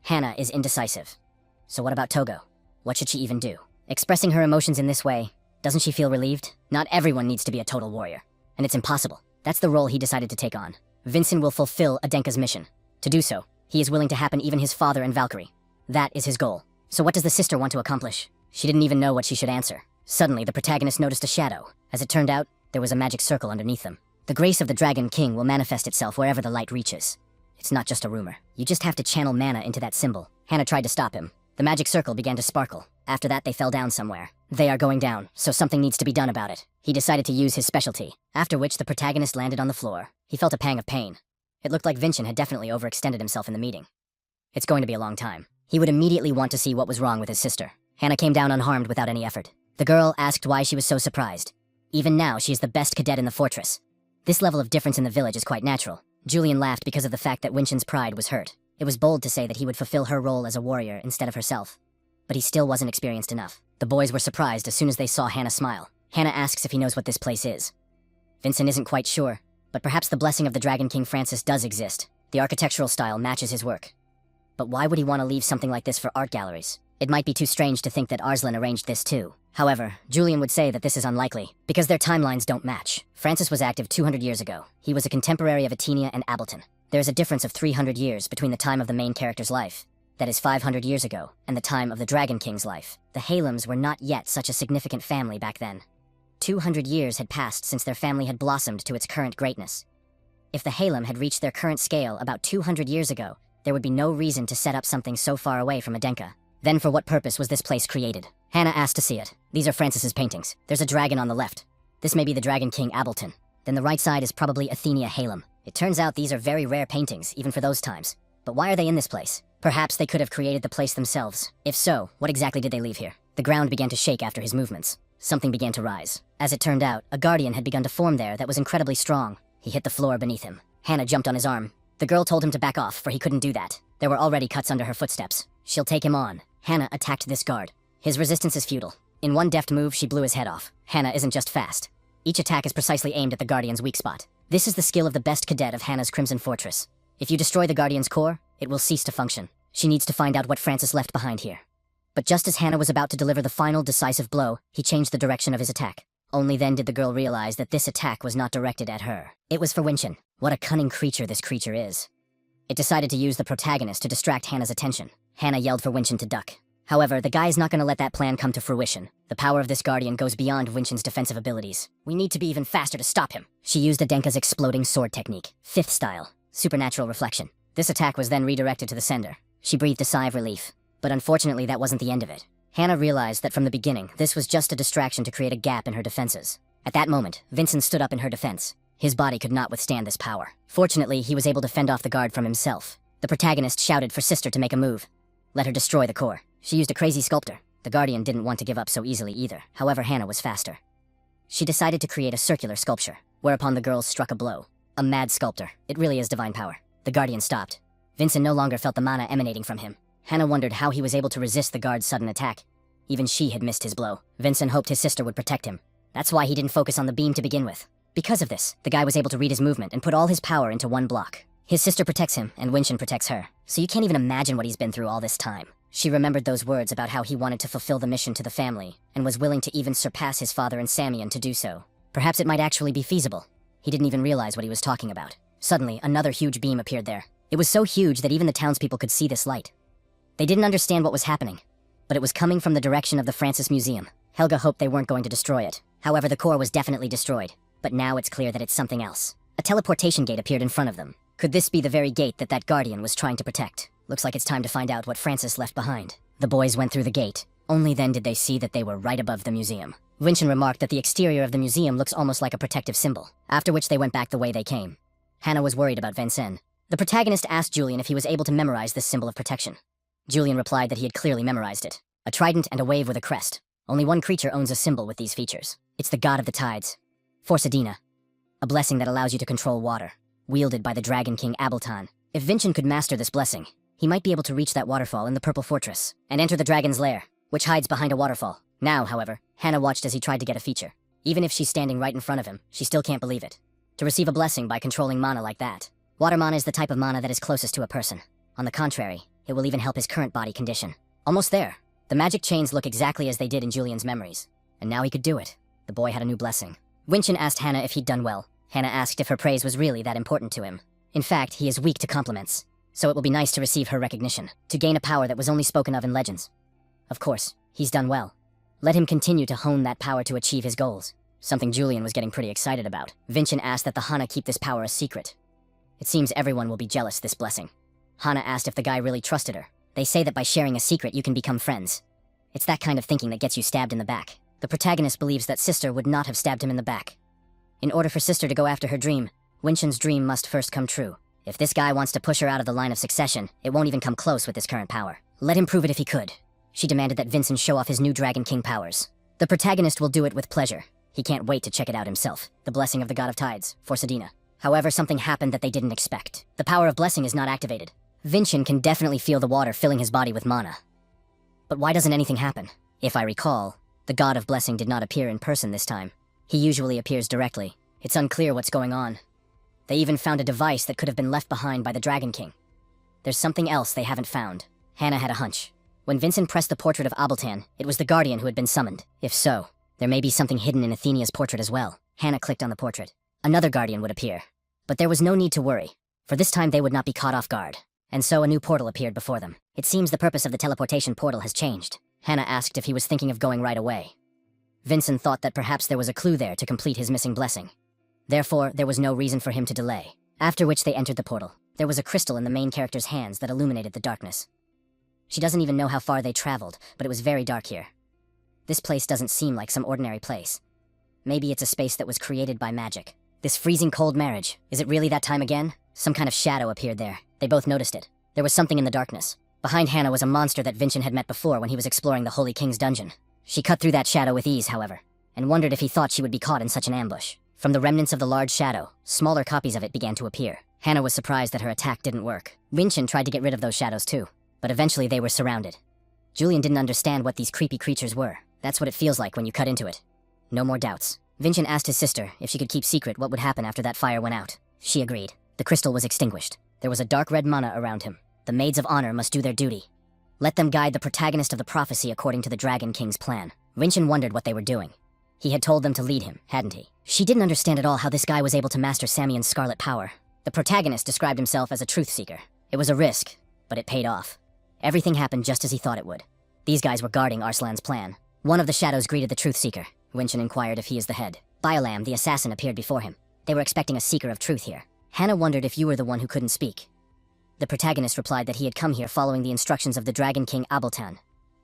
Hannah is indecisive. So what about Togo? What should she even do? Expressing her emotions in this way, doesn't she feel relieved? Not everyone needs to be a total warrior. And it's impossible. That's the role he decided to take on. Vincent will fulfill Adenka's mission. To do so, he is willing to happen even his father and Valkyrie. That is his goal. So what does the sister want to accomplish? She didn't even know what she should answer. Suddenly, the protagonist noticed a shadow. As it turned out, there was a magic circle underneath them. The grace of the Dragon King will manifest itself wherever the light reaches. It's not just a rumor. You just have to channel mana into that symbol. Hannah tried to stop him. The magic circle began to sparkle. After that, they fell down somewhere. They are going down, so something needs to be done about it. He decided to use his specialty, after which the protagonist landed on the floor. He felt a pang of pain. It looked like Vincent had definitely overextended himself in the meeting. It's going to be a long time. He would immediately want to see what was wrong with his sister. Hannah came down unharmed without any effort. The girl asked why she was so surprised. Even now, she is the best cadet in the fortress. This level of difference in the village is quite natural. Julian laughed because of the fact that Winchin's pride was hurt. It was bold to say that he would fulfill her role as a warrior instead of herself. But he still wasn't experienced enough. The boys were surprised as soon as they saw Hannah smile. Hannah asks if he knows what this place is. Vincent isn't quite sure, but perhaps the blessing of the Dragon King Francis does exist. The architectural style matches his work. But why would he want to leave something like this for art galleries? It might be too strange to think that Arslan arranged this too. However, Julian would say that this is unlikely, because their timelines don't match. Francis was active 200 years ago. He was a contemporary of Atenia and Ableton. There is a difference of 300 years between the time of the main character's life. That is 500 years ago, and the time of the Dragon King's life. The Halems were not yet such a significant family back then. 200 years had passed since their family had blossomed to its current greatness. If the Halem had reached their current scale about 200 years ago, there would be no reason to set up something so far away from Adenka. Then for what purpose was this place created? Hannah asked to see it. These are Francis's paintings. There's a dragon on the left. This may be the Dragon King Ableton. Then the right side is probably Athenia Halem. It turns out these are very rare paintings, even for those times. But why are they in this place? Perhaps they could have created the place themselves. If so, what exactly did they leave here? The ground began to shake after his movements. Something began to rise. As it turned out, a guardian had begun to form there that was incredibly strong. He hit the floor beneath him. Hannah jumped on his arm. The girl told him to back off, for he couldn't do that. There were already cuts under her footsteps. She'll take him on. Hannah attacked this guard. His resistance is futile. In one deft move, she blew his head off. Hannah isn't just fast. Each attack is precisely aimed at the Guardian's weak spot. This is the skill of the best cadet of Hannah's Crimson Fortress. If you destroy the Guardian's core, it will cease to function. She needs to find out what Francis left behind here. But just as Hannah was about to deliver the final decisive blow, he changed the direction of his attack. Only then did the girl realize that this attack was not directed at her. It was for Winshin. What a cunning creature this creature is. It decided to use the protagonist to distract Hannah's attention. Hannah yelled for Winshin to duck. However, the guy's not going to let that plan come to fruition. The power of this guardian goes beyond Winshin's defensive abilities. We need to be even faster to stop him. She used Adenka's exploding sword technique. 5th style. Supernatural reflection. This attack was then redirected to the sender. She breathed a sigh of relief. But unfortunately, that wasn't the end of it. Hannah realized that from the beginning, this was just a distraction to create a gap in her defenses. At that moment, Vincent stood up in her defense. His body could not withstand this power. Fortunately, he was able to fend off the guard from himself. The protagonist shouted for Sister to make a move. Let her destroy the core. She used a crazy sculptor. The Guardian didn't want to give up so easily either. However, Hannah was faster. She decided to create a circular sculpture, whereupon the girls struck a blow. A mad sculptor. It really is divine power. The Guardian stopped. Vincent no longer felt the mana emanating from him. Hannah wondered how he was able to resist the guard's sudden attack. Even she had missed his blow. Vincent hoped his sister would protect him. That's why he didn't focus on the beam to begin with. Because of this, the guy was able to read his movement and put all his power into one block. His sister protects him, and Winshin protects her. So you can't even imagine what he's been through all this time. She remembered those words about how he wanted to fulfill the mission to the family, and was willing to even surpass his father and Samian to do so. Perhaps it might actually be feasible. He didn't even realize what he was talking about. Suddenly, another huge beam appeared there. It was so huge that even the townspeople could see this light. They didn't understand what was happening, but it was coming from the direction of the Francis Museum. Helga hoped they weren't going to destroy it. However, the core was definitely destroyed, but now it's clear that it's something else. A teleportation gate appeared in front of them. Could this be the very gate that Guardian was trying to protect? Looks like it's time to find out what Francis left behind. The boys went through the gate. Only then did they see that they were right above the museum. Winshin remarked that the exterior of the museum looks almost like a protective symbol, after which they went back the way they came. Hannah was worried about Vincent. The protagonist asked Julian if he was able to memorize this symbol of protection. Julian replied that he had clearly memorized it. A trident and a wave with a crest. Only one creature owns a symbol with these features. It's the god of the tides, Forsadina, a blessing that allows you to control water, wielded by the Dragon King Ableton. If Vincent could master this blessing, he might be able to reach that waterfall in the Purple Fortress, and enter the dragon's lair, which hides behind a waterfall. Now, however, Hannah watched as he tried to get a feature. Even if she's standing right in front of him, she still can't believe it. To receive a blessing by controlling mana like that. Water mana is the type of mana that is closest to a person. On the contrary, it will even help his current body condition. Almost there. The magic chains look exactly as they did in Julian's memories. And now he could do it. The boy had a new blessing. Winshin asked Hannah if he'd done well. Hannah asked if her praise was really that important to him. In fact, he is weak to compliments. So it will be nice to receive her recognition, to gain a power that was only spoken of in legends. Of course, he's done well. Let him continue to hone that power to achieve his goals. Something Julian was getting pretty excited about. Vincent asked that the Hana keep this power a secret. It seems everyone will be jealous this blessing. Hana asked if the guy really trusted her. They say that by sharing a secret you can become friends. It's that kind of thinking that gets you stabbed in the back. The protagonist believes that Sister would not have stabbed him in the back. In order for Sister to go after her dream, Winshin's dream must first come true. If this guy wants to push her out of the line of succession, it won't even come close with his current power. Let him prove it if he could. She demanded that Vincent show off his new Dragon King powers. The protagonist will do it with pleasure. He can't wait to check it out himself. The blessing of the god of tides, Forsadina. However, something happened that they didn't expect. The power of blessing is not activated. Vincent can definitely feel the water filling his body with mana. But why doesn't anything happen? If I recall, the god of blessing did not appear in person this time. He usually appears directly. It's unclear what's going on. They even found a device that could have been left behind by the Dragon King. There's something else they haven't found. Hannah had a hunch. When Vincent pressed the portrait of Abeltan, it was the Guardian who had been summoned. If so, there may be something hidden in Athenia's portrait as well. Hannah clicked on the portrait. Another Guardian would appear. But there was no need to worry, for this time they would not be caught off guard. And so a new portal appeared before them. It seems the purpose of the teleportation portal has changed. Hannah asked if he was thinking of going right away. Vincent thought that perhaps there was a clue there to complete his missing blessing. Therefore, there was no reason for him to delay. After which they entered the portal. There was a crystal in the main character's hands that illuminated the darkness. She doesn't even know how far they traveled, but it was very dark here. This place doesn't seem like some ordinary place. Maybe it's a space that was created by magic. This freezing cold marriage, is it really that time again? Some kind of shadow appeared there. They both noticed it. There was something in the darkness. Behind Hannah was a monster that Vincent had met before when he was exploring the Holy King's dungeon. She cut through that shadow with ease, however, and wondered if he thought she would be caught in such an ambush. From the remnants of the large shadow, smaller copies of it began to appear. Hannah was surprised that her attack didn't work. Vincent tried to get rid of those shadows too, but eventually they were surrounded. Julian didn't understand what these creepy creatures were. That's what it feels like when you cut into it. No more doubts. Vincent asked his sister if she could keep secret what would happen after that fire went out. She agreed. The crystal was extinguished. There was a dark red mana around him. The maids of honor must do their duty. Let them guide the protagonist of the prophecy according to the Dragon King's plan. Vincent wondered what they were doing. He had told them to lead him, hadn't he? She didn't understand at all how this guy was able to master Samian's scarlet power. The protagonist described himself as a truth seeker. It was a risk, but it paid off. Everything happened just as he thought it would. These guys were guarding Arslan's plan. One of the shadows greeted the truth seeker. Vincent inquired if he is the head. Biolam, the assassin, appeared before him. They were expecting a seeker of truth here. Hannah wondered if you were the one who couldn't speak. The protagonist replied that he had come here following the instructions of the Dragon King Abultan.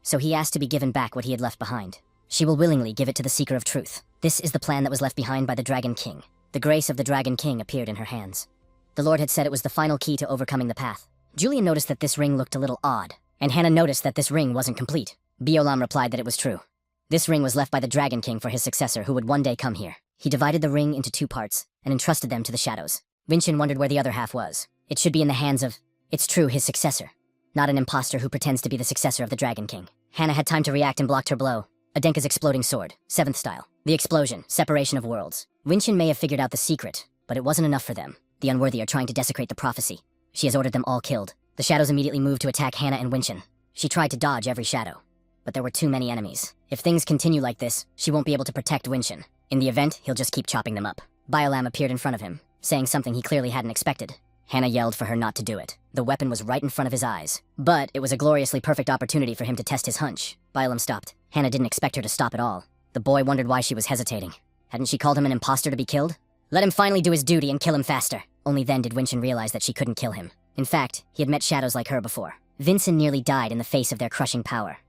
So he asked to be given back what he had left behind. She will willingly give it to the seeker of truth. This is the plan that was left behind by the Dragon King. The grace of the Dragon King appeared in her hands. The Lord had said it was the final key to overcoming the path. Julian noticed that this ring looked a little odd, and Hannah noticed that this ring wasn't complete. Biolam replied that it was true. This ring was left by the Dragon King for his successor, who would one day come here. He divided the ring into 2 parts and entrusted them to the shadows. Vincent wondered where the other half was. It should be in the hands of, it's true, his successor, not an imposter who pretends to be the successor of the Dragon King. Hannah had time to react and blocked her blow. Adenka's exploding sword, 7th style. The explosion, separation of worlds. Vincent may have figured out the secret, but it wasn't enough for them. The unworthy are trying to desecrate the prophecy. She has ordered them all killed. The shadows immediately moved to attack Hannah and Vincent. She tried to dodge every shadow, but there were too many enemies. If things continue like this, she won't be able to protect Vincent. In the event, he'll just keep chopping them up. Biolam appeared in front of him, saying something he clearly hadn't expected. Hannah yelled for her not to do it. The weapon was right in front of his eyes. But it was a gloriously perfect opportunity for him to test his hunch. Biolam stopped. Hannah didn't expect her to stop at all. The boy wondered why she was hesitating. Hadn't she called him an imposter to be killed? Let him finally do his duty and kill him faster. Only then did Vincent realize that she couldn't kill him. In fact, he had met shadows like her before. Vincent nearly died in the face of their crushing power.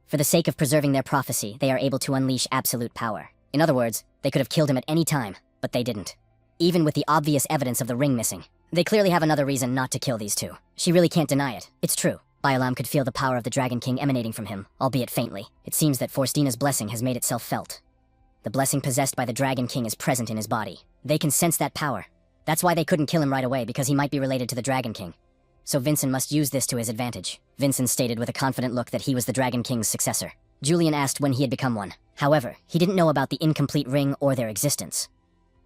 For the sake of preserving their prophecy, they are able to unleash absolute power. In other words, they could have killed him at any time, but they didn't. Even with the obvious evidence of the ring missing. They clearly have another reason not to kill these two. She really can't deny it. It's true. Biolam could feel the power of the Dragon King emanating from him, albeit faintly. It seems that Forstina's blessing has made itself felt. The blessing possessed by the Dragon King is present in his body. They can sense that power. That's why they couldn't kill him right away, because he might be related to the Dragon King. So Vincent must use this to his advantage. Vincent stated with a confident look that he was the Dragon King's successor. Julian asked when he had become one. However, he didn't know about the incomplete ring or their existence.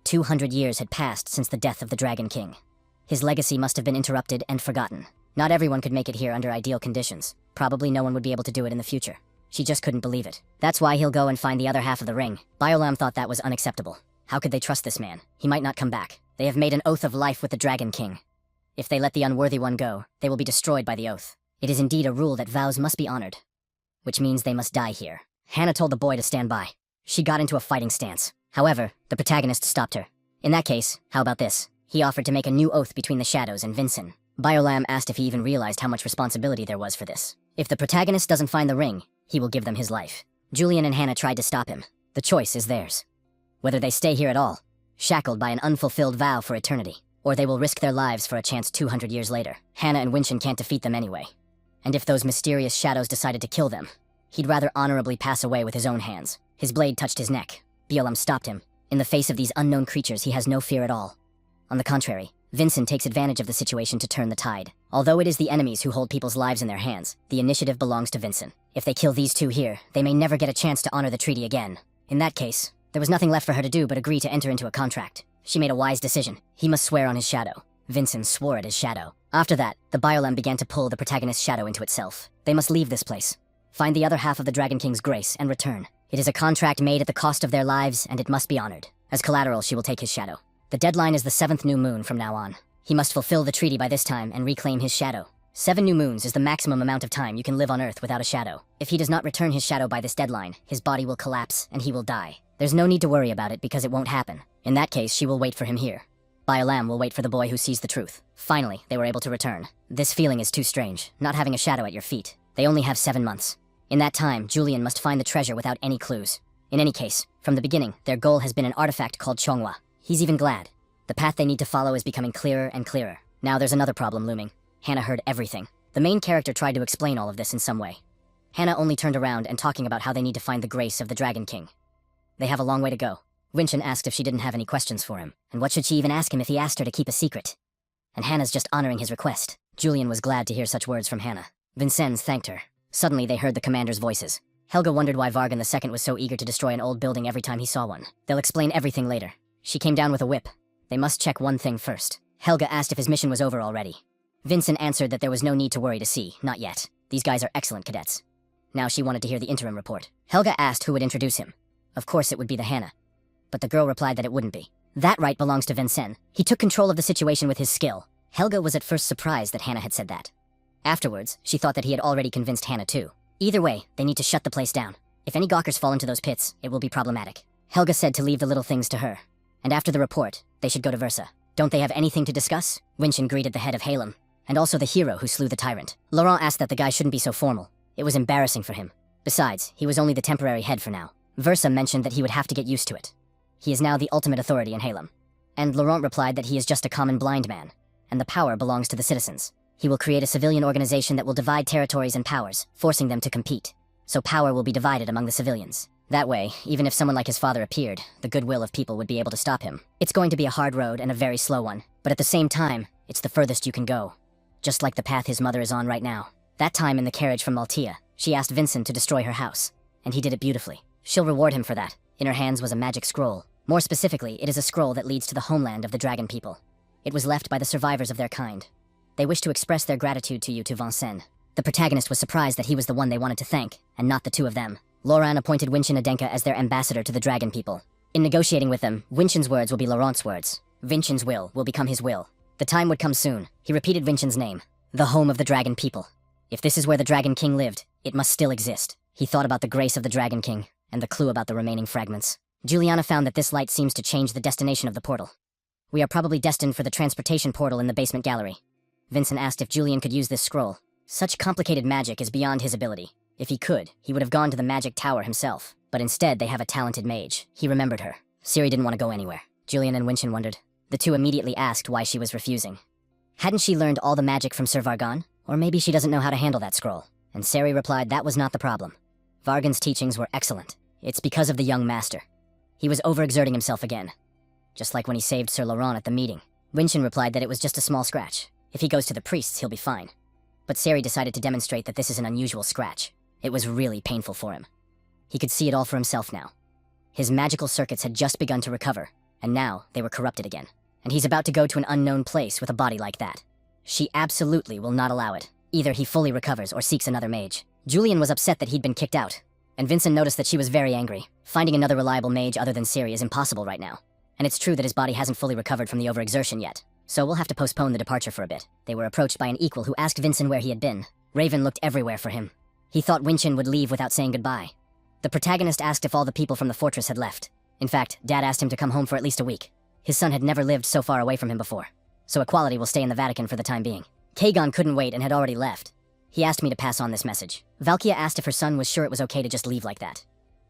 200 years had passed since the death of the Dragon King. His legacy must have been interrupted and forgotten. Not everyone could make it here under ideal conditions. Probably no one would be able to do it in the future. She just couldn't believe it. That's why he'll go and find the other half of the ring. Biolam thought that was unacceptable. How could they trust this man? He might not come back. They have made an oath of life with the Dragon King. If they let the unworthy one go, they will be destroyed by the oath. It is indeed a rule that vows must be honored, which means they must die here. Hannah told the boy to stand by. She got into a fighting stance. However, the protagonist stopped her. In that case, how about this? He offered to make a new oath between the shadows and Vincent. Biolam asked if he even realized how much responsibility there was for this. If the protagonist doesn't find the ring, he will give them his life. Julian and Hannah tried to stop him. The choice is theirs. Whether they stay here at all, shackled by an unfulfilled vow for eternity, or they will risk their lives for a chance 200 years later. Hannah and Vincent can't defeat them anyway. And if those mysterious shadows decided to kill them, he'd rather honorably pass away with his own hands. His blade touched his neck. Biolam stopped him. In the face of these unknown creatures, he has no fear at all. On the contrary, Vincent takes advantage of the situation to turn the tide. Although it is the enemies who hold people's lives in their hands, the initiative belongs to Vincent. If they kill these two here, they may never get a chance to honor the treaty again. In that case, there was nothing left for her to do but agree to enter into a contract. She made a wise decision. He must swear on his shadow. Vincent swore at his shadow. After that, the Biolam began to pull the protagonist's shadow into itself. They must leave this place, find the other half of the Dragon King's grace, and return. It is a contract made at the cost of their lives, and it must be honored. As collateral, she will take his shadow. The deadline is the 7th new moon from now on. He must fulfill the treaty by this time and reclaim his shadow. 7 new moons is the maximum amount of time you can live on Earth without a shadow. If he does not return his shadow by this deadline, his body will collapse and he will die. There's no need to worry about it because it won't happen. In that case, she will wait for him here. Lam will wait for the boy who sees the truth. Finally, they were able to return. This feeling is too strange, not having a shadow at your feet. They only have 7 months. In that time, Julian must find the treasure without any clues. In any case, from the beginning, their goal has been an artifact called Chonghua. He's even glad. The path they need to follow is becoming clearer and clearer. Now there's another problem looming. Hannah heard everything. The main character tried to explain all of this in some way. Hannah only turned around and talking about how they need to find the grace of the Dragon King. They have a long way to go. Winston asked if she didn't have any questions for him, and what should she even ask him if he asked her to keep a secret? And Hannah's just honoring his request. Julian was glad to hear such words from Hannah. Vincennes thanked her. Suddenly they heard the commander's voices. Helga wondered why Vargan II was so eager to destroy an old building every time he saw one. They'll explain everything later. She came down with a whip. They must check one thing first. Helga asked if his mission was over already. Vincent answered that there was no need to worry to see, not yet. These guys are excellent cadets. Now she wanted to hear the interim report. Helga asked who would introduce him. Of course it would be the Hannah. But the girl replied that it wouldn't be. That right belongs to Vincennes. He took control of the situation with his skill. Helga was at first surprised that Hannah had said that. Afterwards, she thought that he had already convinced Hannah too. Either way, they need to shut the place down. If any gawkers fall into those pits, it will be problematic. Helga said to leave the little things to her. And after the report, they should go to Versa. Don't they have anything to discuss? Winston greeted the head of Halem, and also the hero who slew the tyrant. Laurent asked that the guy shouldn't be so formal. It was embarrassing for him. Besides, he was only the temporary head for now. Versa mentioned that he would have to get used to it. He is now the ultimate authority in Halem. And Laurent replied that he is just a common blind man, and the power belongs to the citizens. He will create a civilian organization that will divide territories and powers, forcing them to compete. So power will be divided among the civilians. That way, even if someone like his father appeared, the goodwill of people would be able to stop him. It's going to be a hard road and a very slow one, but at the same time, it's the furthest you can go. Just like the path his mother is on right now. That time in the carriage from Maltia, she asked Vincent to destroy her house, and he did it beautifully. She'll reward him for that. In her hands was a magic scroll. More specifically, it is a scroll that leads to the homeland of the dragon people. It was left by the survivors of their kind. They wish to express their gratitude to you to Vincennes. The protagonist was surprised that he was the one they wanted to thank, and not the two of them. Laurent appointed Winston Adenka as their ambassador to the dragon people. In negotiating with them, Winston's words will be Laurent's words. Vincent's will become his will. The time would come soon. He repeated Vincent's name. The home of the dragon people. If this is where the Dragon King lived, it must still exist. He thought about the grace of the Dragon King, and the clue about the remaining fragments. Juliana found that this light seems to change the destination of the portal. We are probably destined for the transportation portal in the basement gallery. Vincent asked if Julian could use this scroll. Such complicated magic is beyond his ability. If he could, he would have gone to the magic tower himself. But instead, they have a talented mage. He remembered her. Siri didn't want to go anywhere. Julian and Winston wondered. The two immediately asked why she was refusing. Hadn't she learned all the magic from Sir Vargan? Or maybe she doesn't know how to handle that scroll. And Sari replied that was not the problem. Vargan's teachings were excellent. It's because of the young master. He was overexerting himself again. Just like when he saved Sir Laurent at the meeting. Winston replied that it was just a small scratch. If he goes to the priests, he'll be fine. But Sari decided to demonstrate that this is an unusual scratch. It was really painful for him. He could see it all for himself now. His magical circuits had just begun to recover, and now they were corrupted again. And he's about to go to an unknown place with a body like that. She absolutely will not allow it. Either he fully recovers or seeks another mage. Julian was upset that he'd been kicked out, and Vincent noticed that she was very angry. Finding another reliable mage other than Siri is impossible right now. And it's true that his body hasn't fully recovered from the overexertion yet. So we'll have to postpone the departure for a bit. They were approached by an equal who asked Vincent where he had been. Raven looked everywhere for him. He thought Winston would leave without saying goodbye. The protagonist asked if all the people from the fortress had left. In fact, Dad asked him to come home for at least a week. His son had never lived so far away from him before. So Equality will stay in the Vatican for the time being. Kagon couldn't wait and had already left. He asked me to pass on this message. Valkia asked if her son was sure it was okay to just leave like that.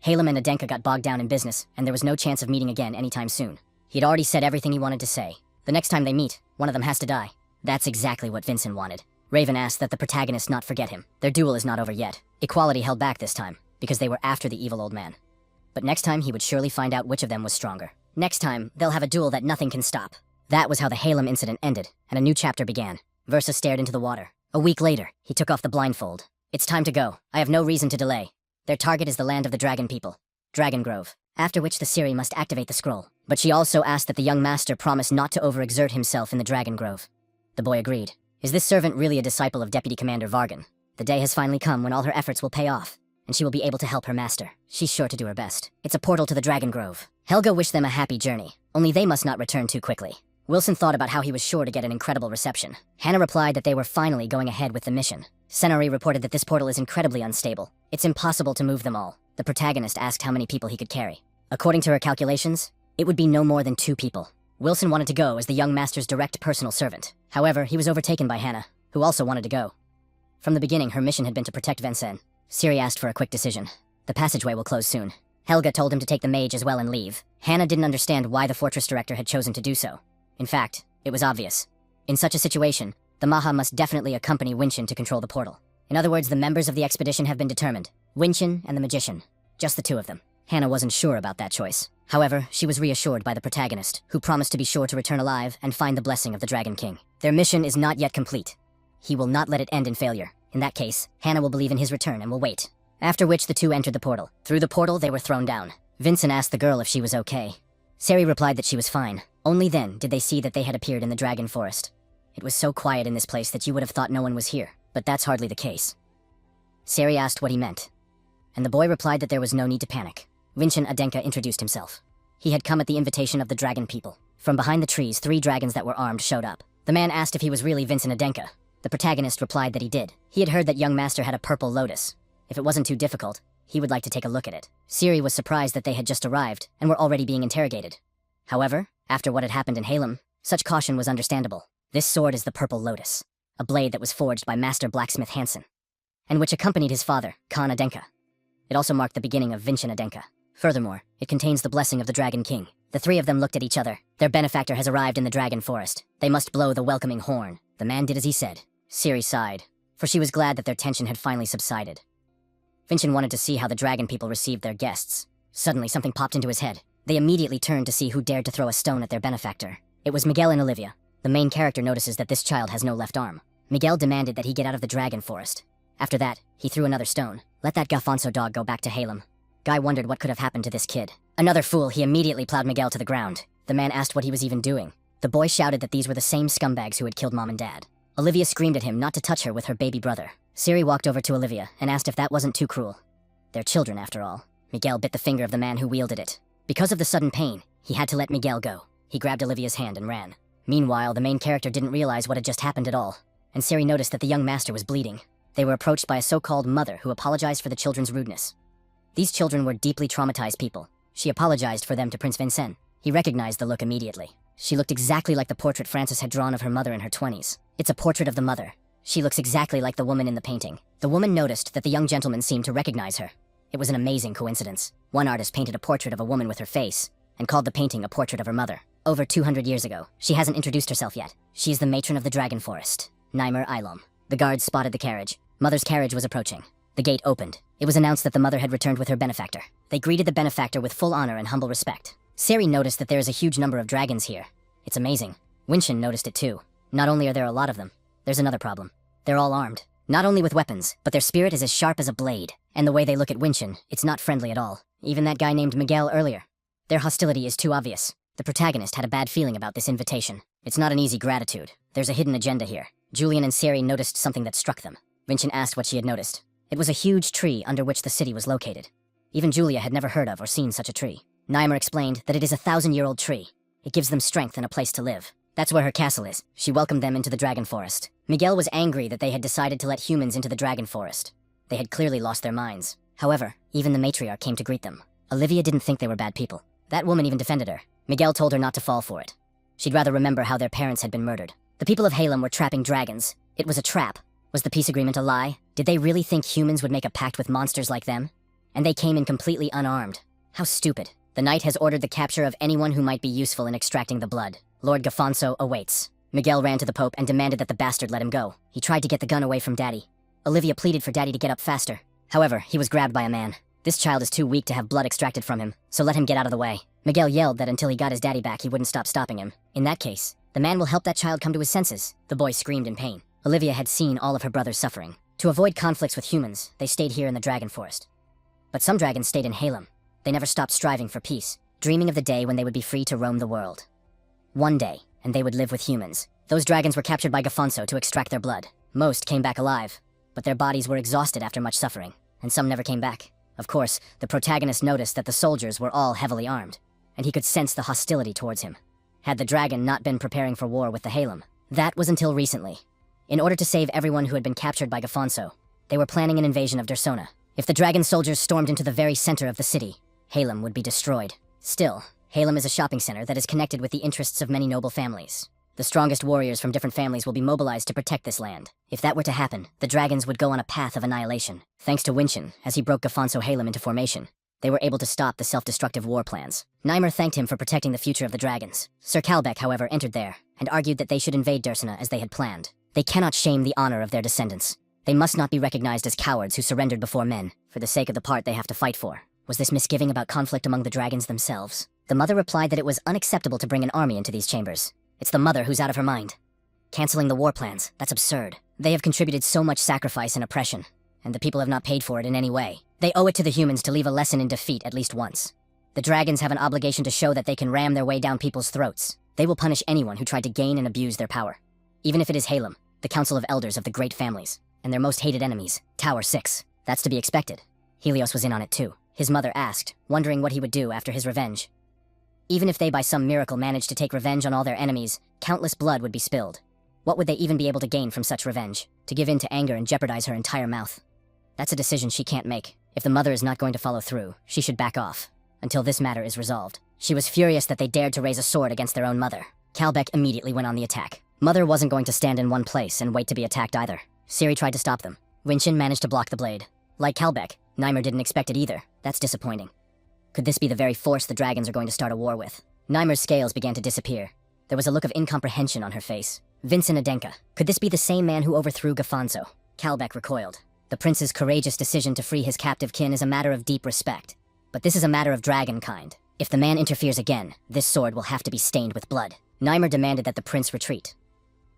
Halem and Adenka got bogged down in business, and there was no chance of meeting again anytime soon. He'd already said everything he wanted to say. The next time they meet, one of them has to die. That's exactly what Vincent wanted. Raven asked that the protagonist not forget him. Their duel is not over yet. Equality held back this time, because they were after the evil old man. But next time he would surely find out which of them was stronger. Next time, they'll have a duel that nothing can stop. That was how the Halem incident ended, and a new chapter began. Versa stared into the water. A week later, he took off the blindfold. It's time to go. I have no reason to delay. Their target is the land of the dragon people. Dragon Grove. After which the Siri must activate the scroll. But she also asked that the young master promise not to overexert himself in the Dragon Grove. The boy agreed. Is this servant really a disciple of Deputy Commander Vargan? The day has finally come when all her efforts will pay off, and she will be able to help her master. She's sure to do her best. It's a portal to the Dragon Grove. Helga wished them a happy journey, only they must not return too quickly. Wilson thought about how he was sure to get an incredible reception. Hannah replied that they were finally going ahead with the mission. Senori reported that this portal is incredibly unstable. It's impossible to move them all. The protagonist asked how many people he could carry. According to her calculations, it would be no more than 2 people. Wilson wanted to go as the young master's direct personal servant. However, he was overtaken by Hannah, who also wanted to go. From the beginning, her mission had been to protect Vincennes. Siri asked for a quick decision. The passageway will close soon. Helga told him to take the mage as well and leave. Hannah didn't understand why the fortress director had chosen to do so. In fact, it was obvious. In such a situation, the Maha must definitely accompany Winchin to control the portal. In other words, the members of the expedition have been determined. Winchin and the magician. Just the 2 of them. Hannah wasn't sure about that choice. However, she was reassured by the protagonist, who promised to be sure to return alive and find the blessing of the Dragon King. Their mission is not yet complete. He will not let it end in failure. In that case, Hannah will believe in his return and will wait. After which the 2 entered the portal. Through the portal, they were thrown down. Vincent asked the girl if she was okay. Sari replied that she was fine. Only then did they see that they had appeared in the Dragon Forest. It was so quiet in this place that you would have thought no one was here, but that's hardly the case. Sari asked what he meant, and the boy replied that there was no need to panic. Vincent Adenka introduced himself. He had come at the invitation of the dragon people. From behind the trees, 3 dragons that were armed showed up. The man asked if he was really Vincent Adenka. The protagonist replied that he did. He had heard that young master had a purple lotus. If it wasn't too difficult, he would like to take a look at it. Siri was surprised that they had just arrived and were already being interrogated. However, after what had happened in Halem, such caution was understandable. This sword is the purple lotus, a blade that was forged by Master Blacksmith Hansen, and which accompanied his father, Khan Adenka. It also marked the beginning of Vincent Adenka. Furthermore, it contains the blessing of the Dragon King. The 3 of them looked at each other. Their benefactor has arrived in the Dragon Forest. They must blow the welcoming horn. The man did as he said. Siri sighed, for she was glad that their tension had finally subsided. Vincent wanted to see how the dragon people received their guests. Suddenly, something popped into his head. They immediately turned to see who dared to throw a stone at their benefactor. It was Miguel and Olivia. The main character notices that this child has no left arm. Miguel demanded that he get out of the Dragon Forest. After that, he threw another stone. Let that Gafonso dog go back to Halem. Guy wondered what could have happened to this kid. Another fool, he immediately plowed Miguel to the ground. The man asked what he was even doing. The boy shouted that these were the same scumbags who had killed Mom and Dad. Olivia screamed at him not to touch her with her baby brother. Siri walked over to Olivia and asked if that wasn't too cruel. They're children, after all. Miguel bit the finger of the man who wielded it. Because of the sudden pain, he had to let Miguel go. He grabbed Olivia's hand and ran. Meanwhile, the main character didn't realize what had just happened at all, and Siri noticed that the young master was bleeding. They were approached by a so-called mother who apologized for the children's rudeness. These children were deeply traumatized people. She apologized for them to Prince Vincent. He recognized the look immediately. She looked exactly like the portrait Francis had drawn of her mother in her 20s. It's a portrait of the mother. She looks exactly like the woman in the painting. The woman noticed that the young gentleman seemed to recognize her. It was an amazing coincidence. One artist painted a portrait of a woman with her face, and called the painting a portrait of her mother. Over 200 years ago. She hasn't introduced herself yet. She is the matron of the Dragon Forest, Naimer Ilom. The guards spotted the carriage. Mother's carriage was approaching. The gate opened. It was announced that the mother had returned with her benefactor. They greeted the benefactor with full honor and humble respect. Sari noticed that there is a huge number of dragons here. It's amazing. Winchin noticed it too. Not only are there a lot of them, there's another problem. They're all armed. Not only with weapons, but their spirit is as sharp as a blade. And the way they look at Winchin, it's not friendly at all. Even that guy named Miguel earlier. Their hostility is too obvious. The protagonist had a bad feeling about this invitation. It's not an easy gratitude. There's a hidden agenda here. Julian and Sari noticed something that struck them. Vinchin asked what she had noticed. It was a huge tree under which the city was located. Even Julia had never heard of or seen such a tree. Naimer explained that it is a 1,000-year-old tree. It gives them strength and a place to live. That's where her castle is. She welcomed them into the Dragon Forest. Miguel was angry that they had decided to let humans into the Dragon Forest. They had clearly lost their minds. However, even the matriarch came to greet them. Olivia didn't think they were bad people. That woman even defended her. Miguel told her not to fall for it. She'd rather remember how their parents had been murdered. The people of Halem were trapping dragons. It was a trap. Was the peace agreement a lie? Did they really think humans would make a pact with monsters like them? And they came in completely unarmed. How stupid. The knight has ordered the capture of anyone who might be useful in extracting the blood. Lord Gafonso awaits. Miguel ran to the Pope and demanded that the bastard let him go. He tried to get the gun away from Daddy. Olivia pleaded for Daddy to get up faster. However, he was grabbed by a man. This child is too weak to have blood extracted from him, so let him get out of the way. Miguel yelled that until he got his daddy back, he wouldn't stop stopping him. In that case, the man will help that child come to his senses. The boy screamed in pain. Olivia had seen all of her brothers suffering. To avoid conflicts with humans, they stayed here in the Dragon Forest. But some dragons stayed in Halem. They never stopped striving for peace, dreaming of the day when they would be free to roam the world. One day, and they would live with humans. Those dragons were captured by Gafonso to extract their blood. Most came back alive, but their bodies were exhausted after much suffering, and some never came back. Of course, the protagonist noticed that the soldiers were all heavily armed, and he could sense the hostility towards him. had the dragon not been preparing for war with the Halem. That was until recently. In order to save everyone who had been captured by Gafonso, they were planning an invasion of Dersona. If the dragon soldiers stormed into the very center of the city, Halem would be destroyed. Still, Halem is a shopping center that is connected with the interests of many noble families. The strongest warriors from different families will be mobilized to protect this land. If that were to happen, the dragons would go on a path of annihilation. Thanks to Winshin, as he broke Gafonso Halem into formation, they were able to stop the self-destructive war plans. Nymer thanked him for protecting the future of the dragons. Sir Kalbeck, however, entered there, and argued that they should invade Dersona as they had planned. They cannot shame the honor of their descendants. They must not be recognized as cowards who surrendered before men, for the sake of the part they have to fight for. Was this misgiving about conflict among the dragons themselves? The mother replied that it was unacceptable to bring an army into these chambers. It's the mother who's out of her mind. Canceling the war plans, that's absurd. They have contributed so much sacrifice and oppression, and the people have not paid for it in any way. They owe it to the humans to leave a lesson in defeat at least once. The dragons have an obligation to show that they can ram their way down people's throats. They will punish anyone who tried to gain and abuse their power. Even if it is Halem, the Council of Elders of the Great Families, and their most hated enemies, Tower 6. That's to be expected. Helios was in on it too. His mother asked, wondering what he would do after his revenge. Even if they by some miracle managed to take revenge on all their enemies, countless blood would be spilled. What would they even be able to gain from such revenge? To give in to anger and jeopardize her entire mouth? That's a decision she can't make. If the mother is not going to follow through, she should back off, until this matter is resolved. She was furious that they dared to raise a sword against their own mother. Kalbeck immediately went on the attack. Mother wasn't going to stand in one place and wait to be attacked either. Siri tried to stop them. Winshin managed to block the blade. Like Kalbeck, Nymer didn't expect it either. That's disappointing. Could this be the very force the dragons are going to start a war with? Nymer's scales began to disappear. There was a look of incomprehension on her face. Vincent Adenka. Could this be the same man who overthrew Gafonso? Kalbeck recoiled. The prince's courageous decision to free his captive kin is a matter of deep respect. But this is a matter of dragon kind. If the man interferes again, this sword will have to be stained with blood. Nymer demanded that the prince retreat.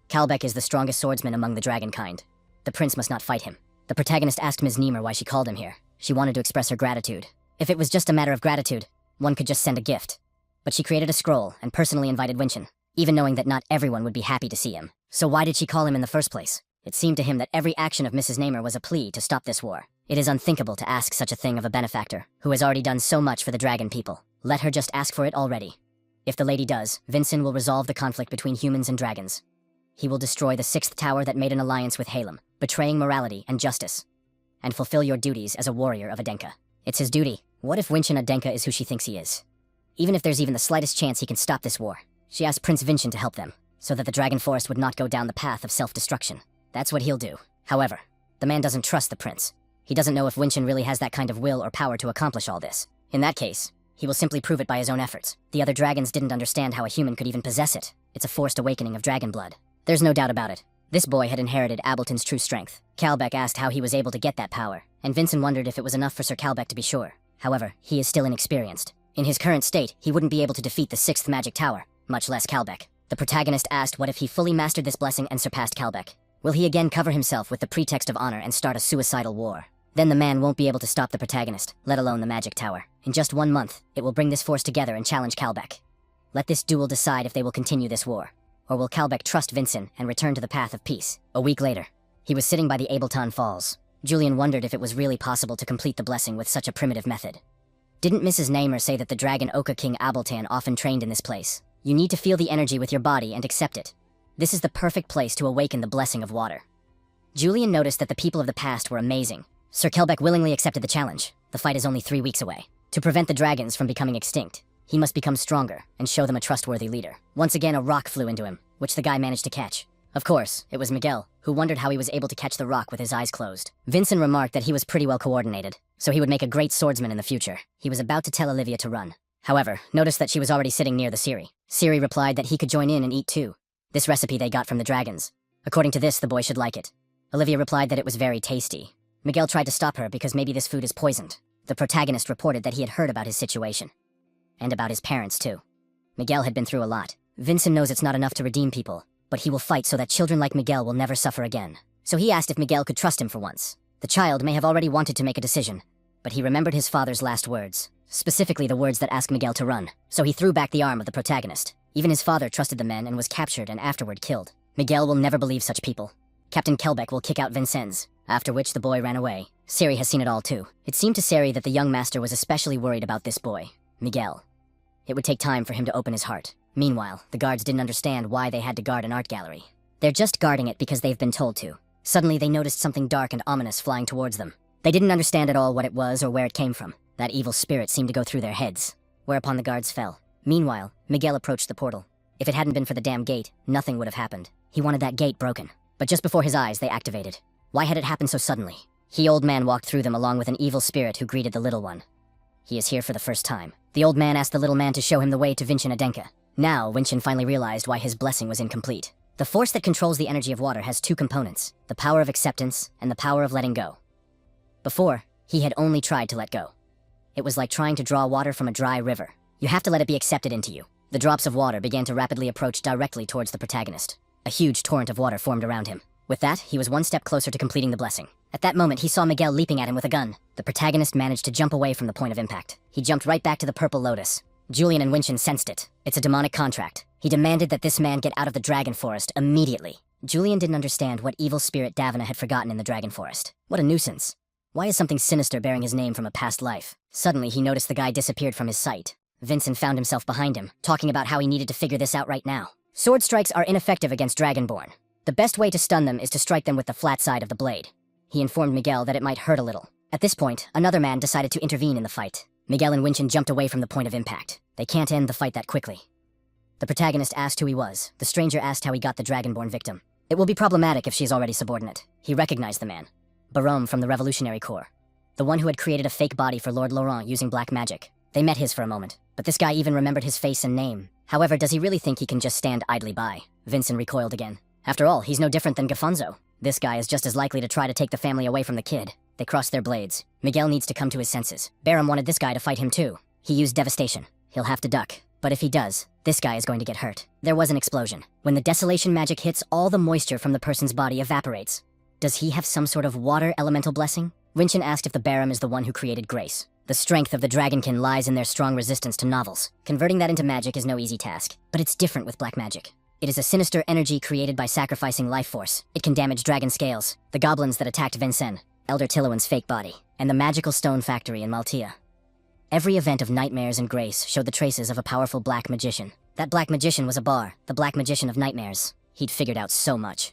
Kalbeck is the strongest swordsman among the dragon kind. The prince must not fight him. The protagonist asked Ms. Nymer why she called him here. She wanted to express her gratitude. If it was just a matter of gratitude, one could just send a gift. But she created a scroll and personally invited Winshin, even knowing that not everyone would be happy to see him. So why did she call him in the first place? It seemed to him that every action of Mrs. Nymer was a plea to stop this war. It is unthinkable to ask such a thing of a benefactor, who has already done so much for the dragon people. Let her just ask for it already. If the lady does, Vincent will resolve the conflict between humans and dragons. He will destroy the 6th tower that made an alliance with Halem, betraying morality and justice, and fulfill your duties as a warrior of Adenka. It's his duty. What if Winshin Adenka is who she thinks he is? Even if there's even the slightest chance he can stop this war, she asked Prince Vinchin to help them, so that the dragon forest would not go down the path of self-destruction. That's what he'll do. However, the man doesn't trust the prince. He doesn't know if Winshin really has that kind of will or power to accomplish all this. In that case, he will simply prove it by his own efforts. The other dragons didn't understand how a human could even possess it. It's a forced awakening of dragon blood. There's no doubt about it. This boy had inherited Ableton's true strength. Kalbeck asked how he was able to get that power, and Vincent wondered if it was enough for Sir Kalbeck to be sure. However, he is still inexperienced. In his current state, he wouldn't be able to defeat the 6th magic tower, much less Kalbeck. The protagonist asked what if he fully mastered this blessing and surpassed Kalbeck. Will he again cover himself with the pretext of honor and start a suicidal war? Then the man won't be able to stop the protagonist, let alone the magic tower. In just 1 month, it will bring this force together and challenge Kalbeck. Let this duel decide if they will continue this war. Or will Kalbeck trust Vincent and return to the path of peace? A week later, he was sitting by the Ableton Falls. Julian wondered if it was really possible to complete the blessing with such a primitive method. Didn't Mrs. Nymer say that the dragon Oka King Ableton often trained in this place? You need to feel the energy with your body and accept it. This is the perfect place to awaken the blessing of water. Julian noticed that the people of the past were amazing. Sir Kalbeck willingly accepted the challenge. The fight is only 3 weeks away. To prevent the dragons from becoming extinct, he must become stronger and show them a trustworthy leader. Once again, a rock flew into him, which the guy managed to catch. Of course, it was Miguel, who wondered how he was able to catch the rock with his eyes closed. Vincent remarked that he was pretty well coordinated, so he would make a great swordsman in the future. He was about to tell Olivia to run. However, noticed that she was already sitting near the Siri. Siri replied that he could join in and eat too. This recipe they got from the dragons. According to this, the boy should like it. Olivia replied that it was very tasty. Miguel tried to stop her because maybe this food is poisoned. The protagonist reported that he had heard about his situation. And about his parents too. Miguel had been through a lot. Vincent knows it's not enough to redeem people, but he will fight so that children like Miguel will never suffer again. So he asked if Miguel could trust him for once. The child may have already wanted to make a decision, but he remembered his father's last words, specifically the words that asked Miguel to run. So he threw back the arm of the protagonist. Even his father trusted the men and was captured and afterward killed. Miguel will never believe such people. Captain Kelbeck will kick out Vincennes, after which the boy ran away. Seri has seen it all too. It seemed to Seri that the young master was especially worried about this boy, Miguel. It would take time for him to open his heart. Meanwhile, the guards didn't understand why they had to guard an art gallery. They're just guarding it because they've been told to. Suddenly, they noticed something dark and ominous flying towards them. They didn't understand at all what it was or where it came from. That evil spirit seemed to go through their heads, whereupon the guards fell. Meanwhile, Miguel approached the portal. If it hadn't been for the damn gate, nothing would have happened. He wanted that gate broken. But just before his eyes, they activated. Why had it happened so suddenly? The old man walked through them along with an evil spirit who greeted the little one. He is here for the first time. The old man asked the little man to show him the way to Vinchin Adenka. Now, Vinchin finally realized why his blessing was incomplete. The force that controls the energy of water has two components, the power of acceptance and the power of letting go. Before, he had only tried to let go. It was like trying to draw water from a dry river. You have to let it be accepted into you. The drops of water began to rapidly approach directly towards the protagonist. A huge torrent of water formed around him. With that, he was one step closer to completing the blessing. At that moment, he saw Miguel leaping at him with a gun. The protagonist managed to jump away from the point of impact. He jumped right back to the purple lotus. Julian and Winchin sensed it. It's a demonic contract. He demanded that this man get out of the dragon forest immediately. Julian didn't understand what evil spirit Davina had forgotten in the dragon forest. What a nuisance. Why is something sinister bearing his name from a past life? Suddenly, he noticed the guy disappeared from his sight. Vincent found himself behind him, talking about how he needed to figure this out right now. Sword strikes are ineffective against Dragonborn. The best way to stun them is to strike them with the flat side of the blade. He informed Miguel that it might hurt a little. At this point, another man decided to intervene in the fight. Miguel and Winchin jumped away from the point of impact. They can't end the fight that quickly. The protagonist asked who he was. The stranger asked how he got the Dragonborn victim. It will be problematic if she's already subordinate. He recognized the man. Barome from the Revolutionary Corps. The one who had created a fake body for Lord Laurent using black magic. They met his for a moment, but this guy even remembered his face and name. However, does he really think he can just stand idly by? Vincent recoiled again. After all, he's no different than Gafonso. This guy is just as likely to try to take the family away from the kid. They crossed their blades. Miguel needs to come to his senses. Barome wanted this guy to fight him too. He used devastation. He'll have to duck. But if he does, this guy is going to get hurt. There was an explosion. When the desolation magic hits, all the moisture from the person's body evaporates. Does he have some sort of water elemental blessing? Winchin asked if the Barome is the one who created grace. The strength of the Dragonkin lies in their strong resistance to novels. Converting that into magic is no easy task, but it's different with black magic. It is a sinister energy created by sacrificing life force. It can damage dragon scales, the goblins that attacked Vincennes, Elder Tillowan's fake body, and the magical stone factory in Maltia. Every event of nightmares and grace showed the traces of a powerful black magician. That black magician was Abar, the black magician of nightmares. He'd figured out so much.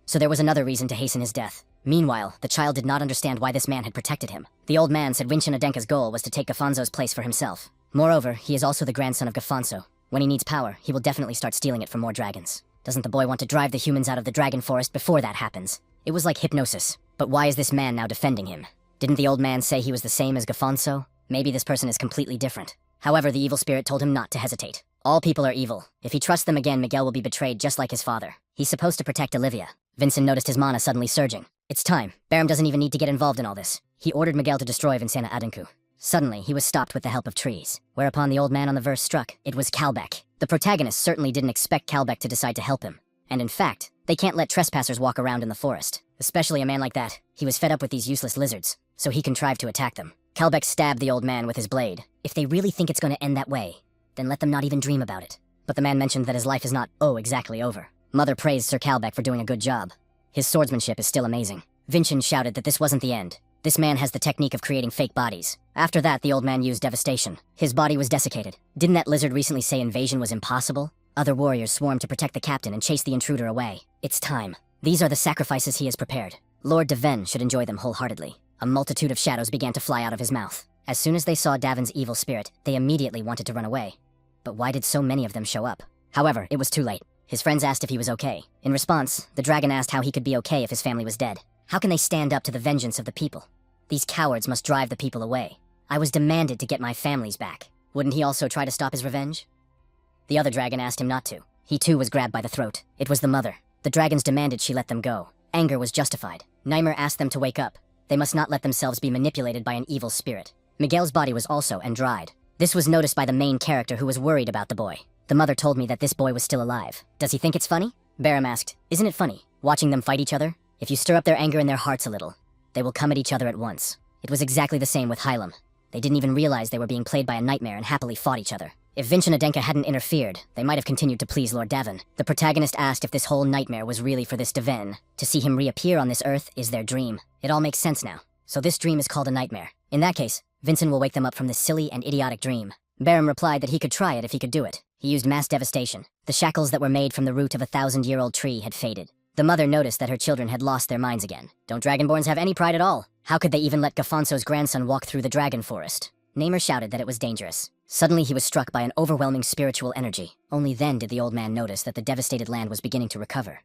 So there was another reason to hasten his death. Meanwhile, the child did not understand why this man had protected him. The old man said Winchin Adenka's goal was to take Gafonso's place for himself. Moreover, he is also the grandson of Gafonso. When he needs power, he will definitely start stealing it from more dragons. Doesn't the boy want to drive the humans out of the dragon forest before that happens? It was like hypnosis. But why is this man now defending him? Didn't the old man say he was the same as Gafonso? Maybe this person is completely different. However, the evil spirit told him not to hesitate. All people are evil. If he trusts them again, Miguel will be betrayed just like his father. He's supposed to protect Olivia. Vincent noticed his mana suddenly surging. It's time. Barome doesn't even need to get involved in all this. He ordered Miguel to destroy Vincena Adenku. Suddenly, he was stopped with the help of trees. Whereupon the old man on the verse struck. It was Kalbeck. The protagonist certainly didn't expect Kalbeck to decide to help him. And in fact, they can't let trespassers walk around in the forest. Especially a man like that. He was fed up with these useless lizards, so he contrived to attack them. Kalbeck stabbed the old man with his blade. If they really think it's going to end that way, then let them not even dream about it. But the man mentioned that his life is not, exactly over. Mother praised Sir Kalbeck for doing a good job. His swordsmanship is still amazing. Vinchin shouted that this wasn't the end. This man has the technique of creating fake bodies. After that, the old man used devastation. His body was desiccated. Didn't that lizard recently say invasion was impossible? Other warriors swarmed to protect the captain and chase the intruder away. It's time. These are the sacrifices he has prepared. Lord Deven should enjoy them wholeheartedly. A multitude of shadows began to fly out of his mouth. As soon as they saw Davin's evil spirit, they immediately wanted to run away. But why did so many of them show up? However, it was too late. His friends asked if he was okay. In response, the dragon asked how he could be okay if his family was dead. How can they stand up to the vengeance of the people? These cowards must drive the people away. I was demanded to get my families back. Wouldn't he also try to stop his revenge? The other dragon asked him not to. He too was grabbed by the throat. It was the mother. The dragons demanded she let them go. Anger was justified. Nymer asked them to wake up. They must not let themselves be manipulated by an evil spirit. Miguel's body was also dried. This was noticed by the main character who was worried about the boy. The mother told me that this boy was still alive. Does he think it's funny? Barome asked, isn't it funny, watching them fight each other? If you stir up their anger in their hearts a little, they will come at each other at once. It was exactly the same with Hylam. They didn't even realize they were being played by a nightmare and happily fought each other. If Vinchin Adenka hadn't interfered, they might have continued to please Lord Davin. The protagonist asked if this whole nightmare was really for this Deven. To see him reappear on this earth is their dream. It all makes sense now. So this dream is called a nightmare. In that case, Vincent will wake them up from this silly and idiotic dream. Barum replied that he could try it if he could do it. He used mass devastation. The shackles that were made from the root of a 1,000-year-old tree had faded. The mother noticed that her children had lost their minds again. Don't Dragonborns have any pride at all? How could they even let Gafonso's grandson walk through the dragon forest? Namer shouted that it was dangerous. Suddenly he was struck by an overwhelming spiritual energy. Only then did the old man notice that the devastated land was beginning to recover.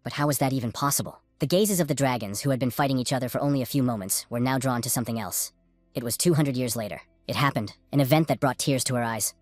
But how was that even possible? The gazes of the dragons, who had been fighting each other for only a few moments, were now drawn to something else. It was 200 years later. It happened, an event that brought tears to her eyes.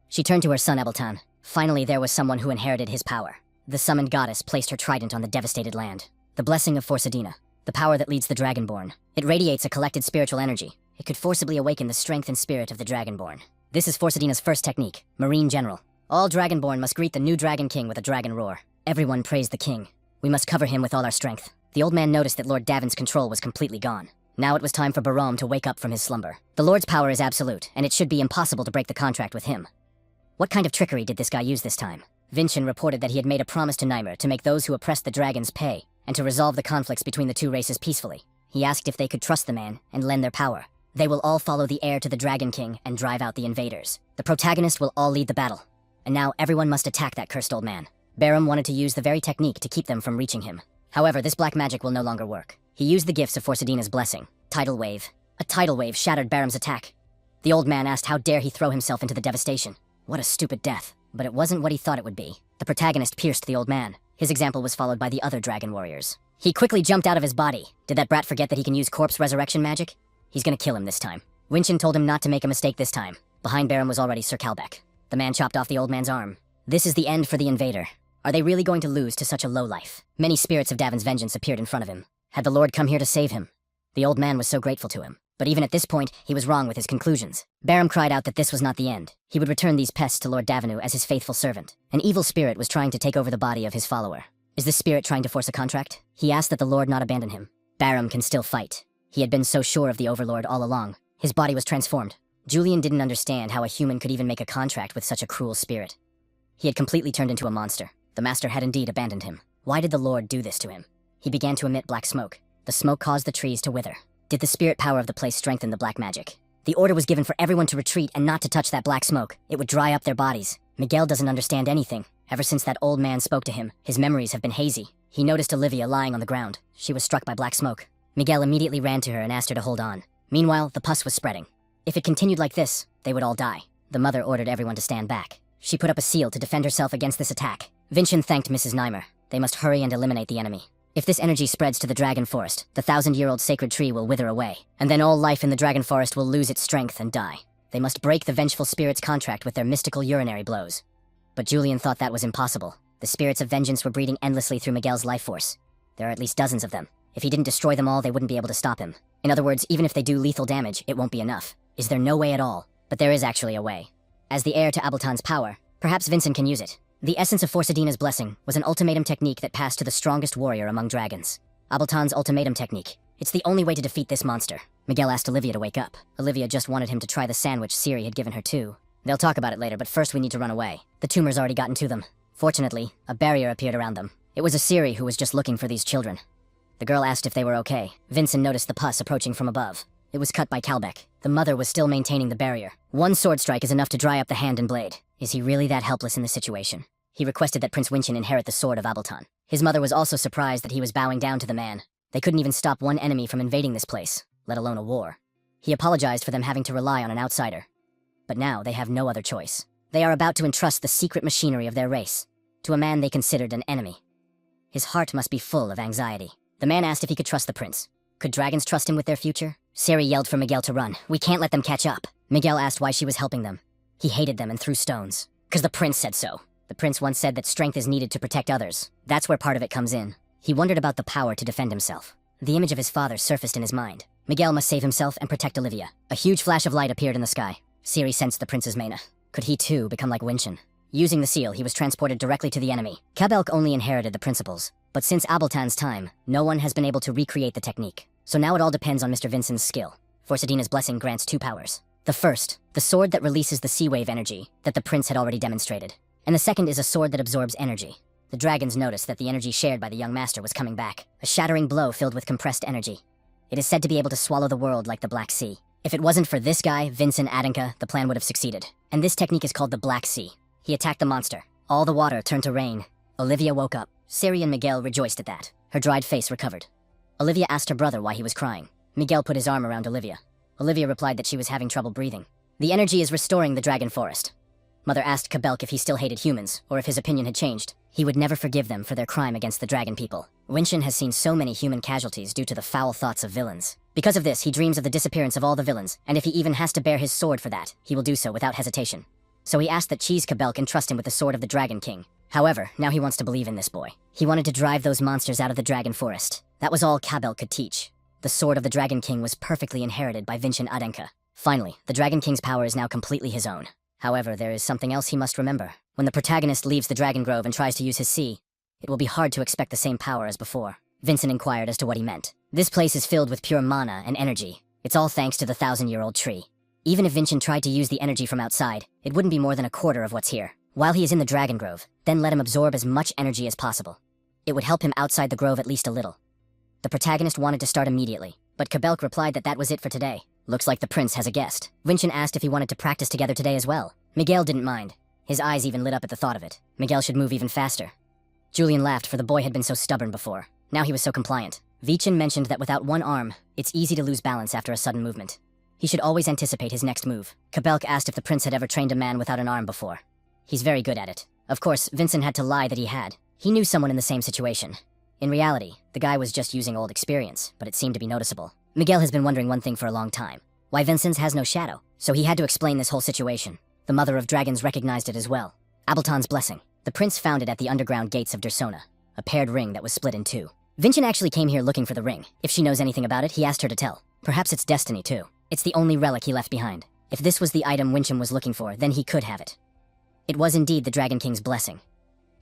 She turned to her son Abeltan. Finally, there was someone who inherited his power. The summoned goddess placed her trident on the devastated land. The blessing of Forsadina, the power that leads the Dragonborn. It radiates a collected spiritual energy. It could forcibly awaken the strength and spirit of the Dragonborn. This is Forsadina's first technique, Marine General. All Dragonborn must greet the new Dragon King with a dragon roar. Everyone praise the king. We must cover him with all our strength. The old man noticed that Lord Davin's control was completely gone. Now it was time for Barom to wake up from his slumber. The Lord's power is absolute, and it should be impossible to break the contract with him. What kind of trickery did this guy use this time? Vincent reported that he had made a promise to Nymer to make those who oppressed the dragons pay, and to resolve the conflicts between the two races peacefully. He asked if they could trust the man and lend their power. They will all follow the heir to the Dragon King and drive out the invaders. The protagonist will all lead the battle. And now everyone must attack that cursed old man. Barum wanted to use the very technique to keep them from reaching him. However, this black magic will no longer work. He used the gifts of Forsadina's blessing. Tidal wave. A tidal wave shattered Barum's attack. The old man asked how dare he throw himself into the devastation. What a stupid death. But it wasn't what he thought it would be. The protagonist pierced the old man. His example was followed by the other dragon warriors. He quickly jumped out of his body. Did that brat forget that he can use corpse resurrection magic? He's gonna kill him this time. Winchin told him not to make a mistake this time. Behind Barum was already Sir Kalbeck. The man chopped off the old man's arm. This is the end for the invader. Are they really going to lose to such a lowlife? Many spirits of Davin's vengeance appeared in front of him. Had the Lord come here to save him? The old man was so grateful to him. But even at this point, he was wrong with his conclusions. Barum cried out that this was not the end. He would return these pests to Lord Davinu as his faithful servant. An evil spirit was trying to take over the body of his follower. Is this spirit trying to force a contract? He asked that the Lord not abandon him. Barum can still fight. He had been so sure of the Overlord all along. His body was transformed. Julian didn't understand how a human could even make a contract with such a cruel spirit. He had completely turned into a monster. The master had indeed abandoned him. Why did the Lord do this to him? He began to emit black smoke. The smoke caused the trees to wither. Did the spirit power of the place strengthen the black magic? The order was given for everyone to retreat and not to touch that black smoke. It would dry up their bodies. Miguel doesn't understand anything. Ever since that old man spoke to him, his memories have been hazy. He noticed Olivia lying on the ground. She was struck by black smoke. Miguel immediately ran to her and asked her to hold on. Meanwhile, the pus was spreading. If it continued like this, they would all die. The mother ordered everyone to stand back. She put up a seal to defend herself against this attack. Vincent thanked Mrs. Nymer. They must hurry and eliminate the enemy. If this energy spreads to the dragon forest, the 1,000-year-old sacred tree will wither away, and then all life in the dragon forest will lose its strength and die. They must break the vengeful spirit's contract with their mystical urinary blows. But Julian thought that was impossible. The spirits of vengeance were breeding endlessly through Miguel's life force. There are at least dozens of them. If he didn't destroy them all, they wouldn't be able to stop him. In other words, even if they do lethal damage, it won't be enough. Is there no way at all? But there is actually a way. As the heir to Abeltan's power, perhaps Vincent can use it. The essence of Forsadina's blessing was an ultimatum technique that passed to the strongest warrior among dragons. Abeltan's ultimatum technique. It's the only way to defeat this monster. Miguel asked Olivia to wake up. Olivia just wanted him to try the sandwich Ciri had given her too. They'll talk about it later, but first we need to run away. The tumor's already gotten to them. Fortunately, a barrier appeared around them. It was a Ciri who was just looking for these children. The girl asked if they were okay. Vincent noticed the pus approaching from above. It was cut by Kalbeck. The mother was still maintaining the barrier. One sword strike is enough to dry up the hand and blade. Is he really that helpless in this situation? He requested that Prince Winchin inherit the sword of Abeltan. His mother was also surprised that he was bowing down to the man. They couldn't even stop one enemy from invading this place, let alone a war. He apologized for them having to rely on an outsider. But now they have no other choice. They are about to entrust the secret machinery of their race to a man they considered an enemy. His heart must be full of anxiety. The man asked if he could trust the prince. Could dragons trust him with their future? Ciri yelled for Miguel to run. We can't let them catch up. Miguel asked why she was helping them. He hated them and threw stones. 'Cause the prince said so. The prince once said that strength is needed to protect others. That's where part of it comes in. He wondered about the power to defend himself. The image of his father surfaced in his mind. Miguel must save himself and protect Olivia. A huge flash of light appeared in the sky. Ciri sensed the prince's mana. Could he too become like Winchin? Using the seal, he was transported directly to the enemy. Kabelk only inherited the principles. But since Abeltan's time, no one has been able to recreate the technique. So now it all depends on Mr. Vincent's skill. Forsadina's blessing grants 2 powers. The first, the sword that releases the sea wave energy that the prince had already demonstrated. And the second is a sword that absorbs energy. The dragons noticed that the energy shared by the young master was coming back. A shattering blow filled with compressed energy. It is said to be able to swallow the world like the Black Sea. If it wasn't for this guy, Vincent Adanka, the plan would have succeeded. And this technique is called the Black Sea. He attacked the monster. All the water turned to rain. Olivia woke up. Siri and Miguel rejoiced at that. Her dried face recovered. Olivia asked her brother why he was crying. Miguel put his arm around Olivia. Olivia replied that she was having trouble breathing. The energy is restoring the dragon forest. Mother asked Kabelk if he still hated humans, or if his opinion had changed. He would never forgive them for their crime against the dragon people. Winshin has seen so many human casualties due to the foul thoughts of villains. Because of this, he dreams of the disappearance of all the villains, and if he even has to bear his sword for that, he will do so without hesitation. So he asked that Cheese Kabelk entrust him with the sword of the Dragon King. However, now he wants to believe in this boy. He wanted to drive those monsters out of the dragon forest. That was all Kabelk could teach. The sword of the Dragon King was perfectly inherited by Vincent Adanka. Finally, the Dragon King's power is now completely his own. However, there is something else he must remember. When the protagonist leaves the Dragon Grove and tries to use his sea, it will be hard to expect the same power as before. Vincent inquired as to what he meant. This place is filled with pure mana and energy. It's all thanks to the 1,000-year-old tree. Even if Vincent tried to use the energy from outside, it wouldn't be more than a quarter of what's here. While he is in the Dragon Grove, then let him absorb as much energy as possible. It would help him outside the grove at least a little. The protagonist wanted to start immediately, but Kabelk replied that that was it for today. Looks like the prince has a guest. Vincent asked if he wanted to practice together today as well. Miguel didn't mind. His eyes even lit up at the thought of it. Miguel should move even faster. Julian laughed, for the boy had been so stubborn before. Now he was so compliant. Vichin mentioned that without one arm, it's easy to lose balance after a sudden movement. He should always anticipate his next move. Kabelk asked if the prince had ever trained a man without an arm before. He's very good at it. Of course, Vincent had to lie that he had. He knew someone in the same situation. In reality, the guy was just using old experience, but it seemed to be noticeable. Miguel has been wondering one thing for a long time. Why Vincent has no shadow? So he had to explain this whole situation. The Mother of Dragons recognized it as well. Abelton's blessing. The prince found it at the underground gates of Dersona, a paired ring that was split in two. Vincent actually came here looking for the ring. If she knows anything about it, he asked her to tell. Perhaps it's destiny too. It's the only relic he left behind. If this was the item Wincham was looking for, then he could have it. It was indeed the Dragon King's blessing.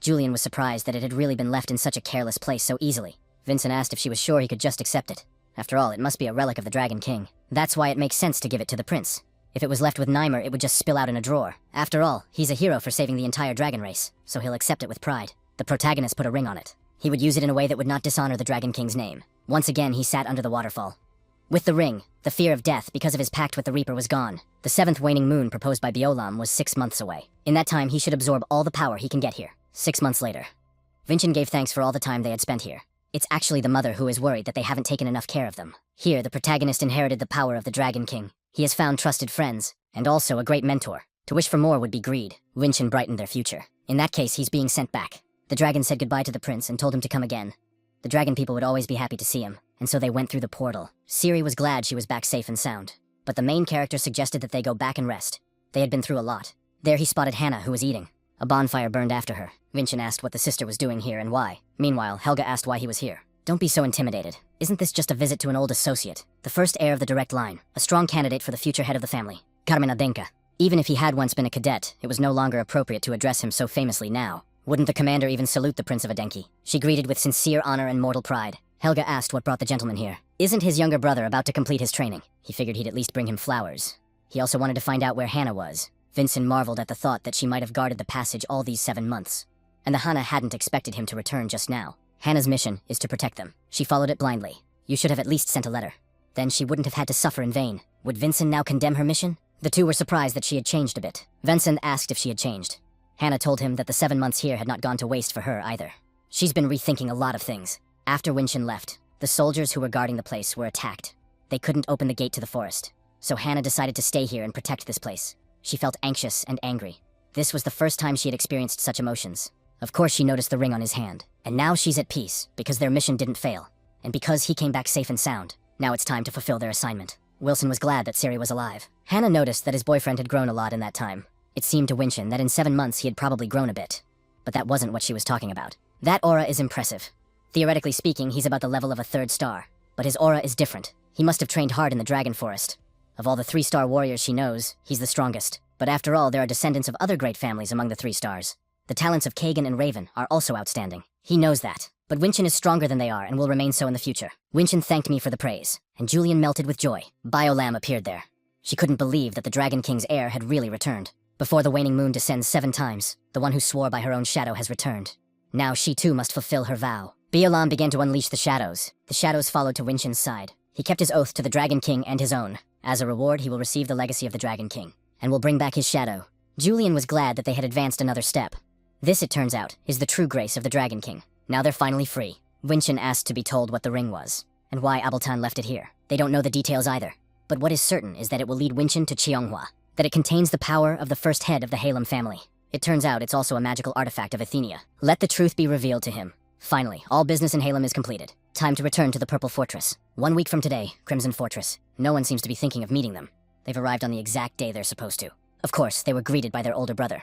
Julian was surprised that it had really been left in such a careless place so easily. Vincent asked if she was sure he could just accept it. After all, it must be a relic of the Dragon King. That's why it makes sense to give it to the prince. If it was left with Nymer, it would just spill out in a drawer. After all, he's a hero for saving the entire dragon race, so he'll accept it with pride. The protagonist put a ring on it. He would use it in a way that would not dishonor the Dragon King's name. Once again, he sat under the waterfall. With the ring, the fear of death because of his pact with the Reaper was gone. The 7th waning moon proposed by Biolam was 6 months away. In that time, he should absorb all the power he can get here. 6 months later. Vincent gave thanks for all the time they had spent here. It's actually the mother who is worried that they haven't taken enough care of them. Here, the protagonist inherited the power of the Dragon King. He has found trusted friends, and also a great mentor. To wish for more would be greed. Vincent brightened their future. In that case, he's being sent back. The dragon said goodbye to the prince and told him to come again. The dragon people would always be happy to see him, and so they went through the portal. Siri was glad she was back safe and sound. But the main character suggested that they go back and rest. They had been through a lot. There he spotted Hannah, who was eating. A bonfire burned after her. Vincent asked what the sister was doing here and why. Meanwhile, Helga asked why he was here. Don't be so intimidated. Isn't this just a visit to an old associate? The first heir of the direct line. A strong candidate for the future head of the family. Carmen Adenka. Even if he had once been a cadet, it was no longer appropriate to address him so famously now. Wouldn't the commander even salute the Prince of Adenki? She greeted with sincere honor and mortal pride. Helga asked what brought the gentleman here. Isn't his younger brother about to complete his training? He figured he'd at least bring him flowers. He also wanted to find out where Hannah was. Vincent marveled at the thought that she might have guarded the passage all these 7 months. And the Hannah hadn't expected him to return just now. Hannah's mission is to protect them. She followed it blindly. You should have at least sent a letter. Then she wouldn't have had to suffer in vain. Would Vincent now condemn her mission? The two were surprised that she had changed a bit. Vincent asked if she had changed. Hannah told him that the 7 months here had not gone to waste for her either. She's been rethinking a lot of things. After Winshin left, the soldiers who were guarding the place were attacked. They couldn't open the gate to the forest. So Hannah decided to stay here and protect this place. She felt anxious and angry. This was the first time she had experienced such emotions. Of course she noticed the ring on his hand. And now she's at peace, because their mission didn't fail. And because he came back safe and sound. Now it's time to fulfill their assignment. Wilson was glad that Siri was alive. Hannah noticed that his boyfriend had grown a lot in that time. It seemed to Winshin that in 7 months he had probably grown a bit. But that wasn't what she was talking about. That aura is impressive. Theoretically speaking, he's about the level of a 3rd star. But his aura is different. He must have trained hard in the Dragon Forest. Of all the 3-star warriors she knows, he's the strongest. But after all, there are descendants of other great families among the 3 stars. The talents of Kagan and Raven are also outstanding. He knows that. But Winshin is stronger than they are and will remain so in the future. Winshin thanked me for the praise, and Julian melted with joy. Biolam appeared there. She couldn't believe that the Dragon King's heir had really returned. Before the waning moon descends 7 times, the one who swore by her own shadow has returned. Now she too must fulfill her vow. Biolam began to unleash the shadows. The shadows followed to Winshin's side. He kept his oath to the Dragon King and his own. As a reward, he will receive the legacy of the Dragon King, and will bring back his shadow. Julian was glad that they had advanced another step. This, it turns out, is the true grace of the Dragon King. Now they're finally free. Winchin asked to be told what the ring was, and why Abeltan left it here. They don't know the details either, but what is certain is that it will lead Winchin to Cheonghua, that it contains the power of the first head of the Halem family. It turns out it's also a magical artifact of Athenia. Let the truth be revealed to him. Finally, all business in Halem is completed. Time to return to the Purple Fortress. 1 week from today, Crimson Fortress. No one seems to be thinking of meeting them. They've arrived on the exact day they're supposed to. Of course, they were greeted by their older brother.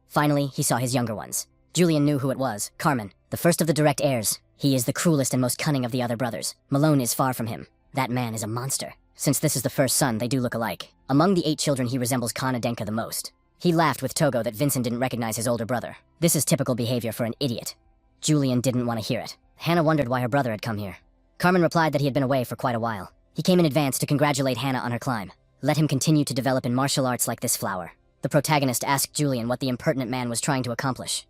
Finally, he saw his younger ones. Julian knew who it was, Carmen, the first of the direct heirs. He is the cruelest and most cunning of the other brothers. Malone is far from him. That man is a monster. Since this is the first son, they do look alike. Among the 8 children, he resembles Kana Denka the most. He laughed with Togo that Vincent didn't recognize his older brother. This is typical behavior for an idiot. Julian didn't want to hear it. Hannah wondered why her brother had come here. Carmen replied that he had been away for quite a while. He came in advance to congratulate Hannah on her climb. Let him continue to develop in martial arts like this flower. The protagonist asked Julian what the impertinent man was trying to accomplish.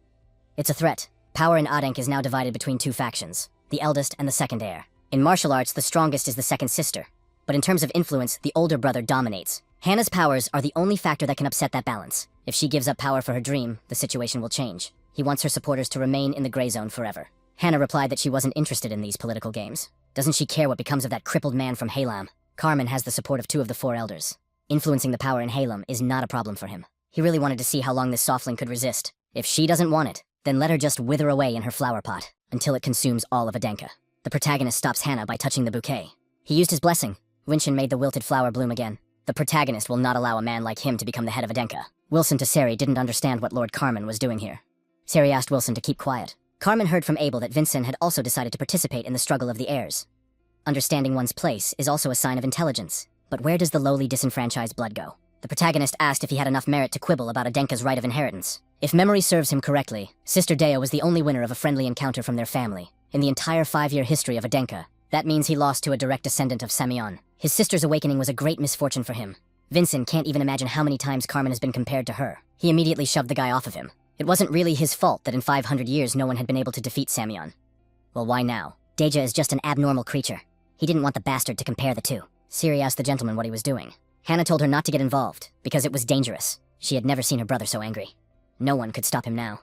It's a threat. Power in Adenk is now divided between 2 factions, the eldest and the second heir. In martial arts, the strongest is the second sister. But in terms of influence, the older brother dominates. Hannah's powers are the only factor that can upset that balance. If she gives up power for her dream, the situation will change. He wants her supporters to remain in the gray zone forever. Hannah replied that she wasn't interested in these political games. Doesn't she care what becomes of that crippled man from Halam? Carmen has the support of 2 of the 4 elders. Influencing the power in Halem is not a problem for him. He really wanted to see how long this softling could resist. If she doesn't want it, then let her just wither away in her flower pot, until it consumes all of Adenka. The protagonist stops Hannah by touching the bouquet. He used his blessing. Winchin made the wilted flower bloom again. The protagonist will not allow a man like him to become the head of Adenka. Wilson to Sari didn't understand what Lord Carmen was doing here. Sari asked Wilson to keep quiet. Carmen heard from Abel that Vincent had also decided to participate in the struggle of the heirs. Understanding one's place is also a sign of intelligence. But where does the lowly disenfranchised blood go? The protagonist asked if he had enough merit to quibble about Adenka's right of inheritance. If memory serves him correctly, Sister Deo was the only winner of a friendly encounter from their family. In the entire 5-year history of Adenka, that means he lost to a direct descendant of Samion. His sister's awakening was a great misfortune for him. Vincent can't even imagine how many times Carmen has been compared to her. He immediately shoved the guy off of him. It wasn't really his fault that in 500 years no one had been able to defeat Samion. Well, why now? Deja is just an abnormal creature. He didn't want the bastard to compare the two. Siri asked the gentleman what he was doing. Hannah told her not to get involved, because it was dangerous. She had never seen her brother so angry. No one could stop him now.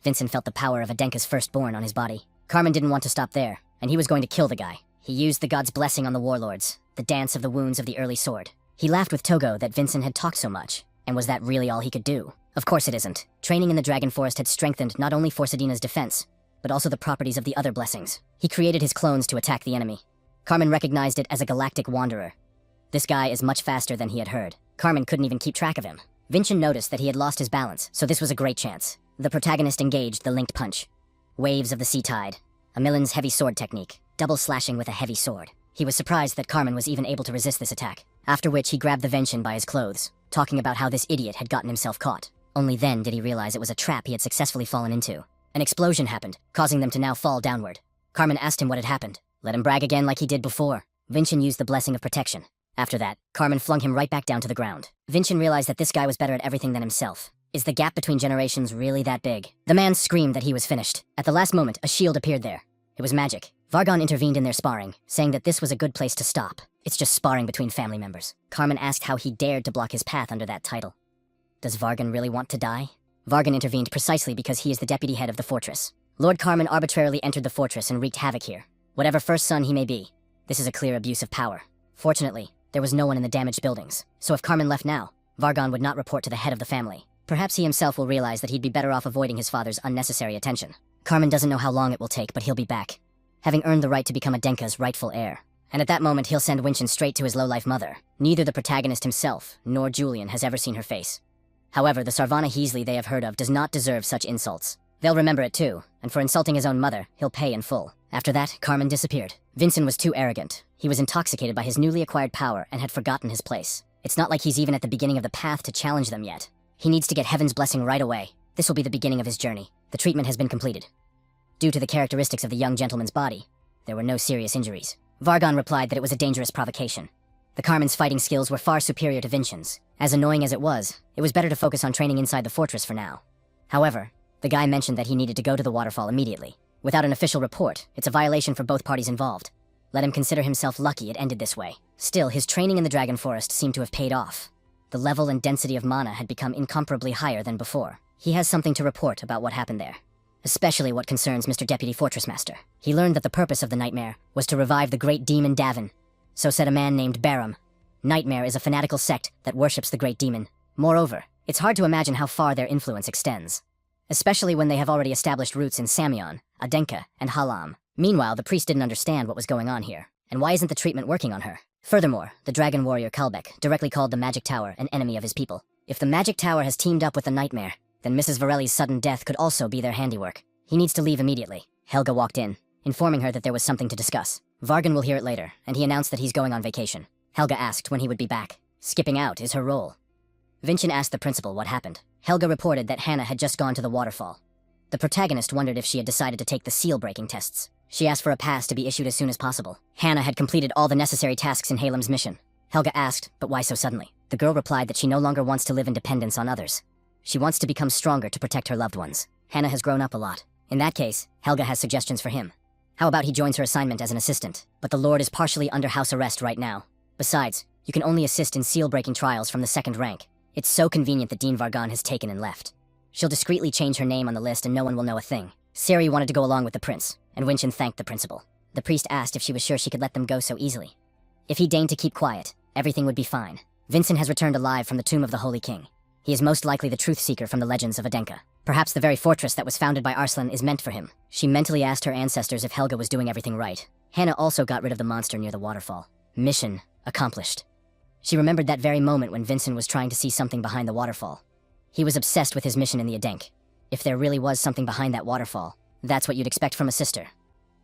Vincent felt the power of Adenka's firstborn on his body. Carmen didn't want to stop there, and he was going to kill the guy. He used the god's blessing on the warlords, the dance of the wounds of the early sword. He laughed with Togo that Vincent had talked so much, and was that really all he could do? Of course it isn't. Training in the Dragon Forest had strengthened not only Forsadina's defense, but also the properties of the other blessings. He created his clones to attack the enemy. Carmen recognized it as a galactic wanderer. This guy is much faster than he had heard. Carmen couldn't even keep track of him. Vincent noticed that he had lost his balance, so this was a great chance. The protagonist engaged the linked punch. Waves of the sea tide. A Millen's heavy sword technique. Double slashing with a heavy sword. He was surprised that Carmen was even able to resist this attack. After which he grabbed the Vincent by his clothes, talking about how this idiot had gotten himself caught. Only then did he realize it was a trap he had successfully fallen into. An explosion happened, causing them to now fall downward. Carmen asked him what had happened. Let him brag again like he did before. Vincent used the blessing of protection. After that, Carmen flung him right back down to the ground. Vincent realized that this guy was better at everything than himself. Is the gap between generations really that big? The man screamed that he was finished. At the last moment, a shield appeared there. It was magic. Vargon intervened in their sparring, saying that this was a good place to stop. It's just sparring between family members. Carmen asked how he dared to block his path under that title. Does Vargon really want to die? Vargon intervened precisely because he is the deputy head of the fortress. Lord Carmen arbitrarily entered the fortress and wreaked havoc here. Whatever first son he may be, this is a clear abuse of power. Fortunately, there was no one in the damaged buildings, so if Carmen left now, Vargon would not report to the head of the family. Perhaps he himself will realize that he'd be better off avoiding his father's unnecessary attention. Carmen doesn't know how long it will take, but he'll be back, having earned the right to become Adenka's rightful heir. And at that moment, he'll send Winchin straight to his low-life mother. Neither the protagonist himself, nor Julian has ever seen her face. However, the Sarvana Heasley they have heard of does not deserve such insults. They'll remember it too, and for insulting his own mother, he'll pay in full. After that, Carmen disappeared. Vincent was too arrogant. He was intoxicated by his newly acquired power and had forgotten his place. It's not like he's even at the beginning of the path to challenge them yet. He needs to get Heaven's blessing right away. This will be the beginning of his journey. The treatment has been completed. Due to the characteristics of the young gentleman's body, there were no serious injuries. Vargon replied that it was a dangerous provocation. The Carmen's fighting skills were far superior to Vincent's. As annoying as it was better to focus on training inside the fortress for now. However, the guy mentioned that he needed to go to the waterfall immediately. Without an official report, it's a violation for both parties involved. Let him consider himself lucky it ended this way. Still, his training in the Dragon Forest seemed to have paid off. The level and density of mana had become incomparably higher than before. He has something to report about what happened there, especially what concerns Mr. Deputy Fortress Master. He learned that the purpose of the nightmare was to revive the great demon Davin. So said a man named Barum. Nightmare is a fanatical sect that worships the great demon. Moreover, it's hard to imagine how far their influence extends, especially when they have already established roots in Samyeon, Adenka, and Halam. Meanwhile, the priest didn't understand what was going on here, and why isn't the treatment working on her? Furthermore, the dragon warrior Kalbeck directly called the Magic Tower an enemy of his people. If the Magic Tower has teamed up with the Nightmare, then Mrs. Varelli's sudden death could also be their handiwork. He needs to leave immediately. Helga walked in, informing her that there was something to discuss. Vargan will hear it later, and he announced that he's going on vacation. Helga asked when he would be back. Skipping out is her role. Vincent asked the principal what happened. Helga reported that Hannah had just gone to the waterfall. The protagonist wondered if she had decided to take the seal-breaking tests. She asked for a pass to be issued as soon as possible. Hannah had completed all the necessary tasks in Halem's mission. Helga asked, but why so suddenly? The girl replied that she no longer wants to live in dependence on others. She wants to become stronger to protect her loved ones. Hannah has grown up a lot. In that case, Helga has suggestions for him. How about he joins her assignment as an assistant? But the Lord is partially under house arrest right now. Besides, you can only assist in seal-breaking trials from the 2nd rank. It's so convenient that Dean Vargan has taken and left. She'll discreetly change her name on the list and no one will know a thing. Siri wanted to go along with the prince, and Winchin thanked the principal. The priest asked if she was sure she could let them go so easily. If he deigned to keep quiet, everything would be fine. Vincent has returned alive from the tomb of the Holy King. He is most likely the truth seeker from the legends of Adenka. Perhaps the very fortress that was founded by Arslan is meant for him. She mentally asked her ancestors if Helga was doing everything right. Hannah also got rid of the monster near the waterfall. Mission accomplished. She remembered that very moment when Vincent was trying to see something behind the waterfall. He was obsessed with his mission in the Adenk. If there really was something behind that waterfall, that's what you'd expect from a sister.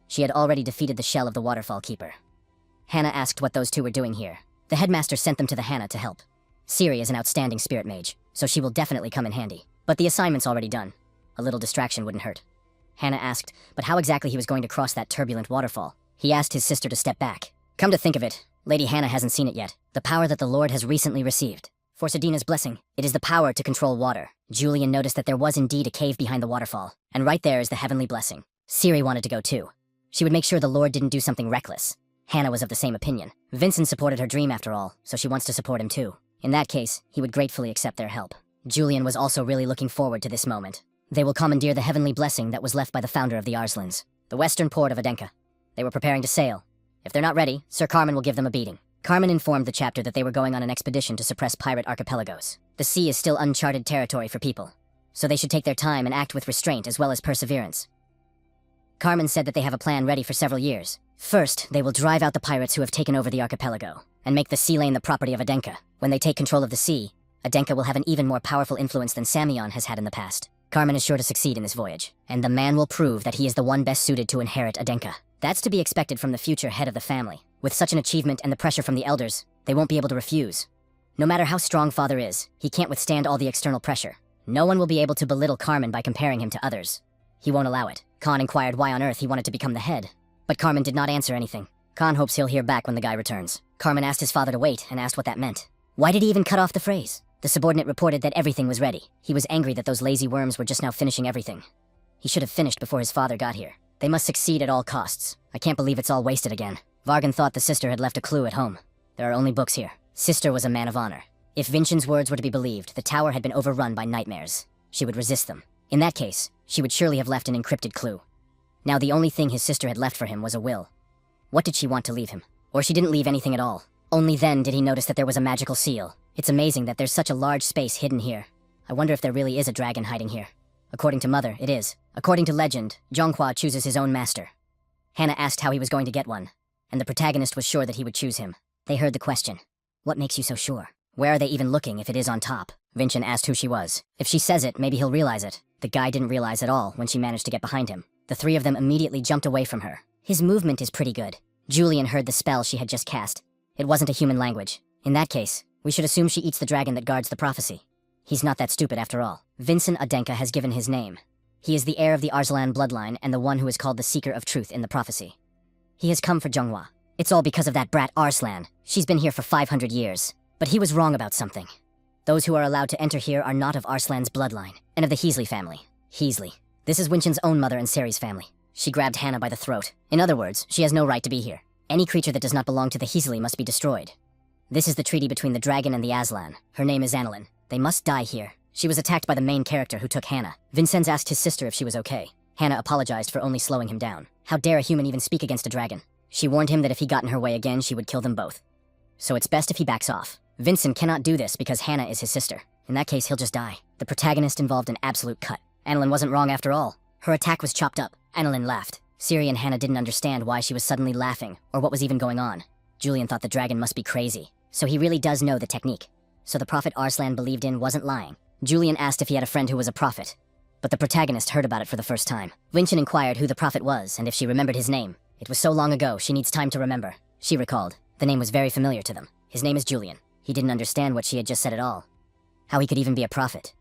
She had already defeated the shell of the waterfall keeper. Hannah asked what those two were doing here. The headmaster sent them to the Hannah to help. Siri is an outstanding spirit mage, so she will definitely come in handy. But the assignment's already done. A little distraction wouldn't hurt. Hannah asked, but how exactly he was going to cross that turbulent waterfall. He asked his sister to step back. Come to think of it, Lady Hannah hasn't seen it yet. The power that the Lord has recently received. For Sedina's blessing, it is the power to control water. Julian noticed that there was indeed a cave behind the waterfall, and right there is the heavenly blessing. Siri wanted to go too. She would make sure the Lord didn't do something reckless. Hannah was of the same opinion. Vincent supported her dream after all, so she wants to support him too. In that case, he would gratefully accept their help. Julian was also really looking forward to this moment. They will commandeer the heavenly blessing that was left by the founder of the Arslans, the western port of Adenka. They were preparing to sail. If they're not ready, Sir Carmen will give them a beating. Carmen informed the chapter that they were going on an expedition to suppress pirate archipelagos. The sea is still uncharted territory for people, so they should take their time and act with restraint as well as perseverance. Carmen said that they have a plan ready for several years. First, they will drive out the pirates who have taken over the archipelago, and make the sea lane the property of Adenka. When they take control of the sea, Adenka will have an even more powerful influence than Samyeon has had in the past. Carmen is sure to succeed in this voyage, and the man will prove that he is the one best suited to inherit Adenka. That's to be expected from the future head of the family. With such an achievement and the pressure from the elders, they won't be able to refuse. No matter how strong father is, he can't withstand all the external pressure. No one will be able to belittle Carmen by comparing him to others. He won't allow it. Khan inquired why on earth he wanted to become the head, but Carmen did not answer anything. Khan hopes he'll hear back when the guy returns. Carmen asked his father to wait and asked what that meant. Why did he even cut off the phrase? The subordinate reported that everything was ready. He was angry that those lazy worms were just now finishing everything. He should have finished before his father got here. They must succeed at all costs. I can't believe it's all wasted again. Vargan thought the sister had left a clue at home. There are only books here. Sister was a man of honor. If Vincent's words were to be believed, the tower had been overrun by nightmares. She would resist them. In that case, she would surely have left an encrypted clue. Now the only thing his sister had left for him was a will. What did she want to leave him? Or she didn't leave anything at all. Only then did he notice that there was a magical seal. It's amazing that there's such a large space hidden here. I wonder if there really is a dragon hiding here. According to Mother, it is. According to legend, Zhonghua chooses his own master. Hannah asked how he was going to get one, and the protagonist was sure that he would choose him. They heard the question. What makes you so sure? Where are they even looking if it is on top? Vincent asked who she was. If she says it, maybe he'll realize it. The guy didn't realize at all when she managed to get behind him. The three of them immediately jumped away from her. His movement is pretty good. Julian heard the spell she had just cast. It wasn't a human language. In that case, we should assume she eats the dragon that guards the prophecy. He's not that stupid after all. Vincent Adenka has given his name. He is the heir of the Arslan bloodline and the one who is called the Seeker of Truth in the prophecy. He has come for Zhonghua. It's all because of that brat Arslan. She's been here for 500 years. But he was wrong about something. Those who are allowed to enter here are not of Arslan's bloodline, and of the Heasley family. Heasley. This is Winchin's own mother and Sari's family. She grabbed Hannah by the throat. In other words, she has no right to be here. Any creature that does not belong to the Heasley must be destroyed. This is the treaty between the dragon and the Aslan. Her name is Annalyn. They must die here. She was attacked by the main character who took Hannah. Vincenz asked his sister if she was okay. Hannah apologized for only slowing him down. How dare a human even speak against a dragon? She warned him that if he got in her way again, she would kill them both. So it's best if he backs off. Vincent cannot do this because Hannah is his sister. In that case, he'll just die. The protagonist involved an absolute cut. Annalyn wasn't wrong after all. Her attack was chopped up. Annalyn laughed. Ciri and Hannah didn't understand why she was suddenly laughing, or what was even going on. Julian thought the dragon must be crazy. So he really does know the technique. So the prophet Arslan believed in wasn't lying. Julian asked if he had a friend who was a prophet. But the protagonist heard about it for the first time. Vincent inquired who the prophet was and if she remembered his name. It was so long ago, she needs time to remember. She recalled. The name was very familiar to them. His name is Julian. He didn't understand what she had just said at all. How he could even be a prophet.